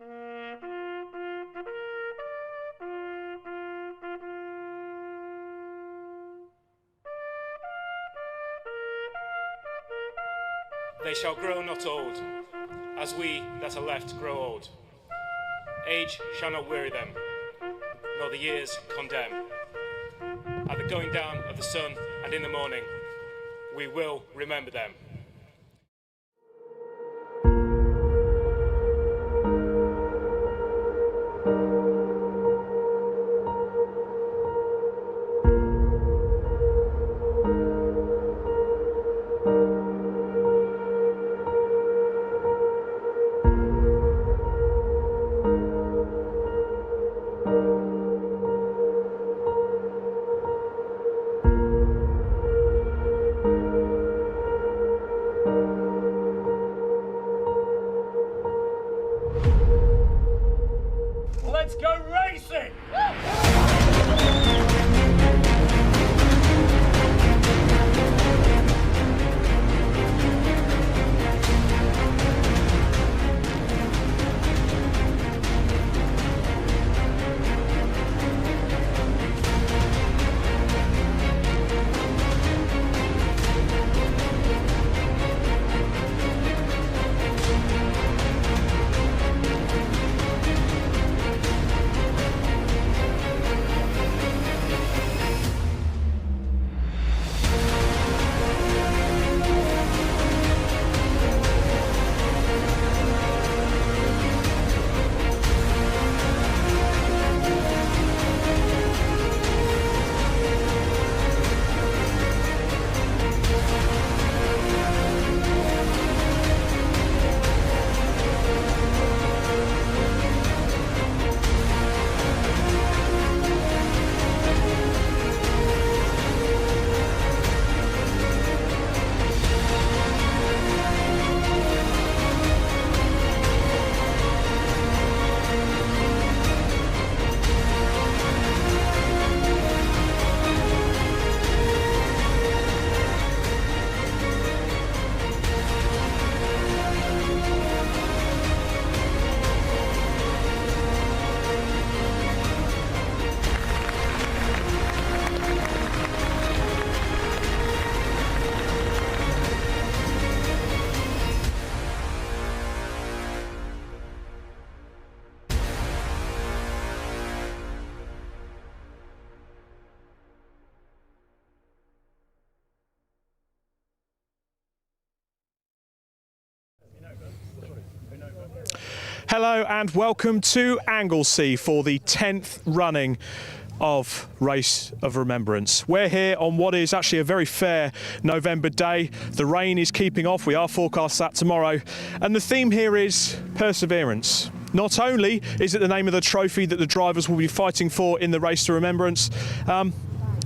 They shall grow not old, as we that are left grow old. Age shall not weary them, nor the years condemn. At the going down of the sun and in the morning, we will remember them. Let's go racing! Hello and welcome to Anglesey for the 10th running of Race of Remembrance. We're here on what is actually a very fair November day. The rain is keeping off, we are forecast that tomorrow, and the theme here is perseverance. Not only is it the name of the trophy that the drivers will be fighting for in the Race to Remembrance,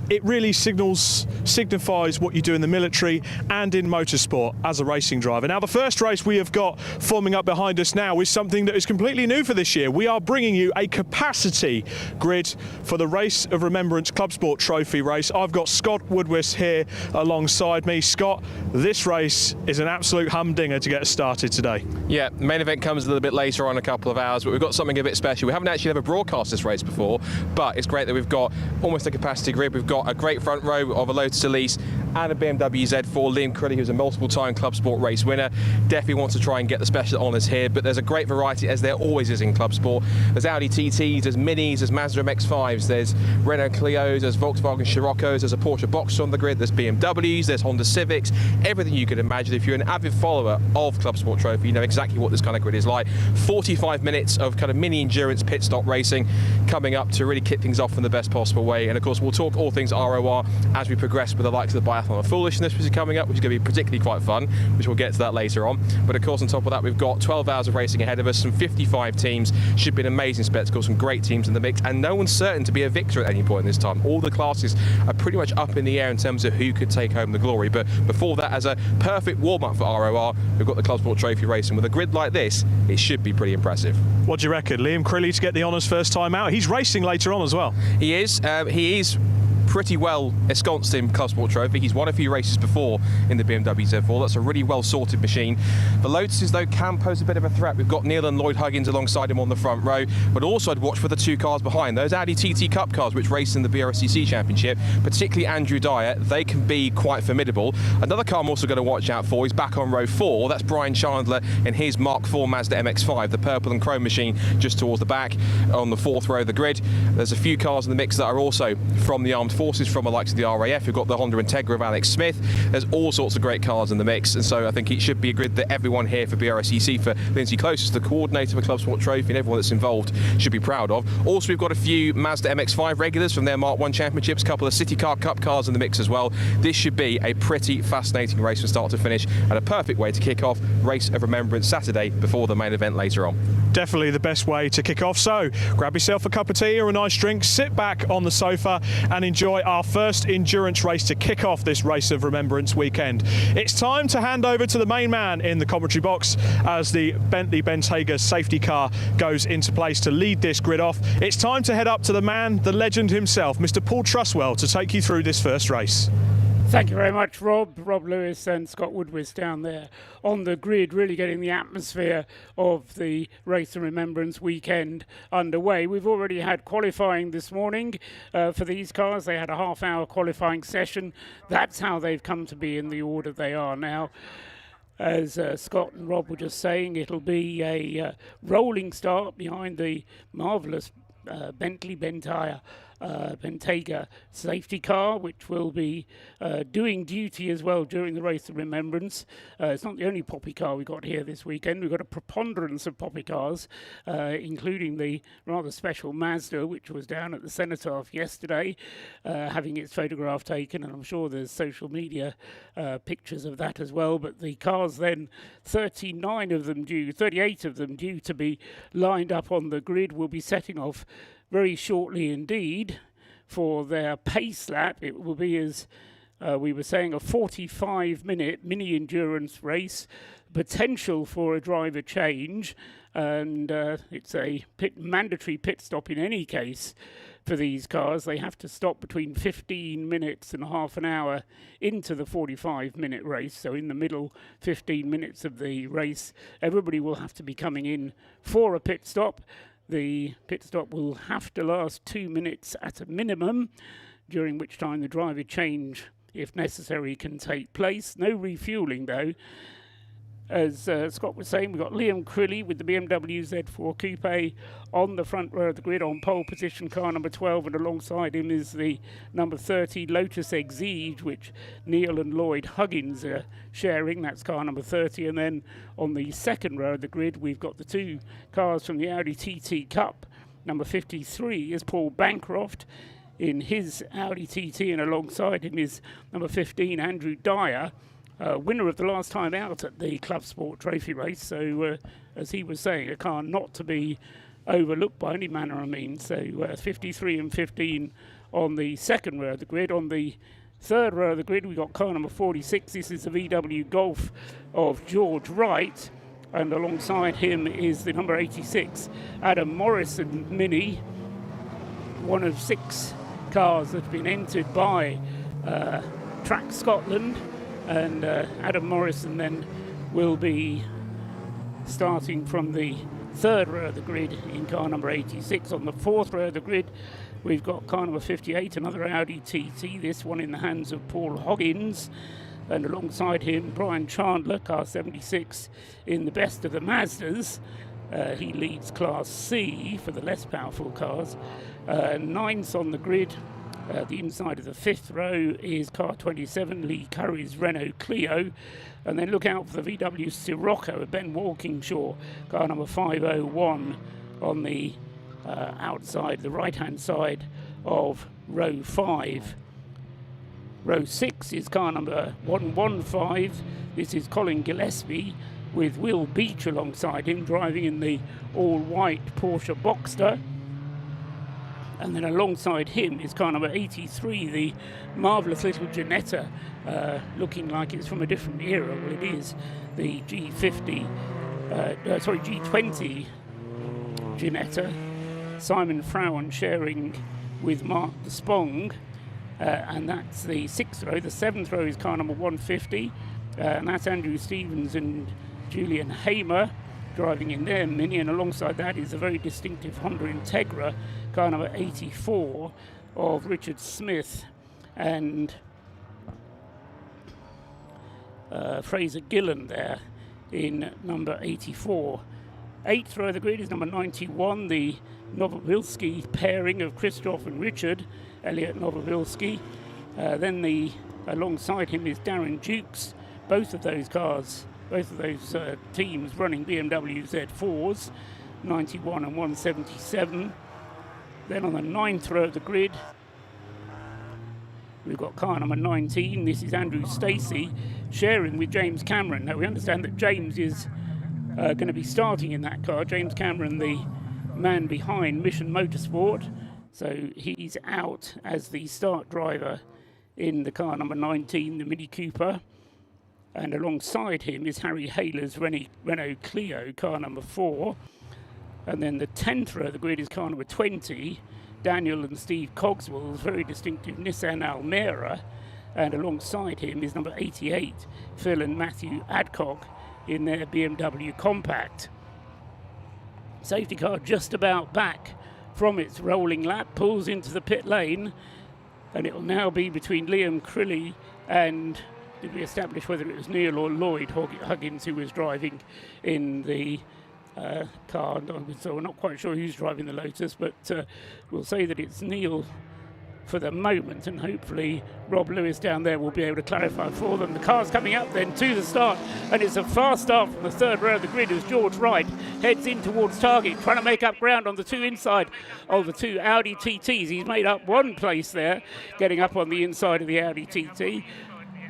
it really signifies what you do in the military and in motorsport as a racing driver. Now, the first race we have got forming up behind us now is something that is completely new for this year. We are bringing you a capacity grid for the Race of Remembrance Clubsport Trophy race. I've got Scott Woodwist here alongside me. Scott, this race is an absolute humdinger to get us started today. Yeah, the main event comes a little bit later on, a couple of hours, but we've got something a bit special. We haven't actually ever broadcast this race before, but it's great that we've got almost a capacity grid. We've got a great front row of a Lotus Elise and a BMW Z4. Liam Crilly, who's a multiple-time Clubsport race winner, definitely wants to try and get the special honours here, but there's a great variety, as there always is in Clubsport. There's Audi TTs, there's Minis, there's Mazda MX-5s, there's Renault Clios, there's Volkswagen Scirocco's, there's a Porsche Boxster on the grid, there's BMWs, there's Honda Civics, everything you could imagine. If you're an avid follower of Clubsport Trophy, you know exactly what this kind of grid is like. 45 minutes of kind of mini endurance pit stop racing coming up to really kick things off in the best possible way. And of course, we'll talk all things ROR as we progress with the likes of the Biathlon of Foolishness, which is coming up, which is going to be particularly quite fun, which we'll get to that later on. But of course, on top of that, we've got 12 hours of racing ahead of us, some 55 teams. Should be an amazing spectacle, some great teams in the mix, and no one's certain to be a victor at any point in this time. All the classes are pretty much up in the air in terms of who could take home the glory. But before that, as a perfect warm-up for ROR, we've got the Clubsport Trophy racing. With a grid like this, it should be pretty impressive. What do you reckon? Liam Crilly to get the honours first time out. He's racing later on as well. He is pretty well ensconced in Clubsport Trophy. He's won a few races before in the BMW Z4. That's a really well sorted machine. The Lotuses, though, can pose a bit of a threat. We've got Neil and Lloyd Huggins alongside him on the front row, but also I'd watch for the two cars behind. Those Audi TT Cup cars which race in the BRSCC Championship, particularly Andrew Dyer, they can be quite formidable. Another car I'm also going to watch out for is back on row 4. That's Brian Chandler in his Mark IV Mazda MX-5, the purple and chrome machine just towards the back on the 4th row of the grid. There's a few cars in the mix that are also from the armed forces, from the likes of the RAF. We've got the Honda Integra of Alex Smith. There's all sorts of great cars in the mix, and so I think it should be a grid that everyone here for BRSCC, for Lindsay Close, the coordinator for Clubsport Trophy, and everyone that's involved should be proud of. Also, we've got a few Mazda MX-5 regulars from their Mark I Championships, a couple of City Car Cup cars in the mix as well. This should be a pretty fascinating race from start to finish, and a perfect way to kick off Race of Remembrance Saturday before the main event later on. Definitely the best way to kick off. So grab yourself a cup of tea or a nice drink, sit back on the sofa and enjoy our first endurance race to kick off this Race of Remembrance weekend. It's time to hand over to the main man in the commentary box as the Bentley Bentayga safety car goes into place to lead this grid off. It's time to head up to the man, the legend himself, Mr. Paul Truswell, to take you through this first race. Thank you very much, Rob Lewis and Scott Woodward down there on the grid, really getting the atmosphere of the Race of Remembrance weekend underway. We've already had qualifying this morning for these cars. They had a half-hour qualifying session. That's how they've come to be in the order they are now. As Scott and Rob were just saying, it'll be a rolling start behind the marvellous Bentley Bentayga safety car, which will be doing duty as well during the Race of Remembrance. It's not the only poppy car we've got here this weekend. We've got a preponderance of poppy cars, including the rather special Mazda, which was down at the Cenotaph yesterday, having its photograph taken, and I'm sure there's social media pictures of that as well. But the cars then, 38 of them due to be lined up on the grid, will be setting off very shortly indeed for their pace lap. It will be, as we were saying, a 45-minute mini endurance race, potential for a driver change, and it's a mandatory pit stop in any case for these cars. They have to stop between 15 minutes and half an hour into the 45-minute race. So in the middle 15 minutes of the race, everybody will have to be coming in for a pit stop. The pit stop will have to last 2 minutes at a minimum, during which time the driver change, if necessary, can take place. No refuelling, though. As Scott was saying, we've got Liam Crilly with the BMW Z4 Coupe on the front row of the grid on pole position, car number 12, and alongside him is the number 30 Lotus Exige, which Neil and Lloyd Huggins are sharing. That's car number 30. And then on the second row of the grid, we've got the two cars from the Audi TT Cup. Number 53 is Paul Bancroft in his Audi TT, and alongside him is number 15 Andrew Dyer, winner of the last time out at the Clubsport Trophy race. So, as he was saying, a car not to be overlooked by any manner of means. So, 53 and 15 on the second row of the grid. On the third row of the grid, we've got car number 46. This is the VW Golf of George Wright. And alongside him is the number 86 Adam Morrison Mini, one of 6 cars that have been entered by Track Scotland. And Adam Morrison then will be starting from the third row of the grid in car number 86. On the fourth row of the grid, we've got car number 58, another Audi TT, this one in the hands of Paul Hoggins. And alongside him, Brian Chandler, car 76, in the best of the Mazdas. He leads Class C for the less powerful cars. Ninth on the grid, the inside of the fifth row, is car 27, Lee Curry's Renault Clio. And then look out for the VW Sirocco, Ben Walkingshaw, car number 501, on the outside, the right-hand side of row 5. Row 6 is car number 115. This is Colin Gillespie with Will Beach alongside him, driving in the all-white Porsche Boxster. And then alongside him is car number 83, the marvellous little Ginetta, looking like it's from a different era. Well, it is the G20 Ginetta. Simon Frowen sharing with Mark de Spong. and that's the 6th row. The 7th row is car number 150, and that's Andrew Stevens and Julian Hamer driving in their Mini, and alongside that is a very distinctive Honda Integra, car number 84 of Richard Smith and Fraser Gillen there in number 84. 8th row of the grid is number 91, the Novovilsky pairing of Christoph and Richard, Elliot Novovilsky. Then alongside him is Darren Dukes. Both of those teams running BMW Z4s, 91 and 177. Then on the 9th row of the grid, we've got car number 19. This is Andrew Stacey sharing with James Cameron. Now we understand that James is going to be starting in that car. James Cameron, the man behind Mission Motorsport. So he's out as the start driver in the car number 19, the Mini Cooper. And alongside him is Harry Hayler's Renault Clio, car number 4. And then the 10th row of the grid is car number 20, Daniel and Steve Cogswell's very distinctive Nissan Almera. And alongside him is number 88, Phil and Matthew Adcock in their BMW Compact. Safety car just about back from its rolling lap, pulls into the pit lane, and it will now be between Liam Crilly and, did we establish whether it was Neil or Lloyd Huggins who was driving in the car? So we're not quite sure who's driving the Lotus, but we'll say that it's Neil for the moment, and hopefully Rob Lewis down there will be able to clarify for them. The car's coming up then to the start, and it's a fast start from the 3rd row of the grid as George Wright heads in towards target, trying to make up ground on the 2 inside of the 2 Audi TTs. He's made up 1 place there, getting up on the inside of the Audi TT.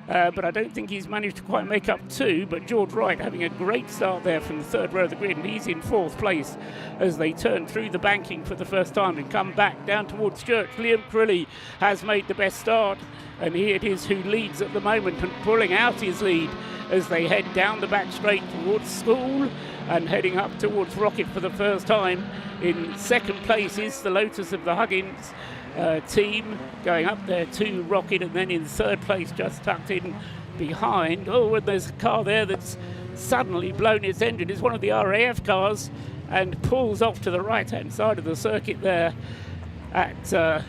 But I don't think he's managed to quite make up 2, but George Wright having a great start there from the 3rd row of the grid, and he's in 4th place as they turn through the banking for the first time and come back down towards Church. Liam Crilly has made the best start, and here it is who leads at the moment and pulling out his lead as they head down the back straight towards School and heading up towards Rocket for the first time. In 2nd place is the Lotus of the Huggins team going up there to Rocket, and then in 3rd place just tucked in behind. Oh, and there's a car there that's suddenly blown its engine. It's one of the RAF cars and pulls off to the right hand side of the circuit there at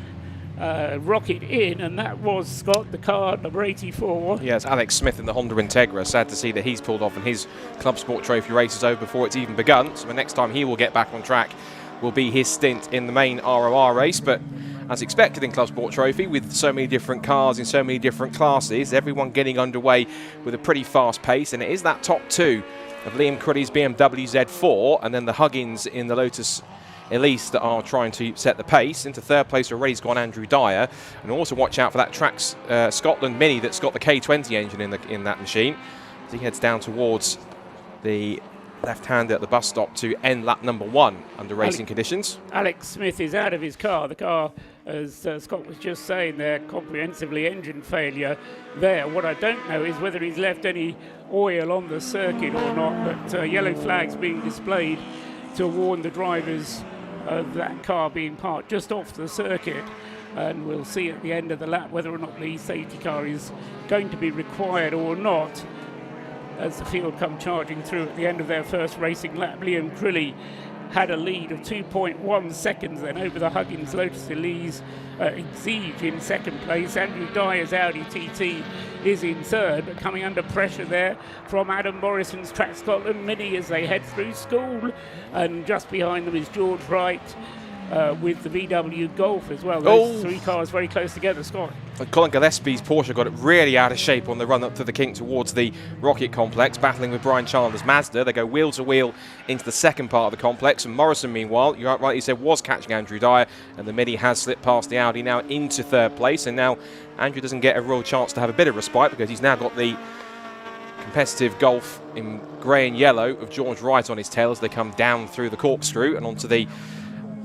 Rocket Inn, and that was Scott, the car number 84. Yeah, it's Alex Smith in the Honda Integra. Sad to see that he's pulled off and his Clubsport Trophy race is over before it's even begun, so the next time he will get back on track will be his stint in the main ROR race. But as expected in Clubsport Trophy, with so many different cars in so many different classes, everyone getting underway with a pretty fast pace, and it is that top 2 of Liam Crilly's BMW Z4 and then the Huggins in the Lotus Elise that are trying to set the pace. Into 3rd place already has gone Andrew Dyer, and also watch out for that Tracks Scotland Mini that's got the K20 engine in that machine as he heads down towards the left-hander at the bus stop to end lap number 1 under racing conditions. Alex Smith is out of his car. The car, as Scott was just saying there, comprehensively engine failure there. What I don't know is whether he's left any oil on the circuit or not, but yellow flags being displayed to warn the drivers of that car being parked just off the circuit, and we'll see at the end of the lap whether or not the safety car is going to be required or not as the field come charging through at the end of their first racing lap. Liam Crilly had a lead of 2.1 seconds then over the Huggins Lotus Elise Exige in 2nd place. Andrew Dyer's Audi TT is in 3rd, but coming under pressure there from Adam Morrison's Track Scotland Mini as they head through School, and just behind them is George Wright with the VW Golf as well. Those 3 cars very close together, Scott. Colin Gillespie's Porsche got it really out of shape on the run up to the kink towards the Rocket complex, battling with Brian Chandler's Mazda. They go wheel to wheel into the 2nd part of the complex, and Morrison, meanwhile, you rightly said, was catching Andrew Dyer, and the Mini has slipped past the Audi now into 3rd place, and now Andrew doesn't get a real chance to have a bit of respite because he's now got the competitive Golf in grey and yellow of George Wright on his tail as they come down through the corkscrew and onto the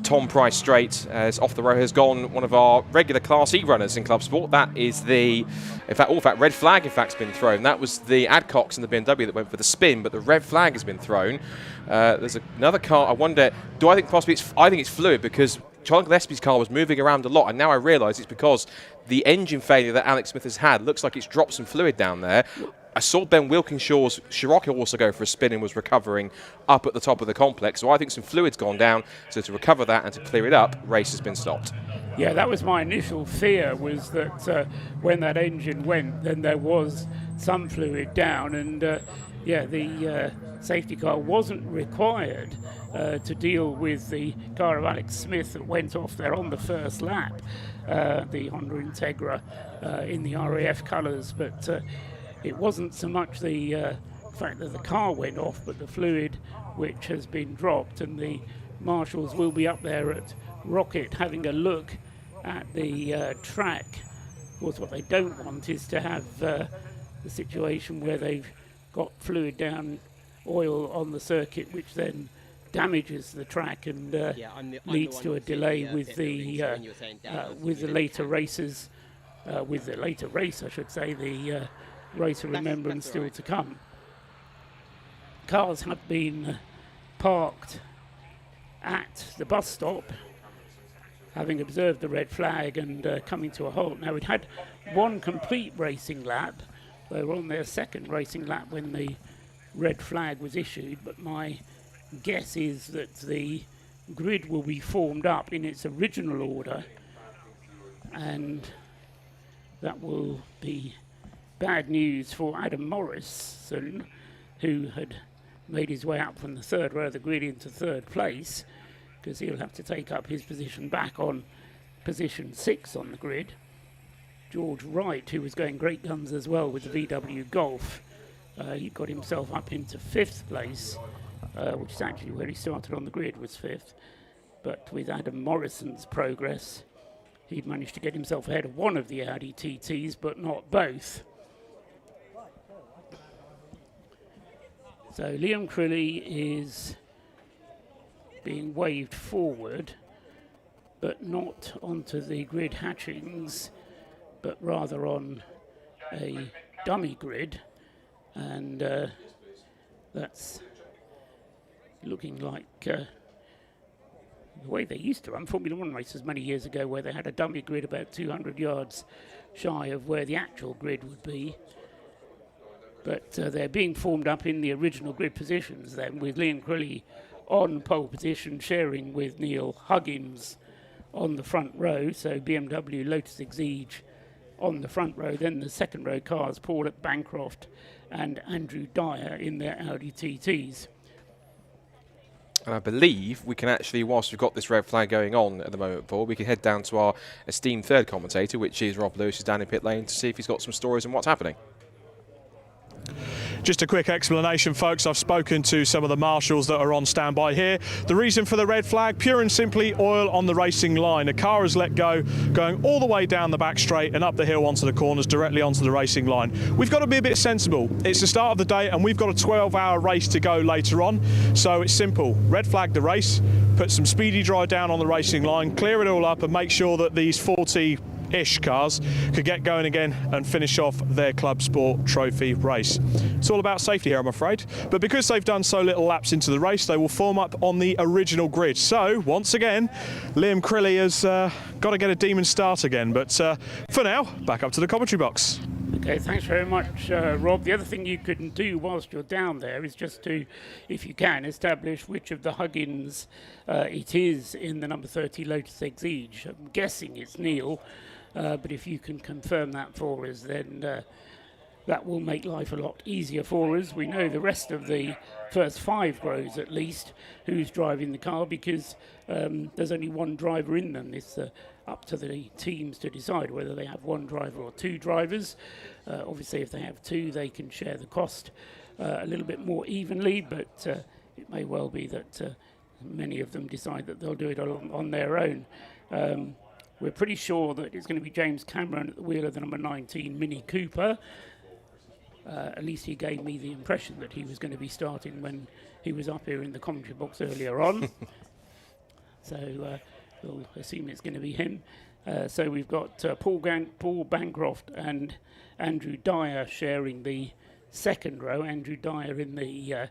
Tom Price straight, as off the road has gone one of our regular Class E runners in Clubsport. That is the, in fact, red flag in fact has been thrown. That was the Adcocks in the BMW that went for the spin, but the red flag has been thrown. There's another car. I wonder, I think it's fluid, because Charlie Gillespie's car was moving around a lot, and now I realise it's because the engine failure that Alex Smith has had looks like it's dropped some fluid down there. I saw Ben Wilkinshaw's Scirocco also go for a spin and was recovering up at the top of the complex, so I think some fluid's gone down. So to recover that and to clear it up, race has been stopped. Yeah, that was my initial fear, was that when that engine went, then there was some fluid down, and the safety car wasn't required to deal with the car of Alex Smith that went off there on the first lap, the Honda Integra in the RAF colours, but it wasn't so much the fact that the car went off, but the fluid which has been dropped, and the marshals will be up there at Rocket having a look at the track. Of course, what they don't want is to have the situation where they've got fluid down, oil on the circuit, which then damages the track and leads to a delay with the later races, with the later race, I should say, the Race of Remembrance still to come. Cars have been parked at the bus stop, having observed the red flag and coming to a halt. Now, we'd had one complete racing lap. They were on their second racing lap when the red flag was issued, but my guess is that the grid will be formed up in its original order, and that will be bad news for Adam Morrison, who had made his way up from the third row of the grid into third place, because he'll have to take up his position back on position 6 on the grid. George Wright, who was going great guns as well with the VW Golf, he got himself up into 5th place, which is actually where he started on the grid, was 5th. But with Adam Morrison's progress, he managed to get himself ahead of one of the Audi TTs, but not both. So Liam Crilly is being waved forward, but not onto the grid hatchings, but rather on a dummy grid, and that's looking like the way they used to run Formula One races many years ago, where they had a dummy grid about 200 yards shy of where the actual grid would be. But they're being formed up in the original grid positions then, with Liam Crilly on pole position, sharing with Neil Huggins on the front row. So BMW, Lotus Exige on the front row. Then the second row cars, Paul Bancroft and Andrew Dyer in their Audi TTs. And I believe we can actually, whilst we've got this red flag going on at the moment, Paul, we can head down to our esteemed third commentator, which is Rob Lewis, who's down in pit lane, to see if he's got some stories on what's happening. Just a quick explanation, folks. I've spoken to some of the marshals that are on standby here. The reason for the red flag, pure and simply oil on the racing line. A car has let go, going all the way down the back straight and up the hill onto the corners, directly onto the racing line. We've got to be a bit sensible. It's the start of the day and we've got a 12-hour race to go later on. So it's simple. Red flag the race, put some speedy dry down on the racing line, clear it all up and make sure that these 40-ish cars could get going again and finish off their Clubsport Trophy race. It's all about safety here, I'm afraid. But because they've done so little laps into the race, they will form up on the original grid. So, once again, Liam Crilly has got to get a demon start again. But for now, back up to the commentary box. Okay, thanks very much, Rob. The other thing you can do whilst you're down there is just to, if you can, establish which of the Huggins it is in the number 30 Lotus Exige. I'm guessing it's Neil, but if you can confirm that for us, then that will make life a lot easier for us. We know the rest of the first 5 rows, at least, who's driving the car, because there's only one driver in them. It's up to the teams to decide whether they have one driver or 2 drivers. Obviously, if they have 2, they can share the cost a little bit more evenly, but it may well be that many of them decide that they'll do it on their own. We're pretty sure that it's going to be James Cameron at the wheel of the number 19 Mini Cooper. At least he gave me the impression that he was going to be starting when he was up here in the commentary box earlier on. So we'll assume it's going to be him. So we've got Paul Bancroft and Andrew Dyer sharing the second row. Andrew Dyer in the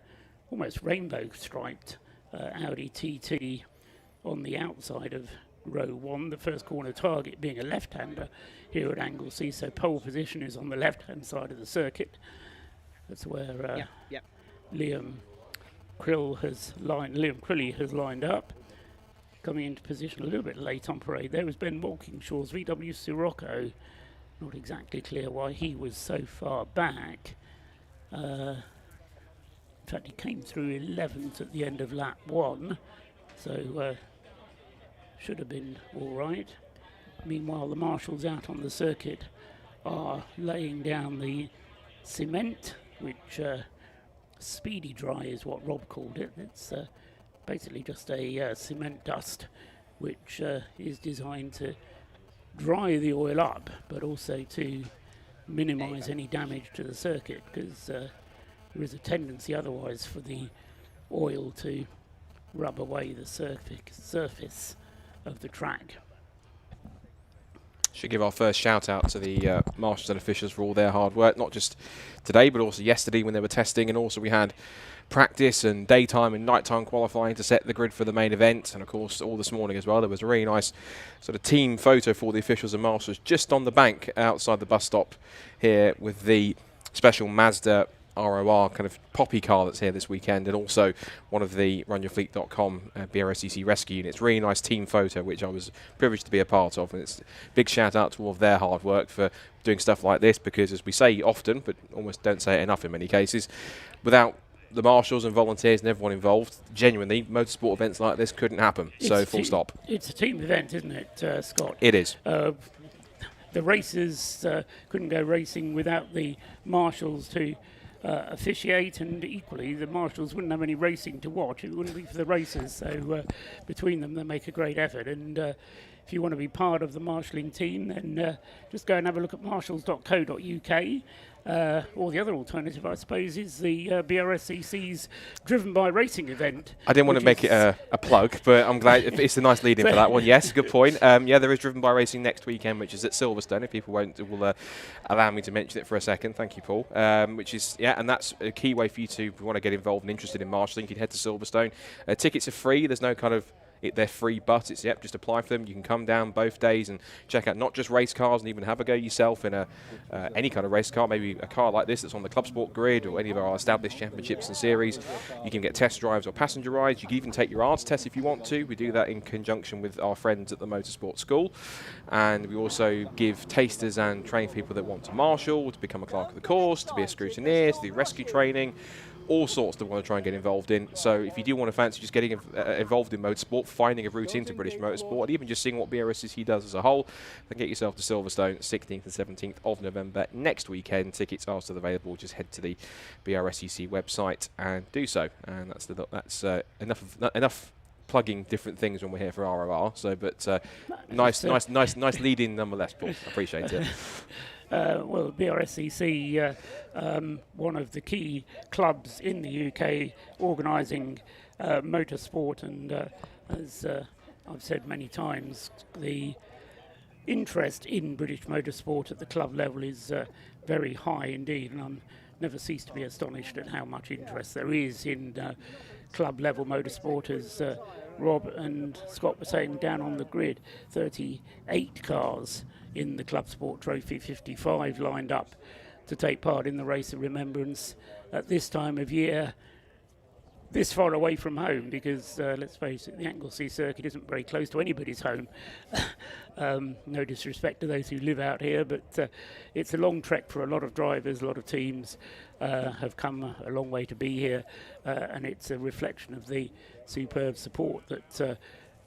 almost rainbow striped Audi TT on the outside of row 1, the first corner target being a left-hander here at Anglesey, so pole position is on the left-hand side of the circuit. That's where Liam Crilly has lined up. Coming into position a little bit late on parade there was Ben Walkingshaw's VW Sirocco. Not exactly clear why he was so far back. In fact, he came through 11th at the end of lap 1, so should have been all right. Meanwhile, the marshals out on the circuit are laying down the cement, which speedy dry is what Rob called it. It's basically just a cement dust, which is designed to dry the oil up, but also to minimise any damage to the circuit, because there is a tendency otherwise for the oil to rub away the surface of the track. Should give our first shout out to the marshals and officials for all their hard work, not just today but also yesterday when they were testing, and also we had practice and daytime and nighttime qualifying to set the grid for the main event, and of course all this morning as well. There was a really nice sort of team photo for the officials and marshals just on the bank outside the bus stop here with the special Mazda ROR kind of poppy car that's here this weekend, and also one of the runyourfleet.com BRSCC rescue units. Really nice team photo, which I was privileged to be a part of, and it's a big shout out to all of their hard work for doing stuff like this, because as we say often, but almost don't say it enough in many cases, without the marshals and volunteers and everyone involved, genuinely, motorsport events like this couldn't happen. So full stop. It's a team event, isn't it, Scott? It is. The racers couldn't go racing without the marshals to officiate, and equally the marshals wouldn't have any racing to watch. It wouldn't be for the racers, so between them they make a great effort. And if you want to be part of the marshalling team, then just go and have a look at marshals.co.uk. Or the other alternative, I suppose, is the BRSCC's Driven by Racing event. I didn't want to make it a plug, but I'm glad it's a nice lead-in for that one. Yes, good point. Yeah, there is Driven by Racing next weekend, which is at Silverstone. If people will allow me to mention it for a second. Thank you, Paul. Which is, and that's a key way for you to, if you want to get involved and interested in marshalling, you can head to Silverstone. Tickets are free. There's no kind of they're free, but it's just apply for them. You can come down both days and check out not just race cars, and even have a go yourself in any kind of race car, maybe a car like this that's on the Clubsport grid or any of our established championships and series. You can get test drives or passenger rides. You can even take your ARTS test if you want to. We do that in conjunction with our friends at the Motorsport School, and we also give tasters and train people that want to marshal, to become a clerk of the course, to be a scrutineer, to do rescue training, all sorts that want to try and get involved in. So if you do want to fancy just getting involved in motorsport, finding a route into British motorsport, and even just seeing what BRSCC does as a whole, then get yourself to Silverstone, 16th and 17th of November next weekend. Tickets are still available. Just head to the BRSCC website and do so. And that's enough plugging different things when we're here for ROR. So, but nice lead-in nonetheless, Paul. I appreciate it. Well, BRSCC, one of the key clubs in the UK organising motorsport, and as I've said many times, the interest in British motorsport at the club level is very high indeed, and I'm never cease to be astonished at how much interest there is in club level motorsport. As Rob and Scott were saying, down on the grid, 38 cars in the Clubsport Trophy, 55 lined up to take part in the Race of Remembrance at this time of year, this far away from home, because let's face it, the Anglesey circuit isn't very close to anybody's home. No disrespect to those who live out here, but it's a long trek for a lot of drivers. A lot of teams have come a long way to be here, and it's a reflection of the superb support that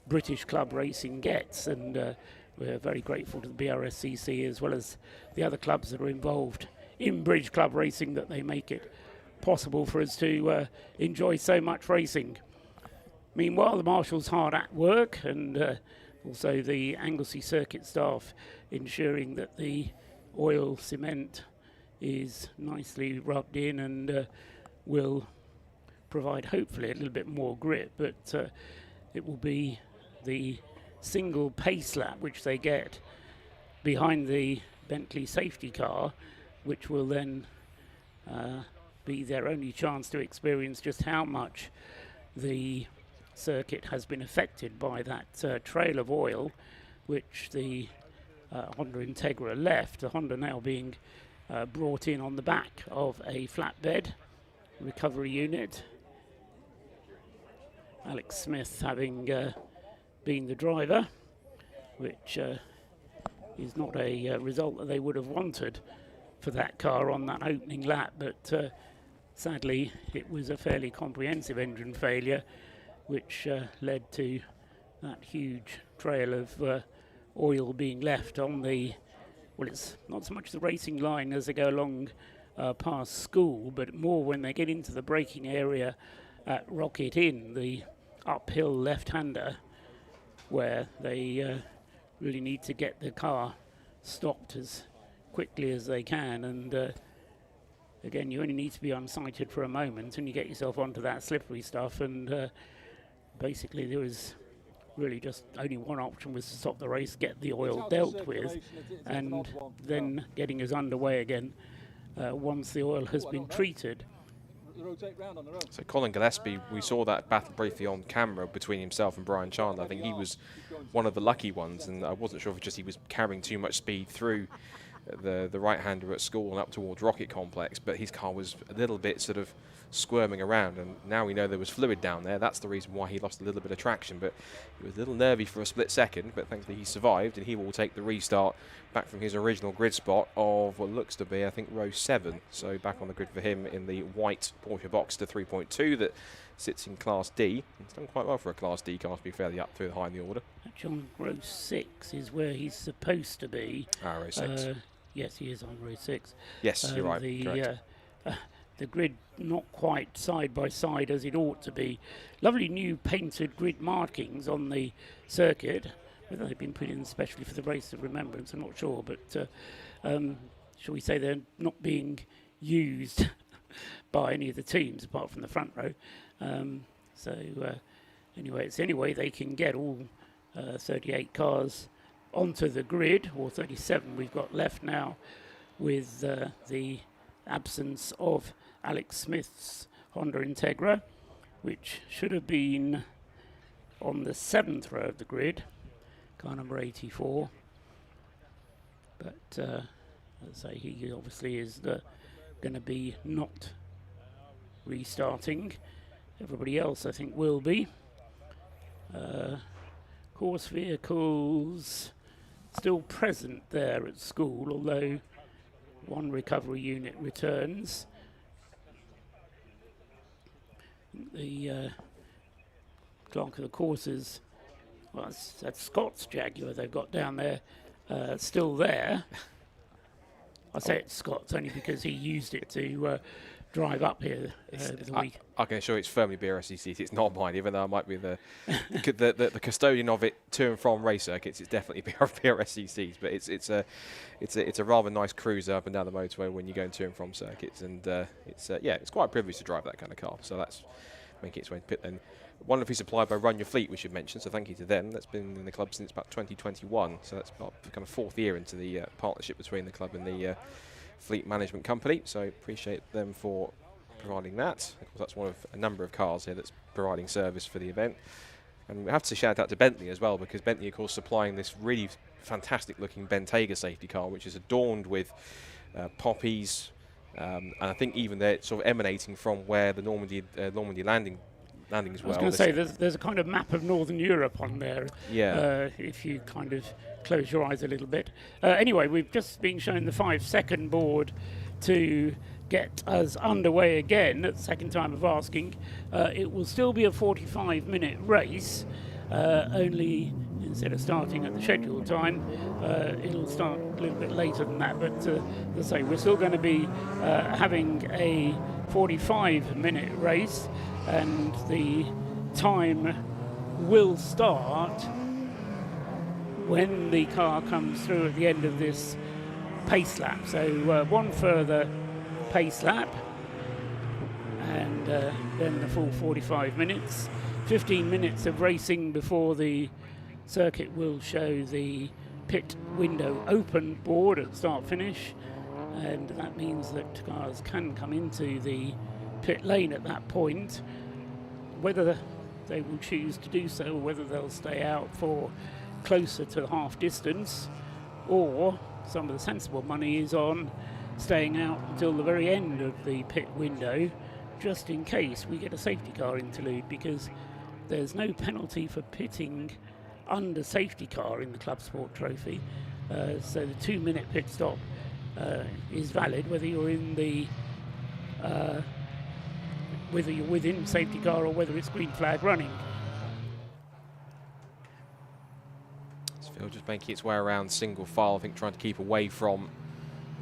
British club racing gets, and we're very grateful to the BRSCC as well as the other clubs that are involved in British club racing, that they make it possible for us to enjoy so much racing. Meanwhile, the marshals hard at work, and also the Anglesey circuit staff ensuring that the oil cement is nicely rubbed in and will provide hopefully a little bit more grip, but it will be the single pace lap which they get behind the Bentley safety car, which will then be their only chance to experience just how much the circuit has been affected by that trail of oil which the Honda Integra left. The Honda now being brought in on the back of a flatbed recovery unit. Alex Smith having been the driver, which is not a result that they would have wanted for that car on that opening lap, but sadly it was a fairly comprehensive engine failure which led to that huge trail of oil being left on the, well, it's not so much the racing line as they go along past school, but more when they get into the braking area at Rocket Inn, the uphill left-hander, where they really need to get the car stopped as quickly as they can. And again, you only need to be unsighted for a moment and you get yourself onto that slippery stuff, and basically there was really just only one option, was to stop the race, get the oil dealt with, and then getting us underway again once the oil has been treated. So Colin Gillespie, we saw that battle briefly on camera between himself and Brian Chandler. I think he was one of the lucky ones, and I wasn't sure if just he was carrying too much speed through the right-hander at school and up towards Rocket Complex, but his car was a little bit sort of squirming around, and now we know there was fluid down there. That's the reason why he lost a little bit of traction, but he was a little nervy for a split second, but thankfully he survived, and he will take the restart back from his original grid spot of what looks to be, I think, row 7. So back on the grid for him in the white Porsche Boxster 3.2 that sits in Class D. It's done quite well for a Class D car to be fairly up through the high in the order. Actually on row 6 is where he's supposed to be. Row 6. Yes, he is on row 6. Yes, you're right. The grid not quite side by side as it ought to be. Lovely new painted grid markings on the circuit. Whether they've been put in especially for the Race of Remembrance, I'm not sure, but shall we say they're not being used by any of the teams apart from the front row. Anyway, it's the only way they can get all 38 cars onto the grid, or 37 we've got left now, with the absence of Alex Smith's Honda Integra, which should have been on the 7th row of the grid, car number 84. But as I say, he obviously is going to be not restarting. Everybody else, I think, will be. Course vehicles still present there at school, although one recovery unit returns. The clerk of the courses, well, that's Scott's Jaguar they've got down there, still there. I say it's Scott's only because he used it to drive up here the week. I can assure you it's firmly BRSCC. It's not mine, even though I might be the custodian of it to and from race circuits. It's definitely BRSCC's, but it's a rather nice cruiser up and down the motorway when you go to and from circuits, and it's quite a privilege to drive that kind of car. So that's making its way to pit then. Wonderfully supplied by Run Your Fleet, we should mention, so thank you to them. That's been in the club since about 2021, so that's about kind of 4th year into the partnership between the club and the fleet management company, so appreciate them for providing that. Of course, that's one of a number of cars here that's providing service for the event. And we have to shout out to Bentley as well, because Bentley, of course, supplying this really fantastic looking Bentayga safety car, which is adorned with poppies, and I think even they're sort of emanating from where the Normandy landing as well. I was going to say, there's a kind of map of Northern Europe on there. Yeah. If you kind of close your eyes a little bit. Anyway, we've just been shown the 5-second board to get us underway again at the second time of asking. It will still be a 45-minute race, only instead of starting at the scheduled time, it'll start a little bit later than that. But as I say, we're still going to be having a 45-minute race, and the time will start when the car comes through at the end of this pace lap. So one further pace lap, and then the full 45 minutes. 15 minutes of racing before the circuit will show the pit window open board at start finish, and that means that cars can come into the pit lane at that point. Whether they will choose to do so, or whether they'll stay out for closer to half distance, or some of the sensible money is on staying out until the very end of the pit window, just in case we get a safety car interlude, because there's no penalty for pitting under safety car in the Clubsport Trophy. So the 2-minute pit stop is valid whether you're in the whether you're within safety car or whether it's green flag running. This field just making its way around single file, I think trying to keep away from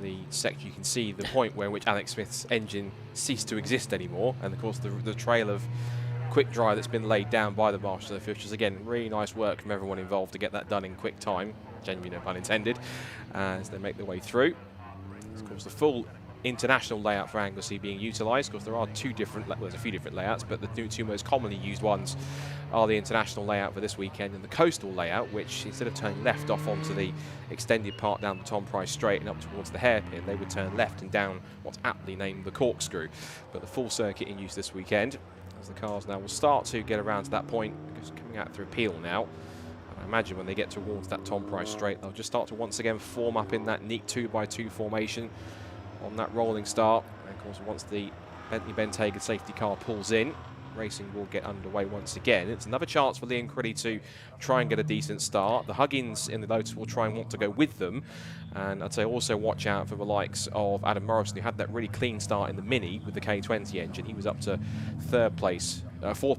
the sector. You can see the point where which Alex Smith's engine ceased to exist anymore, and of course the trail of quick dry that's been laid down by the marshal officials. Again, really nice work from everyone involved to get that done in quick time, genuinely no pun intended, as they make their way through. Of course, the full international layout for Anglesey being utilised. Of course, there are there's a few different layouts, but the two most commonly used ones are the international layout for this weekend and the coastal layout, which instead of turning left off onto the extended part down the Tom Price Straight and up towards the hairpin, they would turn left and down what's aptly named the corkscrew. But the full circuit in use this weekend, as the cars now will start to get around to that point, because coming out through Peel now. I imagine when they get towards that Tom Price Straight, they'll just start to once again form up in that neat 2x2 formation on that rolling start. And of course, once the Bentley Bentayga safety car pulls in, racing will get underway once again. It's another chance for Liam Crilly to try and get a decent start. The Huggins in the Lotus will try and want to go with them. And I'd say also watch out for the likes of Adam Morrison, who had that really clean start in the Mini with the K20 engine. He was up to fourth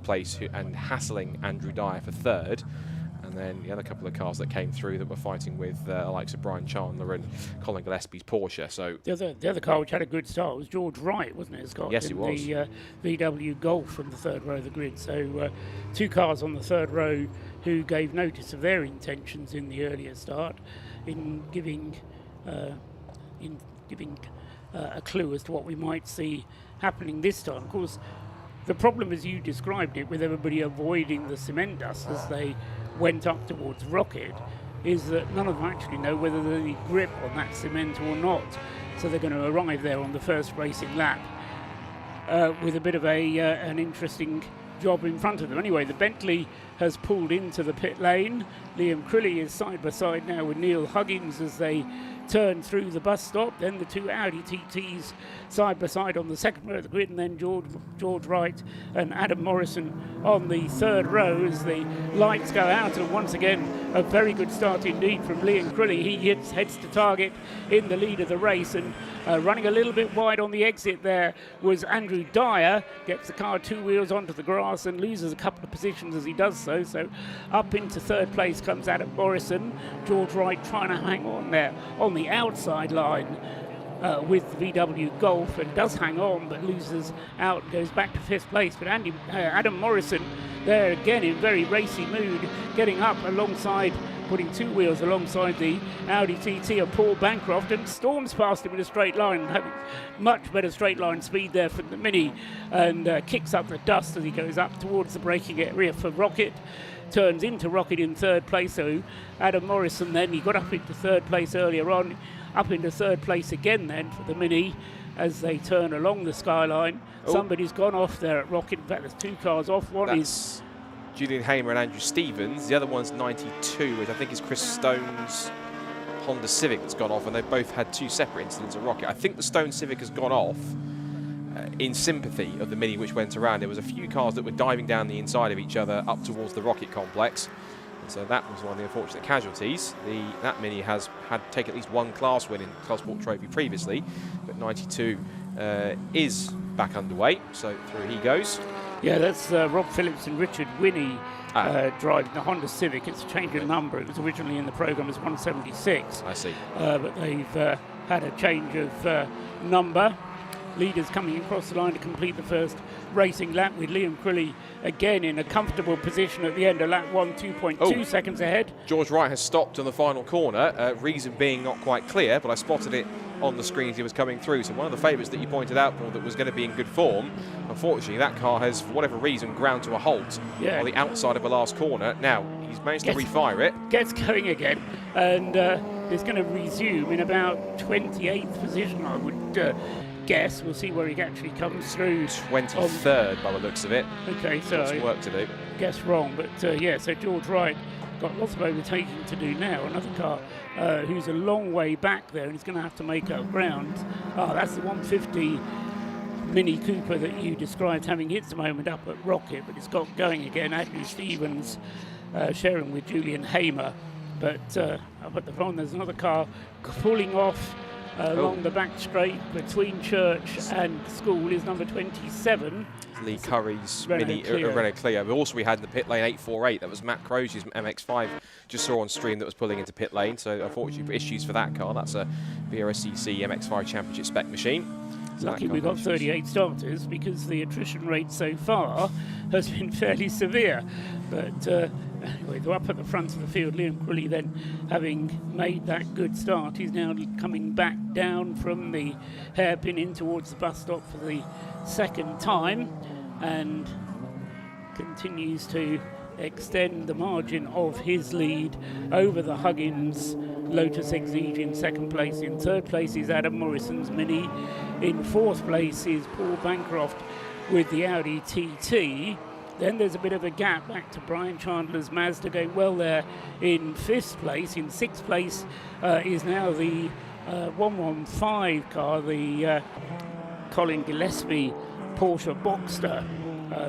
place, and hassling Andrew Dyer for third. And then the other couple of cars that came through that were fighting with the likes of Brian Chandler and Colin Gillespie's Porsche. So the other car which had a good start was George Wright, wasn't it, Scott? Yes, it was. The VW Golf from the third row of the grid. So two cars on the third row who gave notice of their intentions in the earlier start, in giving a clue as to what we might see happening this time. Of course, the problem, as you described it, with everybody avoiding the cement dust as they went up towards Rocket, is that none of them actually know whether there's any grip on that cement or not. So they're going to arrive there on the first racing lap with a bit of an interesting job in front of them. Anyway, the Bentley has pulled into the pit lane. Liam Crilly is side by side now with Neil Huggins as they turn through the bus stop. Then the two Audi TTs side by side on the second row of the grid, and then George Wright and Adam Morrison on the third row as the lights go out. And once again, a very good start indeed from Liam Crilly. He heads to target in the lead of the race, and running a little bit wide on the exit there was Andrew Dyer. Gets the car two wheels onto the grass and loses a couple of positions as he does so. So up into third place comes Adam Morrison. George Wright trying to hang on there on the outside line with the VW Golf, and does hang on but loses out, goes back to fifth place. But Adam Morrison there again in very racy mood, getting up alongside, putting two wheels alongside the Audi TT of Paul Bancroft, and storms past him in a straight line, having much better straight line speed there for the Mini, and kicks up the dust as he goes up towards the braking area for Rocket. Turns into Rocket in third place. So Adam Morrison then, he got up into third place earlier on, up into third place again then for the Mini as they turn along the skyline. Somebody's gone off there at Rocket. In fact, there's two cars off. One is Julian Hamer and Andrew Stevens. The other one's 92, which I think is Chris Stone's Honda Civic that's gone off, and they've both had two separate incidents at Rocket. I think the Stone Civic has gone off in sympathy of the Mini which went around. There was a few cars that were diving down the inside of each other up towards the Rocket complex, and so that was one of the unfortunate casualties. That Mini has taken at least one class win in Clubsport Trophy previously, but 92 is back underway, so through he goes. Yeah, that's Rob Phillips and Richard Winnie driving the Honda Civic. It's a change of number. It was originally in the programme as 176. I see. But they've had a change of number. Leaders coming across the line to complete the first racing lap, with Liam Crilly again in a comfortable position at the end of lap 1, 2.2 seconds ahead. George Wright has stopped on the final corner, reason being not quite clear, but I spotted it on the screen as he was coming through. So one of the favourites that you pointed out, Paul, that was going to be in good form, unfortunately that car has, for whatever reason, ground to a halt on the outside of the last corner. Now, he's managed to refire it. Gets going again, and is going to resume in about 28th position, I would guess. We'll see where he actually comes through. 23rd by the looks of it. Okay, so got some work to do. Guess wrong, but yeah, so George Wright got lots of overtaking to do now. Another car who's a long way back there, and he's going to have to make up ground. That's the 150 Mini Cooper that you described having hit the moment up at Rocket, but it's got going again. Andrew Stevens sharing with Julian Hamer, but up at the front there's another car pulling off along the back straight between Church and School is number 27. Lee Curry's Renault Clio. But also we had in the pit lane 848. That was Matt Crozier's MX-5. Just saw on stream that was pulling into pit lane. So unfortunately issues for that car. That's a BRSCC MX-5 Championship spec machine. So lucky we got 38 starters because the attrition rate so far has been fairly severe. But anyway, they're up at the front of the field. Liam Crilly then, having made that good start, he's now coming back down from the hairpin in towards the bus stop for the second time and continues to extend the margin of his lead over the Huggins Lotus Exige in second place. In third place is Adam Morrison's Mini. In fourth place is Paul Bancroft with the Audi TT. Then there's a bit of a gap back to Brian Chandler's Mazda going well there in fifth place. In sixth place is now the 115 car, the Colin Gillespie Porsche Boxster.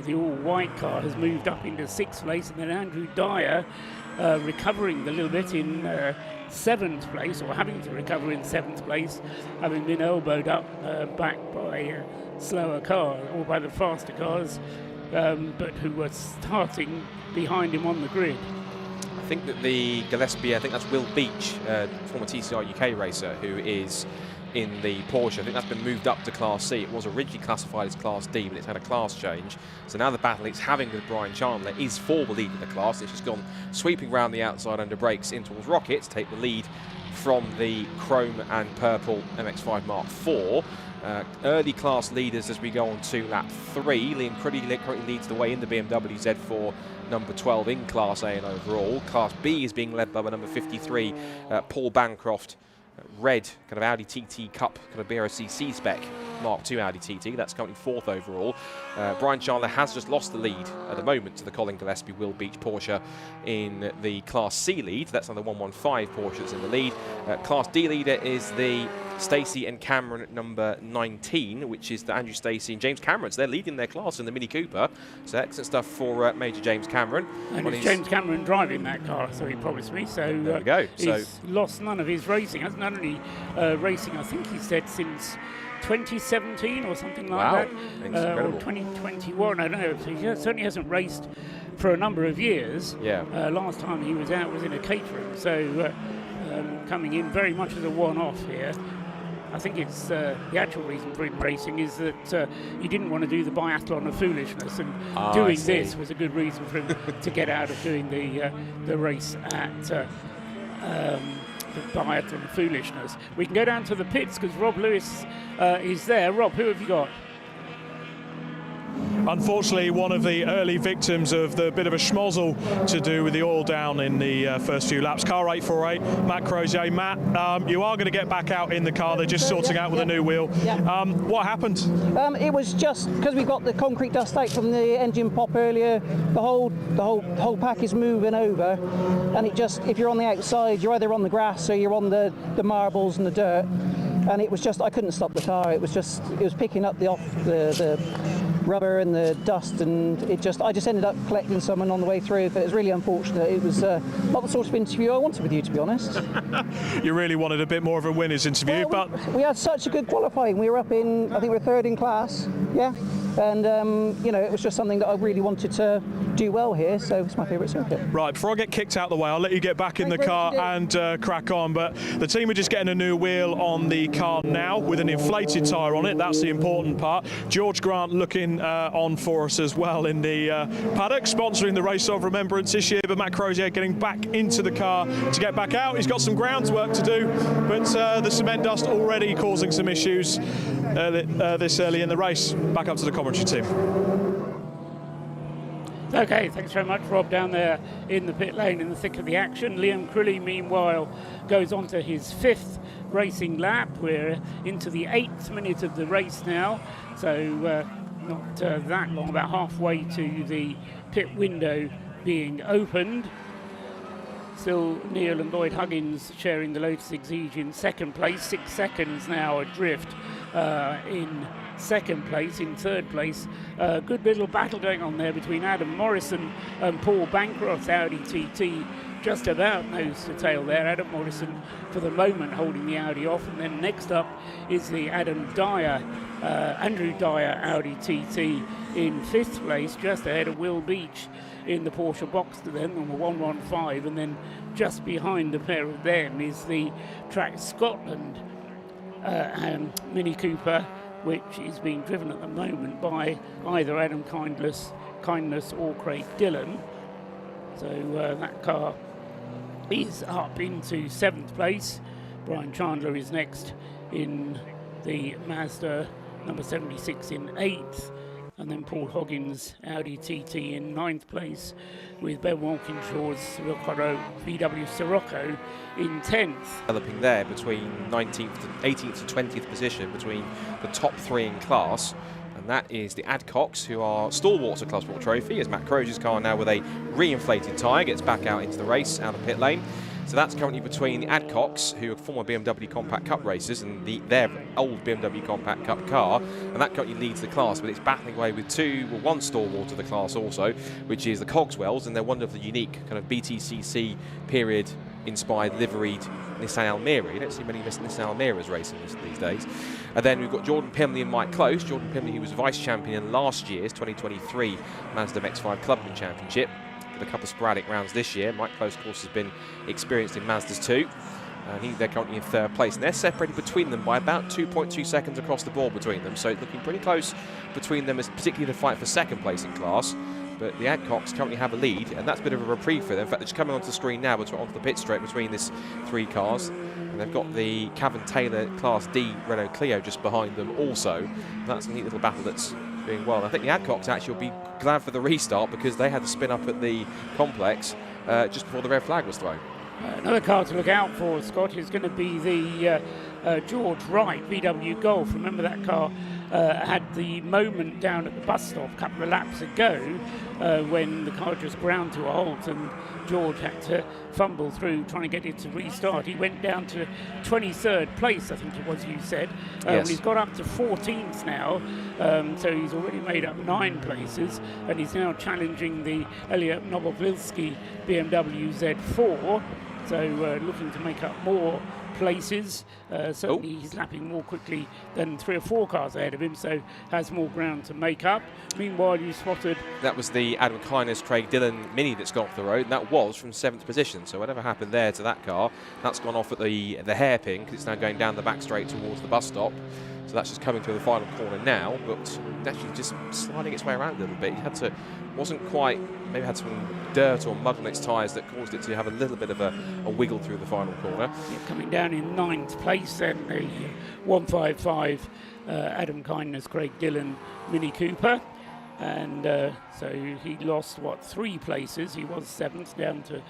The all-white car has moved up into sixth place, and then Andrew Dyer recovering a little bit in seventh place, or having to recover in seventh place, having been elbowed up back by slower cars, or by the faster cars, but who were starting behind him on the grid. I think that the Gillespie, I think that's Will Beach, former TCR UK racer, who is in the Porsche. I think that's been moved up to Class C. It was originally classified as Class D, but it's had a class change. So now the battle it's having with Brian Chandler is for the lead of the class. It's just gone sweeping round the outside under brakes in towards Rocket to take the lead from the chrome and purple MX-5 Mark IV. Early class leaders as we go on to lap 3. Liam Crilly currently leads the way in the BMW Z4 number 12 in Class A and overall. Class B is being led by number 53, Paul Bancroft. Red kind of Audi TT Cup kind of BRSCC spec Mark II Audi TT. That's currently fourth overall. Brian Chandler has just lost the lead at the moment to the Colin Gillespie Will Beach Porsche in the Class C lead. That's on the 115 Porsche that's in the lead. Class D leader is the Stacey and Cameron number 19, which is the Andrew Stacey and James Cameron. So they're leading their class in the Mini Cooper. So excellent stuff for Major James Cameron. And it's James Cameron driving that car, so he promised me. So there we go. He's lost none of his racing. Hasn't done any racing, I think he said, since 2017 or something like that. Or 2021, I don't know. He certainly hasn't raced for a number of years. Yeah. Last time he was out was in a catering. So coming in very much as a one-off here. I think it's the actual reason for him racing is that he didn't want to do the Biathlon of Foolishness, and doing this was a good reason for him to get out of doing the race at the Biathlon of Foolishness. We can go down to the pits because Rob Lewis is there. Rob, who have you got? Unfortunately, one of the early victims of the bit of a schmozzle to do with the oil down in the first few laps. Car 848, Matt Crozier. Matt, you are going to get back out in the car. They're just sorting out with a new wheel. What happened? It was just because we got the concrete dust out from the engine pop earlier. The whole pack is moving over, and it just, if you're on the outside, you're either on the grass or you're on the marbles and the dirt. And it was just, I couldn't stop the car. It was picking up the rubber and the dust, and I just ended up collecting someone on the way through, but it was really unfortunate. It was not the sort of interview I wanted with you, to be honest. You really wanted a bit more of a winner's interview, but we had such a good qualifying. We were up in, I think we were third in class, and it was just something that I really wanted to do well here, so it's my favourite circuit. Right, before I get kicked out the way, I'll let you get back in the car and crack on, but the team are just getting a new wheel on the car now with an inflated tyre on it. That's the important part. George Grant looking on for us as well in the paddock, sponsoring the Race of Remembrance this year, but Matt Crozier getting back into the car to get back out. He's got some grounds work to do, but the cement dust already causing some issues this early in the race. Back up to the commentary team. Okay, thanks very much, Rob, down there in the pit lane in the thick of the action. Liam Crilly, meanwhile, goes on to his fifth racing lap. We're into the 8th minute of the race now, so not that long, about halfway to the pit window being opened. Still Neil and Lloyd Huggins sharing the Lotus Exige in second place, 6 seconds now adrift in second place. In third place, good little battle going on there between Adam Morrison and Paul Bancroft's Audi TT, just about nose to tail there. Adam Morrison for the moment holding the Audi off, and then next up is the Andrew Dyer Audi TT in 5th place, just ahead of Will Beach in the Porsche Boxster, then number 115, and then just behind the pair of them is the Track Scotland Mini Cooper, which is being driven at the moment by either Adam Kindness or Craig Dillon. So that car is up into 7th place. Brian Chandler is next in the Mazda number 76 in 8th. And then Paul Hoggins, Audi TT in 9th place, with Ben Walkinshaw's VW Sirocco in 10th. Developing there between 19th, 18th and 20th position between the top 3 in class. And that is the Adcocks, who are stalwarts of Clubsport Trophy, as Matt Crozier's car now with a re-inflated tyre gets back out into the race, out of pit lane. So that's currently between the Adcocks, who are former BMW Compact Cup racers, and their old BMW Compact Cup car, and that currently leads the class, but it's battling away with one stalwart of the class also, which is the Cogswells, and they're one of the unique kind of BTCC period inspired liveried Nissan Almera. You don't see many Nissan Almeras racing these days. And then we've got Jordan Pimley and Mike Close. Jordan Pimley, who was vice champion in last year's 2023 Mazda MX-5 Clubman Championship. Did a couple of sporadic rounds this year. Mike Close, of course, has been experienced in Mazdas too. They're currently in 3rd place, and they're separated between them by about 2.2 seconds across the board between them. So it's looking pretty close between them, particularly the fight for 2nd place in class. But the Adcocks currently have a lead, and that's a bit of a reprieve for them. In fact, they're just coming onto the screen now, onto the pit straight between these 3 cars. And they've got the Cavan Taylor Class D Renault Clio just behind them also. And that's a neat little battle that's doing well. And I think the Adcocks actually will be glad for the restart, because they had to spin up at the complex just before the red flag was thrown. Another car to look out for, Scott, is going to be the George Wright VW Golf. Remember that car had the moment down at the bus stop a couple of laps ago when the car just ground to a halt and George had to fumble through trying to get it to restart. He went down to 23rd place, I think it was you said. Yes. He's got up to 14th now, so he's already made up 9 places, and he's now challenging the Elliot Novovilsky BMW Z4. So looking to make up more places. Certainly he's lapping more quickly than 3 or 4 cars ahead of him, so has more ground to make up. Meanwhile, you spotted... That was the Adam Kindness Craig Dillon Mini that's gone off the road, and that was from 7th position. So whatever happened there to that car, that's gone off at the hairpin, because it's now going down the back straight towards the bus stop. So that's just coming through the final corner now, but actually just sliding its way around a little bit. It wasn't quite, maybe had some dirt or mud on its tyres that caused it to have a little bit of a wiggle through the final corner. Yeah, coming down in 9th place then, the 155 Adam Kindness Craig Dillon Mini Cooper. And so he lost, 3 places. He was 7th down to...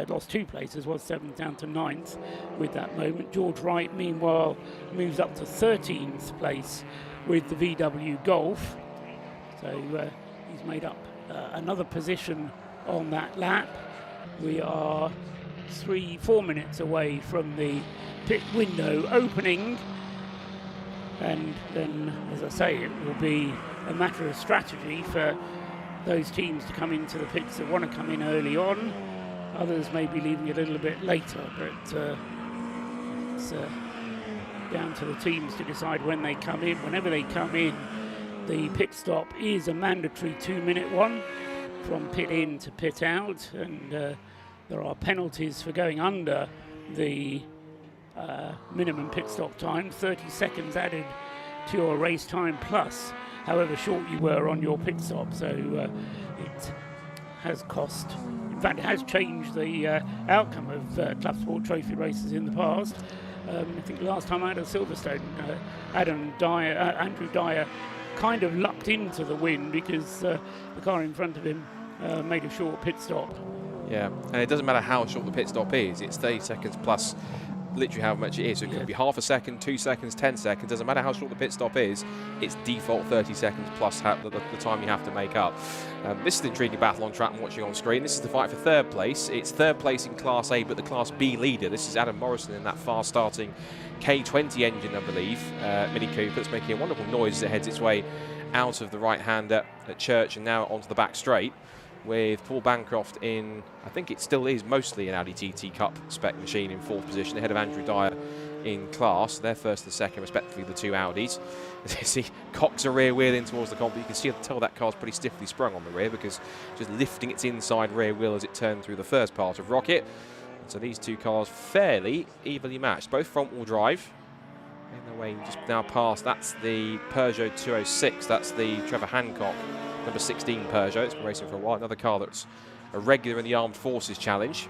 lost 2 places, was 7th down to 9th with that moment. George Wright, meanwhile, moves up to 13th place with the VW Golf. So he's made up another position on that lap. We are 3-4 minutes away from the pit window opening. And then, as I say, it will be a matter of strategy for those teams to come into the pits that want to come in early on. Others may be leaving a little bit later, but it's down to the teams to decide when they come in. Whenever they come in, the pit stop is a mandatory 2-minute one from pit in to pit out, and there are penalties for going under the minimum pit stop time, 30 seconds added to your race time plus however short you were on your pit stop. So it has cost... In fact, it has changed the outcome of Clubsport Trophy races in the past. I think last time out at Silverstone, Andrew Dyer kind of lucked into the win because the car in front of him made a short pit stop. Yeah, and it doesn't matter how short the pit stop is, it's 30 seconds plus literally how much it is. So it could be half a second, 2 seconds, 10 seconds. Doesn't matter how short the pit stop is. It's default 30 seconds plus the time you have to make up. This is the intriguing battle on track I'm watching on screen. This is the fight for third place. It's third place in Class A, but the Class B leader. This is Adam Morrison in that fast-starting K20 engine, I believe, Mini Cooper. It's making a wonderful noise as it heads its way out of the right-hander at Church and now onto the back straight, with Paul Bancroft in, I think it still is mostly an Audi TT Cup spec machine, in fourth position, ahead of Andrew Dyer in class. They're first and second, respectively, the two Audis. As you see, Cox a rear wheel in towards the comp. You can tell that car's pretty stiffly sprung on the rear, because just lifting its inside rear wheel as it turned through the first part of Rocket. So these two cars fairly evenly matched, both front-wheel drive. In the way just now past, that's the Peugeot 206, that's the Trevor Hancock number 16 Peugeot. It's been racing for a while. Another car that's a regular in the Armed Forces Challenge.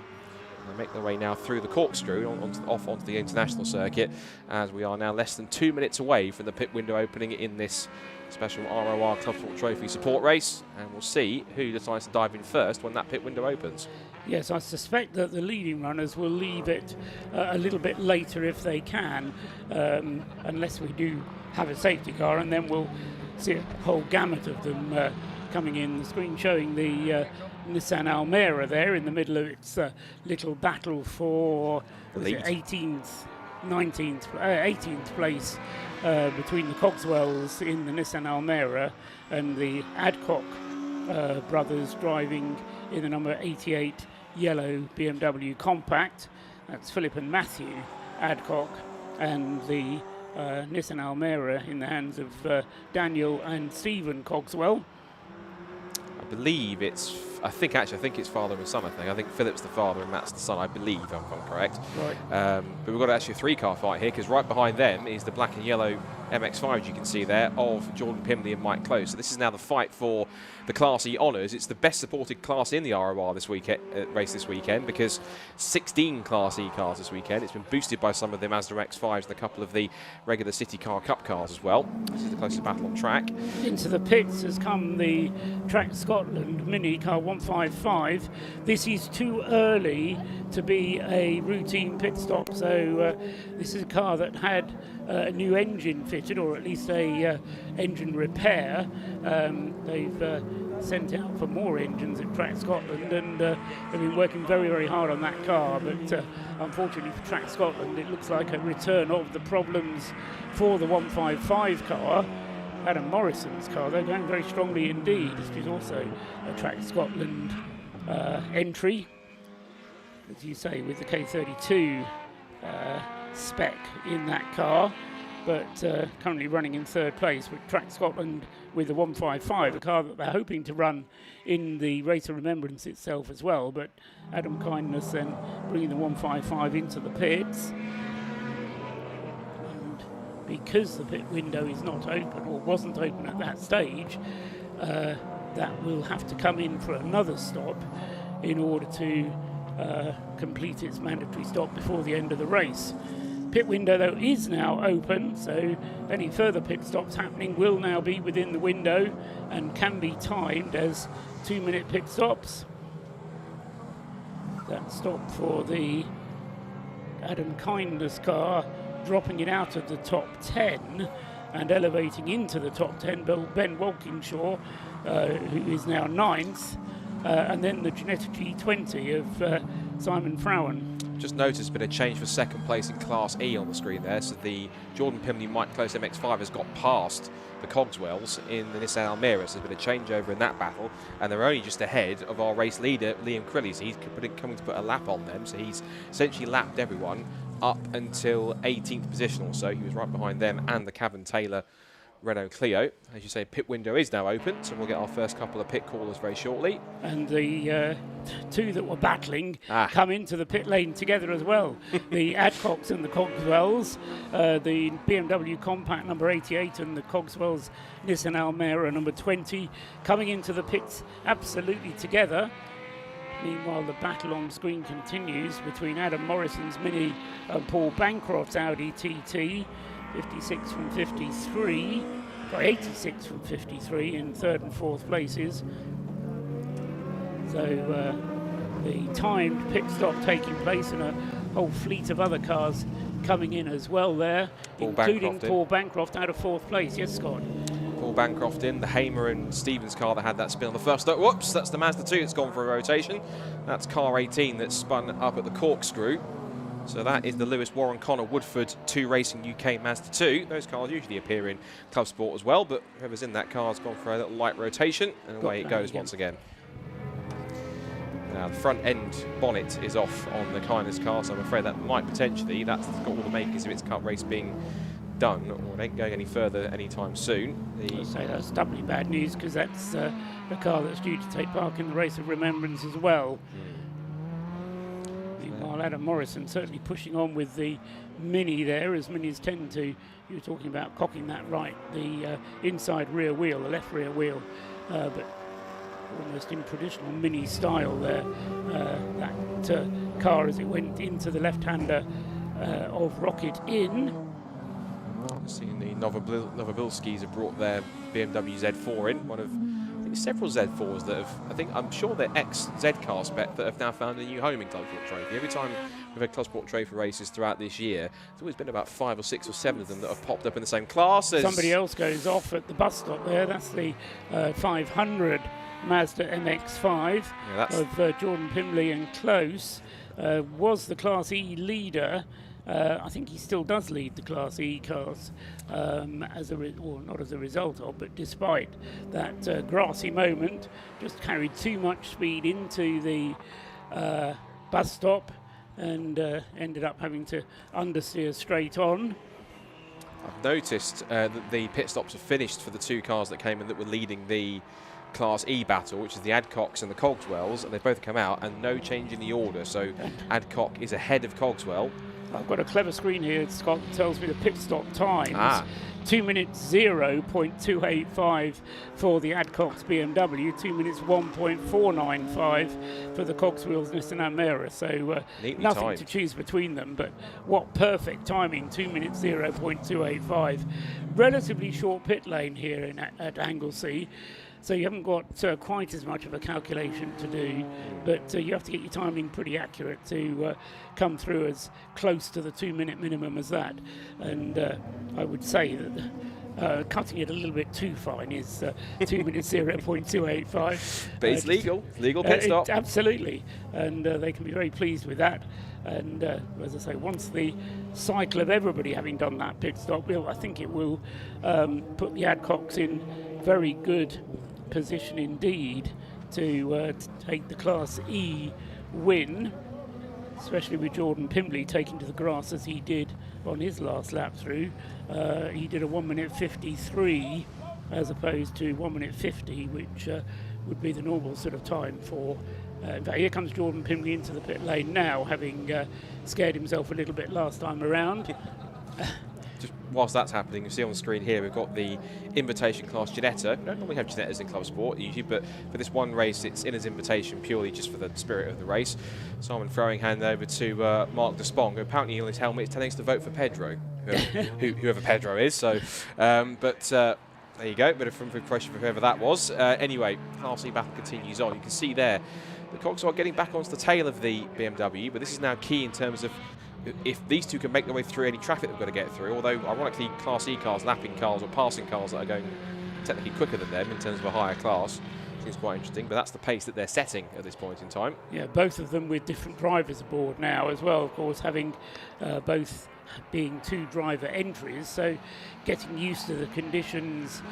And they make their way now through the corkscrew off onto the international circuit, as we are now less than 2 minutes away from the pit window opening in this special ROR Clubsport Trophy support race, and we'll see who decides to dive in first when that pit window opens. Yes, I suspect that the leading runners will leave it a little bit later if they can, unless we do have a safety car, and then we'll see a whole gamut of them coming in. The screen showing the Nissan Almera there in the middle of its little battle for 18th place between the Cogswells in the Nissan Almera and the Adcock brothers driving in the number 88 yellow BMW Compact. That's Philip and Matthew Adcock, and the Nissan Almera in the hands of Daniel and Stephen Cogswell. I believe I think it's father and son. I think Philip's the father and Matt's the son, I believe, if I'm correct. Right. But we've got actually a three-car fight here, because right behind them is the black and yellow MX-5, you can see there, of Jordan Pimley and Mike Close. So this is now the fight for the Class E honours. It's the best supported class in the ROR this weekend, race this weekend, because 16 Class E cars this weekend. It's been boosted by some of the Mazda MX-5s and a couple of the regular City Car Cup cars as well. This is the closest battle on track. Into the pits has come the Track Scotland Mini Car 155. This is too early to be a routine pit stop, so this is a car that had a new engine fitted, or at least a engine repair. They've sent out for more engines at Track Scotland, and they've been working very, very hard on that car, but unfortunately for Track Scotland, it looks like a return of the problems for the 155 car. Adam Morrison's car, they're going very strongly indeed. This is also a Track Scotland entry, as you say, with the K32 spec in that car, but currently running in third place with Track Scotland with the 155, a car that they're hoping to run in the Race of Remembrance itself as well, but Adam Kindness then bringing the 155 into the pits. And because the pit window is not open, or wasn't open at that stage, that will have to come in for another stop in order to complete its mandatory stop before the end of the race. Pit window, though, is now open, so any further pit stops happening will now be within the window and can be timed as 2-minute pit stops. That stop for the Adam Kindness car, dropping it out of the top 10 and elevating into the top 10, Ben Walkinshaw, who is now 9th, and then the Ginetta G20 of Simon Frauen. Just noticed there's been a change for second place in Class E on the screen there. So the Jordan Pimley Mike Close MX-5 has got past the Cogswells in the Nissan Almera. So there's been a changeover in that battle, and they're only just ahead of our race leader, Liam Crilly. So he's coming to put a lap on them. So he's essentially lapped everyone up until 18th position or so. He was right behind them and the Cavan Taylor Renault Clio. As you say, pit window is now open, so we'll get our first couple of pit callers very shortly. And the two that were battling come into the pit lane together as well. The Adcocks and the Cogswells, the BMW Compact number 88 and the Cogswells Nissan Almera number 20 coming into the pits absolutely together. Meanwhile, the battle on screen continues between Adam Morrison's Mini and Paul Bancroft's Audi TT. 56 from 53, got 86 from 53 in third and fourth places. So the timed pit stop taking place and a whole fleet of other cars coming in as well there, including Paul Bancroft out of 4th place. Yes, Scott? Paul Bancroft in, the Hamer and Stevens car that had that spin on the first stop. Whoops, that's the Mazda 2 that's gone for a rotation. That's car 18 that's spun up at the corkscrew. So that is the Lewis Warren Connor Woodford 2 Racing UK Mazda 2. Those cars usually appear in Clubsport as well, but whoever's in that car has gone for a little light rotation, and away it goes once again. Now the front end bonnet is off on the Kindness car, so I'm afraid that might potentially, that's got all the makers of its cup race being done, or it ain't going any further anytime soon. I'd say that's doubly bad news, because that's the car that's due to take part in the Race of Remembrance as well. Meanwhile, Adam Morrison certainly pushing on with the Mini there, as Minis tend to. You were talking about cocking that right, the inside rear wheel, the left rear wheel, but almost in traditional Mini style there. That car, as it went into the left-hander of Rocket in. Seeing the Novobilskis have brought their BMW Z4 in, one of several Z4s that have, I'm sure they're ex-Z car spec that have now found a new home in Clubsport Trophy. Every time we've had Clubsport Trophy races throughout this year, there's always been about 5 or 6 or 7 of them that have popped up in the same class. Somebody else goes off at the bus stop there. That's the 500 Mazda MX-5 of Jordan Pimbley and Close. Was the Class E leader. I think he still does lead the Class E cars, not as a result of, but despite that grassy moment, just carried too much speed into the bus stop and ended up having to understeer straight on. I've noticed that the pit stops are finished for the 2 cars that came in that were leading the Class E battle, which is the Adcox and the Cogswells, and they've both come out, and no change in the order. So Adcock is ahead of Cogswell. I've got a clever screen here, Scott, that tells me the pit stop times. 2 minutes 0.285 for the Adcox BMW, 2 minutes 1.495 for the Cogswells Nissan Almera. So nothing timed to choose between them, but what perfect timing, 2 minutes 0.285. Relatively short pit lane here at Anglesey. So you haven't got quite as much of a calculation to do, but you have to get your timing pretty accurate to come through as close to the 2 minute minimum as that. And I would say that cutting it a little bit too fine is 2 minutes 0.285. But it's legal pit stop. Absolutely, and they can be very pleased with that. And as I say, once the cycle of everybody having done that pit stop, I think it will put the Adcox in very good position indeed to take the Class E win, especially with Jordan Pimbley taking to the grass as he did on his last lap through. He did a 1 minute 53 as opposed to 1 minute 50, which would be the normal sort of time for. In fact, here comes Jordan Pimbley into the pit lane now, having scared himself a little bit last time around. Just whilst that's happening, you see on the screen here we've got the Invitation Class Ginetta. We don't normally have Ginettas in Clubsport usually, but for this one race it's in as invitation purely just for the spirit of the race. Simon throwing hand over to Mark Despong, who apparently on his helmet is telling us to vote for Pedro, whoever Pedro is. So, there you go, bit of front pressure for whoever that was. Anyway, Class E battle continues on. You can see there the Cogswell getting back onto the tail of the BMW, but this is now key in terms of if these two can make their way through any traffic they've got to get through, although ironically Class E cars, lapping cars or passing cars that are going technically quicker than them in terms of a higher class. Seems quite interesting, but that's the pace that they're setting at this point in time. Yeah, both of them with different drivers aboard now as well, of course, having both being 2 driver entries, so getting used to the conditions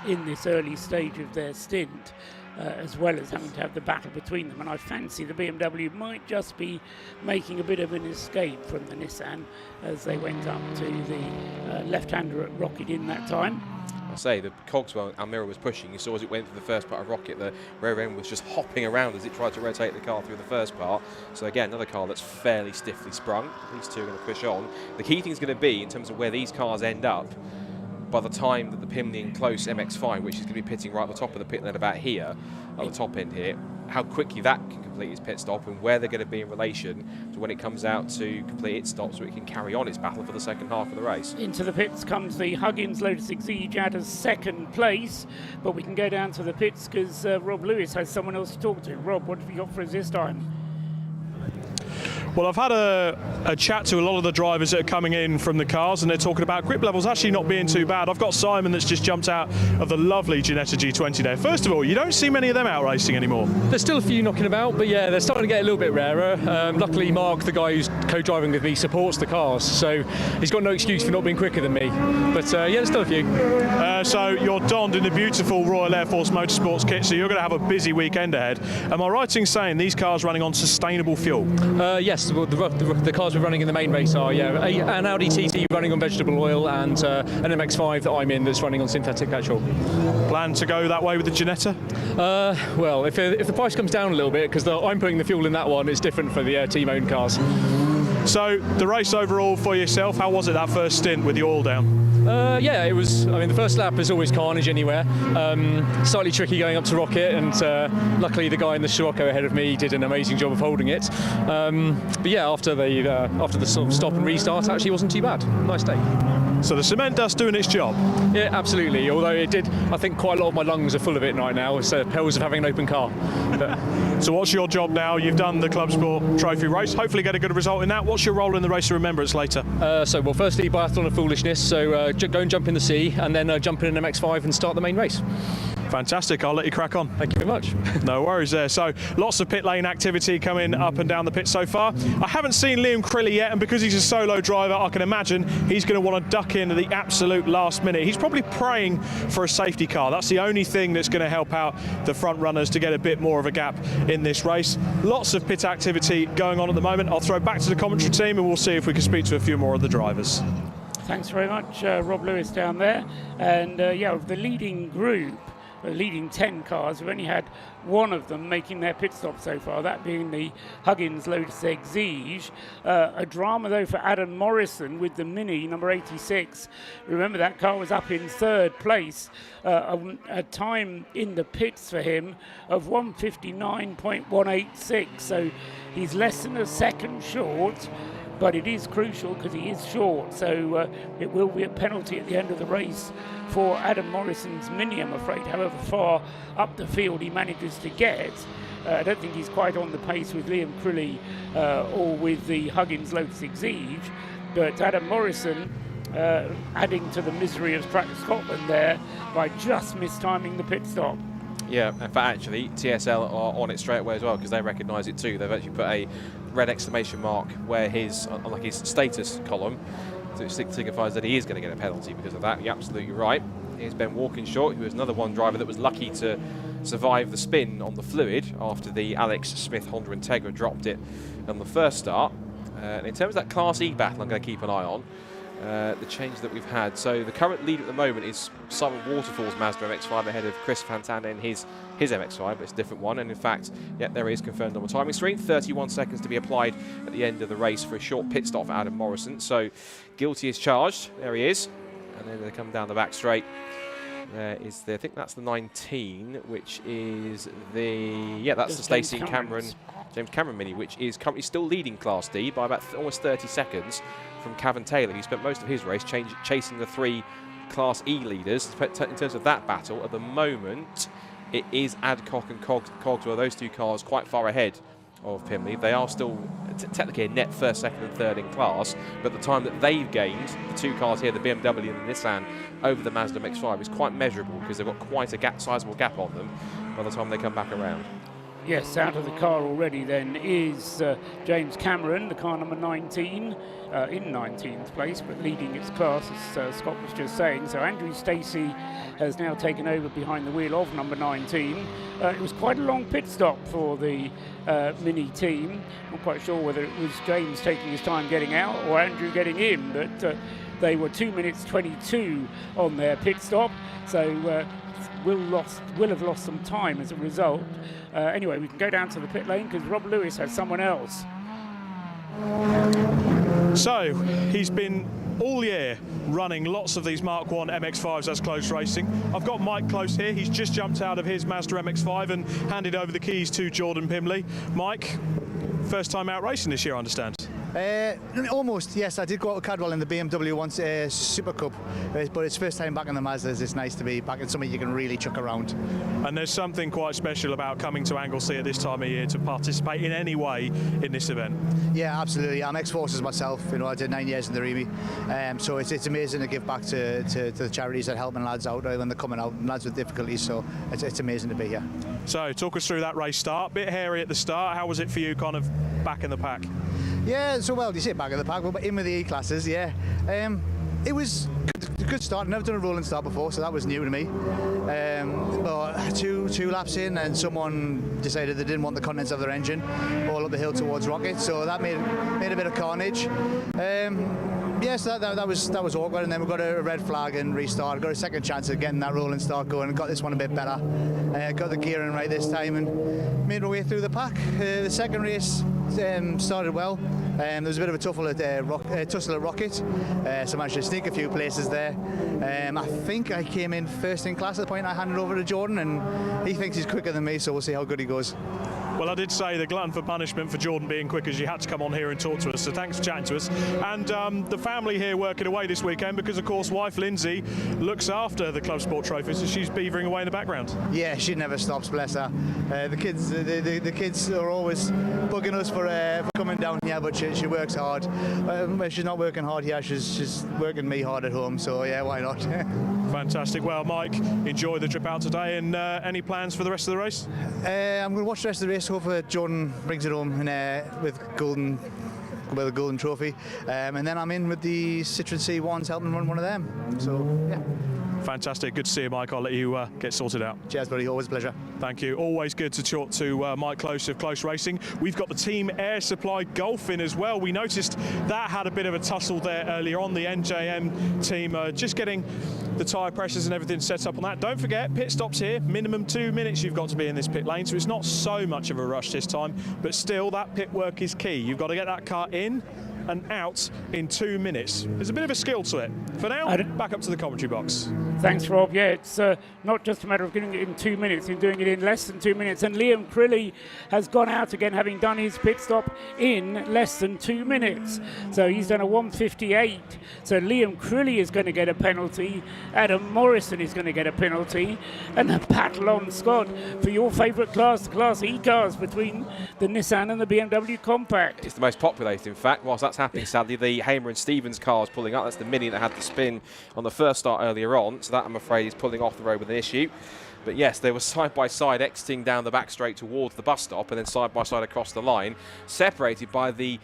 in this early stage of their stint. As well as having to have the battle between them, and I fancy the BMW might just be making a bit of an escape from the Nissan as they went up to the left-hander at Rocket in that time. I say the Cogswell Almira was pushing. You saw as it went through the first part of Rocket, the rear end was just hopping around as it tried to rotate the car through the first part. So again, another car that's fairly stiffly sprung. These two are going to push on. The key thing is going to be in terms of where these cars end up by the time that the Pimbley and Close MX-5, which is going to be pitting right at the top of the pit lane about here, at the top end here, how quickly that can complete its pit stop and where they're going to be in relation to when it comes out to complete its stop so it can carry on its battle for the second half of the race. Into the pits comes the Huggins Lotus Exige at a second place, but we can go down to the pits because Rob Lewis has someone else to talk to. Rob, what have you got for us this time? Well, I've had a chat to a lot of the drivers that are coming in from the cars, and they're talking about grip levels actually not being too bad. I've got Simon that's just jumped out of the lovely Ginetta G20 there. First of all, you don't see many of them out racing anymore. There's still a few knocking about, but yeah, they're starting to get a little bit rarer. Luckily, Mark, the guy who's co-driving with me, supports the cars, so he's got no excuse for not being quicker than me. But yeah, there's still a few. So you're donned in the beautiful Royal Air Force Motorsports kit, so you're going to have a busy weekend ahead. Am I right in saying these cars running on sustainable fuel? Yes, the cars we're running in the main race are, yeah, an Audi TT running on vegetable oil and an MX-5 that I'm in that's running on synthetic petrol. Plan to go that way with the Ginetta? Well, if the price comes down a little bit, because I'm putting the fuel in that one, it's different for the team-owned cars. So the race overall for yourself, how was it that first stint with the oil down? Yeah, it was. I mean, the first lap is always carnage anywhere. Slightly tricky going up to Rocket, and luckily the guy in the Scirocco ahead of me did an amazing job of holding it. But yeah, after the sort of stop and restart, actually wasn't too bad. Nice day. So the cement dust doing its job? Yeah, absolutely. Although it did, I think quite a lot of my lungs are full of it right now. It's perils of having an open car. So what's your job now? You've done the Clubsport Trophy race. Hopefully get a good result in that. What's your role in the Race of Remembrance later? Well, firstly, Biathlon of Foolishness. So go and jump in the sea, and then jump in an MX-5 and start the main race. Fantastic. I'll let you crack on. Thank you very much. No worries there. So lots of pit lane activity coming up and down the pit so far. I haven't seen Liam Crilly yet, and because he's a solo driver, I can imagine he's going to want to duck in at the absolute last minute. He's probably praying for a safety car. That's the only thing that's going to help out the front runners to get a bit more of a gap in this race. Lots of pit activity going on at the moment. I'll throw back to the commentary team and we'll see if we can speak to a few more of the drivers. Thanks very much, Rob Lewis down there. And yeah, of the leading group, the leading 10 cars, we've only had one of them making their pit stop so far, that being the Huggins Lotus Exige. A drama though for Adam Morrison with the Mini number 86. Remember, that car was up in third place, a time in the pits for him of 1:59.186, so he's less than a second short. But it is crucial because he is short, so it will be a penalty at the end of the race for Adam Morrison's Mini, I'm afraid. However far up the field he manages to get, I don't think he's quite on the pace with Liam Crilly or with the Huggins Lotus Exige, but Adam Morrison adding to the misery of Track Scotland there by just mistiming the pit stop. Yeah, in fact, actually, TSL are on it straight away as well because they recognise it too. They've actually put a red exclamation mark where his, on his status column, so it signifies that he is going to get a penalty because of that. You're absolutely right. Here's Ben Walkinshaw, who was another one driver that was lucky to survive the spin on the fluid after the Alex Smith Honda Integra dropped it on the first start. And in terms of that Class E battle, I'm going to keep an eye on the change that we've had. So the current lead at the moment is Simon Waterfall's Mazda MX-5 ahead of Chris Fantana in his MX-5, but it's a different one. And in fact, yeah, there is confirmed on the timing screen. 31 seconds to be applied at the end of the race for a short pit stop for Adam Morrison. So guilty as charged. There he is. And then they come down the back straight. There is the, I think that's the 19, which is the, yeah, that's the Stacey James Cameron Mini, which is currently still leading Class D by about almost 30 seconds from Cavan Taylor. He spent most of his race chasing the three Class E leaders. In terms of that battle, at the moment, it is Adcock and Cogswell, those two cars quite far ahead of Pimley. They are still technically a net first, second and third in class, but the time that they've gained, the two cars here, the BMW and the Nissan, over the Mazda MX-5 is quite measurable because they've got quite a sizable gap on them by the time they come back around. Yes, out of the car already then is James Cameron, the car number 19, in 19th place, but leading its class, as Scott was just saying. So Andrew Stacey has now taken over behind the wheel of number 19. It was quite a long pit stop for the Mini team. Not quite sure whether it was James taking his time getting out or Andrew getting in, but they were 2 minutes 22 on their pit stop. So will have lost some time as a result. Anyway, we can go down to the pit lane because Rob Lewis has someone else. So he's been all year running lots of these Mark 1 MX-5s as close racing. I've got Mike close here. He's just jumped out of his Mazda MX-5 and handed over the keys to Jordan Pimley. Mike, first time out racing this year, I understand. Almost, yes. I did go out with Cadwell in the BMW once, Super Cup, but it's first time back in the Mazdas. It's nice to be back in something you can really chuck around. And there's something quite special about coming to Anglesey at this time of year to participate in any way in this event. Yeah, absolutely. I'm ex-forces myself. I did 9 years in the Remy, so it's amazing to give back to the charities that are helping lads out when they're coming out, lads with difficulties. So it's amazing to be here. So talk us through that race start. Bit hairy at the start. How was it for you, kind of back in the pack? Yeah, so well, you say back in the pack, but in with the E classes, yeah. It was a good start. Never done a rolling start before, so that was new to me. But two laps in, and someone decided they didn't want the contents of their engine all up the hill towards Rocket, so that made a bit of carnage. Yes, that was awkward, and then we got a red flag and restart. Got a second chance of getting that rolling start going, and got this one a bit better. Got the gearing right this time, and made my way through the pack. The second race started well. There was a bit of a tussle at Rocket, so I managed to sneak a few places there. I think I came in first in class at the point I handed over to Jordan, and he thinks he's quicker than me, so we'll see how good he goes. Well, I did say the glutton for punishment for Jordan being quick, as you had to come on here and talk to us, so thanks for chatting to us. And the family here working away this weekend, because of course wife Lindsay looks after the Clubsport Trophy, so she's beavering away in the background. Yeah, she never stops, bless her. The kids are always bugging us for coming down here, but she works hard. If she's not working hard here, she's working me hard at home, so yeah, why not? Fantastic. Well, Mike, enjoy the trip out today, and any plans for the rest of the race? I'm going to watch the rest of the race. Hopefully Jordan brings it home with the Golden Trophy, and then I'm in with the Citroen C1s helping run one of them. So yeah. Fantastic. Good to see you, Mike. I'll let you get sorted out. Cheers, buddy. Always a pleasure. Thank you. Always good to talk to Mike Close of Close Racing. We've got the Team Air Supply Golf in as well. We noticed that had a bit of a tussle there earlier on. The NJM team just getting the tyre pressures and everything set up on that. Don't forget, pit stops here. Minimum 2 minutes you've got to be in this pit lane, so it's not so much of a rush this time, but still that pit work is key. You've got to get that car in and out in 2 minutes. There's a bit of a skill to it. For now, back up to the commentary box. Thanks, Rob. Yeah, it's not just a matter of getting it in 2 minutes, in doing it in less than 2 minutes. And Liam Crilly has gone out again, having done his pit stop in less than 2 minutes. So he's done a 1:58. So Liam Crilly is going to get a penalty. Adam Morrison is going to get a penalty. And a battle on, Scott, for your favourite class, the Class E cars between the Nissan and the BMW Compact. It's the most populated, in fact. Whilst that's happening, sadly, the Hamer and Stevens car is pulling up. That's the Mini that had the spin on the first start earlier on. So that, I'm afraid, is pulling off the road with an issue. But yes, they were side by side exiting down the back straight towards the bus stop, and then side by side across the line, separated by the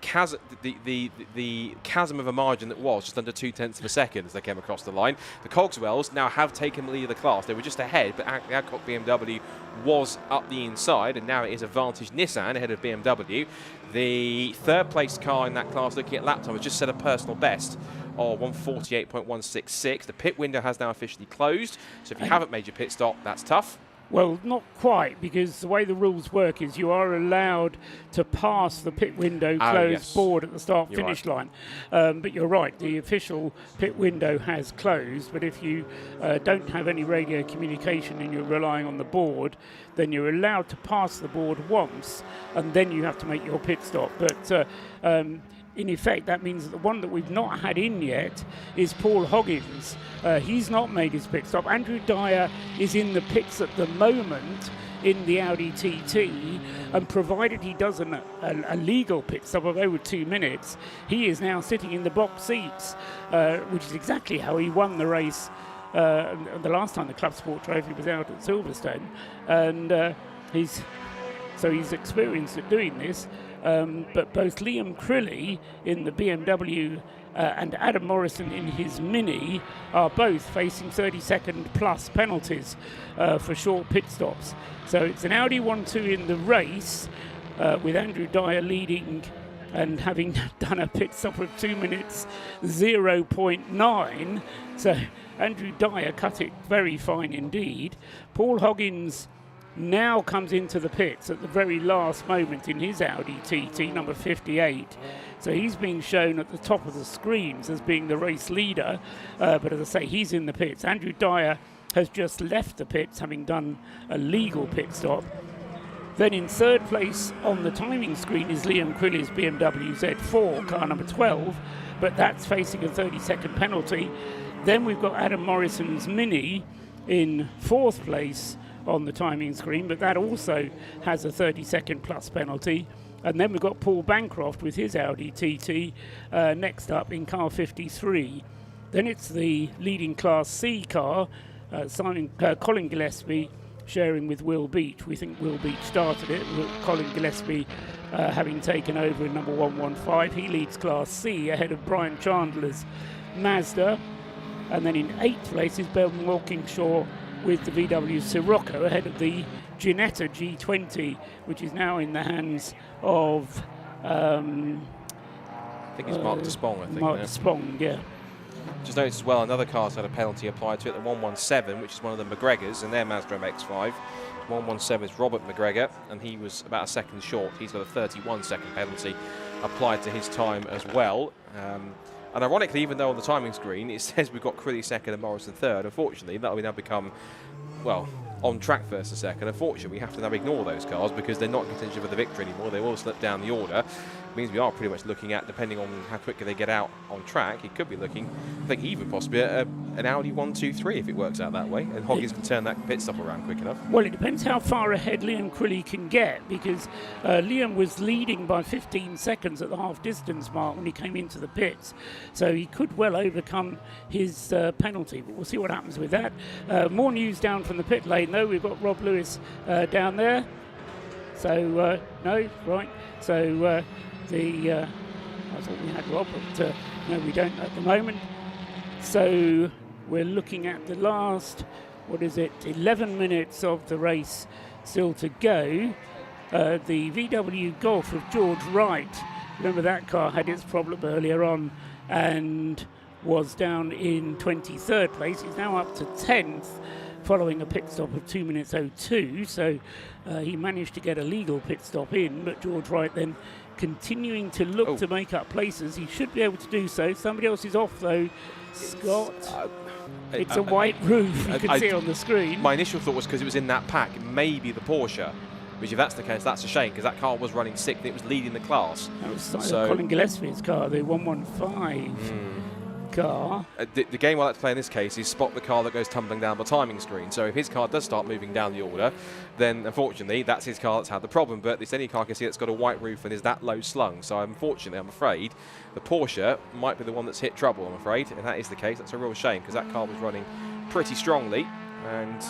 chasm of a margin that was just under 0.2 of a second as they came across the line. The Cogswells now have taken the lead of the class. They were just ahead, but Adcock BMW was up the inside, and now it is advantage Nissan ahead of BMW. The third place car in that class, looking at lap time, has just set a personal best of 1:48.166. The pit window has now officially closed, so if you haven't made your pit stop, that's tough. Well, not quite, because the way the rules work is you are allowed to pass the pit window closed board at the start-finish line. But you're right, the official pit window has closed, but if you don't have any radio communication and you're relying on the board, then you're allowed to pass the board once, and then you have to make your pit stop. But in effect, that means that the one that we've not had in yet is Paul Hoggins. He's not made his pit stop. Andrew Dyer is in the pits at the moment in the Audi TT, and provided he does a legal pit stop of over 2 minutes, he is now sitting in the box seats, which is exactly how he won the race the last time the Clubsport Trophy was out at Silverstone. And he's experienced at doing this. But both Liam Crilly in the BMW and Adam Morrison in his Mini are both facing 30-second plus penalties for short pit stops. So it's an Audi 1-2 in the race, with Andrew Dyer leading and having done a pit stop of 2 minutes 0.9. So Andrew Dyer cut it very fine indeed. Paul Hoggins now comes into the pits at the very last moment in his Audi TT, number 58. So he's being shown at the top of the screens as being the race leader, but as I say, he's in the pits. Andrew Dyer has just left the pits, having done a legal pit stop. Then in third place on the timing screen is Liam Crilly's BMW Z4, car number 12, but that's facing a 30-second penalty. Then we've got Adam Morrison's Mini in fourth place on the timing screen, but that also has a 30-second plus penalty. And then we've got Paul Bancroft with his Audi TT next up in car 53. Then it's the leading Class C car, Colin Gillespie sharing with Will Beach. We think Will Beach started it, with Colin Gillespie having taken over in number 115. He leads Class C ahead of Brian Chandler's Mazda. And then in 8th place is Ben Walkingshaw with the VW Sirocco ahead of the Ginetta G20, which is now in the hands of... I think it's Mark Despong, I think. Mark Despong, yeah. Just noticed as well, another car's had a penalty applied to it, the 117, which is one of the McGregors, and their Mazda MX-5. 117 is Robert McGregor, and he was about a second short. He's got a 31-second penalty applied to his time as well. And ironically, even though on the timing screen it says we've got Crilly second and Morrison third, unfortunately that will now become, well, on track first and second. Unfortunately, we have to now ignore those cars because they're not in contention for the victory anymore. They will slip down the order. It means we are pretty much looking at, depending on how quickly they get out on track, it could be looking, I think, even possibly an Audi 1-2-3 if it works out that way, and Hoggins can turn that pit stop around quick enough. Well, it depends how far ahead Liam Crilly can get, because Liam was leading by 15 seconds at the half-distance mark when he came into the pits, so he could well overcome his penalty, but we'll see what happens with that. More news down from the pit lane, though. We've got Rob Lewis down there. So, no, right. So, I thought we had Rob, but no, we don't at the moment. So, we're looking at the last, 11 minutes of the race still to go. The VW Golf of George Wright, remember that car had its problem earlier on and was down in 23rd place. It's now up to 10th following a pit stop of 2 minutes 02, so he managed to get a legal pit stop in, but George Wright then continuing to look to make up places. He should be able to do so. Somebody else is off though. Scott. It's a white roof, you can see it on the screen. My initial thought was because it was in that pack, maybe the Porsche, which if that's the case, that's a shame, because that car was running sick and it was leading the class. That was Colin Gillespie's car, the 115 car. The game I'll have to play in this case is spot the car that goes tumbling down the timing screen. So if his car does start moving down the order, then unfortunately that's his car that's had the problem. But it's any car I can see that's got a white roof and is that low slung. So unfortunately, I'm afraid the Porsche might be the one that's hit trouble, I'm afraid. And that is the case. That's a real shame because that car was running pretty strongly. And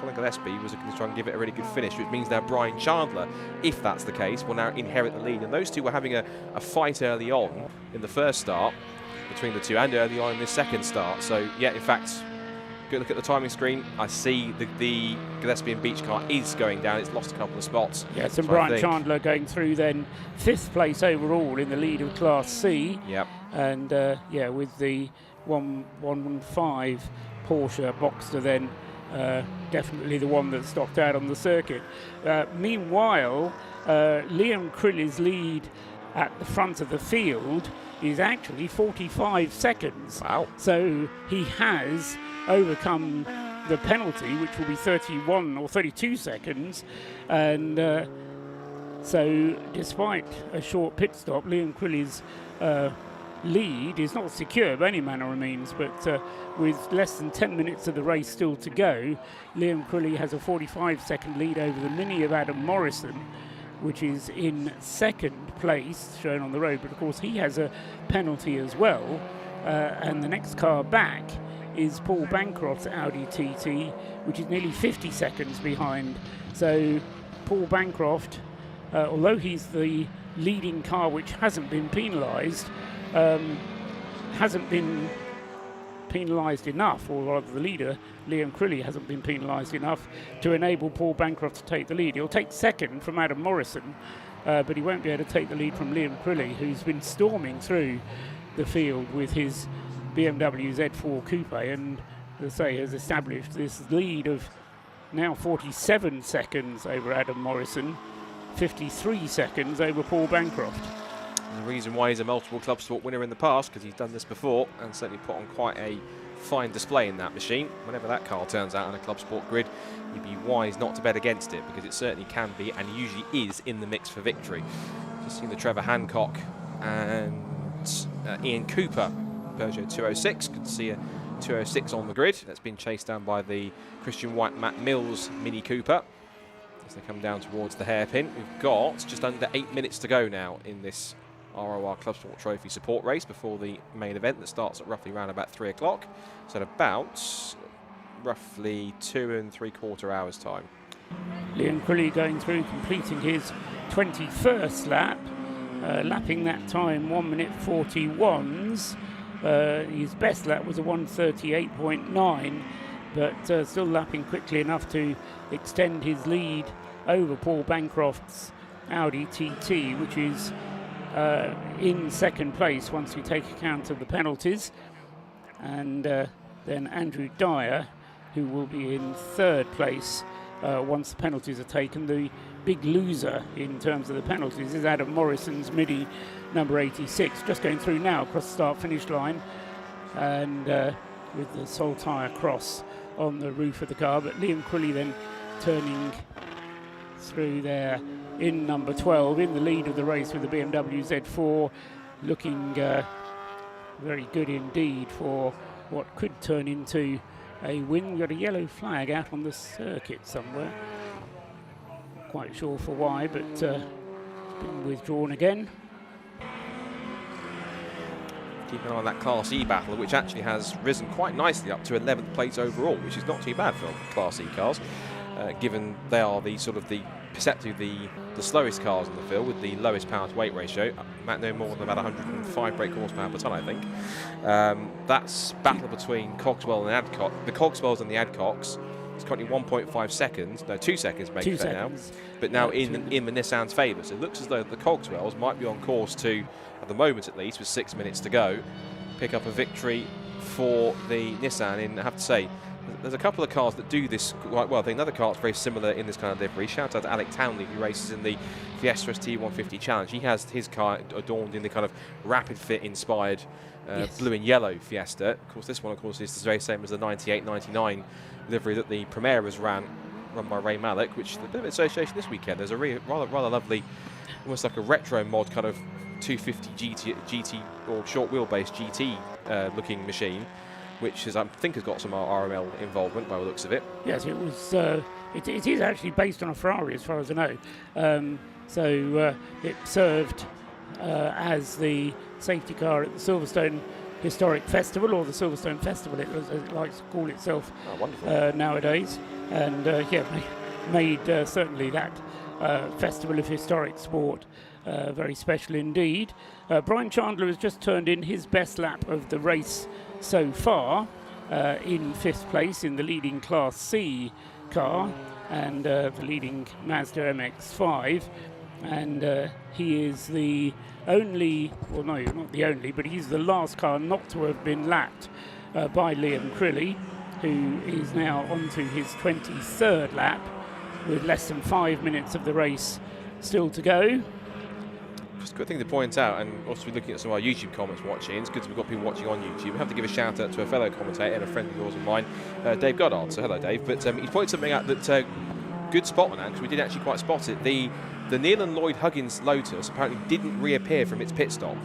Colin Gillespie was going to try and give it a really good finish, which means now Brian Chandler, if that's the case, will now inherit the lead. And those two were having a fight early on in the first start between the two and early on in this second start. So yeah, in fact, good look at the timing screen. I see the Gillespie and Beach car is going down. It's lost a couple of spots. Yes, and Brian Chandler going through then 5th place overall in the lead of Class C. Yep. And yeah, with the 115 Porsche Boxster then definitely the one that stopped out on the circuit. Meanwhile, Liam Crilly's lead at the front of the field is actually 45 seconds. Wow. So he has overcome the penalty, which will be 31 or 32 seconds. And so despite a short pit stop, Liam Crilly's lead is not secure by any manner of means, but with less than 10 minutes of the race still to go, Liam Crilly has a 45-second lead over the Mini of Adam Morrison, which is in second place, shown on the road, but of course he has a penalty as well. And the next car back is Paul Bancroft's Audi TT, which is nearly 50 seconds behind. So Paul Bancroft, although he's the leading car which hasn't been penalised, enough, or rather the leader, Liam Crilly, hasn't been penalised enough to enable Paul Bancroft to take the lead. He'll take second from Adam Morrison, but he won't be able to take the lead from Liam Crilly, who's been storming through the field with his BMW Z4 Coupe, and as I say, has established this lead of now 47 seconds over Adam Morrison, 53 seconds over Paul Bancroft. The reason why he's a multiple Clubsport winner in the past, because he's done this before and certainly put on quite a fine display in that machine. Whenever that car turns out on a Clubsport grid, you'd be wise not to bet against it, because it certainly can be and usually is in the mix for victory. Just seen the Trevor Hancock and Ian Cooper Peugeot 206. Could see a 206 on the grid. That's been chased down by the Christian White Matt Mills Mini Cooper as they come down towards the hairpin. We've got just under 8 minutes to go now in this ROR Clubsport Trophy support race before the main event that starts at roughly around about 3 o'clock. So at about roughly 2 3/4 hours time. Liam Crilly going through, completing his 21st lap, lapping that time 1 minute 41s. His best lap was a 1:38.9, but still lapping quickly enough to extend his lead over Paul Bancroft's Audi TT, which is in second place once we take account of the penalties, and then Andrew Dyer, who will be in third place once the penalties are taken. The big loser in terms of the penalties is Adam Morrison's Mini number 86, just going through now across the start-finish line, and with the sole tyre cross on the roof of the car. But Liam Crilly then turning through there in number 12, in the lead of the race with the BMW Z4, looking very good indeed for what could turn into a win. We've got a yellow flag out on the circuit somewhere. Not quite sure for why, but it's been withdrawn again. Keep an eye on that Class E battle, which actually has risen quite nicely up to 11th place overall, which is not too bad for Class E cars, given they are the sort of perceptively the slowest cars in the field with the lowest power to weight ratio, no more than about 105 brake horsepower per tonne, I think. That's battle between Cogswell and Adcock. The Cogswells and the Adcocks. It's currently 1.5 seconds, no, 2 seconds maybe now, but now in the Nissan's favour. So it looks as though the Cogswells might be on course to, at the moment at least, with 6 minutes to go, pick up a victory for the Nissan. And I have to say, there's a couple of cars that do this quite well. I think another car that's very similar in this kind of livery. Shout out to Alec Townley, who races in the Fiesta T150 Challenge. He has his car adorned in the kind of Rapid Fit inspired blue and yellow Fiesta. Of course, this one, of course, is the very same as the 98-99 livery that the Primeras run by Ray Malik, which is a bit of an association this weekend. There's a rather lovely, almost like a retro mod kind of 250 GT or short wheelbase GT looking machine, which is, I think, has got some RML involvement by the looks of it. Yes, it was. It is actually based on a Ferrari, as far as I know. So it served as the safety car at the Silverstone Historic Festival, or the Silverstone Festival, it likes to call itself nowadays. And made certainly that Festival of Historic Sport very special indeed. Brian Chandler has just turned in his best lap of the race so far, in 5th place in the leading Class C car and the leading Mazda MX-5, and he is the only, well no, not the only, but he's the last car not to have been lapped by Liam Crilly, who is now on to his 23rd lap with less than 5 minutes of the race still to go. Just a good thing to point out, and also we're looking at some of our YouTube comments watching. It's good that we've got people watching on YouTube. We have to give a shout out to a fellow commentator and a friend of yours and mine, Dave Goddard. So hello, Dave. But he pointed something out that good spot on that, because we did actually quite spot it. The Neil and Lloyd Huggins Lotus apparently didn't reappear from its pit stop,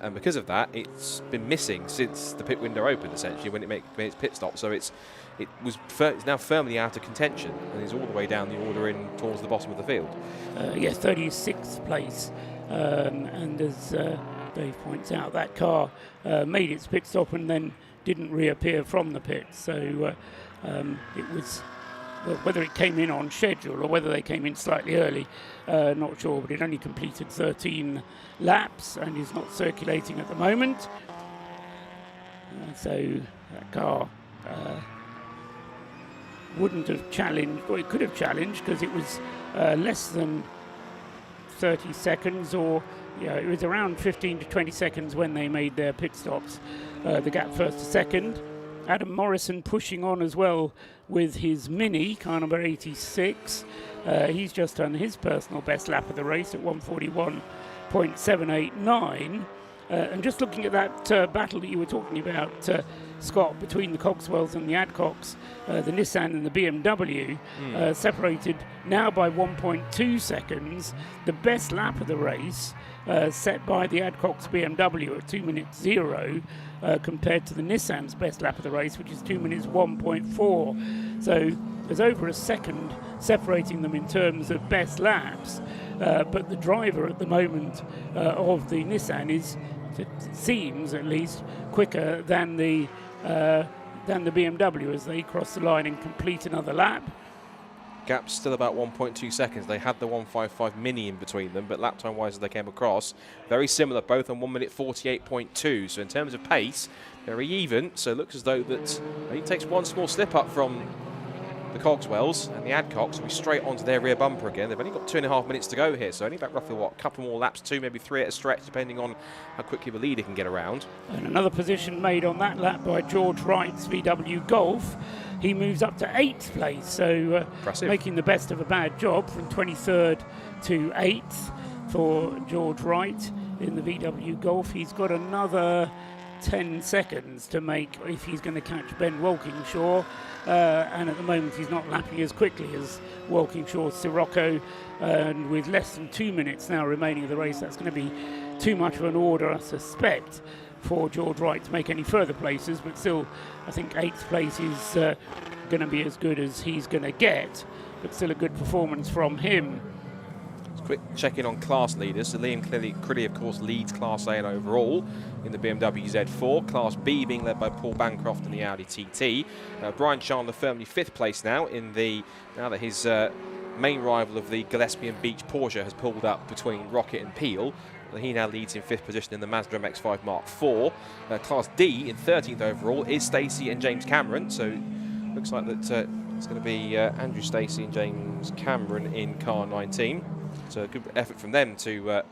and because of that, it's been missing since the pit window opened, essentially, when it made its pit stop. So it's now firmly out of contention and is all the way down the order in towards the bottom of the field. Yes, 36th place. And as Dave points out, that car made its pit stop and then didn't reappear from the pit. So it was, well, whether it came in on schedule or whether they came in slightly early, not sure, but it only completed 13 laps and is not circulating at the moment. So that car wouldn't have challenged, or it could have challenged, because it was less than 30 seconds, or it was around 15 to 20 seconds when they made their pit stops, the gap first to second. Adam Morrison pushing on as well with his Mini, car number 86. He's just done his personal best lap of the race at 141.789. And just looking at that battle that you were talking about, Scott, between the Cogswells and the Adcocks, the Nissan and the BMW, separated now by 1.2 seconds. The best lap of the race set by the Adcocks BMW at 2 minutes 0, compared to the Nissan's best lap of the race, which is 2 minutes 1.4. So there's over a second separating them in terms of best laps. But the driver at the moment of the Nissan is, it seems at least, quicker than the BMW as they cross the line and complete another lap. Gap's still about 1.2 seconds. They had the 1:55 mini in between them, but lap time wise as they came across, very similar, both on 1 minute 48.2. So in terms of pace, very even. So it looks as though that he takes one small slip up from the Cogswells, and the Adcocks will be straight onto their rear bumper again. They've only got 2.5 minutes to go here, so only about roughly, a couple more laps, 2, maybe 3 at a stretch, depending on how quickly the leader can get around. And another position made on that lap by George Wright's VW Golf. He moves up to 8th place, so making the best of a bad job from 23rd to 8th for George Wright in the VW Golf. He's got another 10 seconds to make if he's going to catch Ben Walkinshaw, and at the moment he's not lapping as quickly as Walkinshaw Sirocco, and with less than 2 minutes now remaining of the race, that's going to be too much of an order, I suspect, for George Wright to make any further places. But still, I think 8th place is going to be as good as he's going to get, but still a good performance from him. Quick check-in on class leaders. So Liam Crilly, of course, leads Class A and overall in the BMW Z4. Class B being led by Paul Bancroft in the Audi TT. Brian Chandler firmly 5th place now now that his main rival of the Gillespie and Beach Porsche has pulled up between Rocket and Peel. He now leads in 5th position in the Mazda MX-5 Mark IV. Class D in 13th overall is Stacey and James Cameron. So looks like that it's going to be Andrew Stacey and James Cameron in car 19. So a good effort from them to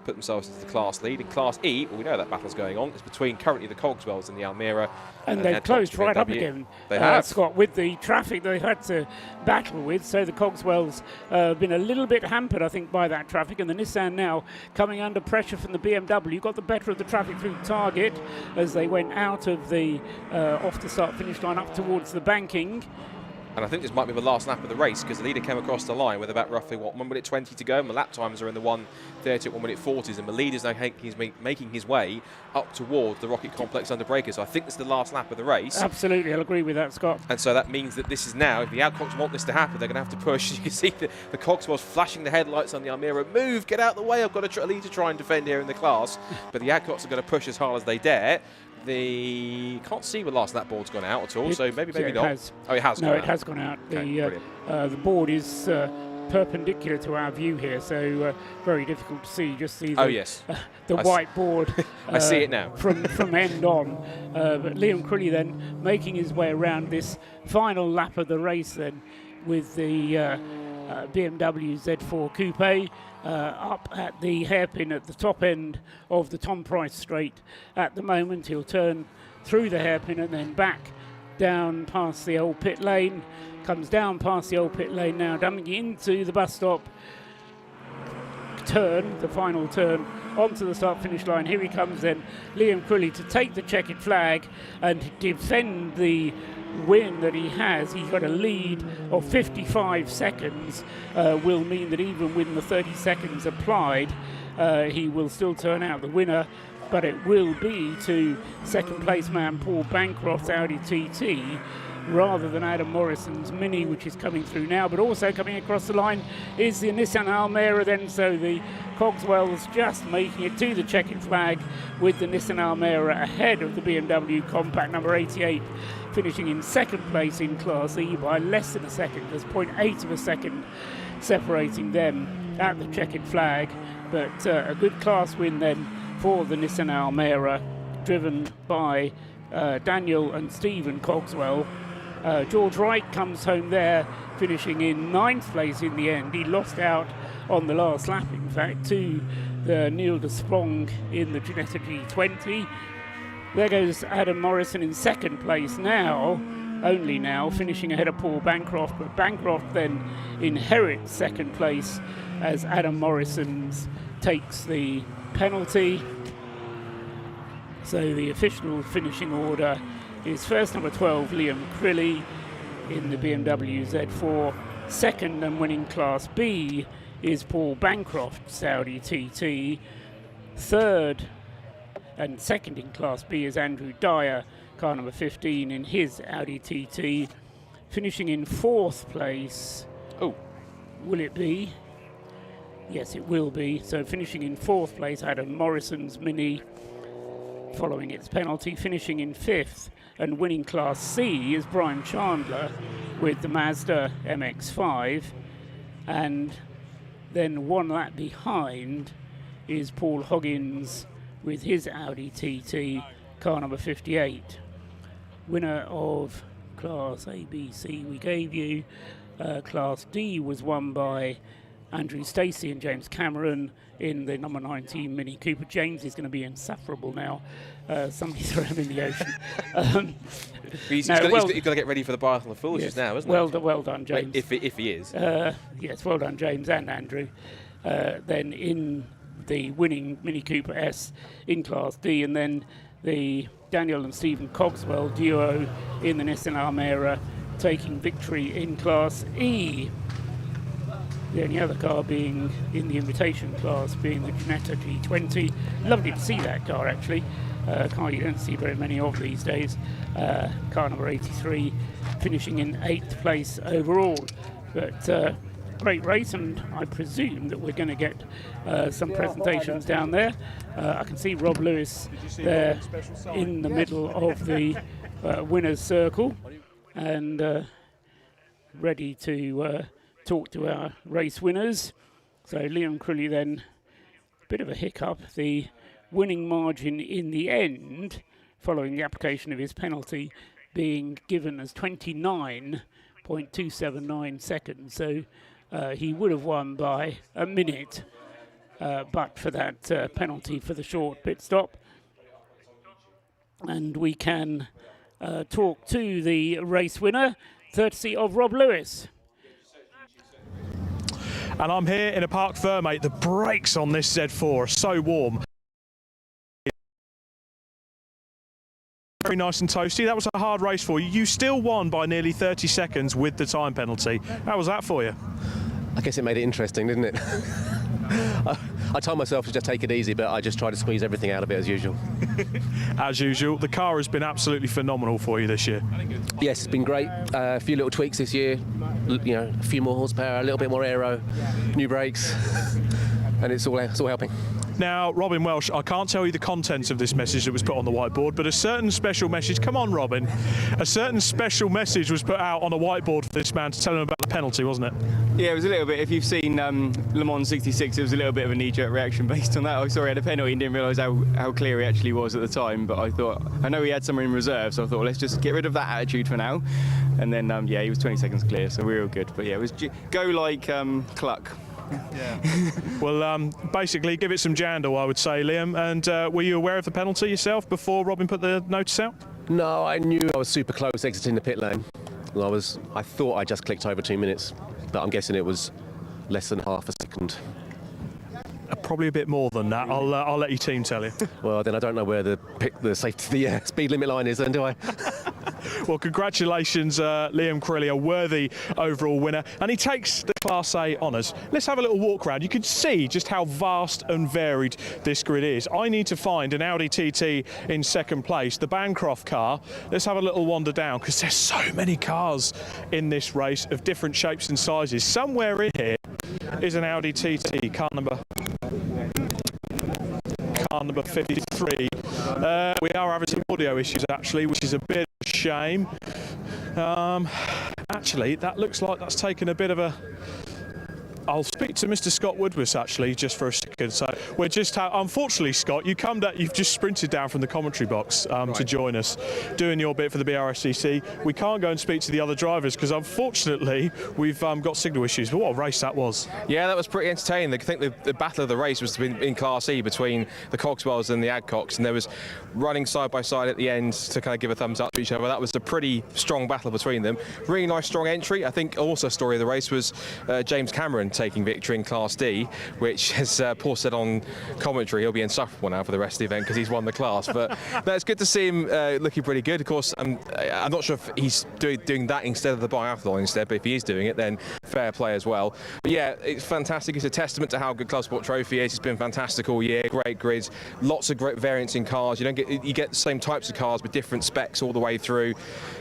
put themselves into the class lead. In Class E, well, we know that battle's going on. It's between currently the Cogswells and the Almira. And they've closed right up again, they have. Scott, with the traffic they've had to battle with. So the Cogswells have been a little bit hampered, I think, by that traffic. And the Nissan now coming under pressure from the BMW. Got the better of the traffic through Target as they went out of the off the start-finish line up towards the banking. And I think this might be the last lap of the race, because the leader came across the line with about roughly, 1 minute 20 to go, and the lap times are in the 1:30 at 1 minute 40s, and the leader's now making his way up towards the Rocket Complex under breakers. So I think this is the last lap of the race. Absolutely, I'll agree with that, Scott. And so that means that this is now, if the Adcocks want this to happen, they're going to have to push. You can see the Cogswells flashing the headlights on the Almira. Move, get out of the way, I've got a lead to try and defend here in the class. But the Adcocks are going to push as hard as they dare. Can't see the last lap board's gone out at all, so maybe not. Has. Oh, it has gone out. No, it has gone out. Okay, the board is perpendicular to our view here, so very difficult to see. Just see the white board. I see it now. from end on. But Liam Crilly then making his way around this final lap of the race then with the BMW Z4 Coupe. Up at the hairpin at the top end of the Tom Price straight at the moment. He'll turn through the hairpin and then back down past the old pit lane. Comes down past the old pit lane now, dumping into the bus stop turn, the final turn onto the start finish line. Here he comes then, Liam Crilly, to take the checkered flag and defend the win that he has. He's got a lead of 55 seconds, will mean that even with the 30 seconds applied, he will still turn out the winner, but it will be to second place man Paul Bancroft's Audi TT rather than Adam Morrison's Mini, which is coming through now. But also coming across the line is the Nissan Almera then, so the Cogswells just making it to the checkered flag with the Nissan Almera ahead of the BMW Compact number 88, finishing in second place in Class E by less than a second. There's 0.8 of a second separating them at the checkered flag, but a good class win then for the Nissan Almera, driven by Daniel and Stephen Cogswell. George Wright comes home there, finishing in 9th place in the end. He lost out on the last lap, in fact, to the Neil de Sprong in the Ginetta G20. There goes Adam Morrison in second place now, only now, finishing ahead of Paul Bancroft, but Bancroft then inherits second place as Adam Morrison takes the penalty. So the official finishing order is first number 12, Liam Crilly in the BMW Z4. Second and winning Class B is Paul Bancroft's Audi TT. Third and second in Class B is Andrew Dyer, car number 15 in his Audi TT. Finishing in fourth place. Oh, will it be? Yes, it will be. So finishing in fourth place, Adam Morrison's Mini, following its penalty. Finishing in fifth and winning Class C is Brian Chandler with the Mazda MX-5. And then one lap behind is Paul Hoggins with his Audi TT, car number 58. Winner of Class A, B, C we gave you. Class D was won by Andrew Stacey and James Cameron in the number 19 Mini Cooper. James is going to be insufferable now. Somebody throw him in the ocean. he's got to get ready for the Biathlon of Foolishness now, isn't he? Well done, James. If he is. Yes, well done, James and Andrew. Then in the winning Mini Cooper S in Class D, and then the Daniel and Stephen Cogswell duo in the Nissan Almera taking victory in Class E. The only other car being in the invitation class being the Ginetta G20. Lovely to see that car, actually. Car you don't see very many of these days. Car number 83 finishing in 8th place overall. But great race, and I presume that we're going to get some presentations down there. I can see Rob Lewis there in the middle of the winner's circle and ready to talk to our race winners. So Liam Crilly then, bit of a hiccup. The winning margin in the end, following the application of his penalty, being given as 29.279 seconds. So he would have won by a minute, but for that penalty for the short pit stop. And we can talk to the race winner, courtesy of Rob Lewis. And I'm here in a Parc Fermé. The brakes on this Z4 are so warm. Very nice and toasty. That was a hard race for you. You still won by nearly 30 seconds with the time penalty. How was that for you? I guess it made it interesting, didn't it? I told myself to just take it easy, but I just tried to squeeze everything out of it as usual. As usual, the car has been absolutely phenomenal for you this year. Yes, it's been great. A few little tweaks this year, you know, a few more horsepower, a little bit more aero, new brakes, and it's all helping. Now, Robin Welsh, I can't tell you the contents of this message that was put on the whiteboard, but a certain special message, come on, Robin, a certain special message was put out on a whiteboard for this man to tell him about the penalty, wasn't it? Yeah, it was a little bit. If you've seen Le Mans 66, it was a little bit of a knee-jerk reaction based on that. I saw he had a penalty and didn't realise how clear he actually was at the time, but I know he had someone in reserve, so I thought, let's just get rid of that attitude for now. And then, yeah, he was 20 seconds clear, so we were all good. But yeah, it was go like Cluck. Yeah. Well, basically, give it some jandal, I would say, Liam. And were you aware of the penalty yourself before Robin put the notice out? No, I knew I was super close exiting the pit lane. I thought I just clicked over 2 minutes, but I'm guessing it was less than half a second. Probably a bit more than that. I'll let your team tell you. Well, then I don't know where the speed limit line is, then, do I? Well, congratulations, Liam Crilly, a worthy overall winner, and he takes the Class A honours. Let's have a little walk around. You can see just how vast and varied this grid is. I need to find an Audi TT in second place, the Bancroft car. Let's have a little wander down, because there's so many cars in this race of different shapes and sizes. Somewhere in here is an Audi TT, car number 53. We are having some audio issues, actually, which is a bit of a shame. Actually, that looks like that's taken a bit of a... I'll speak to Mr. Scott Woodward, actually, just for a second. So we're just, unfortunately, Scott, you've just sprinted down from the commentary box to join us, doing your bit for the BRSCC. We can't go and speak to the other drivers because, unfortunately, we've got signal issues. But what a race that was! Yeah, that was pretty entertaining. I think the battle of the race was in Class E between the Cogswells and the Adcocks, and there was running side by side at the end to kind of give a thumbs up to each other. That was a pretty strong battle between them. Really nice, strong entry. I think also a story of the race was James Cameron breathtaking victory in Class D, which, as Paul said on commentary, he'll be insufferable now for the rest of the event because he's won the class. But no, it's good to see him looking pretty good. Of course, I'm not sure if he's doing that instead of the biathlon instead, but if he is doing it, then fair play as well. But yeah, it's fantastic. It's a testament to how good Clubsport Trophy is. It's been fantastic all year. Great grids, lots of great variants in cars. You get the same types of cars with different specs all the way through.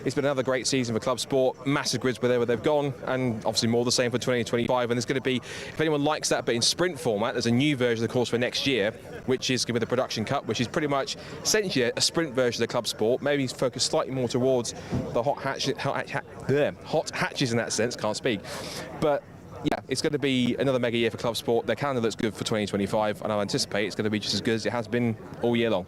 It's been another great season for Clubsport. Massive grids where they've gone, and obviously more the same for 2025. And there's going to be, if anyone likes that, but in sprint format, there's a new version of the course for next year, which is going to be the Production Cup, which is pretty much essentially a sprint version of the Clubsport. Maybe focused slightly more towards the hot hatches in that sense. Can't speak, but. Yeah, it's going to be another mega year for Clubsport. Their calendar looks good for 2025, and I anticipate it's going to be just as good as it has been all year long.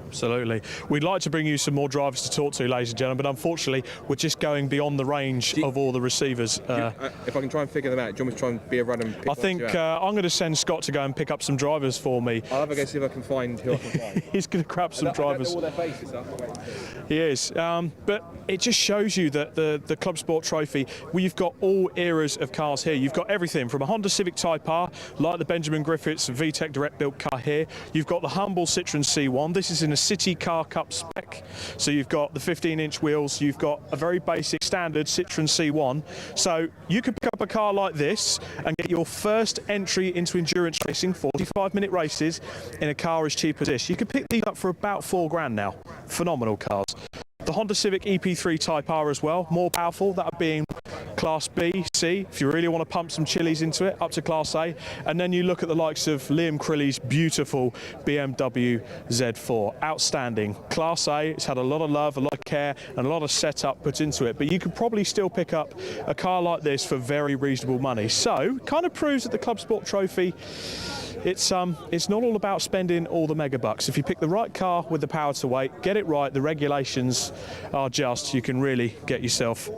Absolutely. We'd like to bring you some more drivers to talk to, ladies and gentlemen, but unfortunately we're just going beyond the range of all the receivers. If I can try and figure them out, do you want me to try and be a run and pick I think I'm going to send Scott to go and pick up some drivers for me. I'll have a go see if I can find who I can find. He's going to grab some drivers. I don't know all their faces, so he is. But it just shows you that the Clubsport Trophy, you've got all eras of cars here. You've got everything from a Honda Civic Type R, like the Benjamin Griffiths VTEC Direct Built car here. You've got the humble Citroen C1. This is in a City Car Cup spec. So you've got the 15-inch wheels. You've got a very basic standard Citroen C1. So you could pick up a car like this and get your first entry into endurance racing, 45-minute races, in a car as cheap as this. You could pick these up for about £4,000 now. Phenomenal cars. The Honda Civic EP3 Type R as well, more powerful, that being Class B, C, if you really want to pump some chilies into it, up to Class A. And then you look at the likes of Liam Crilly's beautiful BMW Z4. Outstanding. Class A, it's had a lot of love, a lot of care, and a lot of setup put into it. But you could probably still pick up a car like this for very reasonable money. So, kind of proves that the Clubsport Trophy, it's not all about spending all the mega bucks. If you pick the right car with the power to weight, get it right, the regulations are just, you can really get yourself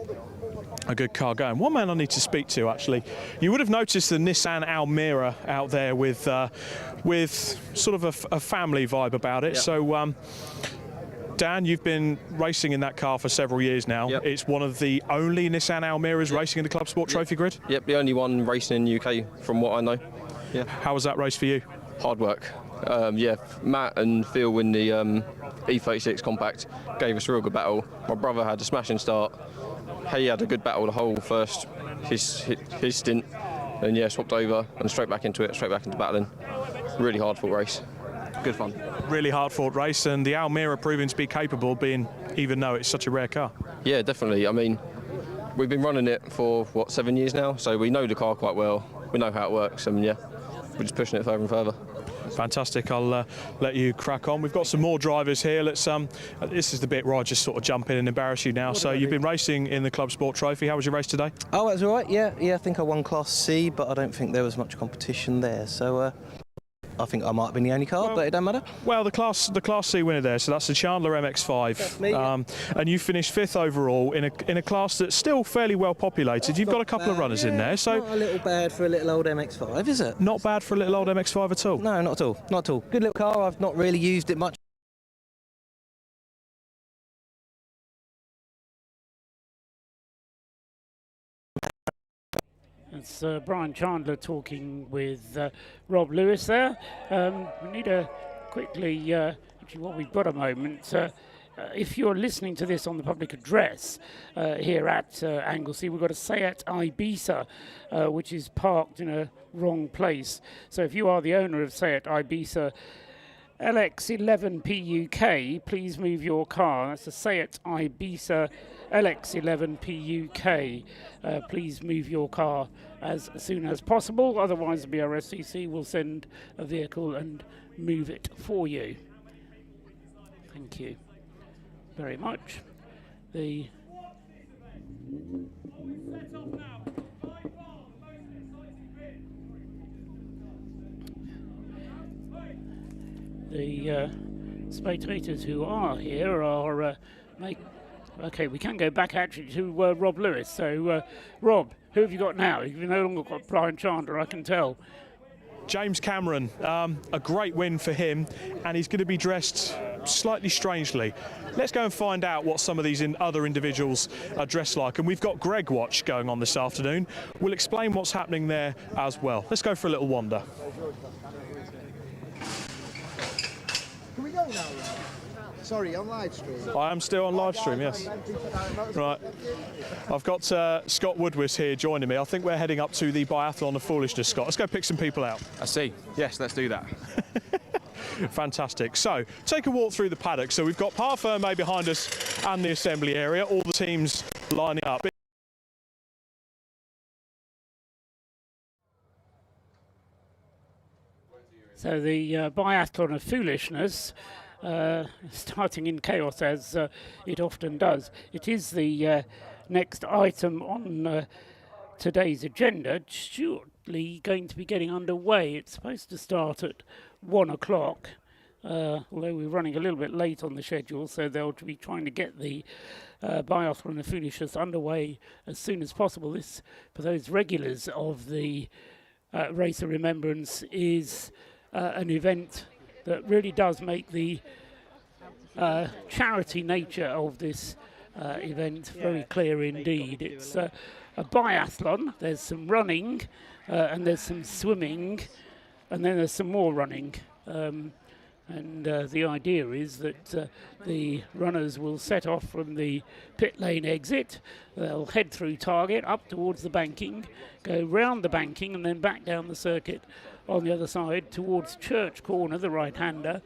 a good car going. One man I need to speak to, actually. You would have noticed the Nissan Almera out there with sort of a family vibe about it. Yep. So Dan, you've been racing in that car for several years now. Yep. It's one of the only Nissan Almeras racing in the Clubsport Trophy grid? Yep, the only one racing in the UK from what I know. Yeah. How was that race for you? Hard work. Yeah, Matt and Phil in the E36 Compact gave us a real good battle. My brother had a smashing start. He had a good battle the whole first, his stint, and yeah, swapped over and straight back into battling. Really hard fought race. Good fun. Really hard fought race, and the Almera proving to be capable, even though it's such a rare car. Yeah, definitely. I mean, we've been running it for, 7 years now, so we know the car quite well. We know how it works, and yeah, we're just pushing it further and further. Fantastic. I'll let you crack on. We've got some more drivers here. Let's. This is the bit where I just sort of jump in and embarrass you now. So you've been racing in the Clubsport Trophy. How was your race today? Oh, it was all right. Yeah. I think I won Class C, but I don't think there was much competition there. So I think I might have been the only car, but it don't matter. Well, the Class C winner there, so that's the Chandler MX-5. That's me, yeah. And you finished 5th overall in a class that's still fairly well populated. You've got a couple of runners in there, so not a little bad for a little old MX-5, is it? Not bad for a little old MX-5 at all. No, not at all. Not at all. Good little car. I've not really used it much. It's Brian Chandler talking with Rob Lewis there. We need to quickly, actually while we've got a moment, if you're listening to this on the public address here at Anglesey, we've got a Seat Ibiza which is parked in a wrong place. So if you are the owner of Seat Ibiza LX11PUK, please move your car. That's a Seat Ibiza LX11PUK. Please move your car as soon as possible, otherwise the BRSCC will send a vehicle and move it for you. Thank you very much. The spectators who are here are okay, we can go back actually to Rob Lewis. So Rob, who have you got now? You've no longer got Brian Chandler, I can tell. James Cameron, a great win for him, and he's going to be dressed slightly strangely. Let's go and find out what some of these other individuals are dressed like. And we've got Greg Watch going on this afternoon. We'll explain what's happening there as well. Let's go for a little wander. Can we go now? Sorry, on live stream. I am still on live stream, yes. Right. I've got Scott Woodward here joining me. I think we're heading up to the Biathlon of Foolishness, Scott. Let's go pick some people out. I see. Yes, let's do that. Fantastic. So, take a walk through the paddock. So we've got Parfumé behind us and the assembly area, all the teams lining up. So the Biathlon of Foolishness, starting in chaos as it often does. It is the next item on today's agenda, shortly going to be getting underway. It's supposed to start at 1 o'clock, although we're running a little bit late on the schedule, so they'll be trying to get the Biathlon of Foolishness underway as soon as possible. This, for those regulars of the Race of Remembrance, is an event that really does make the charity nature of this event very clear indeed. It's a biathlon. There's some running and there's some swimming and then there's some more running. And the idea is that the runners will set off from the pit lane exit. They'll head through target up towards the banking, go round the banking and then back down the circuit on the other side towards Church Corner, the right-hander,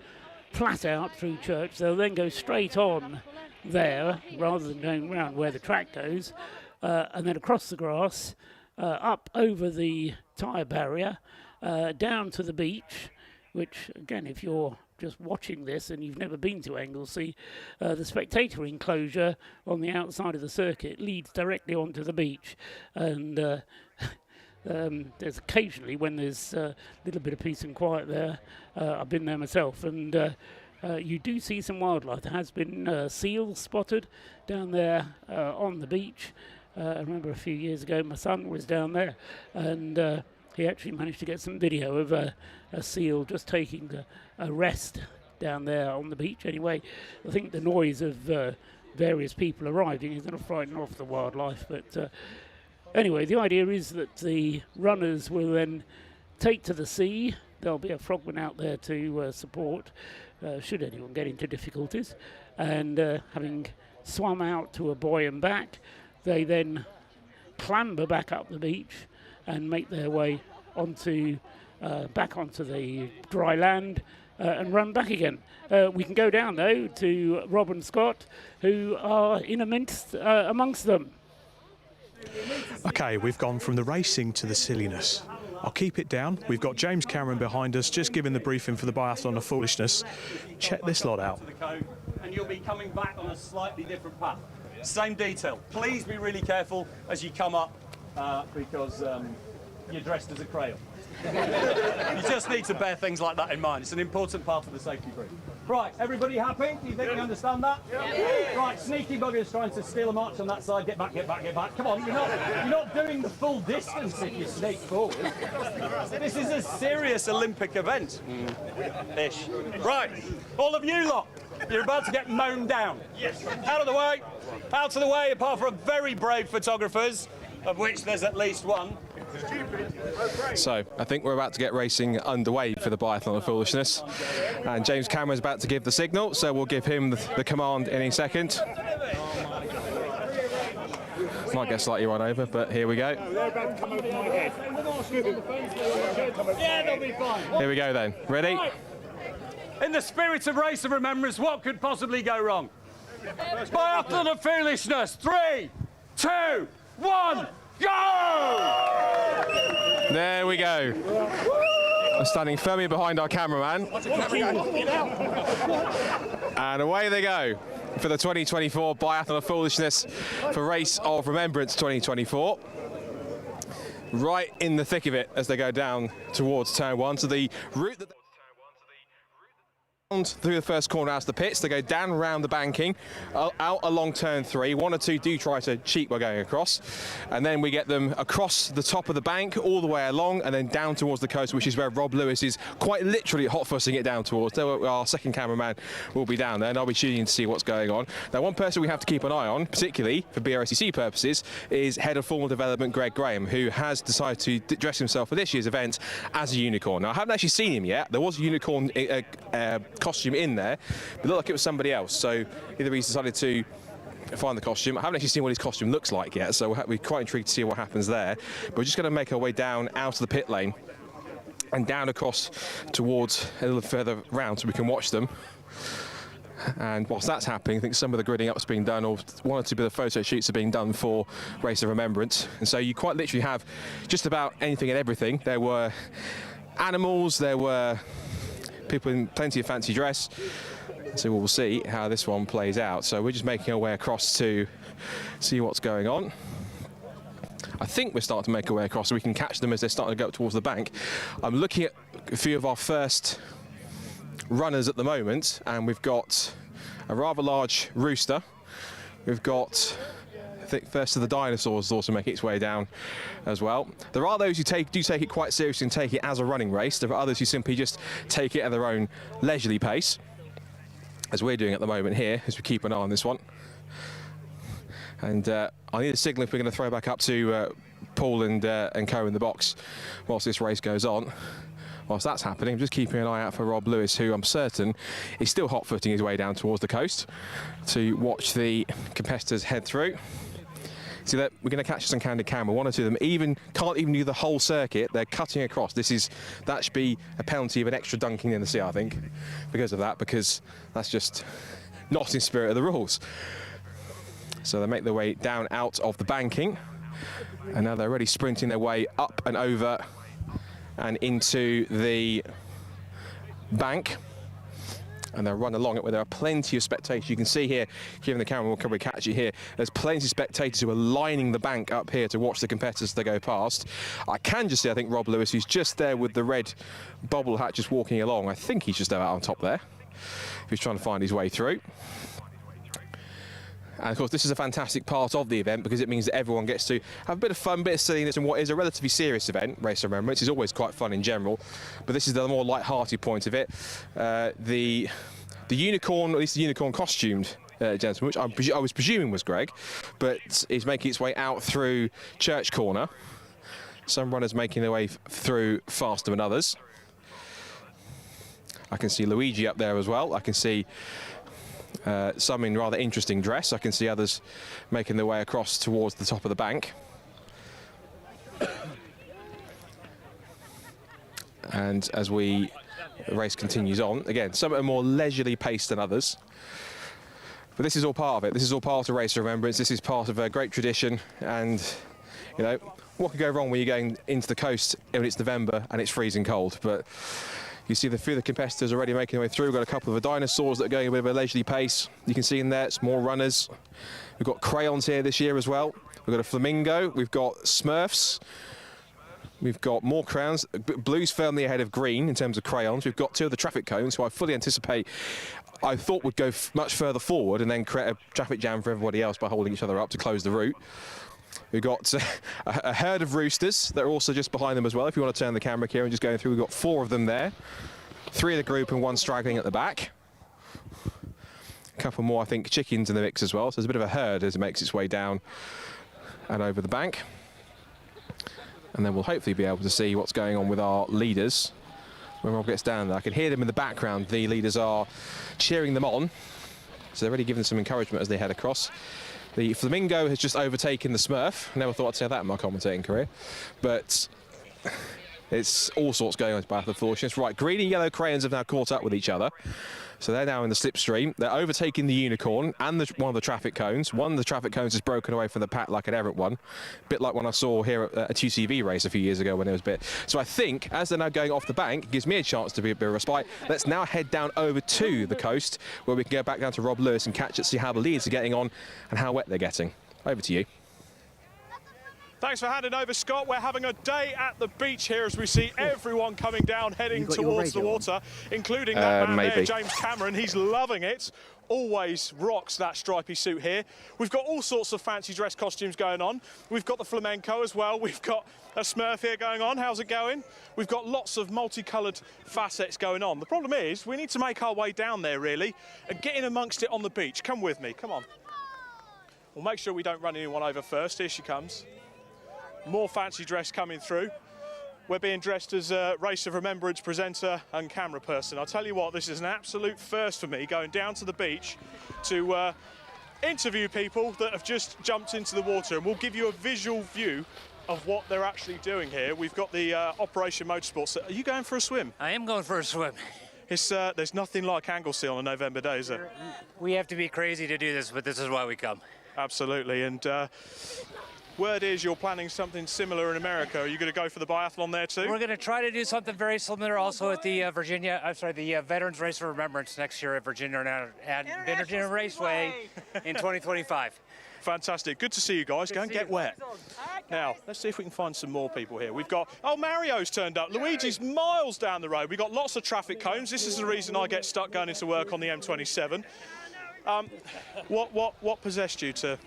flat out through Church. They'll then go straight on there rather than going round where the track goes, and then across the grass, up over the tyre barrier, down to the beach, which, again, if you're just watching this and you've never been to Anglesey, the spectator enclosure on the outside of the circuit leads directly onto the beach. And there's occasionally when there's a little bit of peace and quiet there. I've been there myself, and you do see some wildlife. There has been seals spotted down there on the beach. I remember a few years ago my son was down there, and he actually managed to get some video of a seal just taking a rest down there on the beach. Anyway, I think the noise of various people arriving is going to frighten off the wildlife, but anyway, the idea is that the runners will then take to the sea. There'll be a frogman out there to support, should anyone get into difficulties. And having swum out to a buoy and back, they then clamber back up the beach and make their way onto back onto the dry land and run back again. We can go down, though, to Rob and Scott, who are in amongst them. Okay, we've gone from the racing to the silliness. I'll keep it down. We've got James Cameron behind us, just giving the briefing for the Biathlon of Foolishness. Check this lot out. And you'll be coming back on a slightly different path. Same detail. Please be really careful as you come up because you're dressed as a crayon. You just need to bear things like that in mind. It's an important part of the safety brief. Right, everybody happy? Do you think you understand that? Yeah. Right, sneaky buggers trying to steal a march on that side. Get back, get back, get back. Come on, you're not doing the full distance if you sneak forward. This is a serious Olympic event. Ish. Right, all of you lot, you're about to get mown down. Yes. Out of the way. Out of the way, apart from very brave photographers, of which there's at least one. So, I think we're about to get racing underway for the Biathlon of Foolishness. And James Cameron's about to give the signal, so we'll give him the command in a second. Might get slightly run over, but here we go. Yeah, they'll be fine. Here we go then. Ready? In the spirit of Race of Remembrance, what could possibly go wrong? Biathlon of Foolishness. 3, 2, 1, go! There we go. I'm standing firmly behind our cameraman. And away they go for the 2024 Biathlon of Foolishness for Race of Remembrance 2024. Right in the thick of it as they go down towards Turn 1. So the route that through the first corner out of the pits. They go down around the banking, out along turn 3. 1 or 2 do try to cheat by going across, and then we get them across the top of the bank all the way along and then down towards the coast, which is where Rob Lewis is quite literally hot-fussing it down towards. Our second cameraman will be down there and I'll be tuning in to see what's going on. Now, one person we have to keep an eye on, particularly for BRSCC purposes, is Head of Formal Development Greg Graham, who has decided to dress himself for this year's event as a unicorn. Now, I haven't actually seen him yet. There was a unicorn costume in there, but it looked like it was somebody else, so either he's decided to find the costume. I haven't actually seen what his costume looks like yet, so we're quite intrigued to see what happens there. But we're just going to make our way down out of the pit lane and down across towards a little further round so we can watch them. And whilst that's happening, I think some of the gridding up's being done, or 1 or 2 of the photo shoots are being done for Race of Remembrance. And so you quite literally have just about anything and everything. There were animals, there were people in plenty of fancy dress, so we'll see how this one plays out. So we're just making our way across to see what's going on. I think we're starting to make our way across so we can catch them as they're starting to go up towards the bank. I'm looking at a few of our first runners at the moment, and we've got a rather large rooster. We've got, I think, First of the Dinosaurs is also making its way down as well. There are those who do take it quite seriously and take it as a running race. There are others who simply just take it at their own leisurely pace, as we're doing at the moment here, as we keep an eye on this one. And I need a signal if we're going to throw back up to Paul and Co in the box whilst this race goes on. Whilst that's happening, I'm just keeping an eye out for Rob Lewis, who I'm certain is still hot-footing his way down towards the coast to watch the competitors head through. See that we're going to catch this on candid camera. 1 or 2 of them can't even do the whole circuit. They're cutting across. That should be a penalty of an extra dunking in the sea, I think, because of that, because that's just not in spirit of the rules. So they make their way down out of the banking, and now they're already sprinting their way up and over and into the bank. And they'll run along it where there are plenty of spectators. You can see here, given the camera, we'll probably catch you here, there's plenty of spectators who are lining the bank up here to watch the competitors as they go past. I can just see, I think, Rob Lewis, who's just there with the red bobble hat just walking along. I think he's just out on top there. He's trying to find his way through. And of course, this is a fantastic part of the event because it means that everyone gets to have a bit of fun, a bit of silliness in what is a relatively serious event. Race of Remembrance is always quite fun in general, but this is the more light-hearted point of it. The unicorn, at least the unicorn costumed gentleman, which I was presuming was Greg, but is making its way out through Church Corner. Some runners making their way through faster than others. I can see Luigi up there as well. I can see some in rather interesting dress. I can see others making their way across towards the top of the bank. And as the race continues on, again, some are more leisurely paced than others. But this is all part of it. This is all part of Race of Remembrance. This is part of a great tradition. And, you know, what could go wrong when you're going into the coast when it's November and it's freezing cold? But you see a few of the competitors already making their way through. We've got a couple of the dinosaurs that are going a bit of a leisurely pace. You can see in there, it's more runners. We've got crayons here this year as well. We've got a flamingo. We've got Smurfs. We've got more crayons. Blue's firmly ahead of green in terms of crayons. We've got 2 of the traffic cones, who I fully anticipate I thought would go much further forward and then create a traffic jam for everybody else by holding each other up to close the route. We've got a herd of roosters that are also just behind them as well. If you want to turn the camera here and just going through, we've got 4 of them there. 3 of the group and 1 straggling at the back. A couple more, I think, chickens in the mix as well. So there's a bit of a herd as it makes its way down and over the bank. And then we'll hopefully be able to see what's going on with our leaders when Rob gets down there. I can hear them in the background. The leaders are cheering them on. So they're already giving them some encouragement as they head across. The flamingo has just overtaken the Smurf. Never thought I'd say that in my commentating career. But it's all sorts going on with Biathlon of Foolishness. Right, green and yellow crayons have now caught up with each other. So they're now in the slipstream. They're overtaking the unicorn and one of the traffic cones. One of the traffic cones is broken away from the pack like an errant one. A bit like when I saw here at a 2CV race a few years ago when it was bit. So I think, as they're now going off the bank, it gives me a chance to be a bit of a respite. Let's now head down over to the coast where we can go back down to Rob Lewis and catch it, see how the leads are getting on and how wet they're getting. Over to you. Thanks for handing over, Scott. We're having a day at the beach here as we see everyone coming down, heading towards the water, including that man there, James Cameron. He's loving it. Always rocks that stripy suit here. We've got all sorts of fancy dress costumes going on. We've got the flamenco as well. We've got a Smurf here going on. How's it going? We've got lots of multicoloured facets going on. The problem is we need to make our way down there, really, and get in amongst it on the beach. Come with me. Come on. We'll make sure we don't run anyone over first. Here she comes. More fancy dress coming through. We're being dressed as a Race of Remembrance presenter and camera person. I'll tell you what, this is an absolute first for me, going down to the beach to interview people that have just jumped into the water, and we'll give you a visual view of what they're actually doing here. We've got the Operation Motorsport. So are you going for a swim? I am going for a swim. It's, there's nothing like Anglesey on a November day, is there? We have to be crazy to do this, but this is why we come. Absolutely, and word is you're planning something similar in America. Are you going to go for the biathlon there too? We're going to try to do something very similar also at the Veterans Race of Remembrance next year at Virginia Raceway in 2025. Fantastic. Good to see you guys. Go and get wet. Now, let's see if we can find some more people here. We've got, oh, Mario's turned up. Luigi's miles down the road. We've got lots of traffic cones. This is the reason I get stuck going into work on the M27. What possessed you to...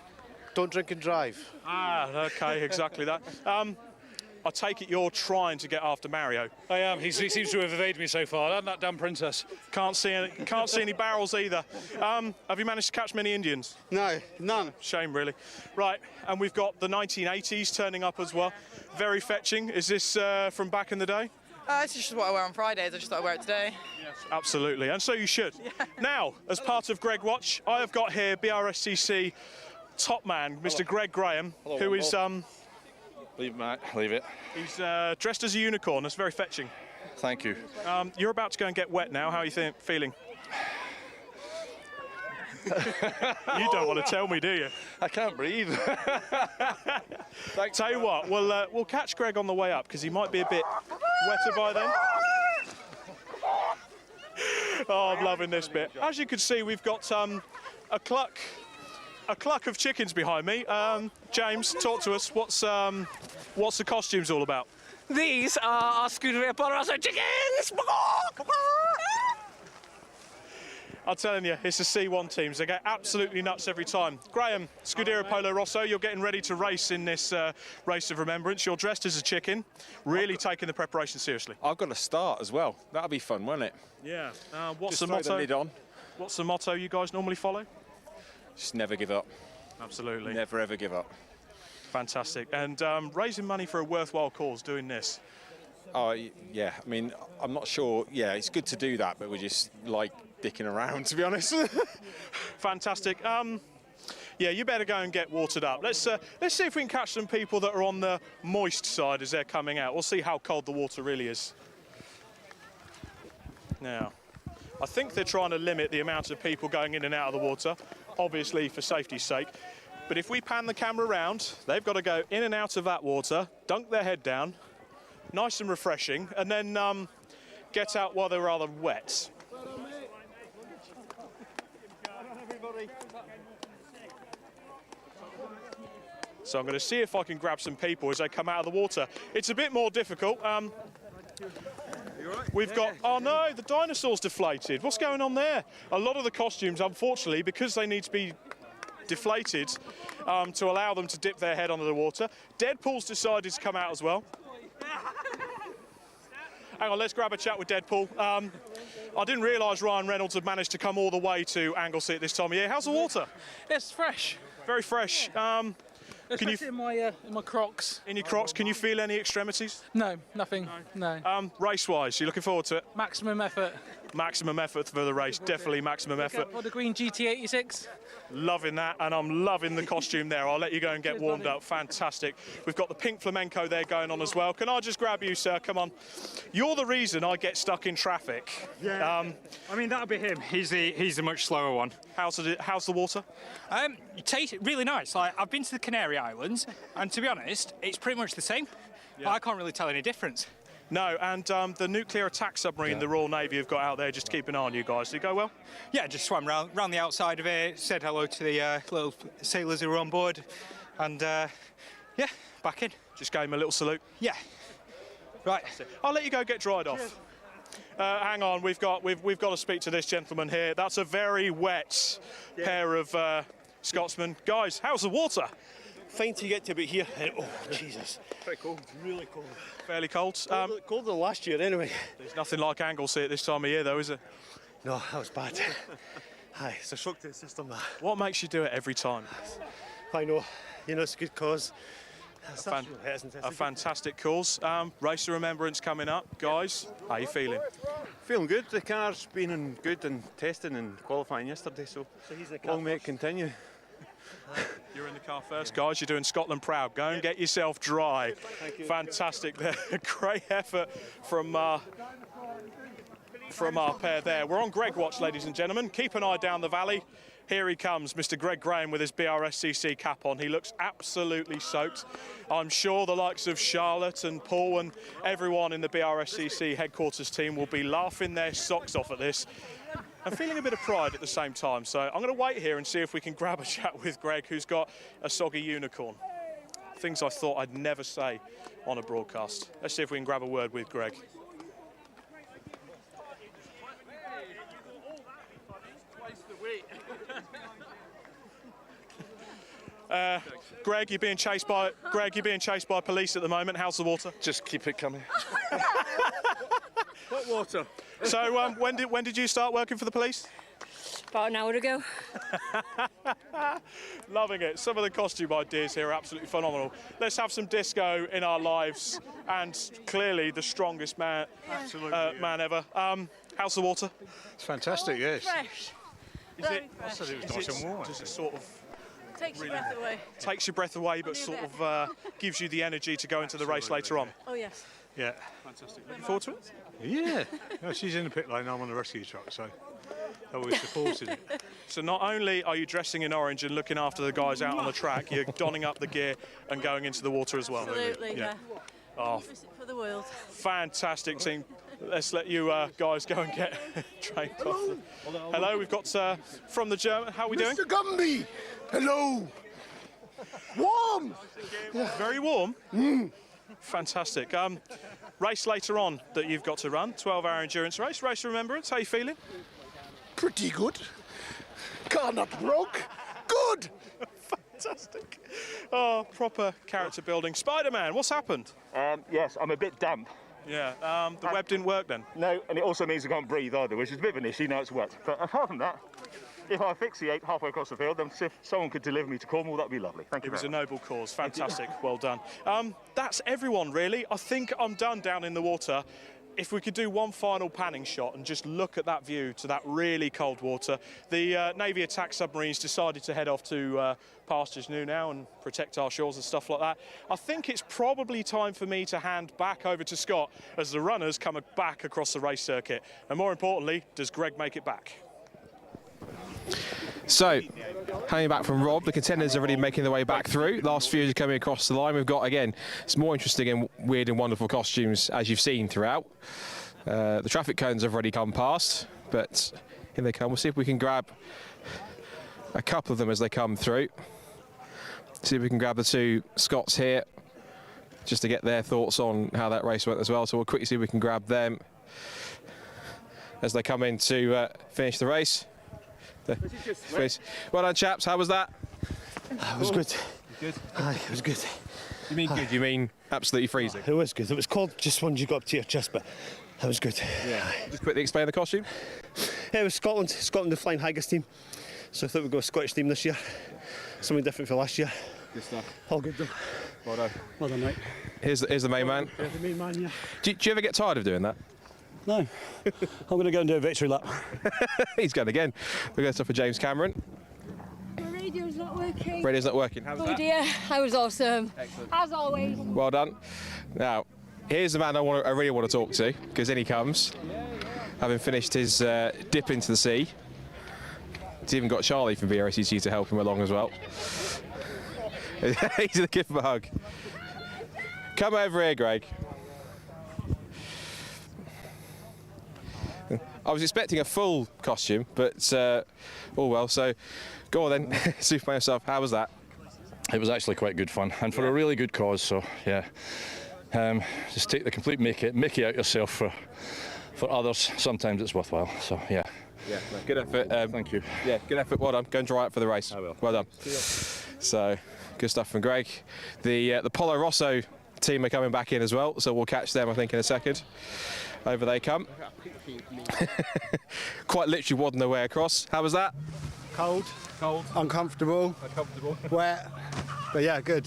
Don't drink and drive. Ah, okay, exactly that. I take it you're trying to get after Mario. I am. He seems to have evaded me so far. And that damn princess. Can't see any barrels either. Have you managed to catch many Indians? No, none. Shame, really. Right, and we've got the 1980s turning up as well. Very fetching. Is this from back in the day? It's just what I wear on Fridays. I just thought I'd wear it today. Yes, absolutely, and so you should. Yeah. Now, as part of Greg Watch, I have got here BRSCC top man, Mr. Greg Graham, who is... Leave it, mate. Leave it. He's dressed as a unicorn. That's very fetching. Thank you. You're about to go and get wet now. How are you feeling? You don't want to tell me, do you? I can't breathe. Tell you what, we'll catch Greg on the way up because he might be a bit wetter by then. Oh, I'm loving this bit. As you can see, we've got a cluck of chickens behind me. James, talk to us. What's the costumes all about? These are our Scuderia Ponderosa chickens! I'm telling you, it's the C1 teams. They get absolutely nuts every time. Graham, Scuderia Polo Rosso, you're getting ready to race in this Race of Remembrance. You're dressed as a chicken, really taking the preparation seriously. I've got to start as well. That'll be fun, won't it? Yeah. What's Just the motto? The lid on. What's the motto you guys normally follow? Just never give up. Absolutely. Never ever give up. Fantastic. And raising money for a worthwhile cause doing this. Oh, yeah. I mean, I'm not sure. Yeah, it's good to do that, but we're just like dicking around, to be honest. Fantastic. Yeah, you better go and get watered up. Let's see if we can catch some people that are on the moist side as they're coming out. We'll see how cold the water really is. Now, I think they're trying to limit the amount of people going in and out of the water, obviously for safety's sake. But if we pan the camera around, they've got to go in and out of that water, dunk their head down, nice and refreshing, and then get out while they're rather wet. So I'm going to see if I can grab some people as they come out of the water. It's a bit more difficult. We've got, oh no, the dinosaur's deflated. What's going on there? A lot of the costumes, unfortunately, because they need to be deflated to allow them to dip their head under the water. Deadpool's decided to come out as well. Hang on, let's grab a chat with Deadpool. I didn't realise Ryan Reynolds had managed to come all the way to Anglesey at this time of year. How's the water? It's fresh. Very fresh. Especially in my Crocs. In your Crocs, can you feel any extremities? No, nothing. No. Race-wise, you looking forward to it? Maximum effort. Maximum effort for the race, definitely maximum effort. For the green GT86. Loving that, and I'm loving the costume there. I'll let you go and get warmed up. Fantastic. We've got the pink flamenco there going on as well. Can I just grab you, sir? Come on. You're the reason I get stuck in traffic. Yeah. I mean, that'll be him. He's the much slower one. How's the water? You taste it really nice. Like, I've been to the Canary Islands, and to be honest, it's pretty much the same. Yeah. But I can't really tell any difference. No, and the nuclear attack submarine the Royal Navy have got out there just to keep an eye on you guys. Did it go well? Yeah, just swam round the outside of it, said hello to the little sailors who were on board, and yeah, back in. Just gave him a little salute. Yeah. Right. I'll let you go get dried off. Hang on, we've got to speak to this gentleman here. That's a very wet pair of Scotsmen. Guys, how's the water? Fine to get to about here. Oh, Jesus. Pretty cold. Really cold. Fairly cold. Colder than last year, anyway. There's nothing like Anglesey at this time of year, though, is it? No, that was bad. Aye, it's a shock to the system, that. What makes you do it every time? I know. You know, it's a good cause. A fantastic cause. Race of Remembrance coming up. Guys, how are you feeling? Feeling good. The car's been in good and testing and qualifying yesterday, so long may it continue. You're in the car first. Guys, you're doing Scotland proud. Go and get yourself dry. Fantastic there. Great effort from our pair there. We're on Greg watch, ladies and gentlemen. Keep an eye down the valley. Here he comes, Mr. Greg Graham with his BRSCC cap on. He looks absolutely soaked. I'm sure the likes of Charlotte and Paul and everyone in the BRSCC headquarters team will be laughing their socks off at this and feeling a bit of pride at the same time. So I'm going to wait here and see if we can grab a chat with Greg, who's got a soggy unicorn. Things I thought I'd never say on a broadcast. Let's see if we can grab a word with Greg. Greg, you're being chased by police at the moment. How's the water? Just keep it coming. What water? So when did you start working for the police? About an hour ago. Loving it. Some of the costume ideas here are absolutely phenomenal. Let's have some disco in our lives, and clearly the strongest man ever. How's the water? It's fantastic, yes. Fresh. Very fresh. I said it was nice and warm. Does it sort of takes your breath away? Takes your breath away, but sort of gives you the energy to go into the race later on. Oh yes. Yeah. Fantastic. Looking forward to it? Yeah. No, she's in the pit lane, I'm on the rescue truck, so always supporting it. So not only are you dressing in orange and looking after the guys out on the track, you're donning up the gear and going into the water as well. Absolutely, yeah. Oh, for the world. Fantastic team. Let's let you guys go and get trained off. Hello, we've got from the German. How are we doing? Mr. Gumby, hello. Warm. Very warm. Fantastic. Race later on that you've got to run. 12-hour endurance race. Race of Remembrance. How are you feeling? Pretty good. Car not broke. Good. Fantastic. Oh, proper character building. Spider-Man, what's happened? Yes, I'm a bit damp. Yeah, the web didn't work then? No, and it also means I can't breathe either, which is a bit of an issue now it's wet. But apart from that, if I asphyxiate halfway across the field, then if someone could deliver me to Cornwall, that'd be lovely. Thank you. It was a noble cause. Fantastic. Well done. That's everyone, really. I think I'm done down in the water. If we could do one final panning shot and just look at that view to that really cold water. The Navy attack submarines decided to head off to pastures new now and protect our shores and stuff like that. I think it's probably time for me to hand back over to Scott as the runners come back across the race circuit. And more importantly, does Greg make it back? So, hanging back from Rob, the contenders are already making their way back through. Last few are coming across the line. We've got, again, some more interesting and weird and wonderful costumes, as you've seen throughout. The traffic cones have already come past, but here they come. We'll see if we can grab a couple of them as they come through. See if we can grab the two Scots here, just to get their thoughts on how that race went as well. So we'll quickly see if we can grab them as they come in to finish the race. Well done, chaps. How was that? It was good. Good? Aye, it was good. You mean good? You mean absolutely freezing? It was good. It was cold just when you got up to your chest, but it was good. Yeah. Just quickly explain the costume. Yeah, it was Scotland. Scotland, the Flying Haggis team. So I thought we'd go a Scottish team this year. Something different for last year. Good stuff. All good though. Well done. Well done, mate. Here's the main man. Yeah, the main man, yeah. Do you ever get tired of doing that? No. I'm going to go and do a victory lap. He's going again. We're going to stop for James Cameron. The radio's not working. Radio's not working. How's that? Oh dear, that was awesome. Excellent. As always. Well done. Now, here's the man I really want to talk to, because in he comes, having finished his dip into the sea. He's even got Charlie from BRSCC to help him along as well. He's going to give him a hug. Come over here, Greg. I was expecting a full costume, but oh well. So, go on then, see for yourself. How was that? It was actually quite good fun, and for a really good cause. So yeah, just take the complete Mickey out yourself for others. Sometimes it's worthwhile. So yeah. Yeah, no, good effort. Thank you. Yeah, good effort. Well done. Go and dry out for the race. I will. Well done. So, good stuff from Greg. The Polo Rosso team are coming back in as well, so we'll catch them, I think, in a second. Over they come. Quite literally wadding their way across. How was that? Cold. Cold. Uncomfortable. Uncomfortable. Wet. But yeah, good,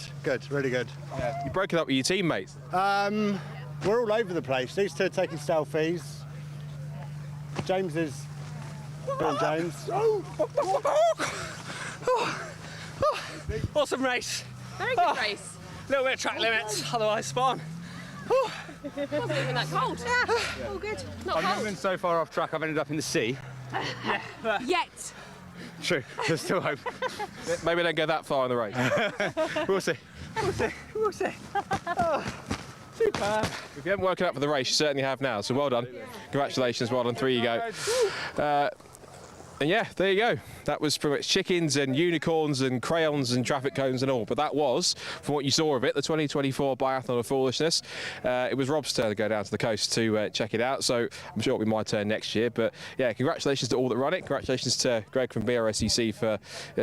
really good. Yeah. You broke it up with your teammates. We're all over the place. These two are taking selfies. James is being James. Awesome race. Very good race. A little bit of track limits, otherwise spot on. It wasn't even that cold. Yeah. All good. Not I've never cold. been so far off track, I've ended up in the sea. Yet. True, there's still hope. Maybe don't go that far in the race. We'll see. We'll see. Superb. If you haven't woken up for the race, you certainly have now, so well done. Congratulations, well done, 3 you go. And yeah, there you go. That was pretty much chickens and unicorns and crayons and traffic cones and all. But that was, from what you saw of it, the 2024 Biathlon of Foolishness. It was Rob's turn to go down to the coast to check it out. So I'm sure it'll be my turn next year. But yeah, congratulations to all that run it. Congratulations to Greg from BRSCC for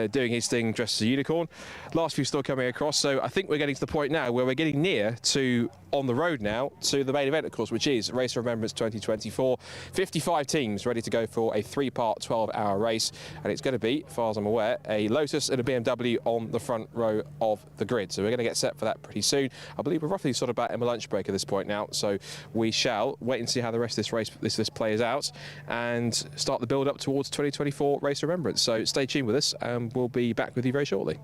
doing his thing dressed as a unicorn. Last few still coming across. So I think we're getting to the point now where we're getting near to, on the road now, to the main event, of course, which is Race of Remembrance 2024. 55 teams ready to go for a 3-part 12-hour race, and it's going to be, as far as I'm aware, a Lotus and a BMW on the front row of the grid. So we're going to get set for that pretty soon. I believe we're roughly sort of about in my lunch break at this point now, so we shall wait and see how the rest of this race this plays out and start the build up towards 2024 Race of Remembrance. So stay tuned with us, and we'll be back with you very shortly.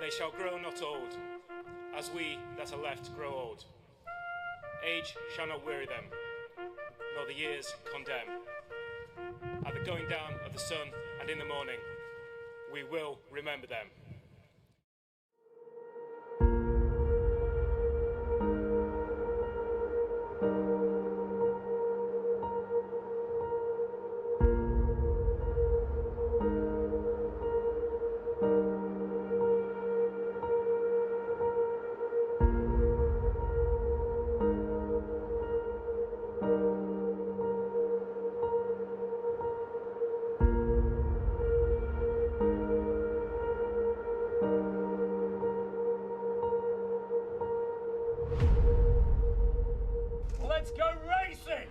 They shall grow not old, as we that are left grow old. Age shall not weary them, nor the years condemn. At the going down of the sun and in the morning, we will remember them. Let's go racing!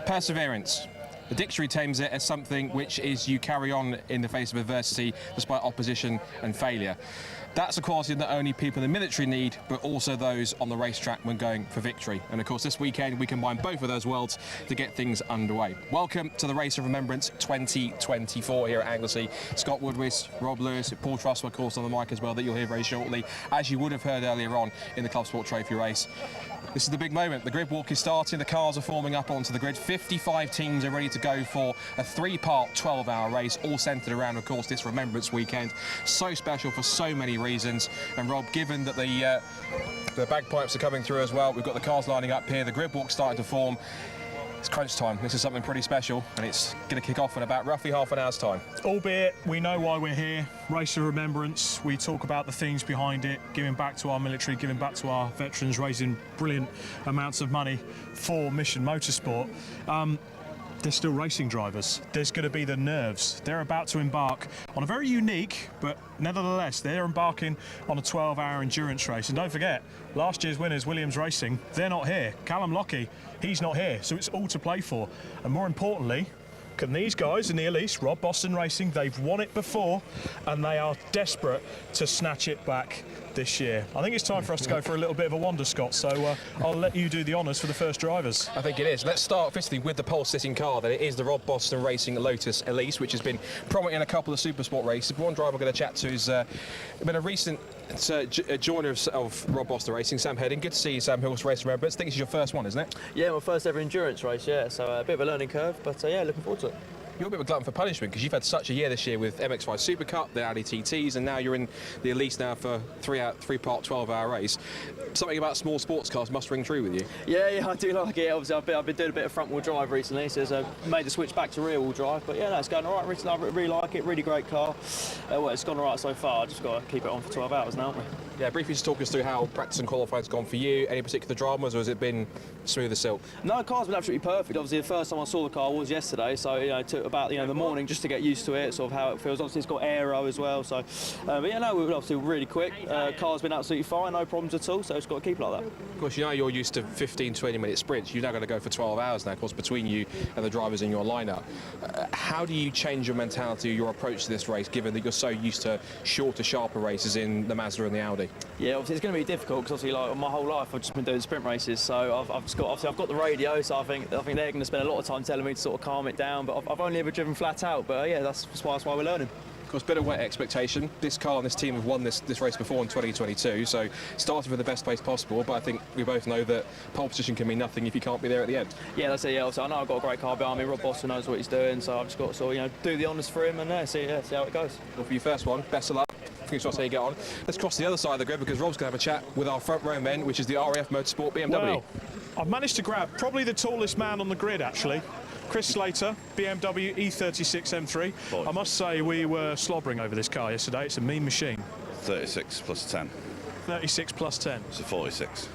Perseverance. The dictionary terms it as something which is you carry on in the face of adversity despite opposition and failure. That's a quality that not only people in the military need, but also those on the racetrack when going for victory. And of course, this weekend we combine both of those worlds to get things underway. Welcome to the Race of Remembrance 2024 here at Anglesey. Scott Woodwis, Rob Lewis, Paul Trussell, of course, on the mic as well, that you'll hear very shortly, as you would have heard earlier on in the Clubsport Trophy race. This is the big moment. The grid walk is starting, the cars are forming up onto the grid. 55 teams are ready to go for a three-part 12-hour race, all centred around, of course, this Remembrance weekend. So special for so many reasons. And Rob, given that the bagpipes are coming through as well, we've got the cars lining up here, the grid walk starting to form. It's crunch time. This is something pretty special, and it's going to kick off in about roughly half an hour's time. Albeit we know why we're here. Race of Remembrance. We talk about the things behind it, giving back to our military, giving back to our veterans, raising brilliant amounts of money for Mission Motorsport. There's still racing drivers. There's going to be the nerves. They're about to embark on a very unique, but nevertheless, they're embarking on a 12-hour endurance race. And don't forget, last year's winners, Williams Racing, they're not here. Callum Lockie, he's not here. So it's all to play for. And more importantly, can these guys in the Elise, Rob Boston Racing, they've won it before, and they are desperate to snatch it back this year. I think it's time for us to go for a little bit of a wander, Scott, so I'll let you do the honours for the first drivers. I think it is. Let's start officially with the pole-sitting car. That it is the Rob Boston Racing Lotus Elise, which has been prominent in a couple of Supersport races. One driver we're going to chat to is been a recent joiner of Rob Boston Racing, Sam Heading. Good to see you, Sam Hills, Race of Remembrance. I think it's your first one, isn't it? Yeah, my first ever endurance race, yeah, so a bit of a learning curve, but yeah, looking forward to it. You're a bit of a glutton for punishment because you've had such a year this year with MX5 Super Cup, the Audi TTs, and now you're in the Elise now for three-part 12-hour race. Something about small sports cars must ring true with you. Yeah, I do like it. Obviously, I've been doing a bit of front-wheel drive recently, so I've made the switch back to rear-wheel drive. But yeah, no, it's going all right recently. I really like it. Really great car. Well, it's gone all right so far. I've just got to keep it on for 12 hours now, haven't we? Yeah, briefly just talk us through how practice and qualifying's gone for you. Any particular dramas, or has it been smooth as silk? No, the car's been absolutely perfect. Obviously, the first time I saw the car was yesterday, so it took about the morning just to get used to it, sort of how it feels. Obviously, it's got aero as well, so but yeah, no, we were obviously really quick. Car's been absolutely fine, no problems at all. So it's got to keep like that. Of course, you're used to 15-20-minute sprints. You're now going to go for 12 hours now, of course, between you and the drivers in your lineup. How do you change your mentality, your approach to this race, given that you're so used to shorter, sharper races in the Mazda and the Audi? Yeah, obviously it's going to be difficult because obviously, like my whole life, I've just been doing sprint races. So I've got the radio, so I think they're going to spend a lot of time telling me to sort of calm it down. But I've only ever driven flat out. But yeah, that's why we're learning. Of course, bit of wet expectation. This car and this team have won this race before in 2022, so started with the best place possible, but I think we both know that pole position can mean nothing if you can't be there at the end. Yeah, that's it. Yeah, also, I know I've got a great car behind me. Rob Boston knows what he's doing, so I've just got to sort of, do the honours for him and see how it goes. Well, for your first one, best of luck. Fingers crossed how you get on. Let's cross the other side of the grid because Rob's going to have a chat with our front row men, which is the RAF Motorsport BMW. Well, I've managed to grab probably the tallest man on the grid, actually. Chris Slater, BMW E36 M3. I must say we were slobbering over this car yesterday. It's a mean machine. 36 plus 10. 36 plus 10. It's a 46.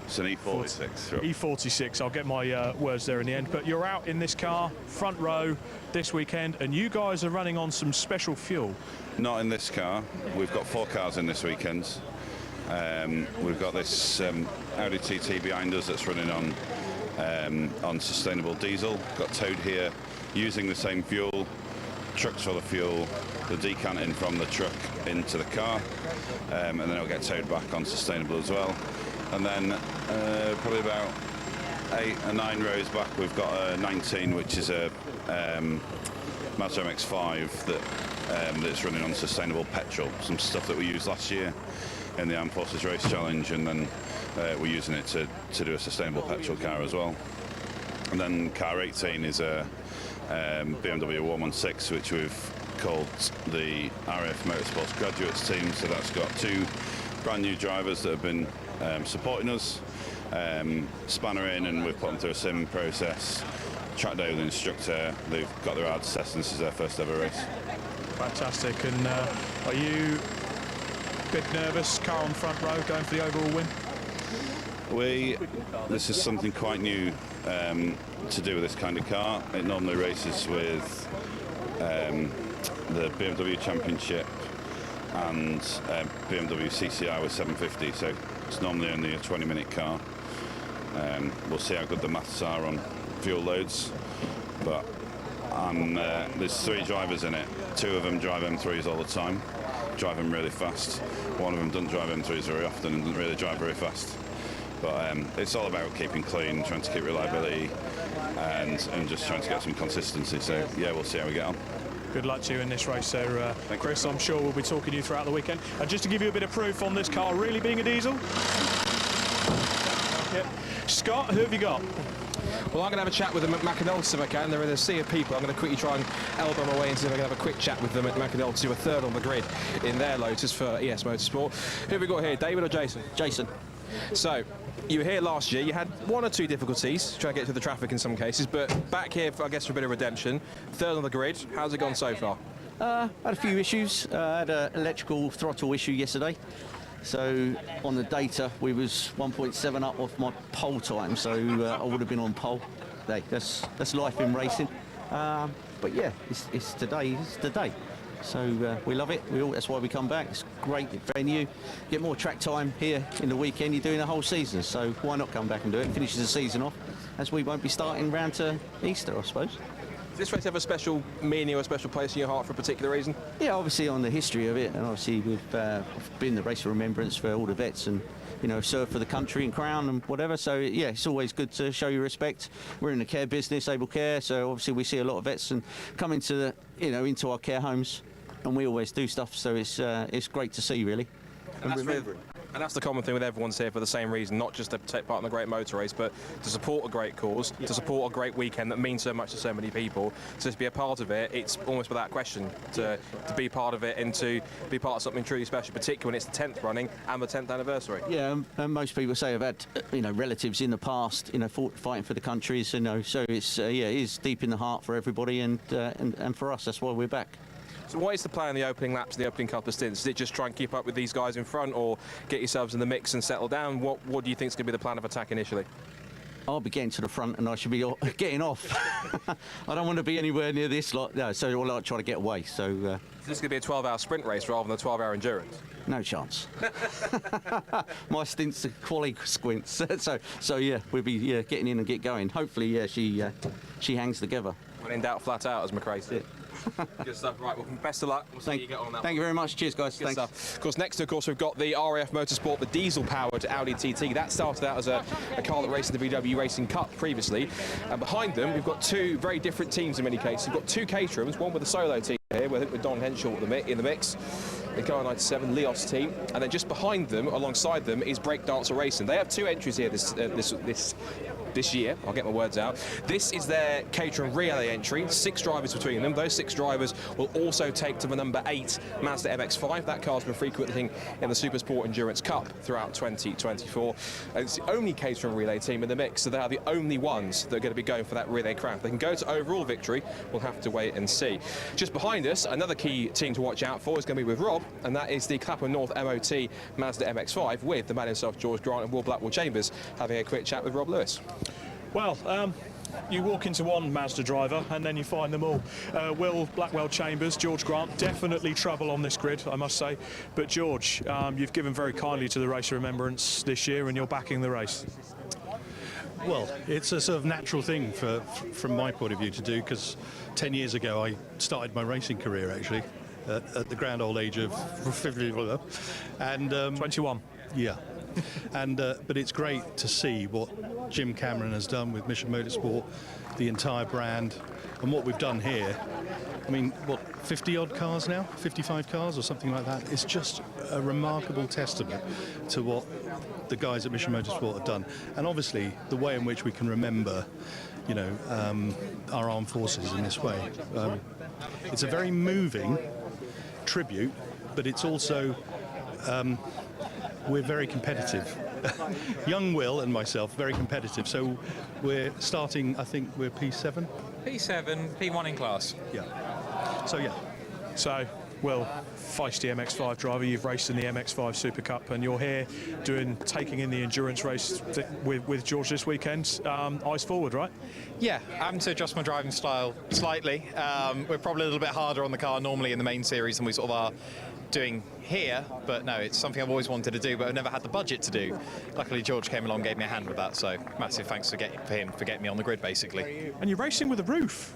It's an E46. E46. I'll get my words there in the end. But you're out in this car, front row, this weekend, and you guys are running on some special fuel. Not in this car. We've got 4 cars in this weekend. We've got this Audi TT behind us that's running on sustainable diesel. Got towed here using the same fuel, trucks full of fuel, the decanting from the truck into the car, and then it'll get towed back on sustainable as well. And then probably about 8 or 9 rows back we've got a 19, which is a Mazda MX-5 that's running on sustainable petrol, some stuff that we used last year in the Armed Forces Race Challenge, and then we're using it to do a sustainable petrol car as well. And then car 18 is a BMW 116, which we've called the RAF Motorsports Graduates team. So that's got 2 brand new drivers that have been supporting us, spanner in, and we've put them through a sim process, track day with an instructor. They've got their hard test, and this is their first ever race. Fantastic. And are you a bit nervous, car on front row, going for the overall win? This is something quite new to do with this kind of car. It normally races with the BMW Championship and BMW CCI with 750, so it's normally only a 20-minute car. We'll see how good the maths are on fuel loads, but there's 3 drivers in it. 2 of them drive M3s all the time, drive them really fast. One of them doesn't drive M3s very often and doesn't really drive very fast. But it's all about keeping clean, trying to keep reliability, and just trying to get some consistency. So yeah, we'll see how we get on. Good luck to you in this race, so Chris, I'm sure we'll be talking to you throughout the weekend. And just to give you a bit of proof on this car really being a diesel. Yep. Scott, who have you got? Well, I'm going to have a chat with them at McAnulty if I can. They're in a sea of people. I'm going to quickly try and elbow my way and see if I can have a quick chat with them at McAnulty, who are 3rd on the grid in their Lotus for ES Motorsport. Who have we got here, David or Jason? Jason. So, you were here last year. You had 1 or 2 difficulties trying to get through the traffic in some cases, but back here, I guess, for a bit of redemption. 3rd on the grid. How's it gone so far? Had a few issues. I had an electrical throttle issue yesterday. So on the data, we was 1.7 up off my pole time, so I would have been on pole. That's life in racing. But yeah, it's today. It's the day. So we love it. That's why we come back. It's great venue. Get more track time here in the weekend. You're doing the whole season, so why not come back and do it? Finishes the season off, as we won't be starting round to Easter, I suppose. Does this race have a special meaning or a special place in your heart for a particular reason? Yeah, obviously on the history of it, and obviously we've been the Race of Remembrance for all the vets and, served for the country and crown and whatever. So yeah, it's always good to show your respect. We're in the care business, able care, so obviously we see a lot of vets and come into the, into our care homes, and we always do stuff. So it's great to see, really. And remembering. And that's the common thing with everyone's here for the same reason, not just to take part in a great motor race, but to support a great cause, to support a great weekend that means so much to so many people. So to be a part of it, it's almost without question to be part of it and to be part of something truly special, particularly when it's the 10th running and the 10th anniversary. Yeah, and most people say have had, relatives in the past, fighting for the countries, so it's, it is deep in the heart for everybody, and for us, that's why we're back. So what is the plan in the opening laps, the opening couple of stints? Is it just try and keep up with these guys in front, or get yourselves in the mix and settle down? What do you think is going to be the plan of attack initially? I'll be getting to the front and I should be getting off. I don't want to be anywhere near this lot, no, so I'll try to get away. So this is going to be a 12-hour sprint race rather than a 12-hour endurance? No chance. My stint's are quality squints. so yeah, we'll be getting in and get going. Hopefully, she hangs together. When in doubt, flat out, as McRae said. Good stuff. Right, well, best of luck. We'll see how you get on that. Thank you very much. Cheers, guys. Good stuff. Of course, next, of course, we've got the RAF Motorsport, the diesel-powered Audi TT. That started out as a car that raced in the VW Racing Cup previously. And behind them, we've got two very different teams in many cases. We've got two caterhams, one with a solo team here, with Don Henshaw in the mix. The Car 97 Leos team, and then just behind them, alongside them, is Breakdancer Racing. They have two entries here this year. I'll get my words out. This is their Caterham relay entry. 6 drivers between them. Those 6 drivers will also take to the number 8 Mazda MX-5. That car's been frequenting in the Supersport Endurance Cup throughout 2024. And it's the only Caterham relay team in the mix, so they are the only ones that are going to be going for that relay crown. If they can go to overall victory, we'll have to wait and see. Just behind us, another key team to watch out for is going to be with Rob, and that is the Clapham North MOT Mazda MX-5 with the man himself, George Grant, and Will Blackwell Chambers having a quick chat with Rob Lewis. Well, you walk into one Mazda driver and then you find them all. Will Blackwell Chambers, George Grant, definitely trouble on this grid, I must say. But George, you've given very kindly to the Race of Remembrance this year and you're backing the race. Well, it's a sort of natural thing from my point of view to do, because 10 years ago I started my racing career actually at the grand old age of 50 and 21. Yeah. And but it's great to see what Jim Cameron has done with Mission Motorsport, the entire brand, and what we've done here. I mean, what, 50 odd cars now, 55 cars or something like that. It's just a remarkable testament to what the guys at Mission Motorsport have done, and obviously the way in which we can remember, you know, our armed forces in this way. It's a very moving tribute, but it's also we're very competitive. Young Will and myself, very competitive. So we're starting, I think we're P7? P7, P1 in class. Yeah. So, yeah. So, Will, feisty MX-5 driver, you've raced in the MX-5 Super Cup and you're here taking in the endurance race with George this weekend. Eyes forward, right? Yeah, having to adjust my driving style slightly. We're probably a little bit harder on the car normally in the main series than we sort of are doing here, but no, it's something I've always wanted to do, but I've never had the budget to do. Luckily, George came along and gave me a hand with that, so massive thanks for him for getting me on the grid, basically. And you're racing with a roof.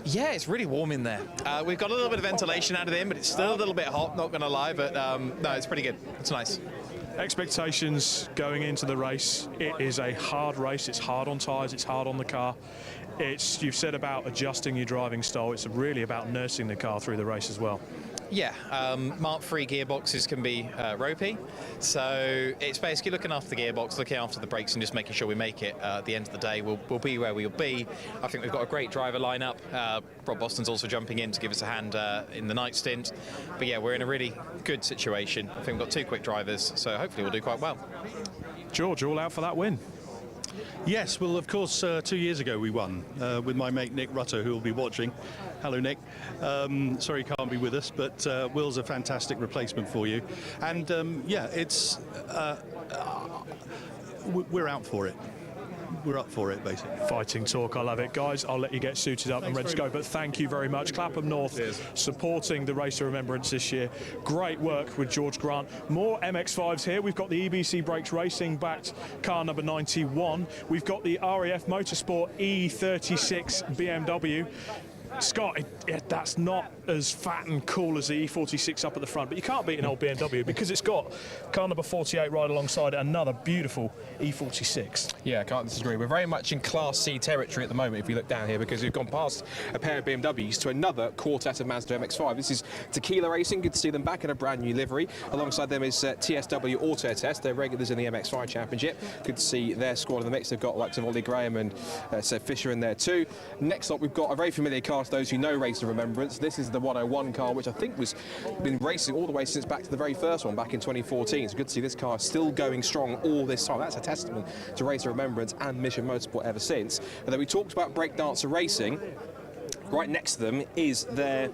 Yeah, it's really warm in there. We've got a little bit of ventilation out of in, but it's still a little bit hot, not going to lie, but no, it's pretty good. It's nice. Expectations going into the race. It is a hard race. It's hard on tyres, it's hard on the car. You've said about adjusting your driving style. It's really about nursing the car through the race as well. Yeah, Mark III gearboxes can be ropey, so it's basically looking after the gearbox, looking after the brakes, and just making sure we make it. At the end of the day, we'll be where we'll be. I think we've got a great driver lineup. Rob Boston's also jumping in to give us a hand in the night stint. But yeah, we're in a really good situation. I think we've got 2 quick drivers, so hopefully we'll do quite well. George, all out for that win? Yes, well, of course, 2 years ago we won with my mate Nick Rutter, who will be watching. Hello, Nick. Sorry he can't be with us, but Will's a fantastic replacement for you. And, yeah, it's... we're out for it. We're up for it, basically. Fighting talk, I love it. Guys, I'll let you get suited up and ready to go, but thank you very much. Clapham North supporting the Race of Remembrance this year. Great work with George Grant. More MX-5s here. We've got the EBC Brakes Racing backed car number 91. We've got the RAF Motorsport E36 BMW. Scott, that's not as fat and cool as the E46 up at the front, but you can't beat an old BMW because it's got car number 48 right alongside it, another beautiful E46. Yeah, I can't disagree. We're very much in Class C territory at the moment if we look down here, because we've gone past a pair of BMWs to another quartet of Mazda MX-5. This is Tequila Racing. Good to see them back in a brand new livery. Alongside them is TSW Auto Test. They're regulars in the MX-5 Championship. Good to see their squad in the mix. They've got likes of Ollie Graham and Seb Fisher in there too. Next up, we've got a very familiar car to those who know Race of Remembrance. This is the 101 car, which I think was been racing all the way since back to the very first one back in 2014. It's good to see this car still going strong all this time. That's a testament to Race of Remembrance and Mission Motorsport ever since. And then we talked about breakdancer racing. Right next to them is their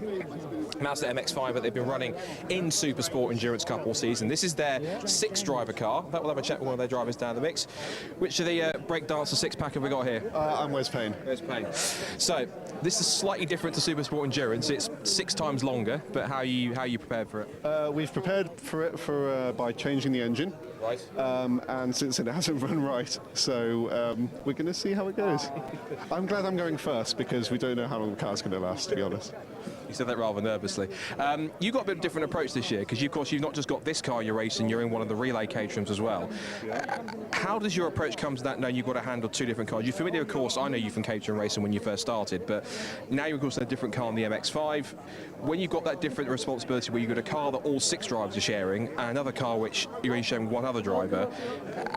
Mazda MX-5 that they've been running in Supersport Endurance Cup all season. This is their 6-driver car. That will have a check with one of their drivers down the mix. Which of the breakdancer 6-pack have we got here? I'm Wes Payne. Wes Payne. So this is slightly different to Supersport Endurance. It's 6 times longer, but how are you prepared for it? We've prepared for it by changing the engine. Right. And since it hasn't run right, so we're going to see how it goes. I'm glad I'm going first because we don't know how long the car's going to last, to be honest. You said that rather nervously. You got a bit of a different approach this year because, of course, you've not just got this car you're racing, you're in one of the relay caterings as well. How does your approach come to that, knowing you've got to handle 2 different cars? You're familiar, of course, I know you from catering racing when you first started, but now you're, of course, in a different car on the MX-5. When you've got that different responsibility where you've got a car that all 6 drivers are sharing and another car which you're only sharing one other driver,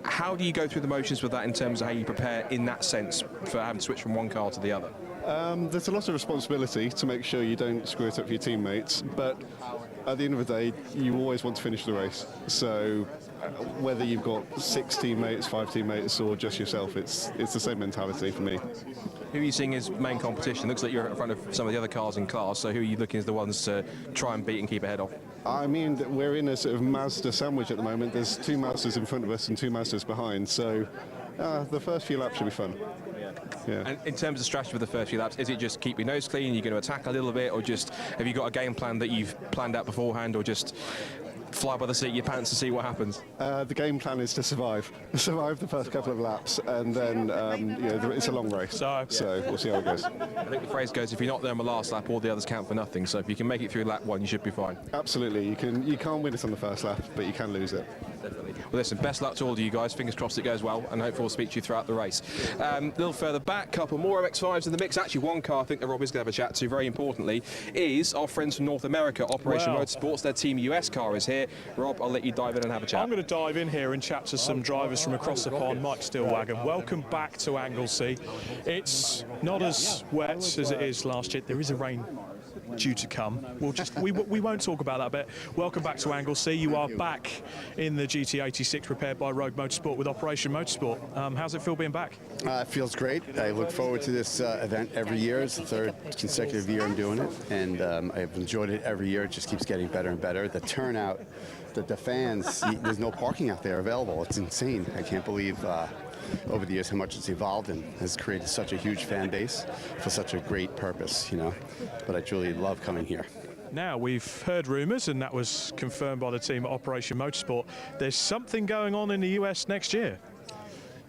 how do you go through the motions with that in terms of how you prepare in that sense for having to switch from one car to the other? There's a lot of responsibility to make sure you don't screw it up for your teammates, but at the end of the day, you always want to finish the race. So whether you've got 6 teammates, 5 teammates, or just yourself, it's the same mentality for me. Who are you seeing as main competition? Looks like you're in front of some of the other cars in class, so who are you looking as the ones to try and beat and keep ahead of? I mean, we're in a sort of Mazda sandwich at the moment. There's 2 Mazdas in front of us and 2 Mazdas behind, so the first few laps should be fun. Yeah. And in terms of strategy for the first few laps, is it just keep your nose clean, you're going to attack a little bit, or just have you got a game plan that you've planned out beforehand, or just fly by the seat of your pants to see what happens? The game plan is to survive the first couple of laps, and then it's a long race, so we'll see how it goes. I think the phrase goes, if you're not there on the last lap, all the others count for nothing, so if you can make it through lap 1, you should be fine. Absolutely, you can't win it on the first lap, but you can lose it. Definitely. Well, listen, best luck to all of you guys. Fingers crossed it goes well, and hopefully we'll speak to you throughout the race. A little further back, couple more MX-5s in the mix. Actually, one car I think that Rob is going to have a chat to, very importantly, is our friends from North America, Operation Motorsports. Their Team US car is here. Rob, I'll let you dive in and have a chat. I'm going to dive in here and chat to some drivers from across the pond. Mike Stillwagon, welcome back to Anglesey. It's not as wet as it is last year. There is a rain due to come. We won't talk about that bit. Welcome back to Anglesey. You are back in the GT86 prepared by Rogue Motorsport with Operation Motorsport. How's it feel being back? It feels great. I look forward to this event every year. It's the 3rd consecutive year I'm doing it, and I've enjoyed it every year. It just keeps getting better and better. The turnout, the fans, there's no parking out there available. It's insane. I can't believe over the years how much it's evolved and has created such a huge fan base for such a great purpose, But I truly love coming here. Now, we've heard rumours, and that was confirmed by the team at Operation Motorsport. There's something going on in the US next year.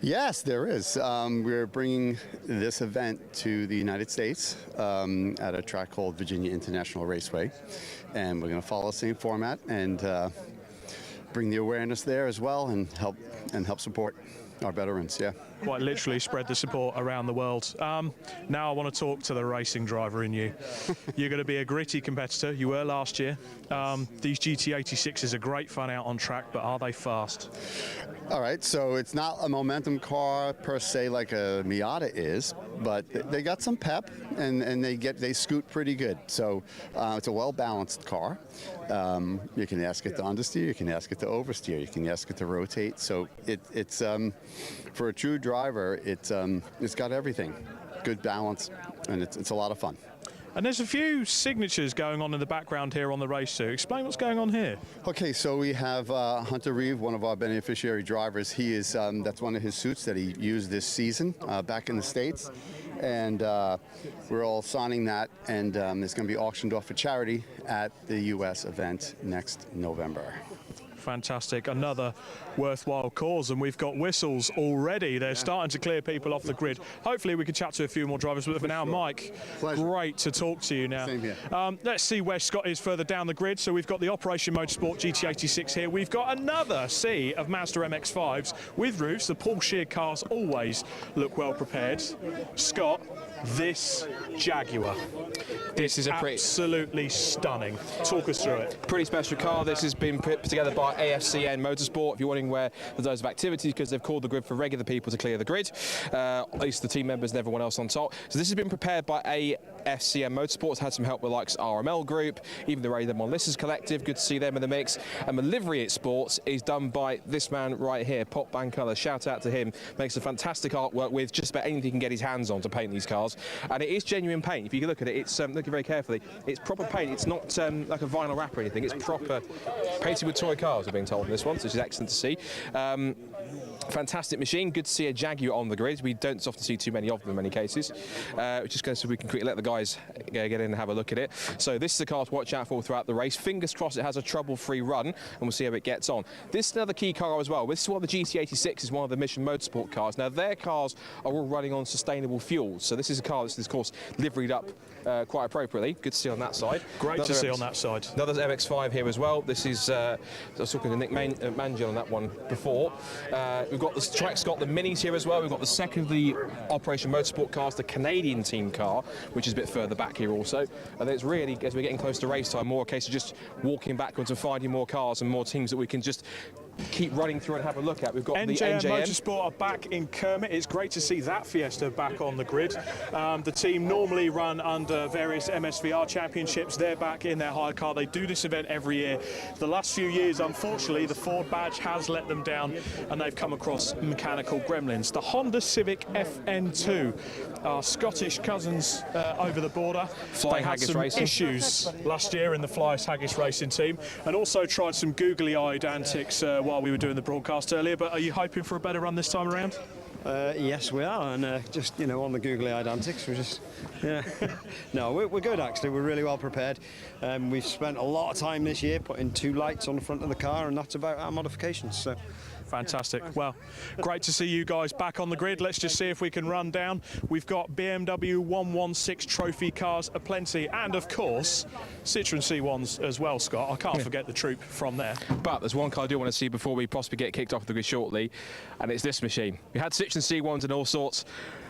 Yes, there is. We're bringing this event to the United States at a track called Virginia International Raceway, and we're going to follow the same format and bring the awareness there as well, and help support our veterans. Yeah. Quite literally spread the support around the world. Now I want to talk to the racing driver in you. You're going to be a gritty competitor. You were last year. These GT86s are great fun out on track, but are they fast? All right, so it's not a momentum car per se like a Miata is, but they got some pep and they scoot pretty good. So it's a well-balanced car. You can ask it to understeer, you can ask it to oversteer, you can ask it to rotate. So it's for a true driver, it's got everything. Good balance, and it's a lot of fun. And there's a few signatures going on in the background here on the race too. Explain what's going on here. Okay, so we have Hunter Reeve, one of our beneficiary drivers. He is that's one of his suits that he used this season back in the States, and we're all signing that, and it's going to be auctioned off for charity at the U.S. event next November. Fantastic. Another worthwhile cause, and we've got whistles already. They're starting to clear people off the grid. Hopefully we can chat to a few more drivers, but for now, Mike, great to talk to you now. Same here. Let's see where Scott is further down the grid. So we've got the Operation Motorsport GT86 here. We've got another sea of Mazda MX-5s with roofs. The Paul Shear cars always look well prepared. Scott, this Jaguar. This is a absolutely stunning. Talk us through it. Pretty special car. This has been put together by AFCN Motorsport. If you're wondering where there's loads of activities, because they've called the grid for regular people to clear the grid, at least the team members and everyone else on top. So this has been prepared by AFCN Motorsport. It's had some help with likes RML Group, even the Ray Lemon Listeners Collective. Good to see them in the mix. And the livery at Sports is done by this man right here, Pop Band Colour. Shout out to him. Makes a fantastic artwork with just about anything he can get his hands on to paint these cars. And it is genuine paint. If you can look at it, it's looking very carefully. It's proper paint. It's not like a vinyl wrap or anything. It's proper painted with toy cars, we're being told in this one, so which is excellent to see. Fantastic machine. Good to see a Jaguar on the grid. We don't often see too many of them in many cases. Just so we can quickly let the guys get in and have a look at it. So this is a car to watch out for throughout the race. Fingers crossed it has a trouble-free run, and we'll see how it gets on. This is another key car as well. This is one of the GT86 is one of the Mission Motorsport cars. Now their cars are all running on sustainable fuels. So this is a car that's, of course, liveried up quite appropriately. Good to see on that side. Great to see on that side. Another MX-5 here as well. This is, I was talking to Nick Mangill on that one before. We've got the track's got the minis here as well. We've got the second of the Operation Motorsport cars, the Canadian team car, which is a bit further back here also. And it's really, as we're getting close to race time, more a case of just walking backwards and finding more cars and more teams that we can just keep running through and have a look at. We've got the NJM Motorsport are back in Kermit. It's great to see that Fiesta back on the grid. The team normally run under various MSVR championships. They're back in their hire car. They do this event every year. The last few years, unfortunately, the Ford badge has let them down, and they've come across mechanical gremlins. The Honda Civic FN2, our Scottish cousins over the border. Flying they had Haggis some Racing. issues last year in the Flyers Haggis Racing team, and also tried some googly-eyed antics while we were doing the broadcast earlier. But are you hoping for a better run this time around? Yes, we are, and just, you know, on the googly-eyed antics, we're just, yeah. No, we're good, actually. We're really well prepared. We've spent a lot of time this year putting 2 lights on the front of the car, and that's about our modifications, so. Fantastic. Well, great to see you guys back on the grid. Let's just see if we can run down. We've got BMW 116 trophy cars aplenty, and of course Citroen C1s as well, Scott. I can't forget the troop from there. But there's one car I do want to see before we possibly get kicked off the grid shortly, and it's this machine. We had Citroen C1s and all sorts.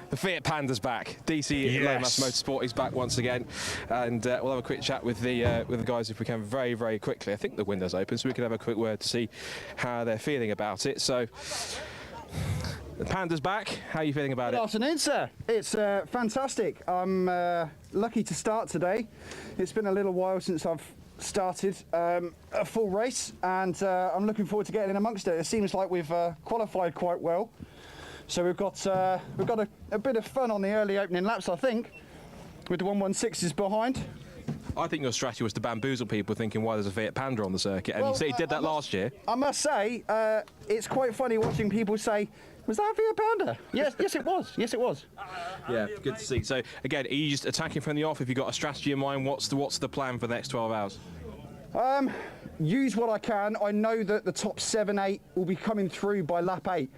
The Fiat Panda's back. DC Lomas Motorsport is back once again, and we'll have a quick chat with the guys if we can very, very quickly. I think the window's open, so we can have a quick word to see how they're feeling about it. So, the Panda's back. How are you feeling about it? Good afternoon, sir. It's fantastic. I'm lucky to start today. It's been a little while since I've started a full race, and I'm looking forward to getting in amongst it. It seems like we've qualified quite well. So we've got a bit of fun on the early opening laps, I think, with the 116s behind. I think your strategy was to bamboozle people thinking why there's a Fiat Panda on the circuit, and you did that last year. I must say, it's quite funny watching people say, was that a Fiat Panda? Yes, it was. Yes, it was. Yeah, good to see. So again, are you just attacking from the off? Have you got a strategy in mind? What's the plan for the next 12 hours? Use what I can. I know that the top 7, 8 will be coming through by lap 8.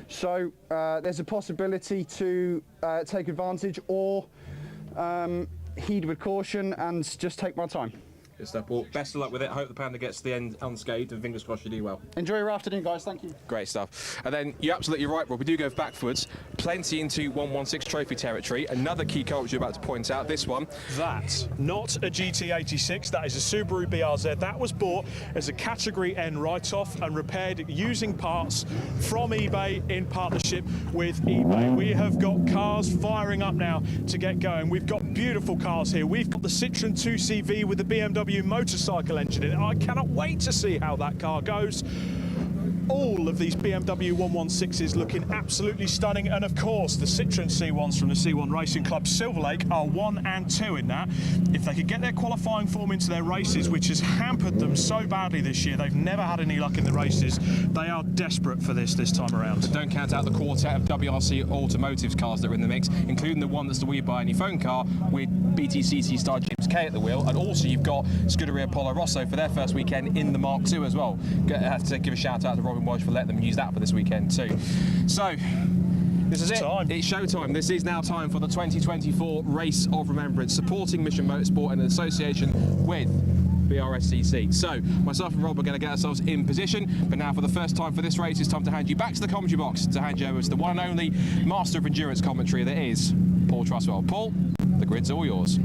So there's a possibility to take advantage or heed with caution and just take my time. Good stuff. Well, best of luck with it. Hope the Panda gets to the end unscathed, and fingers crossed you do well. Enjoy your afternoon, guys. Thank you. Great stuff. And then you're absolutely right, Rob. We do go backwards, plenty into 116 trophy territory. Another key car which you're about to point out. This one. That's not a GT86. That is a Subaru BRZ. That was bought as a Category N write-off and repaired using parts from eBay in partnership with eBay. We have got cars firing up now to get going. We've got beautiful cars here. We've got the Citroen 2CV with the BMW motorcycle engine in it. I cannot wait to see how that car goes. All of these BMW 116s looking absolutely stunning, and of course the Citroen C1s from the C1 Racing Club Silver Lake are 1 and 2 in that. If they could get their qualifying form into their races, which has hampered them so badly this year, they've never had any luck in the races, they are desperate for this time around. Don't count out the quartet of WRC Automotives cars that are in the mix, including the one that's the We Buy Any Phone car with BTCC star Jim James Kay at the wheel, and also you've got Scuderia Polo Rosso for their first weekend in the Mark II as well. I have to give a shout out to Robin Walsh for letting them use that for this weekend too. So this is it. It's showtime. This is now time for the 2024 Race of Remembrance, supporting Mission Motorsport in association with BRSCC. So myself and Rob are going to get ourselves in position, but now for the first time for this race, it's time to hand you back to the commentary box to hand you over to the one and only master of endurance commentary that is Paul Truswell. Paul, the grid's all yours.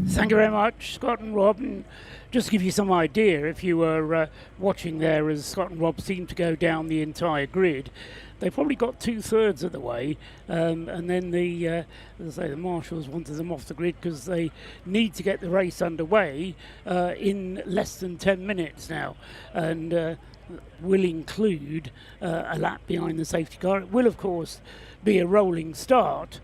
Thank you very much, Scott and Rob. And just to give you some idea, if you were watching there as Scott and Rob seemed to go down the entire grid, they probably got 2/3 of the way, and then as I say, the marshals wanted them off the grid because they need to get the race underway in less than 10 minutes now, and will include a lap behind the safety car. It will, of course, be a rolling start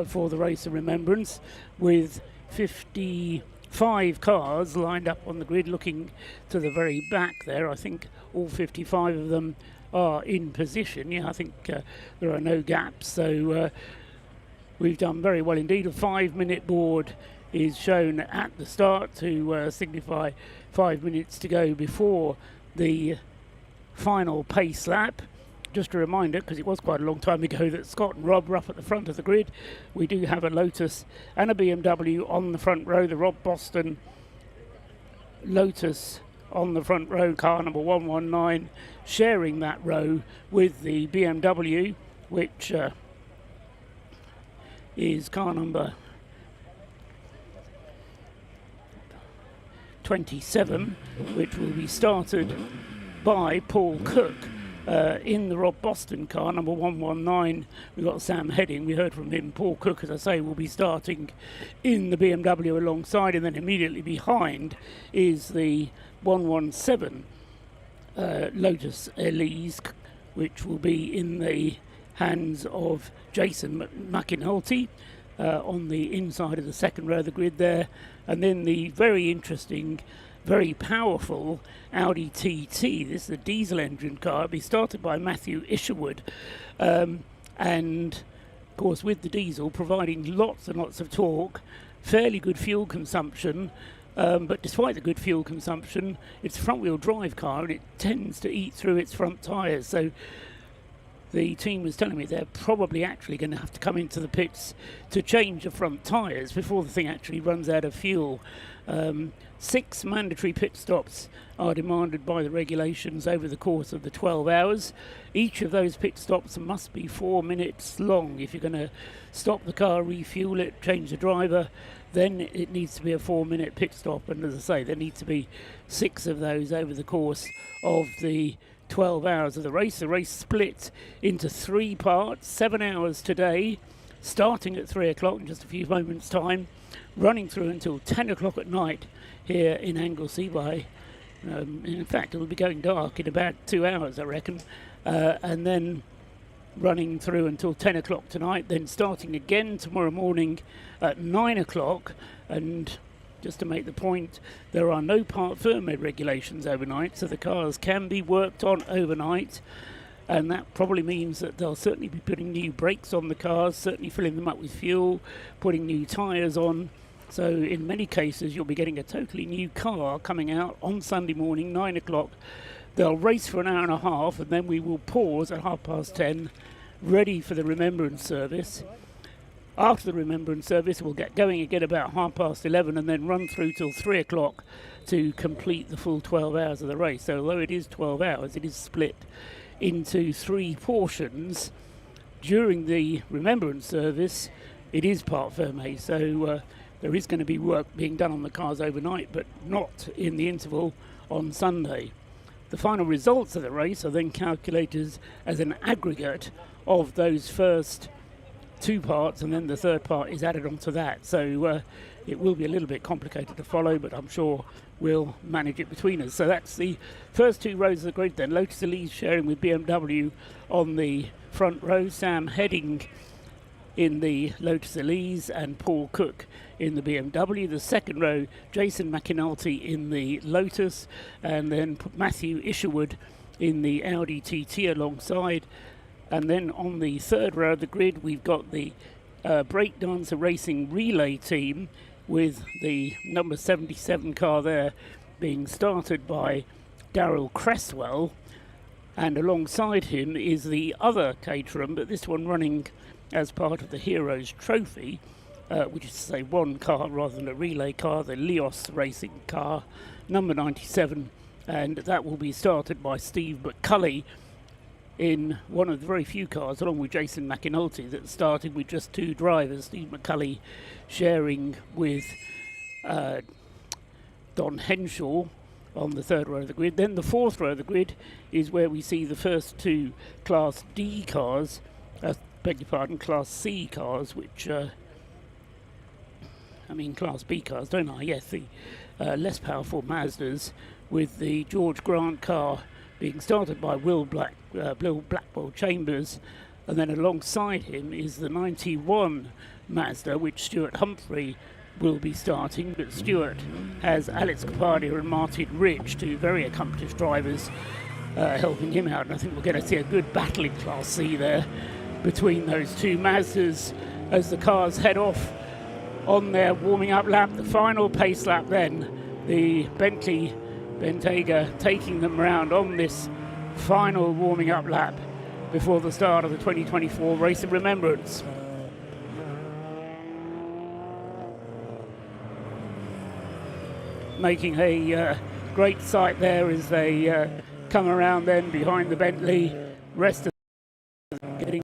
for the Race of Remembrance with 55 cars lined up on the grid, looking to the very back there. I think all 55 of them are in position. Yeah, I think there are no gaps, so we've done very well indeed. A 5-minute board is shown at the start to signify 5 minutes to go before the final pace lap. Just a reminder, because it was quite a long time ago, that Scott and Rob were up at the front of the grid. We do have a Lotus and a BMW on the front row. The Rob Boston Lotus on the front row, car number 119, sharing that row with the BMW, which is car number 27, which will be started by Paul Cook. In the Rob Boston car, number 119, we've got Sam Heading. We heard from him. Paul Cook, as I say, will be starting in the BMW alongside, and then immediately behind is the 117 Lotus Elise, which will be in the hands of Jason McInulty on the inside of the second row of the grid there. And then the very interesting, very powerful Audi TT. This is a diesel engine car. It'll be started by Matthew Isherwood, and of course with the diesel providing lots and lots of torque, fairly good fuel consumption, but despite the good fuel consumption, it's a front wheel drive car and it tends to eat through its front tyres. So the team was telling me they're probably actually going to have to come into the pits to change the front tyres before the thing actually runs out of fuel. 6 mandatory pit stops are demanded by the regulations over the course of the 12 hours. Each of those pit stops must be 4 minutes long. If you're going to stop the car, refuel it, change the driver, then it needs to be a 4-minute pit stop. And as I say, there need to be 6 of those over the course of the 12 hours of the race. The race split into 3 parts, 7 hours today, starting at 3 o'clock in just a few moments' time, running through until 10 o'clock at night here in Anglesey. In fact, it'll be going dark in about 2 hours, I reckon, and then running through until 10 o'clock tonight, then starting again tomorrow morning at 9 o'clock. And just to make the point, there are no part firmware regulations overnight, so the cars can be worked on overnight, and that probably means that they'll certainly be putting new brakes on the cars, certainly filling them up with fuel, putting new tyres on. So in many cases, you'll be getting a totally new car coming out on Sunday morning, 9 o'clock. They'll race for an hour and a half, and then we will pause at 10:30, ready for the remembrance service. After the remembrance service, we'll get going again about 11:30, and then run through till 3 o'clock to complete the full 12 hours of the race. So although it is 12 hours, it is split into 3 portions. During the remembrance service, it is part fermé, so there is going to be work being done on the cars overnight, but not in the interval on Sunday. The final results of the race are then calculated as an aggregate of those first 2 parts, and then the third part is added onto that. So it will be a little bit complicated to follow, but I'm sure we'll manage it between us. So that's the first 2 rows of the grid then. Lotus Elise sharing with BMW on the front row, Sam Heading in the Lotus Elise and Paul Cook in the BMW. The second row, Jason McInulty in the Lotus, and then Matthew Isherwood in the Audi TT alongside. And then on the third row of the grid, we've got the Breakdancer Racing relay team with the number 77 car there being started by Darryl Cresswell, and alongside him is the other Caterham, but this one running as part of the Heroes Trophy, which is to say one car rather than a relay car, the Leos racing car, number 97, and that will be started by Steve McCulley in one of the very few cars, along with Jason McAnulty, that started with just two drivers, Steve McCulley sharing with Don Henshaw on the third row of the grid. Then the fourth row of the grid is where we see the first two Class D cars, beg your pardon, Class C cars, which, I mean Class B cars, don't I? Yes, the less powerful Mazdas, with the George Grant car being started by Will Blackwell Chambers, and then alongside him is the 91 Mazda, which Stuart Humphrey will be starting, but Stuart has Alex Capadia and Martin Rich, two very accomplished drivers, helping him out, and I think we're going to see a good battle in Class C there between those two Mazdas as the cars head off on their warming up lap. The final pace lap then, the Bentley Bentayga taking them round on this final warming up lap before the start of the 2024 Race of Remembrance. Making a great sight there as they come around then behind the Bentley. Rest of getting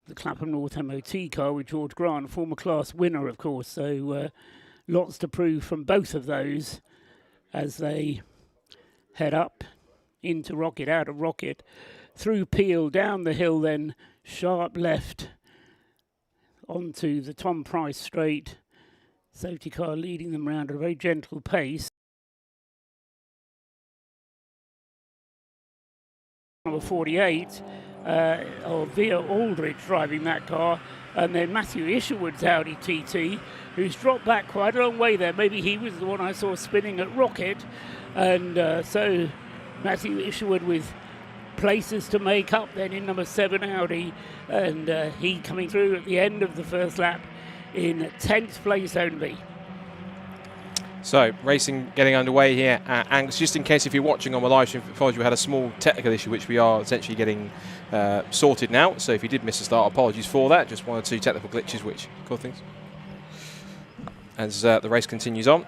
the Clapham North MOT car with George Grant, former class winner, of course. So lots to prove from both of those as they head up into Rocket, out of Rocket, through Peel, down the hill, then sharp left onto the Tom Price straight. Safety car leading them round at a very gentle pace. Number 48. Or Via Aldridge driving that car, and then Matthew Isherwood's Audi TT, who's dropped back quite a long way there. Maybe he was the one I saw spinning at Rocket, and so Matthew Isherwood with places to make up then in number 7 Audi, and he coming through at the end of the first lap in 10th place only. So, racing getting underway here at Anglesey. Just in case if you're watching on the live stream, we had a small technical issue which we are essentially getting sorted now. So if you did miss a start, apologies for that. Just one or two technical glitches which cause things. As the race continues on.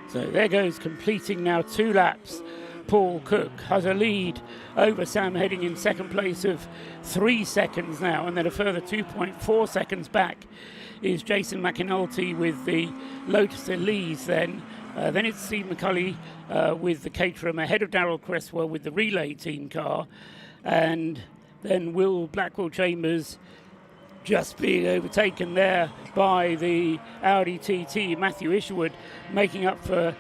So there goes, completing now 2 laps. Paul Cook has a lead over Sam Heading in second place of 3 seconds now, and then a further 2.4 seconds back is Jason McAnulty with the Lotus Elise then. Then it's Steve McCulley with the Caterham ahead of Darryl Cresswell with the relay team car, and then Will Blackwell Chambers just being overtaken there by the Audi TT. Matthew Isherwood making up for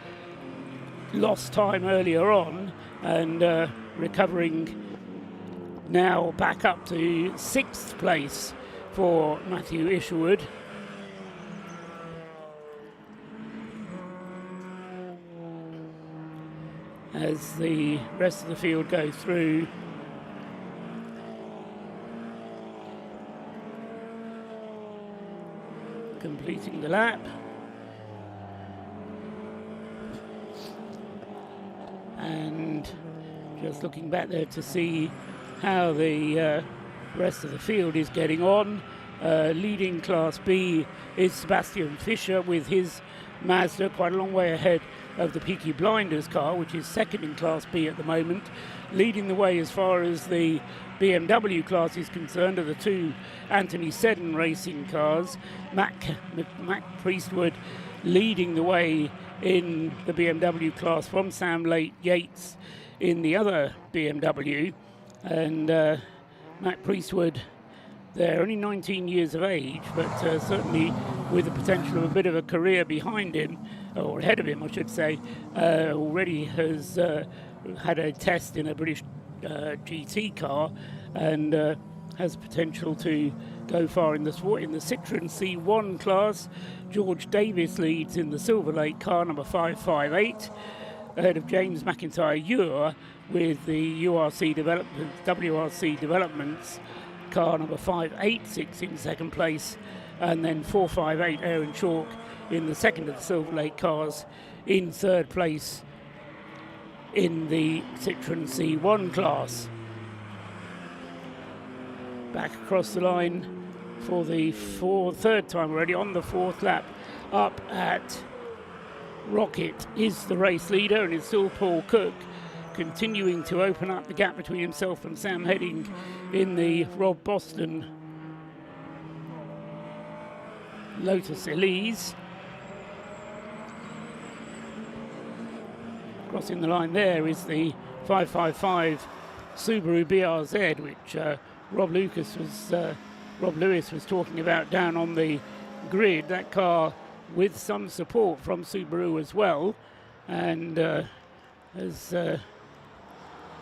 lost time earlier on and recovering now back up to 6th place for Matthew Isherwood. as the rest of the field go through. Completing the lap. And just looking back there to see how the rest of the field is getting on. Leading Class B is Sebastian Fischer with his Mazda, quite a long way ahead of the Peaky Blinders car, which is second in Class B at the moment. Leading the way as far as the BMW class is concerned are the two Anthony Seddon racing cars. Mac Priestwood leading the way in the BMW class from Sam Yates in the other BMW. And Mac Priestwood, they're only 19 years of age, but certainly with the potential of a bit of a career behind him, or ahead of him, I should say, already has had a test in a British GT car and has potential to go far in the sport. In the Citroën C1 class, George Davis leads in the Silver Lake car number 558, ahead of James McIntyre Ewer with the WRC Developments car number 586 in second place, and then 458 Aaron Chalk in the second of the Silver Lake cars in third place in the Citroën C1 class. Back across the line for the third time already on the fourth lap up at Rocket is the race leader, and it's still Paul Cook continuing to open up the gap between himself and Sam Heading in the Rob Boston Lotus Elise. Crossing the line there is the 555 Subaru BRZ, which Rob Lewis was talking about down on the grid. That car with some support from Subaru as well, and as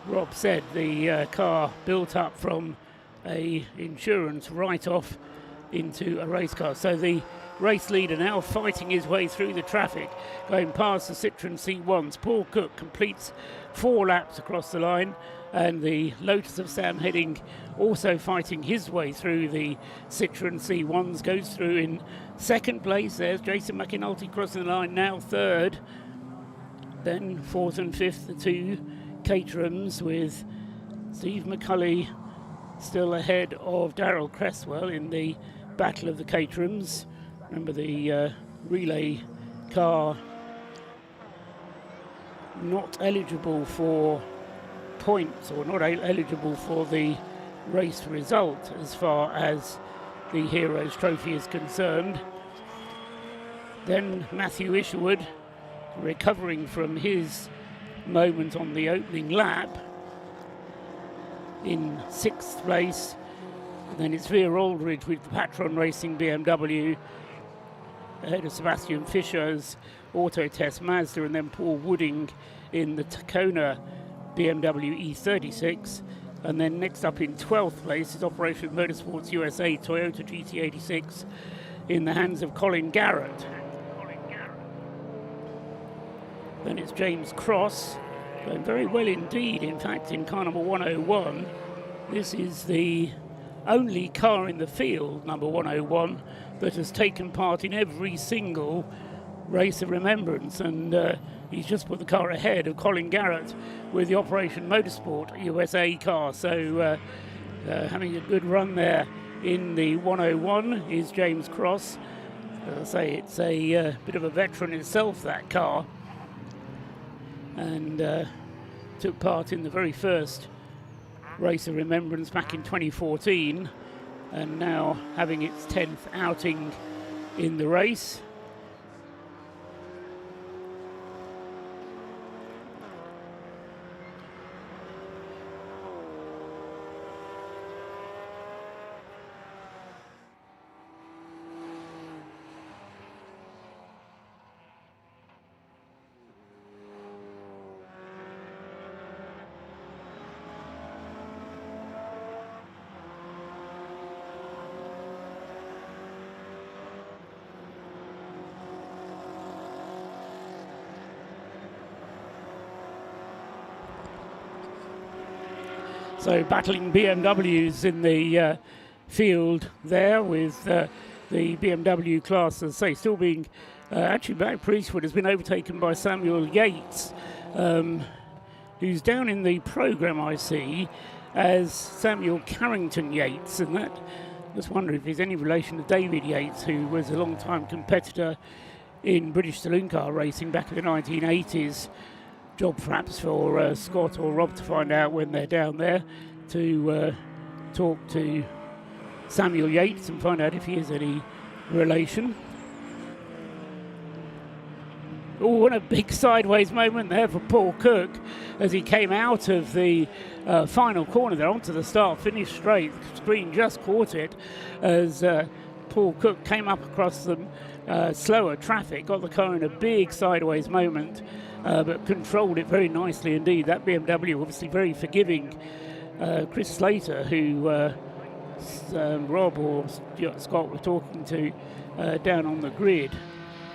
Rob said, the car built up from a insurance write-off into a race car. So the race leader now fighting his way through the traffic, going past the Citroën C1s. Paul Cook completes 4 laps across the line, and the Lotus of Sam Heading also fighting his way through the Citroën C1s, goes through in second place. There's Jason McAnulty crossing the line, now third. Then fourth and fifth, the two Caterhams, with Steve McCulley still ahead of Darrell Cresswell in the battle of the Caterhams. Remember, the relay car not eligible for points, or not eligible for the race result as far as the Heroes Trophy is concerned. Then Matthew Isherwood recovering from his moment on the opening lap in sixth place. And then it's Veer Aldridge with the Patron Racing BMW ahead of Sebastian Fischer's Auto Test Mazda, and then Paul Wooding in the Tacona BMW E36. And then next up in 12th place is Operation Motorsports USA Toyota GT86 in the hands of Colin Garrett. Then it's James Cross, going very well indeed, in fact, in car number 101. This is the only car in the field, number 101, that has taken part in every single Race of Remembrance, and he's just put the car ahead of Colin Garrett with the Operation Motorsport USA car. So having a good run there in the 101 is James Cross. As I say, it's a bit of a veteran itself, that car, and took part in the very first Race of Remembrance back in 2014, and now having its 10th outing in the race. So battling BMWs in the field there, with the BMW class, as I say, still being actually Matt Priestwood has been overtaken by Samuel Yates, who's down in the programme I see as Samuel Carrington Yates, and that, just wondering if there's any relation to David Yates, who was a long-time competitor in British saloon car racing back in the 1980s. Job perhaps for Scott or Rob to find out when they're down there to talk to Samuel Yates and find out if he is any relation. Oh, what a big sideways moment there for Paul Cook as he came out of the final corner there onto the start, finished straight. The screen just caught it as Paul Cook came up across some slower traffic, got the car in a big sideways moment, but controlled it very nicely indeed. That BMW obviously very forgiving. Chris Slater, who Rob or Scott were talking to down on the grid.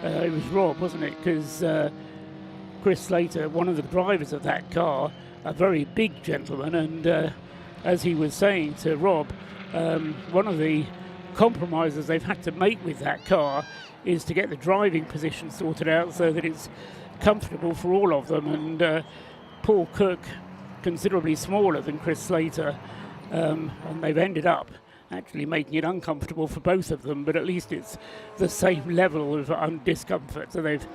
It was Rob, wasn't it? Because Chris Slater, one of the drivers of that car, a very big gentleman, and as he was saying to Rob, one of the compromises they've had to make with that car is to get the driving position sorted out so that it's comfortable for all of them. And Paul Cook, considerably smaller than Chris Slater, and they've ended up actually making it uncomfortable for both of them, but at least it's the same level of discomfort. So they've,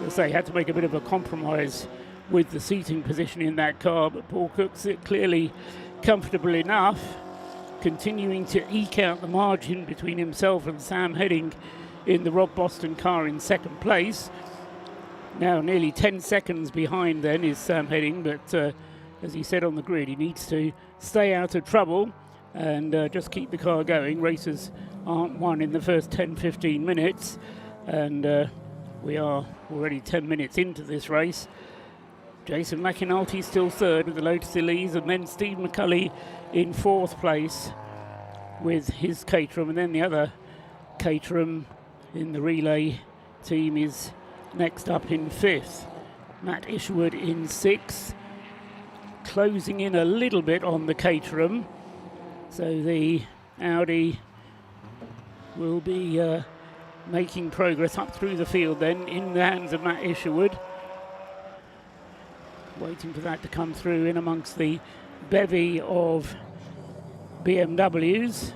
as I say, had to make a bit of a compromise with the seating position in that car, but Paul Cook's clearly comfortable enough, continuing to eke out the margin between himself and Sam Heading in the Rob Boston car in second place. Now nearly 10 seconds behind then is Sam Heading, but as he said on the grid, he needs to stay out of trouble and just keep the car going. Races aren't won in the first 10-15 minutes, and we are already 10 minutes into this race. Jason McInulty still third with the Lotus Elise, and then Steve McCulley in fourth place with his Caterham, and then the other Caterham in the relay team is next up in fifth. Matt Isherwood in sixth, closing in a little bit on the Caterham. So the Audi will be making progress up through the field then in the hands of Matt Isherwood. Waiting for that to come through in amongst the bevy of BMWs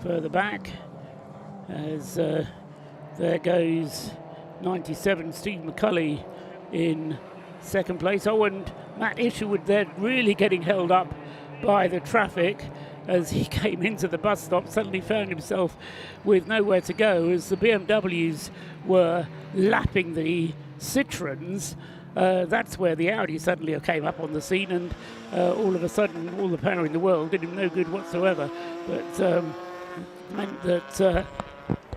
further back, as there goes 97 Steve McCulley in second place. Oh, and Matt Isherwood there really getting held up by the traffic as he came into the bus stop, suddenly found himself with nowhere to go as the BMWs were lapping the Citroens. That's where the Audi suddenly came up on the scene, and all of a sudden all the power in the world did him no good whatsoever, but meant that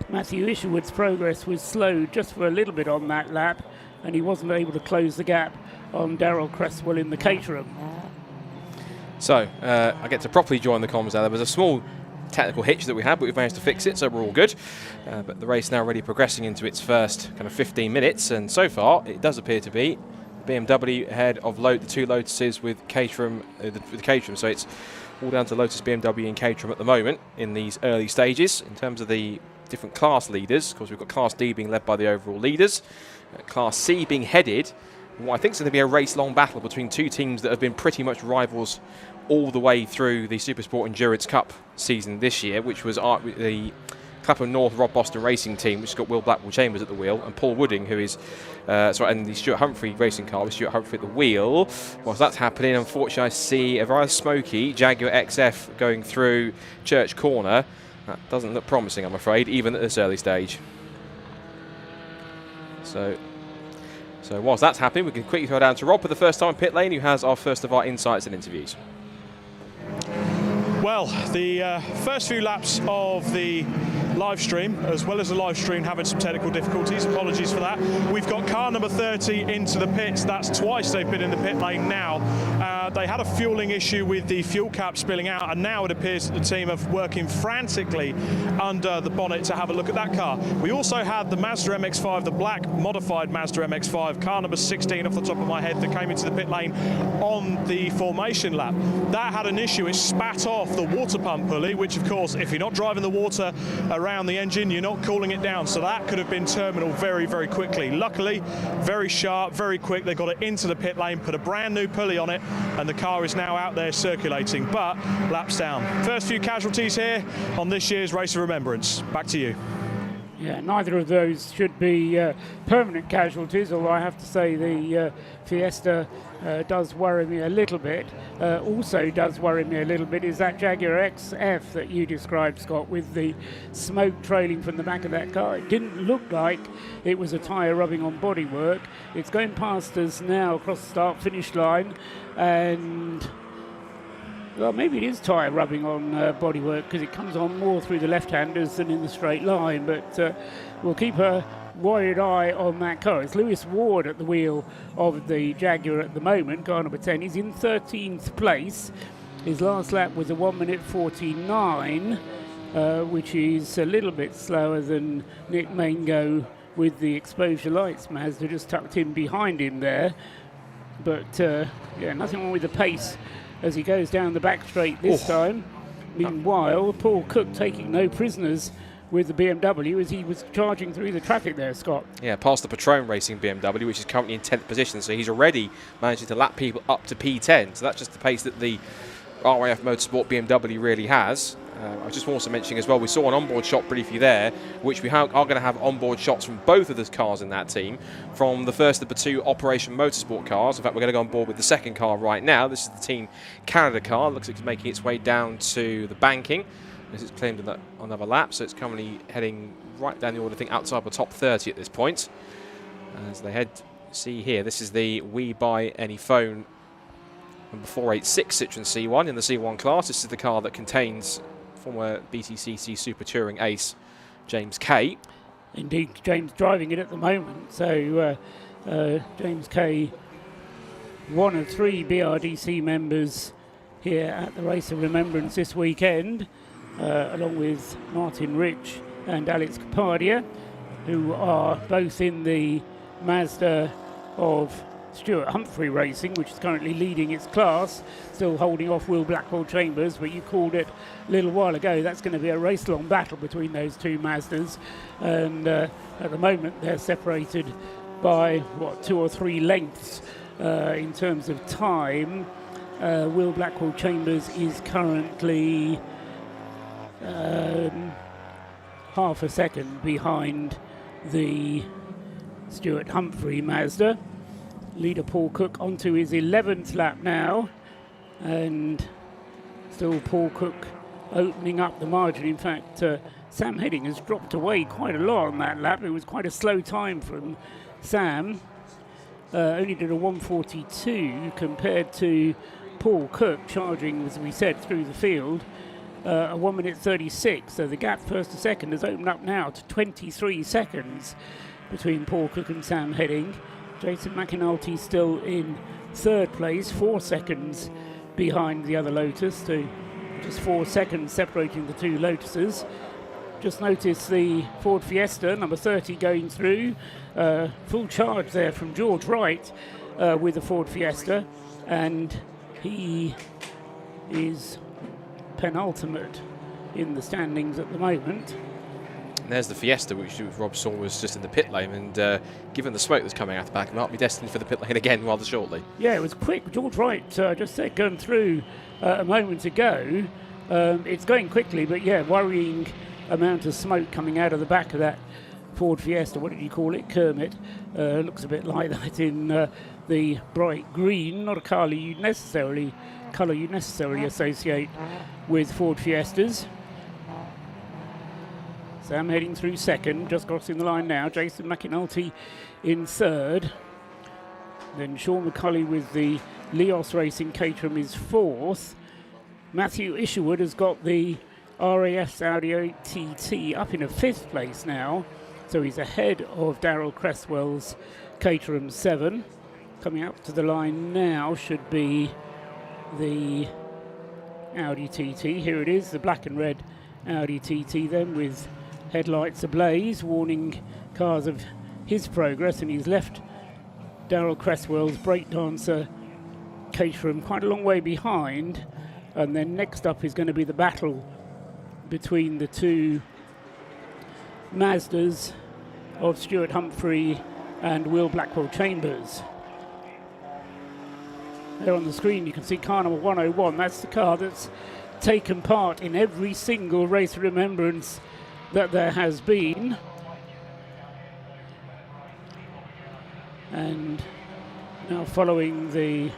Matthew Isherwood's progress was slowed just for a little bit on that lap, and he wasn't able to close the gap on Darrell Cresswell in the Caterham. So I get to properly join the comms now. There was a small technical hitch that we had, but we've managed to fix it, so we're all good. But the race now really progressing into its first kind of 15 minutes, and so far it does appear to be BMW ahead of the two Lotuses with Caterham, the Caterham. So it's all down to Lotus, BMW and Caterham at the moment in these early stages. In terms of the different class leaders, of course we've got Class D being led by the overall leaders, Class C being headed what I think is going to be a race-long battle between two teams that have been pretty much rivals all the way through the Supersport Endurance Cup season this year, which was the Clapham North Rob Boston racing team, which has got Will Blackwell-Chambers at the wheel, and Paul Wooding, who is, and the Stuart Humphrey racing car with Stuart Humphrey at the wheel. Whilst that's happening, unfortunately, I see a rather smoky Jaguar XF going through Church Corner. That doesn't look promising, I'm afraid, even at this early stage. So whilst that's happening, we can quickly throw down to Rob for the first time pit lane, who has our first of our insights and interviews. Well, the first few laps of the live stream, as well as the live stream having some technical difficulties, apologies for that. We've got car number 30 into the pits. That's twice they've been in the pit lane now. they had a fueling issue with the fuel cap spilling out, and now it appears that the team are working frantically under the bonnet to have a look at that car. We also had the Mazda MX-5, the black modified Mazda MX-5, car number 16 off the top of my head, that came into the pit lane on the formation lap. That had an issue. It spat off the water pump pulley, which of course, if you're not driving the water around the engine, you're not cooling it down. So that could have been terminal very, very quickly. Luckily, very sharp, very quick. They got it into the pit lane, put a brand new pulley on it, and the car is now out there circulating, but laps down. First few casualties here on this year's Race of Remembrance. Back to you. Yeah, neither of those should be permanent casualties, although I have to say the Fiesta does worry me a little bit. Also does worry me a little bit is that Jaguar XF that you described, Scott, with the smoke trailing from the back of that car. It didn't look like it was a tyre rubbing on bodywork. It's going past us now across the start-finish line, and well, maybe it is tyre rubbing on bodywork, because it comes on more through the left-handers than in the straight line, but we'll keep a worried eye on that car. It's Lewis Ward at the wheel of the Jaguar at the moment, car number 10. He's in 13th place. His last lap was a 1:49, which is a little bit slower than Nick Mango with the exposure lights. Mazda just tucked in behind him there, but yeah, nothing wrong with the pace as he goes down the back straight this time. Meanwhile, Paul Cook taking no prisoners with the BMW as he was charging through the traffic there, Scott. Yeah, past the Patron Racing BMW, which is currently in 10th position, so he's already managing to lap people up to P10. So that's just the pace that the RAF Motorsport BMW really has. I was just also mentioning as well, we saw an onboard shot briefly there, which we are going to have onboard shots from both of the cars in that team, from the first of the two Operation Motorsport cars. In fact, we're going to go on board with the second car right now. This is the Team Canada car. Looks like it's making its way down to the banking as it's claimed on another lap, so it's currently heading right down the order, I think, outside the top 30 at this point. As they head, see here, this is the We Buy Any Phone number 486 Citroen C1 in the C1 class. This is the car that contains former BTCC Super Touring ace James Kay. Indeed, James driving it at the moment. So James Kay, one of 3 BRDC members here at the Race of Remembrance this weekend, along with Martin Rich and Alex Capadia, who are both in the Mazda of Stuart Humphrey Racing, which is currently leading its class, still holding off Will Blackwell Chambers, but you called it a little while ago. That's going to be a race-long battle between those two Mazdas, and at the moment they're separated by, what, 2 or 3 lengths in terms of time. Will Blackwell Chambers is currently half a second behind the Stuart Humphrey Mazda. Leader Paul Cook onto his 11th lap now, and still Paul Cook opening up the margin. In fact, Sam Heading has dropped away quite a lot on that lap. It was quite a slow time from Sam. Only did a 1:42 compared to Paul Cook charging, as we said, through the field, a 1:36. So the gap first to second has opened up now to 23 seconds between Paul Cook and Sam Heading. Jason McAnulty still in 3rd place, 4 seconds behind the other Lotus, to just 4 seconds separating the two Lotuses. Just notice the Ford Fiesta, number 30, going through. Full charge there from George Wright with the Ford Fiesta, and he is penultimate in the standings at the moment. And there's the Fiesta, which Rob saw was just in the pit lane, and given the smoke that's coming out the back, it might be destined for the pit lane again rather shortly. Yeah, it was quick. George Wright just said going through a moment ago. It's going quickly, but yeah, worrying amount of smoke coming out of the back of that Ford Fiesta. What did you call it? Kermit. Looks a bit like that in the bright green, not a colour you'd necessarily associate with Ford Fiestas. Sam heading through 2nd, just crossing the line now. Jason McAnulty in 3rd. Then Sean McCulley with the Leos Racing Caterham is 4th. Matthew Isherwood has got the RAF Audi TT up in a 5th place now. So he's ahead of Darryl Cresswell's Caterham 7. Coming up to the line now should be the Audi TT. Here it is, the black and red Audi TT then, with headlights ablaze, warning cars of his progress, and he's left Darrell Cresswell's breakdancer Caterham quite a long way behind. And then next up is going to be the battle between the two Mazdas of Stuart Humphrey and Will Blackwell Chambers. There on the screen you can see car number 101. That's the car that's taken part in every single Race of Remembrance that there has been. And now following the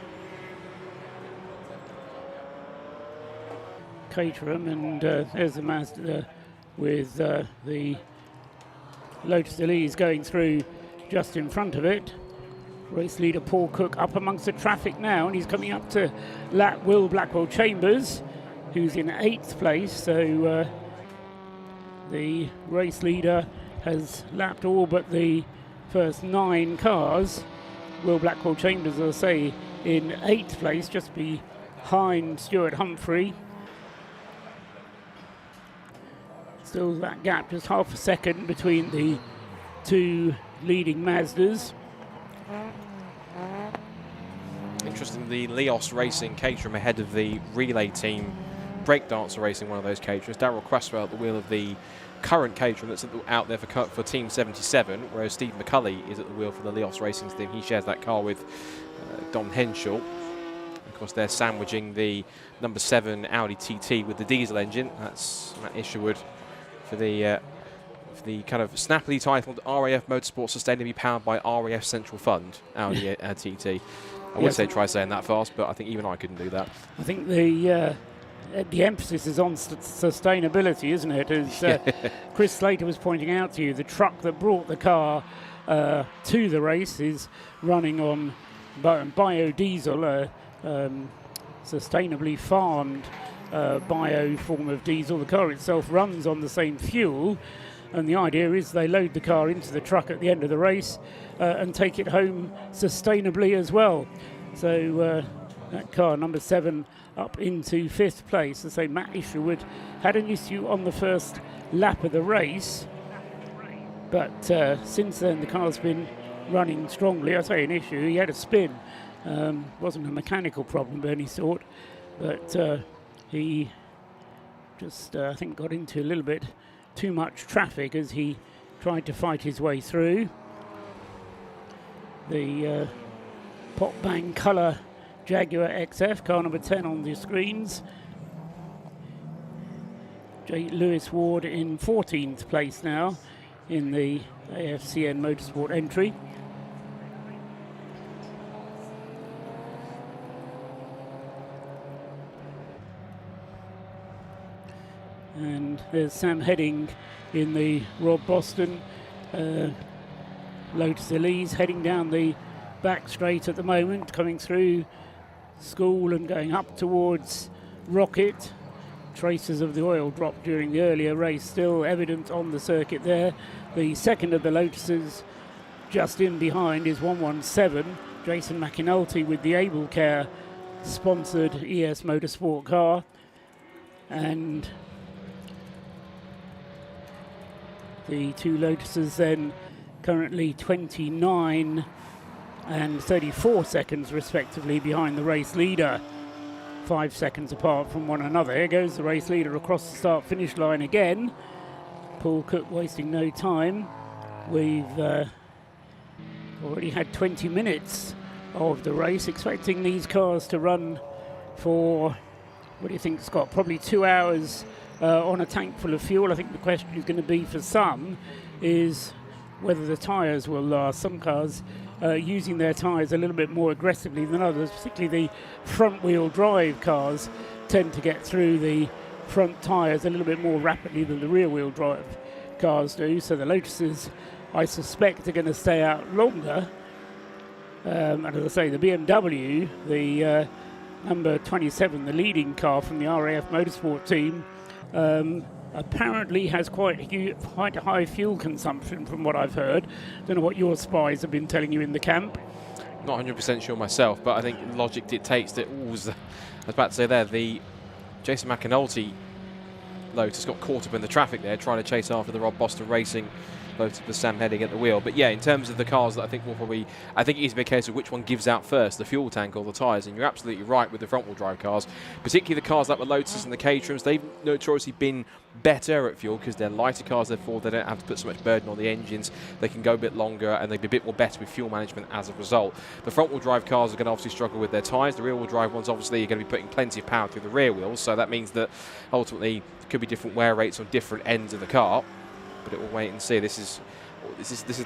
Caterham, and there's the Mazda with the Lotus Elise going through just in front of it. Race leader Paul Cook up amongst the traffic now, and he's coming up to lap Will Blackwell Chambers, who's in 8th place. So the race leader has lapped all but the first 9 cars. Will Blackwell Chambers, as I say, in 8th place, just behind Stuart Humphrey. Still that gap, just half a second between the two leading Mazdas. Interesting, the Leos Racing Caterham ahead of the relay team Breakdancer Racing, one of those Caterhams. Darrell Cresswell at the wheel of the current Caterham that's out there for Team 77, whereas Steve McCulley is at the wheel for the Leos Racing team. He shares that car with Don Henshaw. Of course, they're sandwiching the number 7 Audi TT with the diesel engine. That's Matt Isherwood for the kind of snappily titled RAF Motorsport Sustainably Powered by RAF Central Fund Audi TT. I would say try saying that fast, but I think even I couldn't do that. I think the emphasis is on sustainability, isn't it? As Chris Slater was pointing out to you, the truck that brought the car to the race is running on biodiesel, sustainably farmed bio form of diesel. The car itself runs on the same fuel, and the idea is they load the car into the truck at the end of the race and take it home sustainably as well. So that car, number 7, up into 5th place. As I say, Matt Isherwood had an issue on the first lap of the race, but since then the car's been running strongly. I say an issue, he had a spin. Wasn't a mechanical problem of any sort, but he just, I think, got into a little bit too much traffic as he tried to fight his way through. The Pop Bang colour Jaguar XF, car number 10 on the screens. J. Lewis Ward in 14th place now in the AFCN Motorsport entry. And there's Sam Heading in the Rob Boston Lotus Elise, heading down the back straight at the moment, coming through School and going up towards Rocket. Traces of the oil drop during the earlier race still evident on the circuit there. The second of the Lotuses just in behind is 117, Jason McAnulty with the Able Care sponsored ES Motorsport car. And the two Lotuses then currently 29 and 34 seconds respectively behind the race leader, 5 seconds apart from one another. Here goes the race leader across the start-finish line again. Paul Cook wasting no time. We've already had 20 minutes of the race, expecting these cars to run for, what do you think, Scott? Probably 2 hours on a tank full of fuel. I think the question is going to be for some is whether the tyres will last. Some cars using their tyres a little bit more aggressively than others, particularly the front-wheel drive cars tend to get through the front tyres a little bit more rapidly than the rear-wheel drive cars do. So the Lotuses, I suspect, are going to stay out longer. And as I say, the BMW, the number 27, the leading car from the RAF Motorsport team, apparently has quite a high fuel consumption from what I've heard. Don't know what your spies have been telling you in the camp. not 100% sure myself, but I think logic dictates that. I was about to say there, the Jason McAnulty Lotus got caught up in the traffic there, trying to chase after the Rob Boston Racing Lotus with Sam Heading at the wheel. But yeah, in terms of the cars that I think will probably, I think it is a big case of which one gives out first, the fuel tank or the tyres. And you're absolutely right with the front-wheel drive cars, particularly the cars like the Lotus and the Caterhams. They've notoriously been better at fuel because they're lighter cars, therefore they don't have to put so much burden on the engines. They can go a bit longer and they'll be a bit more better with fuel management as a result. The front-wheel drive cars are going to obviously struggle with their tyres. The rear-wheel drive ones obviously are going to be putting plenty of power through the rear wheels, so that means that ultimately there could be different wear rates on different ends of the car. But it will wait and see. This is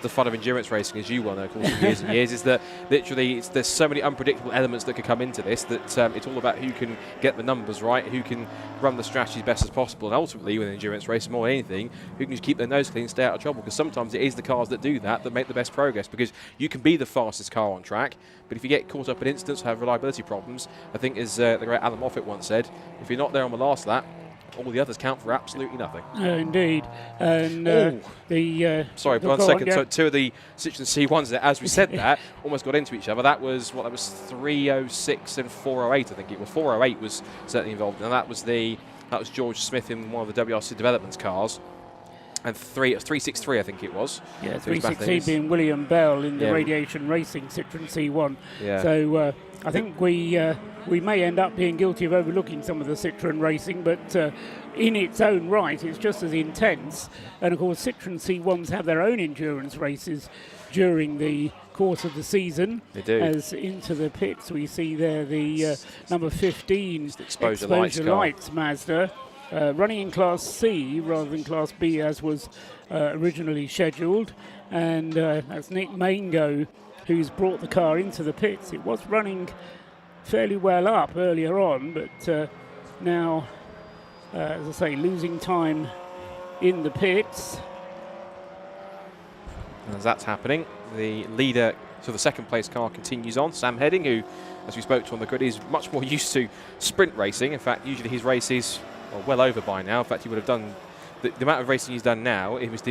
the fun of endurance racing, as you well know, of course, for years and years, is that literally there's so many unpredictable elements that could come into this that it's all about who can get the numbers right, who can run the strategy as best as possible, and ultimately with endurance racing more than anything, who can just keep their nose clean and stay out of trouble, because sometimes it is the cars that do that make the best progress, because you can be the fastest car on track, but if you get caught up in incidents or have reliability problems, I think as the great Alan Moffat once said, if you're not there on the last lap, all the others count for absolutely nothing. Indeed. And sorry, the 1 second. yeah. So two of the Citroen C1s that, as we said that, almost got into each other. That was 306 and 408, I think it was. 408 was certainly involved, and that was George Smith in one of the WRC Developments cars. And 363, I think it was. Yeah, 363 being William Bell in the Radiation Racing Citroen C1. Yeah. So I think we may end up being guilty of overlooking some of the Citroen racing, but in its own right, it's just as intense. And of course, Citroen C1s have their own endurance races during the course of the season. They do. As into the pits, we see there the number 15 Exposure Lights Mazda. Running in Class C rather than Class B as was originally scheduled, and that's Nick Mango who's brought the car into the pits. It was running fairly well up earlier on, but now, as I say, losing time in the pits. And as that's happening, the leader, so the second place car continues on. Sam Heading, who, as we spoke to on the grid, is much more used to sprint racing. In fact, usually his races are well over by now. In fact, he would have done the amount of racing he's done now. It was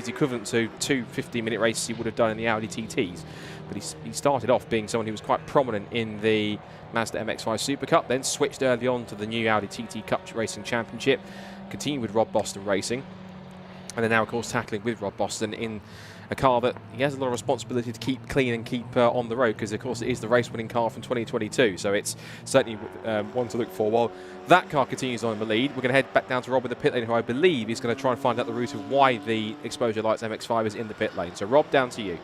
equivalent to 2 15-minute races he would have done in the Audi TTs. But he started off being someone who was quite prominent in the Mazda MX-5 Super Cup, then switched early on to the new Audi TT Cup Racing Championship, continued with Rob Boston Racing, and then now, of course, tackling with Rob Boston in a car that he has a lot of responsibility to keep clean and keep on the road, because, of course, it is the race-winning car from 2022, so it's certainly one to look for. While that car continues on in the lead, we're going to head back down to Rob in the pit lane, who I believe is going to try and find out the route of why the Exposure Lights MX-5 is in the pit lane. So, Rob, down to you.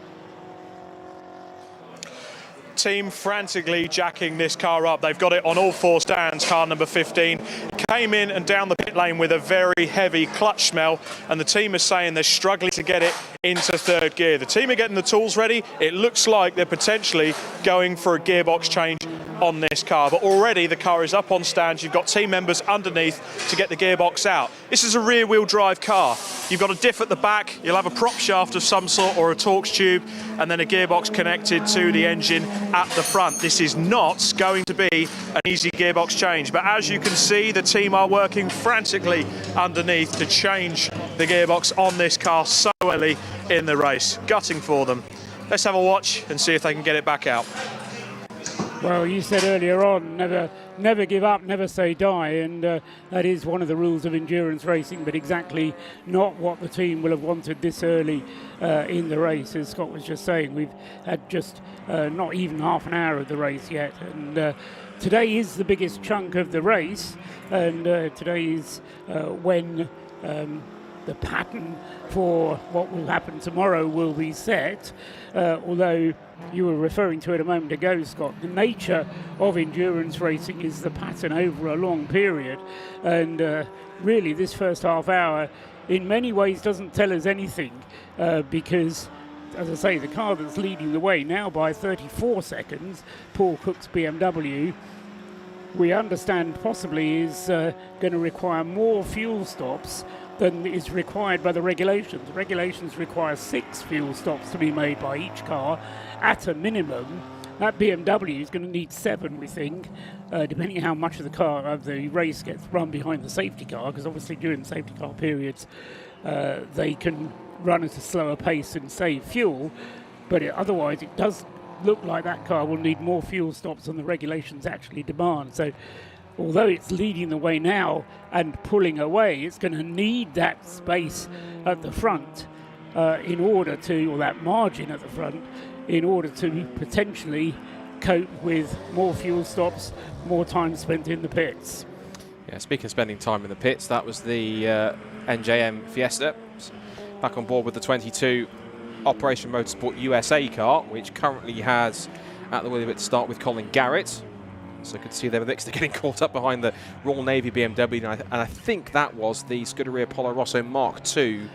Team frantically jacking this car up. They've got it on all four stands. Car number 15 came in and down the pit lane with a very heavy clutch smell, and the team is saying they're struggling to get it into third gear. The team are getting the tools ready. It looks like they're potentially going for a gearbox change on this car, but already the car is up on stands. You've got team members underneath to get the gearbox out. This is a rear wheel drive car. You've got a diff at the back, you'll have a prop shaft of some sort or a Torx tube, and then a gearbox connected to the engine at the front. This is not going to be an easy gearbox change, but as you can see, the team are working frantically underneath to change the gearbox on this car so early in the race. Gutting for them. Let's have a watch and see if they can get it back out. Well, you said earlier on, never give up, never say die, and that is one of the rules of endurance racing, but exactly not what the team will have wanted this early in the race. As Scott was just saying, we've had just not even half an hour of the race yet, and today is the biggest chunk of the race, and today is when the pattern for what will happen tomorrow will be set, although you were referring to it a moment ago, Scott. The nature of endurance racing is the pattern over a long period, and really this first half hour in many ways doesn't tell us anything, because, as I say, the car that's leading the way now by 34 seconds, Paul Cook's BMW, we understand possibly is going to require more fuel stops than is required by the regulations. The regulations require 6 fuel stops to be made by each car at a minimum. That BMW is going to need 7, we think, depending on how much of the race gets run behind the safety car, because obviously during the safety car periods they can run at a slower pace and save fuel, but otherwise it does look like that car will need more fuel stops than the regulations actually demand. So although it's leading the way now and pulling away, it's going to need that space at the front in order to, or that margin at the front, in order to potentially cope with more fuel stops, more time spent in the pits. Yeah, speaking of spending time in the pits, that was the NJM Fiesta back on board with the 22 Operation Motorsport USA car, which currently has at the wheel of it to start with Colin Garrett. So you could see there next to getting caught up behind the Royal Navy BMW, and I think that was the Scuderia Polo Rosso Mark II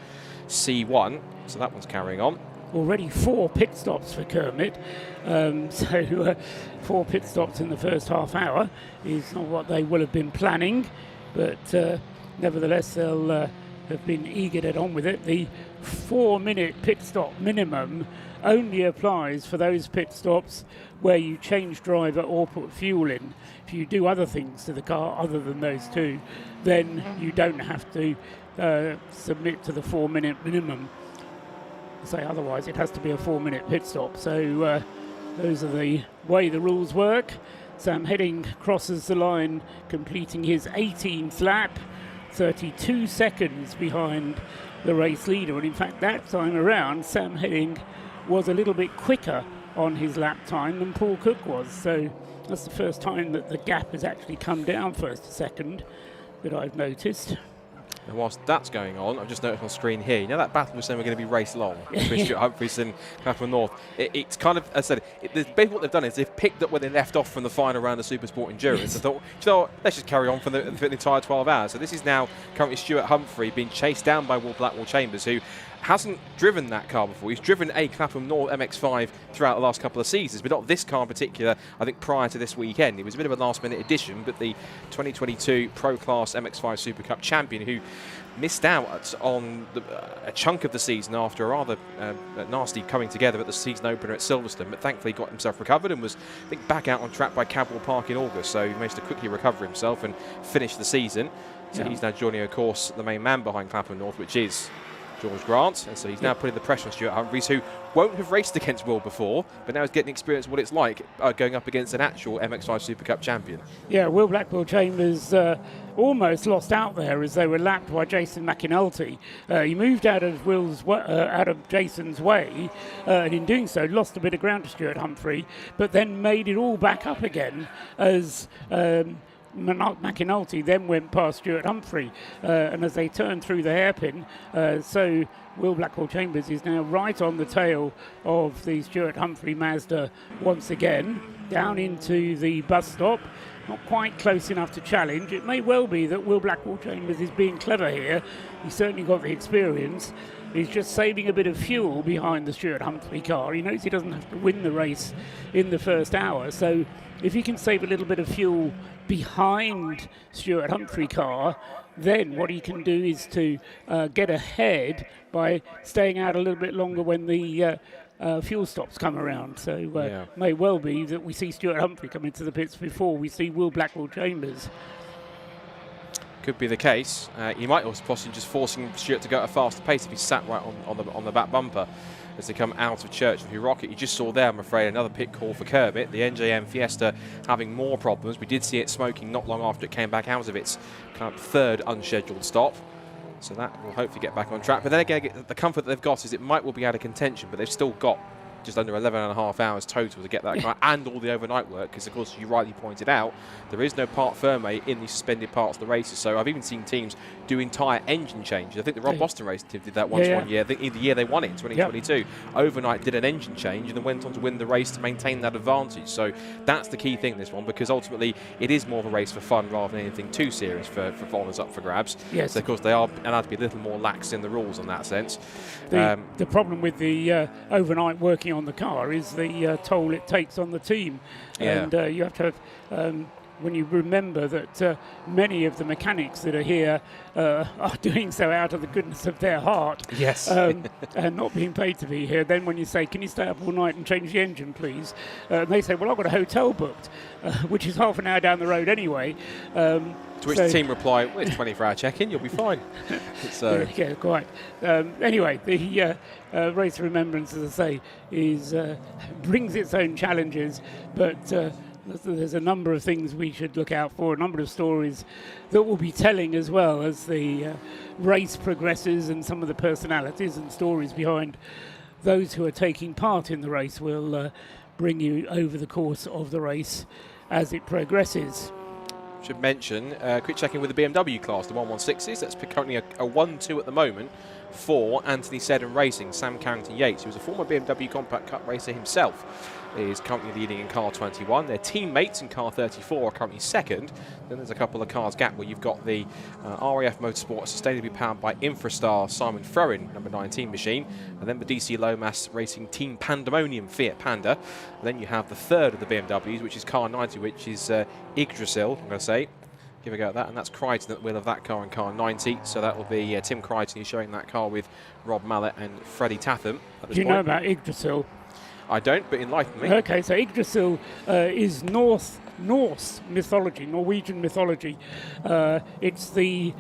C1. So that one's carrying on. Already 4 pit stops for Kermit. 4 pit stops in the first half hour is not what they will have been planning, but nevertheless they'll have been eager to get on with it. The 4-minute pit stop minimum only applies for those pit stops where you change driver or put fuel in. If you do other things to the car other than those two, then you don't have to submit to the 4-minute minimum. Say otherwise, it has to be a 4-minute pit stop. So those are the way the rules work. Sam Heading crosses the line, completing his 18th lap, 32 seconds behind the race leader. And in fact, that time around, Sam Heading was a little bit quicker on his lap time than Paul Cook was. So that's the first time that the gap has actually come down first to second that I've noticed. And whilst that's going on, I've just noticed on screen here, you know that battle was saying we're going to be race long between Stuart Humphries and Clapham North. It's kind of, as I said, basically what they've done is they've picked up where they left off from the final round of Supersport Endurance. I thought, you know, let's just carry on for the entire 12 hours. So this is now currently Stuart Humphrey being chased down by Will Blackwell Chambers, who hasn't driven that car before. He's driven a Clapham North MX-5 throughout the last couple of seasons, but not this car in particular, I think, prior to this weekend. It was a bit of a last-minute addition, but the 2022 Pro Class MX-5 Super Cup champion, who missed out on a chunk of the season after a rather nasty coming together at the season opener at Silverstone, but thankfully got himself recovered and was, I think, back out on track by Cadwell Park in August, so he managed to quickly recover himself and finish the season. So he's now joining, of course, the main man behind Clapham North, which is George Grant, and so he's now putting the pressure on Stuart Humphries, who won't have raced against Will before, but now is getting experience of what it's like going up against an actual MX-5 Super Cup champion. Yeah, Will Blackwell Chambers almost lost out there as they were lapped by Jason McAnulty. He moved out of Jason's way, and in doing so lost a bit of ground to Stuart Humphrey, but then made it all back up again as McAnulty then went past Stuart Humphrey, and as they turned through the hairpin, so Will Blackwell Chambers is now right on the tail of the Stuart Humphrey Mazda once again, down into the bus stop. Not quite close enough to challenge. It may well be that Will Blackwell Chambers is being clever here. He's certainly got the experience. He's just saving a bit of fuel behind the Stuart Humphrey car. He knows he doesn't have to win the race in the first hour, so if he can save a little bit of fuel behind Stuart Humphrey car, then what he can do is to get ahead by staying out a little bit longer when the fuel stops come around. So may well be that we see Stuart Humphrey come into the pits before we see Will Blackwell Chambers. Could be the case. He might also possibly just forcing Stuart to go at a faster pace if he sat right on the back bumper as they come out of Church of Rocket. You just saw there, I'm afraid, another pit call for Kermit. The NJM Fiesta having more problems. We did see it smoking not long after it came back out of its kind of third unscheduled stop. So that will hopefully get back on track. But then again, the comfort that they've got is it might well be out of contention, but they've still got just under 11.5 hours total to get that car and all the overnight work, because of course, as you rightly pointed out, there is no part firme in the suspended parts of the races. So I've even seen teams do entire engine changes. I think the Rob Boston race team did that once one year. I think the year they won it in 2022, overnight did an engine change and then went on to win the race to maintain that advantage. So that's the key thing in this one, because ultimately it is more of a race for fun rather than anything too serious for followers up for grabs. Yes. So of course they are allowed to be a little more lax in the rules in that sense. The problem with the overnight working on the car is the toll it takes on the team, and you have to have when you remember that many of the mechanics that are here are doing so out of the goodness of their heart. Yes. And not being paid to be here. Then when you say, can you stay up all night and change the engine, please? And they say, well, I've got a hotel booked, which is half an hour down the road anyway. To which the team reply, well, it's 24-hour check-in, you'll be fine. So. Yeah, quite. Anyway, the Race of Remembrance, as I say, brings its own challenges, but there's a number of things we should look out for, a number of stories that we'll be telling as well as the race progresses, and some of the personalities and stories behind those who are taking part in the race will bring you over the course of the race as it progresses. Should mention, quick check-in with the BMW class, the 116s. That's currently a 1-2 at the moment for Anthony Seddon Racing. Sam Carrington-Yates, who was a former BMW Compact Cup racer himself, is currently leading in car 21. Their teammates in car 34 are currently second. Then there's a couple of cars gap where you've got the RAF Motorsport sustainably powered by Infrastar Simon Froen, number 19 machine, and then the DC Lomas Racing Team Pandemonium Fiat Panda. And then you have the third of the BMWs, which is car 90, which is Yggdrasil, I'm going to say. Give a go at that, and that's Crichton at the wheel of that car in car 90. So that will be Tim Crichton who's showing that car with Rob Mallet and Freddie Tatham. Do you know about Yggdrasil? I don't, but enlighten me. Okay, so Yggdrasil is Norse mythology, Norwegian mythology. It's the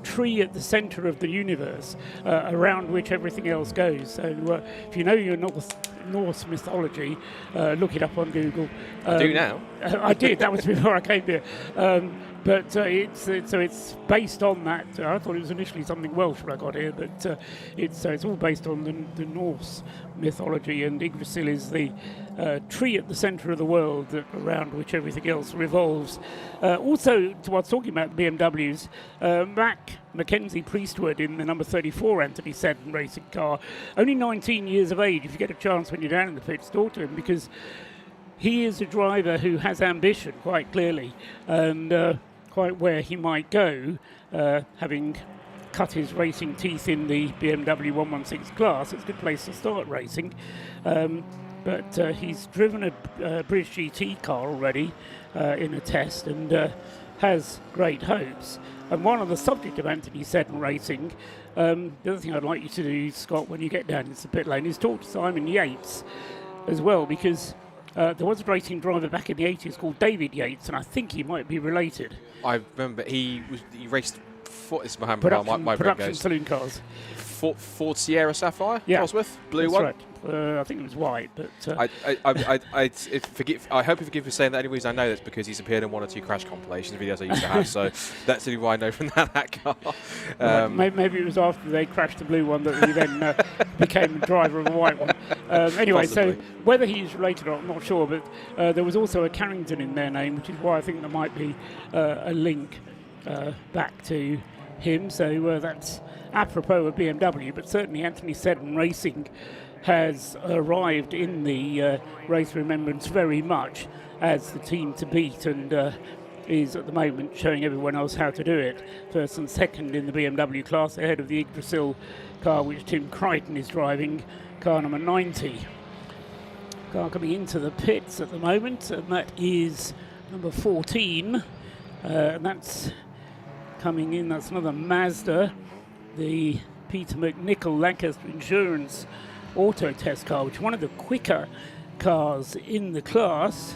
tree at the centre of the universe, around which everything else goes. So if you know your Norse mythology, look it up on Google. I do now. I did. That was before I came here. But it's based on that. I thought it was initially something Welsh when I got here, but it's all based on the Norse mythology, and Yggdrasil is the tree at the centre of the world around which everything else revolves. Also, to what's talking about BMWs, Mac Mackenzie Priestwood in the number 34 Anthony Seddon racing car, only 19 years of age. If you get a chance when you're down in the pits, talk to him, because he is a driver who has ambition, quite clearly, and quite where he might go, having cut his racing teeth in the BMW 116 class. It's a good place to start racing. But he's driven a British GT car already in a test, and has great hopes. And while on the subject of Anthony Seddon Racing, the other thing I'd like you to do, Scott, when you get down into the pit lane, is talk to Simon Yates as well, because there was a racing driver back in the 80s called David Yates, and I think he might be related. I remember he raced production saloon cars. Ford Sierra Sapphire, yeah, Cosworth, blue that's one. Right. I think it was white, but I hope you forgive me saying that. The only reason I know that's because he's appeared in 1 or 2 crash compilations videos I used to have, so that's the only why I know from that car. Maybe it was after they crashed the blue one that he then became a driver of a white one. Anyway, Possibly. so whether he's related or not, I'm not sure, but there was also a Carrington in their name, which is why I think there might be a link back to him. So that's apropos of BMW, but certainly Anthony Seddon Racing has arrived in the Race of Remembrance very much as the team to beat, and is at the moment showing everyone else how to do it. First and second in the BMW class, ahead of the Yggdrasil car, which Tim Crichton is driving, car number 90. Car coming into the pits at the moment, and that is number 14, and that's coming in, that's another Mazda, the Peter McNichol Lancaster Insurance Auto Test car, which is one of the quicker cars in the class.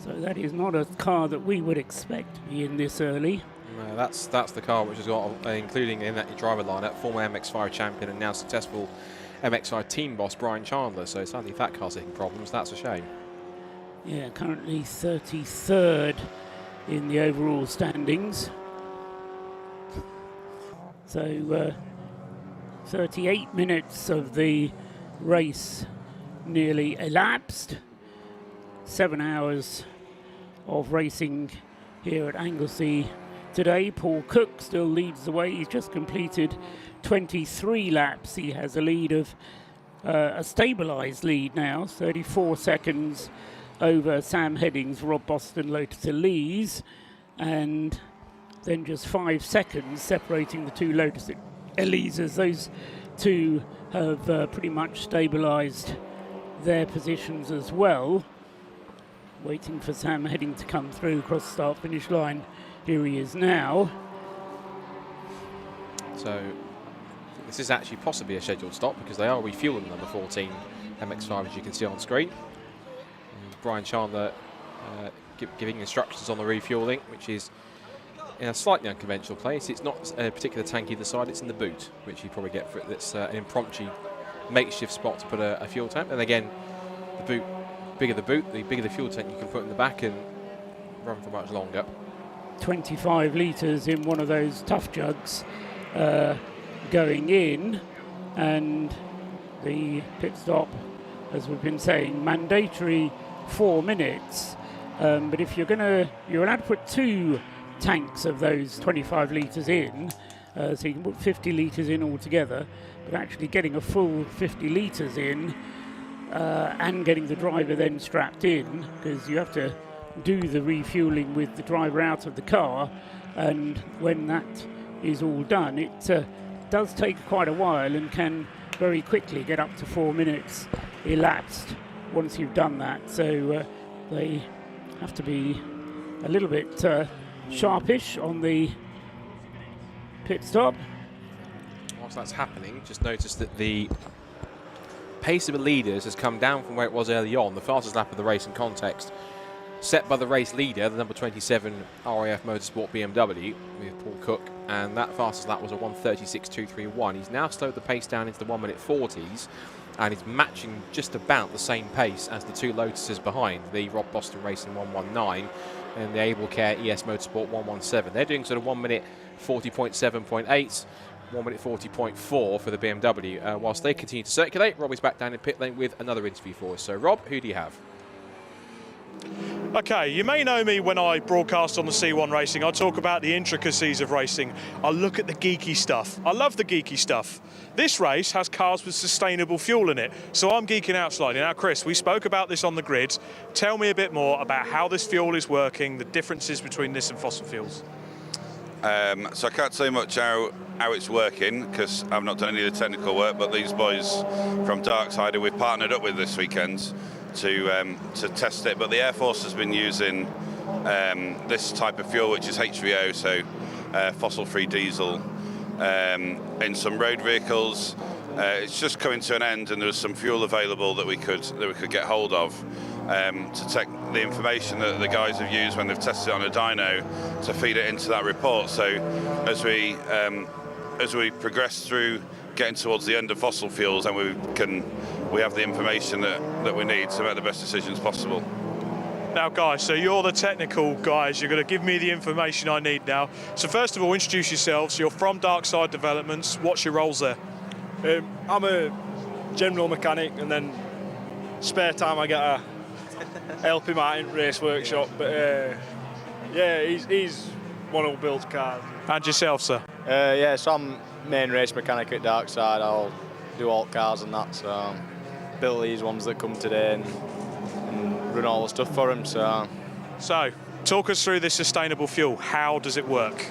So that is not a car that we would expect to be in this early. No, that's the car which has got, including in that driver lineup, former MX5 champion and now successful MX5 team boss Brian Chandler. So sadly, if that car's having problems, that's a shame. Yeah, currently 33rd in the overall standings. So 38 minutes of the race nearly elapsed. 7 hours of racing here at Anglesey today. Paul Cook still leads the way. He's just completed 23 laps. He has a lead of a stabilised lead now, 34 seconds over Sam Heading's Rob Boston Lotus Elise, and then just 5 seconds separating the two Lotus Elises. Those two have pretty much stabilised their positions as well. waiting for Sam Heading to come through across the start-finish line. Here he is now. So this is actually possibly a scheduled stop because they are refueling number 14 MX-5, as you can see on screen. And Brian Chandler giving instructions on the refueling, which is in a slightly unconventional place. It's not a particular tank either side, it's in the boot, which you probably get for it. That's an impromptu makeshift spot to put a fuel tank. And again, the bigger the boot, the bigger the fuel tank you can put in the back and run for much longer. 25 litres in one of those tough jugs going in, and the pit stop, as we've been saying, mandatory 4 minutes. But if you're allowed to put 2 tanks of those 25 litres in, so you can put 50 litres in altogether, but actually getting a full 50 litres in and getting the driver then strapped in, because you have to do the refueling with the driver out of the car, and when that is all done, it does take quite a while and can very quickly get up to 4 minutes elapsed once you've done that. So they have to be a little bit sharpish on the pit stop. Whilst that's happening, just notice that the pace of the leaders has come down from where it was early on. The fastest lap of the race in context set by the race leader, the number 27 RAF Motorsport BMW with Paul Cook, and that fastest lap was a 1:36.231. He's now slowed the pace down into the 1 minute 40s, and he's matching just about the same pace as the 2 Lotuses behind, the Rob Boston Racing 119 and the Able Care ES Motorsport 117. They're doing sort of 1 minute 40.7.8, 1 minute 40.4 for the BMW. Whilst they continue to circulate, Robbie's back down in pit lane with another interview for us. So Rob, who do you have? Okay, you may know me when I broadcast on the C1 Racing. I talk about the intricacies of racing. I look at the geeky stuff. I love the geeky stuff. This race has cars with sustainable fuel in it, so I'm geeking out slightly. Now, Chris, we spoke about this on the grid. Tell me a bit more about how this fuel is working, the differences between this and fossil fuels. So I can't say much how it's working because I've not done any of the technical work, but these boys from Darksider we've partnered up with this weekend to test it. But the Air Force has been using this type of fuel, which is HVO, so fossil-free diesel, in some road vehicles. It's just coming to an end, and there was some fuel available that we could get hold of to take the information that the guys have used when they've tested it on a dyno to feed it into that report. So as we progress through getting towards the end of fossil fuels, and we have the information that we need to make the best decisions possible. Now, guys, so you're the technical guys. You're going to give me the information I need now. So first of all, introduce yourselves. You're from Darkside Developments. What's your roles there? I'm a general mechanic, and then spare time I get a help him out in race workshop. But yeah, he's one who builds cars. And yourself, sir? Yeah, so I'm main race mechanic at Darkside. I'll do all cars and that. So build these ones that come today and run all the stuff for them. So talk us through this sustainable fuel. How does it work?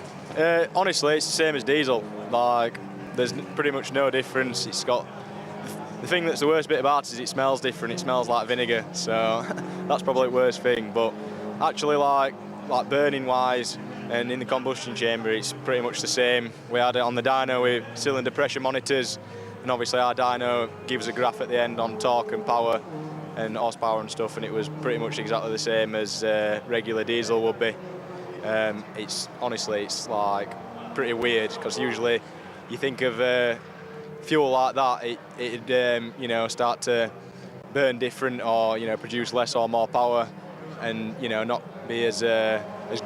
Honestly, it's the same as diesel. Like, there's pretty much no difference. It's got the thing that's the worst bit about it is it smells different. It smells like vinegar, so that's probably the worst thing. But actually, like burning wise and in the combustion chamber, it's pretty much the same. We had it on the dyno with cylinder pressure monitors, and obviously our dyno gives a graph at the end on torque and power and horsepower and stuff, and it was pretty much exactly the same as regular diesel would be. It's like pretty weird, because usually you think of fuel like that, it'd start to burn different, or produce less or more power, and not be as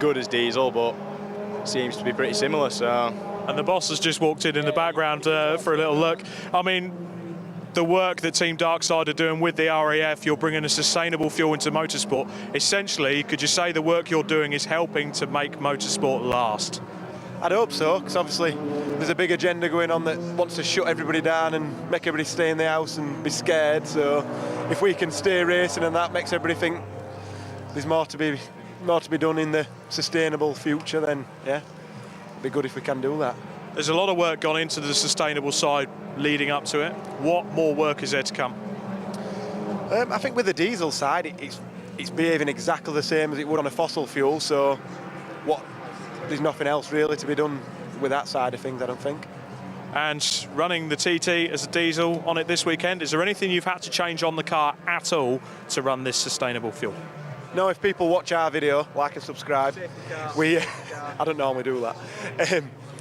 good as diesel, but seems to be pretty similar. So. And the boss has just walked in the background for a little look. I mean, the work that Team Darkside are doing with the RAF, you're bringing a sustainable fuel into motorsport. Essentially, could you say the work you're doing is helping to make motorsport last? I'd hope so, because obviously there's a big agenda going on that wants to shut everybody down and make everybody stay in the house and be scared. So if we can stay racing, and that makes everybody think there's more to be done in the sustainable future, then yeah, it'd be good if we can do that. There's a lot of work gone into the sustainable side leading up to it. What more work is there to come? I think with the diesel side, it's behaving exactly the same as it would on a fossil fuel, so there's nothing else really to be done with that side of things, I don't think. And running the TT as a diesel on it this weekend, is there anything you've had to change on the car at all to run this sustainable fuel? No, if people watch our video, like and subscribe, I don't normally do that.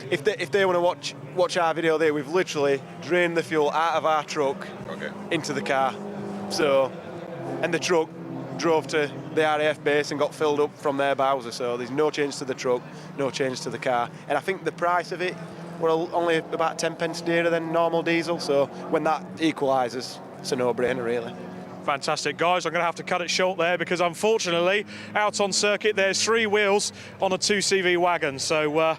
If they want to watch our video there, we've literally drained the fuel out of our truck into the car. So, and the truck drove to the RAF base and got filled up from their Bowser. So there's no change to the truck, no change to the car. And I think the price of it were only about 10 pence dearer than normal diesel. So when that equalises, it's a no-brainer really. Fantastic, guys. I'm going to have to cut it short there because unfortunately out on circuit there's 3 wheels on a 2CV wagon. So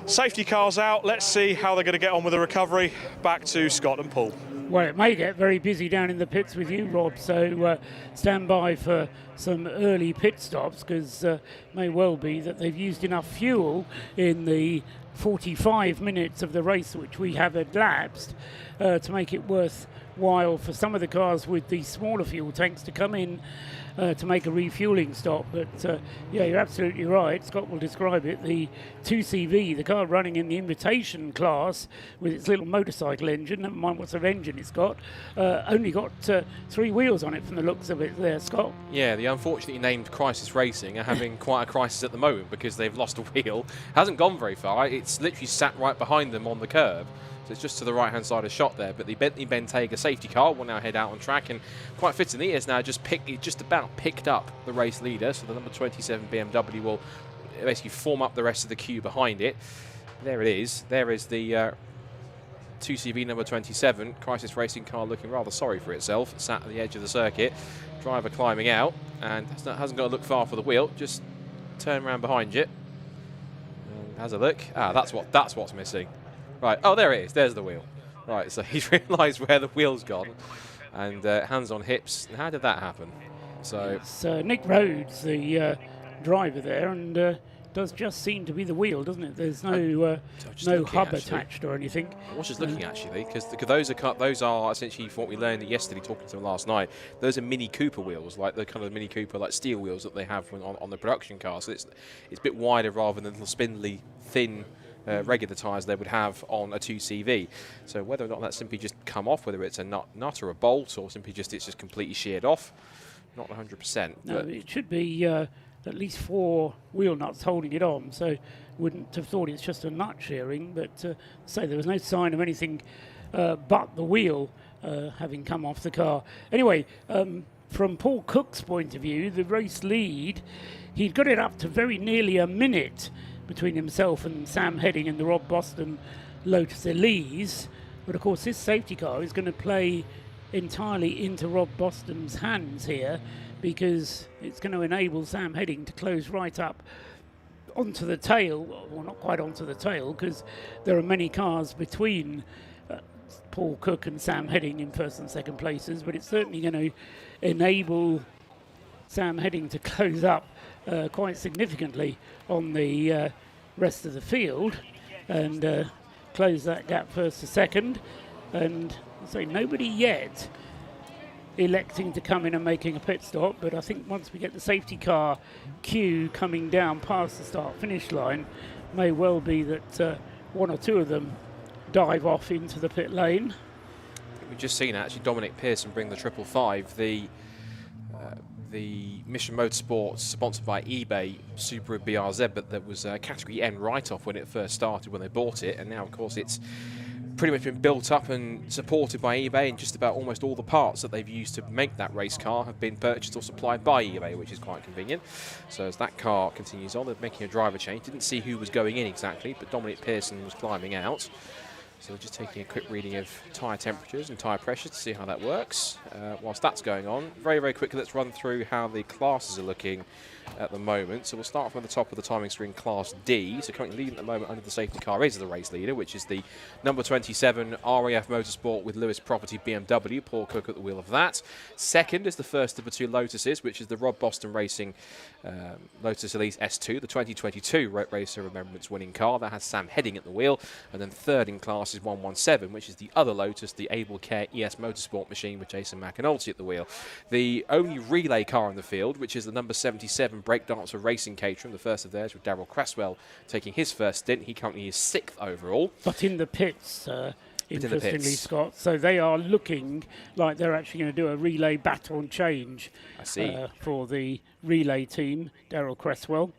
safety cars out. Let's see how they're going to get on with the recovery. Back to Scott and Paul. Well, it may get very busy down in the pits with you, Rob, so stand by for some early pit stops because it may well be that they've used enough fuel in the 45 minutes of the race which we have elapsed to make it worthwhile for some of the cars with the smaller fuel tanks to come in to make a refueling stop. But yeah, you're absolutely right. Scott will describe it. The 2CV, the car running in the invitation class with its little motorcycle engine, never mind what sort of engine it's got, only got 3 wheels on it from the looks of it there, Scott. Yeah, the unfortunately named Crisis Racing are having quite a crisis at the moment because they've lost a wheel. Hasn't gone very far. It's literally sat right behind them on the curb. So it's just to the right-hand side of the shot there. But the Bentley Bentayga safety car will now head out on track, and quite fittingly, it has now just about picked up the race leader. So the number 27 BMW will basically form up the rest of the queue behind it. There it is. There is the 2CV number 27 Crisis Racing car, looking rather sorry for itself. Sat at the edge of the circuit. Driver climbing out, and hasn't got to look far for the wheel. Just turn around behind it. And has a look. That's what's missing. Right, oh, there it is. There's the wheel. Right, so he's realised where the wheel's gone. And hands on hips. And how did that happen? So it's Nick Rhodes, the driver there, and does just seem to be the wheel, doesn't it? There's no hub attached or anything. I was just looking actually, because those are essentially what we learned yesterday talking to them last night. Those are Mini Cooper wheels, like the kind of Mini Cooper like steel wheels that they have on the production car. So it's a bit wider rather than the spindly, thin regular tyres they would have on a 2CV. So whether or not that's simply just come off, whether it's a nut or a bolt, or simply it's just completely sheared off, not 100%. No, it should be at least 4 wheel nuts holding it on. So wouldn't have thought it's just a nut shearing, but say there was no sign of anything but the wheel having come off the car. Anyway, from Paul Cook's point of view, the race lead, he'd got it up to very nearly a minute between himself and Sam Heading in the Rob Boston Lotus Elise. But of course this safety car is going to play entirely into Rob Boston's hands here, because it's going to enable Sam Heading to close right up onto the tail, well not quite onto the tail because there are many cars between Paul Cook and Sam Heading in first and second places, but it's certainly going to enable Sam Heading to close up quite significantly on the rest of the field and close that gap first to second. And say nobody yet electing to come in and making a pit stop, but I think once we get the safety car queue coming down past the start finish line, may well be that 1 or 2 of them dive off into the pit lane. We've just seen actually Dominic Pearson bring the 555, the Mission Motorsport sponsored by eBay Subaru BRZ, but that was a category N write-off when it first started, when they bought it, and now of course it's pretty much been built up and supported by eBay, and just about almost all the parts that they've used to make that race car have been purchased or supplied by eBay, which is quite convenient. So as that car continues on, they're making a driver change. Didn't see who was going in exactly, but Dominic Pearson was climbing out. So we're just taking a quick reading of tyre temperatures and tyre pressures to see how that works. Whilst that's going on, very, very quickly, let's run through how the classes are looking at the moment. So we'll start from the top of the timing screen, Class D. So currently leading at the moment under the safety car is the race leader, which is the number 27 RAF Motorsport with Lewis Property BMW, Paul Cook at the wheel of that. Second is the first of the 2 Lotuses, which is the Rob Boston Racing Lotus Elise S2, the 2022 Race of Remembrance winning car. That has Sam Heading at the wheel. And then third in class versus 117, which is the other Lotus, the Able Care ES Motorsport machine with Jason McAnulty at the wheel. The only relay car in the field, which is the number 77 Breakdancer Racing Caterham, the first of theirs, with Darryl Cresswell taking his first stint. He currently is 6th overall. But in the pits, interestingly, Scott. So they are looking like they're actually going to do a relay baton change for the relay team, Darryl Cresswell.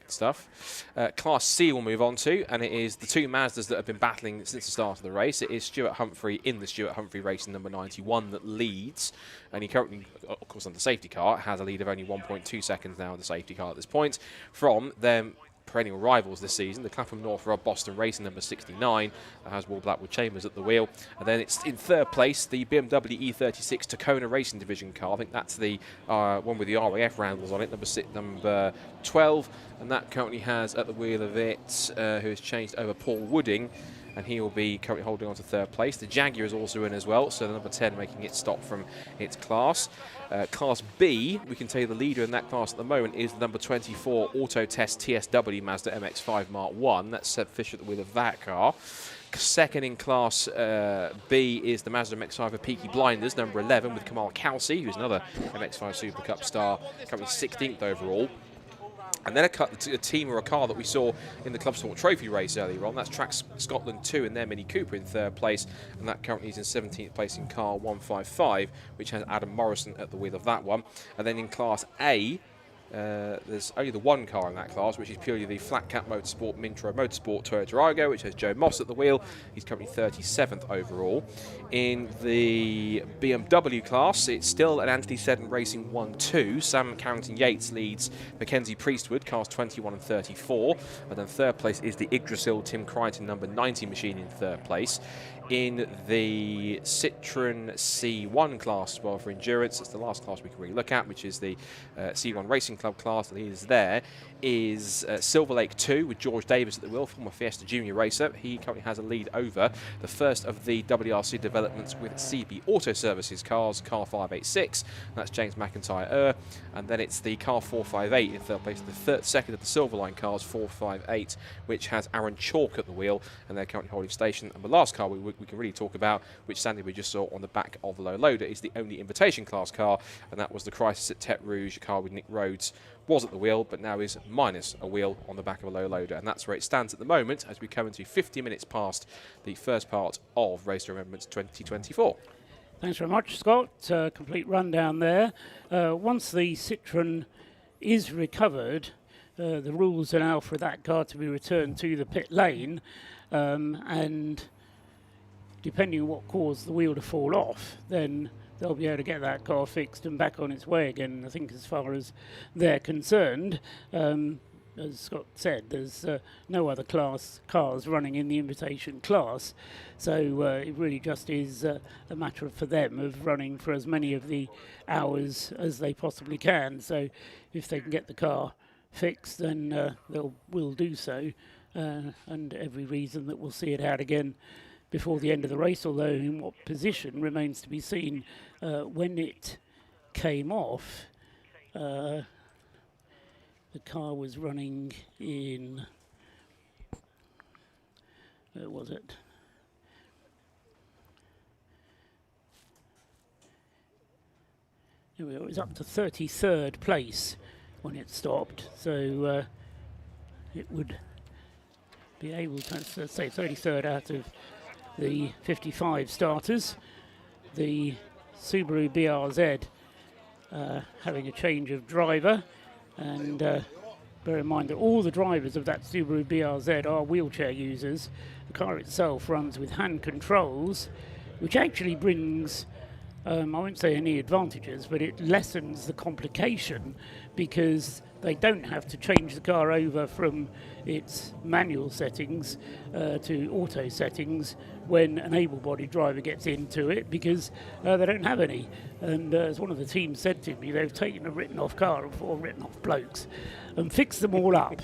Stuff. Class C we'll move on to, and it is the two Mazdas that have been battling since the start of the race. It is Stuart Humphrey in the Stuart Humphrey Racing number 91 that leads, and he currently, of course, on the safety car, has a lead of only 1.2 seconds now in the safety car at this point from them perennial rivals this season, the Clapham North Rob Boston Racing number 69, that has Will Blackwood Chambers at the wheel. And then it's in third place, the BMW E36 Tacona Racing Division car. I think that's the one with the RAF roundels on it, number 12. And that currently has at the wheel of it, who has changed over, Paul Wooding, and he will be currently holding on to third place. The Jaguar is also in as well, so the number 10 making its stop from its class. Class B, we can tell you the leader in that class at the moment is the number 24 Auto Test TSW Mazda MX-5 Mark 1. That's Seb Fisher at the wheel of that car. Second in Class B is the Mazda MX-5 of Peaky Blinders, number 11, with Kamal Kelsey, who's another MX-5 Super Cup star, currently 16th overall. And then a team or a car that we saw in the Clubsport Trophy race earlier on. That's Tracks Scotland 2 and their Mini Cooper in third place. And that currently is in 17th place in car 155, which has Adam Morrison at the wheel of that one. And then in Class A, there's only the one car in that class, which is purely the Flat Cap Motorsport Mintro Motorsport Toyota Argo, which has Joe Moss at the wheel. He's currently 37th overall. In the BMW class, it's still an Anthony Seddon Racing 1-2. Sam Carrington-Yates leads Mackenzie Priestwood, cars 21 and 34. And then third place is the Yggdrasil Tim Crichton number 90 machine in third place. In the Citroen C1 class as well for endurance, it's the last class we can really look at, which is the C1 Racing Club class. The leaders there is Silver Lake 2 with George Davis at the wheel, former Fiesta Junior racer. He currently has a lead over the first of the WRC developments with CB Auto Services cars, car 586. That's James McIntyre. And then it's the car 458 in third place, the second of the Silverline cars, 458, which has Aaron Chalk at the wheel, and they're currently holding station. And the last car we can really talk about, which Sandy we just saw on the back of the low loader, is the only invitation class car, and that was the Crisis at Tete Rouge car with Nick Rhodes. Was at the wheel, but now is minus a wheel on the back of a low loader, and that's where it stands at the moment as we come into 50 minutes past the first part of Race to Remembrance 2024. Thanks very much, Scott. Complete rundown there. Once the Citroen is recovered, the rules allow for that car to be returned to the pit lane, and depending on what caused the wheel to fall off, then they'll be able to get that car fixed and back on its way again. I think as far as they're concerned, as Scott said, there's no other cars running in the invitation class, so it really just is a matter for them of running for as many of the hours as they possibly can. So if they can get the car fixed, then will do so, and every reason that we'll see it out again before the end of the race, although in what position remains to be seen. When it came off, the car was running in, where was it? There we go. It was up to 33rd place when it stopped, so it would be able to say 33rd out of the 55 starters. The Subaru BRZ having a change of driver, and bear in mind that all the drivers of that Subaru BRZ are wheelchair users. The car itself runs with hand controls, which actually brings, I won't say any advantages, but it lessens the complication because they don't have to change the car over from its manual settings to auto settings when an able-bodied driver gets into it, because they don't have any. And as one of the teams said to me, they've taken a written-off car and 4 written-off blokes and fixed them all up.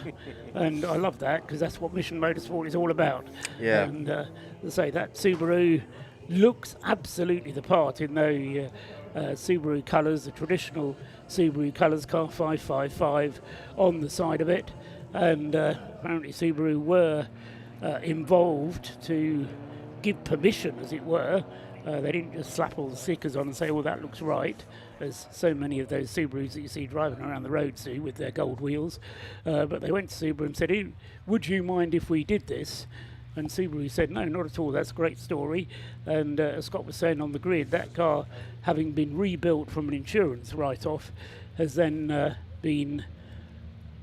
And I love that, because that's what Mission Motorsport is all about. Yeah. And as I say, that Subaru looks absolutely the part in the Subaru colours, the traditional Subaru colours, car 555 on the side of it. And apparently Subaru were involved to give permission, as it were. They didn't just slap all the stickers on and say, well, that looks right, as so many of those Subarus that you see driving around the roads do with their gold wheels. But they went to Subaru and said, hey, would you mind if we did this? And Subaru said, no, not at all, that's a great story. And as Scott was saying on the grid, that car, having been rebuilt from an insurance write-off, has then been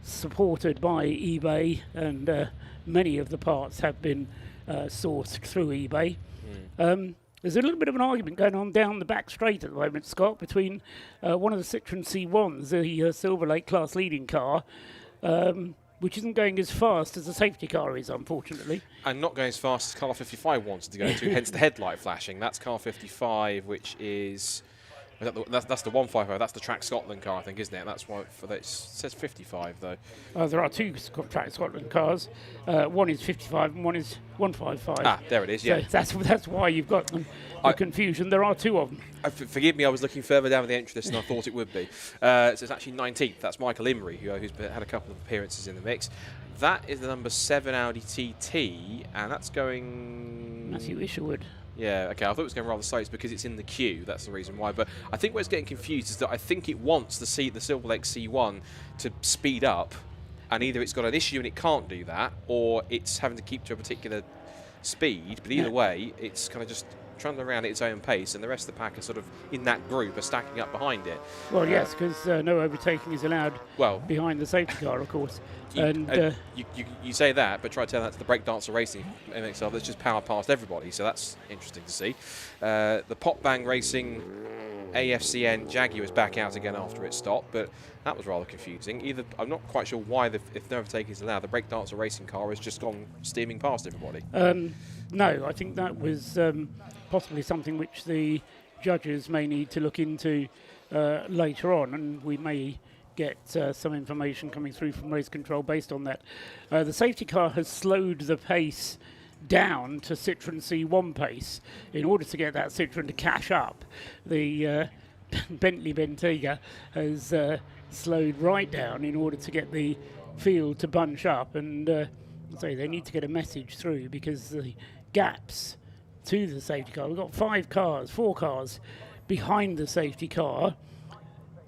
supported by eBay, and many of the parts have been sourced through eBay. There's a little bit of an argument going on down the back straight at the moment, Scott, between one of the Citroen C1s, the Silver Lake class leading car, which isn't going as fast as the safety car is, unfortunately. And not going as fast as car 55 wanted to go to, hence the headlight flashing. That's car 55, which is... That's the 155. That's the Track Scotland car, I think, isn't it? That's why it says 55, though. There are two Track Scotland cars. One is 55 and one is 155. Ah, there it is. Yeah, so that's why you've got the confusion. There are two of them. Forgive me, I was looking further down the entry list than I thought it would be. So it's actually 19th. That's Michael Imrie, who's had a couple of appearances in the mix. That is the number 7 Audi TT, and that's going... Matthew Isherwood. Yeah, okay, I thought it was going rather slow. It's because it's in the queue, that's the reason why. But I think where it's getting confused is that I think it wants the Silver Lake C1 to speed up, and either it's got an issue and it can't do that, or it's having to keep to a particular speed. But either way, it's kind of just trundling around at its own pace, and the rest of the pack are sort of in that group, are stacking up behind it. Well, yes, because no overtaking is allowed behind the safety car, of course. You say that, but try to tell that to the Breakdancer Racing MXL that's just powered past everybody, so that's interesting to see. The Pop Bang Racing AFCN Jaguar is back out again after it stopped, but that was rather confusing. I'm not quite sure why, if no overtaking is allowed, the Breakdancer Racing car has just gone steaming past everybody. No, I think that was possibly something which the judges may need to look into later on, and we may get some information coming through from race control based on that. The safety car has slowed the pace down to Citroen C1 pace in order to get that Citroen to cash up. The Bentley Bentayga has slowed right down in order to get the field to bunch up, and they need to get a message through, because the gaps to the safety car, we've got 4 cars behind the safety car,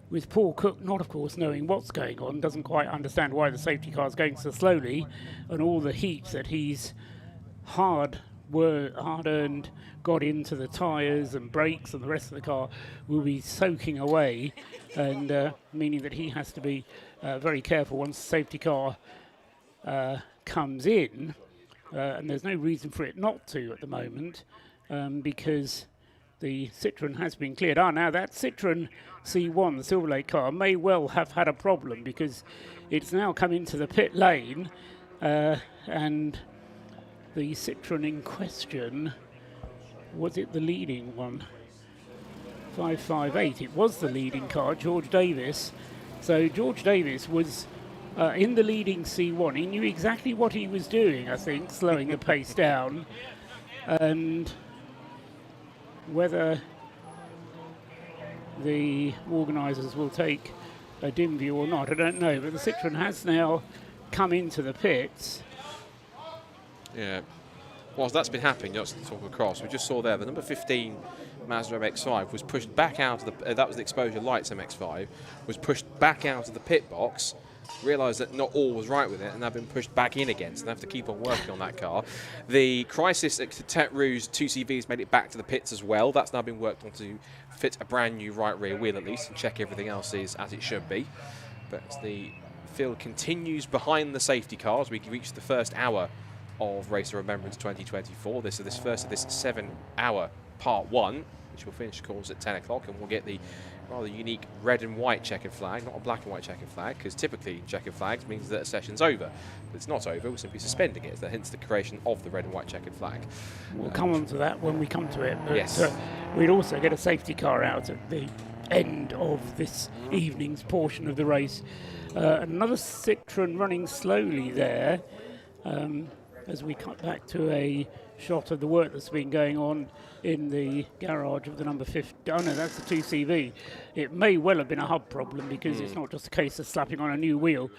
with Paul Cook not, of course, knowing what's going on, doesn't quite understand why the safety car is going so slowly, and all the heat that he's hard-earned got into the tyres and brakes and the rest of the car will be soaking away, and meaning that he has to be very careful once the safety car comes in, and there's no reason for it not to at the moment, because the Citroen has been cleared. Now that Citroen C1, the Silver Lake car, may well have had a problem, because it's now come into the pit lane, and the Citroen in question, was it the leading one? 558, it was the leading car, George Davis. So George Davis was in the leading C1. He knew exactly what he was doing, I think, slowing the pace down. And whether the organisers will take a dim view or not, I don't know. But the Citroen has now come into the pits. Yeah. Whilst that's been happening, let's talk across. We just saw there the number 15 Mazda MX-5 was pushed back out of the... that was the Exposure Lights MX-5, was pushed back out of the pit box, realised that not all was right with it, and they've been pushed back in again, so they have to keep on working on that car. The Crisis Tete Rouge 2CV's made it back to the pits as well. That's now been worked on to fit a brand new right rear wheel at least, and check everything else is as it should be. But the field continues behind the safety cars. We reach the first hour of Race of Remembrance 2024. This is first of this 7-hour part 1, which will finish, of course, at 10 o'clock, and we'll get the rather unique red and white checkered flag, not a black and white checkered flag, because typically checkered flags means that a session's over. But it's not over, we're simply suspending it, hence the creation of the red and white checkered flag. We'll come on to that when we come to it. But yes. We'd also get a safety car out at the end of this evening's portion of the race. Another Citroen running slowly there, as we cut back to a shot of the work that's been going on in the garage of the number 50. Oh no, that's the 2CV. It may well have been a hub problem, because it's not just a case of slapping on a new wheel.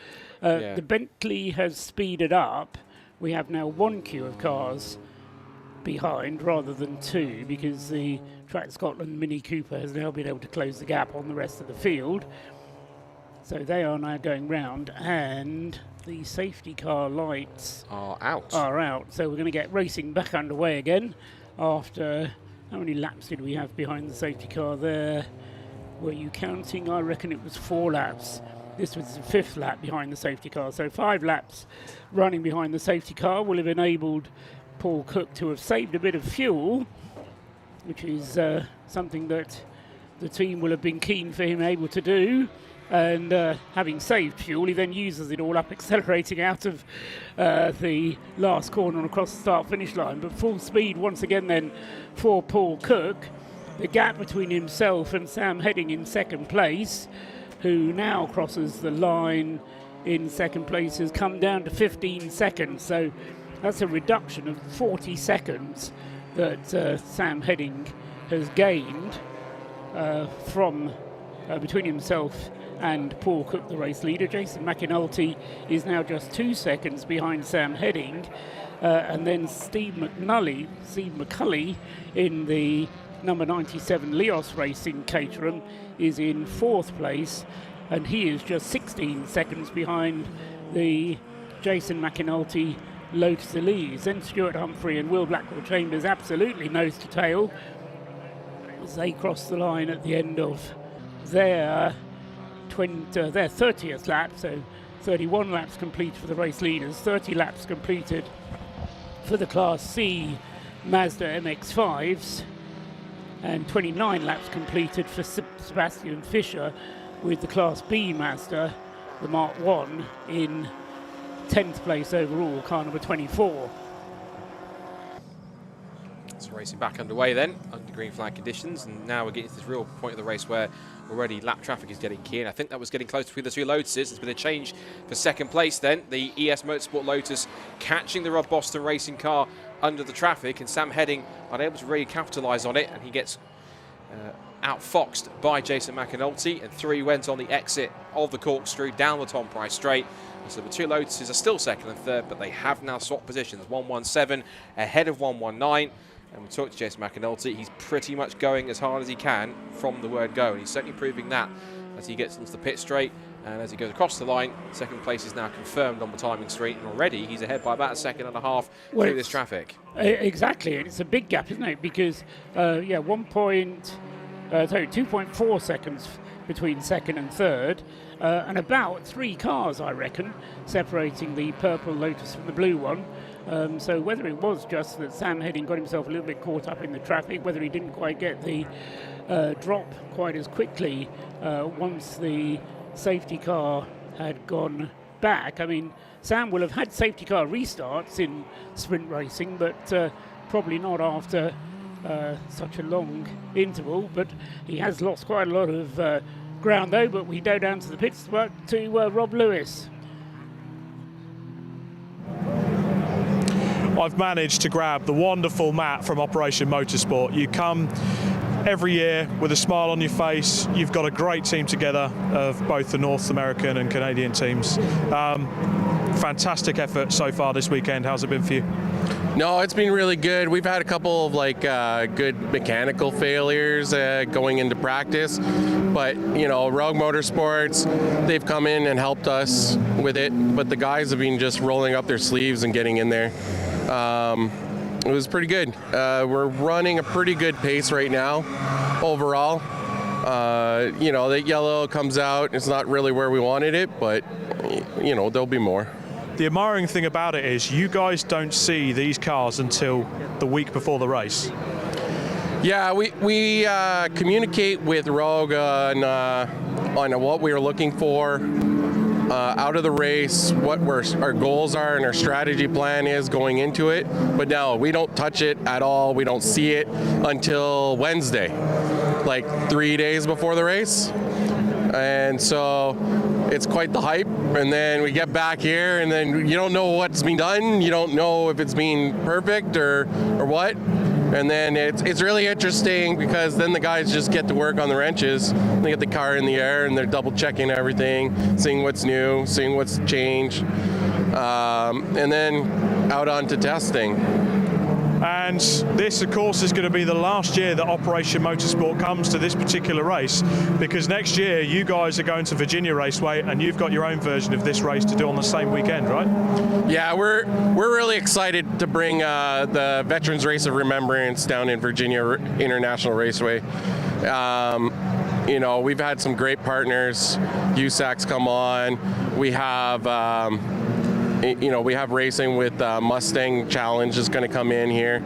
The Bentley has speeded up. We have now one queue of cars behind rather than 2, because the Track Scotland Mini Cooper has now been able to close the gap on the rest of the field. So they are now going round, and the safety car lights are out. So we're going to get racing back underway again after, how many laps did we have behind the safety car there? Were you counting? I reckon it was 4 laps. This was the 5th lap behind the safety car. So 5 laps running behind the safety car will have enabled Paul Cook to have saved a bit of fuel, which is something that the team will have been keen for him able to do. And having saved fuel, he then uses it all up, accelerating out of the last corner and across the start-finish line. But full speed once again then for Paul Cook. The gap between himself and Sam Heading in second place, who now crosses the line in second place, has come down to 15 seconds. So that's a reduction of 40 seconds that Sam Heading has gained from between himself and Paul Cook, the race leader. Jason McAnulty is now just 2 seconds behind Sam Heading. And then Steve McCulley in the number 97 Leos Racing Caterham is in 4th place, and he is just 16 seconds behind the Jason McAnulty Lotus Elise. Then Stuart Humphrey and Will Blackwell Chambers absolutely nose to tail as they cross the line at the end of their 30th lap. So 31 laps complete for the race leaders, 30 laps completed for the Class C Mazda MX-5s, and 29 laps completed for Sebastian Fischer with the Class B Mazda, the Mark 1, in 10th place overall, car number 24. So racing back underway then, under green flag conditions, and now we're getting to this real point of the race where already lap traffic is getting key, and I think that was getting close between the 2 Lotuses. There's been a change for second place then. The ES Motorsport Lotus catching the Rob Boston racing car under the traffic, and Sam Heading unable to really capitalise on it, and he gets outfoxed by Jason McAnulty, and 3 went on the exit of the corkscrew down the Tom Price straight. So the 2 Lotuses are still second and third, but they have now swapped positions. 117 ahead of 119. And we talked to Jason McAnulty. He's pretty much going as hard as he can from the word go, and he's certainly proving that as he gets into the pit straight and as he goes across the line. Second place is now confirmed on the timing street, and already he's ahead by about 1.5 seconds through this traffic. Exactly, and it's a big gap, isn't it? Because 2.4 seconds between second and third, and about 3 cars, I reckon, separating the purple Lotus from the blue one. So whether it was just that Sam Heading got himself a little bit caught up in the traffic, whether he didn't quite get the drop quite as quickly once the safety car had gone back. I mean, Sam will have had safety car restarts in sprint racing, but probably not after such a long interval. But he has lost quite a lot of ground though. But we go down to the pits to Rob Lewis. I've managed to grab the wonderful Matt from Operation Motorsport. You come every year with a smile on your face. You've got a great team together of both the North American and Canadian teams. Fantastic effort so far this weekend. How's it been for you? No, it's been really good. We've had a couple of good mechanical failures going into practice, but Rogue Motorsports, they've come in and helped us with it. But the guys have been just rolling up their sleeves and getting in there. It was pretty good. We're running a pretty good pace right now, overall. The yellow comes out. It's not really where we wanted it, but there'll be more. The admiring thing about it is you guys don't see these cars until the week before the race. Yeah, we communicate with Rogue on what we are looking for out of the race, what our goals are and our strategy plan is going into it. But no, we don't touch it at all. We don't see it until Wednesday, like 3 days before the race. And so it's quite the hype, and then we get back here and then you don't know what's been done, you don't know if it's been perfect or what, and then it's really interesting because then the guys just get to work on the wrenches. They get the car in the air and they're double checking everything, seeing what's new, seeing what's changed, and then out on to testing. And this, of course, is going to be the last year that Operation Motorsport comes to this particular race, because next year you guys are going to Virginia Raceway and you've got your own version of this race to do on the same weekend, right? Yeah, we're really excited to bring the Veterans Race of Remembrance down in Virginia International Raceway. You know, we've had some great partners. USAC's come on. We have, you know, we have racing with Mustang Challenge is going to come in here.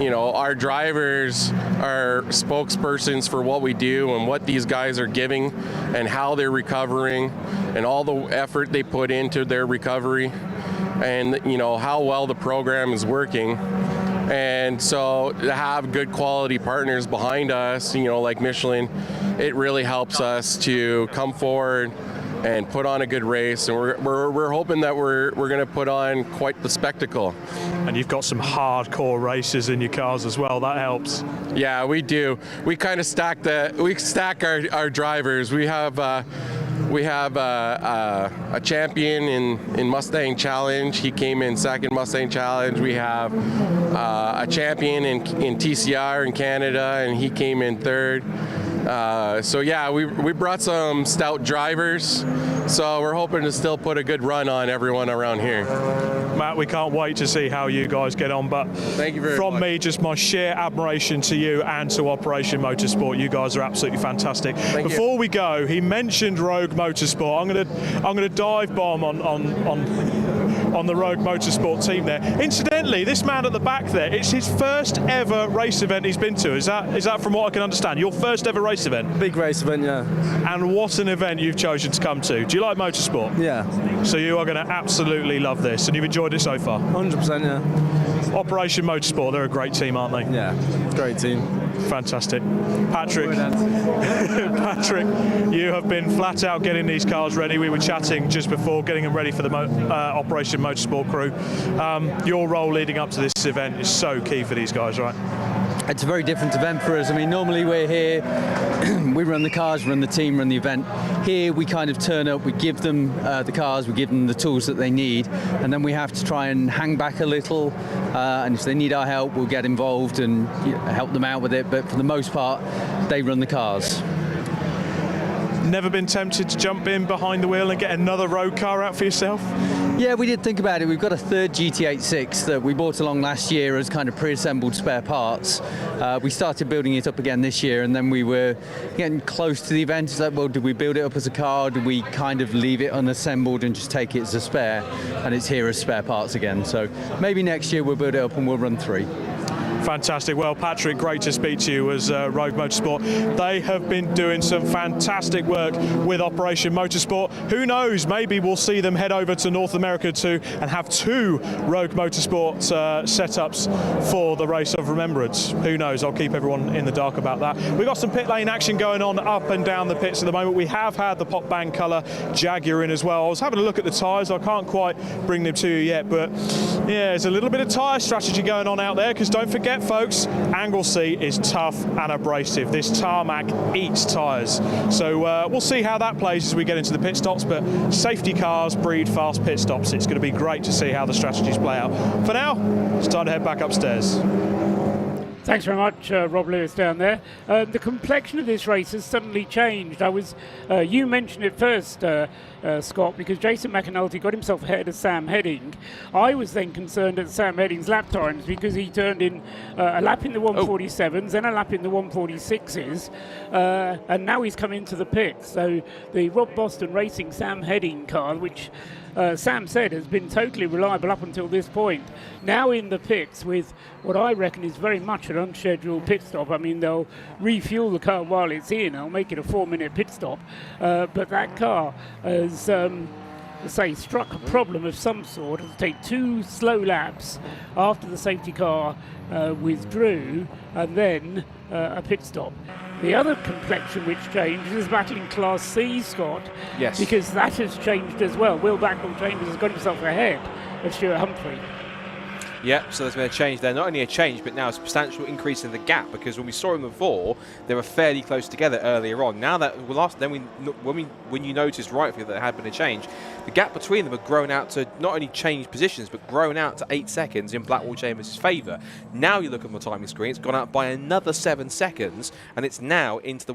You know, our drivers are spokespersons for what we do and what these guys are giving and how they're recovering and all the effort they put into their recovery and, you know, how well the program is working. And so to have good quality partners behind us, you know, like Michelin, it really helps us to come forward and put on a good race, and we're hoping that we're going to put on quite the spectacle. And you've got some hardcore racers in your cars as well. That helps. Yeah, we do. We kind of stack our drivers. We have a champion in Mustang Challenge. He came in second Mustang Challenge. We have a champion in TCR in Canada, and he came in third. So yeah, we brought some stout drivers, so we're hoping to still put a good run on everyone around here. Matt, we can't wait to see how you guys get on, but thank you very much. From me, just my sheer admiration to you and to Operation Motorsport. You guys are absolutely fantastic. Before we go, he mentioned Rogue Motorsport. I'm gonna dive bomb on the Rogue Motorsport team there. Incidentally, this man at the back there, it's his first ever race event he's been to. Is that from what I can understand? Your first ever race event? Big race event, yeah. And what an event you've chosen to come to. Do you like motorsport? Yeah. So you are going to absolutely love this, and you've enjoyed it so far? 100%, yeah. Operation Motorsport, they're a great team, aren't they? Yeah, great team. Fantastic. Patrick, you have been flat out getting these cars ready. We were chatting just before, getting them ready for the Operation Motorsport crew. Your role leading up to this event is so key for these guys, right? It's a very different event for us. I mean, normally we're here, we run the cars, run the team, run the event. Here we kind of turn up, we give them the cars, we give them the tools that they need, and then we have to try and hang back a little, and if they need our help, we'll get involved and help them out with it, but for the most part, they run the cars. Never been tempted to jump in behind the wheel and get another road car out for yourself? Yeah, we did think about it. We've got a third GT86 that we bought along last year as kind of pre-assembled spare parts. We started building it up again this year, and then we were getting close to the event. It's like, well, do we build it up as a car? Do we kind of leave it unassembled and just take it as a spare? And it's here as spare parts again. So maybe next year we'll build it up and we'll run 3. Fantastic. Well, Patrick, great to speak to you as Rogue Motorsport. They have been doing some fantastic work with Operation Motorsport. Who knows, maybe we'll see them head over to North America too and have 2 Rogue Motorsport setups for the Race of Remembrance. Who knows, I'll keep everyone in the dark about that. We've got some pit lane action going on up and down the pits at the moment. We have had the pop bang colour Jaguar in as well. I was having a look at the tyres. I can't quite bring them to you yet, but yeah, there's a little bit of tyre strategy going on out there, because don't forget, folks, Anglesey is tough and abrasive. This tarmac eats tyres. So we'll see how that plays as we get into the pit stops, but safety cars breed fast pit stops. It's going to be great to see how the strategies play out. For now, it's time to head back upstairs. Thanks very much, Rob Lewis down there. The complexion of this race has suddenly changed. You mentioned it first, Scott, because Jason McAnulty got himself ahead of Sam Heading. I was then concerned at Sam Heading's lap times, because he turned in a lap in the 147s, then a lap in the 146s, and now he's come into the pits. So the Rob Boston Racing Sam Heading car, which Sam said has been totally reliable up until this point, now in the pits with what I reckon is very much an unscheduled pit stop. I mean, they'll refuel the car while it's in, they'll make it a 4-minute pit stop, but that car has struck a problem of some sort. It'll take 2 slow laps after the safety car withdrew, and then a pit stop. The other complexion which changed is battling Class C, Scott. Yes. Because that has changed as well. Will Backnell-Chambers has got himself ahead of Stuart Humphrey. Yeah, so there's been a change there. Not only a change, but now a substantial increase in the gap, because when we saw them before, they were fairly close together earlier on. Now that when you noticed rightfully that there had been a change, the gap between them had grown out to not only change positions, but grown out to 8 seconds in Blackwell Chambers' favour. Now you look at my timing screen, it's gone out by another 7 seconds, and it's now into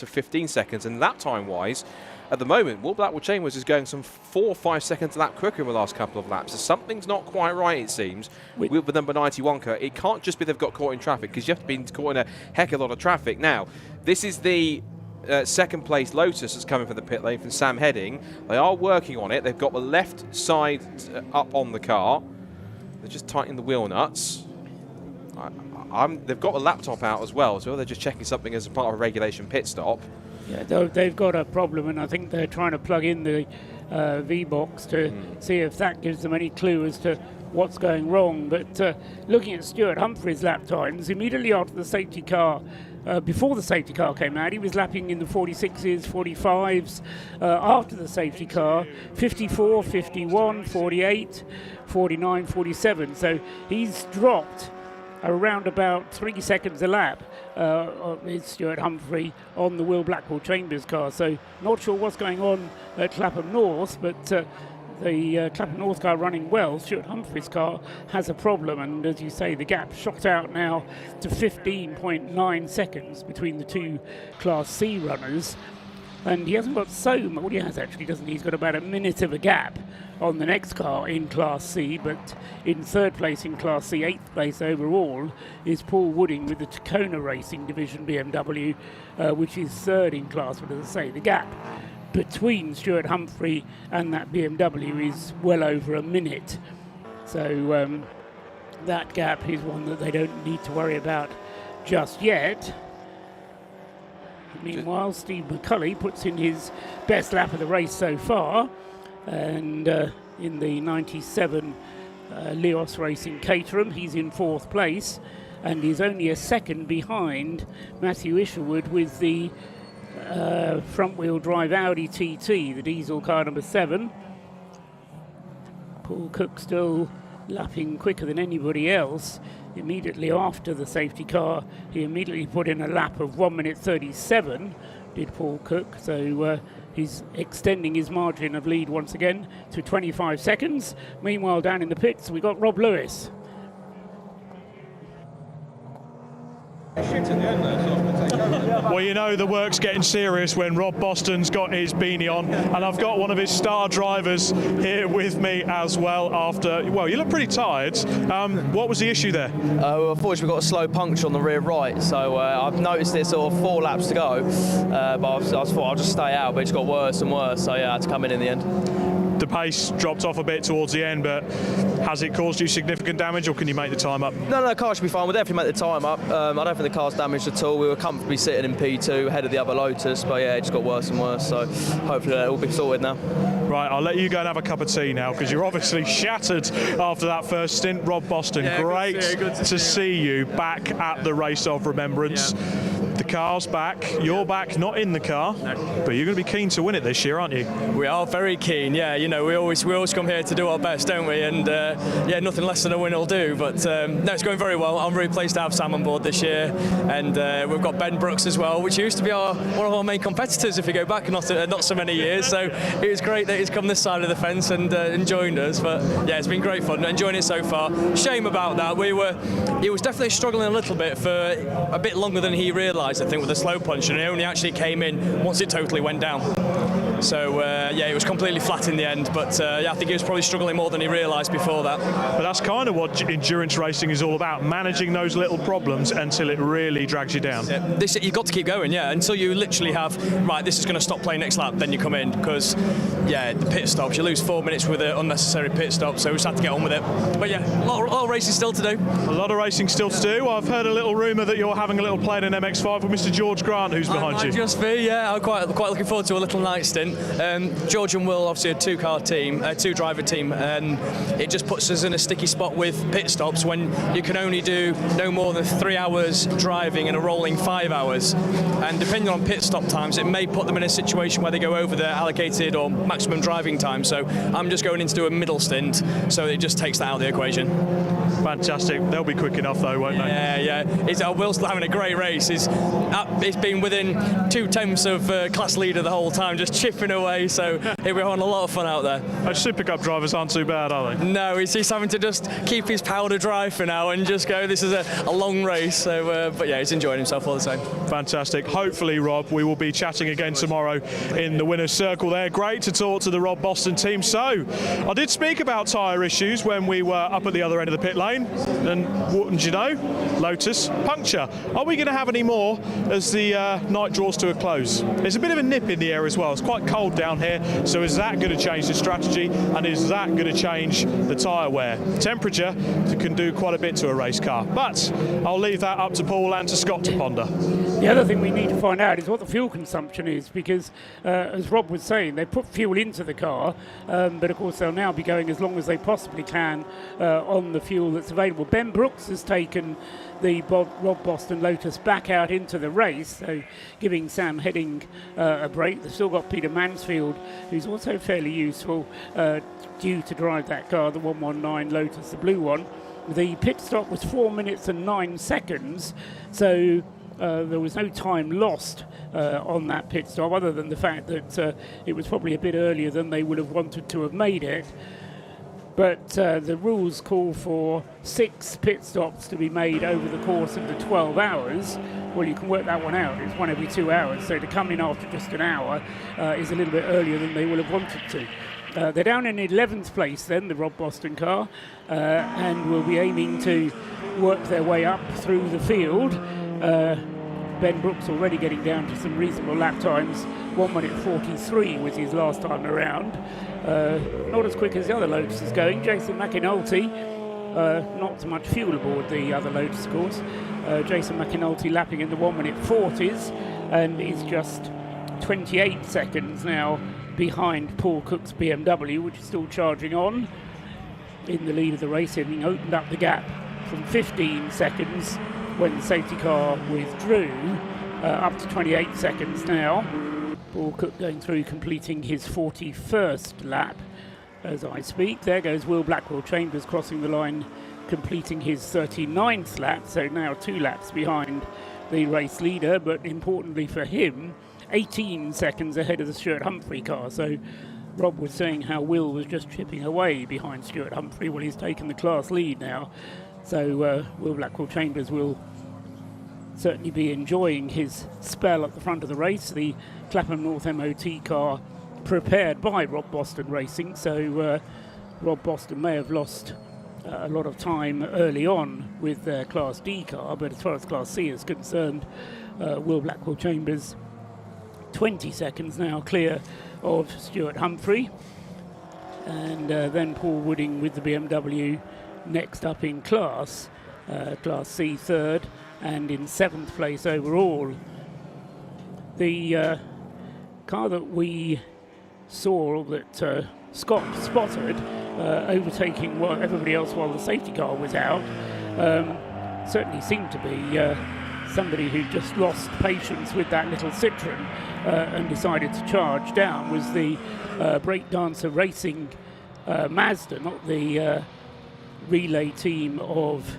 15 seconds. And lap time-wise, at the moment, Will Blackwell Chambers is going some 4 or 5 seconds a lap quicker in the last couple of laps. So something's not quite right, it seems, with the number 91 car. It can't just be they've got caught in traffic, because you have to be caught in a heck of a lot of traffic. Now, this is the second place Lotus that's coming from the pit lane from Sam Heading. They are working on it. They've got the left side up on the car. They're just tightening the wheel nuts. They've got the laptop out as well, so they're just checking something as a part of a regulation pit stop. Yeah, they've got a problem, and I think they're trying to plug in the V-Box to see if that gives them any clue as to what's going wrong. But looking at Stuart Humphrey's lap times, immediately after the safety car, before the safety car came out, he was lapping in the 46s, 45s. After the safety car, 54, 51, 48, 49, 47. So he's dropped around about 3 seconds a lap. Is Stuart Humphrey on the Will Blackwell Chambers car. So not sure what's going on at Clapham North, but the Clapham North car running well. Stuart Humphrey's car has a problem, and as you say, the gap shot out now to 15.9 seconds between the two Class C runners. And he hasn't got so much, well, he has actually, doesn't he? He's got about a minute of a gap on the next car in Class C, but in third place in Class C, 8th place overall, is Paul Wooding with the Tacona Racing Division BMW, which is third in class. But as I say, the gap between Stuart Humphrey and that BMW is well over a minute. So that gap is one that they don't need to worry about just yet. Meanwhile, Steve McCulley puts in his best lap of the race so far, and in the 97 Leos Racing Caterham, he's in 4th place, and he's only a second behind Matthew Isherwood with the front-wheel drive Audi TT, the diesel car number 7. Paul Cook still lapping quicker than anybody else. Immediately after the safety car, he immediately put in a lap of 1 minute 37, did Paul Cook. So he's extending his margin of lead once again to 25 seconds. Meanwhile, down in the pits, we got Rob Lewis. Well, you know the work's getting serious when Rob Boston's got his beanie on, and I've got one of his star drivers here with me as well after, well, you look pretty tired. What was the issue there? Well, unfortunately, we've got a slow puncture on the rear right, so I've noticed it sort of 4 laps to go, but I thought I'll just stay out, but it's got worse and worse, so yeah, I had to come in the end. The pace dropped off a bit towards the end, but has it caused you significant damage, or can you make the time up? No, the car should be fine. We'll definitely make the time up. I don't think the car's damaged at all. We were comfortably sitting in P2 ahead of the other Lotus, but yeah, it just got worse and worse, so hopefully it'll be sorted now. Right, I'll let you go and have a cup of tea now, because you're obviously shattered after that first stint. Rob Boston, yeah, great to see you back at the Race of Remembrance. Yeah. The car's back, you're back, not in the car, but you're going to be keen to win it this year, aren't you? We are very keen, yeah. You know, we always come here to do our best, don't we? And yeah, nothing less than a win will do. But no, it's going very well. I'm really pleased to have Sam on board this year, and we've got Ben Brooks as well, which used to be one of our main competitors if you go back not so many years. So it was great that he's come this side of the fence and joined us. But yeah, it's been great fun, enjoying it so far. Shame about that. He was definitely struggling a little bit for a bit longer than he realised, I think, with the slow punch, and he only actually came in once it totally went down. So yeah, it was completely flat in the end, but yeah, I think he was probably struggling more than he realised before that. But that's kind of what endurance racing is all about, managing those little problems until it really drags you down. You've got to keep going, yeah, until you literally have, right, this is going to stop playing next lap, then you come in, because yeah, the pit stops, you lose 4 minutes with an unnecessary pit stop, so we just have to get on with it. But yeah, a lot of racing still to do. A lot of racing still to do. I've heard a little rumour that you're having a little play in an MX-5 with Mr. George Grant, who's behind you. Just me, yeah, I'm quite looking forward to a little night stint. George and Will, obviously a two-driver team, and it just puts us in a sticky spot with pit stops when you can only do no more than 3 hours driving in a rolling 5 hours. And depending on pit stop times, it may put them in a situation where they go over their allocated or maximum driving time. So I'm just going in to do a middle stint, so it just takes that out of the equation. Fantastic. They'll be quick enough though, won't they? Yeah. Will's still having a great race. He's been within 2/10 of class leader the whole time, just chipping chipping away. So here we're having a lot of fun out there. Those Super Cup drivers aren't too bad, are they? No, he's having to just keep his powder dry for now and just go, this is a long race. So, but yeah, he's enjoying himself all the same. Fantastic. Hopefully, Rob, we will be chatting again tomorrow in the winner's circle there. Great to talk to the Rob Boston team. So, I did speak about tyre issues when we were up at the other end of the pit lane. And wouldn't you know, Lotus puncture. Are we going to have any more as the night draws to a close? There's a bit of a nip in the air as well. It's quite cold down here. So is that going to change the strategy? And is that going to change the tyre wear? Temperature can do quite a bit to a race car. But I'll leave that up to Paul and to Scott to ponder. The other thing we need to find out is what the fuel consumption is, because as Rob was saying, they put fuel into the car, but of course they'll now be going as long as they possibly can on the fuel that's available. Ben Brooks has taken the Rob Boston Lotus back out into the race, so giving Sam Heading a break. They've still got Peter Mansfield, who's also fairly useful, due to drive that car, the 119 Lotus, the blue one. The pit stop was 4 minutes and 9 seconds, so there was no time lost on that pit stop, other than the fact that it was probably a bit earlier than they would have wanted to have made it. But the rules call for 6 pit stops to be made over the course of the 12 hours. Well, you can work that one out. It's one every 2 hours. So to come in after just an hour is a little bit earlier than they would have wanted to. They're down in 11th place then, the Rob Boston car, and will be aiming to work their way up through the field. Ben Brooks already getting down to some reasonable lap times. 1 minute 43 was his last time around. Not as quick as the other Lotus is going. Jason McAnulty, not so much fuel aboard the other Lotus, of course. Jason McAnulty lapping in the 1 minute 40s and is just 28 seconds now behind Paul Cook's BMW, which is still charging on. In the lead of the race, having opened up the gap from 15 seconds when the safety car withdrew, up to 28 seconds now. Paul Cook going through, completing his 41st lap as I speak. There goes Will Blackwell-Chambers crossing the line, completing his 39th lap, so now 2 laps behind the race leader, but importantly for him, 18 seconds ahead of the Stuart Humphrey car. So Rob was saying how Will was just chipping away behind Stuart Humphrey. Well, he's taken the class lead now. So Will Blackwell-Chambers will certainly be enjoying his spell at the front of the race. The Clapham North MOT car prepared by Rob Boston Racing. So Rob Boston may have lost a lot of time early on with their Class D car, but as far as Class C is concerned, Will Blackwell-Chambers 20 seconds now clear of Stuart Humphrey, and then Paul Wooding with the BMW next up in Class C third, and in 7th place overall. The car that we saw, that Scott spotted overtaking everybody else while the safety car was out, certainly seemed to be somebody who just lost patience with that little Citroen and decided to charge down. Was the Breakdancer Racing Mazda, not the relay team of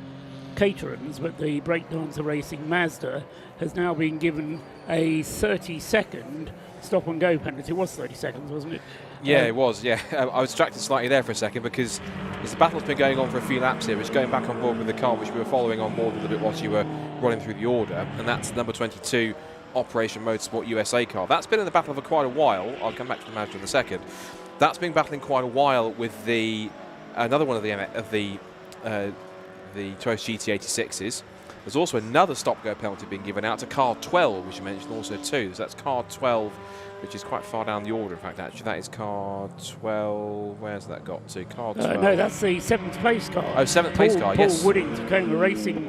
Caterans, but the Breakdancer Racing Mazda has now been given a 30-second stop-and-go penalty. It was 30 seconds, wasn't it? Yeah, it was, yeah. I was distracted slightly there for a second because the battle's been going on for a few laps here, which going back on board with the car, which we were following on board a little bit whilst you were running through the order, and that's number 22 Operation Motorsport USA car. That's been in the battle for quite a while. I'll come back to the Mazda in a second. That's been battling quite a while with the another one of the Toyota GT86s. There's also another stop-go penalty being given out to car 12, which you mentioned also too. So that's car 12, which is quite far down the order. In fact, actually, that is car 12. Where's that got to? Car 12. No, that's the 7th place car. Oh, 7th place car, yes. Paul Wooding, Tacoma Racing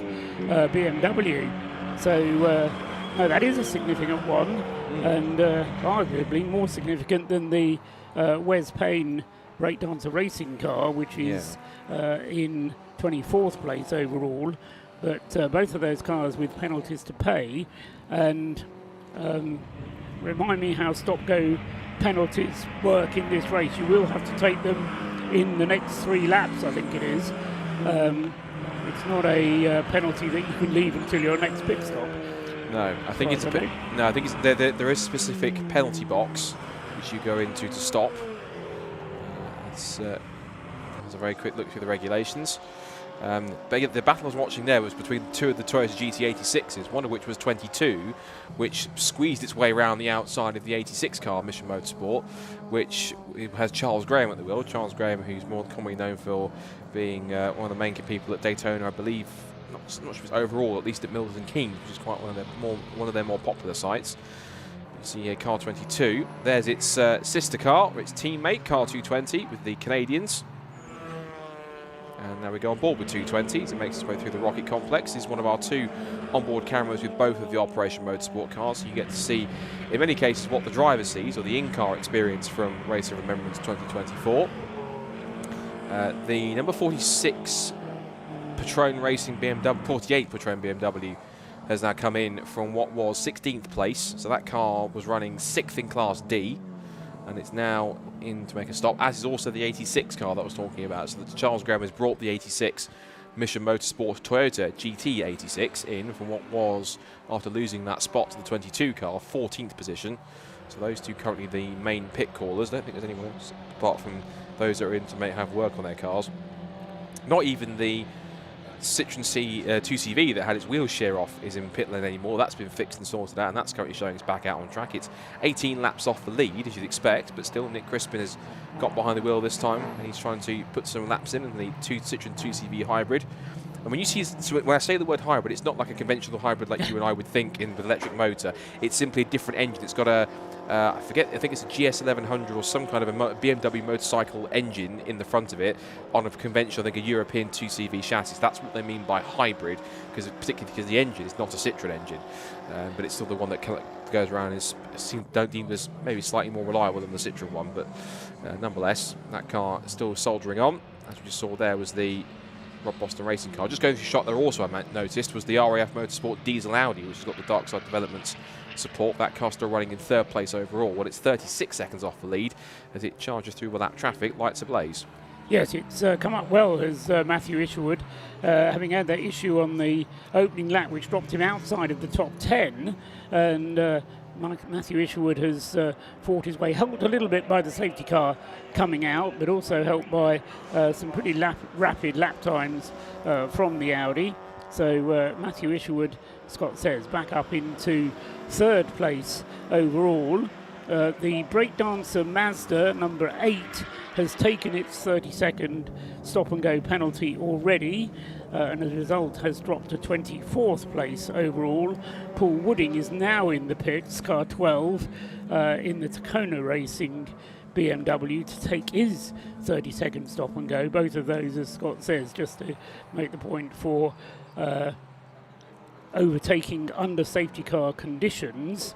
BMW. So, no, that is a significant one, and arguably more significant than the Wes Payne Breakdancer Racing car, which is in 24th place overall. But both of those cars with penalties to pay, and remind me how stop-go penalties work in this race. You will have to take them in the next 3 laps, I think it is. It's not a penalty that you can leave until your next pit stop. No, I think it's there is a specific penalty box which you go into to stop. It's a very quick look through the regulations. But the battle I was watching there was between two of the Toyota GT86s, one of which was 22, which squeezed its way around the outside of the 86 car, Mission Motorsport, which has Charles Graham at the wheel. Charles Graham, who's more commonly known for being one of the main people at Daytona, I believe, not sure if it's overall, at least at Milton Keynes, which is quite one of their more popular sites. You see here car 22. There's its sister car, or its teammate, car 220, with the Canadians. And now we go on board with 220s. It makes its way through the rocket complex. This is one of our 2 onboard cameras with both of the Operation Motorsport cars. So you get to see, in many cases, what the driver sees, or the in-car experience from Race of Remembrance 2024. The number 46 Patron Racing BMW, 48 Patron BMW, has now come in from what was 16th place. So that car was running 6th in Class D. And it's now in to make a stop, as is also the 86 car that I was talking about. So that Charles Graham has brought the 86 Mission Motorsport Toyota GT86 in from what was, after losing that spot to the 22 car, 14th position. So those two currently the main pit callers. I don't think there's anyone else apart from those that are in to have work on their cars. Not even the Citroen 2CV that had its wheel shear off is in pit lane anymore. That's been fixed and sorted out, and that's currently showing it's back out on track. It's 18 laps off the lead, as you'd expect, but still Nick Crispin has got behind the wheel this time, and he's trying to put some laps in the Citroen 2CV hybrid. And when you see, when I say the word hybrid, it's not like a conventional hybrid like you and I would think in with electric motor. It's simply a different engine. It's got a, I think it's a GS1100 or some kind of a BMW motorcycle engine in the front of it on a conventional, I think a European 2CV chassis. That's what they mean by hybrid, particularly because the engine is not a Citroen engine, but it's still the one that goes around is deemed as maybe slightly more reliable than the Citroen one, but nonetheless, that car is still soldering on. As we just saw there was the Rob Boston racing car. Just going through shot there also I noticed was the RAF Motorsport diesel Audi, which has got the Dark Side Developments support. That car still running in 3rd place overall. Well, it's 36 seconds off the lead as it charges through lap traffic, lights ablaze. Yes, it's come up well as Matthew Isherwood, having had that issue on the opening lap which dropped him outside of the top 10, and Matthew Isherwood has fought his way, helped a little bit by the safety car coming out, but also helped by some pretty rapid lap times from the Audi. So Matthew Isherwood, Scott says, back up into 3rd place overall. The breakdancer Mazda, number 8, has taken its 30-second stop-and-go penalty already, and as a result has dropped to 24th place overall. Paul Wooding is now in the pits, car 12, in the Tacona Racing BMW, to take his 30-second stop-and-go. Both of those, as Scott says, just to make the point, for overtaking under safety car conditions.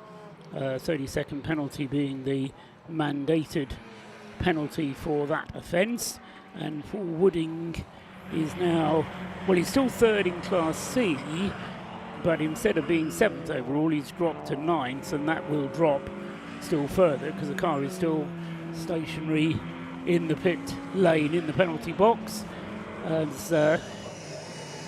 30-second penalty being the mandated penalty for that offence. And Paul Wooding is now, well, he's still 3rd in Class C, but instead of being 7th overall, he's dropped to 9th, and that will drop still further because the car is still stationary in the pit lane in the penalty box. As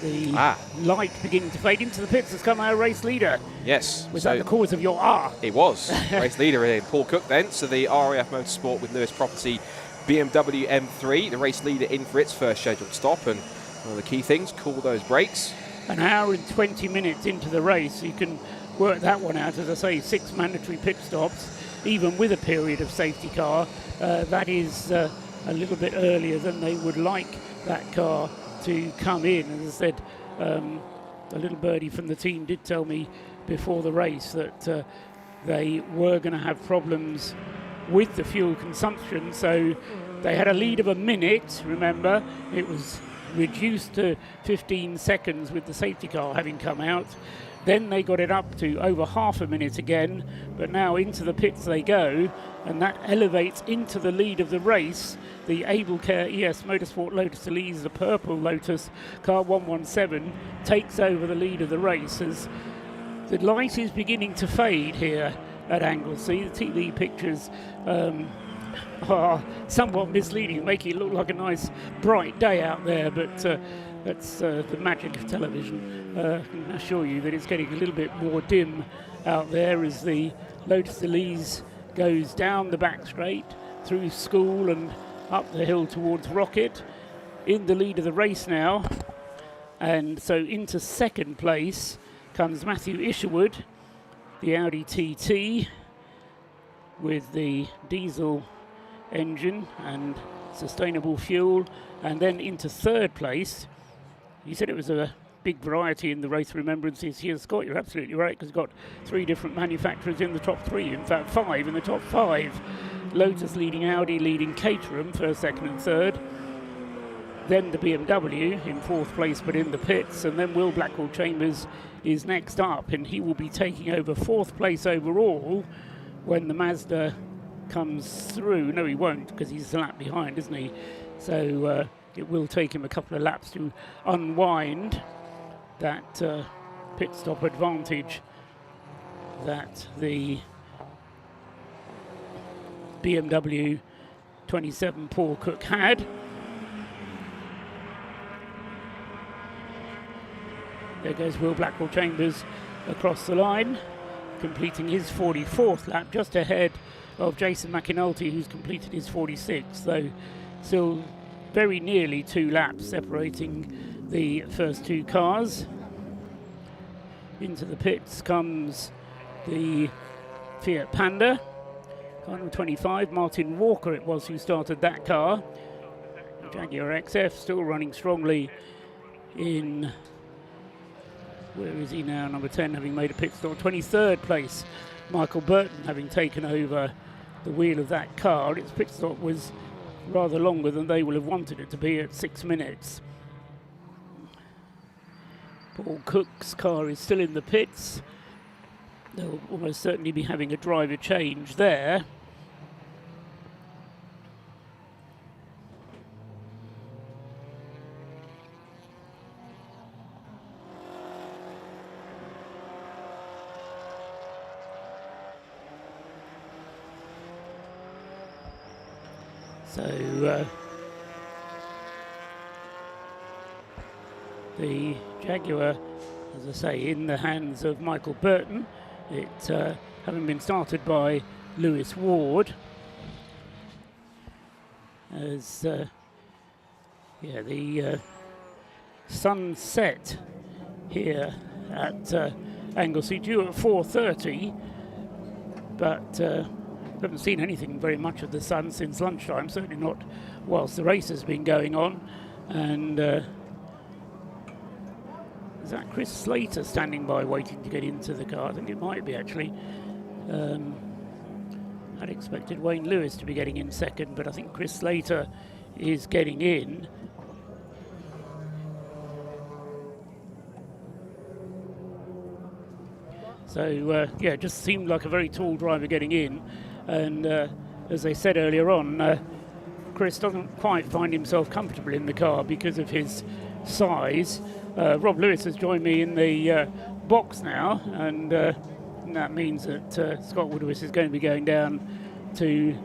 the light beginning to fade into the pits has come our race leader. Yes. Was that the cause of your R? It was. Race leader in Paul Cook then. So the RAF Motorsport with Lewis Property BMW M3, the race leader in for its first scheduled stop. And one of the key things, cool those brakes. An hour and 20 minutes into the race, you can work that one out. As I say, 6 mandatory pit stops, even with a period of safety car. That is a little bit earlier than they would like that car to come in. As I said, a little birdie from the team did tell me before the race that they were going to have problems with the fuel consumption. So they had a lead of a minute, remember. It was reduced to 15 seconds with the safety car having come out. Then they got it up to over half a minute again, but now into the pits they go, and that elevates into the lead of the race. The AbleCare ES Motorsport Lotus Elise, the purple Lotus car 117, takes over the lead of the race as the light is beginning to fade here at Anglesey. The TV pictures are somewhat misleading, making it look like a nice bright day out there, but that's the magic of television. I can assure you that it's getting a little bit more dim out there as the Lotus Elise goes down the back straight, through School and up the hill towards Rocket. In the lead of the race now. And so into second place comes Matthew Isherwood, the Audi TT, with the diesel engine and sustainable fuel. And then into third place, you said it was a big variety in the Race of Remembrance this year, Scott. You're absolutely right, because you've got 3 different manufacturers in the top 3. In fact, 5 in the top 5. Lotus leading Audi, leading Caterham, first, second and third. Then the BMW in 4th place, but in the pits. And then Will Blackwell-Chambers is next up, and he will be taking over 4th place overall when the Mazda comes through. No, he won't, because he's a lap behind, isn't he? So it will take him a couple of laps to unwind that pit stop advantage that the BMW 27 Paul Cook had. There goes Will Blackwell-Chambers across the line, completing his 44th lap, just ahead of Jason McAnulty, who's completed his 46th, though still very nearly 2 laps separating the first 2 cars. Into the pits comes the Fiat Panda, car number 25. Martin Walker it was who started that car. The Jaguar XF still running strongly in, where is he now, number 10, having made a pit stop. 23rd place, Michael Burton, having taken over the wheel of that car. Its pit stop was rather longer than they will have wanted it to be, at 6 minutes. Paul Cook's car is still in the pits. They'll almost certainly be having a driver change there. So the Jaguar, as I say, in the hands of Michael Burton. It having been started by Lewis Ward. As the sun set here at Anglesey, due at 4:30, but haven't seen anything very much of the sun since lunchtime, certainly not whilst the race has been going on. And is that Chris Slater standing by waiting to get into the car? I think it might be, actually. I'd expected Wayne Lewis to be getting in second, but I think Chris Slater is getting in. So, yeah, it just seemed like a very tall driver getting in. And as they said earlier on, Chris doesn't quite find himself comfortable in the car because of his size. Rob Lewis has joined me in the box now, and that means that Scott Woodward is going to be going down to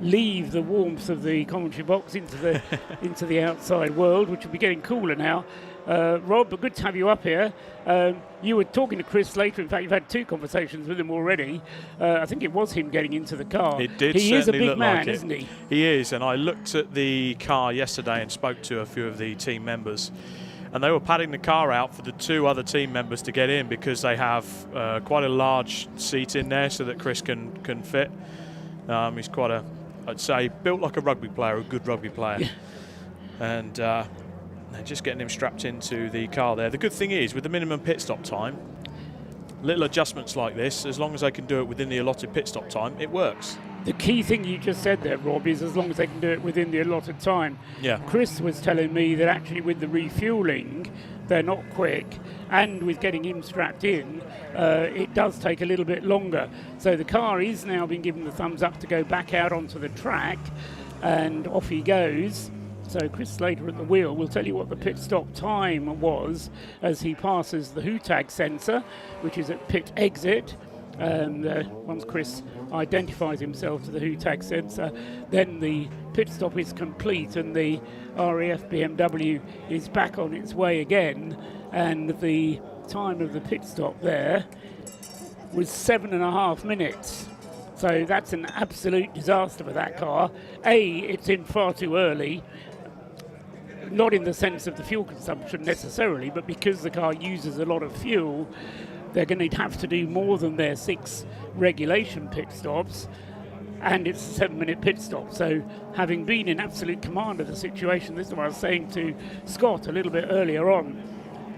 leave the warmth of the commentary box into the into the outside world, which will be getting cooler now. Rob, good to have you up here. You were talking to Chris Slater. In fact, you've had 2 conversations with him already. I think it was him getting into the car. It did. He is a big look man, like it. isn't he? He is, and I looked at the car yesterday and spoke to a few of the team members, and they were padding the car out for the 2 other team members to get in because they have quite a large seat in there so that Chris can fit. He's quite a, I'd say, built like a rugby player, a good rugby player. Yeah. And they're just getting him strapped into the car there. The good thing is, with the minimum pit stop time, little adjustments like this, as long as they can do it within the allotted pit stop time, it works. The key thing you just said there, Rob, is as long as they can do it within the allotted time. Yeah. Chris was telling me that actually with the refuelling, they're not quick, and with getting him strapped in, it does take a little bit longer. So the car is now being given the thumbs up to go back out onto the track, and off he goes. So Chris Slater at the wheel will tell you what the pit stop time was as he passes the WHOTAG sensor, which is at pit exit. And once Chris identifies himself to the WHOTAG sensor, then the pit stop is complete and the RAF BMW is back on its way again. And the time of the pit stop there was 7.5 minutes. So that's an absolute disaster for that car. A, it's in far too early, not in the sense of the fuel consumption necessarily, but because the car uses a lot of fuel, they're going to have to do more than their 6 regulation pit stops, and it's a 7-minute pit stop. So having been in absolute command of the situation, this is what I was saying to Scott a little bit earlier on,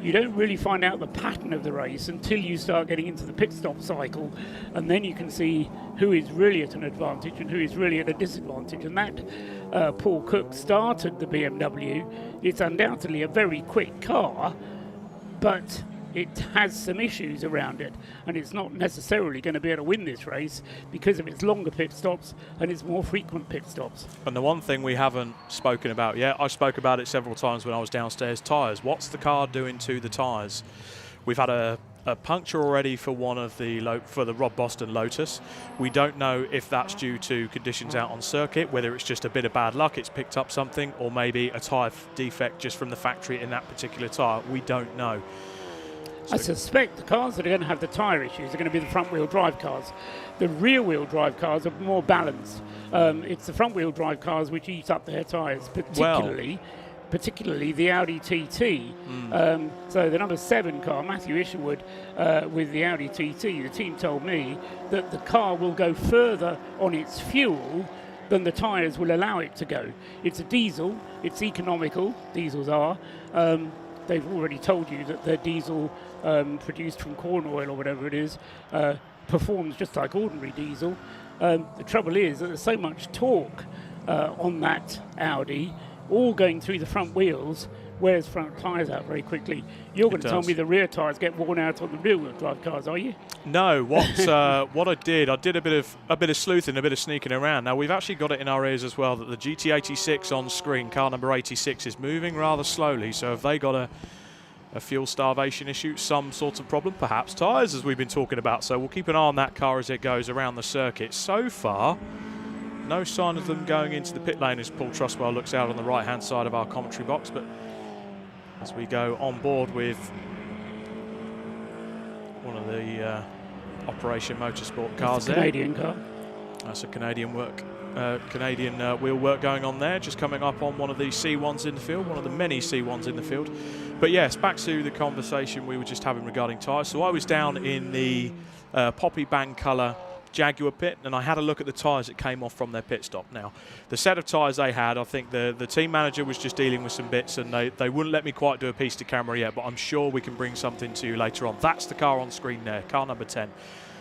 you don't really find out the pattern of the race until you start getting into the pit stop cycle, and then you can see who is really at an advantage and who is really at a disadvantage. And that Paul Cook started the BMW. It's undoubtedly a very quick car, but it has some issues around it, and it's not necessarily going to be able to win this race because of its longer pit stops and its more frequent pit stops. And the one thing we haven't spoken about yet, I spoke about it several times when I was downstairs, tyres. What's the car doing to the tyres? We've had a puncture already for one of the Rob Boston Lotus. We don't know if that's due to conditions out on circuit, whether it's just a bit of bad luck, it's picked up something, or maybe a tyre defect just from the factory in that particular tyre. We don't know. I suspect the cars that are going to have the tyre issues are going to be the front-wheel drive cars. The rear-wheel drive cars are more balanced. It's the front-wheel drive cars which eat up their tyres, particularly the Audi TT. So the number 7 car, Matthew Isherwood, with the Audi TT, the team told me that the car will go further on its fuel than the tyres will allow it to go. It's a diesel, it's economical, diesels are. They've already told you that their diesel produced from corn oil or whatever it is performs just like ordinary diesel. The trouble is that there's so much torque on that Audi, all going through the front wheels, wears front tyres out very quickly. You're going to tell me the rear tyres get worn out on the rear-wheel drive cars, are you? No. What I did a bit of sleuthing, a bit of sneaking around. Now we've actually got it in our ears as well that the GT86 on screen, car number 86, is moving rather slowly. So have they got a fuel starvation issue, some sort of problem? Perhaps tyres, as we've been talking about. So we'll keep an eye on that car as it goes around the circuit. So far, no sign of them going into the pit lane as Paul Trustwell looks out on the right-hand side of our commentary box. But as we go on board with one of the Operation Motorsport cars there. Canadian car. That's a Canadian wheel work going on there, just coming up on one of the C1s in the field, one of the many C1s in the field. But yes, back to the conversation we were just having regarding tyres. So I was down in the poppy bang colour Jaguar pit, and I had a look at the tyres that came off from their pit stop. Now, the set of tyres they had, I think the team manager was just dealing with some bits, and they wouldn't let me quite do a piece to camera yet, but I'm sure we can bring something to you later on. That's the car on screen there, car number 10.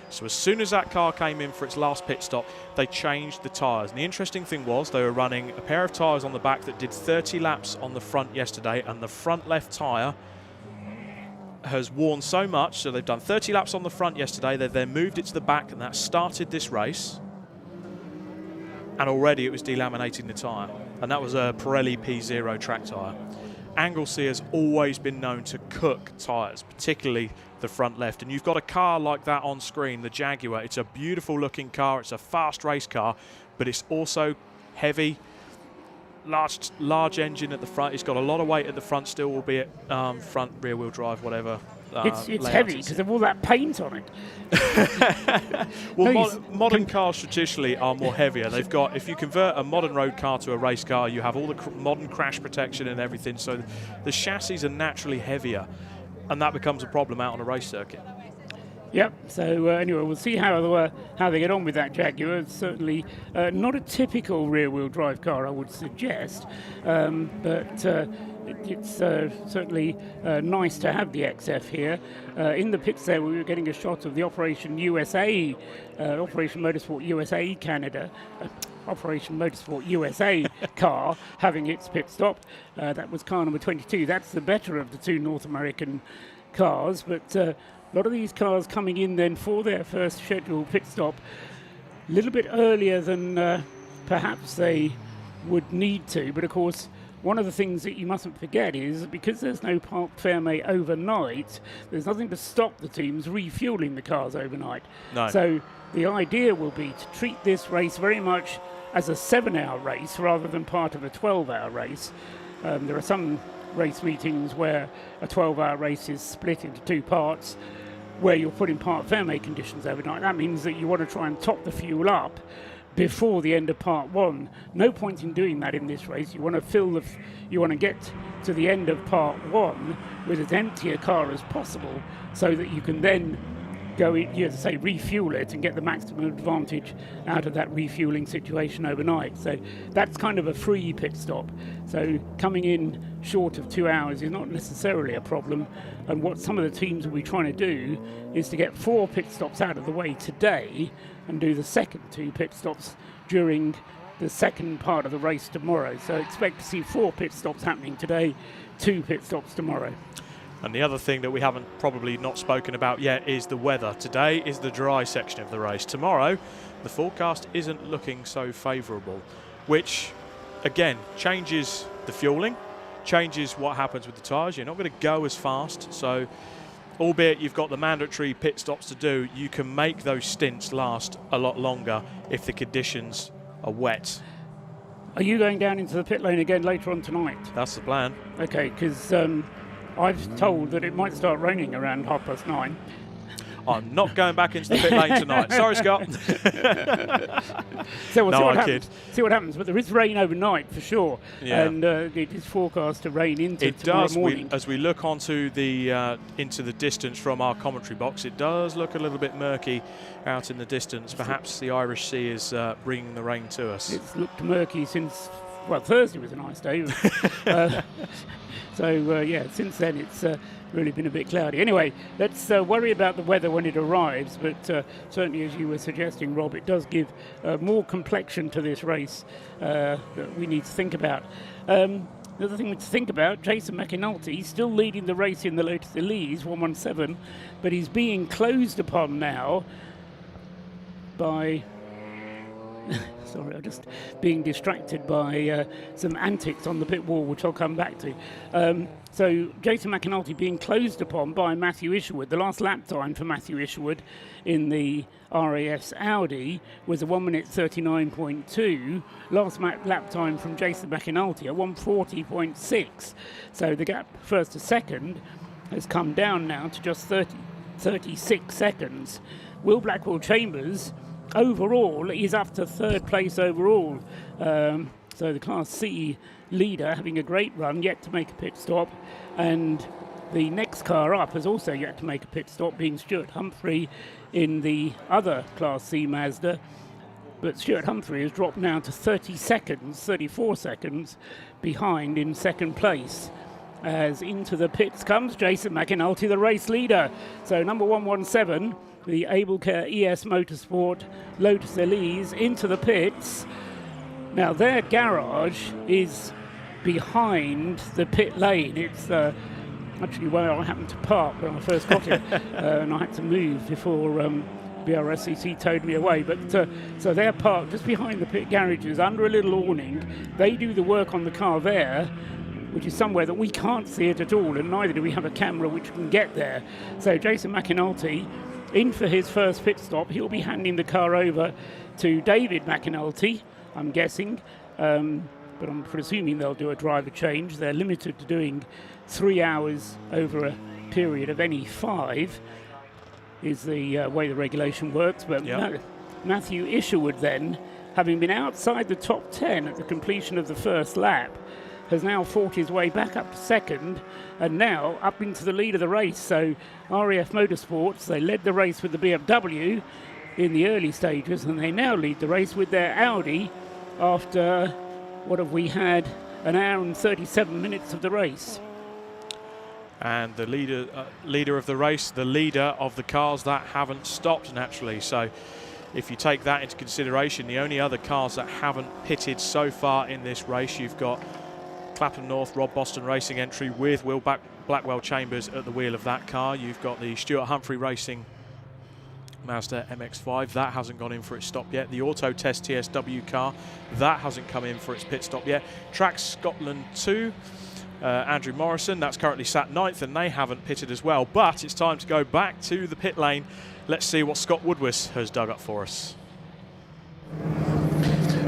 So as soon as that car came in for its last pit stop, they changed the tyres. And the interesting thing was they were running a pair of tyres on the back that did 30 laps on the front yesterday, and the front left tyre has worn so much, so they've done 30 laps on the front yesterday, they've then moved it to the back, and that started this race, and already it was delaminating the tyre, and that was a Pirelli P0 track tyre. Anglesey has always been known to cook tyres, particularly the front left, and you've got a car like that on screen, the Jaguar. It's a beautiful looking car, it's a fast race car, but it's also heavy, large engine at the front. It's got a lot of weight at the front still, albeit front rear wheel drive, whatever. It's heavy because of all that paint on it. Well, modern cars traditionally are more heavier. They've got, if you convert a modern road car to a race car, you have all the modern crash protection and everything. So the chassis are naturally heavier, and that becomes a problem out on a race circuit. Yep. So anyway, we'll see how they get on with that Jaguar. It's certainly not a typical rear-wheel drive car, I would suggest, but it's certainly nice to have the XF here. In the pits there, we were getting a shot of the Operation USA, Operation Motorsport USA Canada, Operation Motorsport USA car having its pit stop. That was car number 22. That's the better of the two North American cars, but a lot of these cars coming in then for their first scheduled pit stop a little bit earlier than perhaps they would need to. But of course, one of the things that you mustn't forget is that because there's no Parc Fermé overnight, there's nothing to stop the teams refueling the cars overnight. No. So the idea will be to treat this race very much as a 7-hour race rather than part of a 12-hour race. There are some race meetings where a 12-hour race is split into two parts. where you're putting part Fairmate conditions overnight. That means that you want to try and top the fuel up before the end of part 1. No point in doing that in this race. You want to you want to get to the end of part 1 with as empty a car as possible, so that you can then go in, you say, refuel it and get the maximum advantage out of that refueling situation overnight. So that's kind of a free pit stop. So coming in short of 2 hours is not necessarily a problem. And what some of the teams will be trying to do is to get 4 pit stops out of the way today and do the second 2 pit stops during the second part of the race tomorrow. So expect to see 4 pit stops happening today, 2 pit stops tomorrow. And the other thing that we haven't probably not spoken about yet is the weather. Today is the dry section of the race. Tomorrow, the forecast isn't looking so favourable, which, again, changes the fueling, changes what happens with the tyres. You're not going to go as fast, so albeit you've got the mandatory pit stops to do, you can make those stints last a lot longer if the conditions are wet. Are you going down into the pit lane again later on tonight? That's the plan. Okay, because I've told that it might start raining around 9:30. I'm not going back into the pit lane tonight. Sorry, Scott. So we'll no, see what I happens. See what happens. But there is rain overnight for sure, and it is forecast to rain into tomorrow morning. As we look onto the into the distance from our commentary box, it does look a little bit murky out in the distance. Perhaps the Irish Sea is bringing the rain to us. It's looked murky since, well, Thursday was a nice day. So since then it's really been a bit cloudy. Anyway, let's worry about the weather when it arrives, but certainly, as you were suggesting, Rob, it does give more complexion to this race that we need to think about. The other thing to think about, Jason McAnulty, still leading the race in the Lotus Elise, 117, but he's being closed upon now by... Sorry, I'm just being distracted by some antics on the pit wall, which I'll come back to. So Jason McAnulty being closed upon by Matthew Isherwood. The last lap time for Matthew Isherwood in the RAS Audi was a 1 minute 39.2. Last lap time from Jason McAnulty, a 140.6. So the gap first to second has come down now to just 36 seconds. Will Blackwell-Chambers overall is up to third place overall. So the Class C leader having a great run, yet to make a pit stop, and the next car up has also yet to make a pit stop, being Stuart Humphrey in the other Class C Mazda. But Stuart Humphrey has dropped now to 34 seconds behind in second place. As into the pits comes Jason McAnulty, the race leader. So number 117, the AbleCare ES Motorsport Lotus Elise, into the pits. Now their garage is behind the pit lane. It's actually where I happened to park when I first got it, and I had to move before BRSCC towed me away. But so they're parked just behind the pit garages under a little awning. They do the work on the car there, which is somewhere that we can't see it at all, and neither do we have a camera which can get there. So Jason McAnulty in for his first pit stop. He'll be handing the car over to David McAnulty, I'm guessing, but I'm presuming they'll do a driver change. They're limited to doing 3 hours over a period of any 5, is the way the regulation works. But Matthew Isherwood then, having been outside the top 10 at the completion of the first lap, has now fought his way back up to second and now up into the lead of the race. So RAF Motorsports, they led the race with the BMW in the early stages, and they now lead the race with their Audi after, what have we had, an hour and 37 minutes of the race. And the leader of the race, the leader of the cars that haven't stopped naturally. So if you take that into consideration, the only other cars that haven't pitted so far in this race, you've got Clapham North Rob Boston Racing entry with Will Blackwell-Chambers at the wheel of that car. You've got the Stuart Humphrey Racing Mazda MX-5, that hasn't gone in for its stop yet. The Auto Test TSW car, that hasn't come in for its pit stop yet. Track Scotland 2, Andrew Morrison, that's currently sat 9th, and they haven't pitted as well. But it's time to go back to the pit lane. Let's see what Scott Woodward has dug up for us.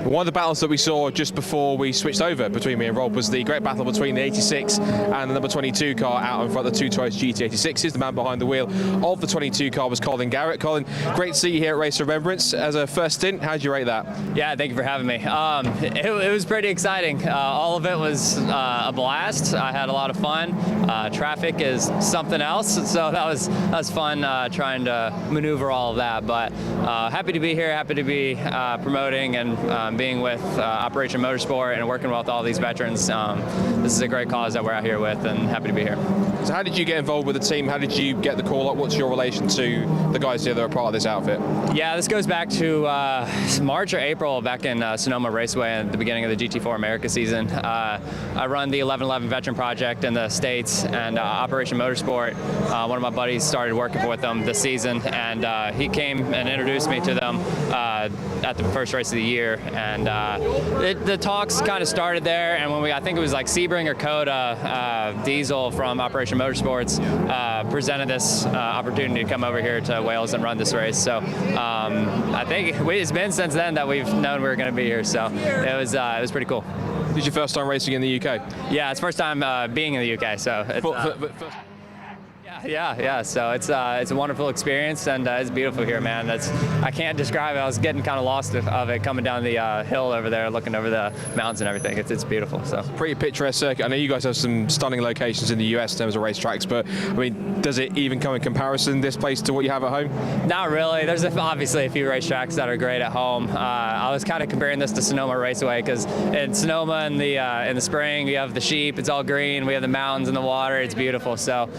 One of the battles that we saw just before we switched over between me and Rob was the great battle between the 86 and the number 22 car out in front of the two Toyota GT86s. The man behind the wheel of the 22 car was Colin Garrett. Colin, great to see you here at Race of Remembrance. As a first stint, how'd you rate that? Yeah, thank you for having me. It was pretty exciting. All of it was a blast. I had a lot of fun. Traffic is something else, so that was fun trying to maneuver all of that. But happy to be here, happy to be promoting and being with Operation Motorsport and working with all these veterans. This is a great cause that we're out here with, and happy to be here. So how did you get involved with the team? How did you get the call up? What's your relation to the guys here that are part of this outfit? Yeah, this goes back to March or April back in Sonoma Raceway at the beginning of the GT4 America season. I run the 1111 Veteran Project in the States, and Operation Motorsport, one of my buddies started working with them this season, and he came and introduced me to them at the first race of the year, and the talks kind of started there. And when I think it was like Sebring or Coda, Diesel from Operation Motorsports presented this opportunity to come over here to Wales and run this race. So I think it's been since then that we've known we were going to be here. So it was pretty cool. This is your first time racing in the UK? Yeah, it's first time being in the UK. So it's, yeah. So it's a wonderful experience, and it's beautiful here, man. I can't describe it. I was getting kind of lost of it coming down the hill over there, looking over the mountains and everything. It's beautiful. So pretty picturesque circuit. I know you guys have some stunning locations in the US in terms of racetracks, but I mean, does it even come in comparison, this place, to what you have at home? Not really. There's obviously a few racetracks that are great at home. I was kind of comparing this to Sonoma Raceway, because in Sonoma in the spring we have the sheep. It's all green. We have the mountains and the water. It's beautiful. So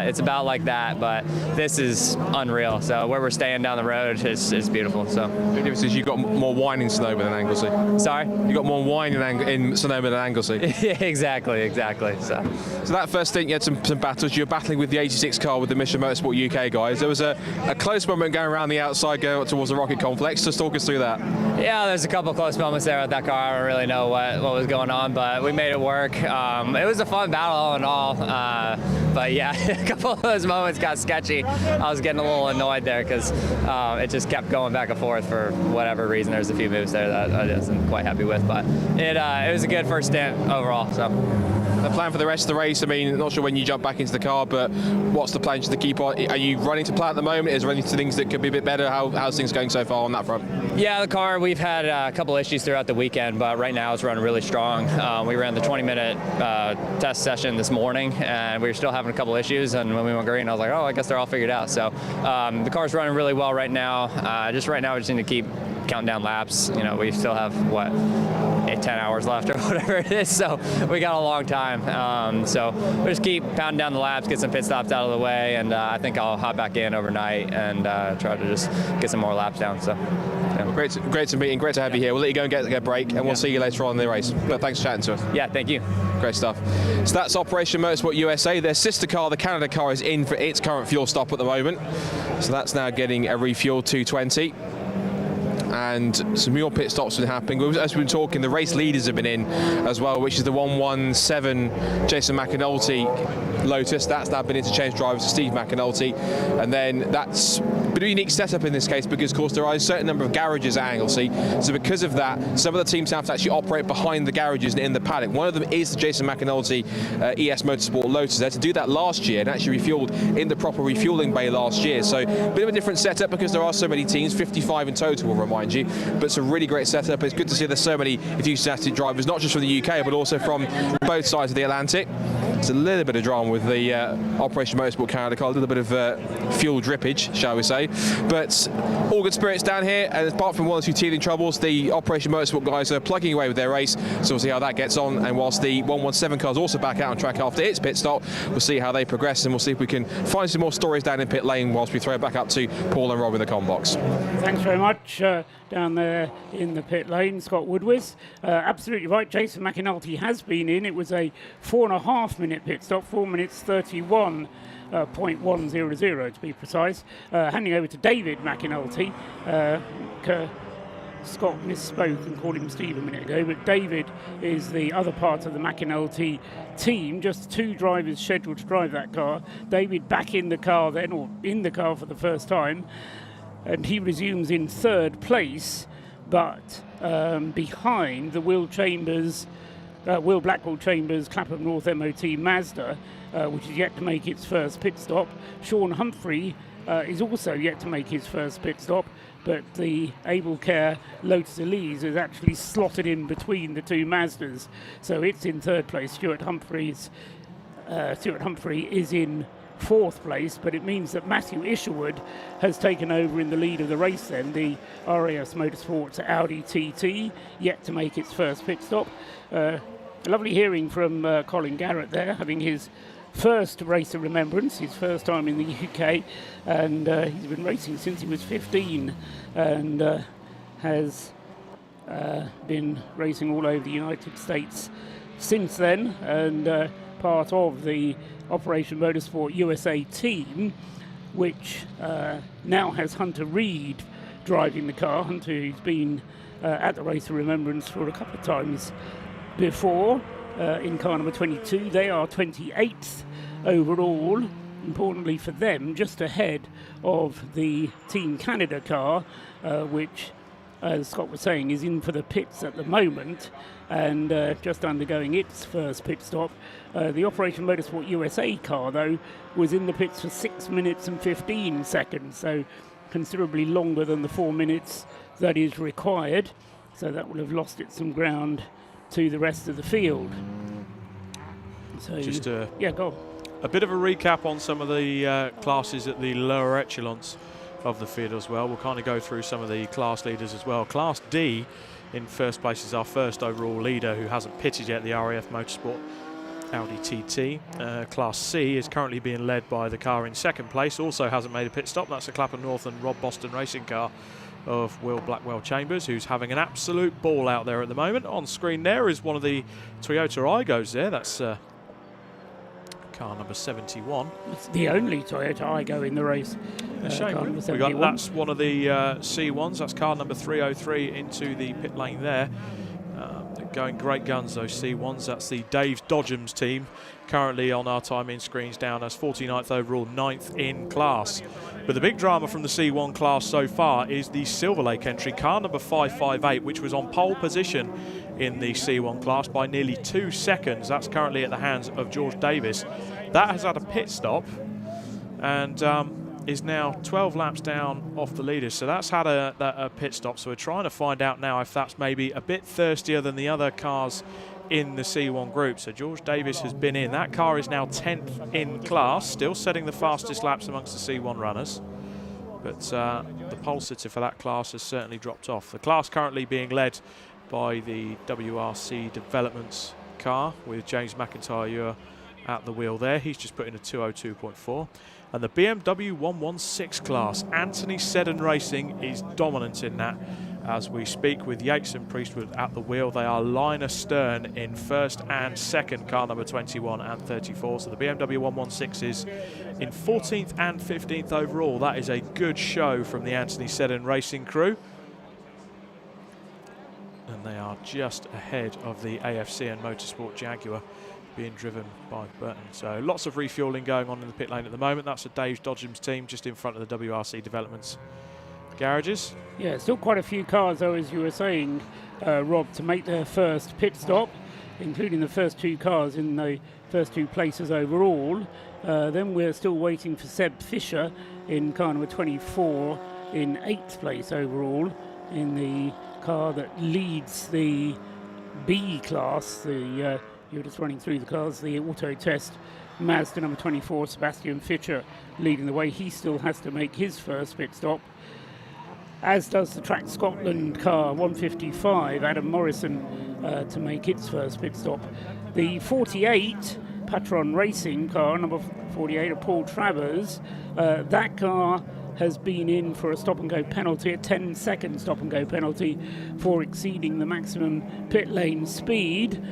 it's about like that, but this is unreal. So where we're staying down the road is beautiful. So the difference is you've got more wine in Sonoma than Anglesey. Sorry? You've got more wine in Sonoma than Anglesey. Yeah, exactly. So that first stint, you had some battles. You were battling with the 86 car with the Mission Motorsport UK guys. There was a close moment going around the outside, going up towards the Rocket Complex. Just talk us through that. Yeah, there's a couple close moments there with that car. I don't really know what was going on, but we made it work. It was a fun battle all in all. But yeah, a couple of those moments got sketchy. I was getting a little annoyed there because it just kept going back and forth for whatever reason. There's a few moves there that I wasn't quite happy with, but it was a good first stint overall. So. The plan for the rest of the race, I mean, not sure when you jump back into the car, but what's the plan to keep on? Are you running to plan at the moment? Is there any things that could be a bit better? How's things going so far on that front? Yeah, the car, we've had a couple issues throughout the weekend, but right now it's running really strong. We ran the 20-minute test session this morning, and we were still having a couple issues, and when we went green, I was like, oh, I guess they're all figured out. So the car's running really well right now. Right now we just need to keep counting down laps. You know, we still have, 10 hours left or whatever it is, so we got a long time. So we'll just keep pounding down the laps, get some pit stops out of the way, and I think I'll hop back in overnight and try to just get some more laps down. So yeah. Well, great to meet and great to have you here. We'll let you go and get a break, and we'll see you later on in the race. But thanks for chatting to us. Yeah, thank you. Great stuff. So that's Operation Motorsport USA. Their sister car, the Canada car, is in for its current fuel stop at the moment. So that's now getting a refuel 220. And some more pit stops have been happening. As we've been talking, the race leaders have been in as well, which is the 117 Jason McAnulty Lotus. That's now been interchanged drivers to Steve McAnulty. And then that's been a unique setup in this case because, of course, there are a certain number of garages at Anglesey. So because of that, some of the teams have to actually operate behind the garages and in the paddock. One of them is the Jason McAnulty ES Motorsport Lotus. They had to do that last year and actually refueled in the proper refueling bay last year. So a bit of a different setup because there are so many teams, 55 in total, will remind you, but it's a really great setup. It's good to see there's so many enthusiastic drivers, not just from the UK, but also from both sides of the Atlantic. It's a little bit of drama with the Operation Motorsport Canada car, a little bit of fuel drippage, shall we say. But all good spirits down here, and apart from one or two teething troubles, the Operation Motorsport guys are plugging away with their race, so we'll see how that gets on. And whilst the 117 car's also back out on track after its pit stop, we'll see how they progress, and we'll see if we can find some more stories down in pit lane whilst we throw it back up to Paul and Rob in the comm box. Thanks very much. Down there in the pit lane, Scott Woodwith. Absolutely right, Jason McAnulty has been in. It was a 4.5 minute pit stop, 4 minutes 31.100 to be precise. Handing over to David McAnulty. Scott misspoke and called him Steve a minute ago, but David is the other part of the McAnulty team, just two drivers scheduled to drive that car. David back in the car then, or in the car for the first time, and he resumes in third place but behind the Will Blackwell Chambers Clapham North MOT Mazda, which is yet to make its first pit stop. Sean Humphrey is also yet to make his first pit stop, but the Able Care Lotus Elise is actually slotted in between the two Mazdas, so it's in third place. Stuart Humphrey is in fourth place, but it means that Matthew Isherwood has taken over in the lead of the race then. The RAS Motorsports Audi TT yet to make its first pit stop. Lovely hearing from Colin Garrett there, having his first Race of Remembrance, his first time in the UK, and he's been racing since he was 15 and has been racing all over the United States since then, and part of the Operation Motorsport USA team, which now has Hunter Reed driving the car. Hunter, who's been at the Race of Remembrance for a couple of times before in car number 22. They are 28th overall, importantly for them, just ahead of the Team Canada car, which, as Scott was saying, is in for the pits at the moment and just undergoing its first pit stop. The Operation Motorsport USA car, though, was in the pits for 6 minutes and 15 seconds, so considerably longer than the 4 minutes that is required. So that will have lost it some ground to the rest of the field. So just go on. A bit of a recap on some of the classes at the lower echelons of the field as well. We'll kind of go through some of the class leaders as well. Class D in first place is our first overall leader, who hasn't pitted yet, the RAF Motorsport Audi TT. Class C is currently being led by the car in second place, also hasn't made a pit stop. That's the Clapham North and Rob Boston racing car of Will Blackwell Chambers, who's having an absolute ball out there at the moment. On screen there is one of the Toyota Aigos there. That's car number 71. It's the only Toyota Aigo in the race. That's one of the C1s. That's car number 303 into the pit lane there. They're going great guns, those C1s. That's the Dave Dodgems team, currently on our time-in screens down as 49th overall, 9th in class. But the big drama from the C1 class so far is the Silver Lake entry, car number 558, which was on pole position in the C1 class by nearly 2 seconds. That's currently at the hands of George Davis. That has had a pit stop and is now 12 laps down off the leaders. So that's had a pit stop. So we're trying to find out now if that's maybe a bit thirstier than the other cars in the C1 group. So George Davis has been in. That car is now 10th in class, still setting the fastest laps amongst the C1 runners. But the pole sitter for that class has certainly dropped off. The class currently being led by the WRC Developments car with James McIntyre at the wheel there. He's just put in a 202.4. And the BMW 116 class, Anthony Seddon Racing is dominant in that as we speak, with Yates and Priestwood at the wheel. They are line astern in first and second, car number 21 and 34. So the BMW 116 is in 14th and 15th overall. That is a good show from the Anthony Seddon Racing crew. And they are just ahead of the AFC and Motorsport Jaguar, being driven by Burton. So lots of refueling going on in the pit lane at the moment. That's the Dave Dodgems team just in front of the WRC Developments garages. Yeah, still quite a few cars, though, as you were saying, Rob, to make their first pit stop, including the first two cars in the first two places overall. Then we're still waiting for Seb Fisher in car number 24 in 8th place overall in the car that leads the B class. You're just running through the cars, the auto test Mazda number 24, Sebastian Fischer leading the way. He still has to make his first pit stop, as does the Track Scotland car 155, Adam Morrison, to make its first pit stop. The 48 Patron Racing car, number 48 of Paul Travers, that car has been in for a stop-and-go penalty, a 10-second stop-and-go penalty for exceeding the maximum pit lane speed,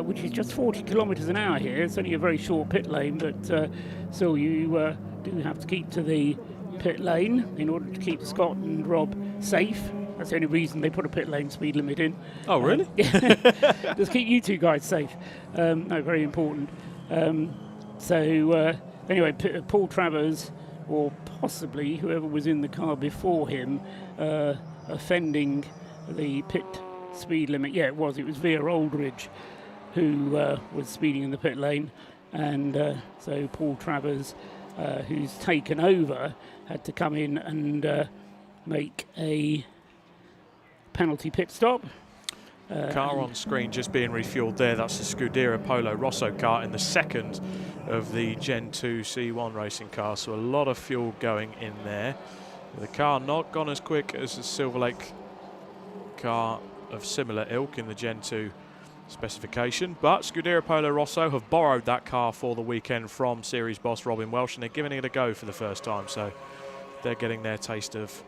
which is just 40 kilometres an hour here. It's only a very short pit lane, but still you do have to keep to the pit lane in order to keep Scott and Rob safe. That's the only reason they put a pit lane speed limit in. Oh, really? Just keep you two guys safe. No, very important. Anyway, Paul Travers, or possibly whoever was in the car before him, offending the pit speed limit. Yeah, it was Via Aldridge who was speeding in the pit lane, and so Paul Travers, who's taken over, had to come in and make a penalty pit stop. Car on screen just being refueled there. That's the Scuderia Polo Rosso car in the second of the Gen 2 C1 racing car. So a lot of fuel going in there. The car not gone as quick as the Silver Lake car of similar ilk in the Gen 2 specification. But Scuderia Polo Rosso have borrowed that car for the weekend from series boss Robin Welsh, and they're giving it a go for the first time. So they're getting their taste of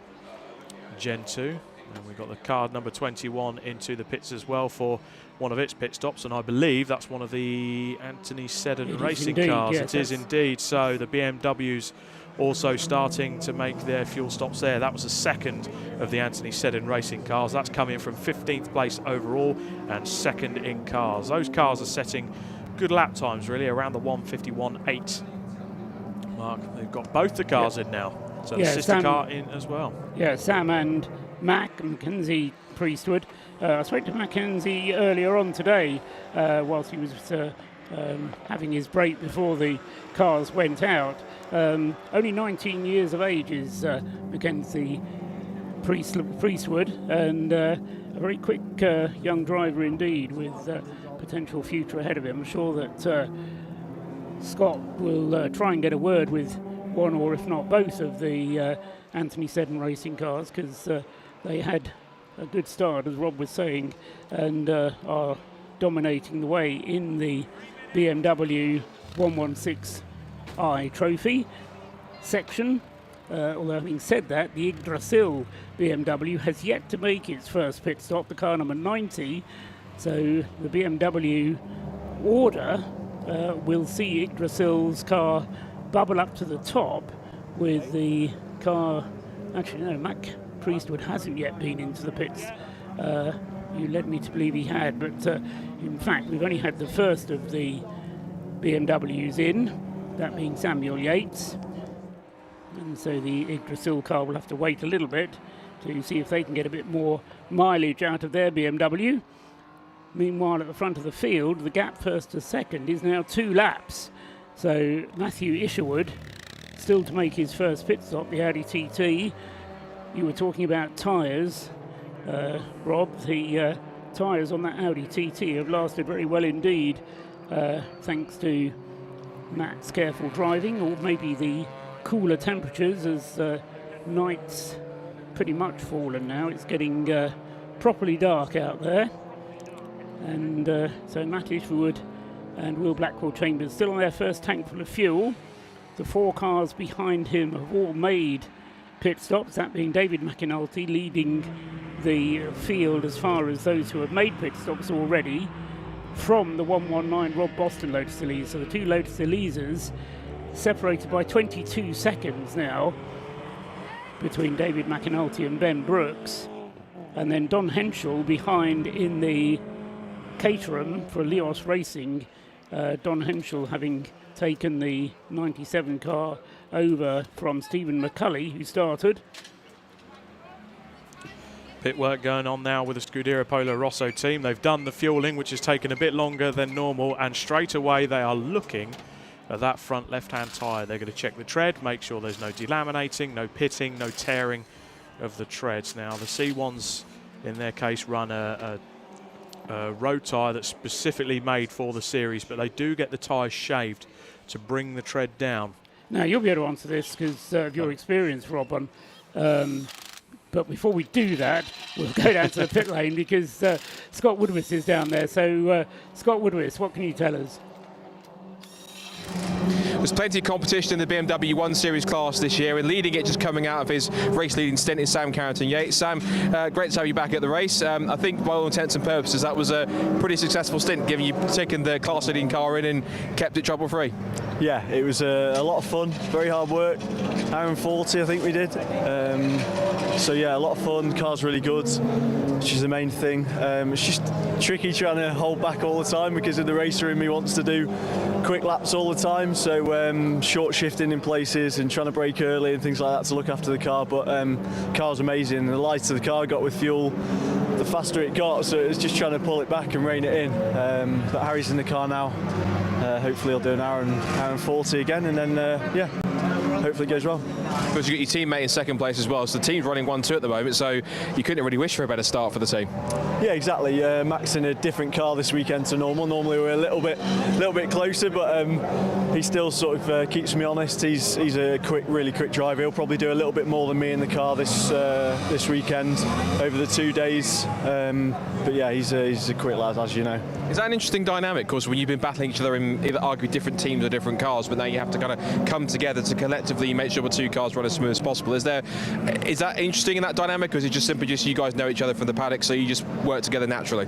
Gen 2. And we've got the card number 21 into the pits as well for one of its pit stops, and I believe that's one of the Anthony Seddon racing cars. Yes, it is indeed. So the BMWs also starting to make their fuel stops there. That was the second of the Anthony Seddon racing cars. That's coming from 15th place overall and second in cars. Those cars are setting good lap times, really, around the 1:51.8 mark. They've got both the cars in now. So the sister car in as well. Yeah, Sam and Mackenzie Priestwood. I spoke to Mackenzie earlier on today whilst he was having his break before the cars went out. Only 19 years of age is Mackenzie Priestwood, and a very quick young driver indeed, with potential future ahead of him. I'm sure that Scott will try and get a word with one or if not both of the Anthony Seddon racing cars, because they had a good start, as Rob was saying, and are dominating the way in the BMW 116i Trophy section. Although having said that, the Yggdrasil BMW has yet to make its first pit stop, the car number 90. So the BMW order will see Yggdrasil's car bubble up to the top, with the car, actually no, Mac Priestwood hasn't yet been into the pits. You led me to believe he had, but in fact we've only had the first of the BMWs in, that being Samuel Yates, and so the Yggdrasil car will have to wait a little bit to see if they can get a bit more mileage out of their BMW. Meanwhile, at the front of the field, the gap first to second is now 2 laps. So Matthew Isherwood still to make his first pit stop, the Audi TT. You were talking about tyres, Rob. The tyres on that Audi TT have lasted very well indeed, thanks to Matt's careful driving, or maybe the cooler temperatures, as night's pretty much fallen now. It's getting properly dark out there. And so Matt Isherwood and Will Blackwell-Chambers still on their first tank full of fuel. The 4 cars behind him have all made pit stops, that being David McAnulty leading the field as far as those who have made pit stops already from the 119 Rob Boston Lotus Elise. So the 2 Lotus Elises separated by 22 seconds now between David McAnulty and Ben Brooks, and then Don Henschel behind in the Caterham for Leos Racing. Don Henschel having taken the 97 car over from Stephen McCulley, who started. Pit work going on now with the Scuderia Polo Rosso team. They've done the fueling, which has taken a bit longer than normal, and straight away they are looking at that front left-hand tyre. They're going to check the tread, make sure there's no delaminating, no pitting, no tearing of the treads. Now the C1s in their case run a road tyre that's specifically made for the series, but they do get the tyres shaved to bring the tread down. Now you'll be able to answer this because of your experience, Rob, on but before we do that, we'll go down to the pit lane because Scott Woodward is down there. So Scott Woodward, what can you tell us? There's plenty of competition in the BMW 1 Series class this year, and leading it, just coming out of his race-leading stint, is Sam Carrington-Yates. Sam, great to have you back at the race. I think, by all intents and purposes, that was a pretty successful stint, given you taken the class-leading car in and kept it trouble-free. Yeah, it was a lot of fun, very hard work. Hour and 40, I think we did. So yeah, a lot of fun. Car's really good, which is the main thing. It's just tricky trying to hold back all the time because of the racer in me wants to do quick laps all the time. So short shifting in places and trying to brake early and things like that to look after the car. But car's amazing. The lighter the car got with fuel, the faster it got, so it was just trying to pull it back and rein it in. But Harry's in the car now. Hopefully he'll do an hour and 40 again, and then yeah, hopefully it goes well. Of course, you got your teammate in second place as well, so the team's running 1-2 at the moment, so you couldn't really wish for a better start for the team. Yeah, exactly. Max in a different car this weekend to normal. Normally we're a little bit closer, but he still sort of keeps me honest. He's a really quick driver. He'll probably do a little bit more than me in the car this weekend over the 2 days. But yeah, he's a quick lad, as you know. Is that an interesting dynamic? Because when you've been battling each other in either arguably different teams or different cars, but now you have to kind of come together to collectively make sure the two cars run as smooth as possible. Is that interesting in that dynamic, or is it just simply you guys know each other from the paddock, so you just work together naturally?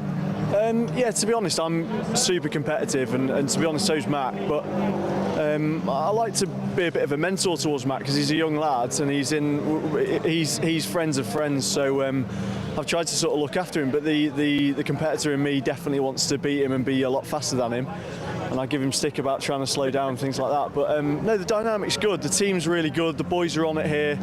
Yeah, to be honest, I'm super competitive, and to be honest, so's Matt. But I like to be a bit of a mentor towards Matt because he's a young lad and he's friends of friends. So I've tried to sort of look after him. But the competitor in me definitely wants to beat him and be a lot faster than him. And I give him stick about trying to slow down and things like that. But no, the dynamic's good. The team's really good. The boys are on it here.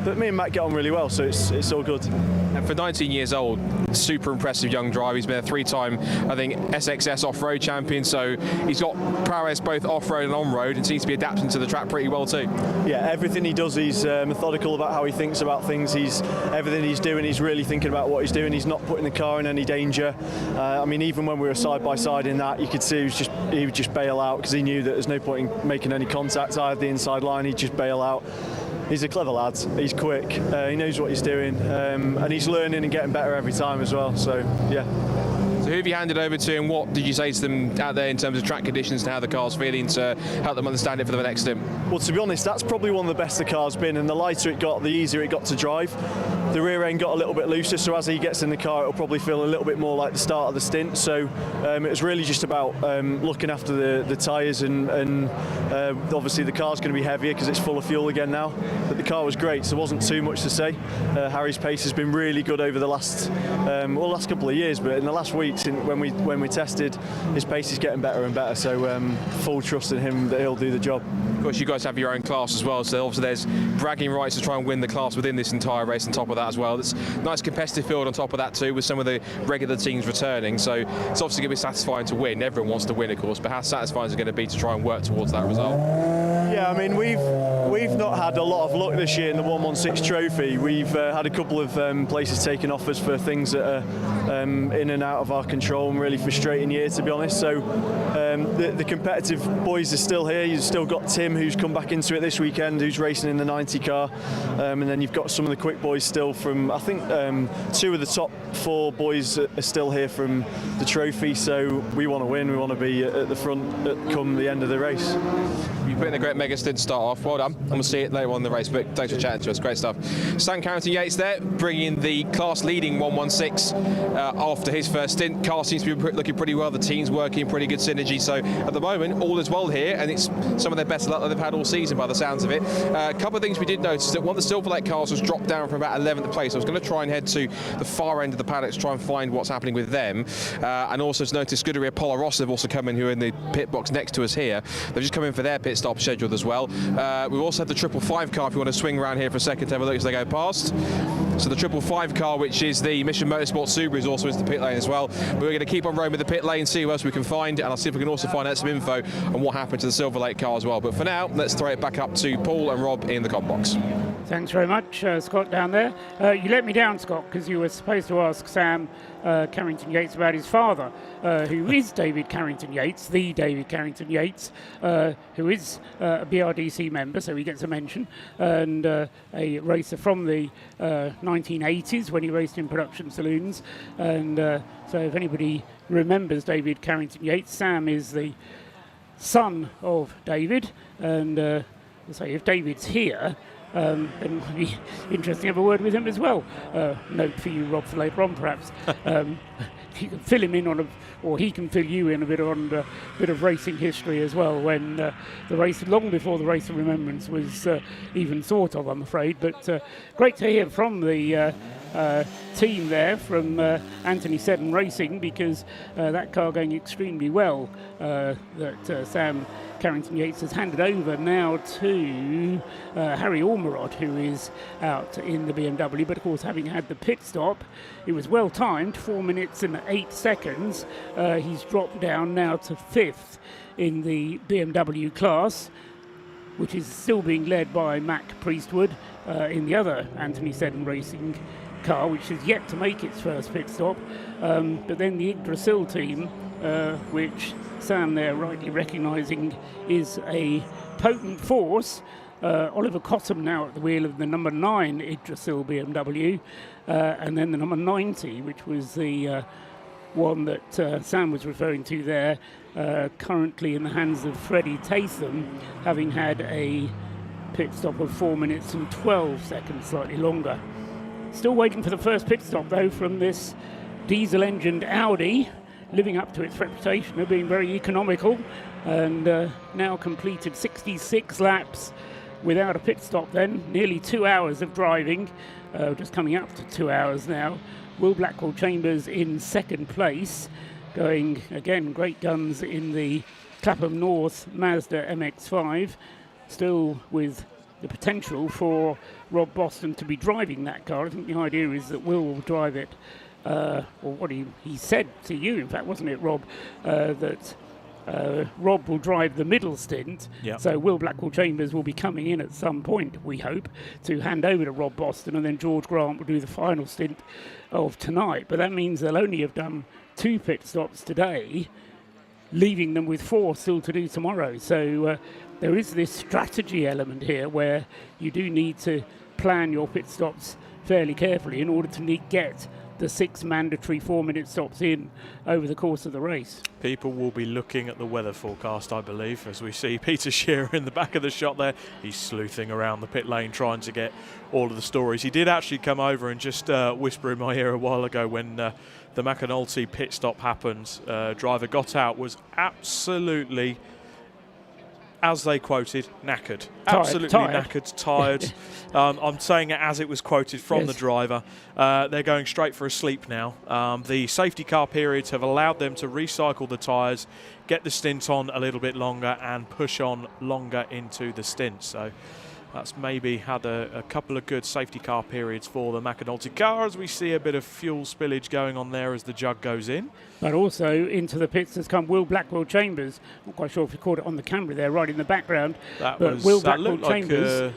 But me and Matt get on really well, so it's all good. And for 19 years old, super impressive young driver. He's been a 3-time, I think, SXS off-road champion. So he's got prowess both off-road and on-road, and seems to be adapting to the track pretty well too. Yeah, everything he does, he's methodical about how he thinks about things. Everything he's doing, he's really thinking about what he's doing. He's not putting the car in any danger. I mean, even when we were side by side in that, you could see he would just bail out because he knew that there's no point in making any contact. I had the inside line, he'd just bail out. He's a clever lad, he's quick, he knows what he's doing, and he's learning and getting better every time as well, so yeah. So who have you handed over to, and what did you say to them out there in terms of track conditions and how the car's feeling to help them understand it for the next stint? Well, to be honest, that's probably one of the best the car's been, and the lighter it got, the easier it got to drive. The rear end got a little bit looser, so as he gets in the car, it'll probably feel a little bit more like the start of the stint. So it was really just about looking after the tyres, and obviously the car's going to be heavier because it's full of fuel again now. But the car was great, so there wasn't too much to say. Harry's pace has been really good over the last couple of years, but in the last week, when we tested, his pace is getting better and better. So full trust in him that he'll do the job. Of course, you guys have your own class as well, so obviously there's bragging rights to try and win the class within this entire race on top of that as well. It's a nice competitive field on top of that too, with some of the regular teams returning, so it's obviously going to be satisfying to win. Everyone wants to win, of course, but how satisfying is it going to be to try and work towards that result? Yeah, I mean, we've not had a lot of luck this year in the 116 trophy. We've had a couple of places taking offers for things that are in and out of our control, and really frustrating year, to be honest. So the competitive boys are still here. You've still got Tim, who's come back into it this weekend, who's racing in the 90 car, and then you've got some of the quick boys still from, I think 2 of the top 4 boys are still here from the trophy. So we want to win. We want to be at the front come the end of the race. You've put in a great mega stint to start off. Well done. And we'll see it later on in the race, but thanks for chatting to us. Great stuff. Sam Carrington-Yates there, bringing the class-leading 116 after his first stint. Car seems to be looking pretty well. The team's working, pretty good synergy. So at the moment, all is well here, and it's some of their best luck that they've had all season by the sounds of it. A couple of things we did notice, that one of the Silver Lake cars was dropped down from about 11th place. I was going to try and head to the far end of the paddock to try and find what's happening with them. And also noticed Scuderia Polarossa have also come in, who are in the pit box next to us here. They've just come in for their pit stop scheduled as well. We've also had the 555 car, if you want to swing around here for a second to have a look as they go past. So the 555 car, which is the Mission Motorsport Subaru, is also into the pit lane as well. We're going to keep on roaming the pit lane, see who else we can find, and I'll see if we can also find out some info on what happened to the Silver Lake car as well. But for now, let's throw it back up to Paul and Rob in the comp box. Thanks very much, Scott, down there. You let me down, Scott, because you were supposed to ask Sam Carrington-Yates about his father, who is David Carrington-Yates, the David Carrington-Yates, who is a BRDC member, so he gets a mention, and a racer from the 1980s when he raced in production saloons. And so if anybody remembers David Carrington-Yates, Sam is the son of David, and so if David's here, then it would be interesting to have a word with him as well. Note for you, Rob, for later on, perhaps. You can fill him in on or he can fill you in a bit on a bit of racing history as well, when the race, long before the Race of Remembrance was even thought of, I'm afraid. But great to hear from the team there from Anthony Seddon Racing, because that car going extremely well that Sam Carrington-Yates has handed over now to Harry Ormerod, who is out in the BMW, but of course having had the pit stop, it was well timed, 4 minutes and 8 seconds. He's dropped down now to 5th in the BMW class, which is still being led by Mac Priestwood in the other Anthony Seddon Racing car, which has yet to make its first pit stop. But then the Yggdrasil team, which Sam there rightly recognising is a potent force. Oliver Cottam now at the wheel of the number 9 Yggdrasil BMW, and then the number 90, which was the one that Sam was referring to there, currently in the hands of Freddie Tatham, having had a pit stop of 4 minutes and 12 seconds, slightly longer. Still waiting for the first pit stop though from this diesel-engined Audi, living up to its reputation of being very economical, and now completed 66 laps without a pit stop then, nearly 2 hours of driving, just coming up to 2 hours now. Will Blackwell Chambers in second place, going again great guns in the Clapham North Mazda MX-5, still with the potential for Rob Boston to be driving that car. I think the idea is that Will drive it, or what he said to you, in fact, wasn't it, Rob, that Rob will drive the middle stint. Yep. So Will Blackwell Chambers will be coming in at some point, we hope, to hand over to Rob Boston, and then George Grant will do the final stint of tonight. But that means they'll only have done 2 pit stops today, leaving them with 4 still to do tomorrow. So there is this strategy element here where you do need to plan your pit stops fairly carefully in order to get the 6 mandatory 4-minute stops in over the course of the race. People will be looking at the weather forecast, I believe, as we see Peter Shearer in the back of the shot there. He's sleuthing around the pit lane trying to get all of the stories. He did actually come over and just whisper in my ear a while ago when the McAnulty pit stop happened. Driver got out, was absolutely, as they quoted, knackered. Absolutely knackered, tired. I'm saying it as it was quoted from the driver. They're going straight for a sleep now. The safety car periods have allowed them to recycle the tyres, get the stint on a little bit longer and push on longer into the stint. So that's maybe had a couple of good safety car periods for the McAnulty car, as we see a bit of fuel spillage going on there as the jug goes in. But also into the pits has come Will Blackwell Chambers. Not quite sure if you caught it on the camera there, right in the background. Will Blackwell Chambers.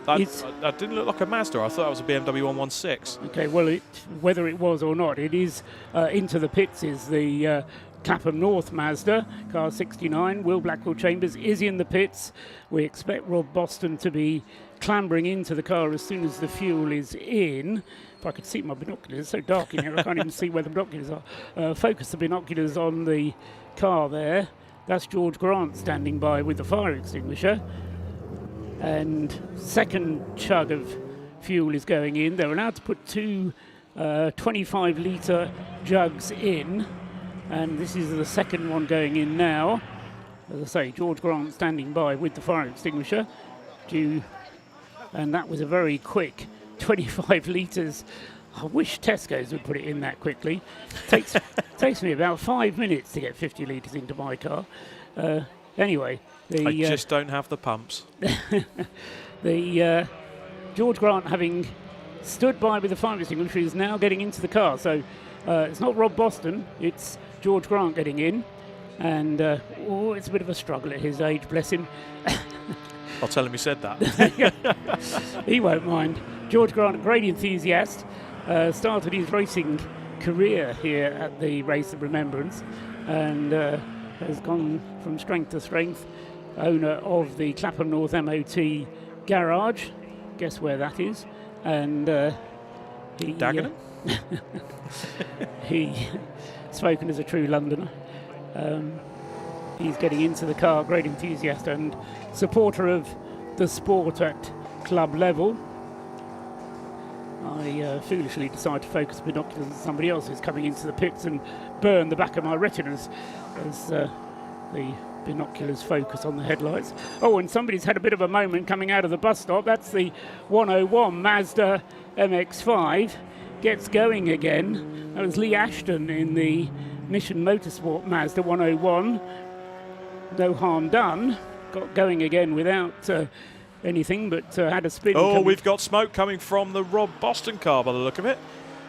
That didn't look like a Mazda. I thought it was a BMW 116. Okay, well, whether it was or not, it is into the pits is the Clapham North Mazda, car 69. Will Blackwell Chambers is in the pits. We expect Rob Boston to be clambering into the car as soon as the fuel is in. If I could see my binoculars, it's so dark in here, I can't even see where the binoculars are. Focus the binoculars on the car there. That's George Grant standing by with the fire extinguisher. And second chug of fuel is going in. They're allowed to put 2 25-litre jugs in. And this is the second one going in now. As I say, George Grant standing by with the fire extinguisher. And that was a very quick 25 litres. I wish Tesco's would put it in that quickly. Takes me about 5 minutes to get 50 litres into my car. Anyway. I just don't have the pumps. The George Grant, having stood by with the fire extinguisher, is now getting into the car. So it's not Rob Boston, it's George Grant getting in. And it's a bit of a struggle at his age, bless him. I'll tell him he said that. He won't mind. George Grant, a great enthusiast, started his racing career here at the Race of Remembrance and has gone from strength to strength. Owner of the Clapham North MOT garage, guess where that is? And he Dagenham? He spoken as a true Londoner. He's getting into the car, great enthusiast and supporter of the sport at club level. I foolishly decided to focus binoculars on somebody else who's coming into the pits and burn the back of my retinas as the binoculars focus on the headlights. Oh, and somebody's had a bit of a moment coming out of the bus stop. That's the 101 Mazda MX-5 gets going again. That was Lee Ashton in the Mission Motorsport Mazda 101. No harm done. Got going again without anything, but had a spin. Oh, we've got smoke coming from the Rob Boston car by the look of it.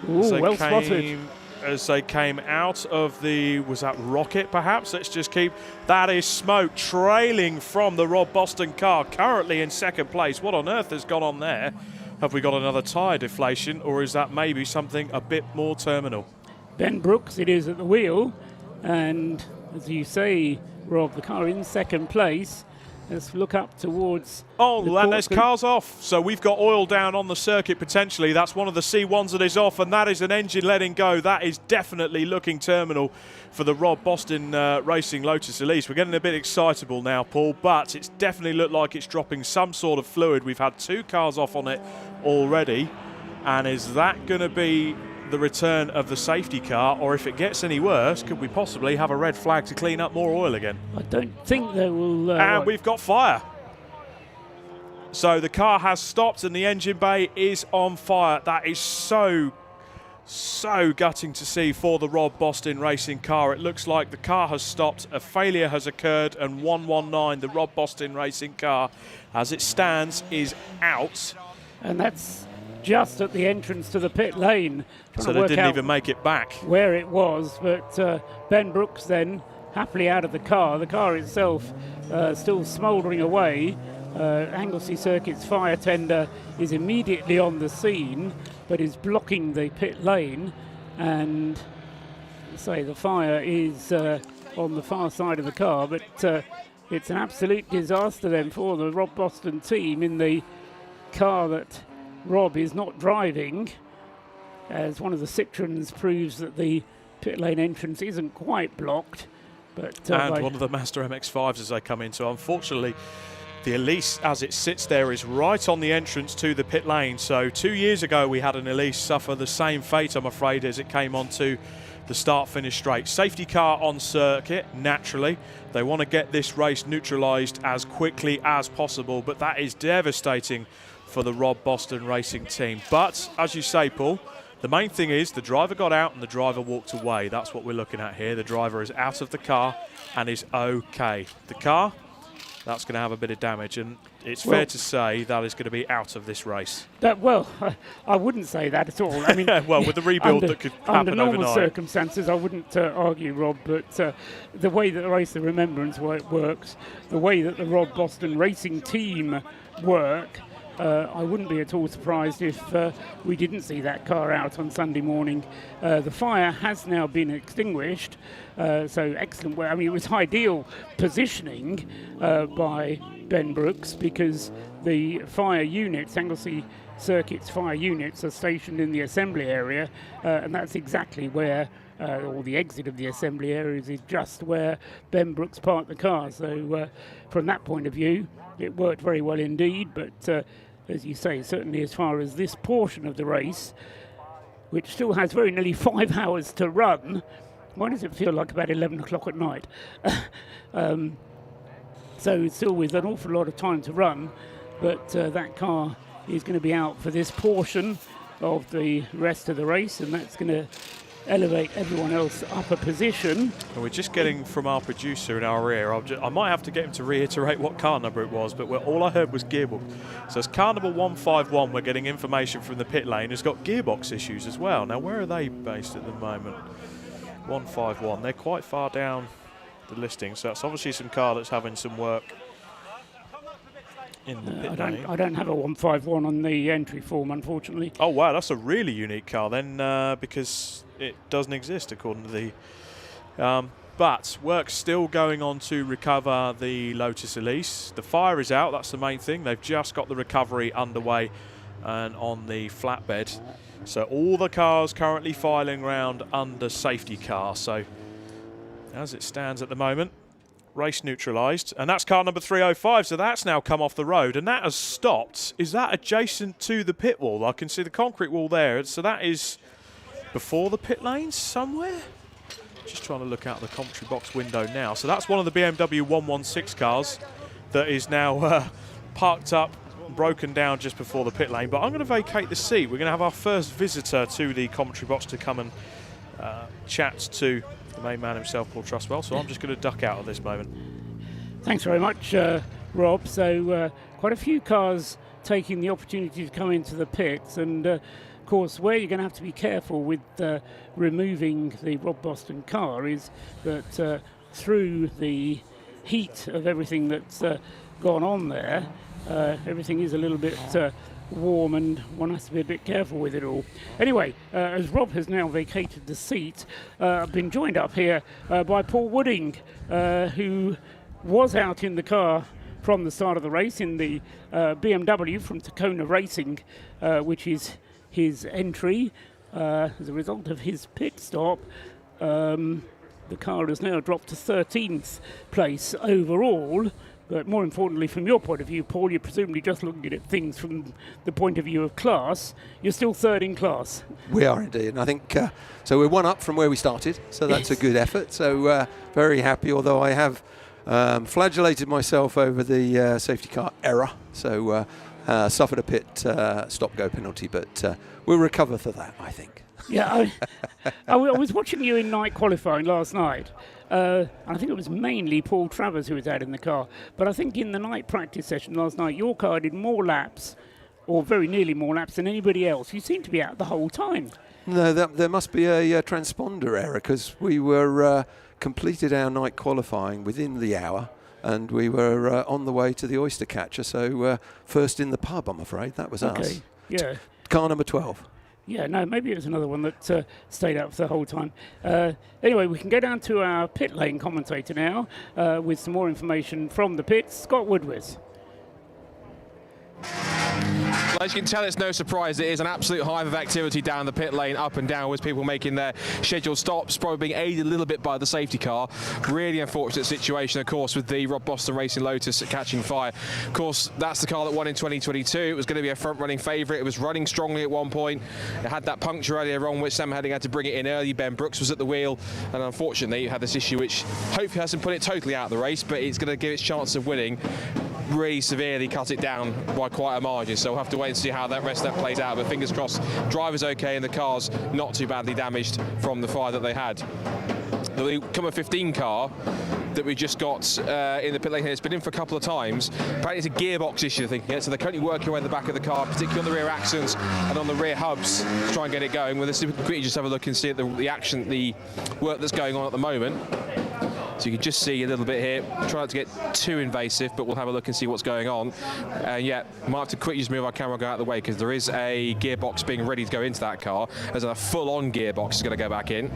Ooh, well spotted. As they came out of the, was that rocket perhaps? Let's just keep, that is smoke trailing from the Rob Boston car, currently in second place. What on earth has gone on there? Have we got another tyre deflation, or is that maybe something a bit more terminal? Ben Brooks it is at the wheel, and as you say, Rob, the car in second place. Let's look up towards... Oh, and there's cars off. So we've got oil down on the circuit potentially. That's one of the C1s that is off, and that is an engine letting go. That is definitely looking terminal for the Rob Boston Racing Lotus Elise. We're getting a bit excitable now, Paul, but it's definitely looked like it's dropping some sort of fluid. We've had 2 cars off on it already. And is that going to be the return of the safety car, or if it gets any worse, could we possibly have a red flag to clean up more oil again? I don't think they will. And we've got fire. So the car has stopped and the engine bay is on fire. That is so gutting to see for the Rob Boston Racing car. It looks like the car has stopped, a failure has occurred, and 119, the Rob Boston Racing car, as it stands, is out. And that's just at the entrance to the pit lane. So they didn't even make it back. Where it was, but Ben Brooks then happily out of the car. The car itself still smouldering away. Anglesey Circuit's fire tender is immediately on the scene, but is blocking the pit lane. And say the fire is on the far side of the car, but it's an absolute disaster then for the Rob Boston team in the car that Rob is not driving, as one of the Citroens proves that the pit lane entrance isn't quite blocked. But and one of the Mazda MX-5s as they come in. So unfortunately, the Elise, as it sits there, is right on the entrance to the pit lane. So 2 years ago, we had an Elise suffer the same fate, I'm afraid, as it came onto the start-finish straight. Safety car on circuit, naturally. They want to get this race neutralised as quickly as possible, but that is devastating for the Rob Boston Racing team. But, as you say, Paul, the main thing is the driver got out and the driver walked away. That's what we're looking at here. The driver is out of the car and is okay. The car, that's going to have a bit of damage, and it's fair to say that is going to be out of this race. I wouldn't say that at all. I mean, well, with the rebuild that could happen under normal overnight. circumstances, I wouldn't argue, Rob, but the way that the Race of Remembrance works, the way that the Rob Boston Racing team work, I wouldn't be at all surprised if we didn't see that car out on Sunday morning. The fire has now been extinguished, so excellent work. I mean, it was ideal positioning by Ben Brooks, because the fire units, Anglesey Circuit's fire units, are stationed in the assembly area, and that's exactly where, or the exit of the assembly areas is just where Ben Brooks parked the car. So from that point of view, it worked very well indeed, but as you say, certainly as far as this portion of the race, which still has very nearly 5 hours to run, why does it feel like about 11 o'clock at night? So it's still with an awful lot of time to run, but that car is going to be out for this portion of the rest of the race, and that's going to elevate everyone else up a position. And we're just getting from our producer in our ear. I might have to get him to reiterate what car number it was, but all I heard was gearbox. So it's car number 151. We're getting information from the pit lane. It's got gearbox issues as well. Now, where are they based at the moment? 151. They're quite far down the listing, so that's obviously some car that's having some work in the pit lane. I don't have a 151 on the entry form, unfortunately. Oh wow, that's a really unique car then, because it doesn't exist according to the but work's still going on to recover the Lotus Elise. The fire is out, that's the main thing. They've just got the recovery underway and on the flatbed, so all the cars currently filing around under safety car. So as it stands at the moment, race neutralised, and that's car number 305, so that's now come off the road and that has stopped. Is that adjacent to the pit wall? I can see the concrete wall there, so that is before the pit lanes somewhere. Just trying to look out the commentary box window now. So that's one of the BMW 116 cars that is now parked up broken down just before the pit lane, but I'm going to vacate the seat. We're going to have our first visitor to the commentary box to come and chat to the main man himself, Paul Trustwell, so I'm just going to duck out at this moment. Thanks very much, Rob. So quite a few cars taking the opportunity to come into the pits, and of course where you're going to have to be careful with removing the Rob Boston car is that through the heat of everything that's gone on there, everything is a little bit warm, and one has to be a bit careful with it all. Anyway, as Rob has now vacated the seat, I've been joined up here by Paul Wooding, who was out in the car from the start of the race in the BMW from Tacona Racing, which is his entry. As a result of his pit stop, the car has now dropped to 13th place overall. But more importantly, from your point of view, Paul, you're presumably just looking at things from the point of view of class. You're still third in class. We are indeed, and I think so. We're one up from where we started, so that's a good effort. So very happy. Although I have flagellated myself over the safety car error, so suffered a pit stop-go penalty, but we'll recover for that, I think. Yeah, I was watching you in night qualifying last night. I think it was mainly Paul Travers who was out in the car. But I think in the night practice session last night, your car did more laps, or very nearly more laps, than anybody else. You seemed to be out the whole time. No, there must be a transponder error, because we were completed our night qualifying within the hour, and we were on the way to the oyster catcher. So first in the pub, I'm afraid. That was us. Yeah. Car number 12. Yeah, no, maybe it was another one that stayed up for the whole time. Anyway, we can go down to our pit lane commentator now with some more information from the pits. Scott Woodward. As you can tell, it's no surprise it is an absolute hive of activity down the pit lane, up and down, with people making their scheduled stops, probably being aided a little bit by the safety car. Really unfortunate situation, of course, with the Rob Boston Racing Lotus catching fire. Of course, that's the car that won in 2022. It was going to be a front-running favourite. It was running strongly at one point. It had that puncture earlier on, which Sam Heading had to bring it in early. Ben Brooks was at the wheel, and unfortunately, it had this issue, which hopefully hasn't put it totally out of the race, but it's going to give its chance of winning. Really severely cut it down by quite a margin, so we'll have to wait and see how that rest of that plays out, but fingers crossed driver's okay and the car's not too badly damaged from the fire that they had. The Common 15 car that we just got in the pit lane here, it's been in for a couple of times. Apparently it's a gearbox issue, they're thinking, so they're currently working away the back of the car, particularly on the rear axles and on the rear hubs, to try and get it going. Well, let's quickly just have a look and see at the work that's going on at the moment. So you can just see a little bit here. Try not to get too invasive, but we'll have a look and see what's going on. Yeah, might have to quickly just move our camera, go out of the way, because there is a gearbox being ready to go into that car. There's a full-on gearbox is going to go back in.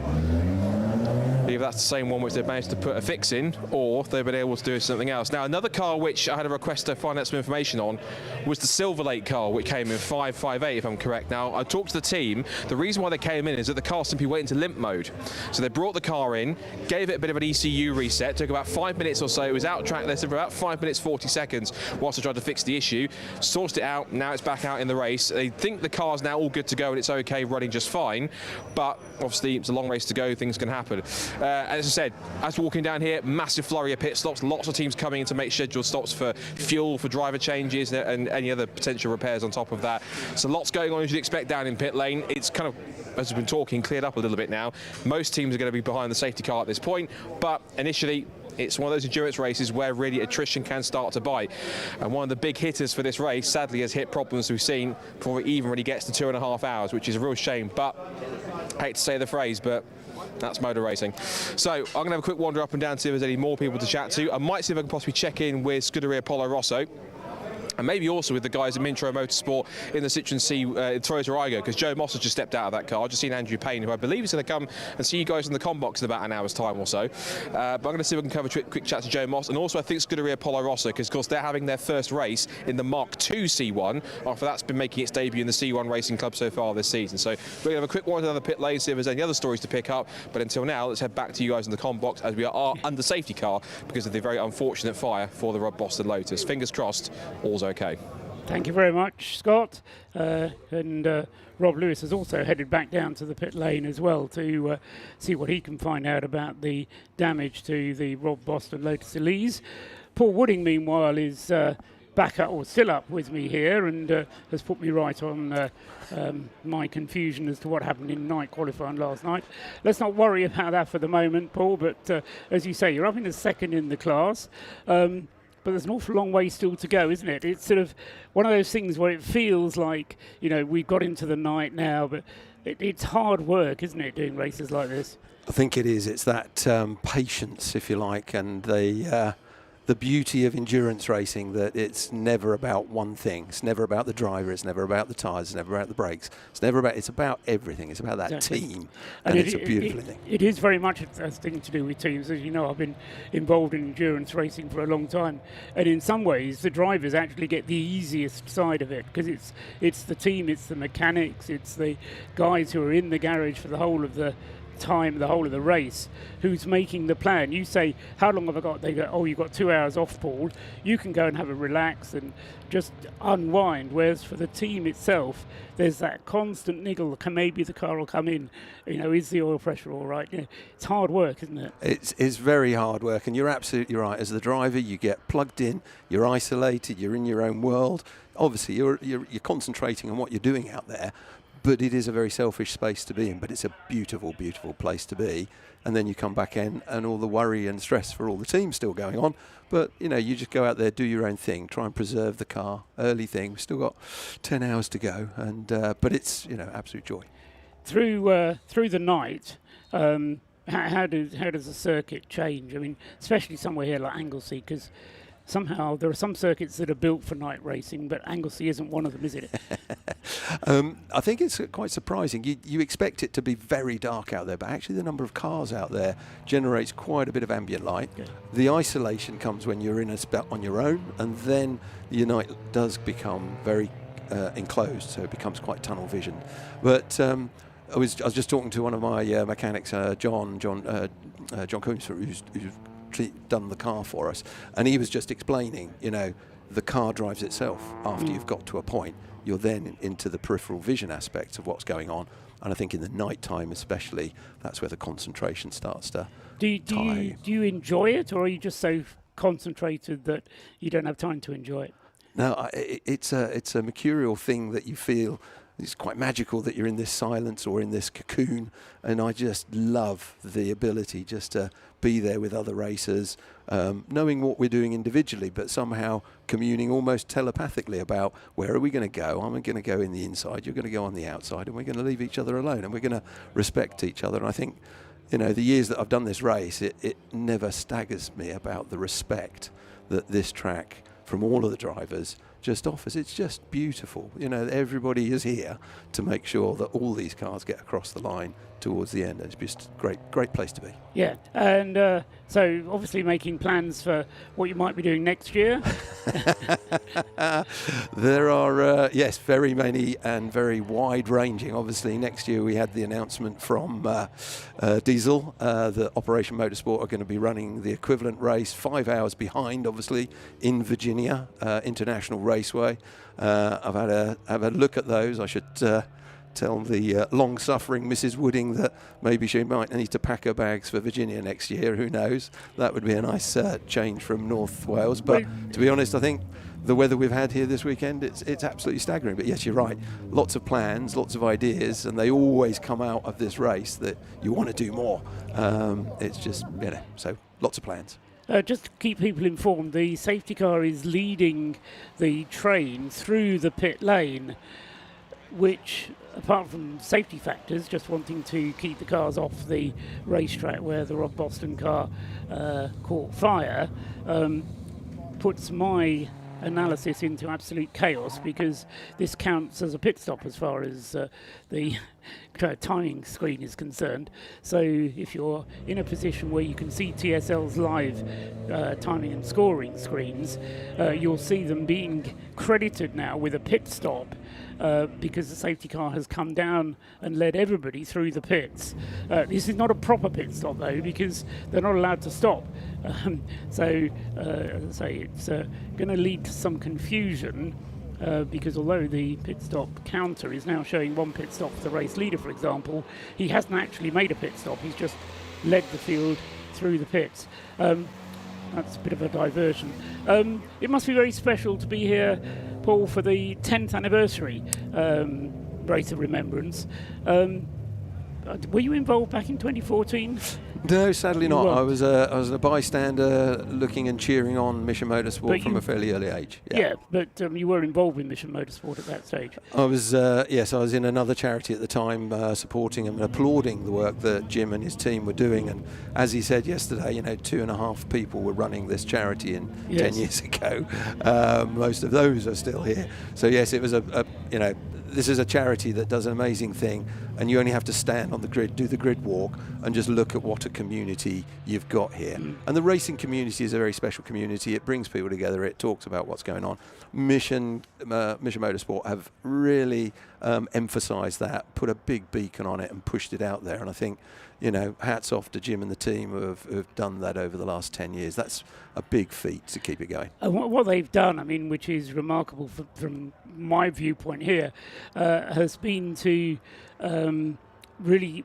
Either that's the same one which they've managed to put a fix in, or they've been able to do something else. Now, another car which I had a request to find out some information on was the Silver Lake car, which came in 558, if I'm correct. Now, I talked to the team. The reason why they came in is that the car simply went into limp mode. So they brought the car in, gave it a bit of an ECU reset, took about 5 minutes or so. It was out track there for about 5 minutes, 40 seconds whilst I tried to fix the issue. Sourced it out, now it's back out in the race. They think the car's now all good to go and it's okay, running just fine. But obviously, it's a long race to go, things can happen. As I said, as walking down here, massive flurry of pit stops, lots of teams coming in to make scheduled stops for fuel, for driver changes, and any other potential repairs on top of that. So lots going on as you'd expect down in pit lane. It's kind of, as we've been talking, cleared up a little bit now. Most teams are going to be behind the safety car at this point, but initially, it's one of those endurance races where really attrition can start to bite. And one of the big hitters for this race, sadly, has hit problems we've seen before it even really gets to 2.5 hours, which is a real shame. But I hate to say the phrase, but that's motor racing. So I'm going to have a quick wander up and down to see if there's any more people to chat to. I might see if I can possibly check in with Scuderia Polo Rosso, and maybe also with the guys at Mintro Motorsport in the Citroen C Toyota Aygo, because Joe Moss has just stepped out of that car. I've just seen Andrew Payne, who I believe is going to come and see you guys in the combox in about an hour's time or so. But I'm going to see if I can cover a quick chat to Joe Moss, and also I think Scuderia Polo Rosso, because of course they're having their first race in the Mark II C1 after that's been making its debut in the C1 Racing Club so far this season. So we're going to have a quick wander down the pit lane, see if there's any other stories to pick up. But until now, let's head back to you guys in the combox, as we are under safety car because of the very unfortunate fire for the Rob Boston Lotus. Fingers crossed, all's okay. Thank you very much, Scott. And Rob Lewis has also headed back down to the pit lane as well to see what he can find out about the damage to the Rob Boston Lotus Elise. Paul Wooding, meanwhile, is back up, or still up with me here, and has put me right on my confusion as to what happened in night qualifying last night. Let's not worry about that for the moment, Paul, but as you say, you're up in a second in the class. But there's an awful long way still to go, isn't it? It's sort of one of those things where it feels like, we've got into the night now, but it's hard work, isn't it, doing races like this? I think it is. It's that patience, if you like, and the beauty of endurance racing, that it's never about one thing. It's never about the driver. It's never about the tyres. It's never about the brakes. It's about everything. It's about that Exactly. team, and it's a beautiful thing. It is very much a thing to do with teams. As you know, I've been involved in endurance racing for a long time, and in some ways, the drivers actually get the easiest side of it, because it's the team, it's the mechanics, it's the guys who are in the garage for the whole of the time, the whole of the race, who's making the plan. You say, how long have I got? They go, oh, you've got 2 hours off, Paul. You can go and have a relax and just unwind. Whereas for the team itself, there's that constant niggle. Maybe the car will come in. Is the oil pressure all right? It's hard work, isn't it? It's very hard work, and you're absolutely right. As the driver, you get plugged in, you're isolated, you're in your own world. Obviously, you're concentrating on what you're doing out there. But it is a very selfish space to be in, but it's a beautiful, beautiful place to be. And then you come back in and all the worry and stress for all the teams still going on. But, you just go out there, do your own thing, try and preserve the car. Early thing, we've still got 10 hours to go. And but it's, absolute joy. Through the night, how does the circuit change? I mean, especially somewhere here like Anglesey, because somehow there are some circuits that are built for night racing, but Anglesey isn't one of them, is it? I think it's quite surprising. You expect it to be very dark out there, but actually the number of cars out there generates quite a bit of ambient light. Okay. The isolation comes when you're in a spot on your own, and then your night does become very enclosed, so it becomes quite tunnel vision. But I was just talking to one of my mechanics, John Coombs, who's done the car for us, and he was just explaining, the car drives itself. After you've got to a point, you're then into the peripheral vision aspects of what's going on, and I think in the night time especially, that's where the concentration starts to do you enjoy it, or are you just so concentrated that you don't have time to enjoy it? No, it's a mercurial thing that you feel. It's quite magical that you're in this silence or in this cocoon, and I just love the ability just to be there with other racers, knowing what we're doing individually, but somehow communing almost telepathically about where are we going to go. I'm going to go in the inside, you're going to go on the outside, and we're going to leave each other alone, and we're going to respect each other. And I think, the years that I've done this race, it never staggers me about the respect that this track, from all of the drivers, just offers. It's just beautiful. Everybody is here to make sure that all these cars get across the line towards the end. It's just a great place to be. Yeah, and so obviously making plans for what you might be doing next year. There are, yes, very many and very wide-ranging. Obviously, next year we had the announcement from Diesel that Operation Motorsport are going to be running the equivalent race 5 hours behind, obviously, in Virginia International Raceway. I've had a look at those. I should tell the long-suffering Mrs. Wooding that maybe she might need to pack her bags for Virginia next year. Who knows? That would be a nice change from North Wales. But to be honest, I think the weather we've had here this weekend, it's absolutely staggering. But yes, you're right. Lots of plans, lots of ideas, and they always come out of this race that you want to do more. It's just, so lots of plans. Just to keep people informed, the safety car is leading the train through the pit lane, which, apart from safety factors, just wanting to keep the cars off the racetrack where the Rob Boston car caught fire, puts my analysis into absolute chaos, because this counts as a pit stop as far as the timing screen is concerned. So if you're in a position where you can see TSL's live timing and scoring screens, you'll see them being credited now with a pit stop, because the safety car has come down and led everybody through the pits. This is not a proper pit stop, though, because they're not allowed to stop. So as I say, it's going to lead to some confusion, because although the pit stop counter is now showing one pit stop for the race leader, for example, he hasn't actually made a pit stop. He's just led the field through the pits. that's a bit of a diversion. It must be very special to be here, Paul, for the 10th anniversary Race of Remembrance. Were you involved back in 2014? No, sadly not. I was a bystander looking and cheering on Mission Motorsport from a fairly early age. Yeah, but you were involved with Mission Motorsport at that stage. I was, yes, I was in another charity at the time, supporting and applauding the work that Jim and his team were doing. And as he said yesterday, 2.5 people were running this charity 10 years ago. Most of those are still here. So yes, it was this is a charity that does an amazing thing, and you only have to stand on the grid, do the grid walk, and just look at what a community you've got here. And the racing community is a very special community. It brings people together. It talks about what's going on. Mission Motorsport have really emphasised that, put a big beacon on it, and pushed it out there. And I think, hats off to Jim and the team who've done that over the last 10 years. That's a big feat to keep it going. What they've done, which is remarkable from my viewpoint here, has been to really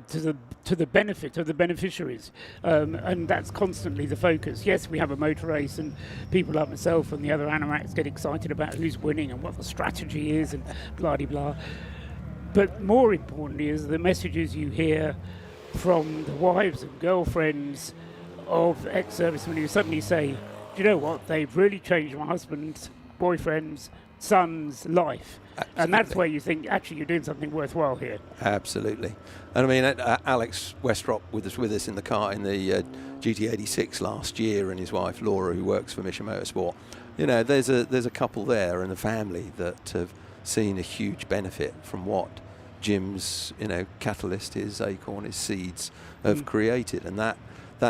to the benefit of the beneficiaries, and that's constantly the focus. Yes, we have a motor race, and people like myself and the other Anoraks get excited about who's winning and what the strategy is and blah-de-blah. But more importantly is the messages you hear from the wives and girlfriends of ex-servicemen who suddenly say, do you know what, they've really changed my husband's, boyfriend's, son's life. Absolutely. And that's where you think, actually, you're doing something worthwhile here. Absolutely. And Alex Westrop was with us in the car in the GT86 last year, and his wife Laura, who works for Mission Motorsport. There's a couple there and a family that have seen a huge benefit from what Jim's catalyst, his acorn, his seeds have created, and that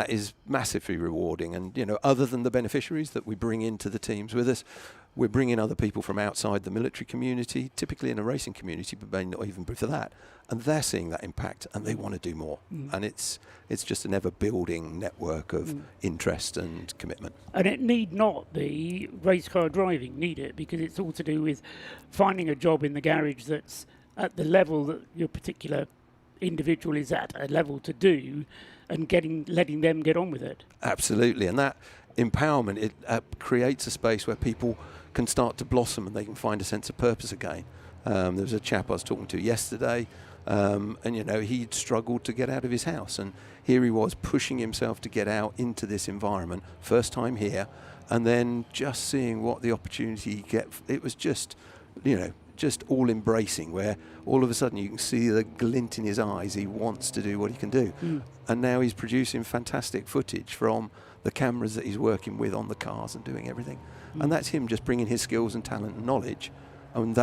is massively rewarding. And other than the beneficiaries that we bring into the teams with us, we're bringing other people from outside the military community, typically in a racing community, but may not even for that, and they're seeing that impact and they want to do more. And it's just an ever-building network of interest and commitment. And it need not be race car driving, need it? Because it's all to do with finding a job in the garage that's at the level that your particular individual is at a level to do, and letting them get on with it. Absolutely, and that empowerment, it creates a space where people can start to blossom and they can find a sense of purpose again. There was a chap I was talking to yesterday, and he'd struggled to get out of his house, and here he was pushing himself to get out into this environment, first time here, and then just seeing what the opportunity he get. It was just all embracing, where all of a sudden you can see the glint in his eyes. He wants to do what he can do. And now he's producing fantastic footage from the cameras that he's working with on the cars and doing everything. And that's him just bringing his skills and talent and knowledge, and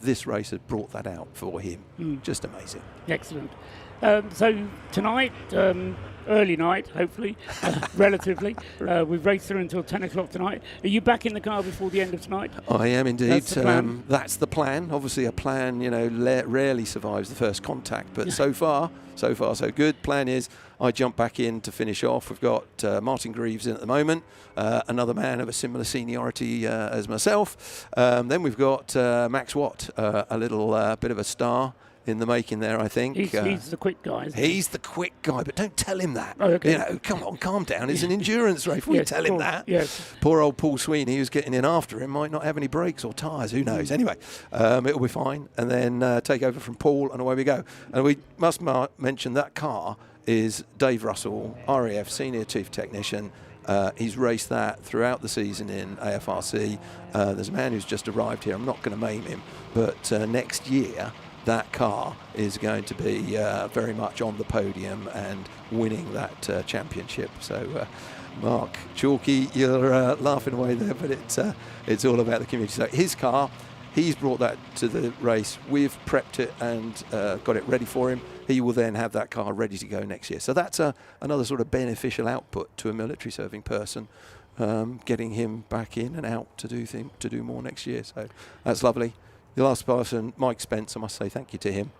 this race has brought that out for him. Just amazing. Excellent. So tonight, early night, hopefully, relatively. We've raced through until 10 o'clock tonight. Are you back in the car before the end of tonight? I am indeed. That's the plan? Obviously, a plan, rarely survives the first contact, but so far, so good. Plan is I jump back in to finish off. We've got Martin Greaves in at the moment, another man of a similar seniority as myself. Then we've got Max Watt, a little bit of a star in the making there, I think. He's the quick guy, isn't he? He's the quick guy, but don't tell him that. Oh, okay. Come on, calm down. It's an endurance race. We tell him that. Yes. Poor old Paul Sweeney, who's getting in after him, might not have any brakes or tyres. Who knows? Anyway, it'll be fine. And then take over from Paul, and away we go. And we must mention that car is Dave Russell, RAF Senior Chief Technician. He's raced that throughout the season in AFRC. There's a man who's just arrived here. I'm not going to name him, but next year that car is going to be very much on the podium and winning that championship. So, Mark Chalky, you're laughing away there, but it's all about the community. So his car, he's brought that to the race. We've prepped it and got it ready for him. He will then have that car ready to go next year. So that's another sort of beneficial output to a military serving person, getting him back in and out to do more next year. So that's lovely. The last person, Mike Spence, I must say thank you to him.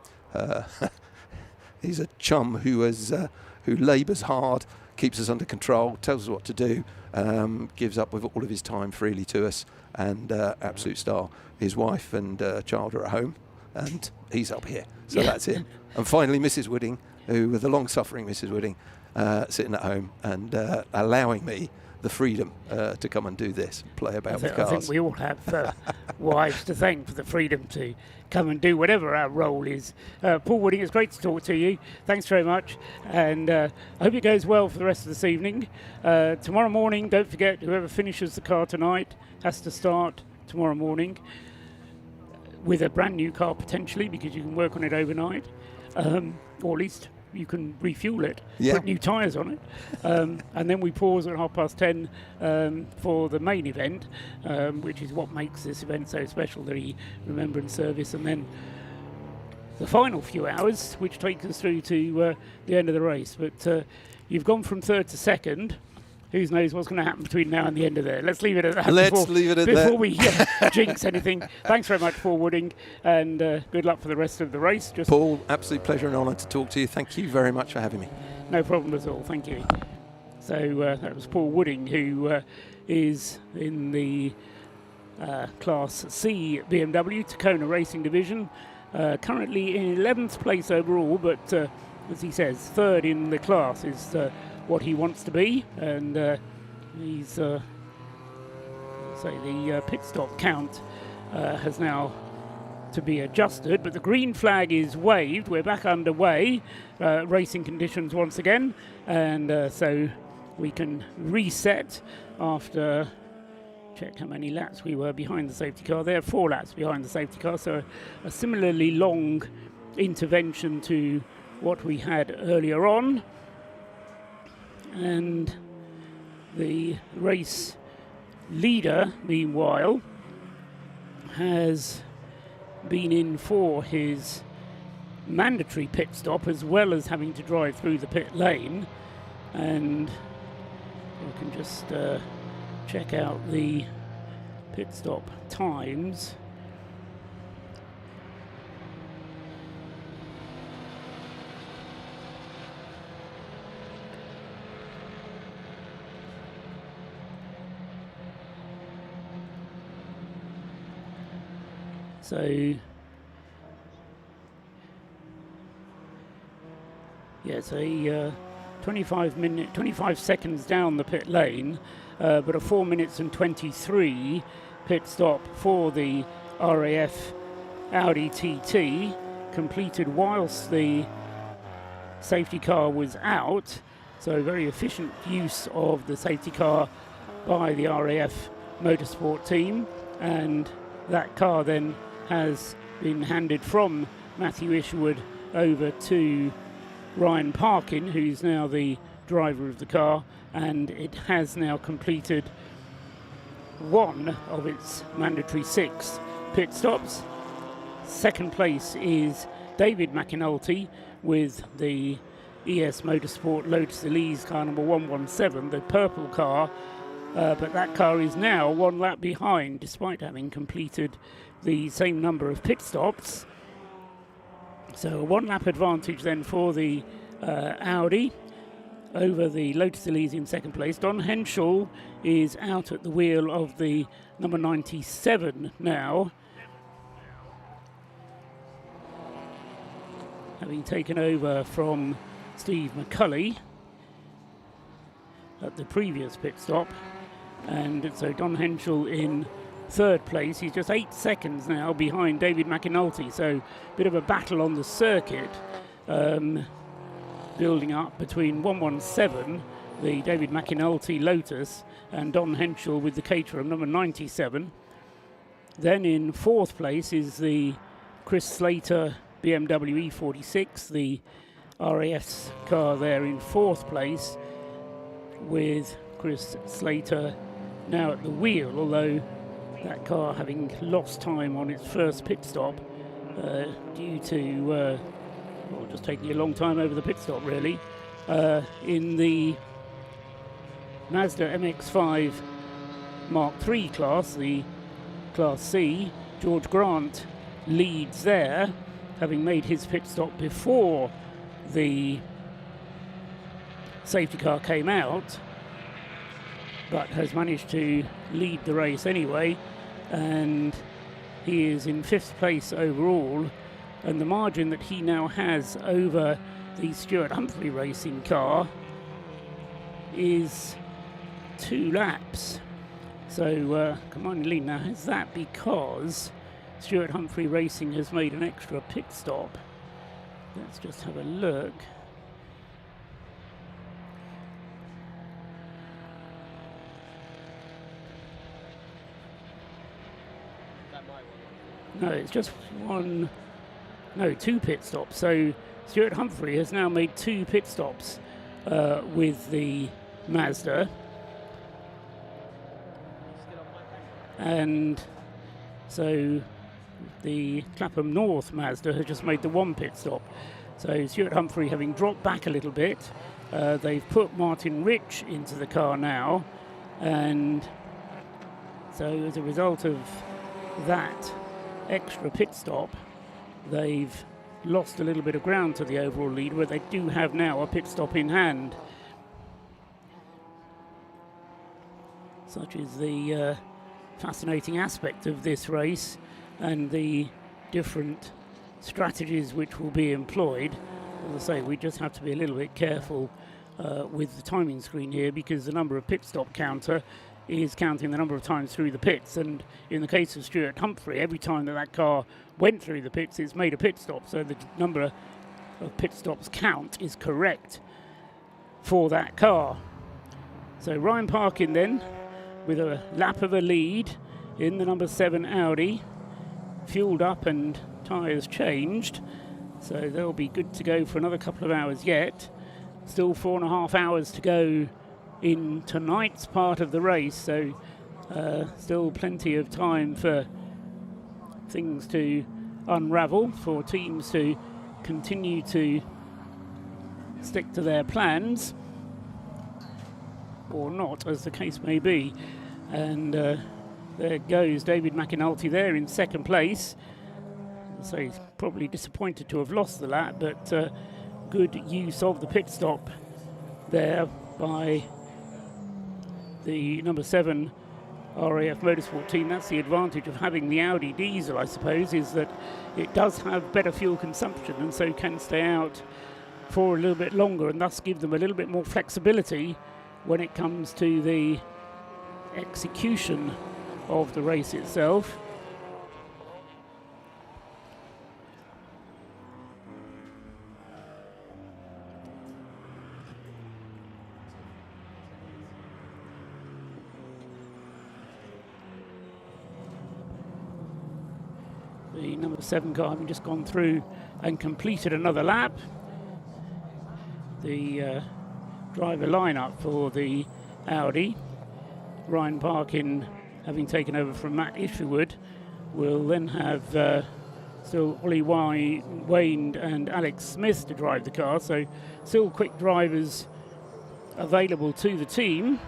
He's a chum who labours hard, keeps us under control, tells us what to do, gives up with all of his time freely to us, and absolute star. His wife and child are at home, and he's up here. So that's him. And finally, Mrs. Wooding, the long-suffering Mrs. Wooding, sitting at home and allowing me the freedom to come and do this, play about with cars. I think we all have wives to thank for the freedom to come and do whatever our role is. Paul Wooding, it's great to talk to you. Thanks very much, and I hope it goes well for the rest of this evening. Tomorrow morning, don't forget, whoever finishes the car tonight has to start tomorrow morning with a brand new car potentially, because you can work on it overnight, or at least you can refuel it, put new tyres on it, and then we pause at 10:30 for the main event, which is what makes this event so special, the Remembrance Service, and then the final few hours, which take us through to the end of the race. But you've gone from third to second. Who knows what's going to happen between now and the end of there. Let's leave it at that. Before we jinx anything. Thanks very much, Paul Wooding, and good luck for the rest of the race. Paul, absolute pleasure and honour to talk to you. Thank you very much for having me. No problem at all. Thank you. So that was Paul Wooding, who is in the Class C BMW Tacona Racing Division, currently in 11th place overall, but as he says, third in the class is what he wants to be, and he's the pit stop count has now to be adjusted, but the green flag is waved. We're back underway, racing conditions once again, and so we can reset after, check how many laps we were behind the safety car there, 4 laps behind the safety car, so a similarly long intervention to what we had earlier on. And the race leader, meanwhile, has been in for his mandatory pit stop, as well as having to drive through the pit lane. And we can just check out the pit stop times. So, yeah, it's a 25 seconds down the pit lane, but a 4 minutes and 23 pit stop for the RAF Audi TT, completed whilst the safety car was out. So very efficient use of the safety car by the RAF Motorsport team, and that car then has been handed from Matthew Isherwood over to Ryan Parkin, who's now the driver of the car, and it has now completed one of its mandatory 6 pit stops. Second place is David McAnulty with the ES Motorsport Lotus Elise car number 117, the purple car, but that car is now 1 lap behind, despite having completed the same number of pit stops. So a 1 lap advantage then for the Audi over the Lotus Elise in second place. Don Henschel is out at the wheel of the number 97 now, having taken over from Steve McCulley at the previous pit stop. And so Don Henschel in third place. He's just 8 seconds now behind David McAnulty, so a bit of a battle on the circuit building up between 117, the David McAnulty Lotus, and Don Henschel with the Caterham number 97. Then in fourth place is the Chris Slater BMW E46, the RAS car there in fourth place, with Chris Slater now at the wheel, although that car having lost time on its first pit stop due to just taking a long time over the pit stop, really. In the Mazda MX-5 Mark III class, the Class C, George Grant leads there, having made his pit stop before the safety car came out, but has managed to lead the race anyway, and he is in 5th place overall, and the margin that he now has over the Stuart Humphrey racing car is 2 laps. So Command Lead now has that because Stuart Humphrey Racing has made an extra pit stop. Let's just have a look. No, it's just 2 pit stops. So Stuart Humphrey has now made 2 pit stops with the Mazda. And so the Clapham North Mazda has just made the 1 pit stop. So Stuart Humphrey having dropped back a little bit, they've put Martin Rich into the car now, and so as a result of that extra pit stop, they've lost a little bit of ground to the overall lead, where they do have now a pit stop in hand. Such is the fascinating aspect of this race and the different strategies which will be employed. As I say, we just have to be a little bit careful with the timing screen here, because the number of pit stop counter is counting the number of times through the pits, and in the case of Stuart Humphrey, every time that car went through the pits, it's made a pit stop, so the number of pit stops count is correct for that car. So Ryan Parkin then with a lap of a lead in the number 7 Audi, fueled up and tyres changed, so they'll be good to go for another couple of hours yet. Still 4.5 hours to go in tonight's part of the race, so still plenty of time for things to unravel, for teams to continue to stick to their plans or not, as the case may be. And there goes David McAnulty there in second place, so he's probably disappointed to have lost the lap, but good use of the pit stop there by the number 7 RAF Motorsport team. That's the advantage of having the Audi diesel, I suppose, is that it does have better fuel consumption and so can stay out for a little bit longer, and thus give them a little bit more flexibility when it comes to the execution of the race itself. The number 7 car having just gone through and completed another lap. The driver lineup for the Audi, Ryan Parkin having taken over from Matt Isherwood, will then have still Ollie Wayne and Alex Smith to drive the car, so still quick drivers available to the team.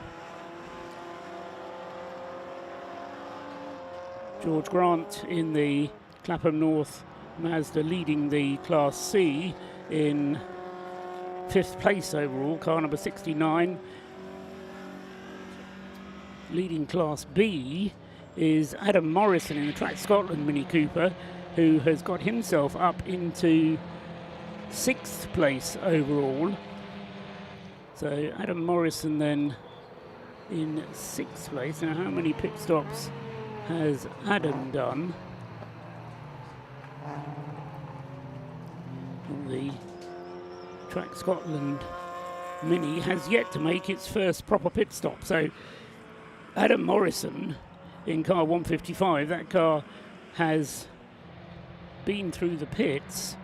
George Grant in the Clapham North Mazda leading the Class C in 5th place overall, car number 69. Leading Class B is Adam Morrison in the Track Scotland Mini Cooper, who has got himself up into 6th place overall. So Adam Morrison then in 6th place. Now, how many pit stops has Adam done? The Track Scotland Mini has yet to make its first proper pit stop. So Adam Morrison in car 155, that car has been through the pits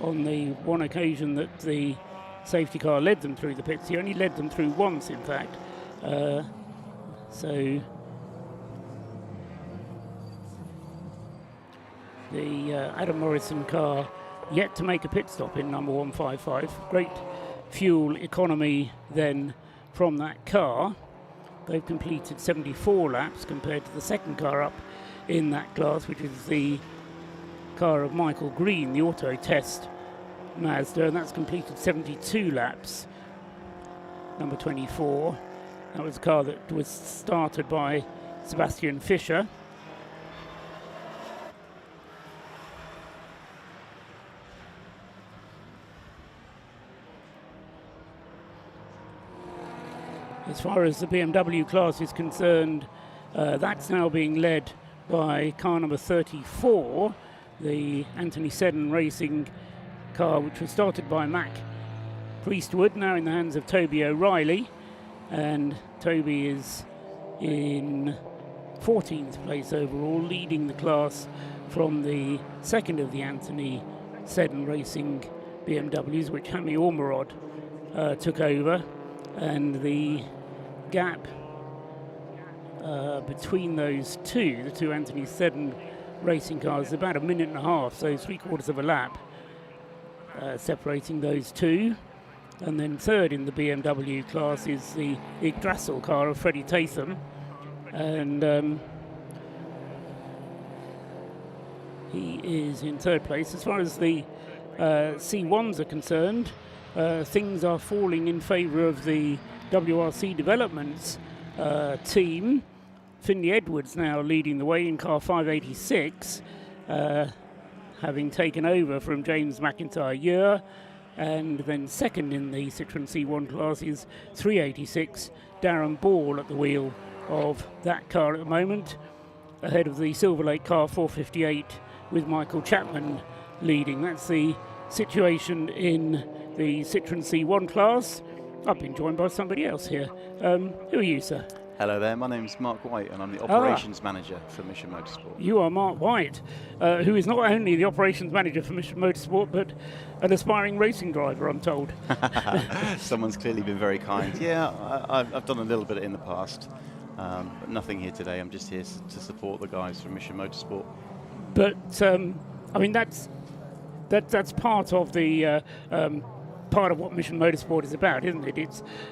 on the one occasion that the safety car led them through the pits. He only led them through once, in fact. So the Adam Morrison car yet to make a pit stop in number 155. Great fuel economy then from that car. They've completed 74 laps compared to the second car up in that class, which is the car of Michael Green, the Auto Test Mazda, and that's completed 72 laps. Number 24. That was a car that was started by Sebastian Fischer. As far as the BMW class is concerned, that's now being led by car number 34, the Anthony Seddon Racing car, which was started by Mac Priestwood, now in the hands of Toby O'Reilly. And Toby is in 14th place overall, leading the class from the second of the Anthony Seddon Racing BMWs, which Hami Ormerod took over. And the gap between those two, the two Anthony Seddon racing cars, is about a minute and a half, so 3/4 of a lap separating those two. And then third in the BMW class is the Yggdrasil car of Freddie Tatham, and he is in third place. As far as the C1s are concerned, things are falling in favour of the WRC Developments team. Finley Edwards now leading the way in car 586, having taken over from James McIntyre. And then second in the Citroën C1 class is 386, Darren Ball at the wheel of that car at the moment, ahead of the Silver Lake car 458 with Michael Chapman leading. That's the situation in the Citroën C1 class. I've been joined by somebody else here. Who are you, sir? Hello there, my name's Mark White and I'm the Operations Manager for Mission Motorsport. You are Mark White, who is not only the Operations Manager for Mission Motorsport, but an aspiring racing driver, I'm told. Someone's clearly been very kind. Yeah, I've done a little bit in the past, but nothing here today. I'm just here to support the guys from Mission Motorsport. But, I mean, that's part of the... part of what Mission Motorsport is about, isn't it?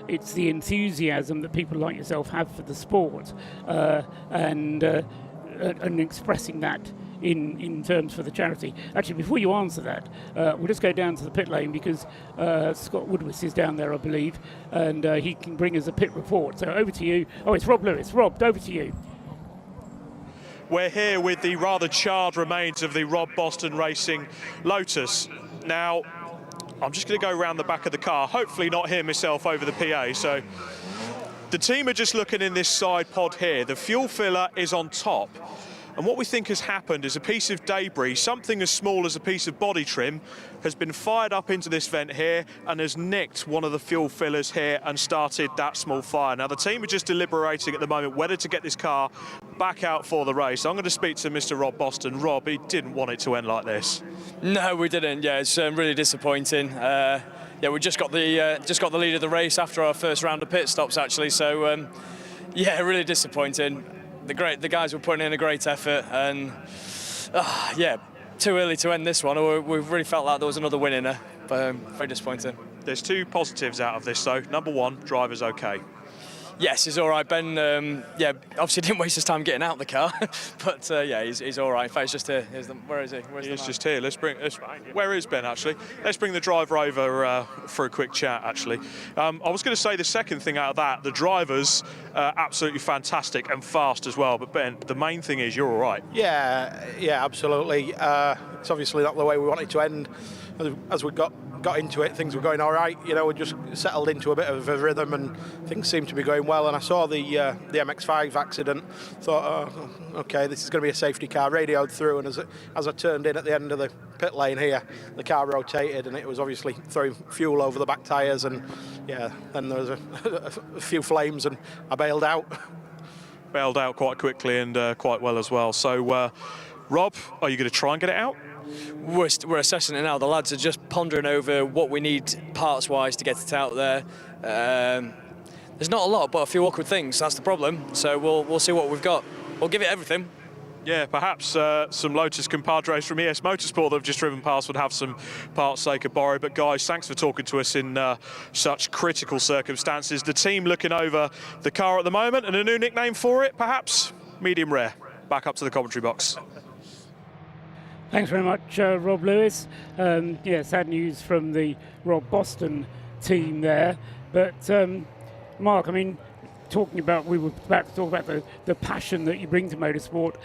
It's the enthusiasm that people like yourself have for the sport, and expressing that in terms for the charity. Actually, before you answer that, we'll just go down to the pit lane because Scott Woodward is down there, I believe, and he can bring us a pit report. So over to you. Oh, it's Rob Lewis. Rob, over to you. We're here with the rather charred remains of the Rob Boston Racing Lotus. Now, I'm just going to go around the back of the car, hopefully not hear myself over the PA. So the team are just looking in this side pod here. The fuel filler is on top. And what we think has happened is a piece of debris, something as small as a piece of body trim, has been fired up into this vent here and has nicked one of the fuel fillers here and started that small fire. Now, the team are just deliberating at the moment whether to get this car back out for the race. I'm going to speak to Mr. Rob Boston. Rob, he didn't want it to end like this. No, we didn't. Yeah, it's really disappointing. Yeah, we just got the lead of the race after our first round of pit stops, actually. So, yeah, really disappointing. The guys were putting in a great effort, and yeah, too early to end this one. We really felt like there was another win in there, but very disappointing. There's two positives out of this, though. Number one, driver's okay. Yes, he's all right. Ben, yeah, obviously didn't waste his time getting out of the car, but yeah, he's all right. In fact, he's just here. Where is he? He's just here. Where is Ben, actually? Let's bring the driver over for a quick chat, actually. I was going to say the second thing out of that, the drivers absolutely fantastic and fast as well. But Ben, the main thing is you're all right. Yeah, absolutely. It's obviously not the way we wanted to end. As we got into it, things were going all right. You know, we just settled into a bit of a rhythm and things seemed to be going well. And I saw the MX-5 accident, thought, oh, okay, this is going to be a safety car, radioed through, and as I turned in at the end of the pit lane here, the car rotated and it was obviously throwing fuel over the back tyres, and yeah, then there was a few flames and I bailed out. Bailed out quite quickly and quite well as well. So, Rob, are you going to try and get it out? We're assessing it now. The lads are just pondering over what we need parts-wise to get it out there. There's not a lot, but a few awkward things. That's the problem. So we'll see what we've got. We'll give it everything. Yeah, perhaps some Lotus compadres from ES Motorsport that have just driven past would have some parts they could borrow. But guys, thanks for talking to us in such critical circumstances. The team looking over the car at the moment, and a new nickname for it, perhaps? Medium rare. Back up to the commentary box. Thanks very much, Rob Lewis. Yeah, sad news from the Rob Boston team there. But, Mark, I mean, we were about to talk about the passion that you bring to motorsport.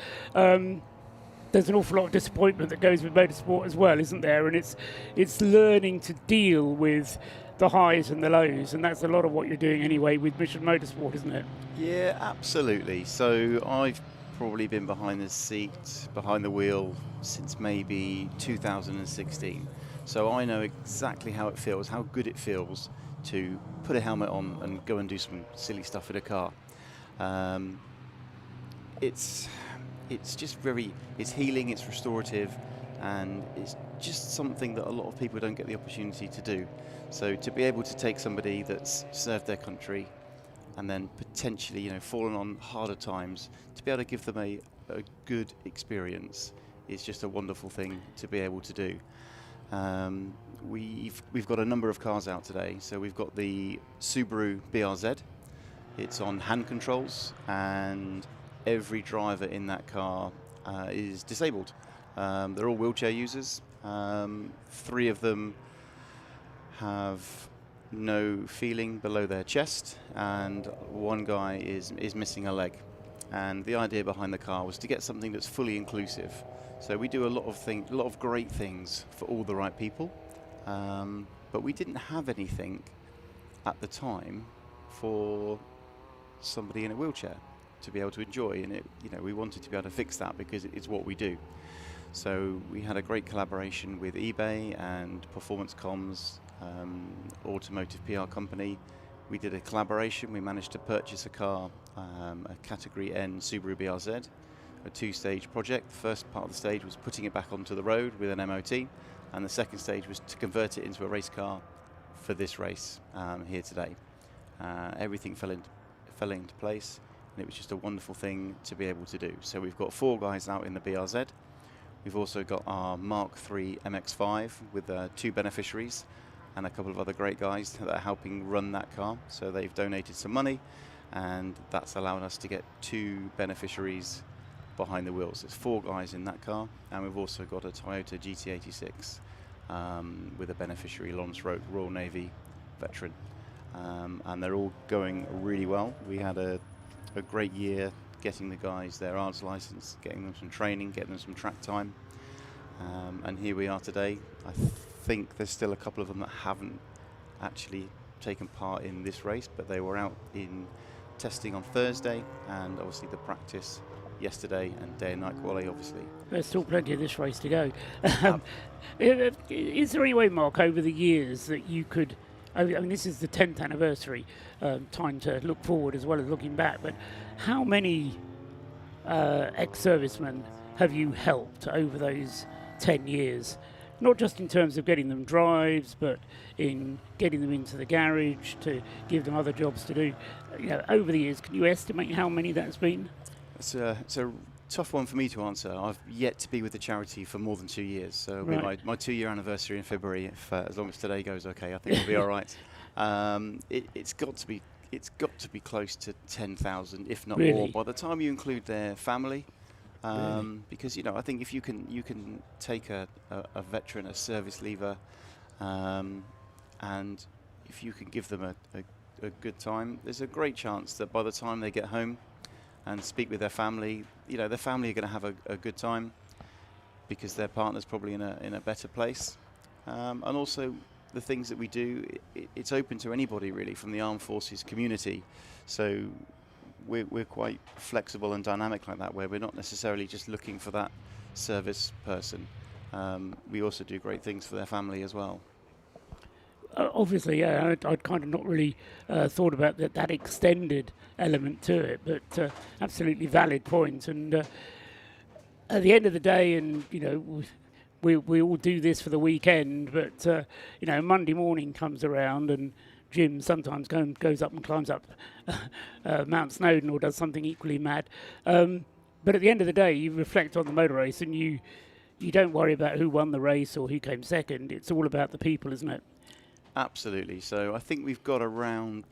there's an awful lot of disappointment that goes with motorsport as well, isn't there? And it's learning to deal with the highs and the lows, and that's a lot of what you're doing anyway with Mission Motorsport, isn't it? Yeah, absolutely. So I've probably been behind the wheel since maybe 2016. So I know exactly how it feels, how good it feels to put a helmet on and go and do some silly stuff in a car. It's just it's healing, it's restorative, and it's just something that a lot of people don't get the opportunity to do. So to be able to take somebody that's served their country and then potentially, you know, fallen on harder times, to be able to give them a good experience is just a wonderful thing to be able to do. We've got a number of cars out today. So we've got the Subaru BRZ. It's on hand controls, and every driver in that car is disabled. They're all wheelchair users. 3 of them have no feeling below their chest, and 1 guy is missing a leg. And the idea behind the car was to get something that's fully inclusive. So we do a lot of great things for all the right people, but we didn't have anything at the time for somebody in a wheelchair to be able to enjoy, and we wanted to be able to fix that because it's what we do. So we had a great collaboration with eBay and Performance Comms, automotive PR company. We did a collaboration. We managed to purchase a car, a Category N Subaru BRZ, a 2-stage project. The first part of the stage was putting it back onto the road with an MOT, and the second stage was to convert it into a race car for this race here today. Everything fell into place, and it was just a wonderful thing to be able to do. So we've got 4 guys out in the BRZ. We've also got our Mark III MX-5 with 2 beneficiaries and a couple of other great guys that are helping run that car. So they've donated some money, and that's allowed us to get 2 beneficiaries behind the wheels. There's 4 guys in that car, and we've also got a Toyota GT86 with a beneficiary, Lawrence Royal Navy veteran. And they're all going really well. We had a great year getting the guys their ARDS license, getting them some training, getting them some track time. And here we are today. I think there's still a couple of them that haven't actually taken part in this race, but they were out in testing on Thursday, and obviously the practice yesterday, and day and night quality, obviously. There's still plenty of this race to go. Is there any way, Mark, over the years that you could, I mean, this is the 10th anniversary, time to look forward as well as looking back, but how many ex-servicemen have you helped over those 10 years? Not just in terms of getting them drives, but in getting them into the garage to give them other jobs to do. Over the years, can you estimate how many that's been? It's a tough one for me to answer. I've yet to be with the charity for more than 2 years, so it'll be my 2-year anniversary in February. As long as today goes okay, I think we'll be all right. It's got to be close to 10,000, if not more, by the time you include their family. Because I think if you can take a veteran, a service leaver, and if you can give them a good time, there's a great chance that by the time they get home and speak with their family, their family are going to have a good time because their partner's probably in a better place. And also the things that we do, it's open to anybody really from the armed forces community. So we're quite flexible and dynamic like that, where we're not necessarily just looking for that service person. We also do great things for their family as well. Obviously, yeah, I'd kind of not really thought about that extended element to it, but absolutely valid point. And at the end of the day, and we all do this for the weekend, but Monday morning comes around and Jim sometimes goes up and climbs up Mount Snowdon or does something equally mad. But at the end of the day, you reflect on the motor race and you don't worry about who won the race or who came second. It's all about the people, isn't it? Absolutely. So I think we've got around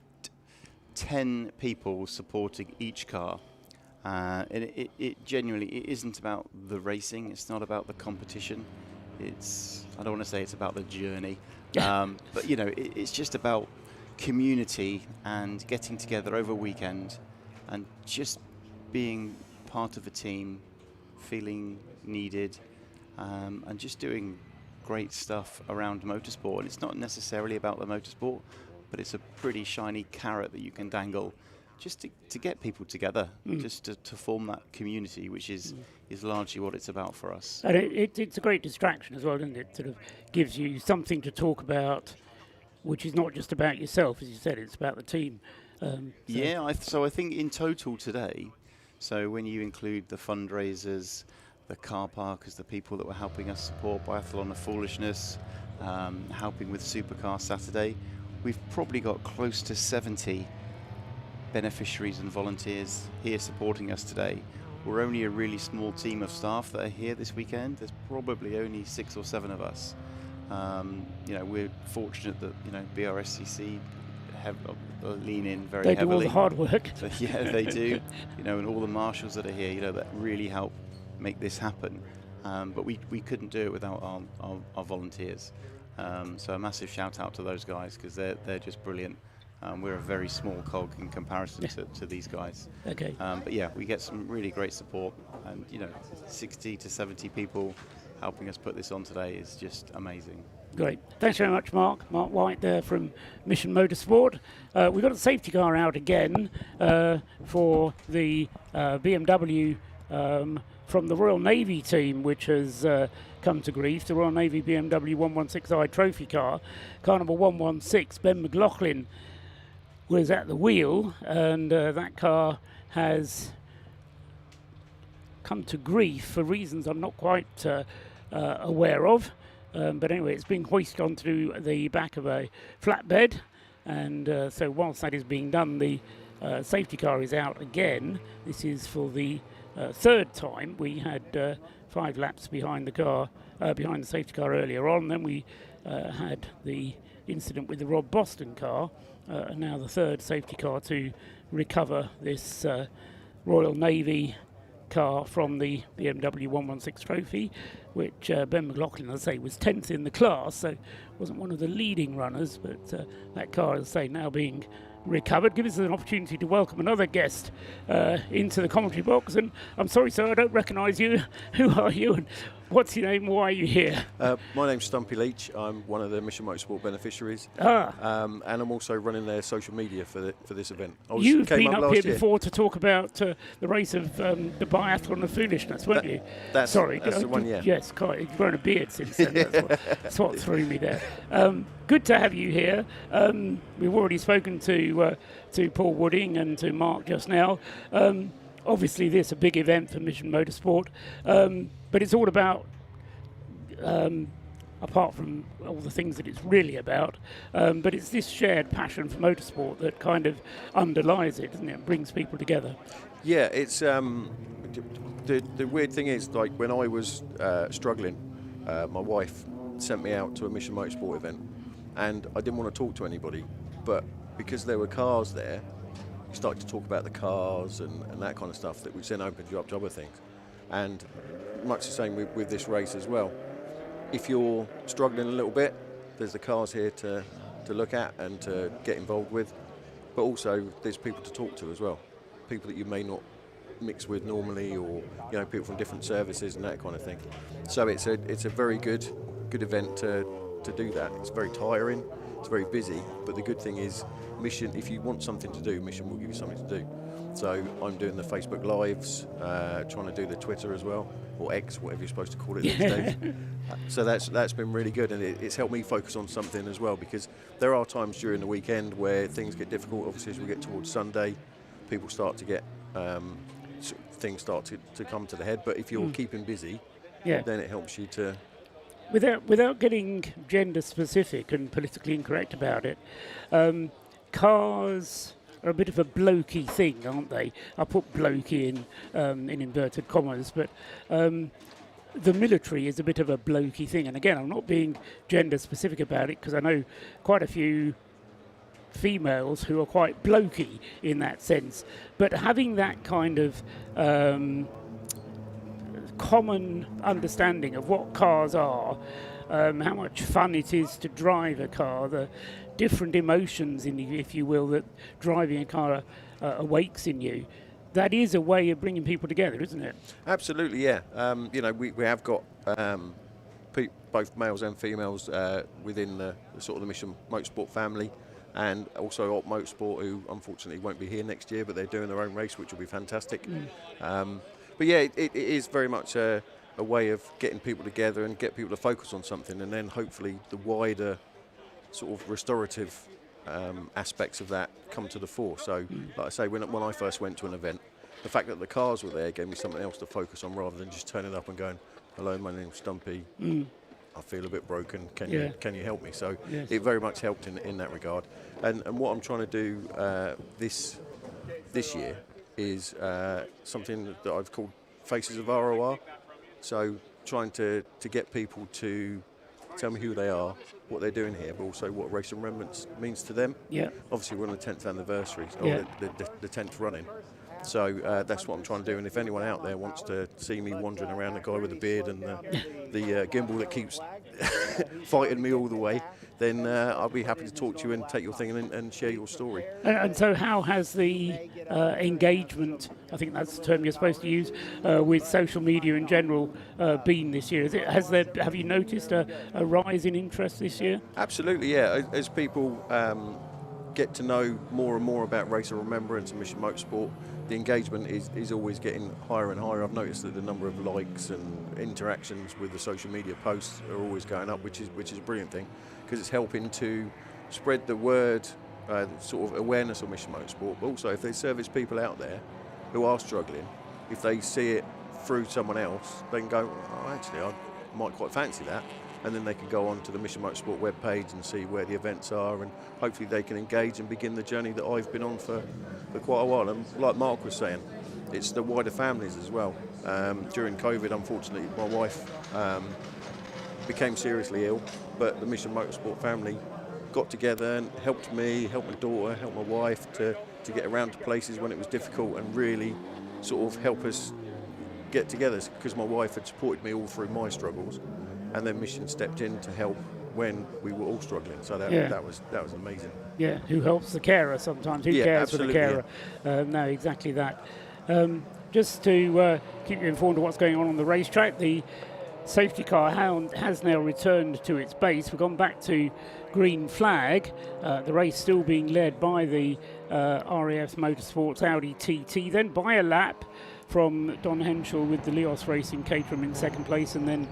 10 people supporting each car. And it genuinely, it isn't about the racing. It's not about the competition. I don't want to say it's about the journey. But, it's just about community and getting together over a weekend and just being part of a team feeling needed, and just doing great stuff around motorsport. And it's not necessarily about the motorsport, but it's a pretty shiny carrot that you can dangle just to get people together, just to form that community, which is largely what it's about for us. And it's a great distraction as well, isn't it? Sort of gives you something to talk about, which is not just about yourself, as you said, it's about the team. So I think in total today, so when you include the fundraisers, the car parkers, the people that were helping us support Biathlon of Foolishness, helping with Supercar Saturday, we've probably got close to 70 beneficiaries and volunteers here supporting us today. We're only a really small team of staff that are here this weekend. There's probably only 6 or 7 of us. We're fortunate that BRSCC have lean in very heavily. They do all the hard work. So, yeah, they do. And all the marshals that are here, that really help make this happen. But we couldn't do it without our volunteers. So a massive shout out to those guys, because they're just brilliant. We're a very small cog in comparison to these guys. Okay. But yeah, we get some really great support, and 60 to 70 people helping us put this on today is just amazing. Great. Thanks very much, Mark. Mark White there from Mission Motorsport. We've got a safety car out again for the BMW from the Royal Navy team, which has come to grief. The Royal Navy BMW 116i trophy car number 116, Ben McLaughlin was at the wheel, and that car has come to grief for reasons I'm not quite aware of. But anyway, it's being hoisted onto the back of a flatbed, and so whilst that is being done, the safety car is out again. This is for the third time. We had 5 laps behind the car, behind the safety car earlier on. Then we had the incident with the Rob Boston car, and now the third safety car to recover this Royal Navy car from the BMW 116 trophy, which Ben McLaughlin, as I say, was 10th in the class, so wasn't one of the leading runners, but that car, as I say, now being recovered. Give us an opportunity to welcome another guest into the commentary box. And I'm sorry, sir, I don't recognise you. Who are you and what's your name? Why are you here? My name's Stumpy Leach. I'm one of the Mission Motorsport beneficiaries. And I'm also running their social media for this event. You've been up here before to talk about the race of the Biathlon of Foolishness, weren't you? That's the one, yeah. Yes, quite. You've grown a beard since then. That's what threw me there. Good to have you here. We've already spoken to Paul Wooding and to Mark just now. Obviously, this is a big event for Mission Motorsport, but it's all about, apart from all the things that it's really about, but it's this shared passion for motorsport that kind of underlies it, doesn't it? It brings people together. Yeah, it's the weird thing is, like, when I was struggling, my wife sent me out to a Mission Motorsport event, and I didn't want to talk to anybody, but because there were cars there, you start to talk about the cars and that kind of stuff, which then opens you up to other things. And much the same with this race as well. If you're struggling a little bit, there's the cars here to look at and to get involved with, but also there's people to talk to as well, people that you may not mix with normally, or people from different services and that kind of thing. So it's a very good event to do that. It's very tiring, it's very busy, but the good thing is Mission, if you want something to do, Mission will give you something to do. So I'm doing the Facebook Lives, trying to do the Twitter as well, or X, whatever you're supposed to call it these days. So that's been really good, and it's helped me focus on something as well, because there are times during the weekend where things get difficult. Obviously, as we get towards Sunday, people start to get things start to come to the head. But if you're keeping busy, then it helps you to. Without getting gender specific and politically incorrect about it, cars are a bit of a blokey thing, aren't they? I put blokey in inverted commas, but the military is a bit of a blokey thing. And again, I'm not being gender specific about it, because I know quite a few females who are quite blokey in that sense. But having that kind of common understanding of what cars are, how much fun it is to drive a car, the different emotions in you, if you will, that driving a car awakes in you. that is a way of bringing people together, isn't it? Absolutely, yeah. You know, we have got both males and females within the sort of the Mission Motorsport family, and also Alt Motorsport, who unfortunately won't be here next year, but they're doing their own race, which will be fantastic. But yeah, it is very much a way of getting people together and get people to focus on something, and then hopefully the wider sort of restorative aspects of that come to the fore. So, like I say, when I first went to an event, the fact that the cars were there gave me something else to focus on rather than just turning up and going, "Hello, my name's Stumpy. I feel a bit broken. Can you help me?" So it very much helped in that regard. And what I'm trying to do this year is something that I've called Faces of ROR. So trying to get people to tell me who they are, what they're doing here, but also what Race of Remembrance means to them. Yeah. Obviously, we're on the 10th anniversary, or the 10th running. So that's what I'm trying to do. And if anyone out there wants to see me wandering around, the guy with the beard and the gimbal that keeps fighting me all the way, then I'll be happy to talk to you and take your thing and share your story. And so how has the engagement, I think that's the term you're supposed to use, with social media in general been this year? Have you noticed a rise in interest this year? Absolutely, yeah. As people get to know more and more about Race of Remembrance and Mission Motorsport, the engagement is always getting higher and higher. I've noticed that the number of likes and interactions with the social media posts are always going up, which is a brilliant thing, because it's helping to spread the word, sort of awareness of Mission Motorsport. But also, if there's service people out there who are struggling, if they see it through someone else, they can go, "Oh, actually, I might quite fancy that." And then they can go on to the Mission Motorsport webpage and see where the events are, and hopefully they can engage and begin the journey that I've been on for quite a while. And like Mark was saying, it's the wider families as well. During COVID, unfortunately, my wife became seriously ill, but the Mission Motorsport family got together and helped me, helped my daughter, helped my wife to get around to places when it was difficult, and really sort of help us get together, because my wife had supported me all through my struggles. And then Mission stepped in to help when we were all struggling. So that was amazing. Yeah, who helps the carer sometimes? Who cares for the carer? Yeah. No, exactly that. Just to keep you informed of what's going on the racetrack, the safety car has now returned to its base. We've gone back to green flag. The race still being led by the RAF Motorsports Audi TT, then by a lap from Don Henschel with the Leos Racing Caterham in second place, and then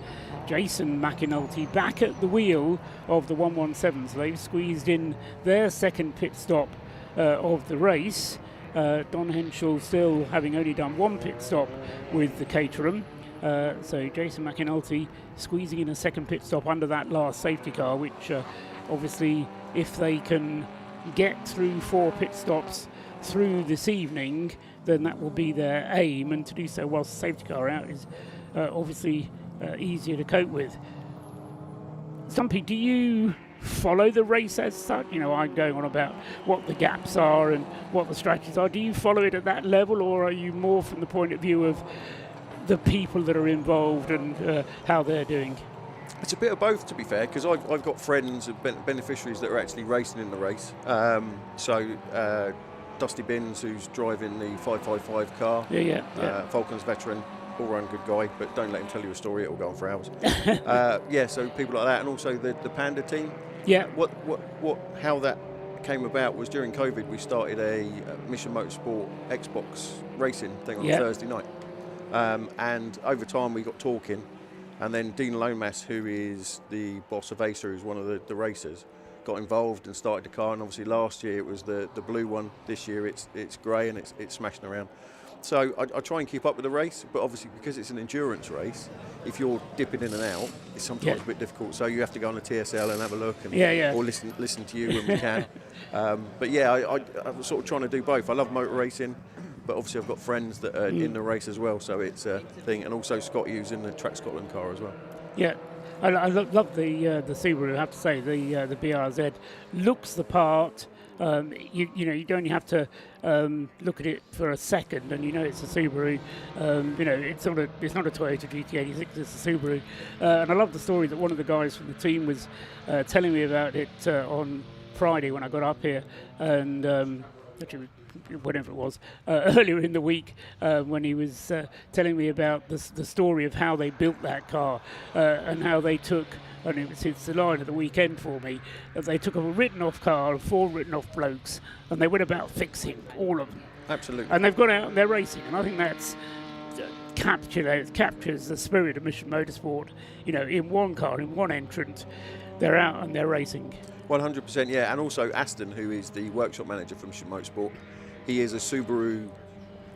Jason McAnulty back at the wheel of the 117s. They've squeezed in their second pit stop of the race. Don Henschel still having only done one pit stop with the Caterham. So Jason McAnulty squeezing in a second pit stop under that last safety car, which obviously, if they can get through 4 pit stops through this evening, then that will be their aim, and to do so whilst the safety car out is obviously easier to cope with. Stumpy, do you follow the race as such? You know, I'm going on about what the gaps are and what the strategies are. Do you follow it at that level, or are you more from the point of view of the people that are involved and how they're doing? It's a bit of both, to be fair, because I've got friends and beneficiaries that are actually racing in the race. Dusty Binns, who's driving the 555 car. Falcons veteran, all-round good guy, but don't let him tell you a story, it'll go on for hours. So people like that, and also the Panda team. Yeah. How that came about was during COVID, we started a Mission Motorsport Xbox racing thing on Thursday night. And over time we got talking, and then Dean Lomas, who is the boss of Acer, who's one of the racers, got involved and started the car. And obviously last year it was the blue one. This year it's grey and it's smashing around. So I try and keep up with the race, but obviously because it's an endurance race, if you're dipping in and out, it's sometimes a bit difficult. So you have to go on the TSL and have a look, and or listen to you when we can. But I'm sort of trying to do both. I love motor racing, but obviously I've got friends that are in the race as well, so it's a thing. And also Scott Hughes in the Track Scotland car as well. Yeah. I love the Subaru. I have to say the BRZ looks the part. You don't have to look at it for a second, and you know it's a Subaru. It's not a Toyota GT86. It's a Subaru. And I love the story that one of the guys from the team was telling me about it on Friday when I got up here, and actually whatever it was, earlier in the week when he was telling me about the story of how they built that car and how they took, and it's the line of the weekend for me, that they took a written-off car, 4 written-off blokes, and they went about fixing all of them. Absolutely. And they've gone out and they're racing, and I think that's captures the spirit of Mission Motorsport. You know, in one car, in one entrant, they're out and they're racing. 100%, yeah. And also Aston, who is the workshop manager from Mission Motorsport, he is a Subaru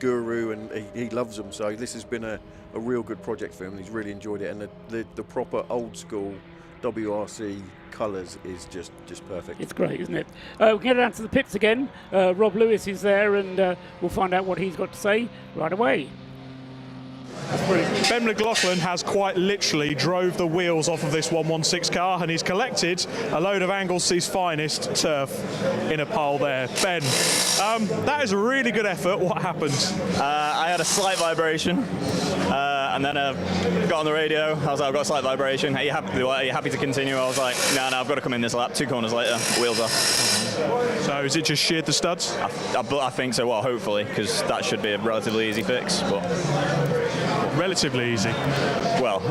guru and he loves them. So this has been a real good project for him. He's really enjoyed it, and the proper old school WRC colours is just perfect. It's great, isn't it? We'll get down to the pits again. Rob Lewis is there, and we'll find out what he's got to say right away. Ben McLaughlin has quite literally drove the wheels off of this 116 car, and he's collected a load of Anglesey's finest turf in a pile there. Ben, that is a really good effort. What happened? I had a slight vibration, and then got on the radio. I was like, I've got a slight vibration. Are you happy to continue? I was like, no, I've got to come in this lap. 2 corners later, wheels off. So is it just sheared the studs? I think so. Well, hopefully, because that should be a relatively easy fix. But relatively easy. Well,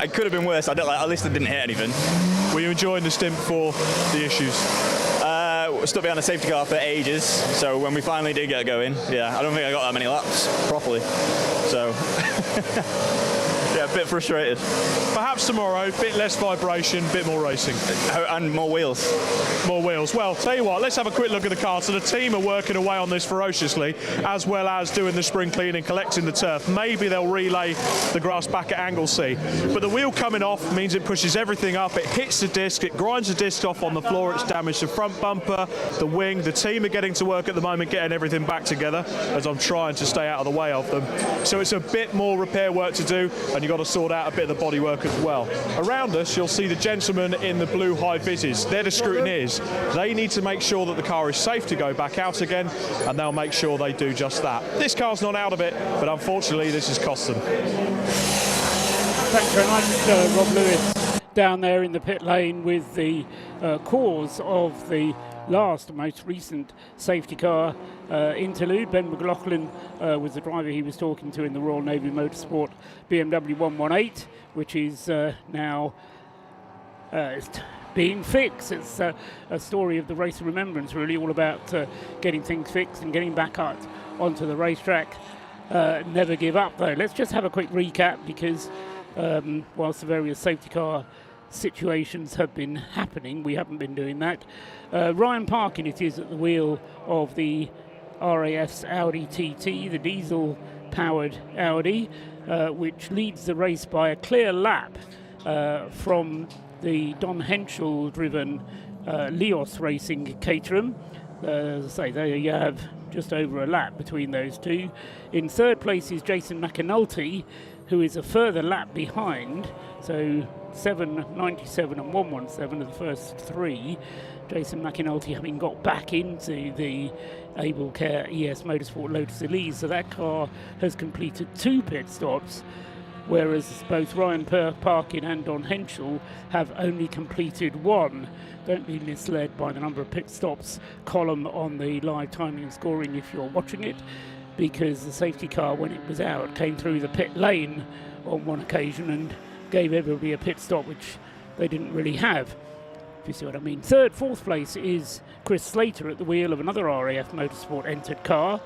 it could have been worse. At least I didn't hit anything. Were you enjoying the stint before the issues? Stuck behind a safety car for ages, so when we finally did get going, yeah, I don't think I got that many laps properly. So, yeah, a bit frustrated. Perhaps tomorrow, a bit less vibration, a bit more racing. And more wheels. More wheels. Well, tell you what, let's have a quick look at the car. So the team are working away on this ferociously, as well as doing the spring cleaning, collecting the turf. Maybe they'll relay the grass back at Anglesey. But the wheel coming off means it pushes everything up, it hits the disc, it grinds the disc off on the floor, it's damaged the front bumper, the wing. The team are getting to work at the moment, getting everything back together, as I'm trying to stay out of the way of them. So it's a bit more repair work to do, and you've got to sort out a bit of the bodywork as well. Around us, you'll see the gentlemen in the blue high vises. They're the scrutineers. They need to make sure that the car is safe to go back out again, and they'll make sure they do just that. This car's not out of it, but unfortunately this has cost them. Thanks very much, Rob Lewis, down there in the pit lane with the cause of the most recent safety car interlude. Ben McLaughlin was the driver he was talking to in the Royal Navy Motorsport BMW 118, which is now being fixed. It's a story of the Race of Remembrance, really, all about getting things fixed and getting back out onto the racetrack. Never give up, though. Let's just have a quick recap, because whilst the various safety car situations have been happening, we haven't been doing that. Ryan Parkin, it is, at the wheel of the RAF's Audi TT, the diesel-powered Audi, which leads the race by a clear lap from the Don Henschel-driven Leos Racing Caterham. As I say, there you have just over a lap between those two. In third place is Jason McAnulty, who is a further lap behind, so 7.97 and 1.17 are the first three. Jason McAnulty having got back into the Able Care ES Motorsport Lotus Elise, so that car has completed 2 pit stops, whereas both Ryan Parkin and Don Henschel have only completed 1. Don't be misled by the number of pit stops column on the live timing and scoring if you're watching it, because the safety car, when it was out, came through the pit lane on one occasion and gave everybody a pit stop, which they didn't really have, if you see what I mean. Third, fourth place is Chris Slater at the wheel of another RAF Motorsport entered car.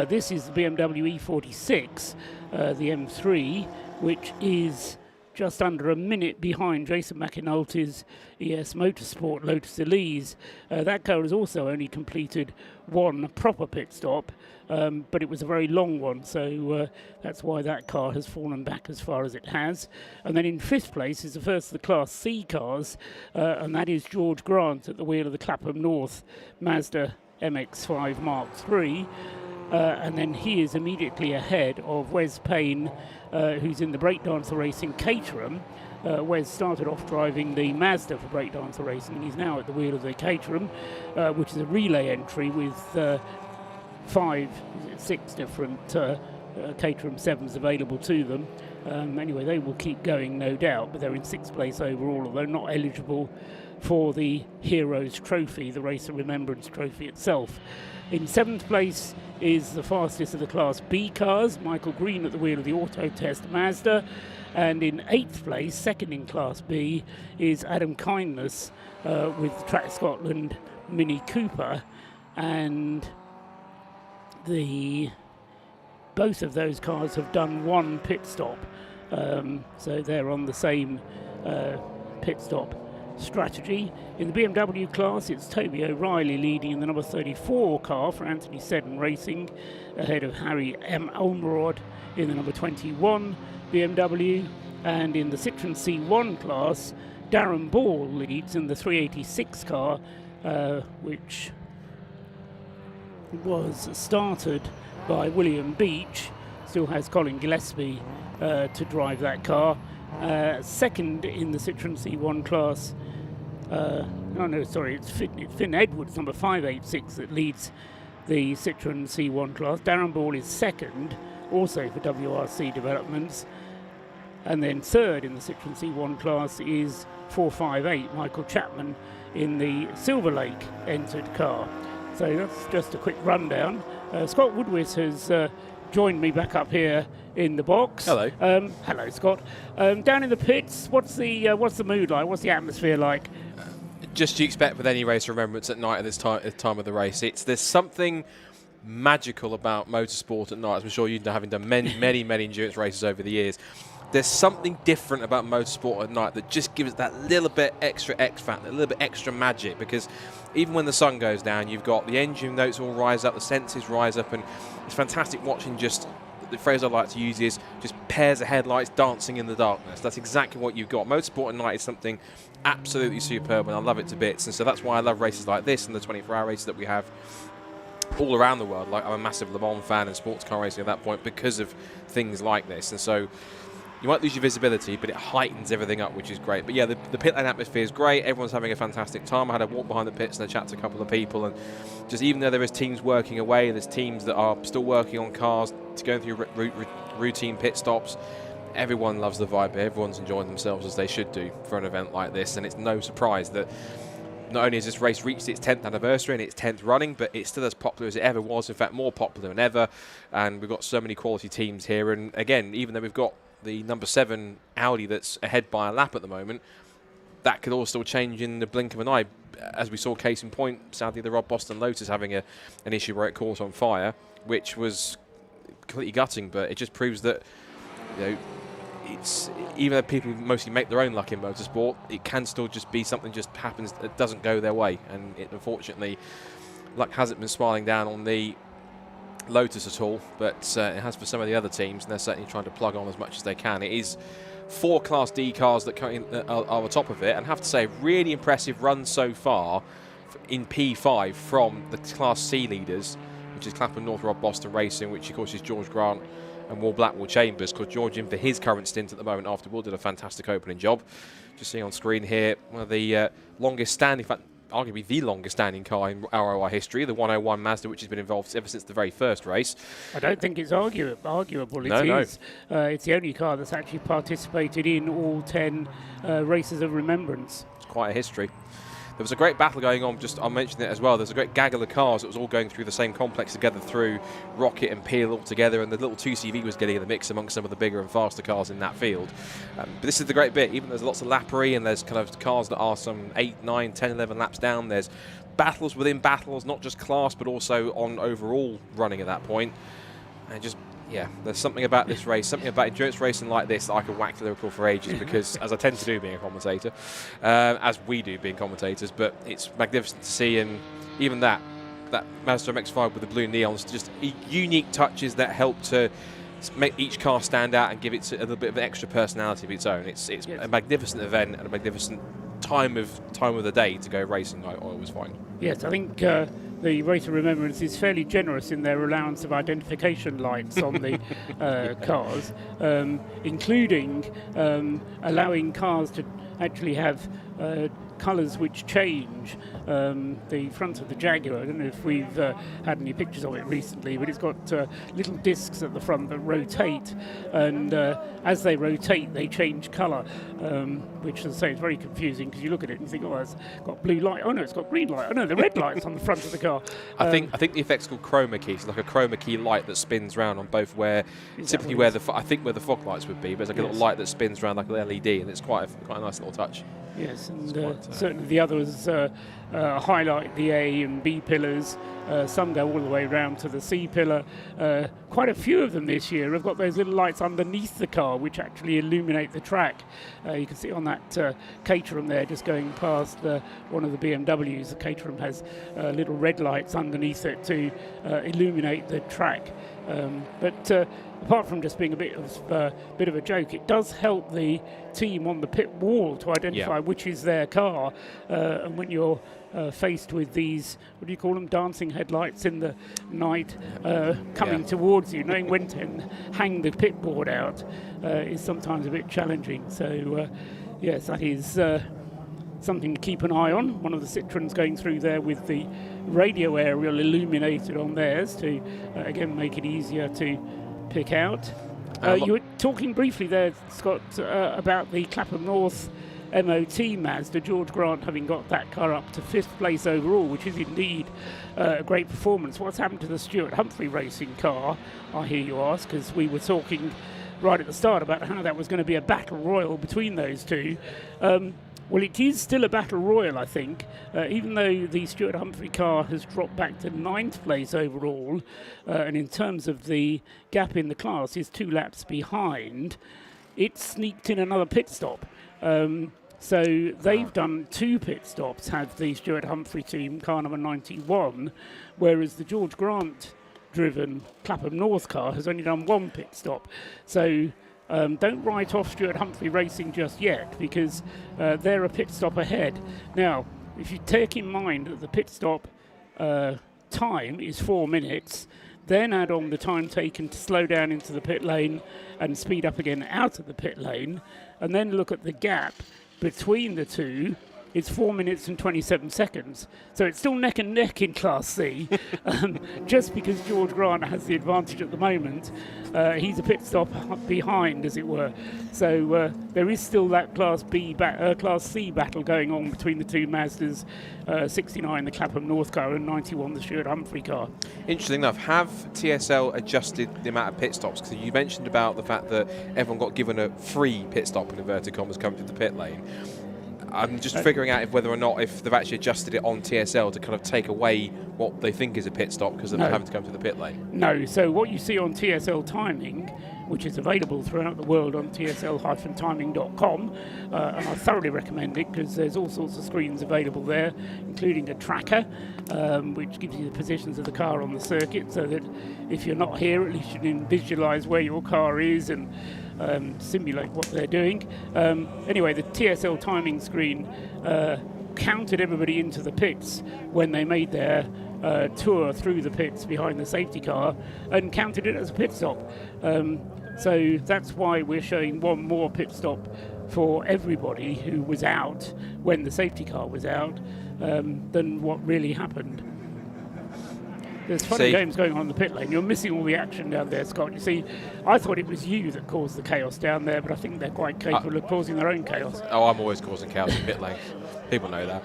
This is the BMW E46, the M3, which is just under a minute behind Jason McAnulty's ES Motorsport Lotus Elise. That car has also only completed 1 proper pit stop, but it was a very long one, so that's why that car has fallen back as far as it has. And then in 5th place is the first of the Class C cars, and that is George Grant at the wheel of the Clapham North Mazda MX-5 Mark III. And then he is immediately ahead of Wes Payne, who's in the Breakdancer Racing Caterham. Wes started off driving the Mazda for Breakdancer Racing, and he's now at the wheel of the Caterham, which is a relay entry with 6 different Caterham 7s available to them. Anyway, they will keep going, no doubt, but they're in 6th place overall, although not eligible for the Heroes Trophy, the Race of Remembrance Trophy itself. In 7th place is the fastest of the Class B cars, Michael Green at the wheel of the Auto Test Mazda. And in 8th place, second in Class B, is Adam Kindness with the Track Scotland Mini Cooper. And both of those cars have done one pit stop. So they're on the same pit stop strategy. In the BMW class, it's Toby O'Reilly leading in the number 34 car for Anthony Seddon Racing, ahead of Harry M. Olmerod in the number 21 BMW. And in the Citroen C1 class, Darren Ball leads in the 386 car, which was started by William Beach. Still has Colin Gillespie to drive that car. Second in the Citroen C1 class, it's Finn Edwards, number 586, that leads the Citroen C1 class. Darren Ball is second, also for WRC Developments. And then third in the Citroen C1 class is 458, Michael Chapman, in the Silver Lake entered car. So that's just a quick rundown. Scott Woodward has joined me back up here in the box. Hello. Hello, Scott. Down in the pits, what's the mood like? What's the atmosphere like? Just you expect with any Race of Remembrance at night at this time of the race. There's something magical about motorsport at night, as I'm sure you know, having done many endurance races over the years. There's something different about motorsport at night that just gives it that little bit extra X factor, a little bit extra magic, because even when the sun goes down, you've got the engine notes all rise up, the senses rise up, and it's fantastic watching just, the phrase I like to use is just pairs of headlights dancing in the darkness. That's exactly what you've got. Motorsport at night is something absolutely superb, and I love it to bits, and so that's why I love races like this and the 24-hour races that we have all around the world. Like, I'm a massive Le Mans fan and sports car racing at that point because of things like this, and so you might lose your visibility, but it heightens everything up, which is great. But yeah, the pit lane atmosphere is great. Everyone's having a fantastic time. I had a walk behind the pits and a chat to a couple of people, and just even though there is teams working away, there's teams that are still working on cars, to go through routine pit stops. Everyone loves the vibe here. Everyone's enjoying themselves, as they should do, for an event like this, and it's no surprise that not only has this race reached its 10th anniversary and its 10th running, but it's still as popular as it ever was, in fact more popular than ever, and we've got so many quality teams here. And again, even though we've got the number 7 Audi that's ahead by a lap at the moment, that could all still change in the blink of an eye. As we saw, case in point, sadly the Rob Boston Lotus having an issue where it caught on fire, which was completely gutting, but it just proves that, you know, it's, even though people mostly make their own luck in motorsport, it can still just be something just happens that doesn't go their way, and unfortunately luck hasn't been smiling down on the Lotus at all, but it has for some of the other teams, and they're certainly trying to plug on as much as they can. It is 4 Class D cars that are on top of it, and I have to say, really impressive run so far in P5 from the Class C leaders, which is Clapham North Rob Boston Racing, which of course is George Grant and Will Blackwell Chambers, because George in for his current stint at the moment after Will did a fantastic opening job. Just seeing on screen here, one of the longest standing, in fact, arguably the longest standing car in ROI history, the 101 Mazda, which has been involved ever since the very first race. I don't think it's arguable. It is. It's the only car that's actually participated in all 10 races of remembrance. It's quite a history. There was a great battle going on, just I'll mention it as well, there's a great gaggle of cars that was all going through the same complex together through Rocket and Peel all together, and the little 2CV was getting in the mix amongst some of the bigger and faster cars in that field. But this is the great bit, even though there's lots of lappery and there's kind of cars that are some 8, 9, 10, 11 laps down, there's battles within battles, not just class but also on overall running at that point. And just, yeah, there's something about this race, something about endurance racing like this that I can wax lyrical for ages, because as I tend to do being a commentator, as we do being commentators, but it's magnificent to see. And even that Mazda MX-5 with the blue neons, just unique touches that help to make each car stand out and give it a little bit of an extra personality of its own. It's a magnificent event and a magnificent time of the day to go racing, I always find. Yes, I think the Race of Remembrance is fairly generous in their allowance of identification lights on the cars, including allowing cars to actually have colours which change. The front of the Jaguar, I don't know if we've had any pictures of it recently, but it's got little discs at the front that rotate, and as they rotate they change colour, which, as I say, is very confusing because you look at it and you think, oh, it's got blue light, oh no, it's got green light, oh no, the red light's on the front of the car. I think the effect's called chroma key. It's like a chroma key light that spins round on both typically where the fog lights would be, but it's like a little light that spins around like an LED, and it's quite a nice little touch. Yes, and certainly the others highlight the A and B pillars. Some go all the way around to the C pillar. Quite a few of them this year have got those little lights underneath the car which actually illuminate the track. You can see on that Caterham there, just going past one of the BMWs. The Caterham has little red lights underneath it to illuminate the track. But apart from just being a bit of a joke, it does help the team on the pit wall to identify which is their car. And when you're faced with these, what do you call them, dancing headlights in the night coming towards you, knowing when to hang the pit board out is sometimes a bit challenging. So yes, that is something to keep an eye on. One of the Citroens going through there with the radio aerial illuminated on theirs to again make it easier to pick out. You were talking briefly there, Scott, about the Clapham North MOT Mazda, George Grant having got that car up to 5th place overall, which is indeed a great performance. What's happened to the Stuart Humphrey racing car, I hear you ask, because we were talking right at the start about how that was going to be a battle royal between those two. Well, it is still a battle royal, I think, even though the Stuart Humphrey car has dropped back to 9th place overall, and in terms of the gap in the class is 2 laps behind, it sneaked in another pit stop. So they've done 2 pit stops, had the Stuart Humphrey team, car number 91, whereas the George Grant driven Clapham North car has only done 1 pit stop. So don't write off Stuart Humphrey Racing just yet, because they're a pit stop ahead. Now, if you take in mind that the pit stop time is 4 minutes, then add on the time taken to slow down into the pit lane and speed up again out of the pit lane, and then look at the gap between the two, it's 4 minutes and 27 seconds. So it's still neck and neck in Class C. Just because George Grant has the advantage at the moment, he's a pit stop behind, as it were. So there is still that Class C battle going on between the two Mazdas, 69 the Clapham North car and 91 the Stuart Humphrey car. Interesting enough, have TSL adjusted the amount of pit stops? Because you mentioned about the fact that everyone got given a free pit stop in inverted commas coming to the pit lane. I'm just figuring out if they've actually adjusted it on TSL to kind of take away what they think is a pit stop because they're not having to come to the pit lane. No, so what you see on TSL timing, which is available throughout the world on tsl-timing.com, and I thoroughly recommend it because there's all sorts of screens available there, including a tracker, which gives you the positions of the car on the circuit, so that if you're not here, at least you can visualise where your car is and simulate what they're doing. Anyway, the TSL timing screen counted everybody into the pits when they made their tour through the pits behind the safety car and counted it as a pit stop. So that's why we're showing one more pit stop for everybody who was out when the safety car was out than what really happened. There's funny games going on in the pit lane. You're missing all the action down there, Scott. You see, I thought it was you that caused the chaos down there, but I think they're quite capable of causing their own chaos. Oh, I'm always causing chaos in pit lane. People know that.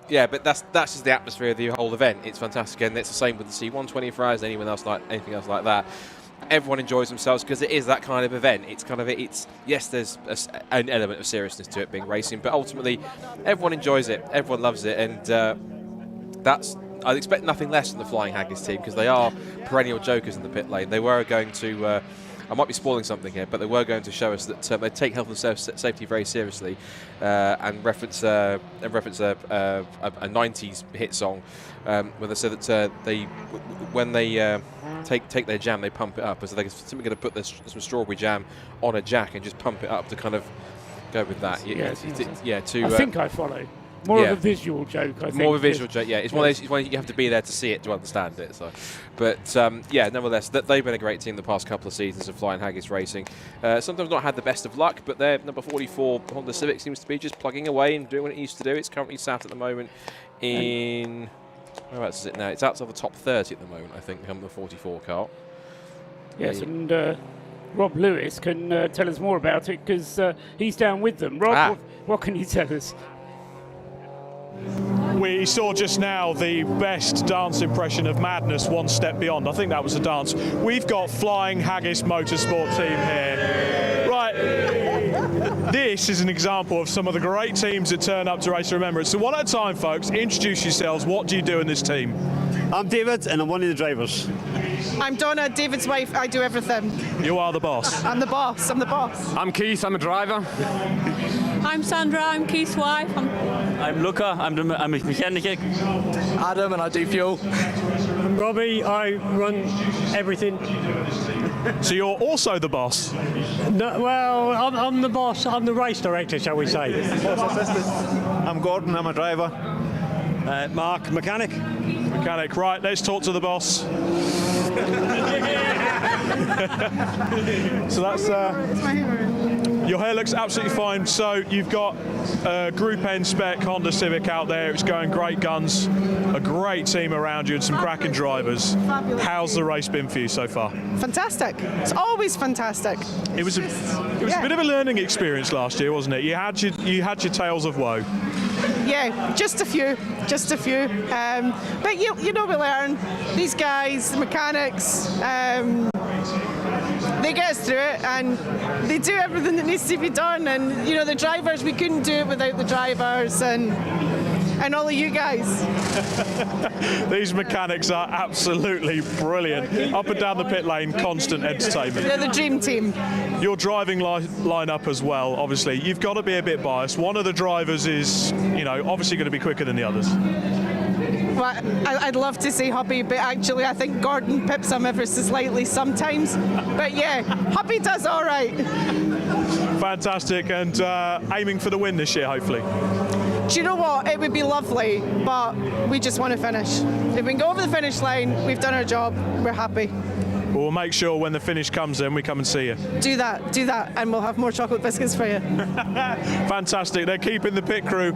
Yeah, but that's just the atmosphere of the whole event. It's fantastic, and it's the same with the C124 hours, anything else like that. Everyone enjoys themselves because it is that kind of event. Yes, there's an element of seriousness to it being racing, but ultimately everyone enjoys it, everyone loves it, and I'd expect nothing less from the Flying Haggis team because they are perennial jokers in the pit lane. They were going to, I might be spoiling something here, but they were going to show us that they take health and safety very seriously, and reference a 90s hit song, where they said that when they take their jam, they pump it up, so they're simply going to put some strawberry jam on a jack and just pump it up to kind of go with that. I think I follow. More of a visual joke, I think. More of a visual joke, yeah. It's one of those, it's one you have to be there to see it to understand it. So, but yeah, nevertheless, they've been a great team the past couple of seasons of Flying Haggis Racing. Sometimes not had the best of luck, but their number 44 Honda Civic seems to be just plugging away and doing what it used to do. It's currently sat at the moment in... Whereabouts is it now? It's outside the top 30 at the moment, I think, the number 44 car. Yes, and Rob Lewis can tell us more about it because he's down with them. Rob, what can you tell us? We saw just now the best dance impression of Madness, One Step Beyond. I think that was a dance. We've got Flying Haggis Motorsport team here. Right, this is an example of some of the great teams that turn up to Race of Remembrance. So one at a time, folks, introduce yourselves. What do you do in this team? I'm David, and I'm one of the drivers. I'm Donna, David's wife. I do everything. You are the boss. I'm the boss. I'm the boss. I'm Keith. I'm a driver. I'm Sandra. I'm Keith's wife. I'm Luca. I'm a mechanic. Adam, and I do fuel. I'm Robbie. I run everything. So you're also the boss? No, well, I'm the boss. I'm the race director, shall we say. I'm Gordon. I'm a driver. Mark, mechanic. Mechanic, right, let's talk to the boss. So that's... your hair looks absolutely fine. So you've got a Group N spec Honda Civic out there. It's going great guns. A great team around you and some cracking drivers. How's the race been for you so far? Fantastic. It's always fantastic. It was a bit of a learning experience last year, wasn't it? You had your tales of woe. Yeah, just a few. But you know, we learn. These guys, the mechanics, they get us through it, and they do everything that needs to be done. And you know, the drivers, we couldn't do it without the drivers and all of you guys. These mechanics are absolutely brilliant. Up and down the pit lane, constant entertainment. They're the dream team. Your driving line-up as well, obviously. You've got to be a bit biased. One of the drivers is, obviously going to be quicker than the others. Well, I'd love to say Hubby, but actually I think Gordon pips him ever so slightly sometimes. But yeah, Hubby does all right. Fantastic, and aiming for the win this year, hopefully. Do you know what? It would be lovely, but we just want to finish. If we can go over the finish line, we've done our job, we're happy. We'll make sure when the finish comes in, we come and see you. Do that, and we'll have more chocolate biscuits for you. Fantastic. They're keeping the pit crew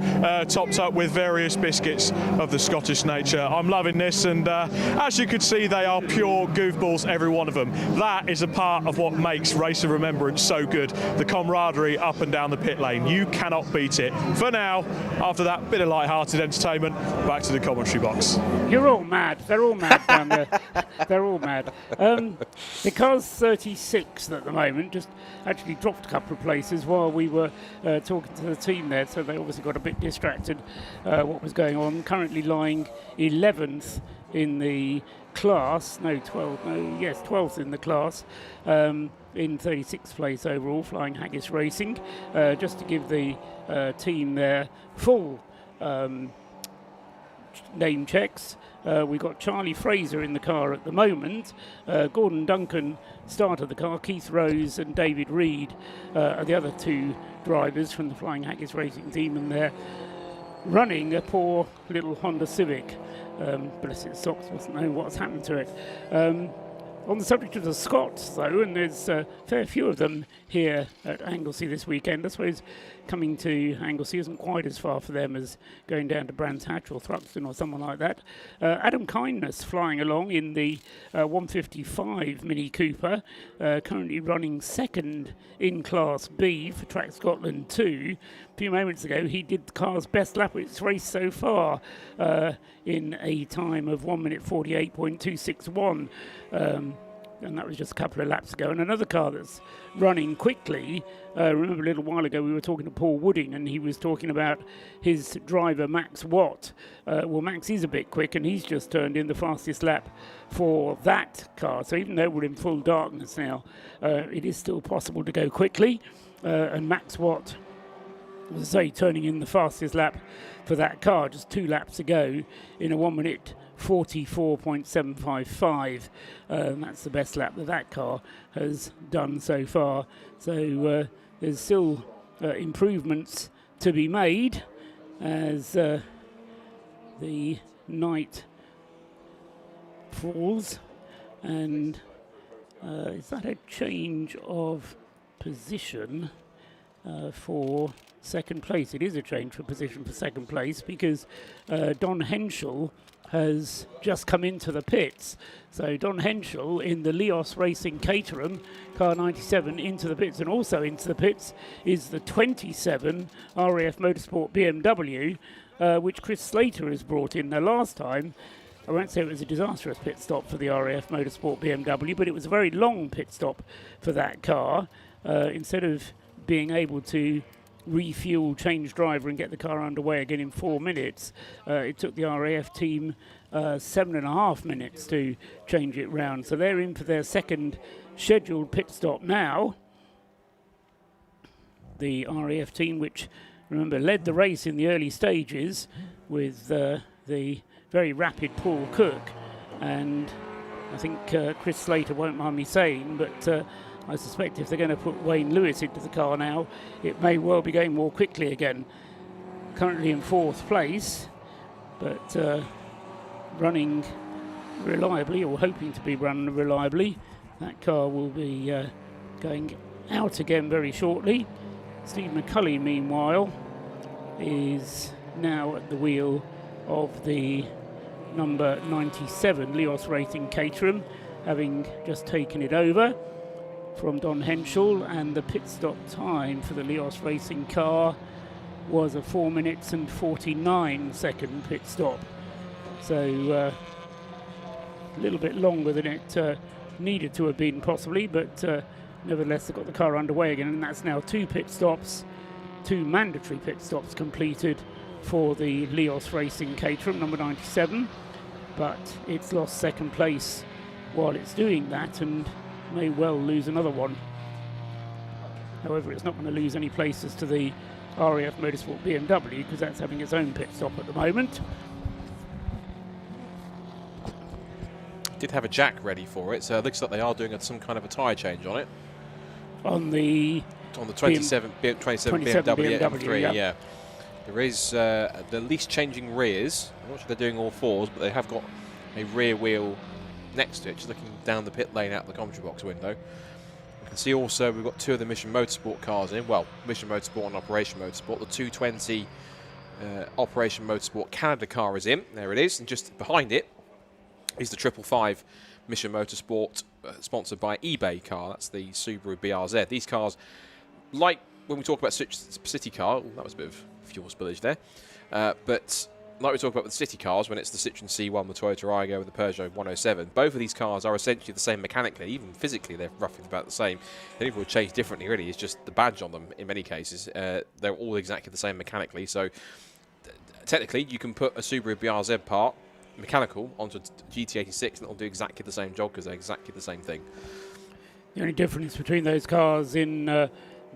topped up with various biscuits of the Scottish nature. I'm loving this, and as you can see, they are pure goofballs, every one of them. That is a part of what makes Race of Remembrance so good, the camaraderie up and down the pit lane. You cannot beat it. For now, after that bit of light-hearted entertainment, back to the commentary box. You're all mad. They're all mad down there. They're all mad. The car's 36th at the moment, just actually dropped a couple of places while we were talking to the team there, so they obviously got a bit distracted what was going on. Currently lying 11th in the class, 12th in the class, in 36th place overall, Flying Haggis Racing. Just to give the team their full name checks. We've got Charlie Fraser in the car at the moment. Gordon Duncan started the car. Keith Rose and David Reed are the other two drivers from the Flying Haggis Racing team, and they're running a poor little Honda Civic. Bless its socks, doesn't know what's happened to it. On the subject of the Scots, though, and there's a fair few of them here at Anglesey this weekend. I suppose coming to Anglesey isn't quite as far for them as going down to Brands Hatch or Thruxton or someone like that. Adam Kindness flying along in the 155 Mini Cooper, currently running second in Class B for Track Scotland 2. A few moments ago, he did the car's best lap of its race so far in a time of 1 minute 48.261. And that was just a couple of laps ago. And another car that's running quickly, remember a little while ago we were talking to Paul Wooding and he was talking about his driver Max Watt. Well, Max is a bit quick and he's just turned in the fastest lap for that car. So even though we're in full darkness now, it is still possible to go quickly. And Max Watt, as I say, turning in the fastest lap for that car just 2 laps ago in a 1 minute 44.755. That's the best lap that car has done so far. So there's still improvements to be made. as the night falls. And is that a change of position for second place? It is a change for position for second place, because Don Henschel has just come into the pits. So Don Henschel in the Leos Racing Caterham, car 97, into the pits, and also into the pits is the 27 RAF Motorsport BMW, which Chris Slater has brought in. Now, last time, I won't say it was a disastrous pit stop for the RAF Motorsport BMW, but it was a very long pit stop for that car. Instead of being able to refuel, change driver and get the car underway again in 4 minutes, it took the RAF team 7.5 minutes to change it round. So they're in for their second scheduled pit stop now. The RAF team, which, remember, led the race in the early stages with the very rapid Paul Cook, and I think Chris Slater won't mind me saying, but I suspect if they're going to put Wayne Lewis into the car now, it may well be going more quickly again. Currently in 4th place, but running reliably, or hoping to be running reliably. That car will be going out again very shortly. Steve McCulley, meanwhile, is now at the wheel of the number 97 Leos Racing Caterham, having just taken it over from Don Henschel, and the pit stop time for the Leos Racing car was a 4 minutes and 49 second pit stop. So a little bit longer than it needed to have been possibly, but nevertheless they've got the car underway again, and that's now 2 pit stops, 2 mandatory pit stops completed for the Leos Racing Caterham number 97, but it's lost second place while it's doing that and may well lose another one. However, it's not going to lose any places to the RAF Motorsport BMW, because that's having its own pit stop at the moment. Did have a jack ready for it, so it looks like they are doing some kind of a tyre change on it. On the 27 BMW M3, yeah. There is the least changing rears. I'm not sure they're doing all 4s, but they have got a rear wheel next to it, just looking down the pit lane out the commentary box window. You can see also we've got 2 of the Mission Motorsport cars in. Well, Mission Motorsport and Operation Motorsport. The 220 Operation Motorsport Canada car is in. There it is. And just behind it is the 555 Mission Motorsport, sponsored by eBay car. That's the Subaru BRZ. These cars, like when we talk about city car, that was a bit of fuel spillage there, but like we talk about with city cars, when it's the Citroen C1, the Toyota Aygo, and the Peugeot 107, both of these cars are essentially the same mechanically. Even physically, they're roughly about the same. The only thing will change differently, really, is just the badge on them. In many cases, they're all exactly the same mechanically. So technically, you can put a Subaru BRZ part, mechanical, onto a GT86, and it'll do exactly the same job because they're exactly the same thing. The only difference between those cars in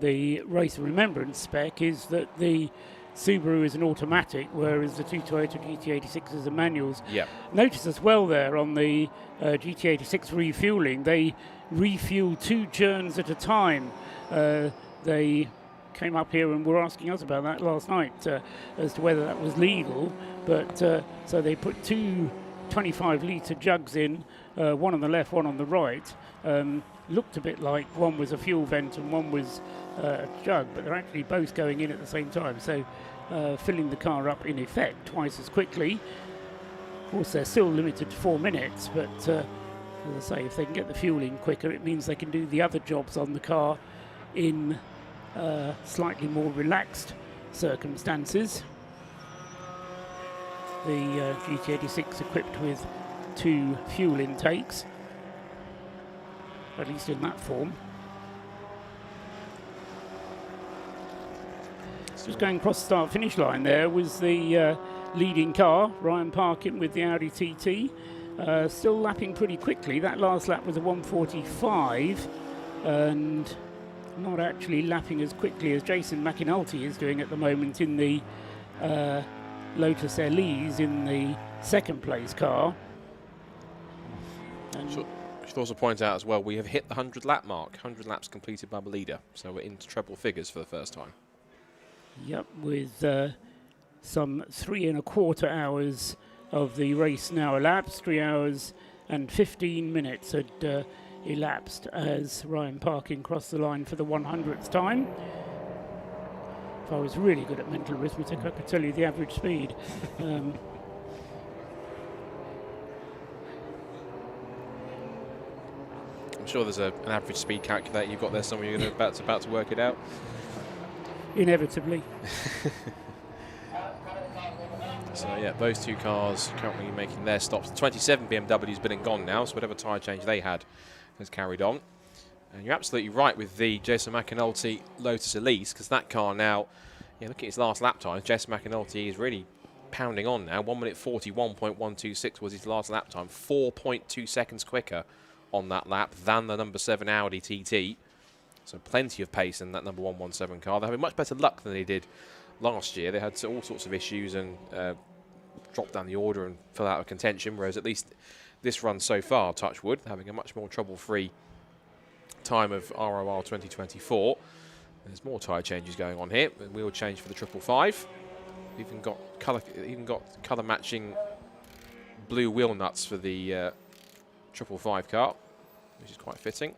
the Race of Remembrance spec is that the Subaru is an automatic, whereas the 2 Toyota GT86s are manuals. Yeah. Notice as well there on the GT86 refueling, they refuel 2 churns at a time. They came up here and were asking us about that last night as to whether that was legal. But so they put 2 25-litre jugs in, one on the left, one on the right. Looked a bit like one was a fuel vent and one was a jug, but they're actually both going in at the same time, so filling the car up in effect twice as quickly. Of course, they're still limited to 4 minutes, but as I say, if they can get the fuel in quicker, it means they can do the other jobs on the car in slightly more relaxed circumstances. The GT86 equipped with 2 fuel intakes, at least in that form. Just going across the start-finish line there was the leading car, Ryan Parkin with the Audi TT. Still lapping pretty quickly. That last lap was a 1:45, and not actually lapping as quickly as Jason McInulty is doing at the moment in the Lotus Elise in the second place car. And should also point out as well, we have hit the 100 lap mark, 100 laps completed by the leader, so we're into treble figures for the first time. Yep, with some 3¼ hours of the race now elapsed. 3 hours and 15 minutes had elapsed as Ryan Parkin crossed the line for the 100th time. If I was really good at mental arithmetic, I could tell you the average speed. I'm sure there's an average speed calculator you've got there somewhere. You're about to work it out. Inevitably. So yeah, those two cars currently making their stops. The 27 BMW's been and gone now, so whatever tyre change they had has carried on. And you're absolutely right with the Jason McAnulty Lotus Elise, because that car now, look at his last lap time. Jason McAnulty is really pounding on now. 1 minute 41.126 was his last lap time. 4.2 seconds quicker on that lap than the number 7 Audi TT. So plenty of pace in that number 117 car. They're having much better luck than they did last year. They had all sorts of issues and dropped down the order and fell out of contention, whereas at least this run so far, touch wood, having a much more trouble-free time of ROR 2024. There's more tyre changes going on here. Wheel change for the 555. Even got colour matching blue wheel nuts for the 555 car, which is quite fitting.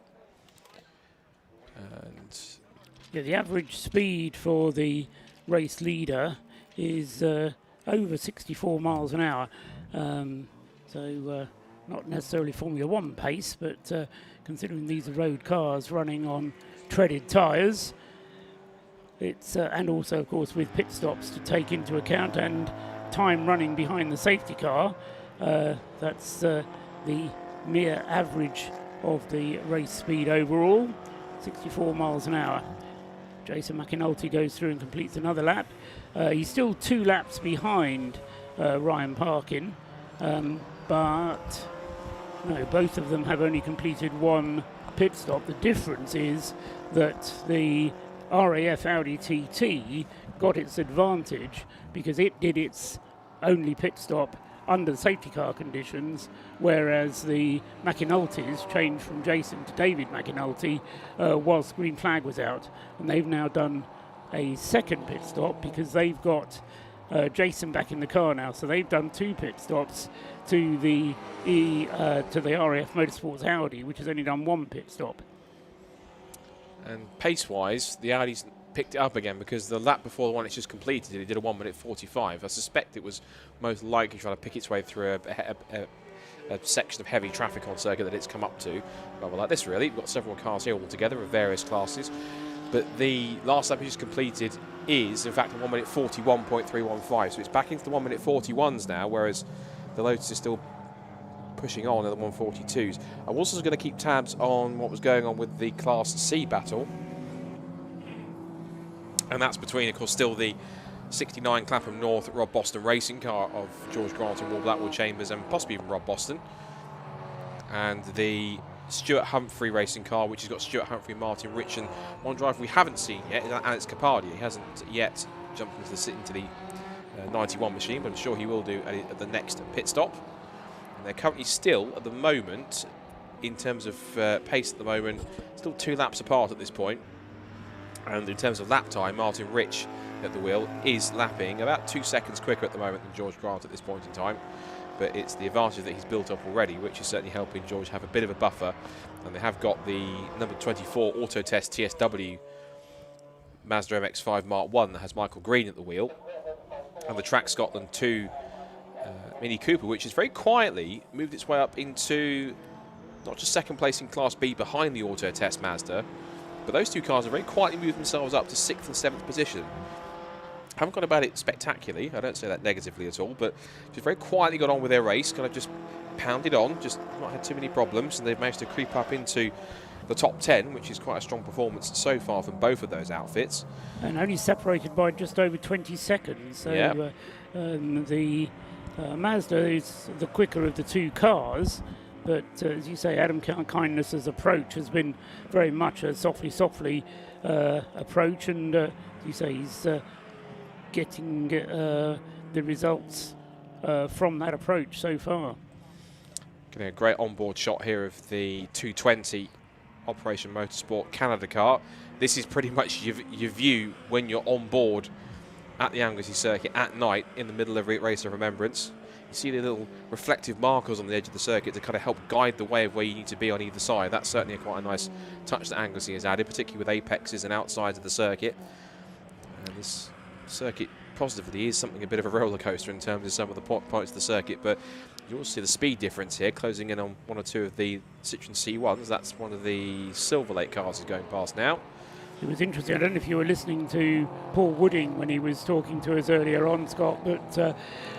And yeah, the average speed for the race leader is over 64 miles an hour. So not necessarily Formula One pace, but considering these are road cars running on treaded tyres, it's and also of course with pit stops to take into account and time running behind the safety car, that's the mere average of the race speed overall, 64 miles an hour. Jason McAnulty goes through and completes another lap. He's still 2 laps behind Ryan Parkin, but no, both of them have only completed 1 pit stop. The difference is that the RAF Audi TT got its advantage because it did its only pit stop under safety car conditions, whereas the McAnultys changed from Jason to David McAnulty whilst green flag was out, and they've now done a second pit stop because they've got Jason back in the car now, so they've done 2 pit stops to the RAF Motorsports Audi, which has only done 1 pit stop. And pace-wise, the Audi's picked it up again because the lap before the one it's just completed, it did a 1 minute 45. I suspect it was most likely trying to pick its way through a section of heavy traffic on circuit that it's come up to. Rather like this, really. We've got several cars here all together of various classes. But the last lap we just completed is, in fact, a 1 minute 41.315. So it's back into the 1 minute 41s now, whereas the Lotus is still pushing on at the 142s. I was also going to keep tabs on what was going on with the Class C battle. And that's between, of course, still the 69 Clapham North Rob Boston racing car of George Grant and Will Blackwood Chambers and possibly even Rob Boston. And the Stuart Humphrey racing car, which has got Stuart Humphrey, Martin Rich, and one driver we haven't seen yet is Alex Capardi. He hasn't yet jumped into the 91 machine, but I'm sure he will do at the next pit stop. And they're currently still, at the moment, in terms of pace at the moment, still 2 laps apart at this point. And in terms of lap time, Martin Rich at the wheel is lapping about 2 seconds quicker at the moment than George Grant at this point in time. But it's the advantage that he's built up already, which is certainly helping George have a bit of a buffer. And they have got the number 24 Autotest TSW Mazda MX-5 Mark 1 that has Michael Green at the wheel. And the Track Scotland 2 Mini Cooper, which has very quietly moved its way up into not just second place in Class B behind the Autotest Mazda, but those 2 cars have very quietly moved themselves up to 6th and 7th position. Haven't gone about it spectacularly, I don't say that negatively at all, but just very quietly got on with their race, kind of just pounded on, just not had too many problems, and they've managed to creep up into the top 10, which is quite a strong performance so far from both of those outfits. And only separated by just over 20 seconds. So yeah. The Mazda is the quicker of the 2 cars, but as you say, Adam Kindness's approach has been very much a softly approach, and as you say, he's getting the results from that approach so far. Getting a great onboard shot here of the 220 Operation Motorsport Canada car. This is pretty much your view when you're on board at the Anglesey circuit at night in the middle of Race of Remembrance. You see the little reflective markers on the edge of the circuit to kind of help guide the way of where you need to be on either side. That's certainly quite a nice touch that Anglesey has added, particularly with apexes and outsides of the circuit. And this circuit positively is something a bit of a roller coaster in terms of some of the points of the circuit, but you also see the speed difference here, closing in on one or two of the Citroen C1s. That's one of the Silver Lake cars is going past now. It was interesting. I don't know if you were listening to Paul Wooding when he was talking to us earlier on, Scott, but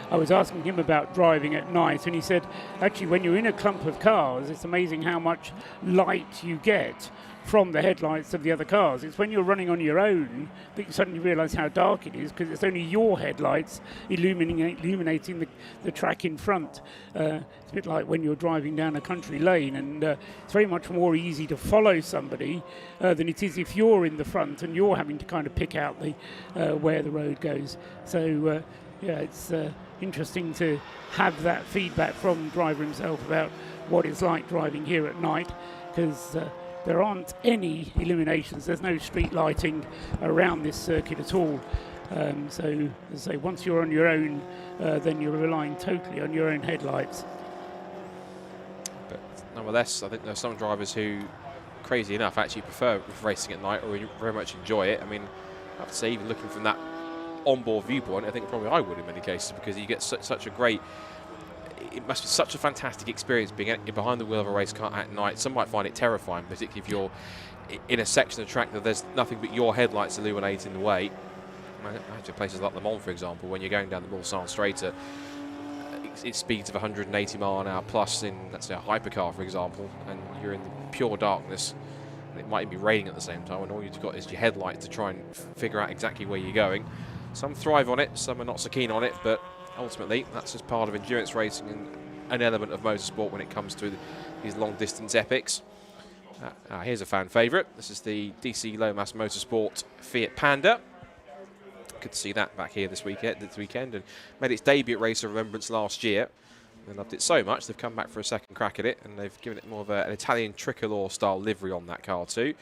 I was asking him about driving at night, and he said, actually, when you're in a clump of cars, it's amazing how much light you get from the headlights of the other cars. It's when you're running on your own that you suddenly realise how dark it is, because it's only your headlights illuminating the track in front. It's a bit like when you're driving down a country lane, and it's very much more easy to follow somebody than it is if you're in the front and you're having to kind of pick out where the road goes. So yeah, it's interesting to have that feedback from the driver himself about what it's like driving here at night, because there aren't any illuminations. There's no street lighting around this circuit at all. So, as I say, once you're on your own, then you're relying totally on your own headlights. But nonetheless, I think there are some drivers who, crazy enough, actually prefer racing at night or very much enjoy it. I mean, I have to say, even looking from that onboard viewpoint, I think probably I would in many cases, because you get such a great, it must be such a fantastic experience being behind the wheel of a race car at night. Some might find it terrifying, particularly if you're in a section of track that there's nothing but your headlights illuminating the way. Imagine places like Le Mans, for example, when you're going down the Mulsanne straight at its speeds of 180 mph plus in, let's say, a hypercar, for example, and you're in pure darkness. And it might even be raining at the same time, and all you've got is your headlights to try and figure out exactly where you're going. Some thrive on it, some are not so keen on it, but ultimately that's just part of endurance racing and an element of motorsport when it comes to these long-distance epics. Here's a fan favourite. This is the DC Lomas Motorsport Fiat Panda. Good to see that back here this weekend, and made its debut at Race of Remembrance last year. They loved it so much they've come back for a second crack at it, and they've given it more of an Italian tricolor style livery on that car too.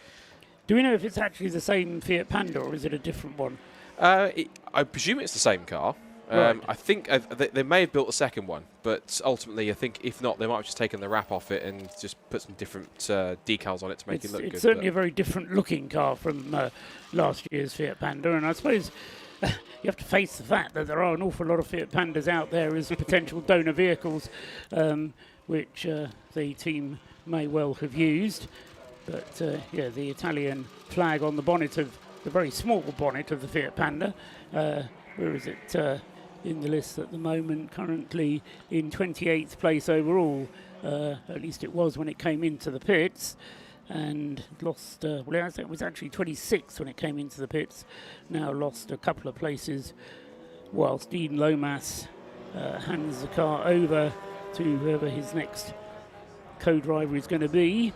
Do we know if it's actually the same Fiat Panda or is it a different one? I presume it's the same car. Right. I think they may have built a second one, but ultimately I think if not, they might have just taken the wrap off it and just put some different decals on it to make it look good. It's certainly a very different looking car from last year's Fiat Panda, and I suppose you have to face the fact that there are an awful lot of Fiat Pandas out there as potential donor vehicles, which the team may well have used. But yeah, the Italian flag on the bonnet of the very small bonnet of the Fiat Panda. Where is it in the list at the moment? Currently in 28th place overall. At least it was when it came into the pits. And lost, well, it was actually 26th when it came into the pits. Now lost a couple of places, whilst Dean Lomas hands the car over to whoever his next co-driver is going to be.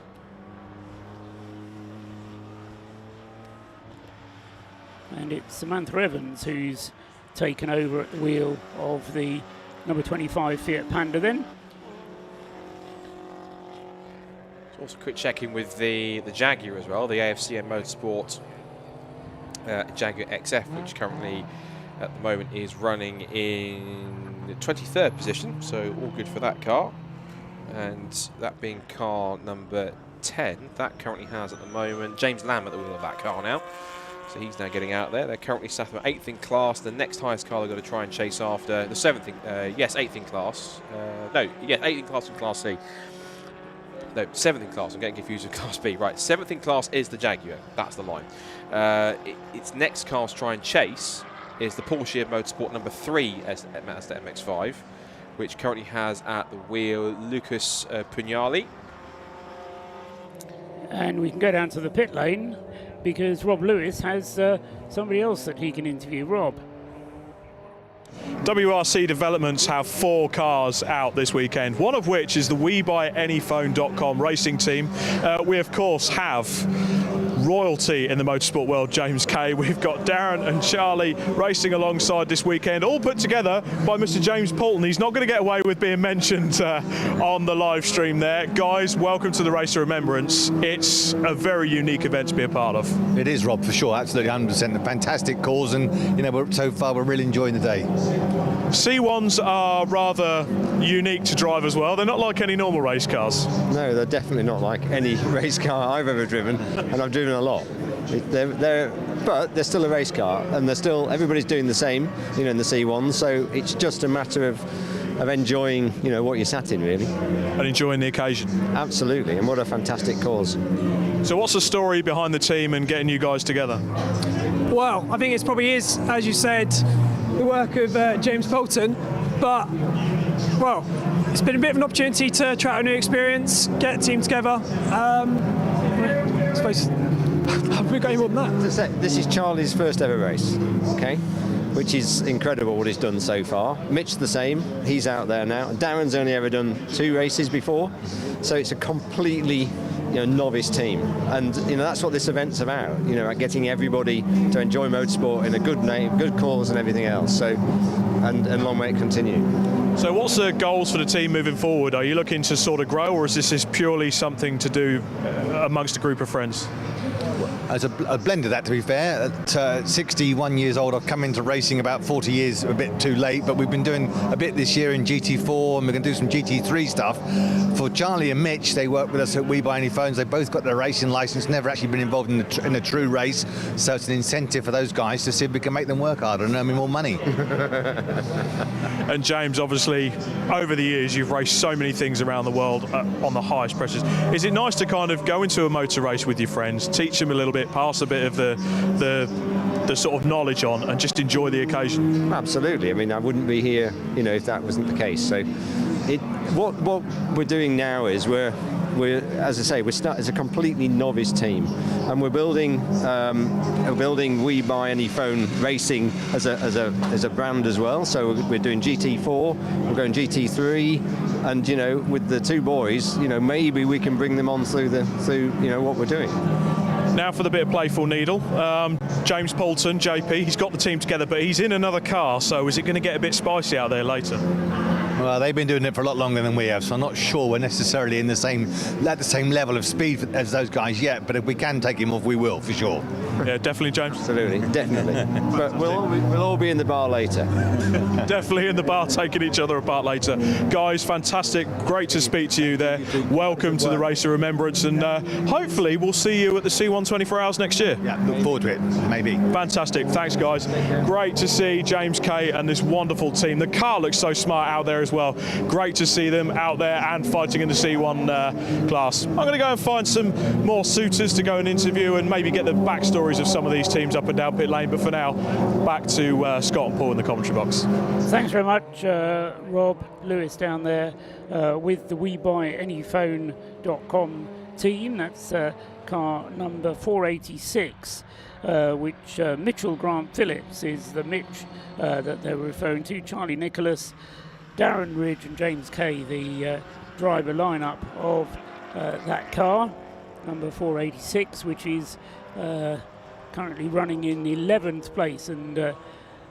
And it's Samantha Evans who's taken over at the wheel of the number 25 Fiat Panda then. Also a quick check-in with the Jaguar as well, the AFCM Motorsport Jaguar XF, which currently at the moment is running in the 23rd position, so all good for that car. And that being car number 10, that currently has at the moment James Lamb at the wheel of that car now. So he's now getting out there. They're currently sat at 8th in class. The next highest car they've got to try and chase after, the 7th in, 8th in class. 8th in class in Class C. No, 7th in class. I'm getting confused with Class B. Right, 7th in class is the Jaguar. That's the line. Its next car to try and chase is the Porsche Motorsport number 3 Mazda MX-5, which currently has at the wheel Lucas Pugnali. And we can go down to the pit lane, because Rob Lewis has somebody else that he can interview. Rob. WRC Developments have 4 cars out this weekend, one of which is the WeBuyAnyPhone.com racing team. We, of course, have royalty in the motorsport world, James Kay. We've got Darren and Charlie racing alongside this weekend, all put together by Mr. James Poulton. He's not going to get away with being mentioned on the live stream there. Guys, welcome to the Race of Remembrance. It's a very unique event to be a part of. It is, Rob, for sure. Absolutely, 100%. A fantastic cause, and so far we're really enjoying the day. C1s are rather unique to drive as well. They're not like any normal race cars. No, they're definitely not like any race car I've ever driven, and I've driven a lot. But they're still a race car, and everybody's doing the same, in the C1. So it's just a matter of enjoying, what you're sat in, really. And enjoying the occasion. Absolutely, and what a fantastic cause. So what's the story behind the team and getting you guys together? Well, I think it probably is, as you said, the work of James Poulton, but, well, it's been a bit of an opportunity to try out a new experience, get a team together. I suppose, have we got any more than that? This is Charlie's first ever race, okay? Which is incredible what he's done so far. Mitch's the same, he's out there now. Darren's only ever done 2 races before, so it's a completely novice team, and that's what this event's about. Getting everybody to enjoy motorsport in a good name, good cause, and everything else. So, and long may it continue. So, what's the goals for the team moving forward? Are you looking to sort of grow, or is this purely something to do amongst a group of friends? As a blend of that, to be fair. At 61 years old, I've come into racing about 40 years, a bit too late, but we've been doing a bit this year in GT4, and we're going to do some GT3 stuff. For Charlie and Mitch, they work with us at We Buy Any Phones. They've both got their racing license, never actually been involved in a true race, so it's an incentive for those guys to see if we can make them work harder and earn me more money. And James, obviously, over the years, you've raced so many things around the world on the highest pressures. Is it nice to kind of go into a motor race with your friends, teach them a little bit, pass a bit of the sort of knowledge on, and just enjoy the occasion? Absolutely. I mean, I wouldn't be here, if that wasn't the case. So, what we're doing now is we're as I say, we're starting as a completely novice team, and we're building We Buy Any Phone racing as a brand as well. So we're doing GT4, we're going GT3, and with the 2 boys, maybe we can bring them on through what we're doing. Now for the bit of playful needle. James Poulton, JP, he's got the team together, but he's in another car, so is it going to get a bit spicy out there later? Well, they've been doing it for a lot longer than we have, so I'm not sure we're necessarily at the same level of speed as those guys yet, but if we can take him off, we will, for sure. Yeah, definitely, James. Absolutely, definitely. But we'll all be in the bar later. Definitely in the bar, taking each other apart later. Guys, fantastic. Great to speak to you there. Welcome to the Race of Remembrance, and hopefully we'll see you at the C1 24 Hours next year. Yeah, look forward to it, maybe. Fantastic. Thanks, guys. Great to see James Kay and this wonderful team. The car looks so smart out there as well. Great to see them out there and fighting in the C1 class. I'm going to go and find some more suitors to go and interview and maybe get the backstories of some of these teams up and down pit lane. But for now, back to Scott and Paul in the commentary box. Thanks very much, Rob Lewis down there with the WeBuyAnyPhone.com team. That's car number 486, which Mitchell Grant Phillips is the Mitch that they're referring to. Charlie Nicholas, Darren Ridge and James Kay, the driver lineup of that car, number 486, which is currently running in 11th place. And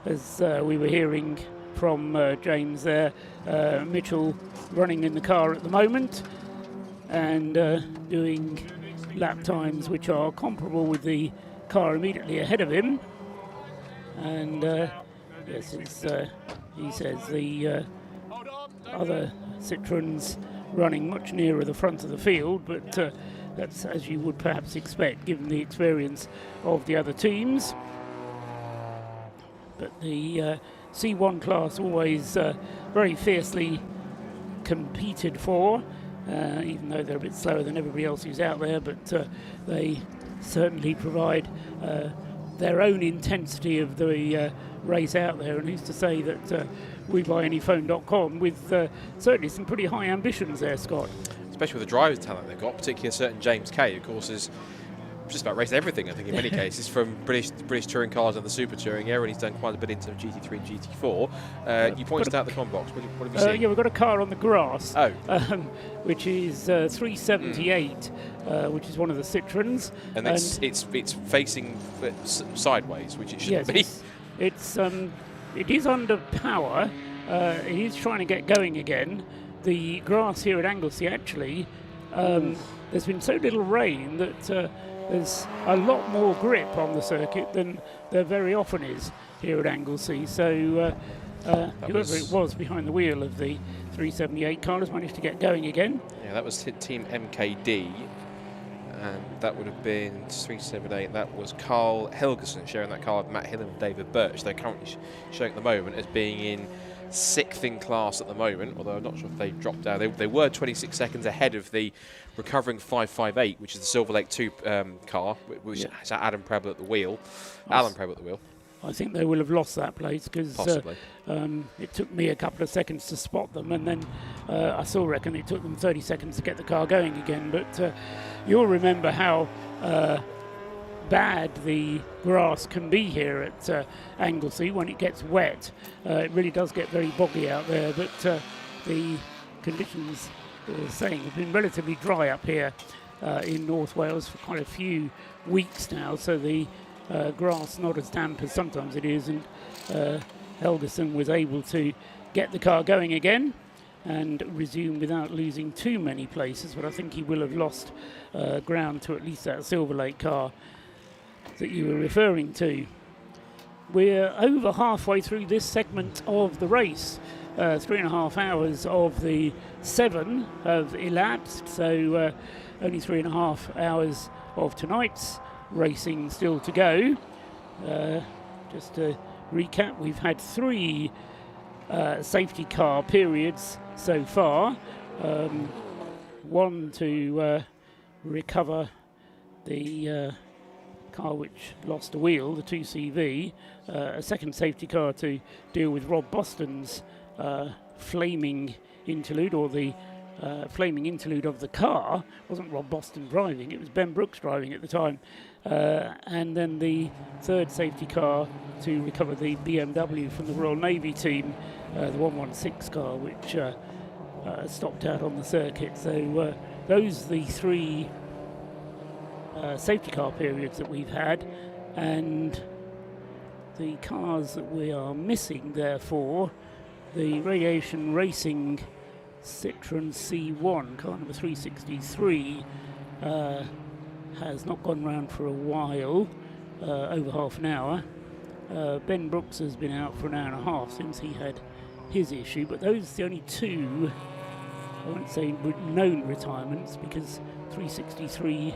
as we were hearing from James there, Mitchell running in the car at the moment and doing lap times which are comparable with the car immediately ahead of him. And yes, he says the other Citroens running much nearer the front of the field, but that's as you would perhaps expect given the experience of the other teams. But the C1 class always very fiercely competed for, even though they're a bit slower than everybody else who's out there, but they certainly provide their own intensity of the race out there. And who's to say that WeBuyAnyPhone.com with certainly some pretty high ambitions there, Scott. Especially with the driver's talent they've got, particularly a certain James Kay, of course, is just about raced everything, I think, in many cases, from British touring cars and the Super Touring era, and he's done quite a bit into GT3 and GT4. You pointed out the com box. What have you seen? Yeah, we've got a car on the grass, Oh. which is 378, which is one of the Citroens. And it's facing sideways, which it shouldn't be. It is under power. It is trying to get going again. The grass here at Anglesey, actually, there's been so little rain that there's a lot more grip on the circuit than there very often is here at Anglesey. So whoever it was behind the wheel of the 378 car has managed to get going again. Yeah, that was Team MKD, and that would have been 378. That was Carl Helgeson sharing that car with Matt Hill and David Birch. They're currently showing at the moment as being in 6th in class at the moment, although I'm not sure if they dropped down. They were 26 seconds ahead of the recovering 558, which is the Silver Lake 2 car, which has Adam Preble at the wheel. Alan Preble at the wheel. I think they will have lost that place because it took me a couple of seconds to spot them, and then I still reckon it took them 30 seconds to get the car going again. But you'll remember how bad the grass can be here at Anglesey when it gets wet. It really does get very boggy out there, but the conditions, saying, have been relatively dry up here in North Wales for quite a few weeks now, so the grass not as damp as sometimes it is, and Helgeson was able to get the car going again and resume without losing too many places, but I think he will have lost ground to at least that Silver Lake car that you were referring to. We're over halfway through this segment of the race. 3.5 hours of the 7 have elapsed, so only 3.5 hours of tonight's racing still to go. Just to recap, we've had 3 safety car periods so far. One to recover the car which lost a wheel, the 2CV, a second safety car to deal with Rob Boston's flaming interlude, or the flaming interlude of the car. It wasn't Rob Boston driving, it was Ben Brooks driving at the time. And then the third safety car to recover the BMW from the Royal Navy team, the 116 car, which stopped out on the circuit. So those are the 3 safety car periods that we've had, and the cars that we are missing, therefore, the Radiation Racing Citroen C1, car number 363, has not gone round for a while, over half an hour. Ben Brooks has been out for an hour and a half since he had his issue, but those are the only 2, I won't say known retirements, because 363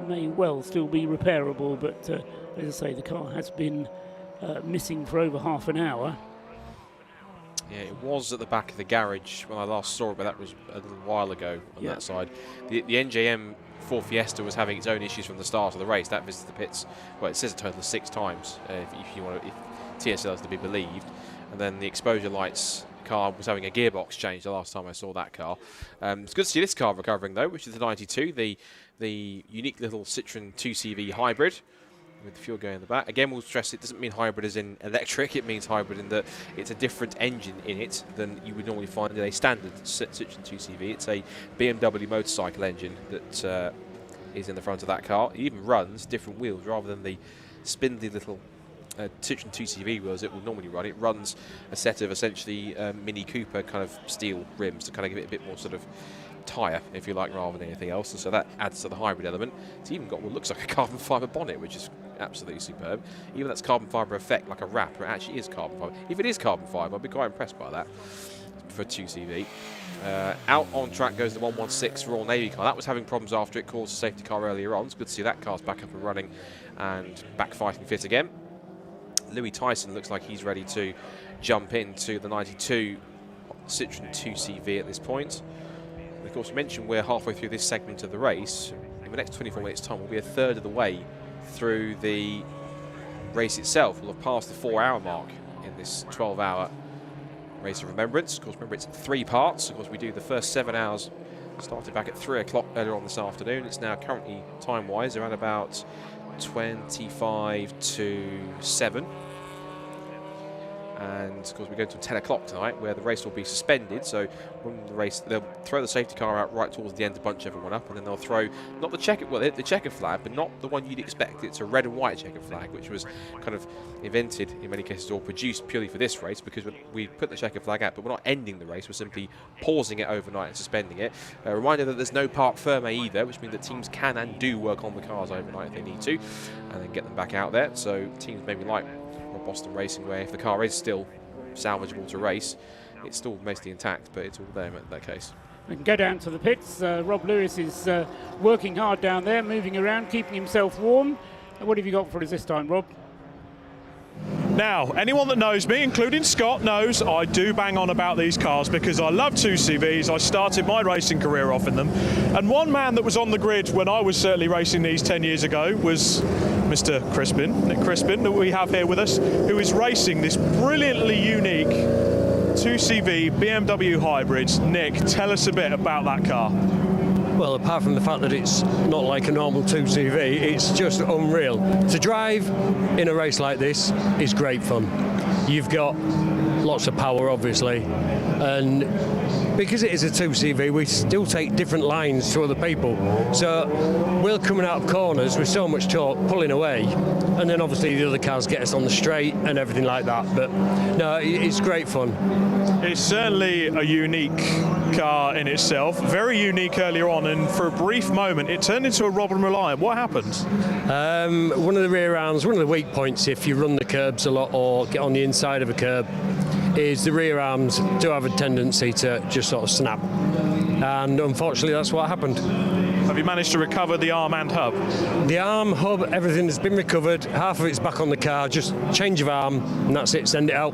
may well still be repairable, but as I say, the car has been missing for over half an hour. Yeah, it was at the back of the garage when I last saw it, but that was a little while ago on that side. The NJM 4 Fiesta was having its own issues from the start of the race. That visited the pits, well, it says a total of 6 times, if you want to, if TSL is to be believed. And then the exposure lights car was having a gearbox change the last time I saw that car. It's good to see this car recovering though, which is the 92, the unique little Citroen 2CV hybrid with the fuel going in the back. Again, we'll stress it doesn't mean hybrid as in electric, it means hybrid in that it's a different engine in it than you would normally find in a standard Citroen 2CV. It's a BMW motorcycle engine that is in the front of that car. It even runs different wheels rather than the spindly little Citroen 2CV wheels it will normally run. It runs a set of essentially Mini Cooper kind of steel rims to kind of give it a bit more sort of tyre, if you like, rather than anything else, and so that adds to the hybrid element. It's even got what looks like a carbon fibre bonnet, which is absolutely superb. Even that's carbon fibre effect, like a wrapper, it actually is carbon fibre. If it is carbon fibre, I'd be quite impressed by that for 2CV. Out on track goes the 116 Royal Navy car. That was having problems after it caused a safety car earlier on. It's good to see that car's back up and running and back fighting fit again. Louis Tyson looks like he's ready to jump into the 92 Citroen 2CV at this point. And of course, we mentioned we're halfway through this segment of the race. In the next 24 minutes' time, we'll be a third of the way through the race itself. We'll have passed the 4-hour mark in this 12-hour Race of Remembrance. Of course, remember, it's 3 parts. Of course, we do the first 7 hours Started back at 3 o'clock earlier on this afternoon. It's now currently time-wise around about 25 to 7. And of course we go to 10 o'clock tonight where the race will be suspended. So when the race, they'll throw the safety car out right towards the end to bunch everyone up, and then they'll throw not the the checkered flag, but not the one you'd expect. It's a red and white checkered flag, which was kind of invented in many cases or produced purely for this race, because we put the checkered flag out, but we're not ending the race. We're simply pausing it overnight and suspending it. A reminder that there's no parc ferme either, which means that teams can and do work on the cars overnight if they need to, and then get them back out there. So teams maybe like Boston Racing, where if the car is still salvageable to race, it's still mostly intact, but it's all there in that case. We can go down to the pits. Rob Lewis is working hard down there, moving around, keeping himself warm. What have you got for us this time, Rob? Now, anyone that knows me, including Scott, knows I do bang on about these cars because I love 2CVs. I started my racing career off in them. And one man that was on the grid when I was certainly racing these 10 years ago was Mr. Crispin, Nick Crispin, that we have here with us, who is racing this brilliantly unique 2CV BMW hybrid. Nick, tell us a bit about that car. Well, apart from the fact that it's not like a normal 2CV, it's just unreal. To drive in a race like this is great fun. You've got lots of power, obviously, and because it is a 2CV, we still take different lines to other people. So we're coming out of corners with so much torque, pulling away, and then obviously the other cars get us on the straight and everything like that. But no, it's great fun. It's certainly a unique car in itself, very unique earlier on, and for a brief moment it turned into a Robin Reliant. What happened? One of the rear arms, one of the weak points if you run the curbs a lot or get on the inside of a curb, is the rear arms do have a tendency to just sort of snap, and unfortunately that's what happened. Have you managed to recover the arm and hub? The arm, hub, everything has been recovered. Half of it's back on the car, just change of arm and that's it, send it out.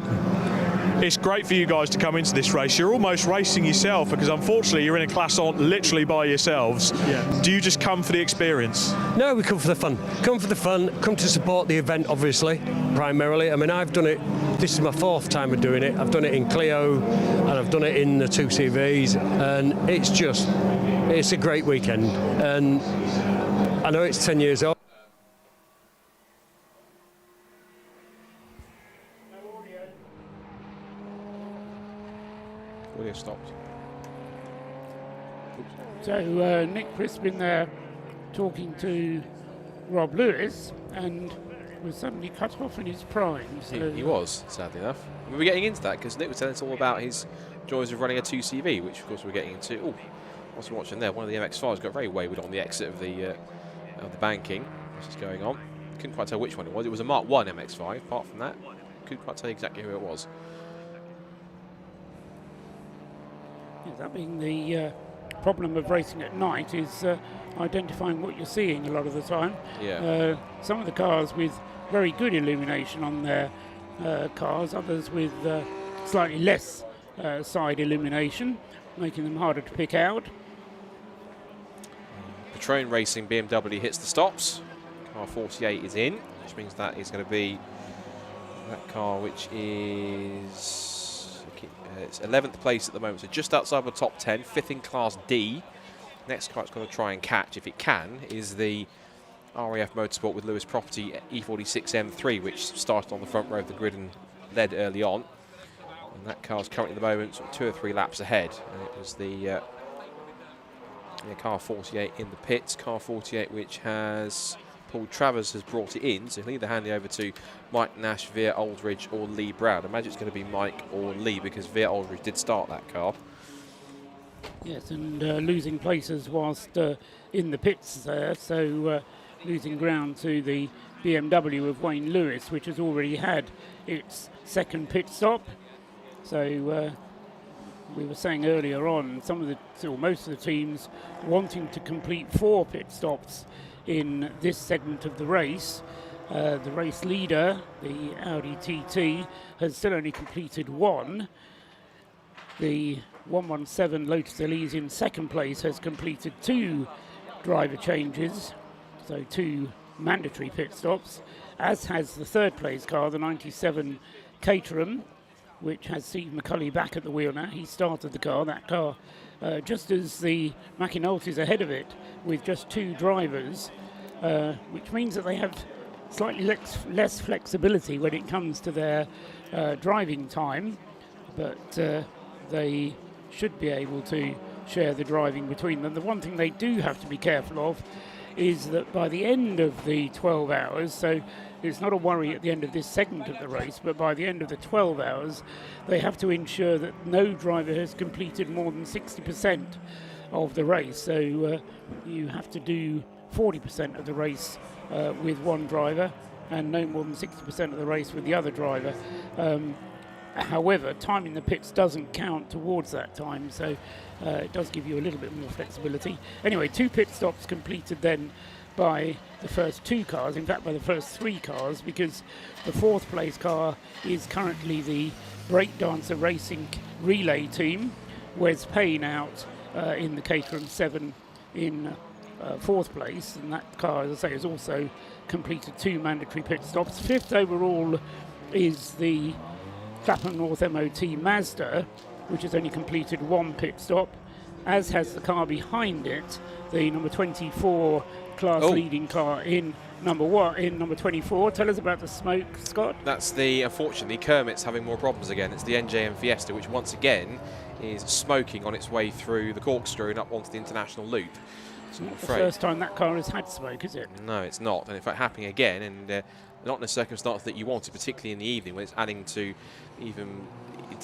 It's great for you guys to come into this race. You're almost racing yourself because unfortunately you're in a class on literally by yourselves. Yeah. Do you just come for the experience? No, we come for the fun. Come for the fun, come to support the event, obviously, primarily. I mean, I've done it, this is my 4th time of doing it. I've done it in Clio and I've done it in the 2CVs, and it's a great weekend. And I know it's 10 years old. Audio stopped. So Nick Crispin there talking to Rob Lewis, and was suddenly cut off in his prime. So He was, sadly enough. We were getting into that because Nick was telling us all about his joys of running a 2CV, which of course we're getting into. Oh, what's he watching there? One of the MX-5s got very wayward on the exit of the banking. What's going on? Couldn't quite tell which one it was. It was a Mark 1 MX-5. Apart from that, couldn't quite tell you exactly who it was. that being the problem of racing at night is identifying what you're seeing a lot of the time. Yeah. Some of the cars with very good illumination on their cars, others with slightly less side illumination, making them harder to pick out. Patron Racing BMW hits the stops. Car 48 is in, which means that is going to be that car, which is it's 11th place at the moment, so just outside the top 10, 5th in Class D. Next car it's going to try and catch, if it can, is the RAF Motorsport with Lewis Property E46 M3, which started on the front row of the grid and led early on. And that car's currently at the moment sort of 2 or 3 laps ahead. And it was the car 48 in the pits. Car 48, which has Paul Travers has brought it in, so he'll either hand it over to Mike Nash, Veer Aldridge or Lee Brown. I imagine it's going to be Mike or Lee because Veer Aldridge did start that car. Yes, and losing places whilst in the pits there, so losing ground to the BMW of Wayne Lewis, which has already had its second pit stop. So we were saying earlier on, some of the, or most of the teams wanting to complete 4 pit stops in this segment of the race. The race leader, the Audi TT, has still only completed 1. The 117 Lotus Elise in second place has completed 2 driver changes, so 2 mandatory pit stops, as has the third place car, the 97 Caterham, which has Steve McCulley back at the wheel now. He started the car, that car, just as the McInulty is ahead of it with just 2 drivers, which means that they have slightly less flexibility when it comes to their driving time, but they should be able to share the driving between them. The one thing they do have to be careful of is that by the end of the 12 hours, so it's not a worry at the end of this segment of the race, but by the end of the 12 hours, they have to ensure that no driver has completed more than 60% of the race. So you have to do 40% of the race with one driver and no more than 60% of the race with the other driver. However, time in the pits doesn't count towards that time, so it does give you a little bit more flexibility. Anyway, 2 pit stops completed then by the first 2 cars, in fact by the first 3 cars, because the 4th place car is currently the Breakdancer Racing relay team. Wes Payne out in the Caterham 7 in 4th place, and that car, as I say, has also completed 2 mandatory pit stops. 5th overall is the Clapham North MOT Mazda, which has only completed 1 pit stop, as has the car behind it, the number 24 class leading car in number 24. Tell us about the smoke, Scott. That's unfortunately, Kermit's having more problems again. It's the NJM Fiesta, which once again is smoking on its way through the corkscrew and up onto the international loop. It's not the first time that car has had smoke, is it? No, it's not. And in fact, happening again, and not in a circumstance that you wanted, particularly in the evening when it's adding to even.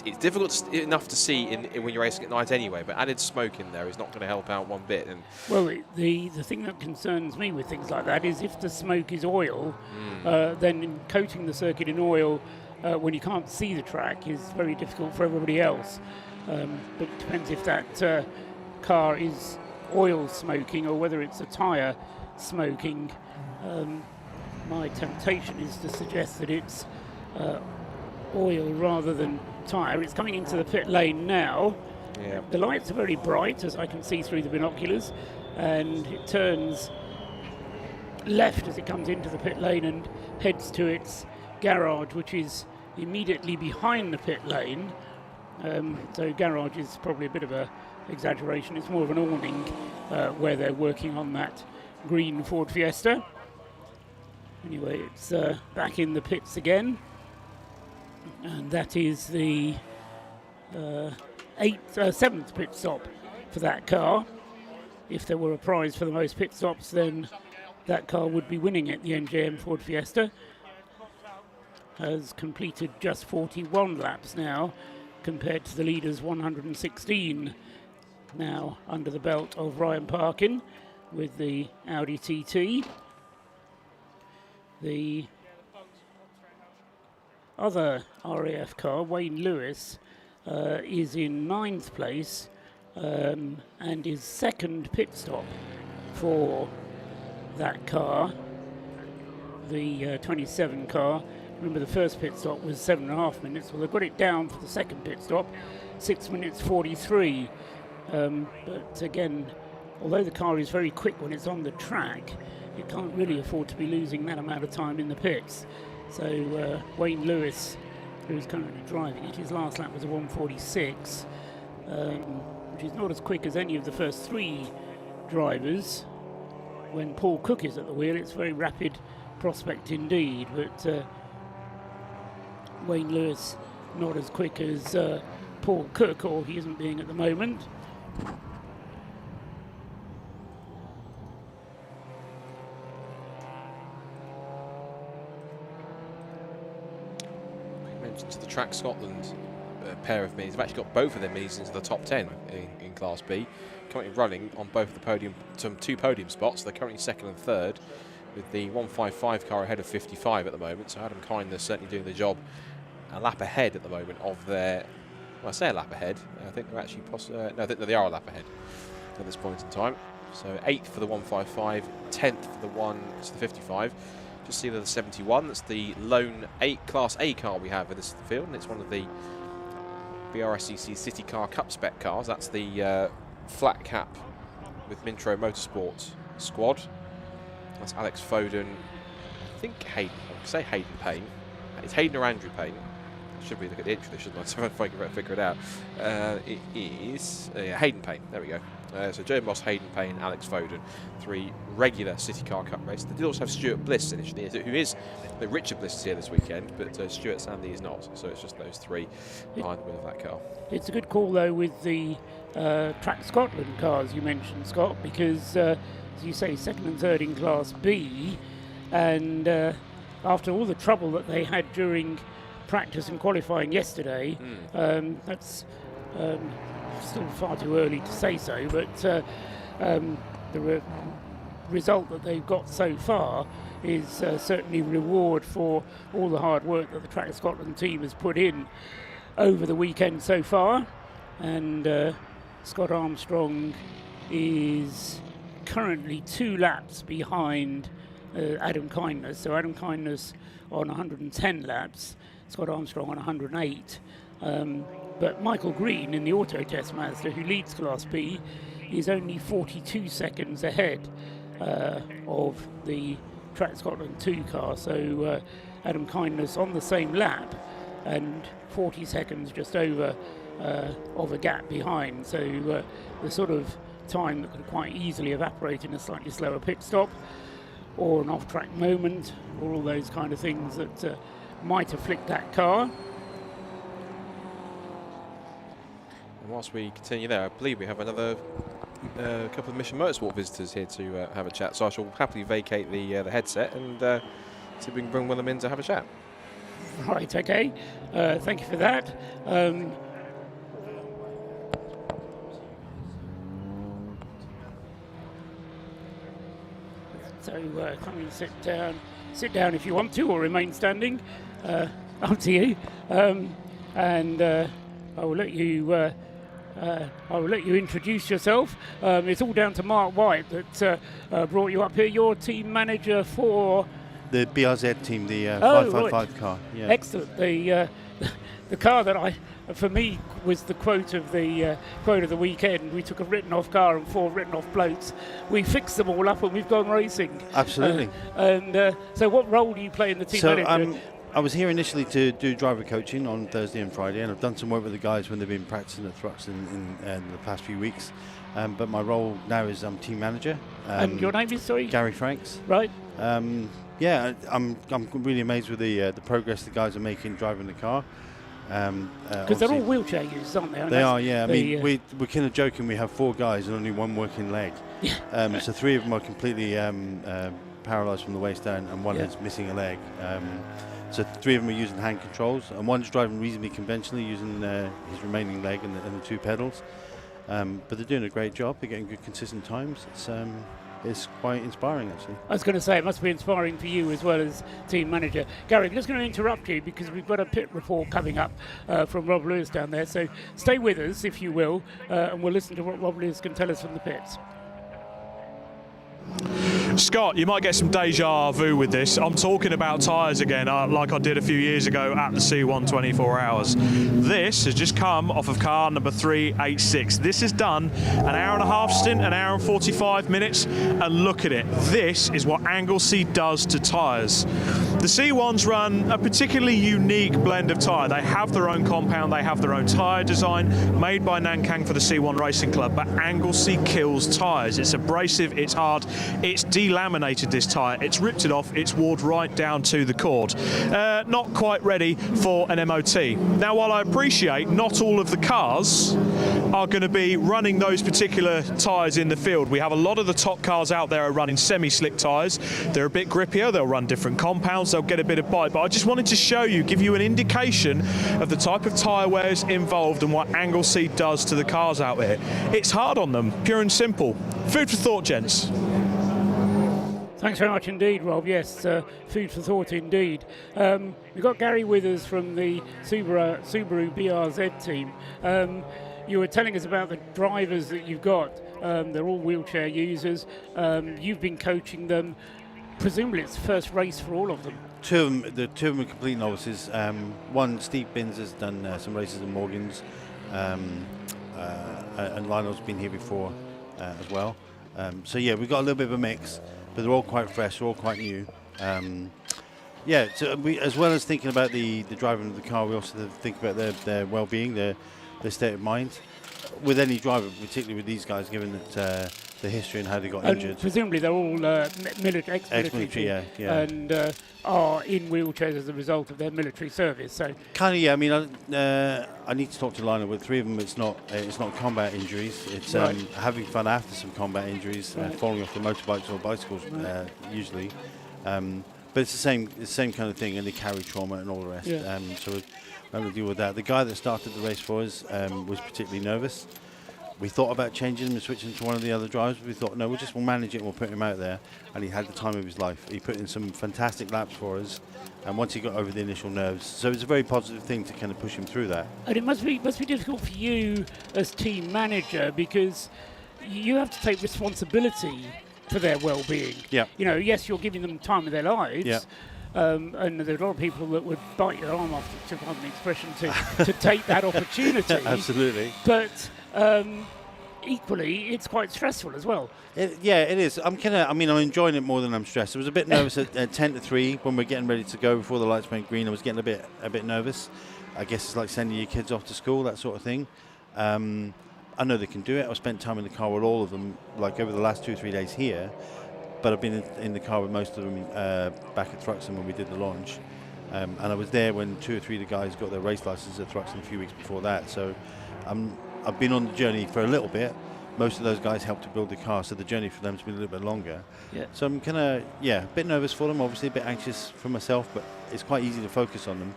It's difficult enough to see when you're racing at night anyway, but added smoke in there is not going to help out one bit. And well, the thing that concerns me with things like that is if the smoke is oil, then coating the circuit in oil when you can't see the track is very difficult for everybody else. But it depends if that car is oil smoking or whether it's a tyre smoking. My temptation is to suggest that it's oil rather than tyre. It's coming into the pit lane now. Yeah. The lights are very bright, as I can see through the binoculars, and it turns left as it comes into the pit lane and heads to its garage, which is immediately behind the pit lane. So garage is probably a bit of a exaggeration. It's more of an awning where they're working on that green Ford Fiesta. Anyway, it's back in the pits again. And that is the 7th pit stop for that car. If there were a prize for the most pit stops, then that car would be winning it. The NJM Ford Fiesta has completed just 41 laps now, compared to the leader's 116 now under the belt of Ryan Parkin with the Audi TT. The other RAF car, Wayne Lewis, is in 9th place and is 2nd pit stop for that car, the 27 car. Remember, the first pit stop was 7.5 minutes. Well, they've got it down for the 2nd pit stop, 6 minutes 43. But again, although the car is very quick when it's on the track, it can't really afford to be losing that amount of time in the pits. So Wayne Lewis, who's currently driving it, his last lap was a 1:46, which is not as quick as any of the first 3 drivers. When Paul Cook is at the wheel, it's a very rapid prospect indeed, but Wayne Lewis not as quick as Paul Cook, or he isn't being at the moment. to the Track Scotland pair of minis. They've actually got both of their minis into the top 10 in Class B. Currently running on both of the podium, 2 podium spots. They're currently 2nd and 3rd, with the 155 car ahead of 55 at the moment. So Adam Kindness certainly doing the job a lap ahead at the moment of their. Well, I say a lap ahead. I think they're actually no, they are a lap ahead at this point in time. So 8th for the 155, 10th for the 55. Just see the 71. That's the lone Class A car we have in this field, and it's one of the BRSCC City Car Cup spec cars. That's the flat cap with Mintro Motorsport squad. That's Alex Foden. I think Hayden. I could say Hayden Payne. It's Hayden or Andrew Payne. should we look at the entry list, shouldn't I? So if I can figure it out. It is Hayden Payne. There we go. So Joe Moss, Hayden Payne, Alex Foden, 3 regular City Car Cup races. They did also have Stuart Bliss initially, who is Richard Bliss is here this weekend, but Stuart Sandy is not. So it's just those 3 behind the wheel of that car. It's a good call though with the Track Scotland cars you mentioned, Scott, because as you say, 2nd and 3rd in Class B, and after all the trouble that they had during practice and qualifying yesterday, that's still far too early to say so, but the result that they've got so far is certainly reward for all the hard work that the Track Scotland team has put in over the weekend so far. And Scott Armstrong is currently 2 laps behind Adam Kindness. So Adam Kindness on 110 laps, Scott Armstrong on 108. But Michael Green in the Auto Test Mazda, who leads Class B, is only 42 seconds ahead of the Track Scotland 2 car. So Adam Kindness on the same lap and 40 seconds just over of a gap behind. So the sort of time that could quite easily evaporate in a slightly slower pit stop or an off-track moment or all those kind of things that might afflict that car. And whilst we continue there, I believe we have another couple of Mission Motorsport visitors here to have a chat. So I shall happily vacate the headset and see if we can bring one of them in to have a chat. Right, okay. Thank you for that. So come and sit down if you want to, or remain standing. Up to you. And I will let you introduce yourself. It's all down to Mark White that brought you up here. You're team manager for the BRZ team, the 555 right. car. Yeah. Excellent. The car that for me was the quote of the weekend. We took a written-off car and 4 written-off blokes. We fixed them all up and we've gone racing. Absolutely. So what role do you play in the team manager? I was here initially to do driver coaching on Thursday and Friday, and I've done some work with the guys when they've been practicing at Thruxton in the past few weeks. But my role now is I'm team manager. And your name is, sorry? Gary Franks. Right. Yeah, I'm really amazed with the progress the guys are making driving the car. Because they're all wheelchair users, aren't they? They are, yeah. I mean, we're kind of joking. We have 4 guys and only 1 working leg. So 3 of them are completely paralysed from the waist down, and 1 is missing a leg. So 3 of them are using hand controls, and 1's driving reasonably conventionally using his remaining leg and the 2 pedals. But they're doing a great job. They're getting good, consistent times. It's quite inspiring, actually. I was going to say, it must be inspiring for you as well as team manager. Gary, I'm just going to interrupt you because we've got a pit report coming up from Rob Lewis down there. So stay with us, if you will, and we'll listen to what Rob Lewis can tell us from the pits. Scott, you might get some deja vu with this. I'm talking about tyres again, like I did a few years ago at the C1 24 Hours. This has just come off of car number 386. This has done an hour and a half stint, an hour and 45 minutes, and look at it. This is what Anglesey does to tyres. The C1s run a particularly unique blend of tyre. They have their own compound, they have their own tyre design, made by Nankang for the C1 Racing Club, but Anglesey kills tyres. It's abrasive, it's hard, it's delaminated this tyre, it's ripped it off, it's worn right down to the cord. Not quite ready for an MOT. Now, while I appreciate not all of the cars are going to be running those particular tyres in the field, we have a lot of the top cars out there are running semi-slick tyres. They're a bit grippier, they'll run different compounds, they'll get a bit of bite, but I just wanted to show you, give you an indication of the type of tyre wears involved and what Anglesey does to the cars out there. It's hard on them, pure and simple. Food for thought, gents. Thanks very much indeed, Rob. Yes, food for thought indeed. We've got Gary with us from the Subaru BRZ team. You were telling us about the drivers that you've got. They're all wheelchair users. You've been coaching them. Presumably it's the first race for all of them. The 2 of them are complete novices. 1, Steve Binns, has done some races in Morgan's, and Lionel's been here before as well. So yeah, we've got a little bit of a mix, but they're all quite fresh, they're all quite new. Yeah, so we, as well as thinking about the driving of the car, we also think about their well-being, their state of mind. With any driver, particularly with these guys, given that the history and how they got injured. Presumably they're all ex-military, yeah. and are in wheelchairs as a result of their military service. So kind of, yeah. I mean, I need to talk to Lionel. With 3 of them, it's not combat injuries. It's Right. having fun after some combat injuries, Right. falling off the motorbikes or bicycles, usually. But it's the same kind of thing, and they carry trauma and all the rest. Yeah. So we're having to deal with that. The guy that started the race for us was particularly nervous. We thought about changing him and switching to one of the other drivers. But we thought, no, we'll manage it and we'll put him out there. And he had the time of his life. He put in some fantastic laps for us. And once he got over the initial nerves, so it's a very positive thing to kind of push him through that. And it must be difficult for you as team manager, because you have to take responsibility for their well-being. Yeah. You know, yes, you're giving them time of their lives. Yeah. And there's a lot of people that would bite your arm off, to pardon the expression, to take that opportunity. Absolutely. But equally, it's quite stressful as well. It is. I'm enjoying it more than I'm stressed. I was a bit nervous at 10 to 3 when we're getting ready to go before the lights went green. I was getting a bit nervous. I guess it's like sending your kids off to school, that sort of thing. I know they can do it. I've spent time in the car with all of them, like over the last 2 or 3 days here. But I've been in the car with most of them back at Thruxton when we did the launch. And I was there when 2 or 3 of the guys got their race licenses at Thruxton a few weeks before that. So I've been on the journey for a little bit. Most of those guys helped to build the car, so the journey for them has been a little bit longer. Yeah. So I'm kind of, a bit nervous for them, obviously a bit anxious for myself, but it's quite easy to focus on them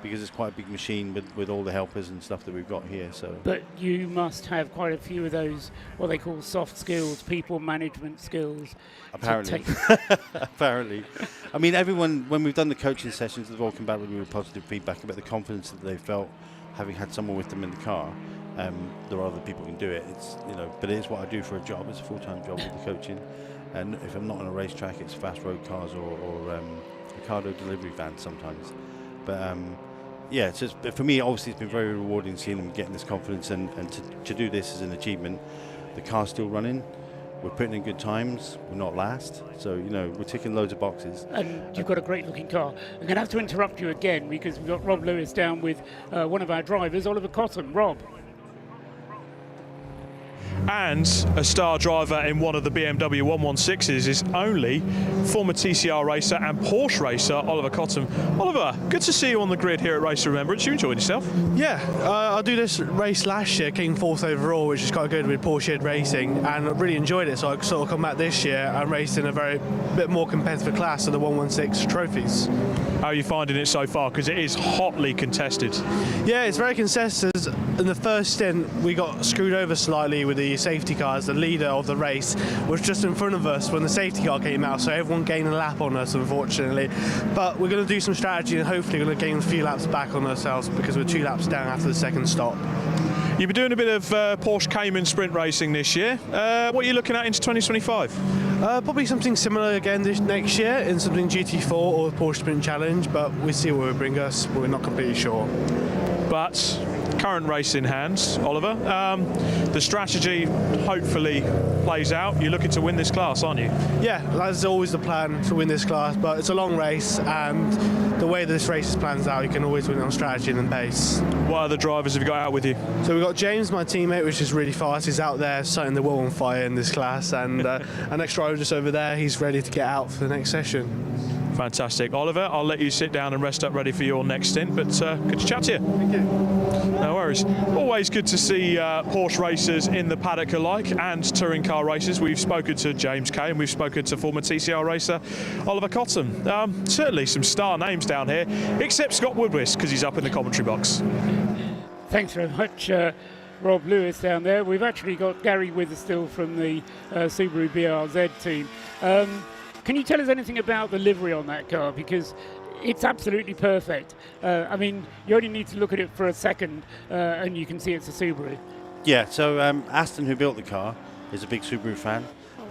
because it's quite a big machine with all the helpers and stuff that we've got here. So. But you must have quite a few of those, what they call soft skills, people management skills. Apparently. Apparently. I mean, everyone, when we've done the coaching sessions, they've all come back with me with positive feedback about the confidence that they felt having had someone with them in the car. There are other people who can do it. It's, but it is what I do for a job. It's a full-time job with the coaching. And if I'm not on a racetrack, it's fast road cars or Ocado delivery vans sometimes. But it's just, for me, obviously, it's been very rewarding seeing them getting this confidence and to do this as an achievement. The car's still running. We're putting in good times. We're not last. So, we're ticking loads of boxes. And you've got a great-looking car. I'm going to have to interrupt you again because we've got Rob Lewis down with one of our drivers, Oliver Cotton. Rob. And a star driver in one of the BMW 116s is only former TCR racer and Porsche racer Oliver Cotton. Oliver, good to see you on the grid here at Race of Remembrance. You enjoyed yourself? Yeah, I do this race last year, came 4th overall, which is quite good with Porsche racing, and I really enjoyed it. So I sort of come back this year and raced in a bit more competitive class of the 116 trophies. How are you finding it so far? Because it is hotly contested. Yeah, it's very contested. In the first stint, we got screwed over slightly with the safety cars. The leader of the race was just in front of us when the safety car came out, so everyone gained a lap on us, unfortunately. But we're going to do some strategy and hopefully going to gain a few laps back on ourselves because we're 2 laps down after the second stop. You've been doing a bit of Porsche Cayman sprint racing this year. What are you looking at into 2025? Probably something similar again this next year in something GT4 or the Porsche Sprint Challenge, but we see where it will bring us. We're not completely sure. But current race in hand, Oliver, the strategy hopefully plays out. You're looking to win this class, aren't you? Yeah, that's always the plan, to win this class, but it's a long race, and the way this race plans out, you can always win on strategy and pace. What other drivers have you got out with you? So we've got James, my teammate, which is really fast. He's out there setting the world on fire in this class, and our next driver just over there, he's ready to get out for the next session. Fantastic. Oliver, I'll let you sit down and rest up ready for your next stint, but good to chat to you. Thank you. No worries. Always good to see Porsche racers in the paddock alike and touring car racers. We've spoken to James Kay and we've spoken to former TCR racer Oliver Cotton. Certainly some star names down here, except Scott Woodwist, because he's up in the commentary box. Thanks very much, Rob Lewis down there. We've actually got Gary Witherstill from the Subaru BRZ team. Can you tell us anything about the livery on that car? Because it's absolutely perfect. I mean, you only need to look at it for a second and you can see it's a Subaru. Yeah, so Aston, who built the car, is a big Subaru fan.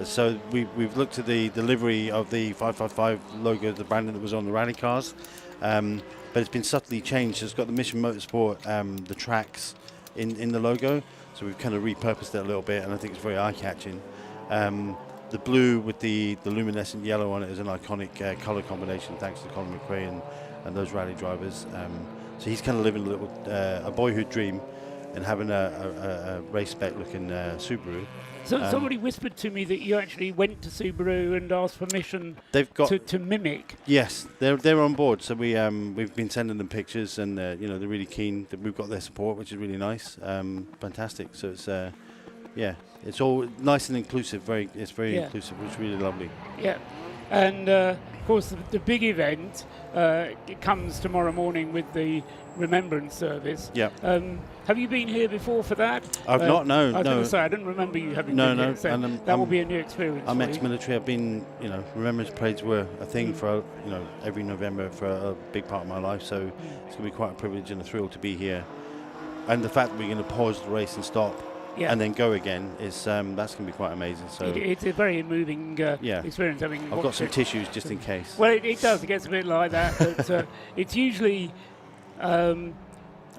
So we've looked at the livery of the 555 logo, the branding that was on the rally cars. But it's been subtly changed. It's got the Mission Motorsport, the tracks in the logo. So we've kind of repurposed it a little bit, and I think it's very eye-catching. the blue with the luminescent yellow on it is an iconic colour combination, thanks to Colin McRae and those rally drivers. So he's kind of living a boyhood dream and having a race spec looking Subaru. So somebody whispered to me that you actually went to Subaru and asked permission to mimic. Yes, they're on board. So we've been sending them pictures, and they're really keen that we've got their support, which is really nice. Fantastic. So it's all nice and inclusive. It's very inclusive. It's really lovely. Yeah, and of course the big event it comes tomorrow morning with the Remembrance service. Yeah. Have you been here before for that? I've not. No. I was going to say I didn't remember you having been here. So and that will be a new experience. I'm for you. ex-military. I've been, Remembrance parades were a thing for, every November for a big part of my life. So it's going to be quite a privilege and a thrill to be here. And the fact that we're going to pause the race and stop and then go again is that's going to be quite amazing. So it's a very moving experience. I've got some tissues just in case. Well, it does. It gets a bit like that, but it's usually.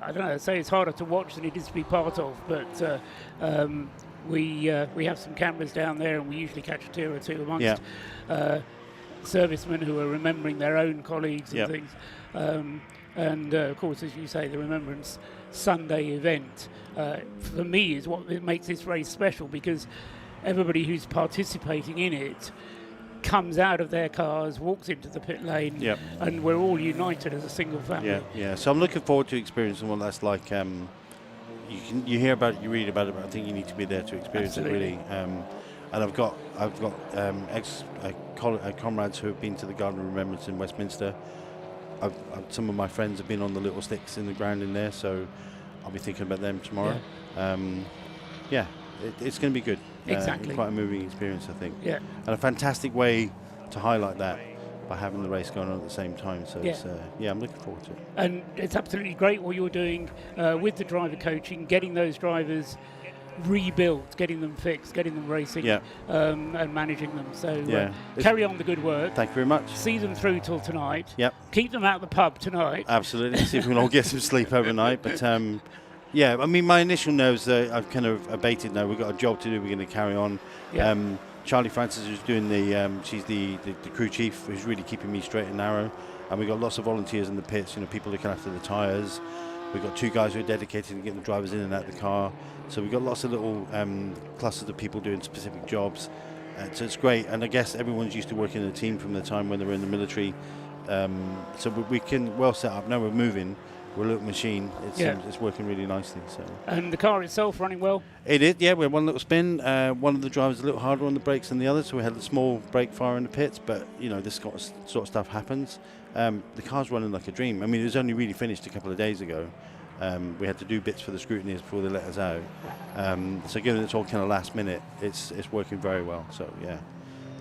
I don't know. Say it's harder to watch than it is to be part of, but we have some cameras down there, and we usually catch a tear or two amongst servicemen who are remembering their own colleagues and things. And of course, as you say, the Remembrance Sunday event for me is what makes this race special, because everybody who's participating in it comes out of their cars, walks into the pit lane, and we're all united as a single family. Yeah. So I'm looking forward to experiencing what that's like. You hear about it, you read about it, but I think you need to be there to experience it really. And I've got comrades who have been to the Garden of Remembrance in Westminster. Some of my friends have been on the little sticks in the ground in there, so I'll be thinking about them tomorrow. It's going to be good. Exactly. Quite a moving experience, I think. Yeah. And a fantastic way to highlight that by having the race going on at the same time. So I'm looking forward to it. And it's absolutely great what you're doing with the driver coaching, getting those drivers rebuilt, getting them fixed, getting them racing, and managing them. So carry on the good work. Thank you very much. See them through till tonight. Yep. Keep them out the pub tonight. Absolutely. See if we can all get some sleep overnight. But I mean, my initial nerves I've kind of abated now. We've got a job to do. We're going to carry on. Yeah. Charlie Francis is doing she's the crew chief, who's really keeping me straight and narrow. And we've got lots of volunteers in the pits, people looking after the tyres. We've got 2 guys who are dedicated to getting the drivers in and out of the car. So we've got lots of little clusters of people doing specific jobs. So it's great. And I guess everyone's used to working in a team from the time when they were in the military. So we can well set up. Now we're moving. We're a little machine. It's working really nicely. So. And the car itself running well? It is, yeah. We had one little spin. One of the drivers a little harder on the brakes than the other, so we had a small brake fire in the pits. But this sort of stuff happens. The car's running like a dream. I mean, it was only really finished a couple of days ago. We had to do bits for the scrutineers before they let us out. So given it's all kind of last minute, it's working very well. So yeah.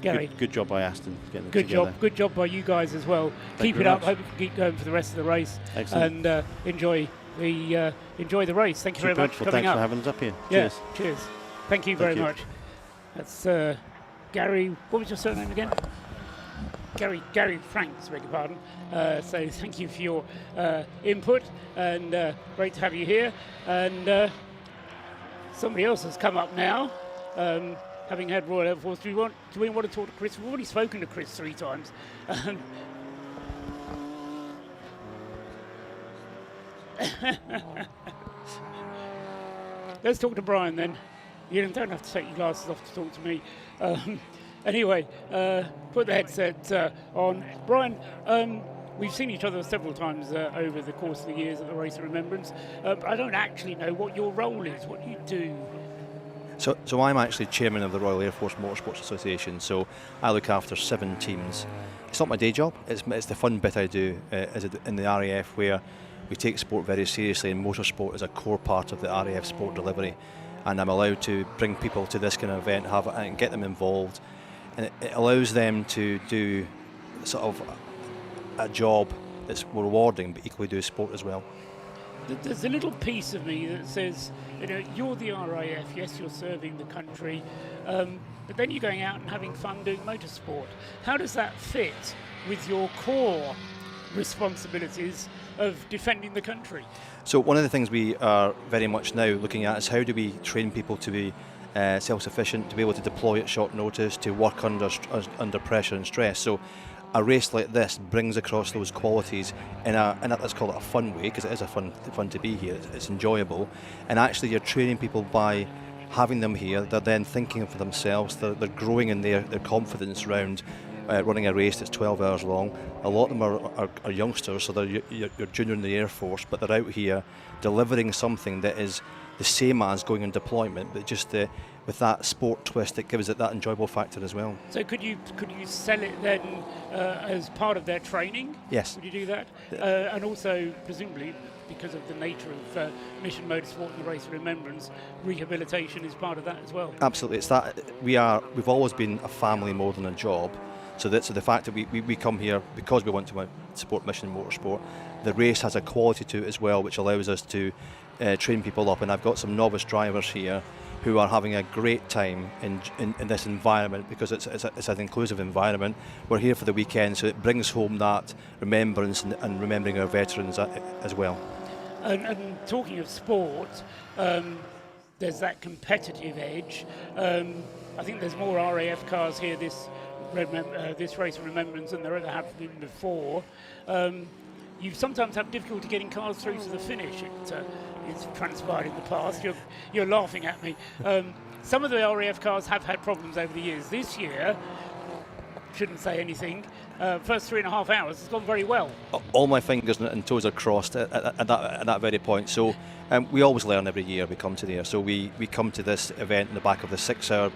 Gary. Good job by Aston getting it together. Good job by you guys as well. Keep it up. Hope you can keep going for the rest of the race. Excellent. And enjoy the race. Thank you very much for coming thanks up. for having us up here. Yeah, Cheers. cheers. Thank you very much. That's Gary. What was your surname again? Gary Franks, beg your pardon. So thank you for your input, and great to have you here. And somebody else has come up now. Having had Royal Air Force, do we want to talk to Chris? We've already spoken to Chris 3 times. Let's talk to Brian then. You don't have to take your glasses off to talk to me. Anyway, put the headset on. Brian, we've seen each other several times over the course of the years at the Race of Remembrance. I don't actually know what your role is. What do you do? So I'm actually chairman of the Royal Air Force Motorsports Association, so I look after 7 teams. It's not my day job, it's the fun bit I do in the RAF, where we take sport very seriously, and motorsport is a core part of the RAF sport delivery, and I'm allowed to bring people to this kind of event and get them involved, and it allows them to do sort of a job that's rewarding but equally do sport as well. There's a little piece of me that says, you're the RAF, yes, you're serving the country, but then you're going out and having fun doing motorsport. How does that fit with your core responsibilities of defending the country? So one of the things we are very much now looking at is how do we train people to be self-sufficient, to be able to deploy at short notice, to work under pressure and stress. So a race like this brings across those qualities in a let's call it a fun way, because it is a fun to be here. It's enjoyable, and actually you're training people by having them here. They're then thinking for themselves. They're growing in their confidence around running a race that's 12 hours long. A lot of them are youngsters, so they're you're junior in the Air Force, but they're out here delivering something that is the same as going on deployment, but just with that sport twist that gives it that enjoyable factor as well. So could you sell it then as part of their training? Yes. Would you do that? And also, presumably, because of the nature of Mission Motorsport and the Race of Remembrance, rehabilitation is part of that as well. Absolutely, it's that we've always been a family more than a job. So the fact that we come here because we want to support Mission Motorsport, the race has a quality to it as well, which allows us to train people up. And I've got some novice drivers here who are having a great time in this environment, because it's an inclusive environment. We're here for the weekend, so it brings home that remembrance and remembering our veterans as well. And talking of sport, there's that competitive edge. I think there's more RAF cars here this Race of Remembrance than there ever have been before. You sometimes have difficulty getting cars through to the finish. It's transpired in the past. You're laughing at me. Some of the RAF cars have had problems over the years. This year, shouldn't say anything, first 3.5 hours has gone very well. All my fingers and toes are crossed at that very point. So we always learn every year we come to there. So we come to this event in the back of the 6-hour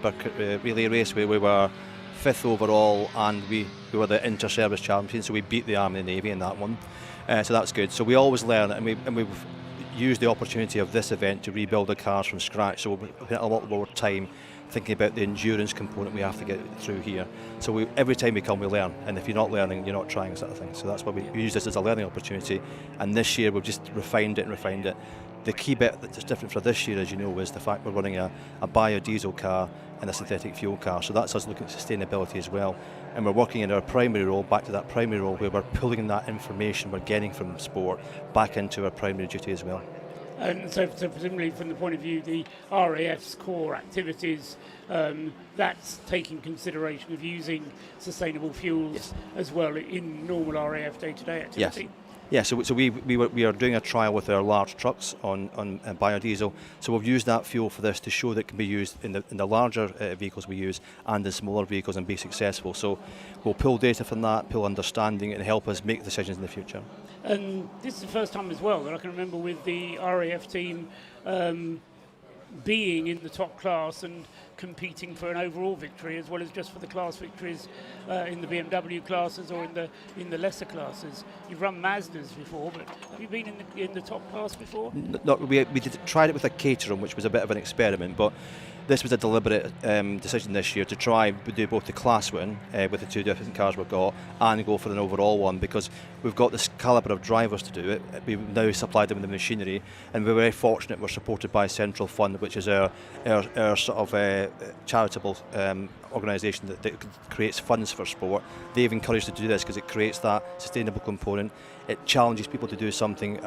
relay race where we were 5th overall, and we were the inter-service champions, so we beat the Army and the Navy in that one. So that's good. So we always learn, and we've used the opportunity of this event to rebuild the cars from scratch. So we spent a lot more time thinking about the endurance component we have to get through here. So every time we come, we learn, and if you're not learning, you're not trying, sort of thing. So that's why we use this as a learning opportunity. And this year we've just refined it. The key bit that's different for this year, as you know, is the fact we're running a biodiesel car and a synthetic fuel car. So that's us looking at sustainability as well. And we're working in our primary role, back to that primary role, where we're pulling that information we're getting from sport back into our primary duty as well. And so presumably from the point of view, the RAF's core activities, that's taking consideration of using sustainable fuels as well in normal RAF day-to-day activity? Yes. Yeah, so we are doing a trial with our large trucks on biodiesel. So we've used that fuel for this to show that it can be used in the larger vehicles we use and in smaller vehicles and be successful. So we'll pull data from that, pull understanding, and help us make decisions in the future. And this is the first time as well that I can remember with the RAF team being in the top class and competing for an overall victory, as well as just for the class victories in the BMW classes or in the lesser classes. You've run Mazdas before, but have you been in the top class before? No, we tried it with a Caterham, which was a bit of an experiment, but this was a deliberate decision this year to try do both the class win with the two different cars we've got and go for an overall one, because we've got this calibre of drivers to do it. We've now supplied them with the machinery, and we're very fortunate we're supported by Central Fund, which is our sort of charitable organisation that creates funds for sport. They've encouraged us to do this because it creates that sustainable component. It challenges people to do something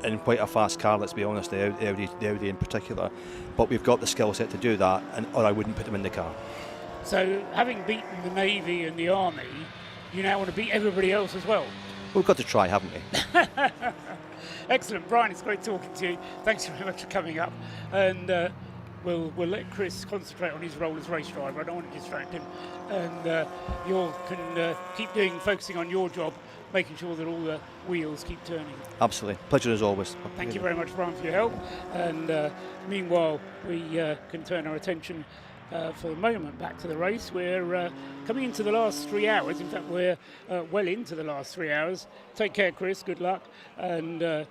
in quite a fast car, let's be honest, the Audi in particular, but we've got the skill set to do that, or I wouldn't put them in the car. So having beaten the Navy and the Army, you now want to beat everybody else as well? We've got to try, haven't we? Excellent. Brian, it's great talking to you. Thanks very much for coming up, and we'll let Chris concentrate on his role as race driver. I don't want to distract him, and you can keep focusing on your job, making sure that all the wheels keep turning. Absolutely. Pleasure as always. Thank you very much, Brian, for your help. And meanwhile, we can turn our attention for the moment back to the race. We're coming into the last 3 hours. In fact, we're well into the last 3 hours. Take care, Chris. Good luck. And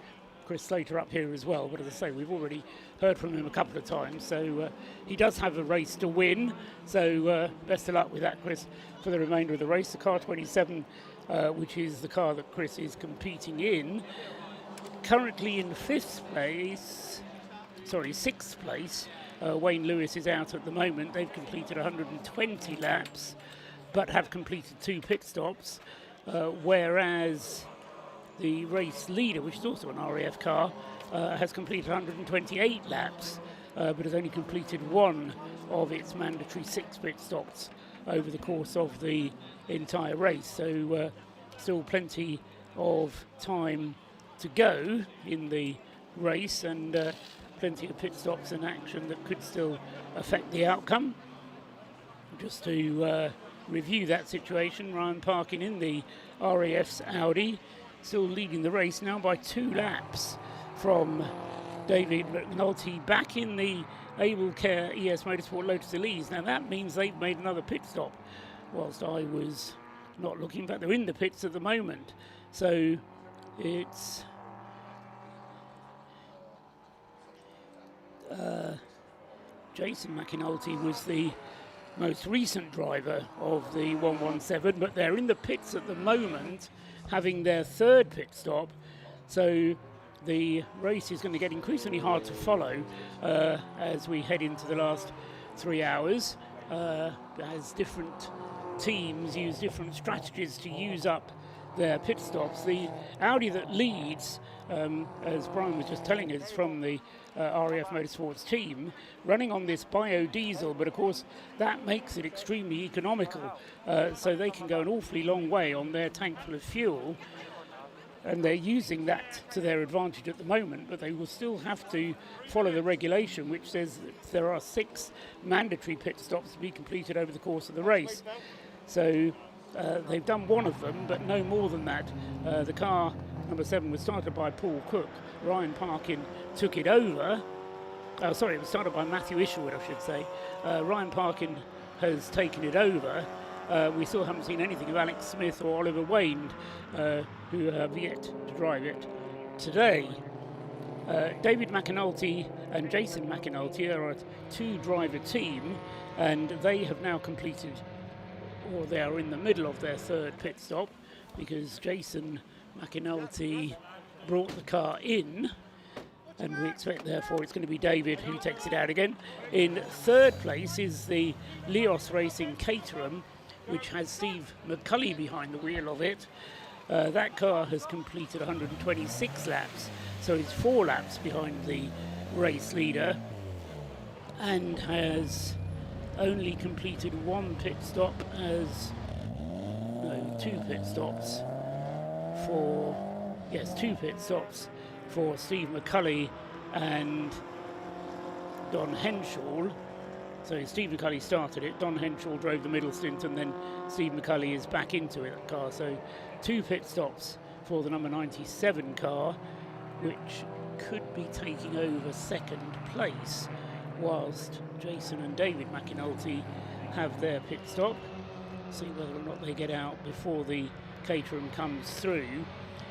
Chris Slater up here as well. But as I say, we've already heard from him a couple of times. So he does have a race to win. So best of luck with that, Chris, for the remainder of the race. The car 27, which is the car that Chris is competing in, currently in 6th place. Wayne Lewis is out at the moment. They've completed 120 laps, but have completed 2 pit stops, whereas the race leader, which is also an RAF car, has completed 128 laps, but has only completed 1 of its mandatory 6 pit stops over the course of the entire race. So still plenty of time to go in the race, and plenty of pit stops and action that could still affect the outcome. Just to review that situation, Ryan Parkin in the RAF's Audi, still leading the race now by 2 laps from David McNulty back in the Able Care ES Motorsport Lotus Elise. Now that means they've made another pit stop whilst I was not looking. In fact, they're in the pits at the moment. So it's Jason McInulty was the most recent driver of the 117, but they're in the pits at the moment having their 3rd pit stop. So the race is going to get increasingly hard to follow as we head into the last 3 hours, as different teams use different strategies to use up their pit stops. The Audi that leads, as Brian was just telling us, from the RAF Motorsports team, running on this biodiesel, but of course that makes it extremely economical, so they can go an awfully long way on their tank full of fuel, and they're using that to their advantage at the moment, but they will still have to follow the regulation, which says that there are 6 mandatory pit stops to be completed over the course of the race. So they've done 1 of them, but no more than that. The car number 7 was started by Paul Cook. Ryan Parkin took it over. Sorry, it was started by Matthew Isherwood, I should say. Ryan Parkin has taken it over. We still haven't seen anything of Alex Smith or Oliver Wayne, who have yet to drive it today. David McInulty and Jason McInulty are a 2-driver team, and they have now completed, or they are in the middle of their 3rd pit stop, because Jason McInulty brought the car in, and we expect therefore it's going to be David who takes it out again. In 3rd place is the Leos Racing Caterham, which has Steve McCulley behind the wheel of it. That car has completed 126 laps, so it's 4 laps behind the race leader, and has only completed 1 pit stop, as no, 2 pit stops for, yes, 2 pit stops for Steve McCulley and Don Henshaw. So Steve McCulley started it, Don Henshaw drove the middle stint, and then Steve McCulley is back into it, that car. So 2 pit stops for the number 97 car, which could be taking over 2nd place, whilst Jason and David McInulty have their pit stop. See whether or not they get out before the Caterham comes through.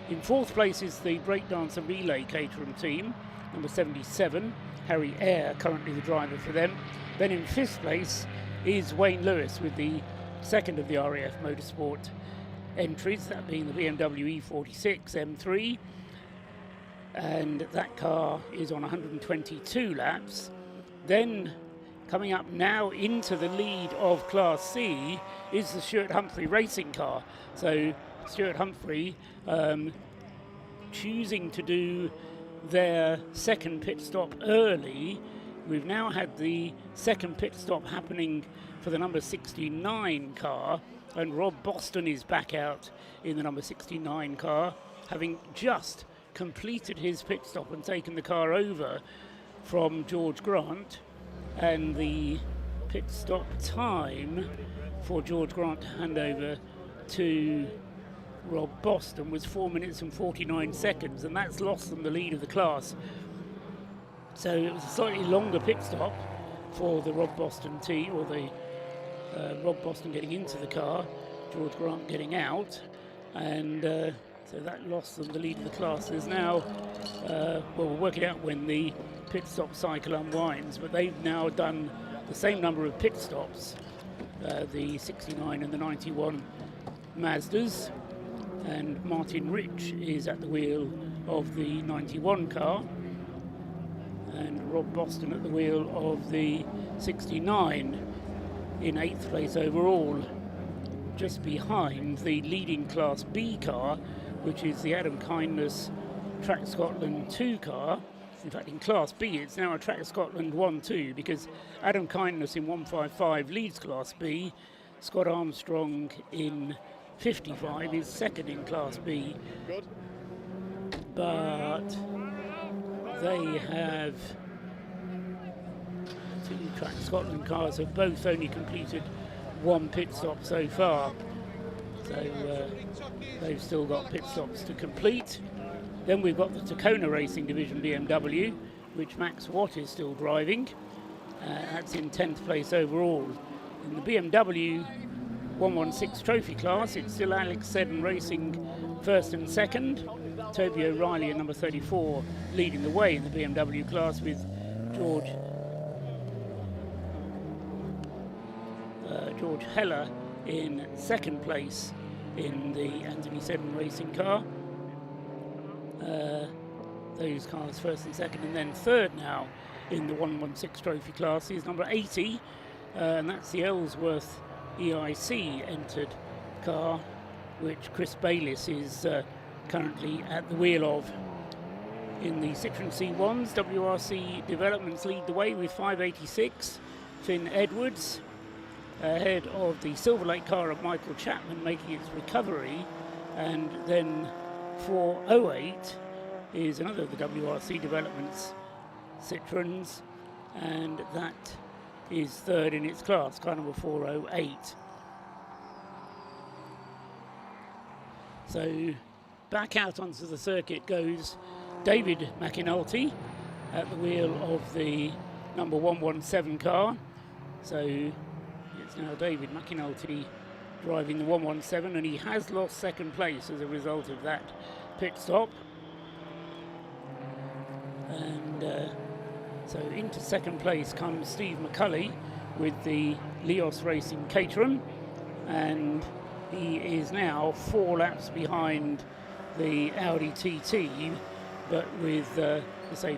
In 4th place is the breakdancer relay Caterham team, number 77, Harry Eyre, currently the driver for them. Then in 5th place is Wayne Lewis with the 2nd of the RAF Motorsport entries, that being the BMW E46 M3, and that car is on 122 laps. Then coming up now into the lead of Class C is the Stuart Humphrey racing car. So Stuart Humphrey choosing to do their 2nd pit stop early. We've now had the 2nd pit stop happening for the number 69 car, and Rob Boston is back out in the number 69 car, having just completed his pit stop and taken the car over from George Grant. And the pit stop time for George Grant to hand over to Rob Boston was 4 minutes and 49 seconds, and that's lost them the lead of the class. So it was a slightly longer pit stop for the Rob Boston team, or the Rob Boston getting into the car, George Grant getting out, and so that lost them the lead of the class. There's now, well, we'll work it out when the pit stop cycle unwinds, but they've now done the same number of pit stops, the 69 and the 91 Mazdas, and Martin Rich is at the wheel of the 91 car, and Rob Boston at the wheel of the 69 in 8th place overall, just behind the leading Class B car, which is the Adam Kindness Track Scotland 2 car, In fact, in Class B, it's now a Track Scotland 1-2 because Adam Kindness in 155 leads Class B. Scott Armstrong in 55 is second in Class B. But they have two Track Scotland cars have both only completed one pit stop so far. So they've still got pit stops to complete. Then we've got the Tacona Racing Division BMW, which Max Watt is still driving. That's in 10th place overall. In the BMW 116 Trophy class, it's still Alex Seddon racing first and second. Toby O'Reilly at number 34 leading the way in the BMW class with George Heller in second place in the Anthony Seddon racing car. Those cars first and second, and then third now in the 116 Trophy class is number 80, and that's the Ellsworth EIC entered car, which Chris Bayliss is currently at the wheel of. In the Citroen C1s, WRC Developments lead the way with 586. Finn Edwards ahead of the Silver Lake car of Michael Chapman making its recovery, and then 408 is another of the WRC Developments Citroens, and that is third in its class, car number 408. So back out onto the circuit goes David McInulty at the wheel of the number 117 car. So it's now David McInulty driving the 117, and he has lost second place as a result of that pit stop. And so into second place comes Steve McCulley with the Leos Racing Caterham, and he is now 4 laps behind the Audi TT, but with,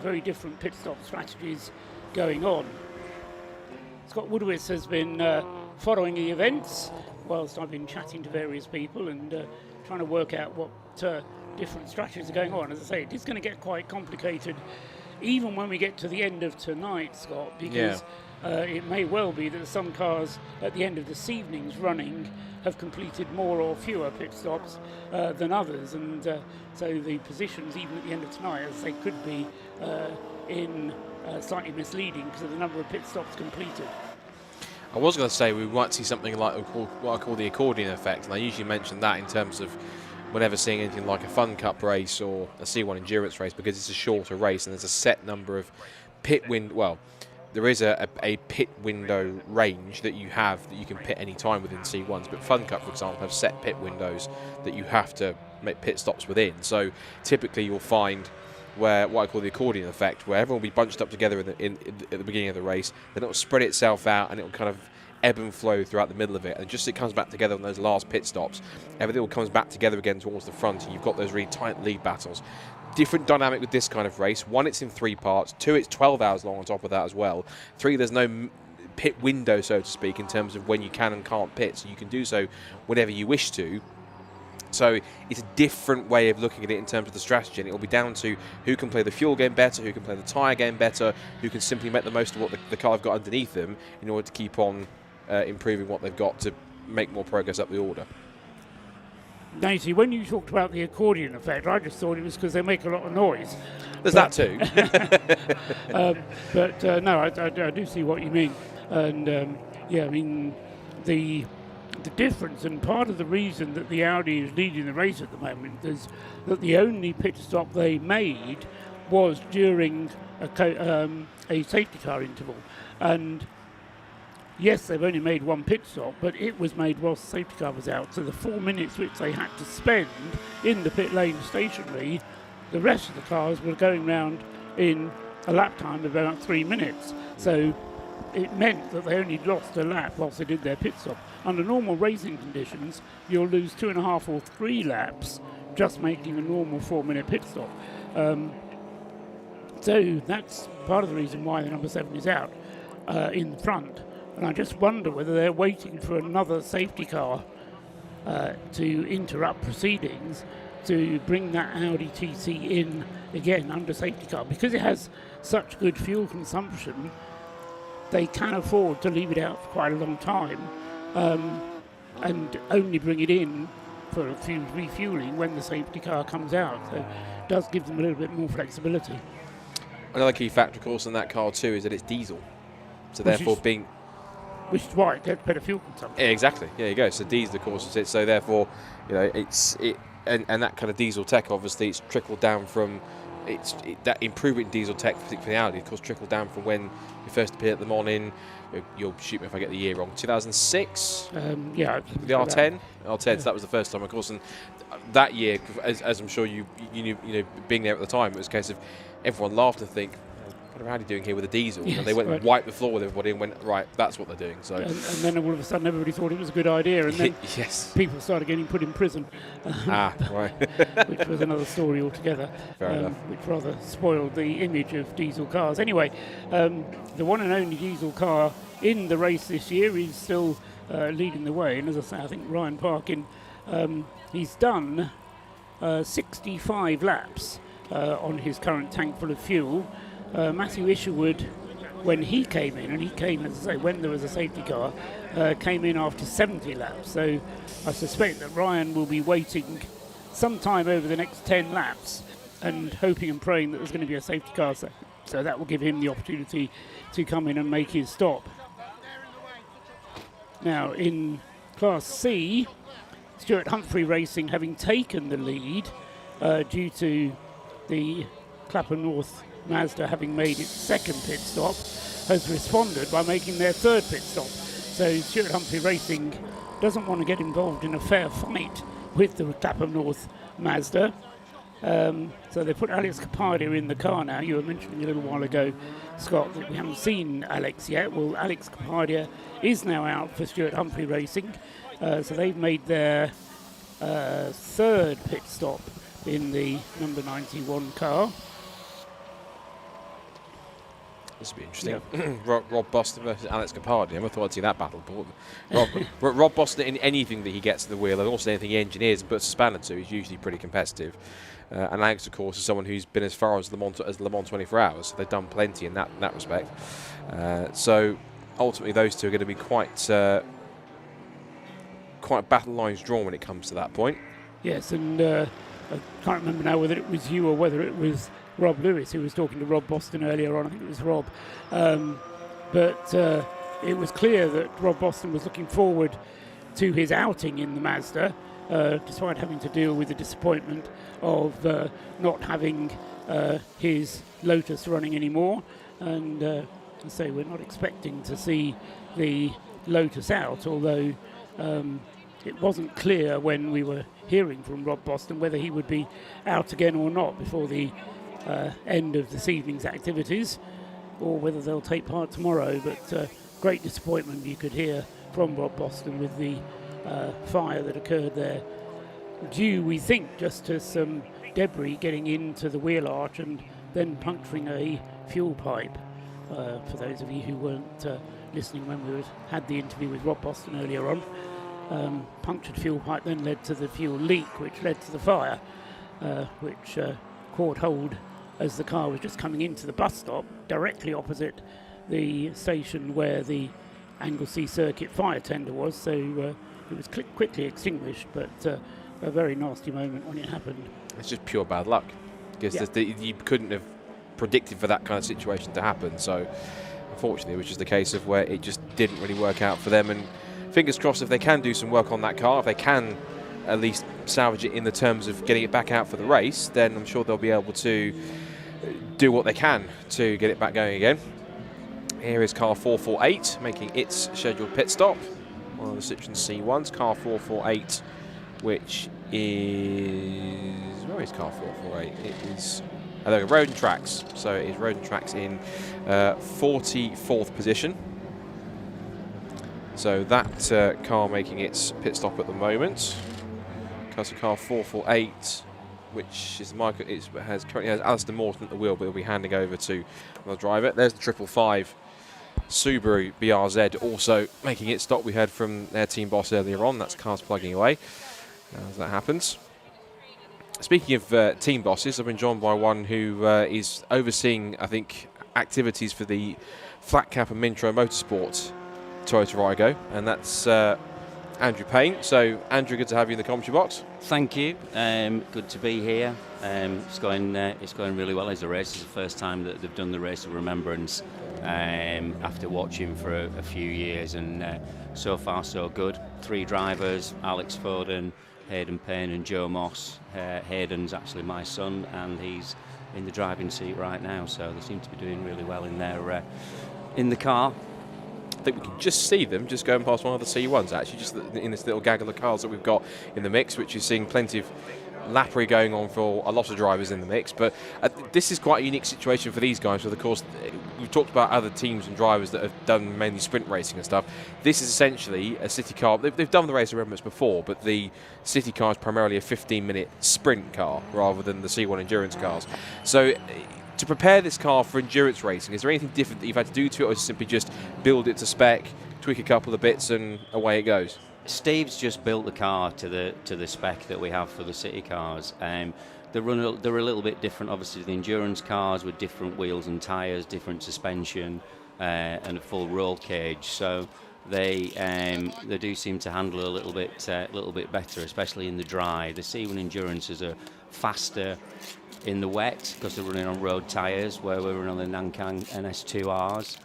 very different pit stop strategies going on. Scott Woodwitz has been following the events whilst I've been chatting to various people and trying to work out what different strategies are going on. As I say, it's going to get quite complicated even when we get to the end of tonight, Scott, because it may well be that some cars at the end of this evening's running have completed more or fewer pit stops than others, and so the positions even at the end of tonight, as they could be slightly misleading because of the number of pit stops completed. I was going to say we might see something like what I call the accordion effect, and I usually mention that in terms of whenever seeing anything like a Fun Cup race or a C1 endurance race, because it's a shorter race and there's a set number of there is a pit window range that you have that you can pit any time within C1s, but Fun Cup, for example, have set pit windows that you have to make pit stops within. So typically you'll find where what I call the accordion effect, where everyone will be bunched up together at the beginning of the race, then it'll spread itself out and it'll kind of ebb and flow throughout the middle of it, and just it comes back together on those last pit stops, everything all comes back together again towards the front, and you've got those really tight lead battles. Different dynamic with this kind of race. 1, it's in 3 parts. 2, it's 12 hours long on top of that as well. 3, there's no pit window, so to speak, in terms of when you can and can't pit, so you can do so whenever you wish to. So it's a different way of looking at it in terms of the strategy, and it will be down to who can play the fuel game better, who can play the tyre game better, who can simply make the most of what the car have got underneath them in order to keep on improving what they've got to make more progress up the order. Now, you see, when you talked about the accordion effect, I just thought it was because they make a lot of noise. There's that too. No, I do see what you mean. And, I mean, the difference, and part of the reason that the Audi is leading the race at the moment is that the only pit stop they made was during a safety car interval. And yes, they've only made 1 pit stop, but it was made whilst the safety car was out. So the 4 minutes which they had to spend in the pit lane stationary, the rest of the cars were going round in a lap time of about 3 minutes. So it meant that they only lost a lap whilst they did their pit stop. Under normal racing conditions, you'll lose 2.5 or 3 laps just making a normal 4-minute pit stop. So that's part of the reason why the number 7 is out in front. And I just wonder whether they're waiting for another safety car to interrupt proceedings to bring that Audi TT in again under safety car. Because it has such good fuel consumption, they can afford to leave it out for quite a long time and only bring it in for a few refueling when the safety car comes out. So it does give them a little bit more flexibility. Another key factor, of course, in that car too is that it's diesel. So therefore Which is why it gets better fuel consumption. Yeah, exactly. Yeah, there you go. So diesel, of course, is it. So therefore, and that kind of diesel tech, obviously, it's trickled down from that improvement in diesel tech, particularly Audi, of course, trickled down from when we first appeared them on in. You'll shoot me if I get the year wrong. 2006. Yeah. The R10. R10. So that was the first time, of course, and that year, as I'm sure you know, being there at the time, it was a case of everyone laughed and think, what are Audi doing here with a diesel? Yes, and they went and wiped the floor with everybody and went, right, that's what they're doing. So and then all of a sudden everybody thought it was a good idea, and then yes, people started getting put in prison. Right. Which was another story altogether. Fair enough. Which rather spoiled the image of diesel cars. Anyway, the one and only diesel car in the race this year is still leading the way, and as I say, I think Ryan Parkin, he's done 65 laps on his current tank full of fuel. Matthew Isherwood, when he came in, and he came, as I say, when there was a safety car, came in after 70 laps. So I suspect that Ryan will be waiting sometime over the next 10 laps and hoping and praying that there's going to be a safety car. So that will give him the opportunity to come in and make his stop. Now, in Class C, Stuart Humphrey Racing, having taken the lead due to the Clapham North Mazda having made its second pit stop, has responded by making their third pit stop. So Stuart Humphrey Racing doesn't want to get involved in a fair fight with the Clapham North Mazda. So they put Alex Capardia in the car now. You were mentioning a little while ago, Scott, that we haven't seen Alex yet. Well, Alex Capardia is now out for Stuart Humphrey Racing. So they've made their third pit stop in the number 91 car. This would be interesting. Yeah. Rob Boston versus Alex Capardi. I never thought I'd see that battle. But Rob Boston, in anything that he gets to the wheel, and also anything he engineers and puts a spanner to, is usually pretty competitive. And Alex, of course, is someone who's been as far as Le Mans 24 Hours. So they've done plenty in that respect. So ultimately, those two are going to be quite battle lines drawn when it comes to that point. Yes, and I can't remember now whether it was you or whether it was Rob Lewis who was talking to Rob Boston earlier on. I think it was Rob. But it was clear that Rob Boston was looking forward to his outing in the Mazda, despite having to deal with the disappointment of not having his Lotus running anymore. And I say we're not expecting to see the Lotus out, although it wasn't clear when we were hearing from Rob Boston whether he would be out again or not before the end of this evening's activities, or whether they'll take part tomorrow. But great disappointment you could hear from Rob Boston with the fire that occurred there, due, we think, just to some debris getting into the wheel arch and then puncturing a fuel pipe. For those of you who weren't listening when we had the interview with Rob Boston earlier on, punctured fuel pipe then led to the fuel leak, which led to the fire, which caught hold as the car was just coming into the bus stop directly opposite the station where the Anglesey circuit fire tender was. So it was quickly extinguished, but a very nasty moment when it happened. It's just pure bad luck, because you couldn't have predicted for that kind of situation to happen. So unfortunately, which is the case of where it just didn't really work out for them. And fingers crossed, if they can do some work on that car, if they can at least salvage it in the terms of getting it back out for the race, then I'm sure they'll be able to do what they can to get it back going again. Here is car 448 making its scheduled pit stop. One of the Citroen C1s, car 448, which is... Where is car 448? It is... Road and Tracks. So it is Road and Tracks in 44th position. So that car making its pit stop at the moment. Because car 448, which is currently has Alistair Morton at the wheel, but he'll be handing over to the driver. There's the 555 Subaru BRZ also making its stop. We heard from their team boss earlier on. That's cars plugging away as that happens. speaking of team bosses, I've been joined by one who is overseeing, I think, activities for the Flat Cap and Mintro Motorsport Toyota Rygo, and that's Andrew Payne. So, Andrew, good to have you in the commentary box. Thank you. Good to be here. It's going really well as a race. It's the first time that they've done the Race of Remembrance after watching for a few years, and so far so good. 3 drivers: Alex Foden, Hayden Payne, and Joe Moss. Hayden's actually my son, and he's in the driving seat right now. So they seem to be doing really well in their in the car. I think we can just see them just going past one of the C1s, actually, just in this little gaggle of cars that we've got in the mix, which is seeing plenty of lappery going on for a lot of drivers in the mix. But this is quite a unique situation for these guys, because of course we've talked about other teams and drivers that have done mainly sprint racing and stuff. This is essentially a city car. They've done the Race of Remembrance before, but the city car is primarily a 15-minute sprint car rather than the C1 endurance cars. So to prepare this car for endurance racing, is there anything different that you've had to do to it, or is it simply just build it to spec, tweak a couple of bits, and away it goes? Steve's just built the car to the spec that we have for the city cars. They're a little bit different, obviously, to the endurance cars, with different wheels and tyres, different suspension, and a full roll cage. So they do seem to handle a little bit better, especially in the dry. The C1 endurances are faster in the wet because they're running on road tyres, where we're running on the Nankang NS2Rs.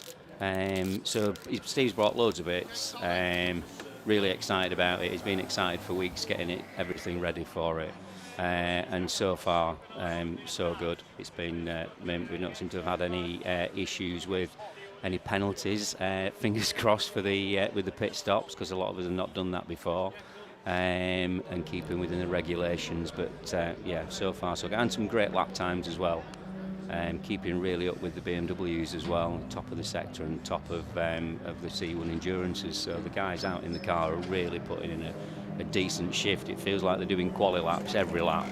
So Steve's brought loads of bits. Really excited about it. He's been excited for weeks getting everything ready for it. And so far, so good. It's been, we don't seem to have had any issues with any penalties. Fingers crossed for with the pit stops, because a lot of us have not done that before. And keeping within the regulations, but yeah, so far so good. And some great lap times as well. Keeping really up with the BMWs as well, top of the sector and top of the C1 endurances. So the guys out in the car are really putting in a decent shift. It feels like they're doing quali laps every lap.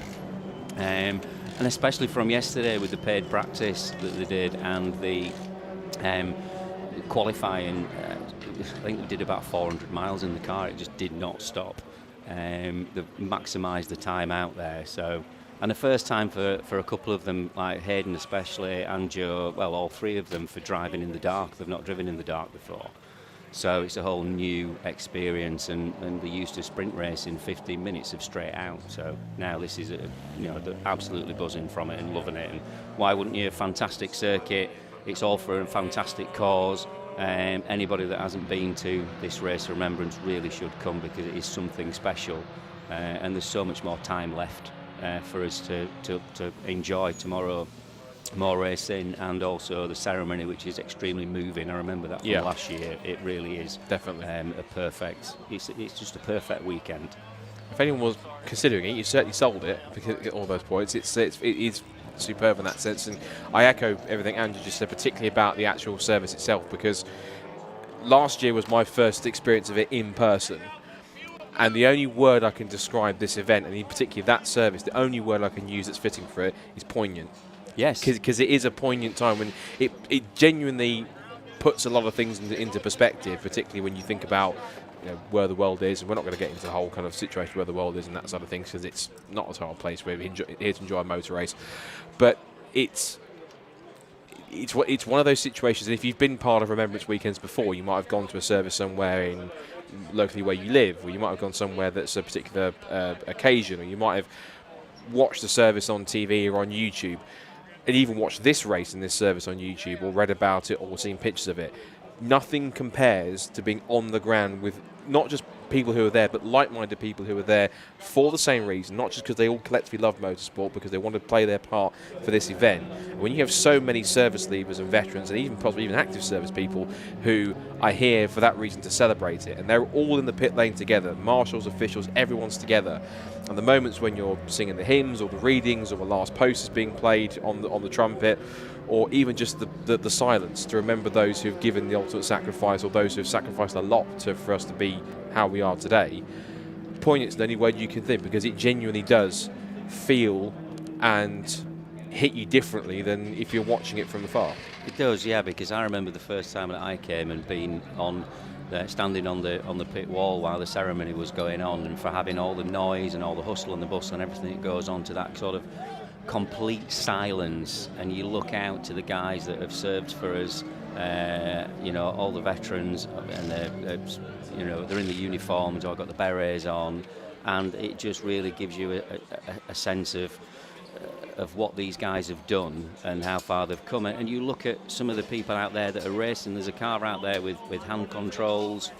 And especially from yesterday with the paid practice that they did and the qualifying, I think we did about 400 miles in the car. It just did not stop. They've maximised the time out there. So, and the first time for a couple of them, like Hayden especially, and Joe, well, all 3 of them, for driving in the dark. They've not driven in the dark before. So it's a whole new experience, and they're used to sprint racing 15 minutes of straight out. So now this is, they're absolutely buzzing from it and loving it. And why wouldn't you? Fantastic circuit. It's all for a fantastic cause. Anybody that hasn't been to this Race of Remembrance really should come, because it is something special, and there's so much more time left for us to enjoy tomorrow. More racing, and also the ceremony, which is extremely moving. I remember that from last year. It really is definitely it's just a perfect weekend. If anyone was considering it, you certainly sold it, because at all those points. It is superb in that sense, and I echo everything Andrew just said, particularly about the actual service itself, because last year was my first experience of it in person, and the only word I can describe this event, and in particular that service, the only word I can use that's fitting for it is poignant. Yes, because it is a poignant time when it genuinely puts a lot of things into perspective, particularly when you think about where the world is. And we're not going to get into the whole kind of situation where the world is and that sort of things, because it's not a total place where we're here to enjoy a motor race. But it's one of those situations, and if you've been part of Remembrance weekends before, you might have gone to a service somewhere locally where you live, or you might have gone somewhere that's a particular occasion, or you might have watched the service on TV or on YouTube, and even watched this race and this service on YouTube, or read about it, or seen pictures of it. Nothing compares to being on the ground with not just people who are there, but like-minded people who are there for the same reason, not just because they all collectively love motorsport, because they want to play their part for this event. When you have so many service leavers and veterans, and even possibly even active service people who are here for that reason to celebrate it, and they're all in the pit lane together, marshals, officials, everyone's together. And the moments when you're singing the hymns, or the readings, or the last post is being played on the trumpet, or even just the silence to remember those who've given the ultimate sacrifice, or those who've sacrificed a lot for us to be how we are today. Poignant's the only word you can think, because it genuinely does feel and hit you differently than if you're watching it from afar. It does, yeah, because I remember the first time that I came and being on standing on the pit wall while the ceremony was going on, and for having all the noise and all the hustle and the bustle and everything that goes on to that sort of complete silence, and you look out to the guys that have served for us, all the veterans, and they're in the uniforms or got the berets on, and it just really gives you a sense of what these guys have done and how far they've come. And you look at some of the people out there that are racing. There's a car out there with hand controls.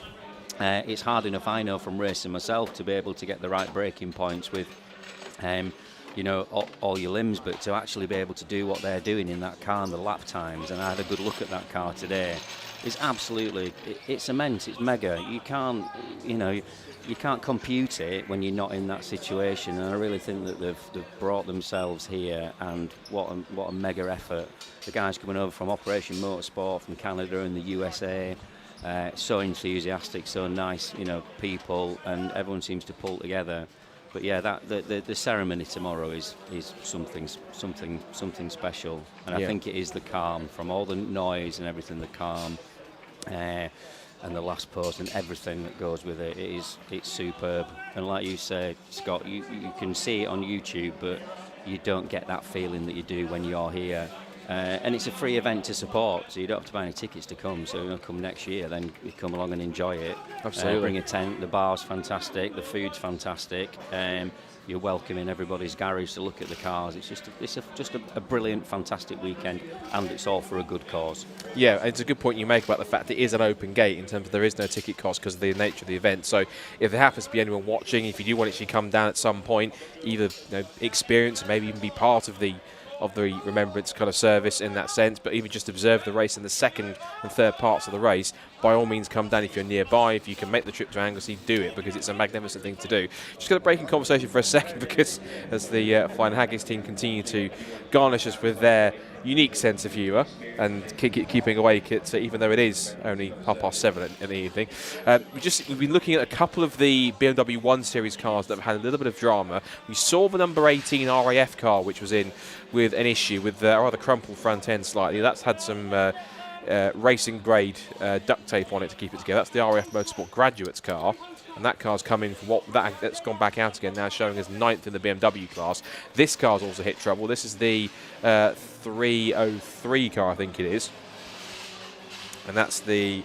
It's hard enough, I know from racing myself, to be able to get the right braking points with all your limbs, but to actually be able to do what they're doing in that car and the lap times, and I had a good look at that car today, is absolutely, it's immense, it's mega. You can't compute it when you're not in that situation, and I really think that they've brought themselves here, and what a mega effort. The guys coming over from Operation Motorsport from Canada and the USA, so enthusiastic, so nice, people, and everyone seems to pull together. But yeah, the ceremony tomorrow is something special, and I think it is the calm, from all the noise and everything, the calm, and the last post and everything that goes with it. It's superb, and like you say, Scott, you can see it on YouTube, but you don't get that feeling that you do when you're here. And it's a free event to support, so you don't have to buy any tickets to come. So come next year, then you come along and enjoy it. Absolutely. Bring a tent. The bar's fantastic. The food's fantastic. You're welcome in everybody's garage to look at the cars. It's just a brilliant, fantastic weekend, and it's all for a good cause. Yeah, it's a good point you make about the fact that it is an open gate in terms of there is no ticket cost because of the nature of the event. So if there happens to be anyone watching, if you do want to actually come down at some point, either experience and maybe even be part of the remembrance kind of service in that sense, but even just observe the race in the second and third parts of the race, by all means come down if you're nearby. If you can make the trip to Anglesey, do it, because it's a magnificent thing to do. Just going to break in conversation for a second, because as the Flying Haggis team continue to garnish us with their unique sense of humour and keeping awake, even though it is only 7:30 in the evening. We've been looking at a couple of the BMW 1 Series cars that have had a little bit of drama. We saw the number 18 RAF car, which was in with an issue with a rather crumpled front end slightly. That's had some racing grade duct tape on it to keep it together. That's the RAF Motorsport Graduates car, and that car's come in from that's gone back out again now, showing as 9th in the BMW class. This car's also hit trouble. This is the 303 car, I think it is, and that's the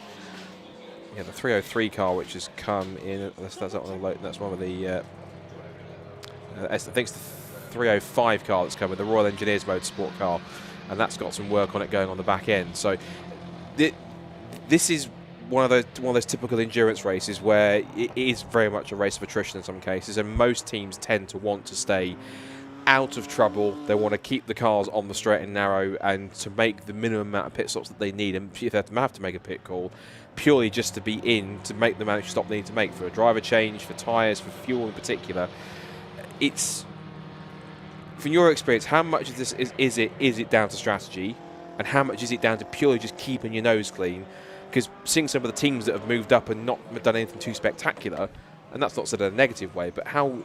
303 car which has come in. That's one of the I think it's the 305 car that's come with the Royal Engineers Motorsport car, and that's got some work on it going on the back end. So this is one of those typical endurance races where it is very much a race of attrition in some cases, and most teams tend to want to stay out of trouble. They want to keep the cars on the straight and narrow, and to make the minimum amount of pit stops that they need, and if they have to make a pit call, purely just to be in, to make the amount of stop they need to make for a driver change, for tyres, for fuel in particular. It's, from your experience, how much of this is it down to strategy, and how much is it down to purely just keeping your nose clean? Because seeing some of the teams that have moved up and not done anything too spectacular, and that's not said in a negative way, but how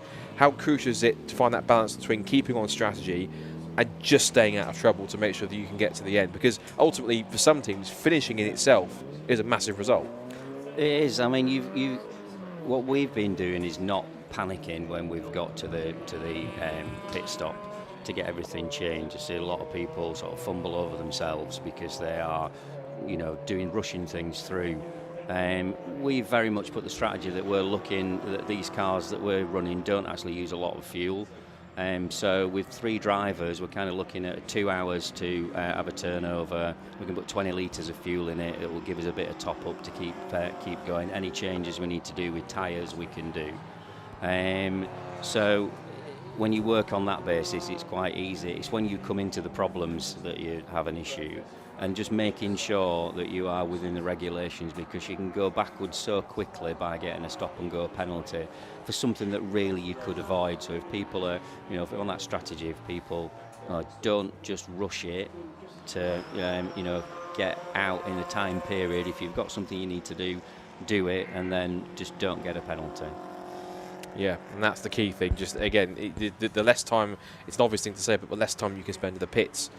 crucial is it to find that balance between keeping on strategy and just staying out of trouble to make sure that you can get to the end? Because ultimately, for some teams, finishing in itself is a massive result. It is. I mean, what we've been doing is not panicking when we've got to the pit stop to get everything changed. I see a lot of people sort of fumble over themselves because they are, rushing things through. We very much put the strategy that we're looking that these cars that we're running don't actually use a lot of fuel. So with 3 drivers, we're kind of looking at 2 hours to have a turnover. We can put 20 litres of fuel in it. It will give us a bit of top up to keep going. Any changes we need to do with tyres, we can do. So when you work on that basis, it's quite easy. It's when you come into the problems that you have an issue, and just making sure that you are within the regulations, because you can go backwards so quickly by getting a stop and go penalty for something that really you could avoid. So if people are, if on that strategy, if people don't just rush it to, get out in a time period. If you've got something you need to do it, and then just don't get a penalty. Yeah, and that's the key thing. Just again, the less time, it's an obvious thing to say, but the less time you can spend in the pits,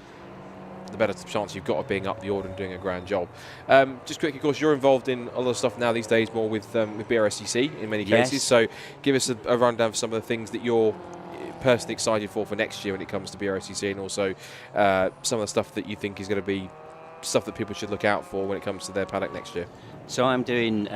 the better chance you've got of being up the order and doing a grand job. Just quickly, of course, you're involved in a lot of stuff now these days, more with BRSCC in many cases. So give us a rundown of some of the things that you're personally excited for next year when it comes to BRSCC, and also some of the stuff that you think is going to be stuff that people should look out for when it comes to their paddock next year. So I'm doing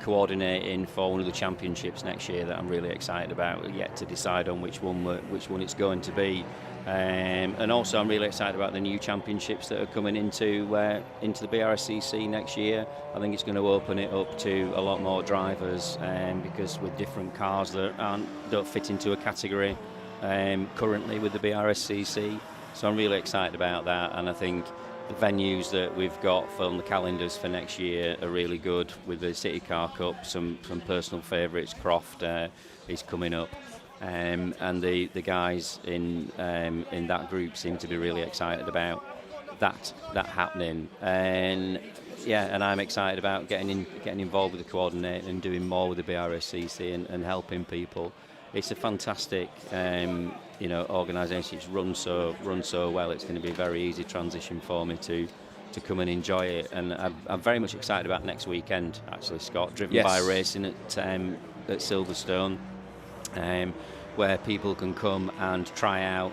coordinating for one of the championships next year that I'm really excited about. Yet to decide on which one it's going to be, and also I'm really excited about the new championships that are coming into the BRSCC next year. I think it's going to open it up to a lot more drivers, because with different cars that don't fit into a category currently with the BRSCC. So I'm really excited about that, and I think the venues that we've got from the calendars for next year are really good. With the City Car Cup, some personal favourites. Croft is coming up, and the guys in that group seem to be really excited about that happening. And I'm excited about getting involved with the coordinator and doing more with the BRSCC and helping people. It's a fantastic organisation. It's run so well. It's going to be a very easy transition for me to come and enjoy it. And I'm very much excited about next weekend, actually, Scott. Driven by Racing at Silverstone, where people can come and try out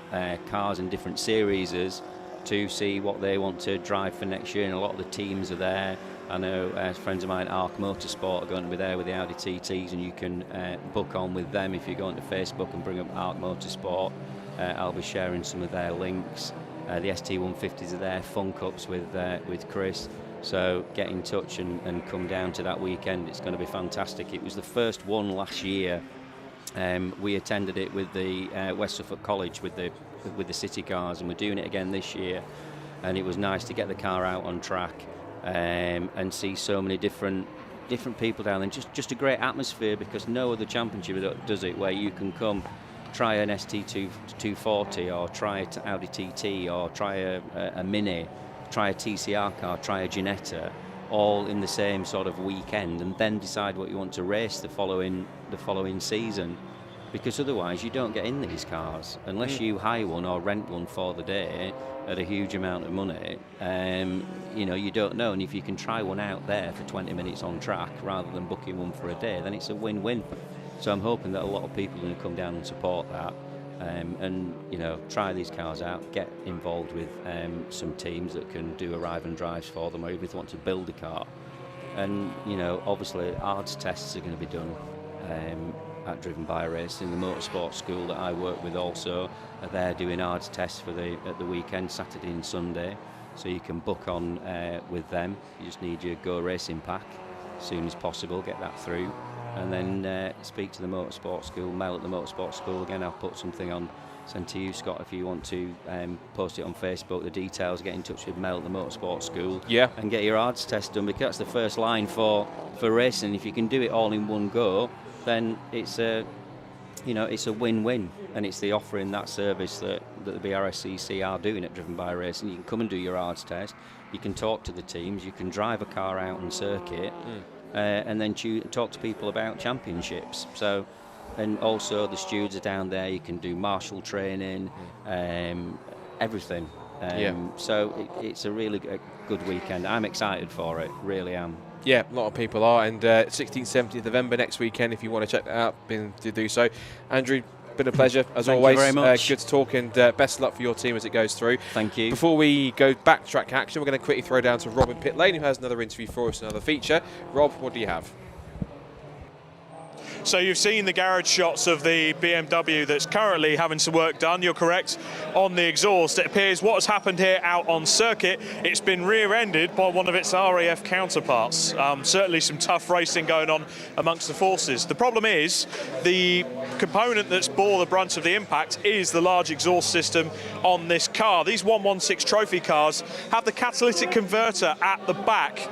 cars in different series to see what they want to drive for next year. And a lot of the teams are there. I know friends of mine, Arc Motorsport, are going to be there with the Audi TTs, and you can book on with them if you go onto Facebook and bring up Arc Motorsport. I'll be sharing some of their links. The ST150s are there, Fun Cups with Chris. So get in touch and come down to that weekend. It's going to be fantastic. It was the first one last year. We attended it with the West Suffolk College with the city cars, and we're doing it again this year. And it was nice to get the car out on track. And see so many different people down there. Just a great atmosphere, because no other championship does it, where you can come try an ST240 or try an Audi TT or try a Mini, try a TCR car, try a Ginetta, all in the same sort of weekend, and then decide what you want to race the following season. Because otherwise you don't get in these cars unless you hire one or rent one for the day at a huge amount of money. You don't know, and if you can try one out there for 20 minutes on track rather than booking one for a day, then it's a win-win. So I'm hoping that a lot of people are going to come down and support that, and try these cars out, get involved with some teams that can do arrive and drives for them, or even if they want to build a car. And obviously ARDS tests are going to be done at Driven by Racing. The Motorsport school that I work with also are there doing ARDS tests at the weekend, Saturday and Sunday. So you can book on with them. You just need your Go Racing pack as soon as possible, get that through, and then speak to the Motorsport school, mail at the Motorsport school. Again, I'll put something on, send to you, Scott, if you want to post it on Facebook, the details. Get in touch with Mel at the Motorsport school, and get your ARDS test done, because that's the first line for racing. If you can do it all in one go, then it's a win-win, and it's the offering that service that the BRSCC are doing at Driven by Racing. You can come and do your ARDS test, you can talk to the teams, you can drive a car out on circuit, and then talk to people about championships. So, and also the stewards are down there. You can do marshal training, everything. So it's a really good weekend. I'm excited for it, really am. Yeah, a lot of people are, and 16th, 17th November next weekend, if you want to check that out, to do so. Andrew, been a pleasure, as Thank always. You very much. Good to talk, and best of luck for your team as it goes through. Thank you. Before we go back to track action, we're going to quickly throw down to Rob in pit lane, who has another interview for us, another feature. Rob, what do you have? So you've seen the garage shots of the BMW that's currently having some work done, you're correct, on the exhaust. It appears what has happened here out on circuit, it's been rear-ended by one of its RAF counterparts. Certainly some tough racing going on amongst the forces. The problem is the component that's bore the brunt of the impact is the large exhaust system on this car. These 116 trophy cars have the catalytic converter at the back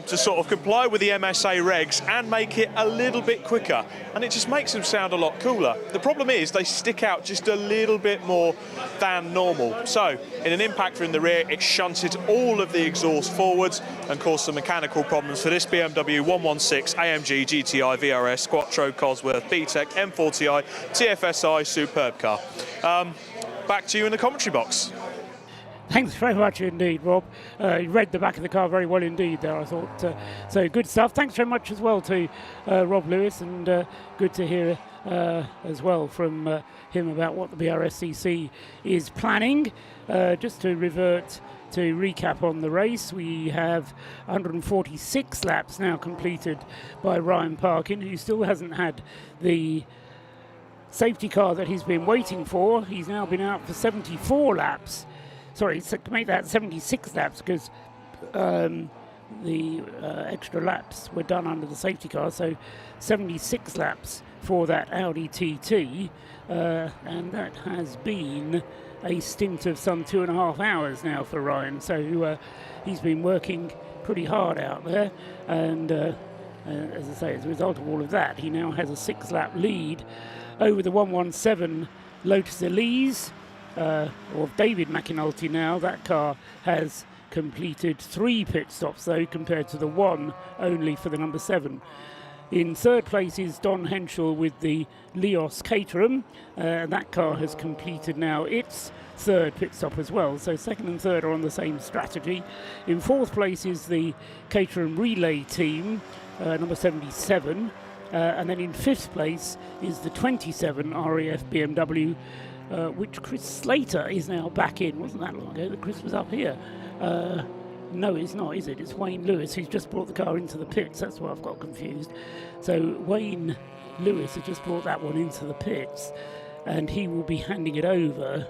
to sort of comply with the MSA regs and make it a little bit quicker. And it just makes them sound a lot cooler. The problem is they stick out just a little bit more than normal. So in an impactor in the rear, it shunted all of the exhaust forwards and caused some mechanical problems for this BMW 116 AMG GTI VRS Quattro Cosworth BTEC M40i TFSI superb car. Back to you in the commentary box. Thanks very much indeed, Rob. You read the back of the car very well indeed there, I thought. So good stuff. Thanks very much as well to Rob Lewis, and good to hear as well from him about what the BRSCC is planning. Just to revert to recap on the race, we have 146 laps now completed by Ryan Parkin, who still hasn't had the safety car that he's been waiting for. He's now been out for 74 laps. Sorry, to make that 76 laps, because the extra laps were done under the safety car, so 76 laps for that Audi TT, and that has been a stint of some 2.5 hours now for Ryan, so he's been working pretty hard out there, and as I say, as a result of all of that, he now has a 6-lap lead over the 117 Lotus Elise, of David McAnulty now. That car has completed 3 pit stops though, compared to the 1 only for the number 7. In third place is Don Henschel with the Leos Caterham. That car has completed now its 3rd pit stop as well, so 2nd and 3rd are on the same strategy. In 4th place is the Caterham Relay Team, number 77, and then in 5th place is the 27 RAF BMW, which Chris Slater is now back in. Wasn't that long ago that Chris was up here? No, it's not, is it? It's Wayne Lewis who's just brought the car into the pits. That's why I've got confused. So Wayne Lewis has just brought that one into the pits, and he will be handing it over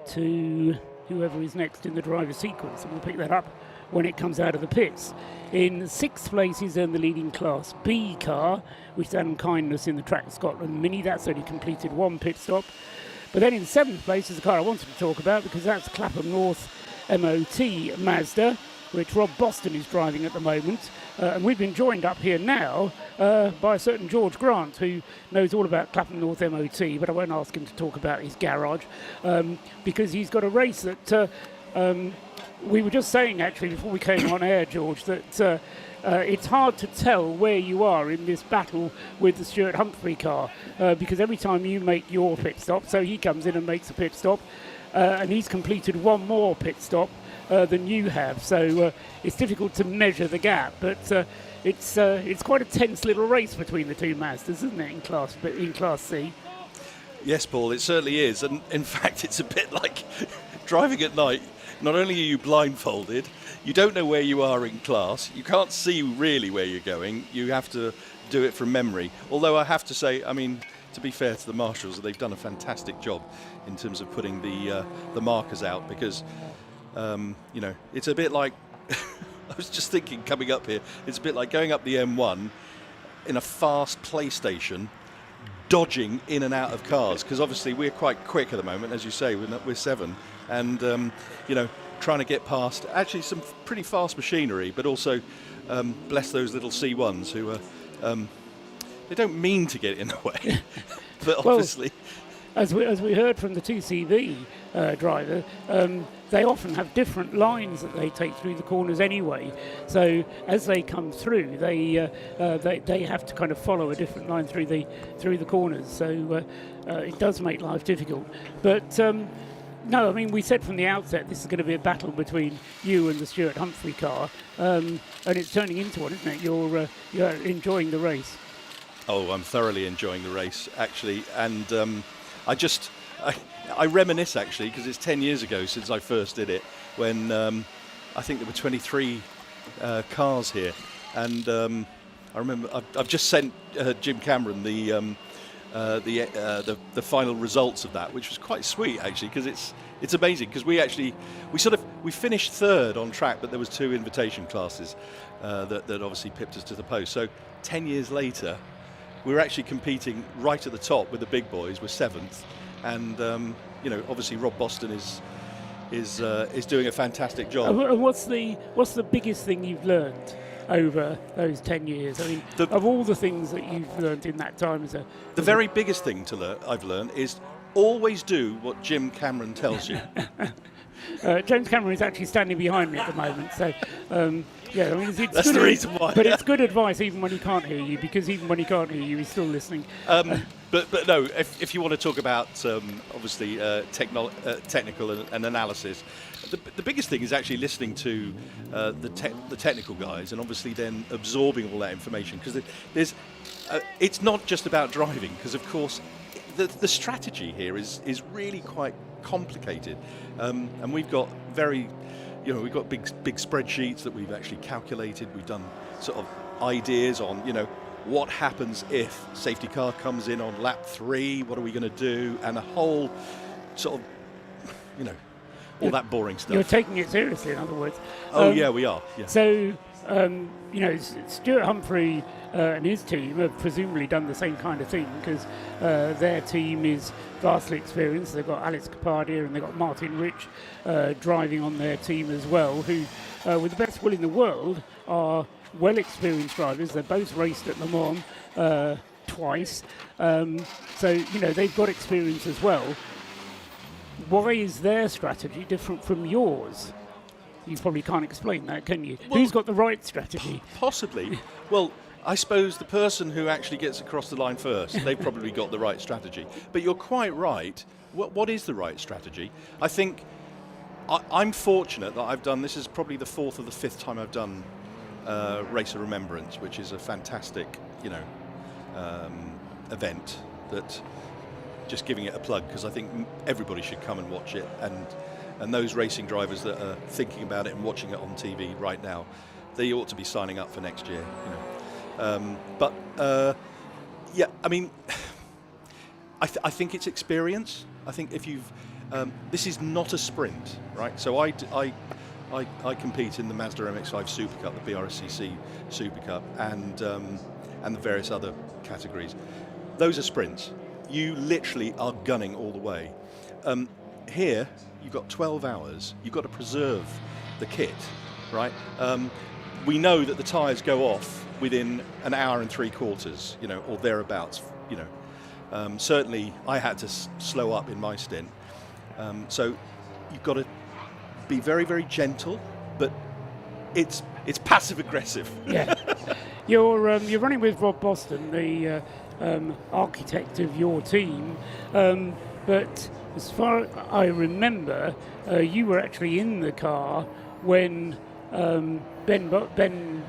to whoever is next in the driver sequence, and we'll pick that up when it comes out of the pits. In 6th place is then the leading Class B car, which is Adam Kindness in the Track Scotland Mini. That's only completed 1 pit stop. But then in 7th place is the car I wanted to talk about, because that's Clapham North MOT Mazda, which Rob Boston is driving at the moment. And we've been joined up here now by a certain George Grant, who knows all about Clapham North MOT, but I won't ask him to talk about his garage, because he's got a race that we were just saying actually before we came on air, George, that it's hard to tell where you are in this battle with the Stuart Humphrey car, because every time you make your pit stop, so he comes in and makes a pit stop, and he's completed 1 more pit stop than you have, so it's difficult to measure the gap, but it's quite a tense little race between the two Mazdas, isn't it, in Class C? Yes, Paul, it certainly is, and in fact it's a bit like driving at night. Not only are you blindfolded, you don't know where you are in class, you can't see really where you're going, you have to do it from memory. Although I have to say, I mean, to be fair to the marshals, they've done a fantastic job in terms of putting the markers out, because you know, it's a bit like I was just thinking coming up here, it's a bit like going up the M1 in a fast PlayStation, dodging in and out of cars, because obviously we're quite quick at the moment, as you say, we're 7, and you know, trying to get past actually some pretty fast machinery, but also bless those little C1s who are they don't mean to get in the way, but obviously. As we heard from the 2CV driver, they often have different lines that they take through the corners anyway. So as they come through, they have to kind of follow a different line through the corners. So it does make life difficult. But no, I mean, we said from the outset this is going to be a battle between you and the Stuart Humphrey car, and it's turning into one, isn't it? You're enjoying the race. Oh, I'm thoroughly enjoying the race, actually, and I reminisce, actually, because it's 10 years ago since I first did it, when I think there were 23 cars here, and I remember I've just sent Jim Cameron the final results of that, which was quite sweet, actually, because it's amazing, because we finished 3rd on track, but there was 2 invitation classes that obviously pipped us to the post. So 10 years later, we were actually competing right at the top with the big boys. We're 7th, and you know, obviously Rob Boston is doing a fantastic job. And what's the biggest thing you've learned over those 10 years? I mean, of all the things that you've learned in that time, the very biggest thing I've learned is always do what Jim Cameron tells you. James Cameron is actually standing behind me at the moment, so yeah, I mean, it's That's good the reason why. But it's good advice even when he can't hear you, because even when he can't hear you, he's still listening. But no, if you want to talk about obviously technical and analysis, the biggest thing is actually listening to the technical guys, and obviously then absorbing all that information, because it's not just about driving, because of course the strategy here is really quite complicated, and we've got we've got big spreadsheets that we've actually calculated. We've done sort of ideas on what happens if safety car comes in on lap 3, what are we going to do, and a whole sort of all that boring stuff. You're taking it seriously, in other words. Oh yeah, we are. Yeah. So Stuart Humphrey and his team have presumably done the same kind of thing, because their team is vastly experienced. They've got Alex Capadia and they've got Martin Rich driving on their team as well, who, with the best will in the world, are well-experienced drivers. They're both raced at Le Mans twice, so they've got experience as well. Why is their strategy different from yours? You probably can't explain that, can you? Well, who's got the right strategy? Possibly. Well, I suppose the person who actually gets across the line first, they've probably got the right strategy. But you're quite right. What is the right strategy? I think I'm fortunate that I've done, this is probably the 4th or the 5th time I've done Race of Remembrance, which is a fantastic, event that, just giving it a plug, because I think everybody should come and watch it, and those racing drivers that are thinking about it and watching it on TV right now, they ought to be signing up for next year. Yeah, I mean, I think it's experience. I think if you've, this is not a sprint, right? So I compete in the Mazda MX-5 Super Cup, the BRSCC Super Cup, and the various other categories. Those are sprints. You literally are gunning all the way. Here, you've got 12 hours. You've got to preserve the kit, right? We know that the tyres go off within an hour and 3/4, or thereabouts. Certainly, I had to slow up in my stint. So you've got to be very, very gentle, but it's passive aggressive. Yeah, you're running with Rob Boston, the architect of your team, but as far as I remember, you were actually in the car when Ben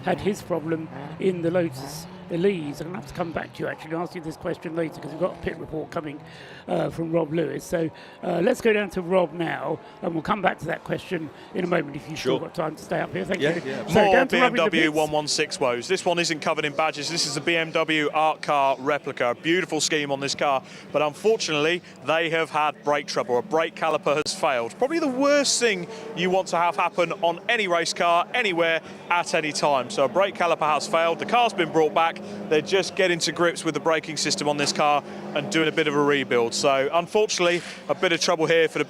had his problem in the Lotus Elise. I'm going to have to come back to you actually and ask you this question later, because we've got a pit report coming from Rob Lewis. So let's go down to Rob now, and we'll come back to that question in a moment if you've still got time to stay up here. Thank you. Yeah. So More BMW 116 woes. This one isn't covered in badges. This is a BMW art car replica. A beautiful scheme on this car, but unfortunately they have had brake trouble. A brake caliper has failed. Probably the worst thing you want to have happen on any race car, anywhere, at any time. So a brake caliper has failed. The car's been brought back. They're just getting to grips with the braking system on this car and doing a bit of a rebuild. So unfortunately, a bit of trouble here for the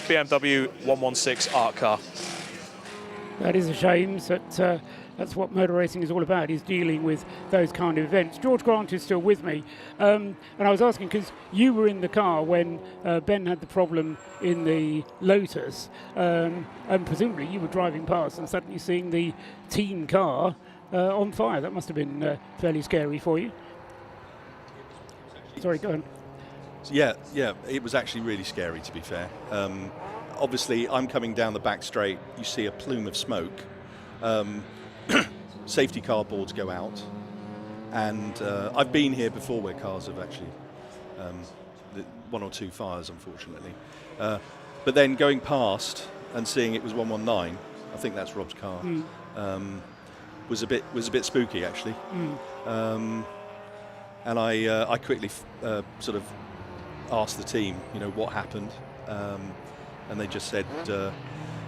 BMW 116 art car. That is a shame. That's what motor racing is all about, is dealing with those kind of events. George Grant is still with me. And I was asking, because you were in the car when Ben had the problem in the Lotus, and presumably you were driving past and suddenly seeing the team car on fire. That must have been fairly scary for you. Sorry, go on. Yeah, it was actually really scary, to be fair. Obviously, I'm coming down the back straight. You see a plume of smoke. Safety car boards go out. And I've been here before where cars have actually, one or two fires, unfortunately. But then going past and seeing it was 119, I think that's Rob's car, was a bit spooky, actually. And I quickly sort of asked the team, what happened, and they just said,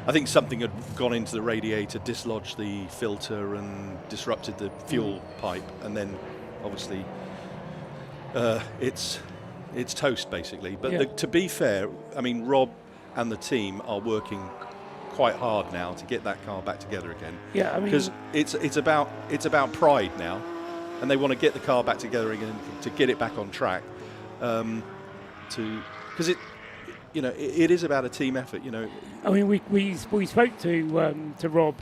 I think something had gone into the radiator, dislodged the filter, and disrupted the fuel pipe, and then obviously it's toast basically. But to be fair, I mean, Rob and the team are working quite hard now to get that car back together again. Yeah, I mean, because it's about pride now, and they want to get the car back together again to get it back on track. Because it is about a team effort. I mean, we spoke to Rob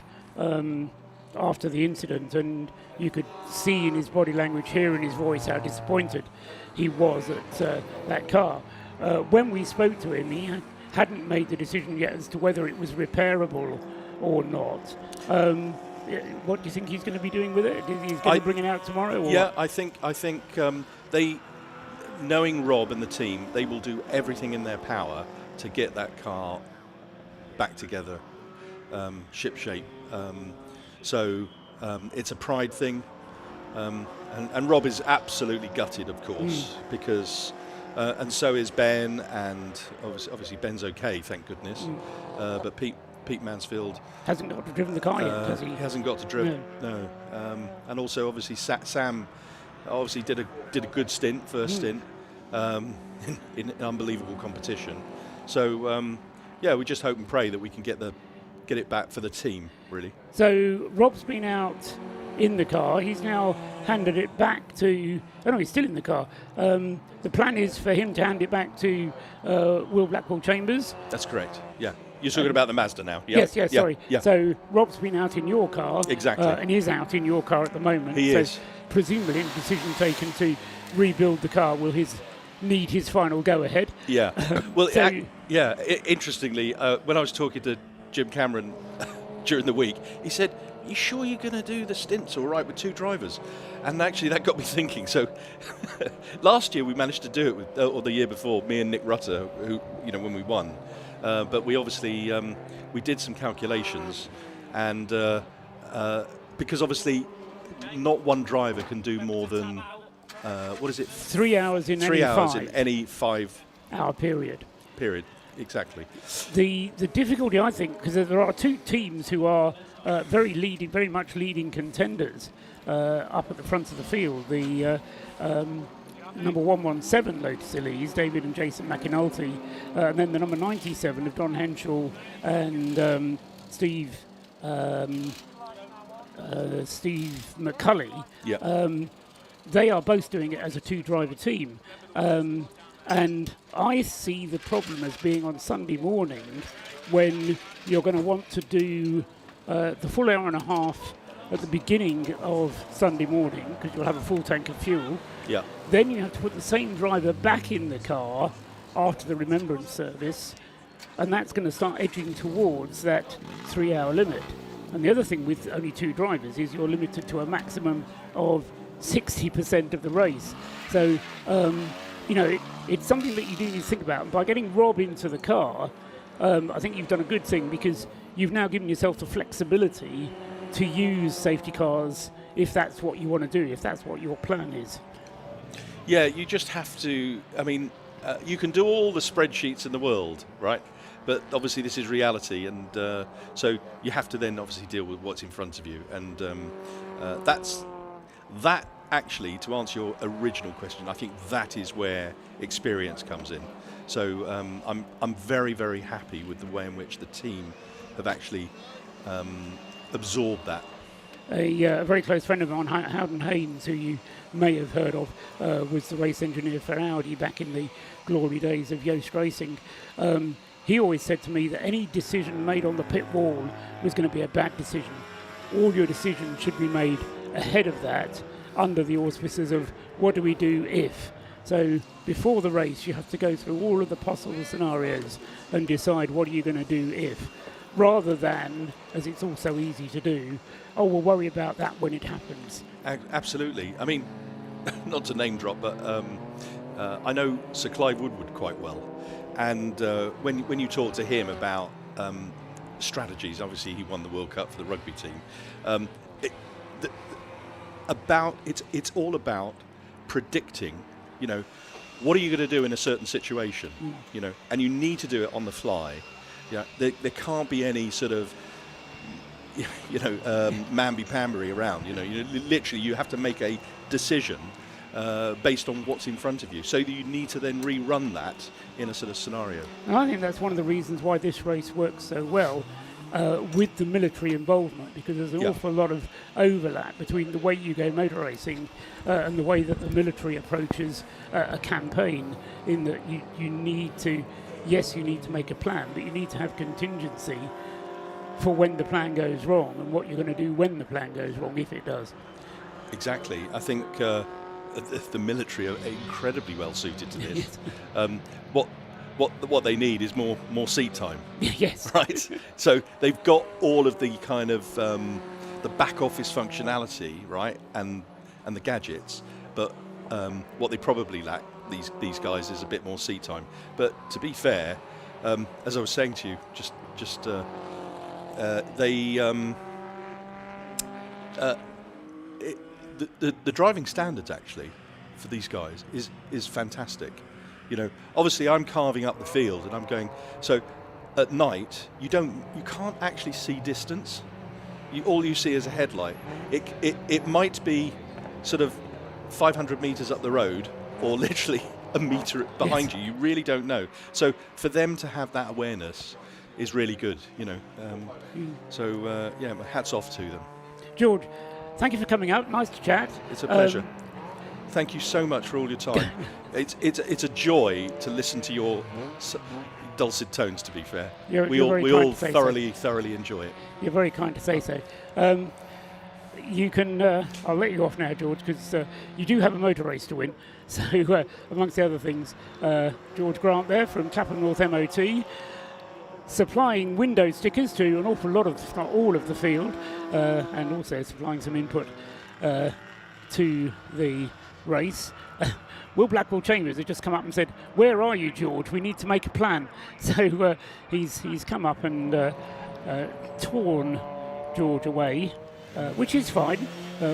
after the incident, and you could see in his body language, hear in his voice how disappointed he was at that car. When we spoke to him, he hadn't made the decision yet as to whether it was repairable or not. What do you think he's going to be doing with it? He's going to bring it out tomorrow? Or yeah, what? I think they, knowing Rob and the team, they will do everything in their power to get that car back together, ship shape. So it's a pride thing, and Rob is absolutely gutted, of course, because and so is Ben, and obviously Ben's okay, thank goodness. But Pete Mansfield hasn't got to driven the car yet, has he? He hasn't got to drive. No. And also obviously Sam obviously did a good stint, first stint, in unbelievable competition. So we just hope and pray that we can get it back for the team, really. So Rob's been out in the car. He's now handed it back to... Oh no, he's still in the car. The plan is for him to hand it back to Will Blackwell-Chambers. That's correct, yeah. You're talking about the Mazda now? Yep. Yes, sorry. Yeah. So Rob's been out in your car. Exactly. And is out in your car at the moment. He is. Presumably a decision taken to rebuild the car will need his final go-ahead. Yeah. Well, interestingly, when I was talking to Jim Cameron during the week, he said, "You sure you're going to do the stints all right with two drivers?" And actually that got me thinking. So last year we managed to do it or the year before, me and Nick Rutter, who, when we won. But we obviously we did some calculations, and because obviously not one driver can do more than 3 hours in 3 hours in any 5 hour period. Exactly. The difficulty, I think, because there are two teams who are very much leading contenders up at the front of the field. The number 117 Lotus Elise, David and Jason McAnulty, and then the number 97 of Don Henschel and Steve McCulley. Yeah. They are both doing it as a two-driver team. And I see the problem as being on Sunday morning when you're going to want to do the full hour and a half at the beginning of Sunday morning because you'll have a full tank of fuel. Yeah. Then you have to put the same driver back in the car after the remembrance service, and that's going to start edging towards that 3 hour limit. And the other thing with only two drivers is you're limited to a maximum of 60% of the race. So, it's something that you do need to think about. And by getting Rob into the car, I think you've done a good thing because you've now given yourself the flexibility to use safety cars if that's what you want to do, if that's what your plan is. Yeah, you just have to, you can do all the spreadsheets in the world, right? But obviously this is reality, and so you have to then obviously deal with what's in front of you. And that actually, to answer your original question, I think that is where experience comes in. So I'm very, very happy with the way in which the team have actually absorbed that. A very close friend of mine, Howden Haynes, who you may have heard of, was the race engineer for Audi back in the glory days of Yost Racing. He always said to me that any decision made on the pit wall was going to be a bad decision. All your decisions should be made ahead of that, under the auspices of what do we do if. So before the race, you have to go through all of the possible scenarios and decide what are you going to do if, rather than, as it's all so easy to do, we'll worry about that when it happens. Absolutely. Not to name drop, but I know Sir Clive Woodward quite well. And when you talk to him about strategies, obviously he won the World Cup for the rugby team, it's all about predicting, what are you going to do in a certain situation, and you need to do it on the fly. There can't be any sort of, mamby-pambery around. Literally you have to make a decision based on what's in front of you. So you need to then rerun that in a sort of scenario. And I think that's one of the reasons why this race works so well with the military involvement, because there's an awful lot of overlap between the way you go motor racing and the way that the military approaches a campaign, in that you need to yes, you need to make a plan, but you need to have contingency for when the plan goes wrong and what you're going to do when the plan goes wrong, if it does. Exactly. I think the military are incredibly well suited to this. What they need is more seat time. Yes. Right. So they've got all of the kind of the back office functionality, right, and the gadgets, but what they probably lack, these guys, is a bit more seat time. But to be fair, as I was saying to you, the driving standards actually for these guys is fantastic. You know, obviously I'm carving up the field and I'm going, so at night you can't actually see distance. All you see is a headlight. It might be sort of 500 meters up the road or literally a meter behind you. You really don't know. So for them to have that awareness is really good, you know. So yeah, my hat's off to them. George, thank you for coming out. Nice to chat. It's a pleasure. Thank you so much for all your time. It's a joy to listen to your dulcet tones. To be fair, we all thoroughly enjoy it. You're very kind to say so. You can. I'll let you off now, George, because you do have a motor race to win. So, amongst the other things, George Grant there from Clapham North MOT, supplying window stickers to an awful lot of, if not all of the field, and also supplying some input to the race. Will Blackwell Chambers has just come up and said, "Where are you, George? We need to make a plan." So he's come up and torn George away, which is fine.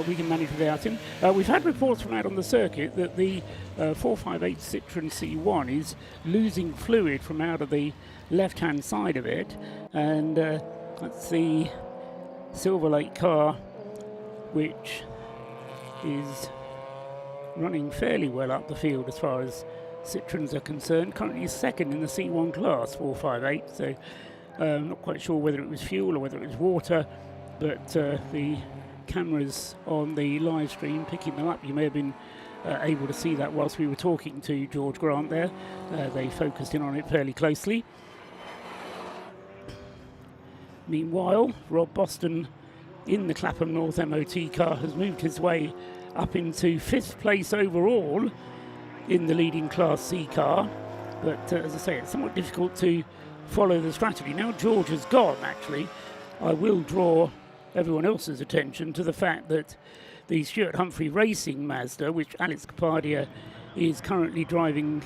We can manage without him. We've had reports from out on the circuit that the 458 Citroen C1 is losing fluid from out of the left-hand side of it, and that's the Silver Lake car, which is running fairly well up the field as far as Citroens are concerned. Currently second in the C1 class, 458, so I'm not quite sure whether it was fuel or whether it was water, but the cameras on the live stream picking them up. You may have been able to see that whilst we were talking to George Grant there. They focused in on it fairly closely. Meanwhile, Rob Boston in the Clapham North MOT car has moved his way up into 5th place overall in the leading Class C car. But as I say, it's somewhat difficult to follow the strategy. Now George has gone, actually, I will draw everyone else's attention to the fact that the Stuart Humphrey Racing Mazda, which Alex Kapadia is currently driving,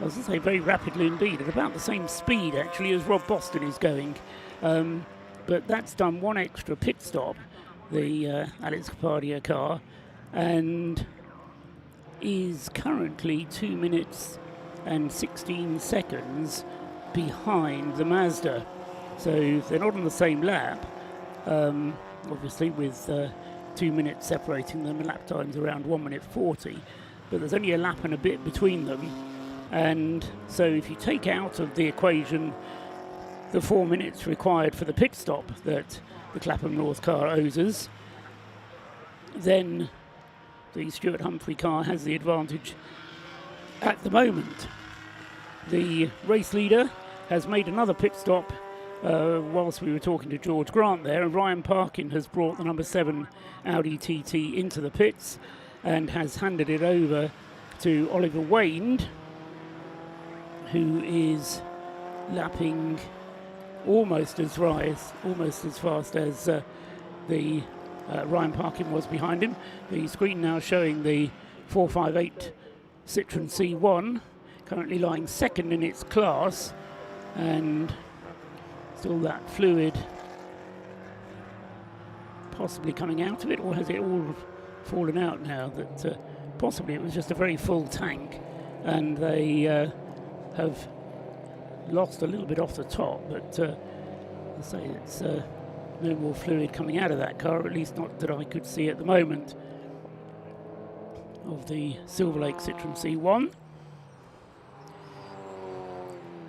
I was going to say very rapidly indeed, at about the same speed actually as Rob Boston is going. But that's done one extra pit stop, the Alex Kapadia car, and is currently 2 minutes and 16 seconds behind the Mazda. So they're not on the same lap, obviously with 2 minutes separating them, and lap time's around 1 minute 40, but there's only a lap and a bit between them. And so if you take out of the equation the 4 minutes required for the pit stop that the Clapham North car owes us, then the Stuart Humphrey car has the advantage at the moment. The race leader has made another pit stop whilst we were talking to George Grant there, and Ryan Parkin has brought the number 7 Audi TT into the pits and has handed it over to Oliver Wayne, who is lapping almost as fast as the Ryan Parkin was behind him. The screen now showing the 458 Citroen C1 currently lying second in its class, and still that fluid possibly coming out of it, or has it all fallen out now? That possibly it was just a very full tank and they have lost a little bit off the top, but I say it's no more fluid coming out of that car, or at least not that I could see at the moment, of the Silver Lake Citroen C1.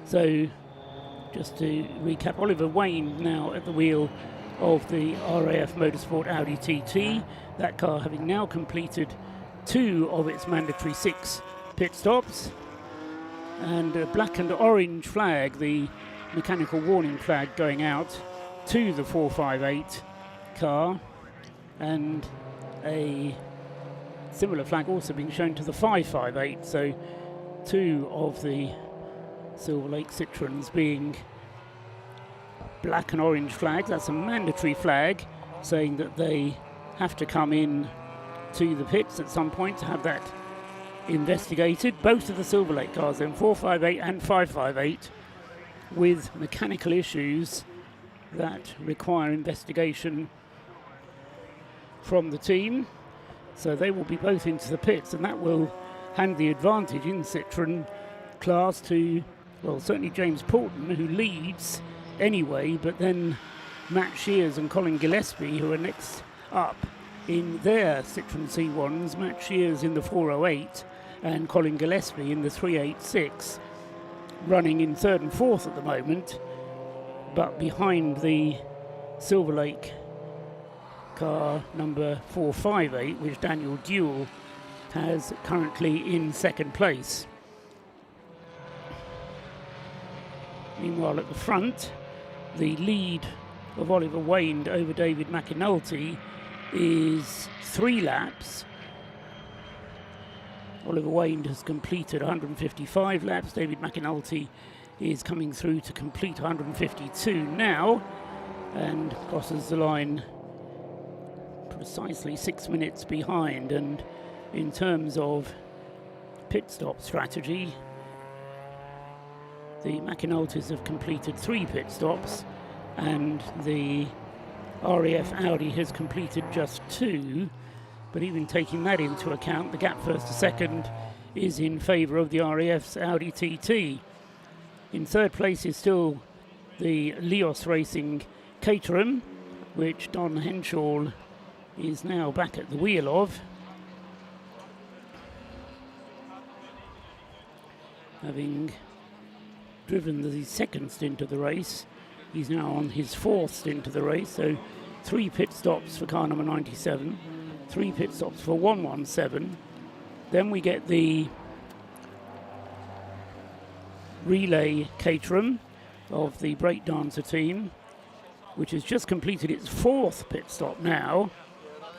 So just to recap, Oliver Wayne now at the wheel of the RAF Motorsport Audi TT, that car having now completed 2 of its mandatory 6 pit stops. and a black and orange flag, the mechanical warning flag, going out to the 458 car, and a similar flag also being shown to the 558. So 2 of the Silver Lake Citroens being black and orange flags. That's a mandatory flag saying that they have to come in to the pits at some point to have that investigated. Both of the Silver Lake cars, then 458 and 558, with mechanical issues that require investigation from the team. So they will be both into the pits, and that will hand the advantage in Citroen class to, well, certainly James Poulton, who leads anyway, but then Matt Shears and Colin Gillespie, who are next up in their Citroen C1s. Matt Shears in the 408 and Colin Gillespie in the 386, running in 3rd and 4th at the moment, but behind the Silver Lake car number 458, which Daniel Dewell has currently in 2nd place. Meanwhile, at the front, the lead of Oliver Wayne over David McAnulty is 3 laps. Oliver Wayne has completed 155 laps. David McAnulty is coming through to complete 152 now, and crosses the line precisely 6 minutes behind. And in terms of pit stop strategy, the McAnultys have completed 3 pit stops, and the RAF Audi has completed just 2. But even taking that into account, the gap 1st to 2nd is in favour of the RAF's Audi TT. In 3rd place is still the Leos Racing Caterham, which Don Henshaw is now back at the wheel of, having driven the 2nd stint of the race. He's now on his 4th stint of the race, so 3 pit stops for car number 97, 3 pit stops for 117. Then we get the relay Caterham of the breakdancer team, which has just completed its 4th pit stop now.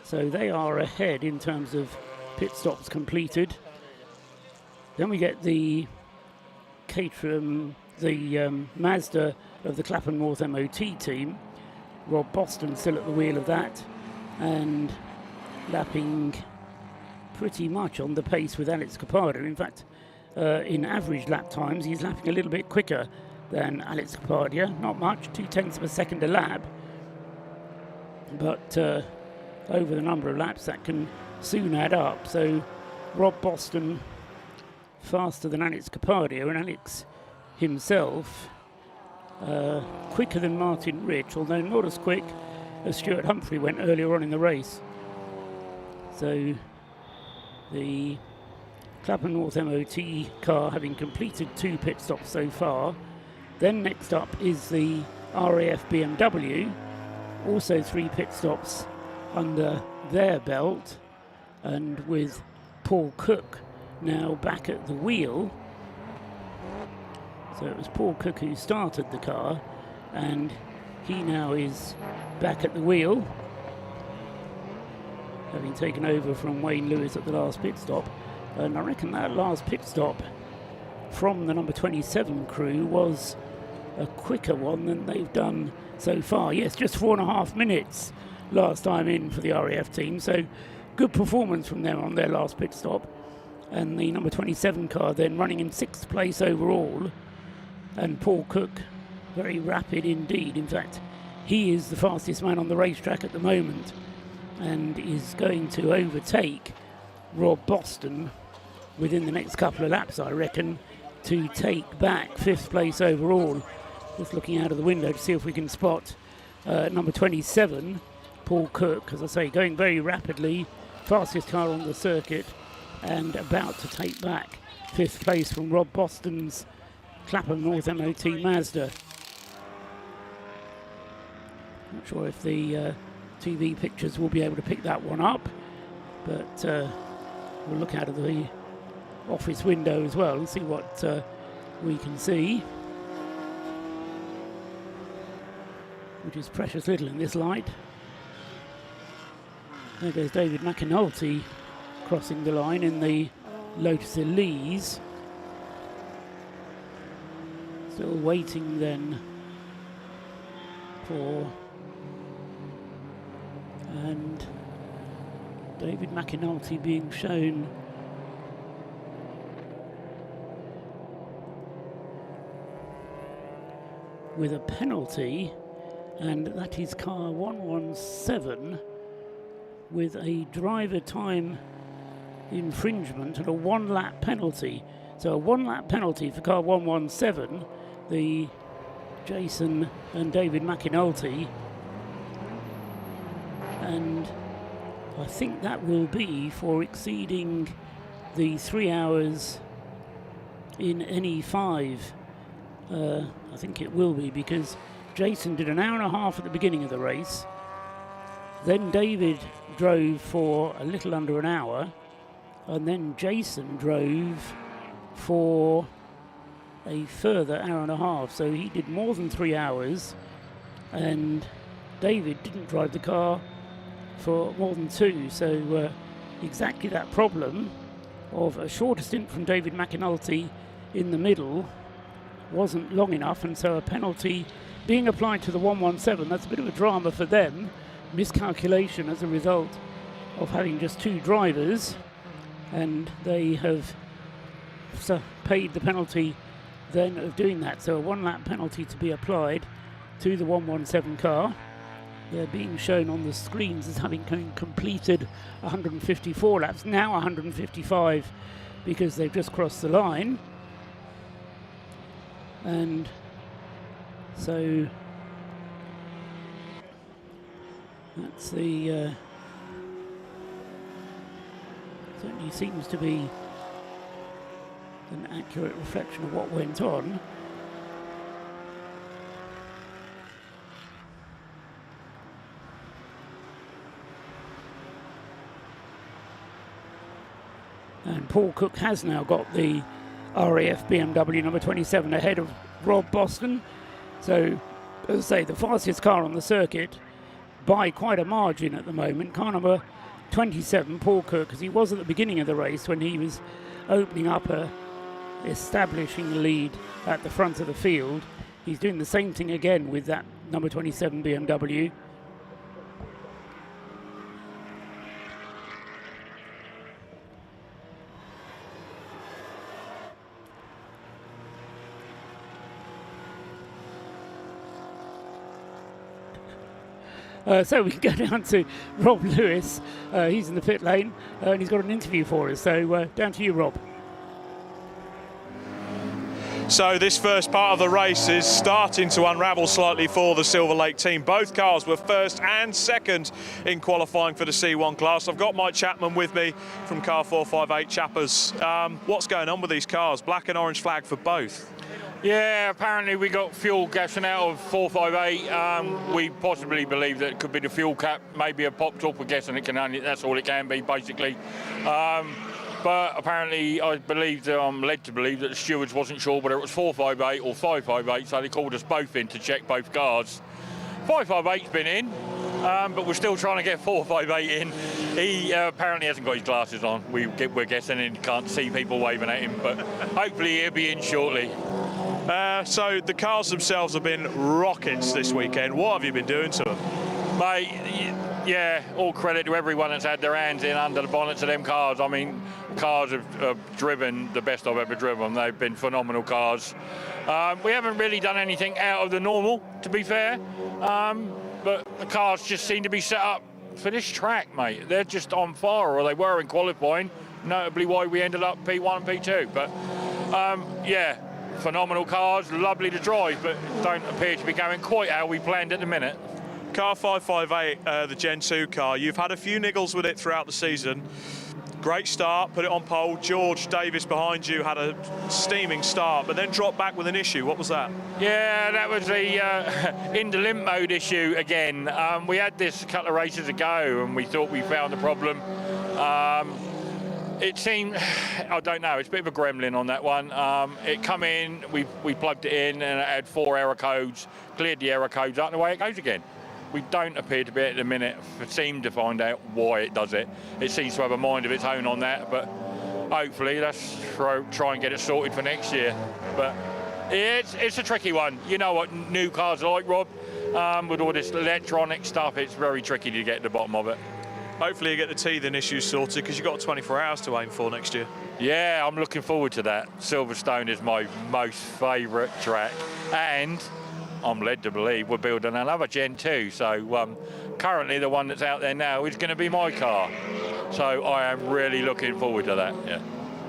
So they are ahead in terms of pit stops completed. Then we get the Caterham, the Mazda of the Clapham North MOT team. Rob Boston still at the wheel of that, and lapping pretty much on the pace with Alex Capardo. In fact, in average lap times, he's lapping a little bit quicker than Alex Capardo. Not much, 0.2 of a second a lap. But over the number of laps, that can soon add up. So Rob Boston faster than Alex Capardo, and Alex himself quicker than Martin Rich, although not as quick as Stuart Humphrey went earlier on in the race. So the Clapham North MOT car having completed 2 pit stops so far. Then next up is the RAF BMW, also 3 pit stops under their belt, and with Paul Cook now back at the wheel. So it was Paul Cook who started the car, and he now is back at the wheel, having taken over from Wayne Lewis at the last pit stop. And I reckon that last pit stop from the number 27 crew was a quicker one than they've done so far. Yes, just 4.5 minutes last time in for the RAF team, so good performance from them on their last pit stop. And the number 27 car then running in 6th place overall, and Paul Cook very rapid indeed. In fact, he is the fastest man on the racetrack at the moment, and is going to overtake Rob Boston within the next couple of laps, I reckon, to take back 5th place overall. Just looking out of the window to see if we can spot number 27, Paul Cook, as I say, going very rapidly, fastest car on the circuit, and about to take back 5th place from Rob Boston's Clapham North MOT Mazda. Not sure if the TV pictures will be able to pick that one up, but we'll look out of the office window as well and see what we can see, which is precious little in this light. There goes David McAnulty crossing the line in the Lotus Elise. Still waiting then for, and David McAnulty being shown with a penalty, and that is car 117 with a driver time infringement and a 1 lap penalty. So a 1 lap penalty for car 117, the Jason and David McAnulty, and I think that will be for exceeding the 3 hours in NE5. I think it will be, because Jason did an hour and a half at the beginning of the race, then David drove for a little under an hour, and then Jason drove for a further hour and a half. So he did more than 3 hours, and David didn't drive the car for more than 2. So exactly that problem of a shorter stint from David McAnulty in the middle wasn't long enough, and so a penalty being applied to the 117. That's a bit of a drama for them. Miscalculation as a result of having just 2 drivers, and they have paid the penalty then of doing that. So a 1 lap penalty to be applied to the 117 car. They're being shown on the screens as having completed 154 laps, now 155, because they've just crossed the line. And so that's the certainly seems to be an accurate reflection of what went on. And Paul Cook has now got the RAF BMW number 27 ahead of Rob Boston. So, as I say, the fastest car on the circuit by quite a margin at the moment. Car number 27, Paul Cook, as he was at the beginning of the race when he was opening up establishing the lead at the front of the field. He's doing the same thing again with that number 27 BMW. So we can go down to Rob Lewis. He's in the pit lane and he's got an interview for us. So down to you, Rob. So this first part of the race is starting to unravel slightly for the Silver Lake team. Both cars were first and second in qualifying for the C1 class. I've got Mike Chapman with me from car 458 Chappers. What's going on with these cars? Black and orange flag for both. Yeah, apparently we got fuel gassing out of 458. We possibly believe that it could be the fuel cap, maybe a popped up. We're guessing that's all it can be, basically. But apparently I'm led to believe that the stewards wasn't sure whether it was 458 or 558, so they called us both in to check both cars. 558's been in, but we're still trying to get 458 in. He apparently hasn't got his glasses on. We're guessing and can't see people waving at him, but hopefully he'll be in shortly. So the cars themselves have been rockets this weekend. What have you been doing to them? Mate, yeah, all credit to everyone that's had their hands in under the bonnets of them cars. I mean, cars have driven the best I've ever driven. They've been phenomenal cars. We haven't really done anything out of the normal, to be fair, but the cars just seem to be set up for this track, mate. They're just on fire, or they were in qualifying, notably why we ended up P1 and P2. But yeah, phenomenal cars, lovely to drive, but don't appear to be going quite how we planned at the minute. Car 558, the Gen 2 car, you've had a few niggles with it throughout the season. Great start, put it on pole. George Davis behind you had a steaming start, but then dropped back with an issue. What was that? Yeah, that was the in the limp mode issue again. We had this a couple of races ago and we thought we found the problem. It seemed, I don't know, it's a bit of a gremlin on that one. It come in, we plugged it in and it had 4 error codes, cleared the error codes out and away it goes again. We don't appear to be at the minute seem to find out why it does it. It seems to have a mind of its own on that, but hopefully let's try and get it sorted for next year. But it's a tricky one. You know what new cars are like, Rob? With all this electronic stuff, it's very tricky to get to the bottom of it. Hopefully you get the teething issues sorted, because you've got 24 hours to aim for next year. Yeah, I'm looking forward to that. Silverstone is my most favourite track, and I'm led to believe we're building another Gen 2. So currently the one that's out there now is going to be my car. So I am really looking forward to that. Yeah.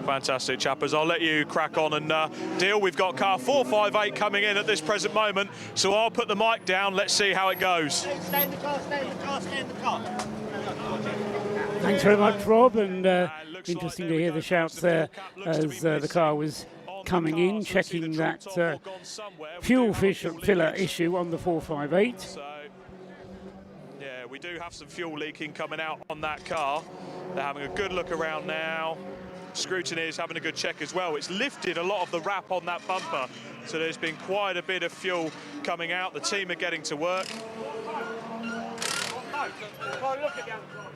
Fantastic, chappers. I'll let you crack on and deal. We've got car 458 coming in at this present moment, so I'll put the mic down. Let's see how it goes. Stay in the car, stay in the car, stay in the car. Thanks very much, Rob, and interesting to hear the shouts there as the car was coming in, checking that fuel filler issue on the 458. Yeah, we do have some fuel leaking coming out on that car. They're having a good look around now. Scrutiny is having a good check as well. It's lifted a lot of the wrap on that bumper, so there's been quite a bit of fuel coming out. The team are getting to work.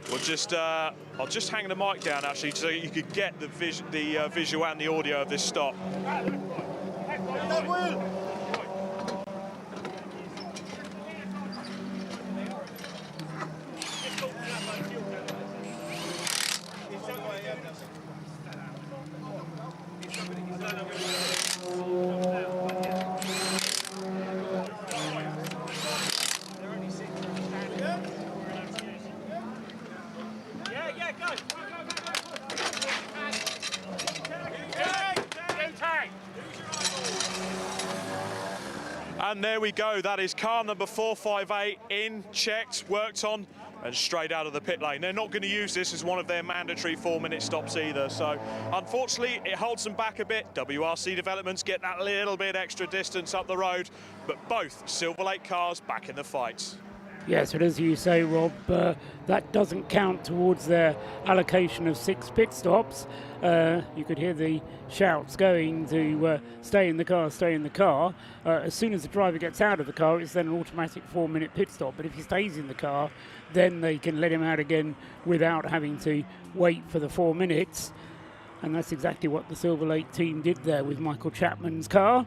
We'll just, I'll just hang the mic down actually, so you could get the visual and the audio of this stop. And there we go, that is car number 458 in, checked, worked on, and straight out of the pit lane. They're not going to use this as one of their mandatory 4-minute stops either, so unfortunately it holds them back a bit. WRC developments get that little bit extra distance up the road, but both Silver Lake cars back in the fight. Yes, but as you say, Rob, that doesn't count towards their allocation of 6 pit stops. You could hear the shouts going to stay in the car, stay in the car. As soon as the driver gets out of the car, it's then an automatic 4-minute pit stop. But if he stays in the car, then they can let him out again without having to wait for the 4 minutes. And that's exactly what the Silver Lake team did there with Michael Chapman's car.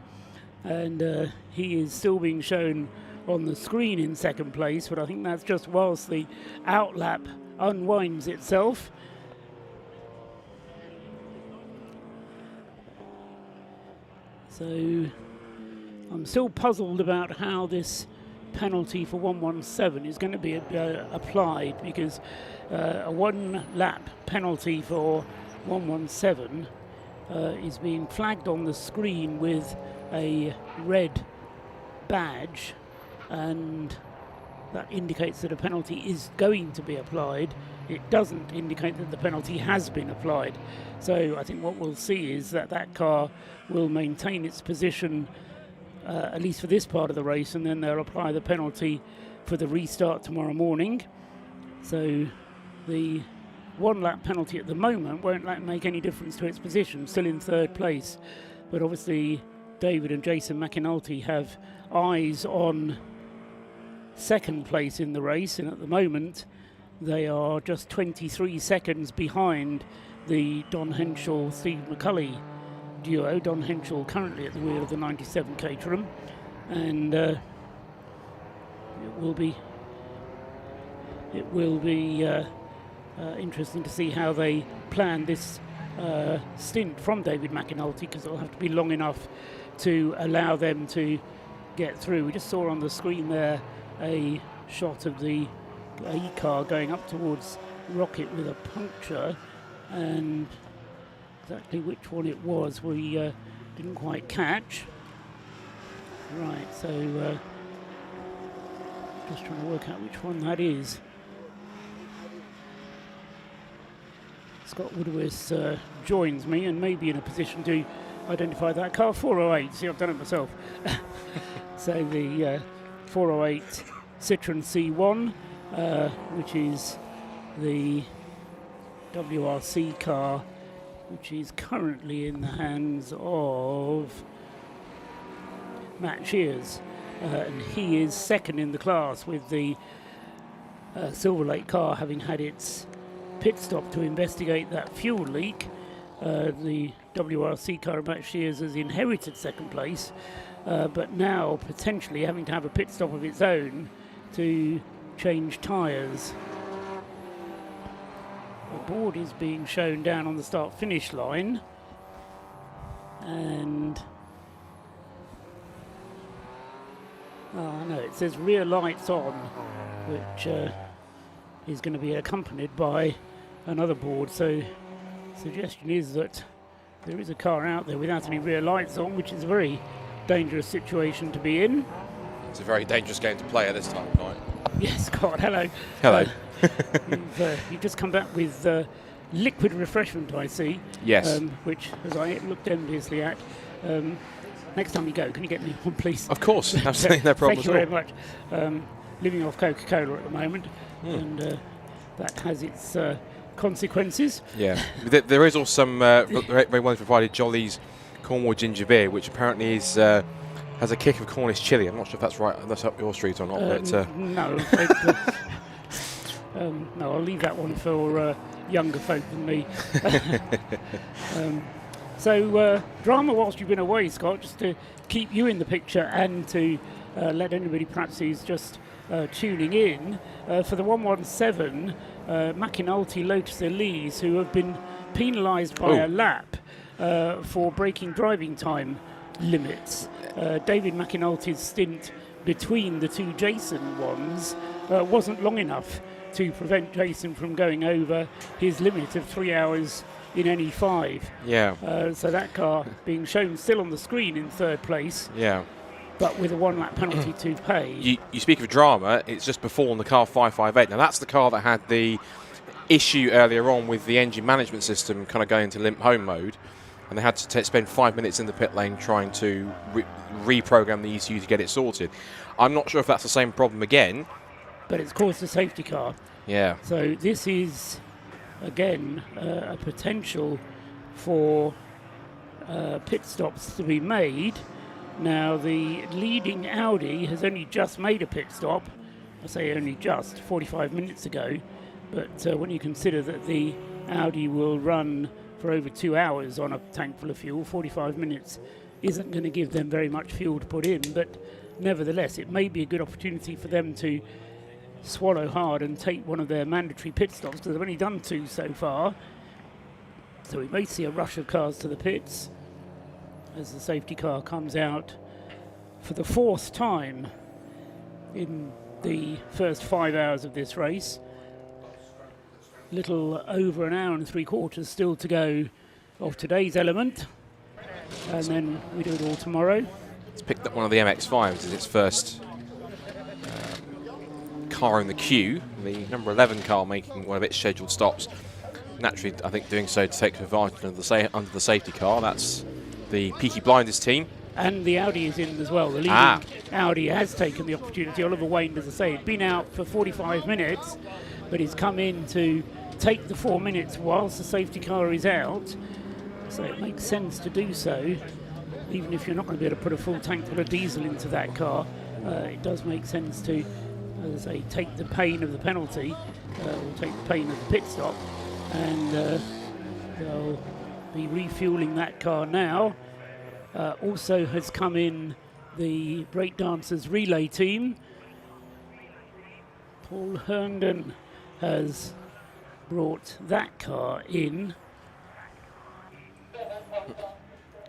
And he is still being shown on the screen in second place, but I think that's just whilst the outlap unwinds itself. So I'm still puzzled about how this penalty for 117 is going to be applied, because a 1-lap penalty for 117 is being flagged on the screen with a red badge, and that indicates that a penalty is going to be applied. It doesn't indicate that the penalty has been applied. So I think what we'll see is that that car will maintain its position at least for this part of the race, and then they'll apply the penalty for the restart tomorrow morning. So the 1-lap penalty at the moment won't make any difference to its position, still in third place. But obviously David and Jason McAnulty have eyes on second place in the race, and at the moment they are just 23 seconds behind the Don Henschel-Steve McCulley duo. Don Henschel currently at the wheel of the 97 Caterham, and it will be interesting to see how they plan this stint from David McAnulty, because it'll have to be long enough to allow them to get through. We just saw on the screen there a shot of the A car going up towards Rocket with a puncture, and exactly which one it was we didn't quite catch. Right, so just trying to work out which one that is. Scott Woodward joins me and may be in a position to identify that car. 408, see, I've done it myself. So the 408 Citroen C1, which is the WRC car which is currently in the hands of Matt Shears. And he is second in the class, with the Silver Lake car having had its pit stop to investigate that fuel leak. The WRC car of Matt Shears has inherited second place, but now potentially having to have a pit stop of its own to change tyres. The board is being shown down on the start-finish line, and no, it says rear lights on, which is going to be accompanied by another board. So suggestion is that there is a car out there without any rear lights on, which is a very dangerous situation to be in. It's a very dangerous game to play at this time of night. Yes, God, hello. Hello. You've just come back with liquid refreshment, I see. Yes. Which, as I looked enviously at, next time you go, can you get me one, please? Of course, absolutely, no problem Thank you at very much. Living off Coca-Cola at the moment, and that has its consequences. Yeah. There is also some very well provided Jolly's Cornwall ginger beer, which apparently is has a kick of Cornish chilli. I'm not sure if that's right. That's up your street or not. But no, no, I'll leave that one for younger folk than me. So, drama whilst you've been away, Scott, just to keep you in the picture and to let anybody perhaps who's just tuning in, for the 117, McAnulty, Lotus Elise, who have been penalised by a lap for breaking driving time limits. David McAnulty's stint between the two Jason ones wasn't long enough to prevent Jason from going over his limit of 3 hours in any 5. Yeah. So that car being shown still on the screen in third place. Yeah. But with a 1 lap penalty to pay. You speak of drama, it's just before the car 558. Now that's the car that had the issue earlier on with the engine management system kind of going into limp home mode, and they had to spend 5 minutes in the pit lane trying to reprogram the ECU to get it sorted. I'm not sure if that's the same problem again. But it's caused a safety car. Yeah. So this is, again, a potential for pit stops to be made. Now, the leading Audi has only just made a pit stop. I say only just, 45 minutes ago. But when you consider that the Audi will run for over 2 hours on a tank full of fuel, 45 minutes isn't going to give them very much fuel to put in. But nevertheless, it may be a good opportunity for them to swallow hard and take one of their mandatory pit stops, because they've only done 2 so far. So we may see a rush of cars to the pits as the safety car comes out for the 4th time in the first 5 hours of this race. Little over an hour and 3/4 still to go of today's element, and then we do it all tomorrow. It's picked up one of the MX-5s as its first car in the queue. The number 11 car making one of its scheduled stops. Naturally, I think doing so to take advantage of the safety car. That's the Peaky Blinders team. And the Audi is in as well. The leading Audi has taken the opportunity. Oliver Wayne, as I say, had been out for 45 minutes, but he's come in to take the 4 minutes whilst the safety car is out. So it makes sense to do so. Even if you're not going to be able to put a full tank full of diesel into that car, it does make sense to, as I say, take the pain of the penalty, or take the pain of the pit stop, and they'll be refueling that car now. Also has come in the breakdancers relay team. Paul Herndon has brought that car in.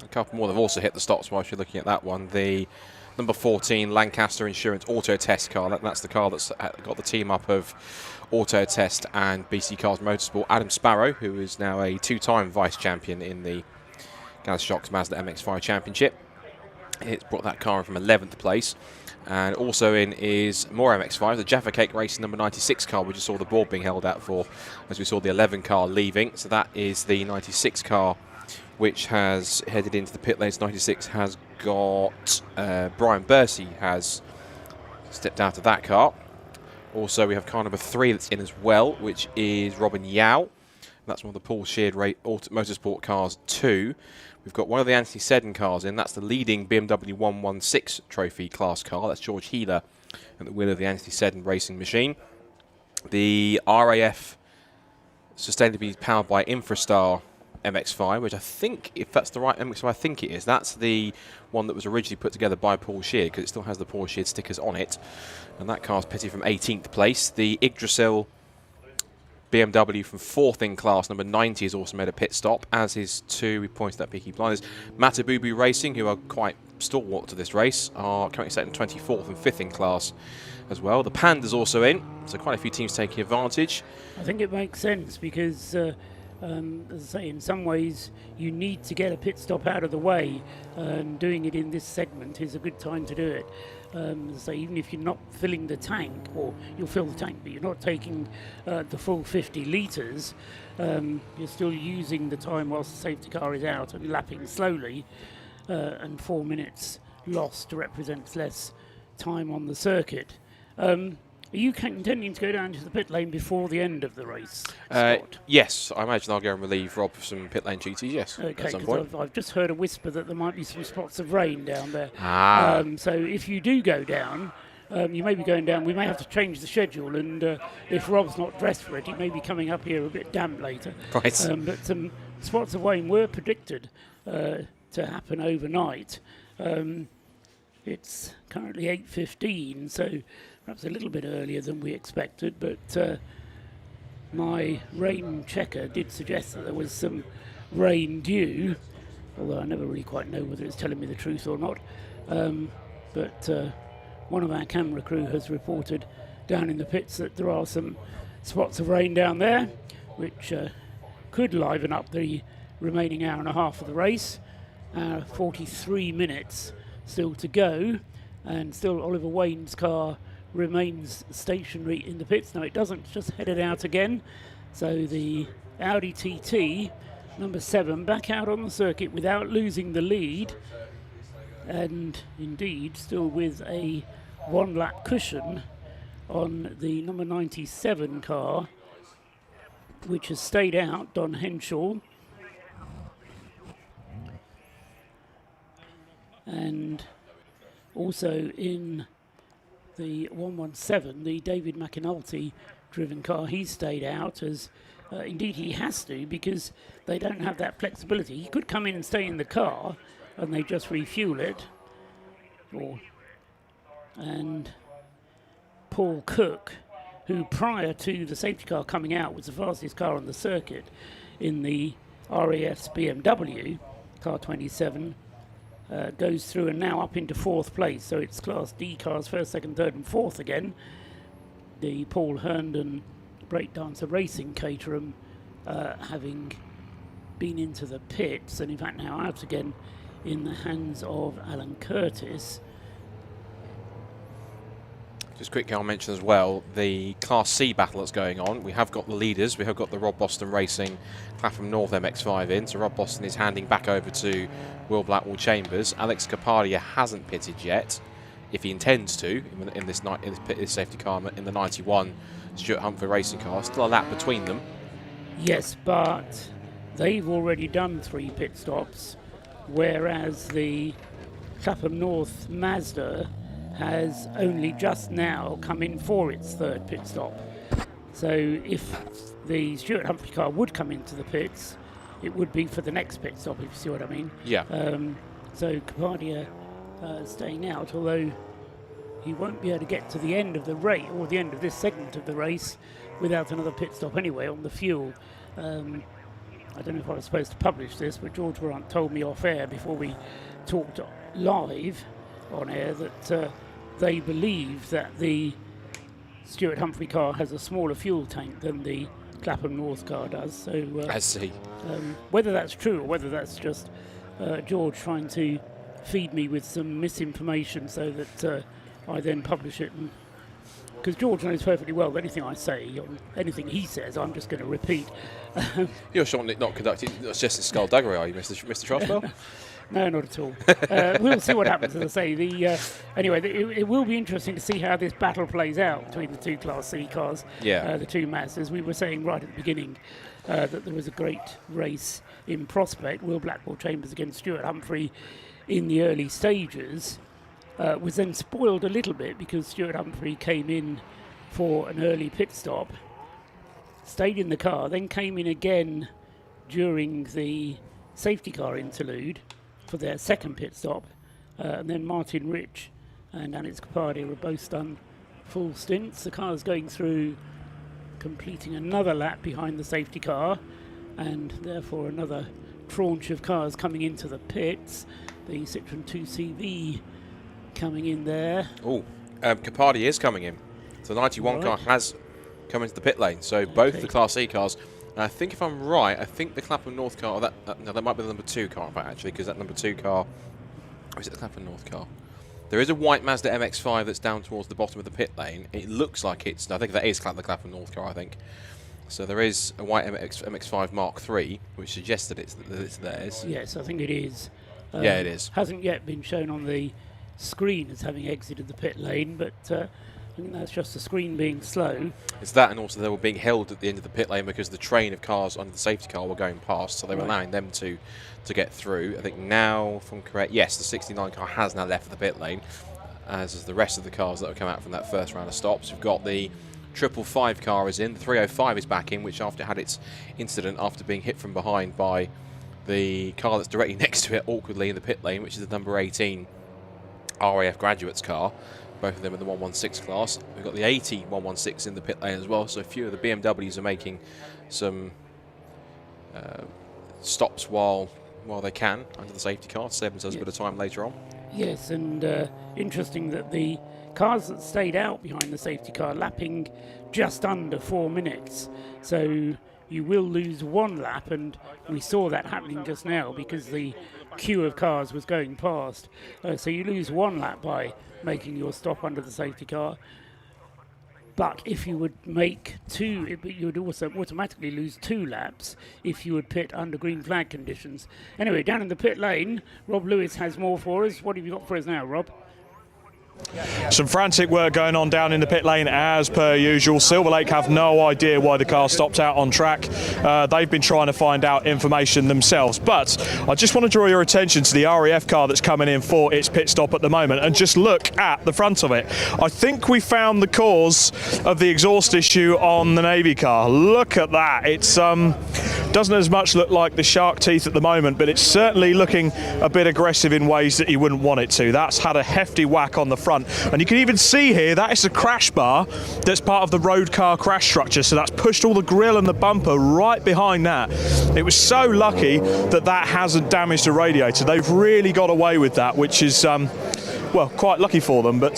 A couple more have also hit the stops whilst you're looking at that one. The number 14 Lancaster Insurance Auto Test car. That's the car that's got the team up of Auto Test and BC Cars Motorsport. Adam Sparrow, who is now a 2-time vice champion in the Gaz Shocks Mazda MX-5 Championship. It's brought that car in from 11th place. And also in is more MX-5, the Jaffa Cake Racing number 96 car, we just saw the board being held out for as we saw the 11 car leaving. So that is the 96 car which has headed into the pit lanes. 96 has got Brian Bursey has stepped out of that car. Also we have car number 3 that's in as well, which is Robin Yao. That's one of the Paul Sheard Motorsport cars 2. We've got one of the Anthony Seddon cars in. That's the leading BMW 116 trophy class car. That's George Healer at the wheel of the Anthony Seddon racing machine. The RAF sustainably powered by Infrastar MX-5, which I think, if that's the right MX-5, I think it is. That's the one that was originally put together by Paul Sheard, because it still has the Paul Sheard stickers on it. And that car's pitted from 18th place. The Yggdrasil BMW from 4th in class, number 90, has also made a pit stop, as is two, we pointed out Peaky Blinders, Matabubu Racing, who are quite stalwart to this race, are currently set in 24th and 5th in class as well. The Panda's also in, so quite a few teams taking advantage. I think it makes sense because, as I say, in some ways you need to get a pit stop out of the way, and doing it in this segment is a good time to do it. So even if you're not filling the tank, or you'll fill the tank, but you're not taking the full 50 litres, you're still using the time whilst the safety car is out and lapping slowly, and 4 minutes lost represents less time on the circuit. Are you intending to go down to the pit lane before the end of the race? Yes, I imagine I'll go and relieve Rob of some pit lane duties, yes. Okay, at some point. I've just heard a whisper that there might be some spots of rain down there. Ah. So if you do go down, you may be going down, we may have to change the schedule, and if Rob's not dressed for it, he may be coming up here a bit damp later. Right. But some spots of rain were predicted to happen overnight. It's currently 8:15, so perhaps a little bit earlier than we expected, but my rain checker did suggest that there was some rain due, although I never really quite know whether it's telling me the truth or not. But one of our camera crew has reported down in the pits that there are some spots of rain down there, which could liven up the remaining hour and a half of the race. 43 minutes still to go, and still Oliver Wayne's car remains stationary in the pits. Now it doesn't, it's just headed out again. So the Audi TT, number 7, back out on the circuit without losing the lead, and indeed still with a 1-lap cushion on the number 97 car, which has stayed out, Don Henshaw. And also in the 117, the David McAnulty driven car, he stayed out, as indeed he has to, because they don't have that flexibility. He could come in and stay in the car and they just refuel it. And Paul Cook, who prior to the safety car coming out was the fastest car on the circuit in the RAS BMW, car 27, goes through and now up into 4th place. So it's Class D cars, 1st, 2nd, 3rd and 4th again. The Paul Herndon Breakdancer Racing Caterham having been into the pits, and in fact now out again in the hands of Alan Curtis. Just quickly, I'll mention as well the Class C battle that's going on. We have got the leaders. We have got the Rob Boston Racing Clapham North MX-5 in. So Rob Boston is handing back over to Will Blackwell Chambers. Alex Capadia hasn't pitted yet. If he intends to, in this safety car in the 91 Stuart Humphrey racing car, still a lap between them. Yes, but they've already done 3 pit stops, whereas the Clapham North Mazda has only just now come in for its 3rd pit stop. So if the Stuart Humphrey car would come into the pits, it would be for the next pit stop, if you see what I mean. Yeah. So Capadia staying out, although he won't be able to get to the end of the race, or the end of this segment of the race, without another pit stop anyway on the fuel. I don't know if I was supposed to publish this, but George Warrant told me off air before we talked live on air that they believe that the Stuart Humphrey car has a smaller fuel tank than the Clapham North car does. So I see. Whether that's true or whether that's just George trying to feed me with some misinformation so that I then publish it. Because George knows perfectly well that anything I say, or anything he says, I'm just going to repeat. You're sure not conducting, that's just a skullduggery, are you, Mr. Trotwell? No, not at all. We'll see what happens, as I say. Anyway, it will be interesting to see how this battle plays out between the two Class C cars, the two Mazdas. We were saying right at the beginning that there was a great race in prospect. Will Blackmore-Chambers against Stuart Humphrey in the early stages was then spoiled a little bit because Stuart Humphrey came in for an early pit stop, stayed in the car, then came in again during the safety car interlude for their second pit stop, and then Martin Rich and Alex Capaldi were both done full stints. The car's going through, completing another lap behind the safety car, and therefore another tranche of cars coming into the pits. The Citroen 2CV coming in there. Oh, Capaldi is coming in. So the 91 car has come into the pit lane. So both the Class C cars. And I think if I'm right, I think the Clapham North car, no, that might be the number 2 car, in fact, actually, because that number 2 car, or is it the Clapham North car? There is a white Mazda MX-5 that's down towards the bottom of the pit lane. It looks like it's, I think that is the Clapham North car, I think. So there is a white MX-5 Mark III, which suggests that it's theirs. Yes, I think it is. Yeah, it is. Hasn't yet been shown on the screen as having exited the pit lane, but I think that's just the screen being slow. It's that, and also they were being held at the end of the pit lane because the train of cars under the safety car were going past, so they were allowing them to get through. I think now, if I'm correct, yes, the 69 car has now left the pit lane, as is the rest of the cars that have come out from that first round of stops. We've got the 555 car is in, the 305 is back in, which after it had its incident after being hit from behind by the car that's directly next to it awkwardly in the pit lane, which is the number 18 RAF Graduates car. Both of them in the 116 class. We've got the 80 116 in the pit lane as well, so a few of the BMWs are making some stops while they can under the safety car to save themselves a bit of time later on. Yes, and interesting that the cars that stayed out behind the safety car lapping just under 4 minutes. So you will lose one lap, and we saw that happening just now because the queue of cars was going past. So you lose one lap by making your stop under the safety car. But if you would make two, you would also automatically lose 2 laps if you would pit under green flag conditions. Anyway, down in the pit lane, Rob Lewis has more for us. What have you got for us now, Rob? Some frantic work going on down in the pit lane as per usual. Silver Lake have no idea why the car stopped out on track. They've been trying to find out information themselves. But I just want to draw your attention to the RAF car that's coming in for its pit stop at the moment, and just look at the front of it. I think we found the cause of the exhaust issue on the Navy car. Look at that. It's doesn't as much look like the shark teeth at the moment, but it's certainly looking a bit aggressive in ways that you wouldn't want it to. That's had a hefty whack on the front, and you can even see here that is a crash bar that's part of the road car crash structure, so that's pushed all the grille and the bumper right behind that. It was so lucky that that hasn't damaged the radiator. They've really got away with that, which is well, quite lucky for them. But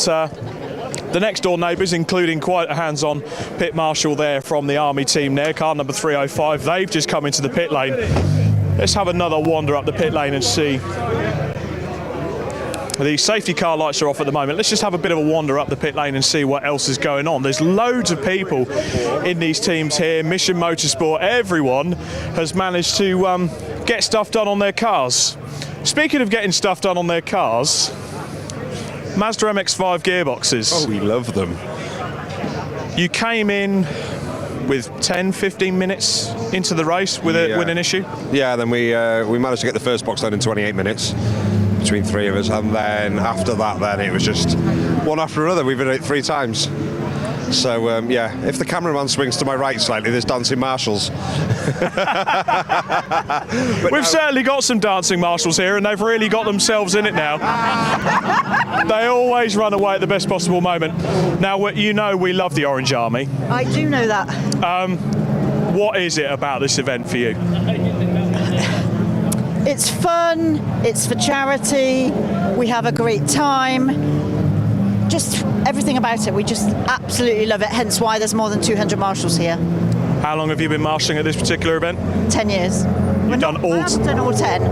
the next door neighbours, including quite a hands-on pit marshal there from the Army team there, car number 305, they've just come into the pit lane. Let's have another wander up the pit lane and see. The safety car lights are off at the moment. Let's just have a bit of a wander up the pit lane and see what else is going on. There's loads of people in these teams here. Mission Motorsport, everyone has managed to get stuff done on their cars. Speaking of getting stuff done on their cars, Mazda MX-5 gearboxes. Oh, we love them. You came in with 10, 15 minutes into the race with an issue? Yeah, then we managed to get the first box done in 28 minutes between 3 of us, and then after that, then it was just one after another. We've been at it 3 times. So, yeah, if the cameraman swings to my right slightly, there's dancing marshals. We've certainly got some dancing marshals here, and they've really got themselves in it now. They always run away at the best possible moment. Now, you know we love the Orange Army. I do know that. What is it about this event for you? It's fun, it's for charity, we have a great time. Just everything about it, we just absolutely love it, hence why there's more than 200 marshals here. How long have you been marshalling at this particular event? 10 years. You've done all... I haven't done all 10,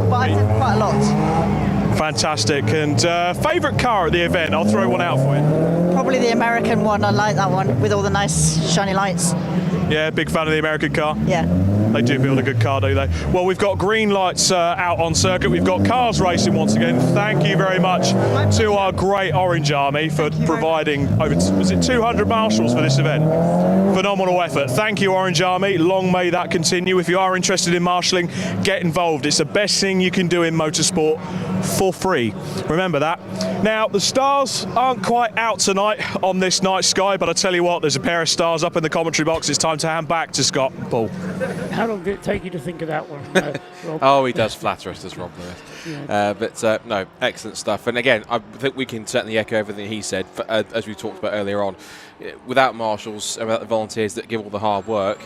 but I've done quite a lot. Fantastic. And favourite car at the event? I'll throw one out for you. Probably the American one, I like that one, with all the nice shiny lights. Yeah, big fan of the American car? Yeah. They do build a good car, do they? Well, we've got green lights out on circuit. We've got cars racing once again. Thank you very much to our great Orange Army for providing over, was it 200 marshals for this event? Phenomenal effort. Thank you, Orange Army. Long may that continue. If you are interested in marshalling, get involved. It's the best thing you can do in motorsport for free. Remember that. Now, the stars aren't quite out tonight on this night sky, but I tell you what, there's a pair of stars up in the commentary box. It's time to hand back to Scott. Paul. How long did it take you to think of that one, Rob? Oh, he does flatter us, does Rob Lewis. Yeah. But no, excellent stuff. And again, I think we can certainly echo everything he said, as we talked about earlier on. Without marshals and without the volunteers that give all the hard work,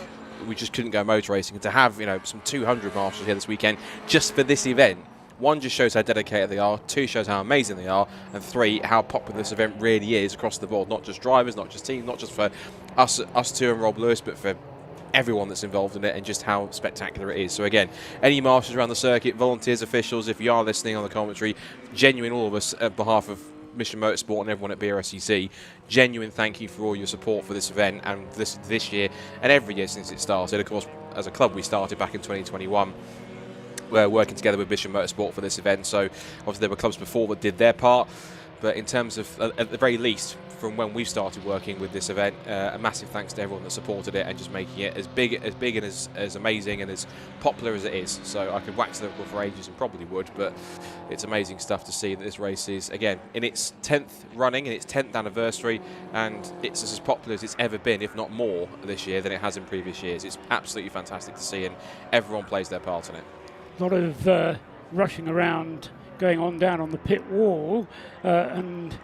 we just couldn't go motor racing. And to have, some 200 marshals here this weekend just for this event, one, just shows how dedicated they are, two, shows how amazing they are, and three, how popular this event really is across the board. Not just drivers, not just teams, not just for us two and Rob Lewis, but for everyone that's involved in it, and just how spectacular it is. So again, any marshals around the circuit, volunteers, officials, if you are listening on the commentary, genuine, all of us, on behalf of Mission Motorsport and everyone at BRSCC, genuine thank you for all your support for this event, and this year and every year since it started. Of course, as a club, we started back in 2021. We're working together with Mission Motorsport for this event, so obviously there were clubs before that did their part, but in terms of, at the very least, from when we started working with this event, a massive thanks to everyone that supported it and just making it as big and as amazing and as popular as it is. So I could wax Liverpool for ages and probably would, but it's amazing stuff to see that this race is, again, in its 10th running, in its 10th anniversary, and it's as popular as it's ever been, if not more, this year than it has in previous years. It's absolutely fantastic to see, and everyone plays their part in it. A lot of rushing around going on down on the pit wall, and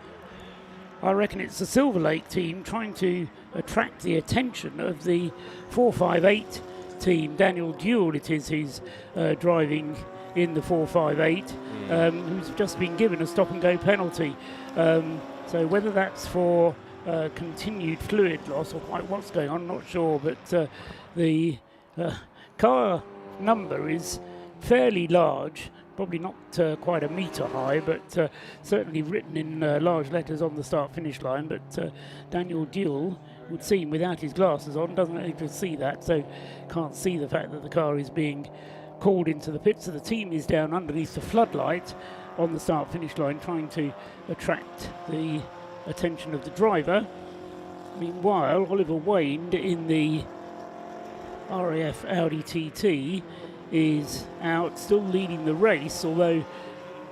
I reckon it's the Silver Lake team trying to attract the attention of the 458 team. Daniel Duell it is who's driving in the 458, who's just been given a stop and go penalty. So whether that's for continued fluid loss or quite what's going on, I'm not sure, but the car number is fairly large, probably not quite a metre high, but certainly written in large letters on the start-finish line. But Daniel Duell would seem, without his glasses on, doesn't able to see that, so can't see the fact that the car is being called into the pit. So the team is down underneath the floodlight on the start-finish line, trying to attract the attention of the driver. Meanwhile, Oliver Wayne in the RAF Audi TT is out, still leading the race, although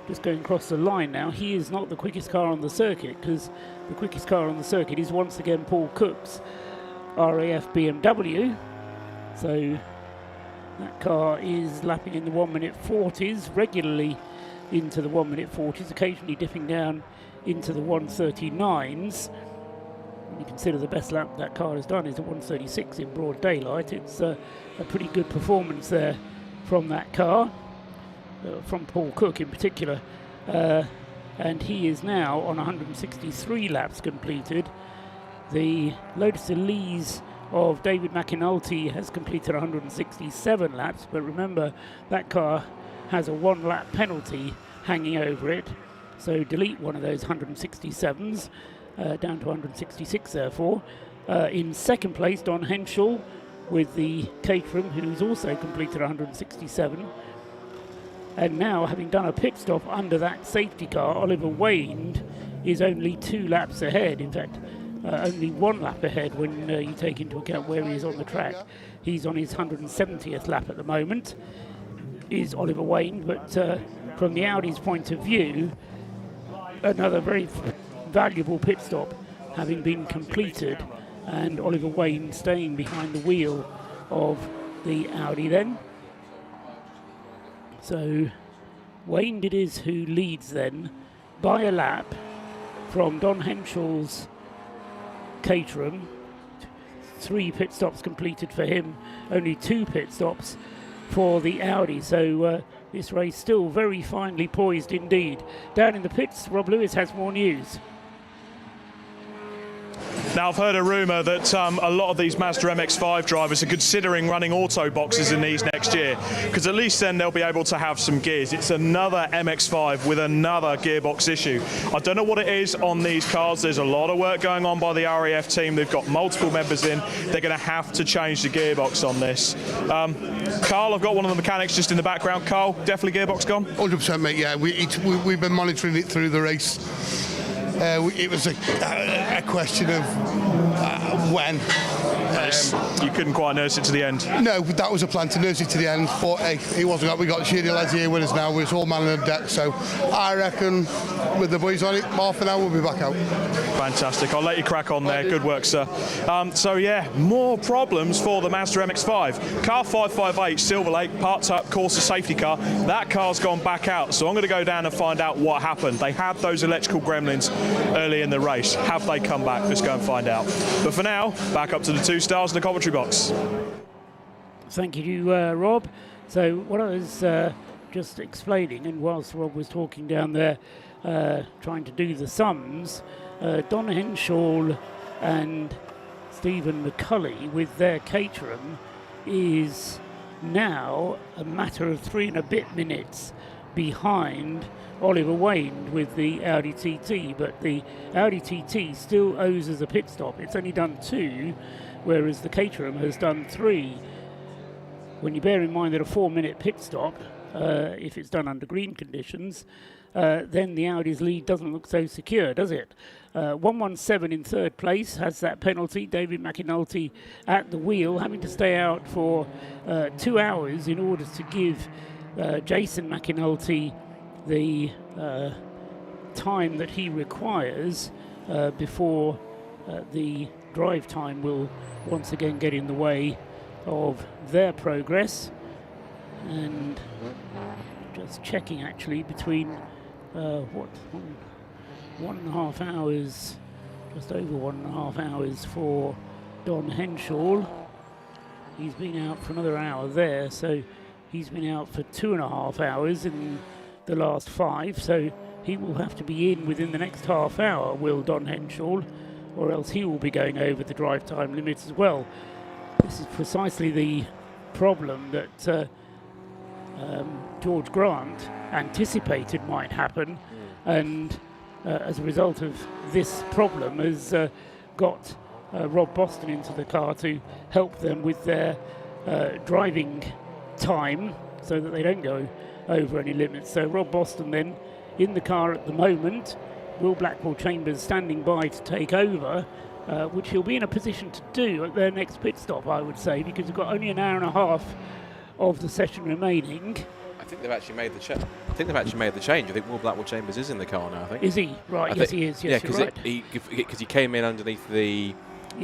just going across the line now, he is not the quickest car on the circuit, because the quickest car on the circuit is once again Paul Cook's RAF BMW. So that car is lapping in the 1 minute 40s, regularly into the 1 minute 40s, occasionally dipping down into the 139s. When you consider the best lap that car has done is a 136 in broad daylight, it's a pretty good performance there from that car, from Paul Cook in particular, and he is now on 163 laps completed. The Lotus Elise of David McAnulty has completed 167 laps, but remember that car has a 1 lap penalty hanging over it, so delete one of those 167s, down to 166 therefore. In second place, Don Henschel with the Caterham, who's also completed 167. And now, having done a pit stop under that safety car, Oliver Wayne is only 2 laps ahead. In fact, only 1 lap ahead when you take into account where he is on the track. He's on his 170th lap at the moment, is Oliver Wayne. But from the Audi's point of view, another very valuable pit stop having been completed, and Oliver Wayne staying behind the wheel of the Audi then. So Wayne it is who leads then by a lap from Don Henschel's Caterham. 3 pit stops completed for him, only 2 pit stops for the Audi. So this race still very finely poised indeed. Down in the pits, Rob Lewis has more news. Now, I've heard a rumour that a lot of these Mazda MX-5 drivers are considering running auto boxes in these next year, because at least then they'll be able to have some gears. It's another MX-5 with another gearbox issue. I don't know what it is on these cars. There's a lot of work going on by the RAF team. They've got multiple members in. They're going to have to change the gearbox on this. Carl, I've got one of the mechanics just in the background. Carl, definitely gearbox gone? 100%, mate, yeah. We've been monitoring it through the race. It was a question of when. You couldn't quite nurse it to the end? No, that was a plan, to nurse it to the end, but hey, it wasn't. We got Shady lads here with us now. We're all man on the deck, so I reckon with the boys on it, half an hour we'll be back out. Fantastic. I'll let you crack on there. Good work, sir. So yeah, more problems for the Mazda MX-5. Car 558, Silver Lake, parked up, course a safety car. That car's gone back out, so I'm going to go down and find out what happened. They had those electrical gremlins early in the race. Have they come back? Let's go and find out. But for now, back up to the 2 stars in the commentary box. Thank you, Rob. So what I was just explaining, and whilst Rob was talking down there, trying to do the sums, Don Henshaw and Stephen McCulley with their Caterham is now a matter of 3 and a bit minutes behind Oliver Wayne with the Audi TT, but the Audi TT still owes us a pit stop. It's only done 2, whereas the Caterham has done 3. When you bear in mind that a 4-minute pit stop, if it's done under green conditions, then the Audi's lead doesn't look so secure, does it? 117 in 3rd place has that penalty. David McAnulty at the wheel, having to stay out for 2 hours in order to give Jason McAnulty the time that he requires before the drive time will once again get in the way of their progress. And just checking actually between 1.5 hours, just over 1.5 hours for Don Henshaw. He's been out for another hour there, so he's been out for 2.5 hours in the last 5, so he will have to be in within the next half hour, will Don Henshaw, or else he will be going over the drive time limits as well. This is precisely the problem that George Grant anticipated might happen, and as a result of this problem has got Rob Boston into the car to help them with their driving time so that they don't go over any limits. So Rob Boston then in the car at the moment, Will Blackwell Chambers standing by to take over, which he'll be in a position to do at their next pit stop, I would say, because we've got only an hour and a half of the session remaining. I think they've actually made the change. I think Will Blackwell Chambers is in the car now, I think. Is he? Right, yes he is. Yes, yeah, because he came in underneath the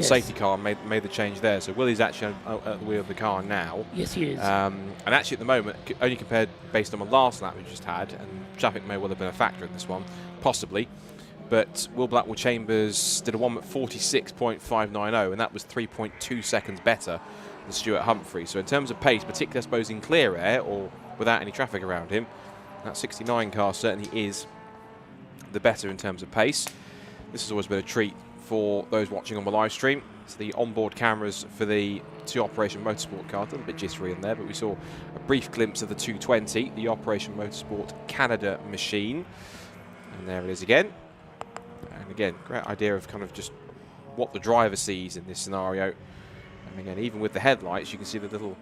safety car and made the change there. So Willie's actually at the wheel of the car now. Yes, he is. And actually at the moment, only compared based on the last lap we just had, and traffic may well have been a factor in this one, possibly. But Will Blackwell Chambers did a 1 at 46.590, and that was 3.2 seconds better than Stuart Humphrey. So in terms of pace, particularly I suppose in clear air or without any traffic around him, that 69 car certainly is the better in terms of pace. This has always been a treat for those watching on the live stream. It's the onboard cameras for the 2 Operation Motorsport car. A little bit jittery in there, but we saw a brief glimpse of the 220, the Operation Motorsport Canada machine. And there it is again. And again, great idea of kind of just what the driver sees in this scenario. And again, even with the headlights, you can see the little,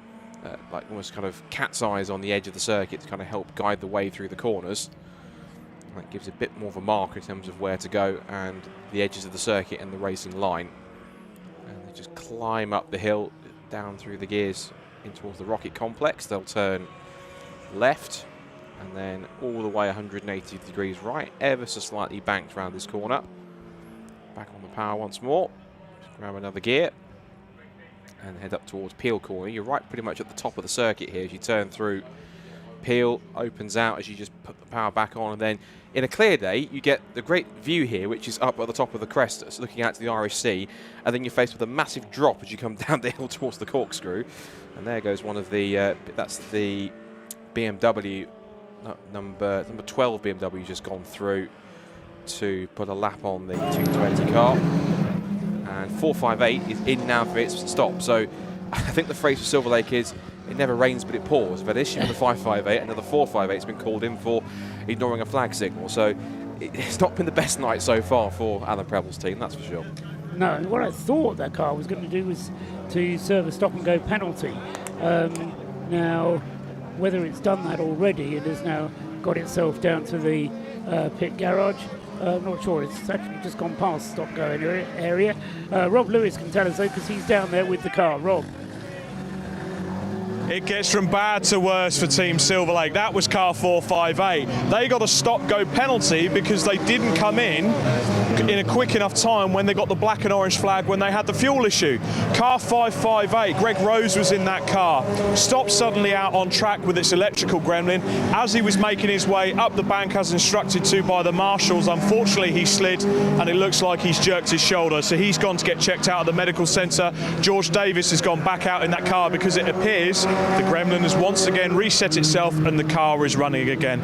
like almost kind of cat's eyes on the edge of the circuit to kind of help guide the way through the corners. That gives a bit more of a mark in terms of where to go and the edges of the circuit and the racing line. And they just climb up the hill, down through the gears in towards the Rocket Complex. They'll turn left and then all the way 180 degrees right, ever so slightly banked around this corner. Back on the power once more. Just grab another gear and head up towards Peel Corner. You're right pretty much at the top of the circuit here as you turn through. Peel opens out as you just put the power back on, and then in a clear day you get the great view here, which is up at the top of the crest, it's looking out to the Irish Sea, and then you're faced with a massive drop as you come down the hill towards the corkscrew. And there goes one of the that's the BMW number 12 BMW just gone through to put a lap on the 220 car. and 458 is in now for its stop. So I think the phrase for Silver Lake is, it never rains but it pours. We've had an issue with the 558, another 458 has been called in for ignoring a flag signal. So it's not been the best night so far for Alan Preble's team, that's for sure. No, what I thought that car was going to do was to serve a stop-and-go penalty. Now, whether it's done that already, it has now got itself down to the pit garage. I'm not sure, it's actually just gone past the stop-go area. Rob Lewis can tell us though, because he's down there with the car. Rob. It gets from bad to worse for Team Silver Lake. That was car 458. They got a stop-go penalty because they didn't come in a quick enough time when they got the black and orange flag when they had the fuel issue. Car 558, Greg Rose was in that car, stopped suddenly out on track with its electrical gremlin. As he was making his way up the bank as instructed to by the marshals, unfortunately he slid and it looks like he's jerked his shoulder. So he's gone to get checked out at the medical centre. George Davis has gone back out in that car because it appears the gremlin has once again reset itself and the car is running again.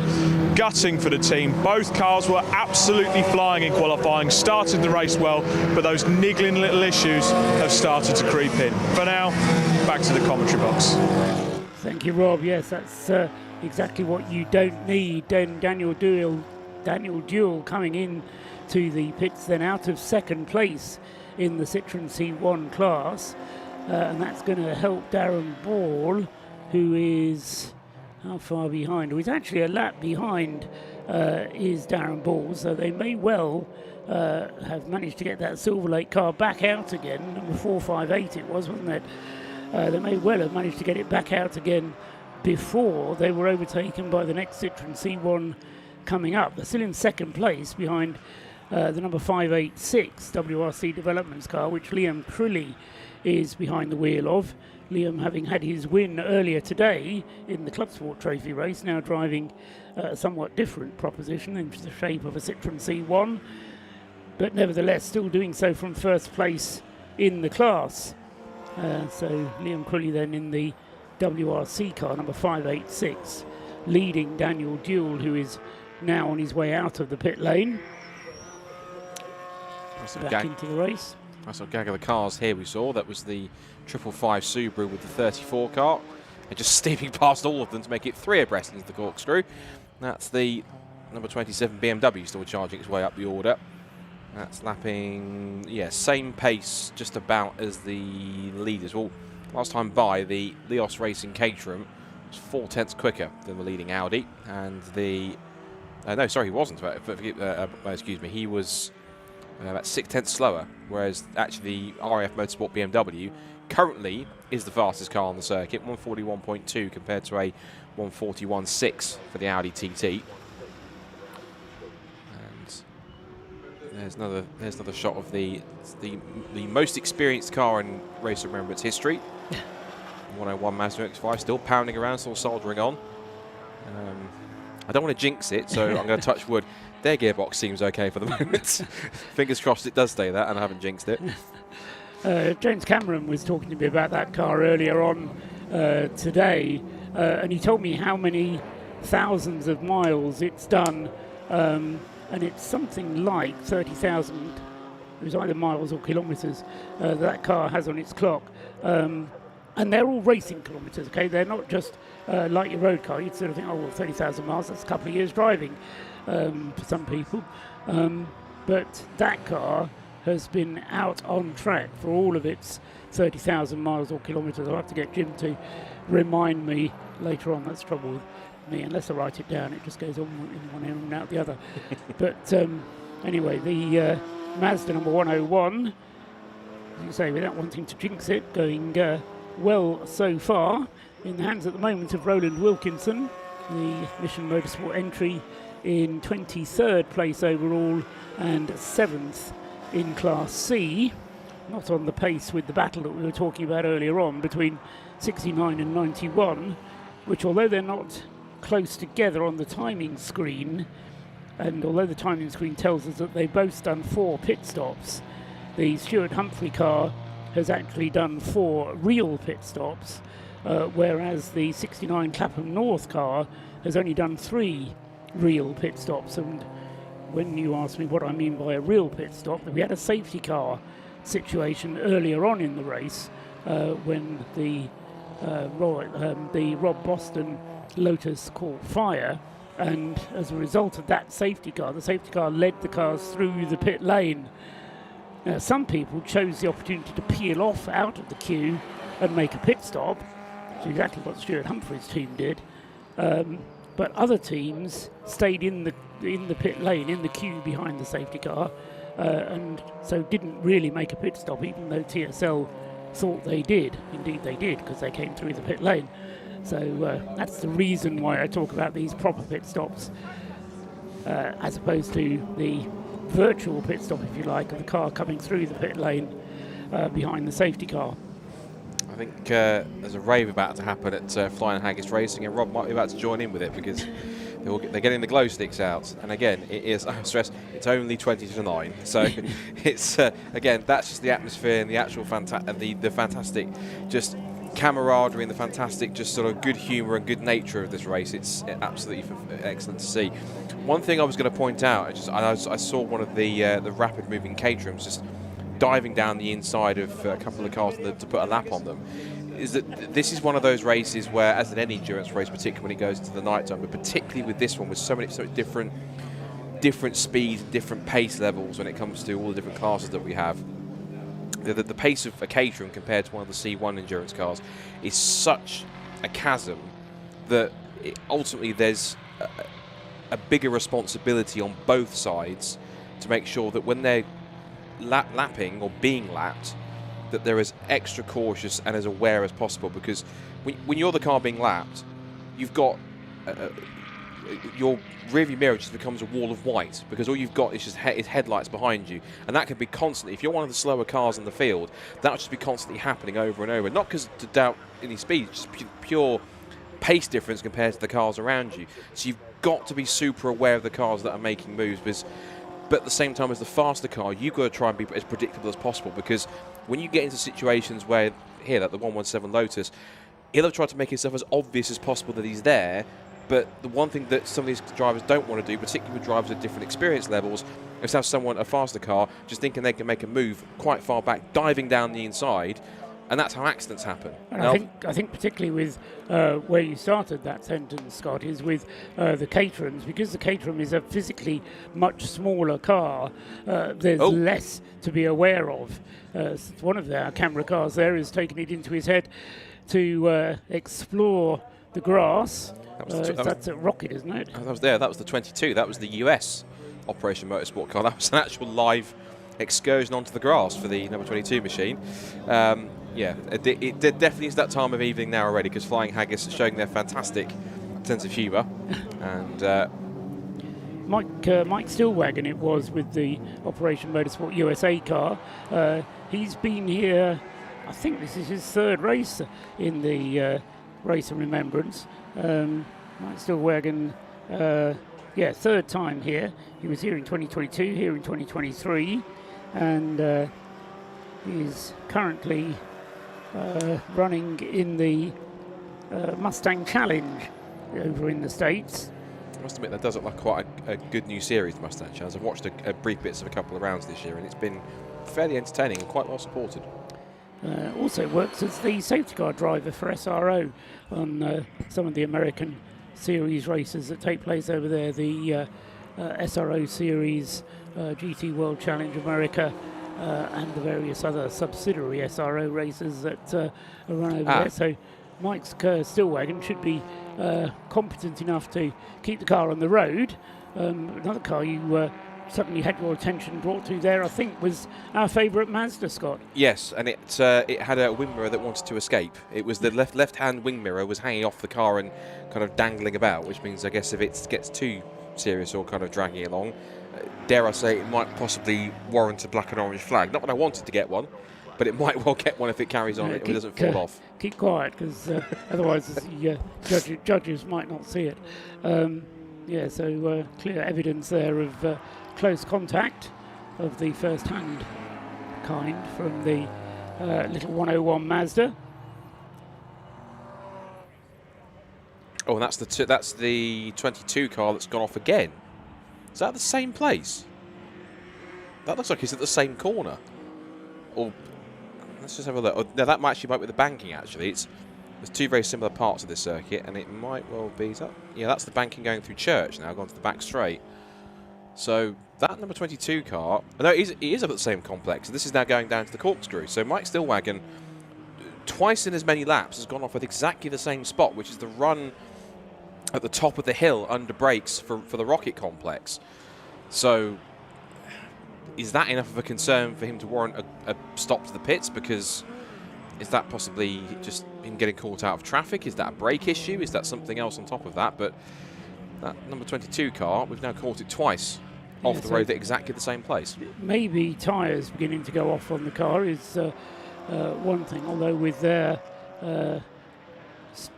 Gutting for the team. Both cars were absolutely flying in qualifying, started the race well, but those niggling little issues have started to creep in. For now, back to the commentary box. Thank you, Rob. Yes, that's exactly what you don't need. Daniel Duell coming in to the pits, then out of second place in the Citroen C1 class. And that's going to help Darren Ball, who is how far behind? He's actually a lap behind is Darren Ball, so they may well have managed to get that Silver Lake car back out again. Number 458 it was, wasn't it? They may well have managed to get it back out again before they were overtaken by the next Citroen C1 coming up. They're still in second place behind the number 586 WRC Developments car, which Liam Crilly is behind the wheel of. Liam, having had his win earlier today in the Clubsport Trophy race, now driving a somewhat different proposition in the shape of a Citroen C1, but nevertheless still doing so from first place in the class. So Liam Crilly then in the WRC car, number 586, leading Daniel Duell, who is now on his way out of the pit lane. Back into the race. That's a gag of the cars here we saw. That was the 555 Subaru with the 34 car. And just steaming past all of them to make it 3 abreast into the corkscrew. That's the number 27 BMW still charging its way up the order. That's lapping, yeah, same pace just about as the leaders. Well, last time by, the Leos Racing Caterham was 4/10 quicker than the leading Audi. And the, no, sorry, he wasn't. Excuse me, he was about 6/10 slower, whereas actually the RAF Motorsport BMW currently is the fastest car on the circuit, 141.2 compared to a 141.6 for the Audi TT. And there's another shot of the most experienced car in Race of Remembrance history. 101 Mazda MX-5 still pounding around, still soldering on. I don't want to jinx it, so I'm going to touch wood. Their gearbox seems okay for the moment. Fingers crossed it does stay that and I haven't jinxed it. James Cameron was talking to me about that car earlier on today, and he told me how many thousands of miles it's done, and it's something like 30,000, it was either miles or kilometres, that car has on its clock. And they're all racing kilometres, okay? They're not just like your road car. You'd sort of think, oh, well, 30,000 miles, that's a couple of years driving for some people. But that car has been out on track for all of its 30,000 miles or kilometres. I'll have to get Jim to remind me later on. That's the trouble with me. Unless I write it down, it just goes on in one end and out the other. But anyway, the Mazda number 101, as you say, without wanting to jinx it, going well so far, in the hands at the moment of Roland Wilkinson, the Mission Motorsport entry in 23rd place overall and 7th in Class C. Not on the pace with the battle that we were talking about earlier on between 69 and 91, which, although they're not close together on the timing screen, and although the timing screen tells us that they've both done 4 pit stops, the Stuart Humphrey car has actually done 4 real pit stops, whereas the 69 Clapham North car has only done 3 real pit stops. And when you ask me what I mean by a real pit stop, we had a safety car situation earlier on in the race when the Rob Boston Lotus caught fire, and as a result of that safety car, the safety car led the cars through the pit lane. Now, some people chose the opportunity to peel off out of the queue and make a pit stop, which is exactly what Stuart Humphrey's team did. But other teams stayed in the pit lane, in the queue behind the safety car, and so didn't really make a pit stop, even though TSL thought they did. Indeed they did, because they came through the pit lane. So that's the reason why I talk about these proper pit stops, as opposed to the virtual pit stop, if you like, of the car coming through the pit lane behind the safety car. I think there's a rave about to happen at Flying Haggis Racing, and Rob might be about to join in with it, because they're getting the glow sticks out. And again, it is, I stress, it's only 20 to 9. So it's, again, that's just the atmosphere and the actual the fantastic just camaraderie and the fantastic just sort of good humour and good nature of this race. It's absolutely excellent to see. One thing I was going to point out, I saw one of the rapid moving caterhams just diving down the inside of a couple of cars to put a lap on them, is that this is one of those races where, as in any endurance race, particularly when it goes into the night time, but particularly with this one with so many different speeds, different pace levels when it comes to all the different classes that we have, the pace of a Caterham compared to one of the C1 endurance cars is such a chasm that ultimately there's a bigger responsibility on both sides to make sure that when they're lapping or being lapped, that they're as extra cautious and as aware as possible, because when you're the car being lapped, you've got your rearview mirror just becomes a wall of white, because all you've got is just headlights behind you, and that can be constantly, if you're one of the slower cars in the field, that will just be constantly happening over and over, not because to doubt any speed, just pure pace difference compared to the cars around you. So you've got to be super aware of the cars that are making moves, but at the same time, as the faster car, you've got to try and be as predictable as possible, because when you get into situations where, here, like the 117 Lotus, he'll have tried to make himself as obvious as possible that he's there, but the one thing that some of these drivers don't want to do, particularly with drivers at different experience levels, is have a faster car, just thinking they can make a move quite far back, diving down the inside, and that's how accidents happen. And I think particularly with where you started that sentence, Scott, is with the Caterhams, because the Caterham is a physically much smaller car, there's less to be aware of. One of our camera cars there has taken it into his head to explore the grass. That's a Rocket, isn't it? That was the 22. That was the US Operation Motorsport car. That was an actual live excursion onto the grass for the number 22 machine. Yeah, it definitely is that time of evening now already, because Flying Haggis are showing their fantastic sense of humour. And Mike Stillwagon it was with the Operation Motorsport USA car. He's been here, I think this is his third race in the Race of Remembrance. Mike Stillwagon, third time here. He was here in 2022, here in 2023, and he's currently running in the Mustang Challenge over in the States. I must admit, that does look like quite a good new series, the Mustang Challenge. I've watched a brief bits of a couple of rounds this year, and it's been fairly entertaining and quite well supported. Also works as the safety car driver for SRO on some of the American series races that take place over there. The SRO series, GT World Challenge America, and the various other subsidiary SRO races that are run over there. So Mike's Stillwagon should be competent enough to keep the car on the road. Another car you suddenly had your attention brought to there, I think, was our favourite Mazda, Scott. Yes, and it had a wing mirror that wanted to escape. It was the left-hand wing mirror was hanging off the car and kind of dangling about, which means, I guess, if it gets too serious or kind of dragging along, dare I say, it might possibly warrant a black and orange flag. Not that I wanted to get one, but it might well get one if it carries on, if it doesn't fall off. Keep quiet, because otherwise the judges might not see it. So clear evidence there of close contact of the first-hand kind from the little 101 Mazda. Oh, and that's the 22 car that's gone off again. Is that the same place? That looks like it's at the same corner. or let's just have a look. Oh, no, that might actually be with the banking. Actually, there's two very similar parts of this circuit, and it might well be that. Yeah, that's the banking going through Church now, gone to the back straight. So that number 22 car, no, it is up at the same complex. This is now going down to the corkscrew. So Mike Stillwagon, twice in as many laps, has gone off at exactly the same spot, which is the run at the top of the hill under brakes for the Rocket complex. So is that enough of a concern for him to warrant a stop to the pits? Because is that possibly just him getting caught out of traffic? Is that a brake issue? Is that something else on top of that? But that number 22 car, we've now caught it twice off the road at exactly the same place. Maybe tyres beginning to go off on the car is one thing, although with their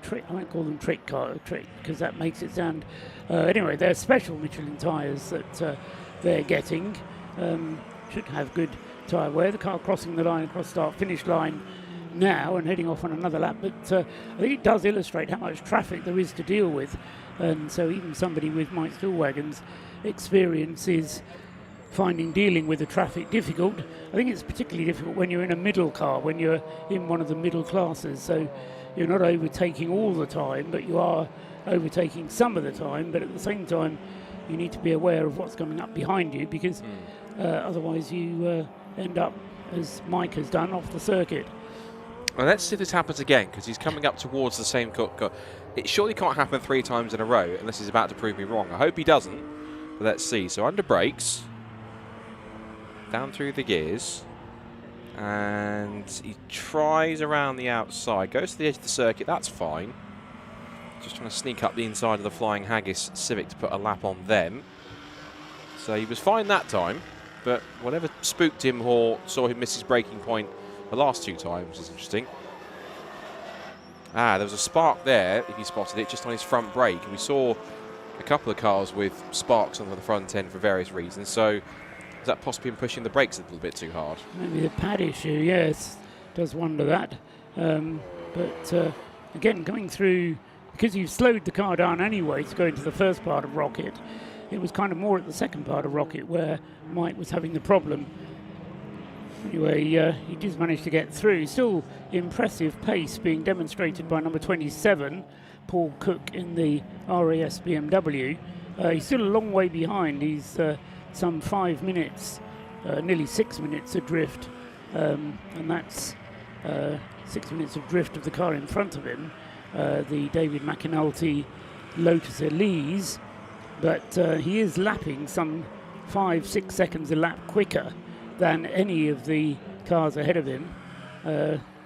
trick, I might call them trick because that makes it sound. Anyway, they're special Michelin tyres that they're getting. Should have good tyre wear. The car crossing the line across start-finish line now and heading off on another lap. But I think it does illustrate how much traffic there is to deal with. And so even somebody with Mike Stillwagon's experience is finding dealing with the traffic difficult. I think it's particularly difficult when you're in a middle car, when you're in one of the middle classes. So you're not overtaking all the time, but you are overtaking some of the time. But at the same time, you need to be aware of what's coming up behind you, because otherwise you end up, as Mike has done, off the circuit. Well, let's see if this happens again, because he's coming up towards the same cut. It surely can't happen 3 times in a row unless he's about to prove me wrong. I hope he doesn't, but let's see. So under brakes, down through the gears, and he tries around the outside, goes to the edge of the circuit. That's fine. Just trying to sneak up the inside of the Flying Haggis Civic to put a lap on them. So he was fine that time, but whatever spooked him or saw him miss his braking point the last 2 times is interesting. There was a spark there, if you spotted it, just on his front brake. And we saw a couple of cars with sparks on the front end for various reasons. So is that possibly him pushing the brakes a little bit too hard? Maybe the pad issue, yes. Does wonder that. But again, coming through, because you've slowed the car down anyway to go into the first part of Rocket, it was kind of more at the second part of Rocket where Mike was having the problem. Anyway, he did manage to get through. Still impressive pace being demonstrated by number 27, Paul Cook, in the RAS BMW. He's still a long way behind. He's some 5 minutes, nearly 6 minutes adrift, and that's 6 minutes of drift of the car in front of him, the David McAnulty Lotus Elise. But he is lapping some 5-6 seconds a lap quicker than any of the cars ahead of him,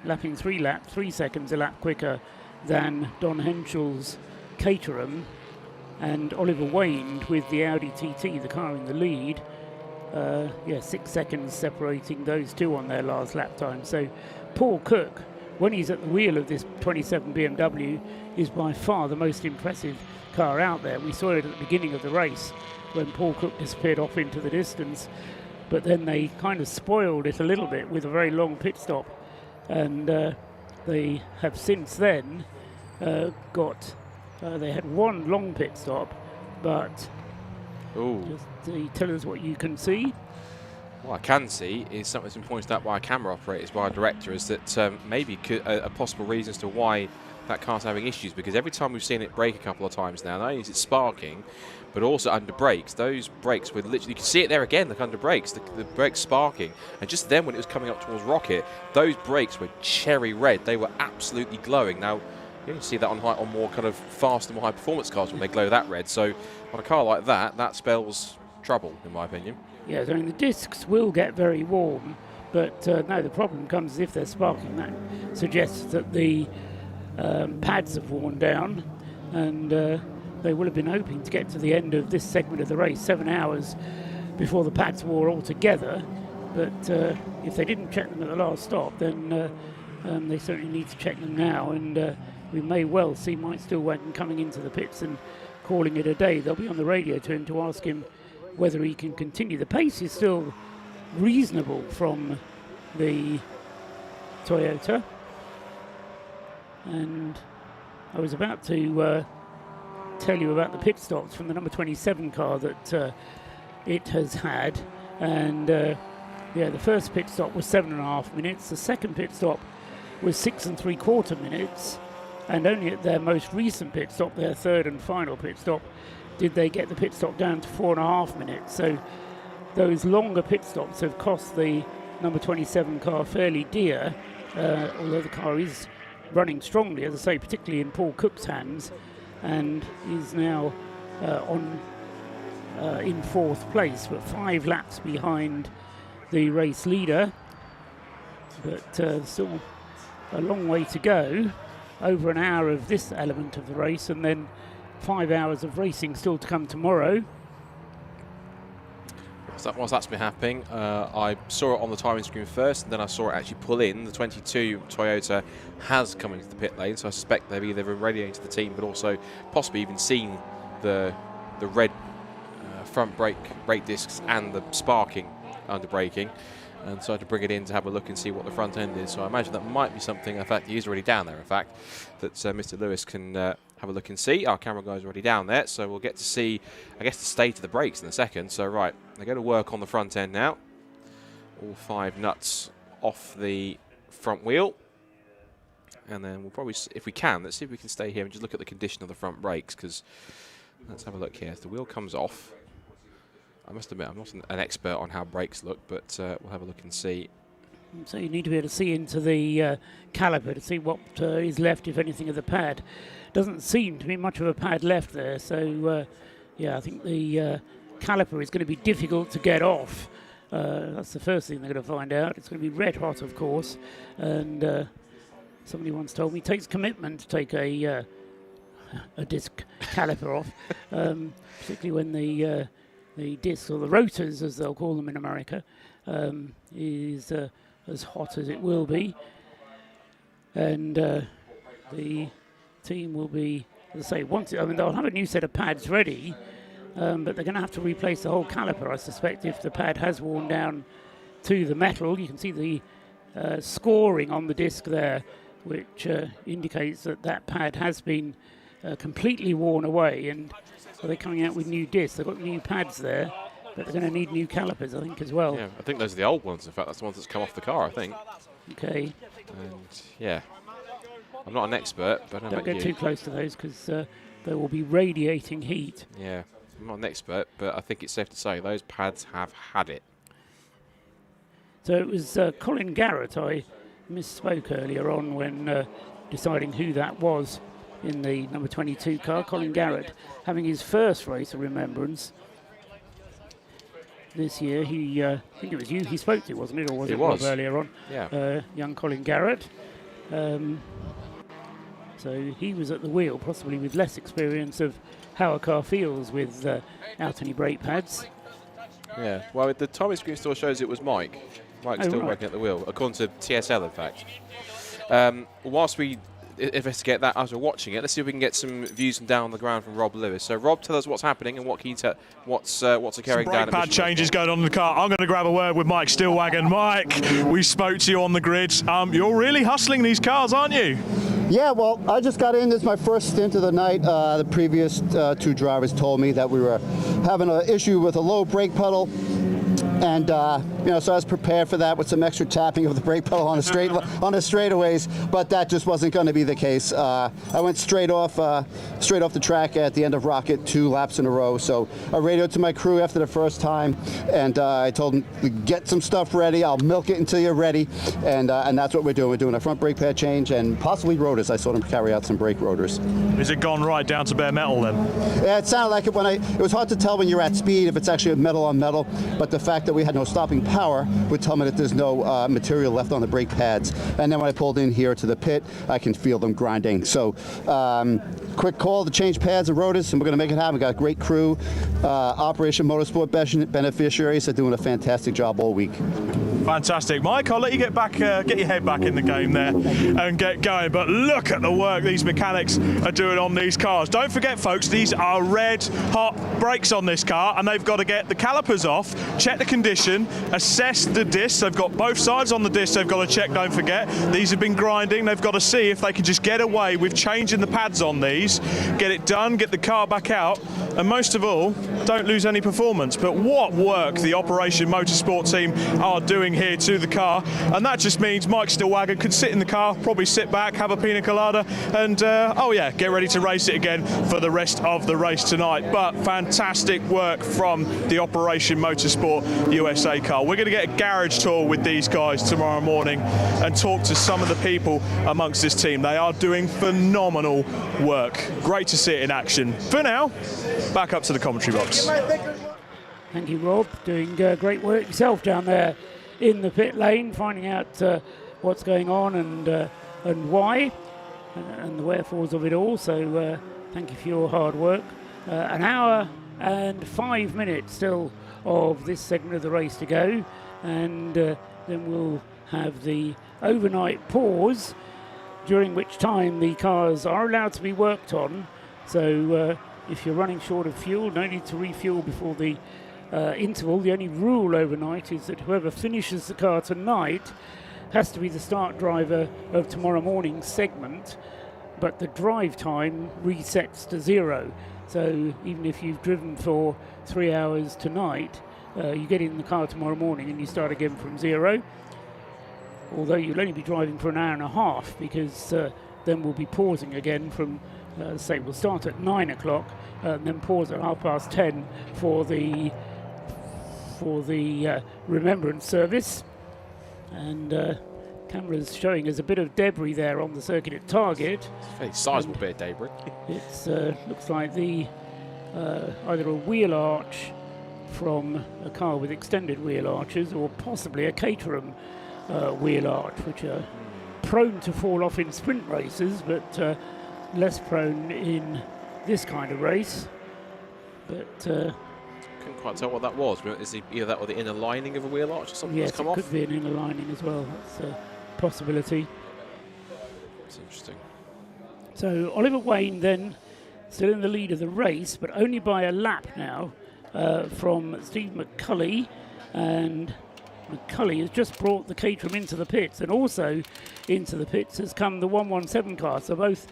lapping 3 seconds a lap quicker than Don Henschel's Caterham and Oliver Wayne with the Audi TT, the car in the lead. 6 seconds separating those two on their last lap time. So Paul Cook, when he's at the wheel of this 27 BMW, is by far the most impressive car out there. We saw it at the beginning of the race when Paul Cook disappeared off into the distance. But then they kind of spoiled it a little bit with a very long pit stop. And they have since then they had one long pit stop, but just tell us what you can see. What I can see is something that's been pointed out by our camera operators, by our director, is that maybe a possible reason as to why that car's having issues, because every time we've seen it brake a couple of times now, not only is it sparking, but also under brakes. Those brakes were literally, you can see it there again, like under brakes, the brakes sparking. And just then when it was coming up towards Rocket, those brakes were cherry red. They were absolutely glowing. Now, you can see that on more kind of fast and more high performance cars when they glow that red. So on a car like that, that spells trouble, in my opinion. Yes, I mean, the discs will get very warm, but no, the problem comes if they're sparking. That suggests that the pads have worn down, and they will have been hoping to get to the end of this segment of the race 7 hours before the pads wore altogether. But if they didn't check them at the last stop, then they certainly need to check them now, and we may well see Mike Stillwagon coming into the pits and calling it a day. They'll be on the radio to him to ask him whether he can continue. The pace is still reasonable from the Toyota. And I was about to tell you about the pit stops from the number 27 car that it has had. And Yeah, the first pit stop was 7.5 minutes. The second pit stop was 6 3/4 minutes. And only at their most recent pit stop, their third and final pit stop, did they get the pit stop down to 4.5 minutes. So those longer pit stops have cost the number 27 car fairly dear, although the car is running strongly, as I say, particularly in Paul Cook's hands, and is now in fourth place, but 5 laps behind the race leader. But still a long way to go. Over an hour of this element of the race, and then 5 hours of racing still to come tomorrow. Whilst that's been happening, I saw it on the timing screen first, and then I saw it actually pull in. The 22 Toyota has come into the pit lane, so I suspect they've either been radiating to the team, but also possibly even seen the red front brake discs and the sparking under braking, and so I had to bring it in to have a look and see what the front end is. So I imagine that might be something, in fact, he is already down there, in fact, that Mr. Lewis can have a look and see. Our camera guy's already down there, so we'll get to see, I guess, the state of the brakes in a second. So, right, they're going to work on the front end now. All 5 nuts off the front wheel. And then we'll probably, if we can, let's see if we can stay here and just look at the condition of the front brakes, because let's have a look here. As the wheel comes off, I must admit, I'm not an expert on how brakes look, but we'll have a look and see. So you need to be able to see into the caliper to see what is left, if anything, of the pad. Doesn't seem to be much of a pad left there, so yeah, I think the caliper is going to be difficult to get off. That's the first thing they're going to find out. It's going to be red hot, of course, and somebody once told me it takes commitment to take a disc caliper off, particularly when the discs, or the rotors as they'll call them in America, is as hot as it will be. And the team will be, as I say, they'll have a new set of pads ready, but they're going to have to replace the whole caliper, I suspect, if the pad has worn down to the metal. You can see the scoring on the disc there, which indicates that pad has been completely worn away, and so they're coming out with new discs. They've got new pads there, but they're going to need new calipers, I think, as well. Yeah, I think those are the old ones. In fact, that's the ones that's come off the car, I think. Okay. And yeah, I'm not an expert, but I don't get too close to those, because they will be radiating heat. Yeah, I'm not an expert, but I think it's safe to say those pads have had it. So it was Colin Garrett. I misspoke earlier on when deciding who that was in the number 22 car. Colin Garrett having his first Race of Remembrance this year. I think it was you he spoke to, wasn't it? Or was it Rob earlier on? Yeah. Young Colin Garrett. So he was at the wheel, possibly with less experience of how a car feels without any brake pads. Yeah, well, the timing screen still shows it was Mike. Mike's still working at the wheel, according to TSL, in fact. Whilst we investigate that as we're watching it, let's see if we can get some views from down on the ground from Rob Lewis. So, Rob, tell us what's happening and what can you tell, what's occurring down at brake pad changes going on in the car. I'm going to grab a word with Mike Stillwagon. Mike, we spoke to you on the grid. You're really hustling these cars, aren't you? Yeah, well, I just got in. This is my first stint of the night. The previous 2 drivers told me that we were having an issue with a low brake pedal. And so I was prepared for that with some extra tapping of the brake pedal on the straightaways, but that just wasn't going to be the case. I went straight off the track at the end of Rocket 2 laps in a row. So I radioed to my crew after the first time, and I told them, get some stuff ready. I'll milk it until you're ready, and that's what we're doing. We're doing a front brake pad change and possibly rotors. I saw them carry out some brake rotors. Is it gone right down to bare metal then? Yeah, it sounded like it when it was hard to tell when you're at speed if it's actually metal on metal, but the fact that we had no stopping power would tell me that there's no material left on the brake pads. And then when I pulled in here to the pit, I can feel them grinding. So quick call to change pads and rotors, and we're going to make it happen. We've got a great crew. Operation Motorsport beneficiaries are doing a fantastic job all week. Fantastic. Mike, I'll let you get back, get your head back in the game there and get going. But look at the work these mechanics are doing on these cars. Don't forget, folks, these are red hot brakes on this car, and they've got to get the calipers off, check the condition, assess the discs. They've got both sides on the disc they've got to check, don't forget. These have been grinding. They've got to see if they can just get away with changing the pads on these, get it done, get the car back out, and most of all, don't lose any performance. But what work the Operation Motorsport team are doing here to the car, and that just means Mike Stillwagon could sit in the car, probably sit back, have a pina colada, and oh yeah, get ready to race it again for the rest of the race tonight. But fantastic work from the Operation Motorsport USA car. We're going to get a garage tour with these guys tomorrow morning and talk to some of the people amongst this team. They are doing phenomenal work. Great to see it in action. For now, back up to the commentary box. Thank you, Rob. Doing great work yourself down there in the pit lane, finding out what's going on and why, and the wherefores of it all. So thank you for your hard work. An hour and 5 minutes still of this segment of the race to go, and then we'll have the overnight pause, during which time the cars are allowed to be worked on. So if you're running short of fuel, no need to refuel before the interval. The only rule overnight is that whoever finishes the car tonight has to be the start driver of tomorrow morning's segment, but the drive time resets to 0. So even if you've driven for 3 hours tonight, you get in the car tomorrow morning and you start again from 0. Although you'll only be driving for an hour and a half, because then we'll be pausing again from, say, we'll start at 9 o'clock and then pause at 10:30 for the remembrance service. And cameras showing us a bit of debris there on the circuit at target. It's a very sizable bit of debris. It looks like the either a wheel arch from a car with extended wheel arches, or possibly a Caterham wheel arch, which are prone to fall off in sprint races, but less prone in this kind of race. But couldn't quite tell what that was. Is it either that or the inner lining of a wheel arch or something yes, that's come it off? could be an inner lining as well. That's a possibility. That's interesting. So Oliver Wayne then still in the lead of the race, but only by a lap now from Steve McCulley, and McCulley has just brought the Caterham into the pits, and also into the pits has come the 117 car. So both